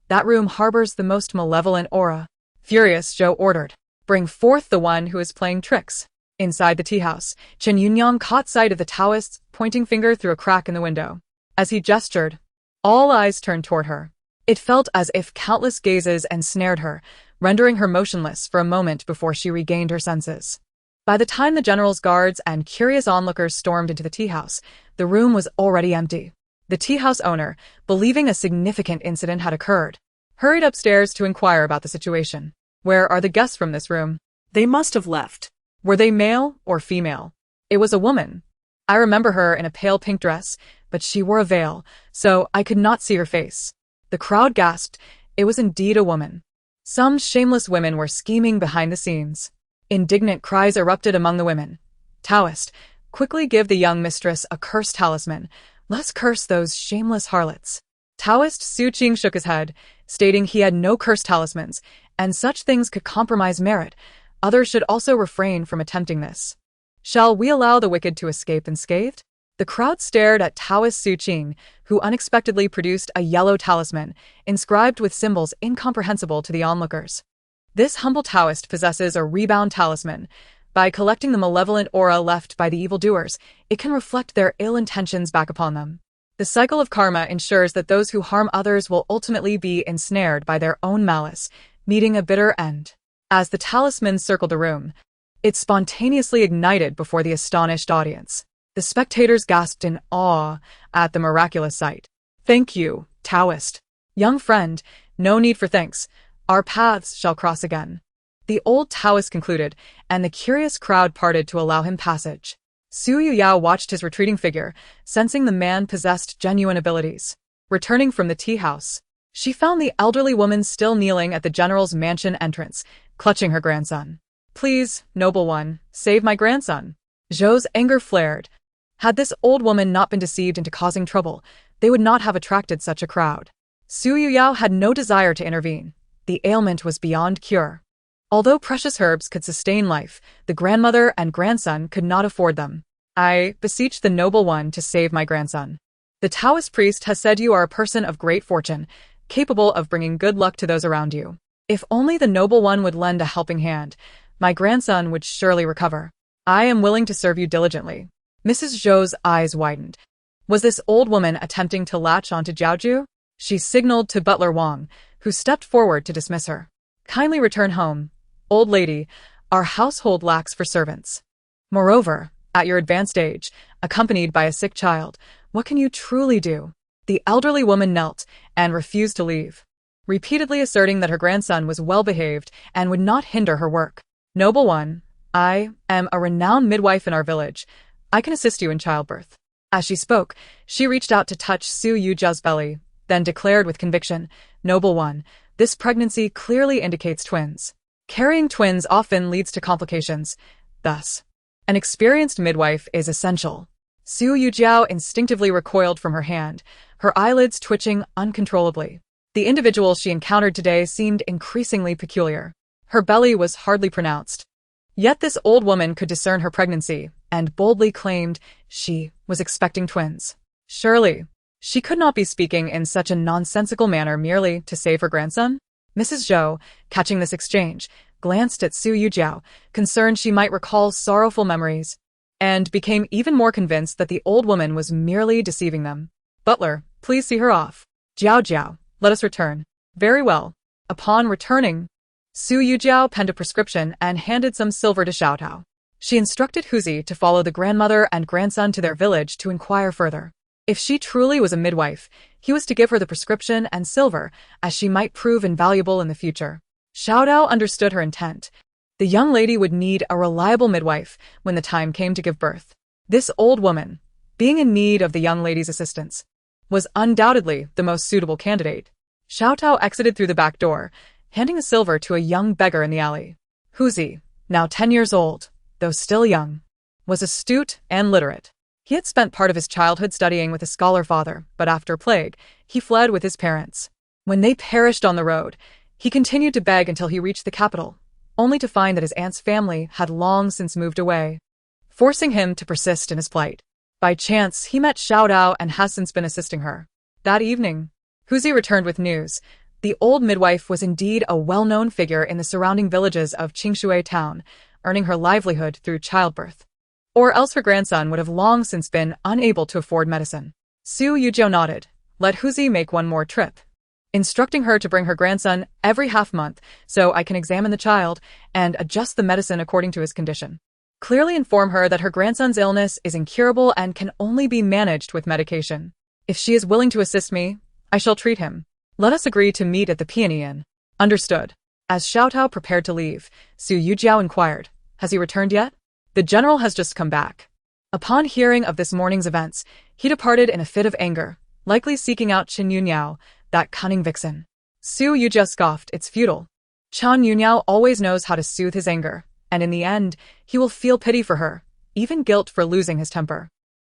That room harbors the most malevolent aura. Furious, Zhou ordered, bring forth the one who is playing tricks. Inside the tea house, Chen Yunyang caught sight of the Taoist's pointing finger through a crack in the window. As he gestured, all eyes turned toward her. It felt as if countless gazes ensnared her, rendering her motionless for a moment before she regained her senses. By the time the general's guards and curious onlookers stormed into the tea house, the room was already empty. The tea house owner, believing a significant incident had occurred, hurried upstairs to inquire about the situation. Where are the guests from this room? They must have left. Were they male or female? It was a woman. I remember her in a pale pink dress, but she wore a veil, so I could not see her face. The crowd gasped. It was indeed a woman. Some shameless women were scheming behind the scenes. Indignant cries erupted among the women. Taoist, quickly give the young mistress a cursed talisman. Let's curse those shameless harlots. Taoist Su Yujiao shook his head, stating he had no cursed talismans, and such things could compromise merit. Others should also refrain from attempting this. Shall we allow the wicked to escape unscathed? The crowd stared at Taoist Su Yujiao, who unexpectedly produced a yellow talisman, inscribed with symbols incomprehensible to the onlookers. This humble Taoist possesses a rebound talisman. By collecting the malevolent aura left by the evildoers, it can reflect their ill intentions back upon them. The cycle of karma ensures that those who harm others will ultimately be ensnared by their own malice, meeting a bitter end. As the talisman circled the room, it spontaneously ignited before the astonished audience. The spectators gasped in awe at the miraculous sight. Thank you, Taoist. Young friend, no need for thanks. Our paths shall cross again. The old Taoist concluded, and the curious crowd parted to allow him passage. Su Yujiao watched his retreating figure, sensing the man possessed genuine abilities. Returning from the tea house, she found the elderly woman still kneeling at the general's mansion entrance, clutching her grandson. Please, noble one, save my grandson. Zhou's anger flared. Had this old woman not been deceived into causing trouble, they would not have attracted such a crowd. Su Yujiao had no desire to intervene. The ailment was beyond cure. Although precious herbs could sustain life, the grandmother and grandson could not afford them. I beseech the noble one to save my grandson. The Taoist priest has said you are a person of great fortune, capable of bringing good luck to those around you. If only the noble one would lend a helping hand, my grandson would surely recover. I am willing to serve you diligently. Mrs. Zhou's eyes widened. Was this old woman attempting to latch onto Jiaoju? She signaled to Butler Wang, who stepped forward to dismiss her. Kindly return home. Old lady, our household lacks for servants. Moreover, at your advanced age, accompanied by a sick child, what can you truly do? The elderly woman knelt and refused to leave, repeatedly asserting that her grandson was well-behaved and would not hinder her work. Noble one, I am a renowned midwife in our village. I can assist you in childbirth. As she spoke, she reached out to touch Su Yujiao's belly, then declared with conviction, Noble one, this pregnancy clearly indicates twins. Carrying twins often leads to complications. Thus, an experienced midwife is essential. Su Yujiao instinctively recoiled from her hand, her eyelids twitching uncontrollably. The individual she encountered today seemed increasingly peculiar. Her belly was hardly pronounced. Yet this old woman could discern her pregnancy, and boldly claimed she was expecting twins. Surely, she could not be speaking in such a nonsensical manner merely to save her grandson? Mrs. Zhou, catching this exchange, glanced at Su Yujiao, concerned she might recall sorrowful memories, and became even more convinced that the old woman was merely deceiving them. Butler, please see her off. Jiao, let us return. Very well. Upon returning, Su Yujiao penned a prescription and handed some silver to Xiaotao. She instructed Huzi to follow the grandmother and grandson to their village to inquire further. If she truly was a midwife, he was to give her the prescription and silver, as she might prove invaluable in the future. Xiaotao understood her intent. The young lady would need a reliable midwife when the time came to give birth. This old woman, being in need of the young lady's assistance, was undoubtedly the most suitable candidate. Xiao exited through the back door, handing a silver to a young beggar in the alley. Huzi, now 10 years old, though still young, was astute and literate. He had spent part of his childhood studying with a scholar father, but after plague, he fled with his parents. When they perished on the road, he continued to beg until he reached the capital, only to find that his aunt's family had long since moved away, forcing him to persist in his plight. By chance, he met Xiao and has since been assisting her. That evening, Huzi returned with news. The old midwife was indeed a well-known figure in the surrounding villages of Qingshui town, earning her livelihood through childbirth. Or else her grandson would have long since been unable to afford medicine. Su Yujiao nodded. Let Huzi make one more trip, instructing her to bring her grandson every half-month so I can examine the child and adjust the medicine according to his condition. Clearly inform her that her grandson's illness is incurable and can only be managed with medication. If she is willing to assist me, I shall treat him. Let us agree to meet at the Peony Inn. Understood. As Xiao prepared to leave, Su Yujiao inquired, has he returned yet? The general has just come back. Upon hearing of this morning's events, he departed in a fit of anger, likely seeking out Chen Yuniao, that cunning vixen. Su Yujiao scoffed, it's futile. Chen Yuniao always knows how to soothe his anger, and in the end, he will feel pity for her, even guilt for losing his temper.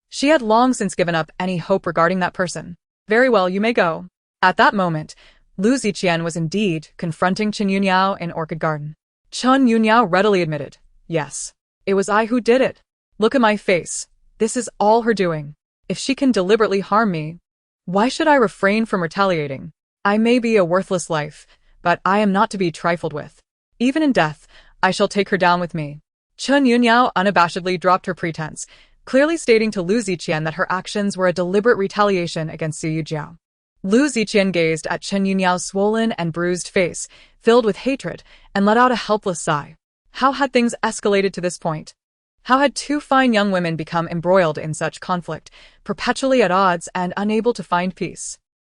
She had long since given up any hope regarding that person. Very well, you may go. At that moment, Lu Ziqian was indeed confronting Chen Yuniao in Orchid Garden. Chen Yuniao readily admitted, yes, it was I who did it. Look at my face. This is all her doing. If she can deliberately harm me, why should I refrain from retaliating? I may be a worthless life, but I am not to be trifled with. Even in death, I shall take her down with me. Chen Yuniao unabashedly dropped her pretense, clearly stating to Lu Ziqian that her actions were a deliberate retaliation against Su Yujiao. Lu Ziqian gazed at Chen Yuniao's swollen and bruised face, filled with hatred, and let out a helpless sigh. How had things escalated to this point? How had two fine young women become embroiled in such conflict, perpetually at odds and unable to find peace?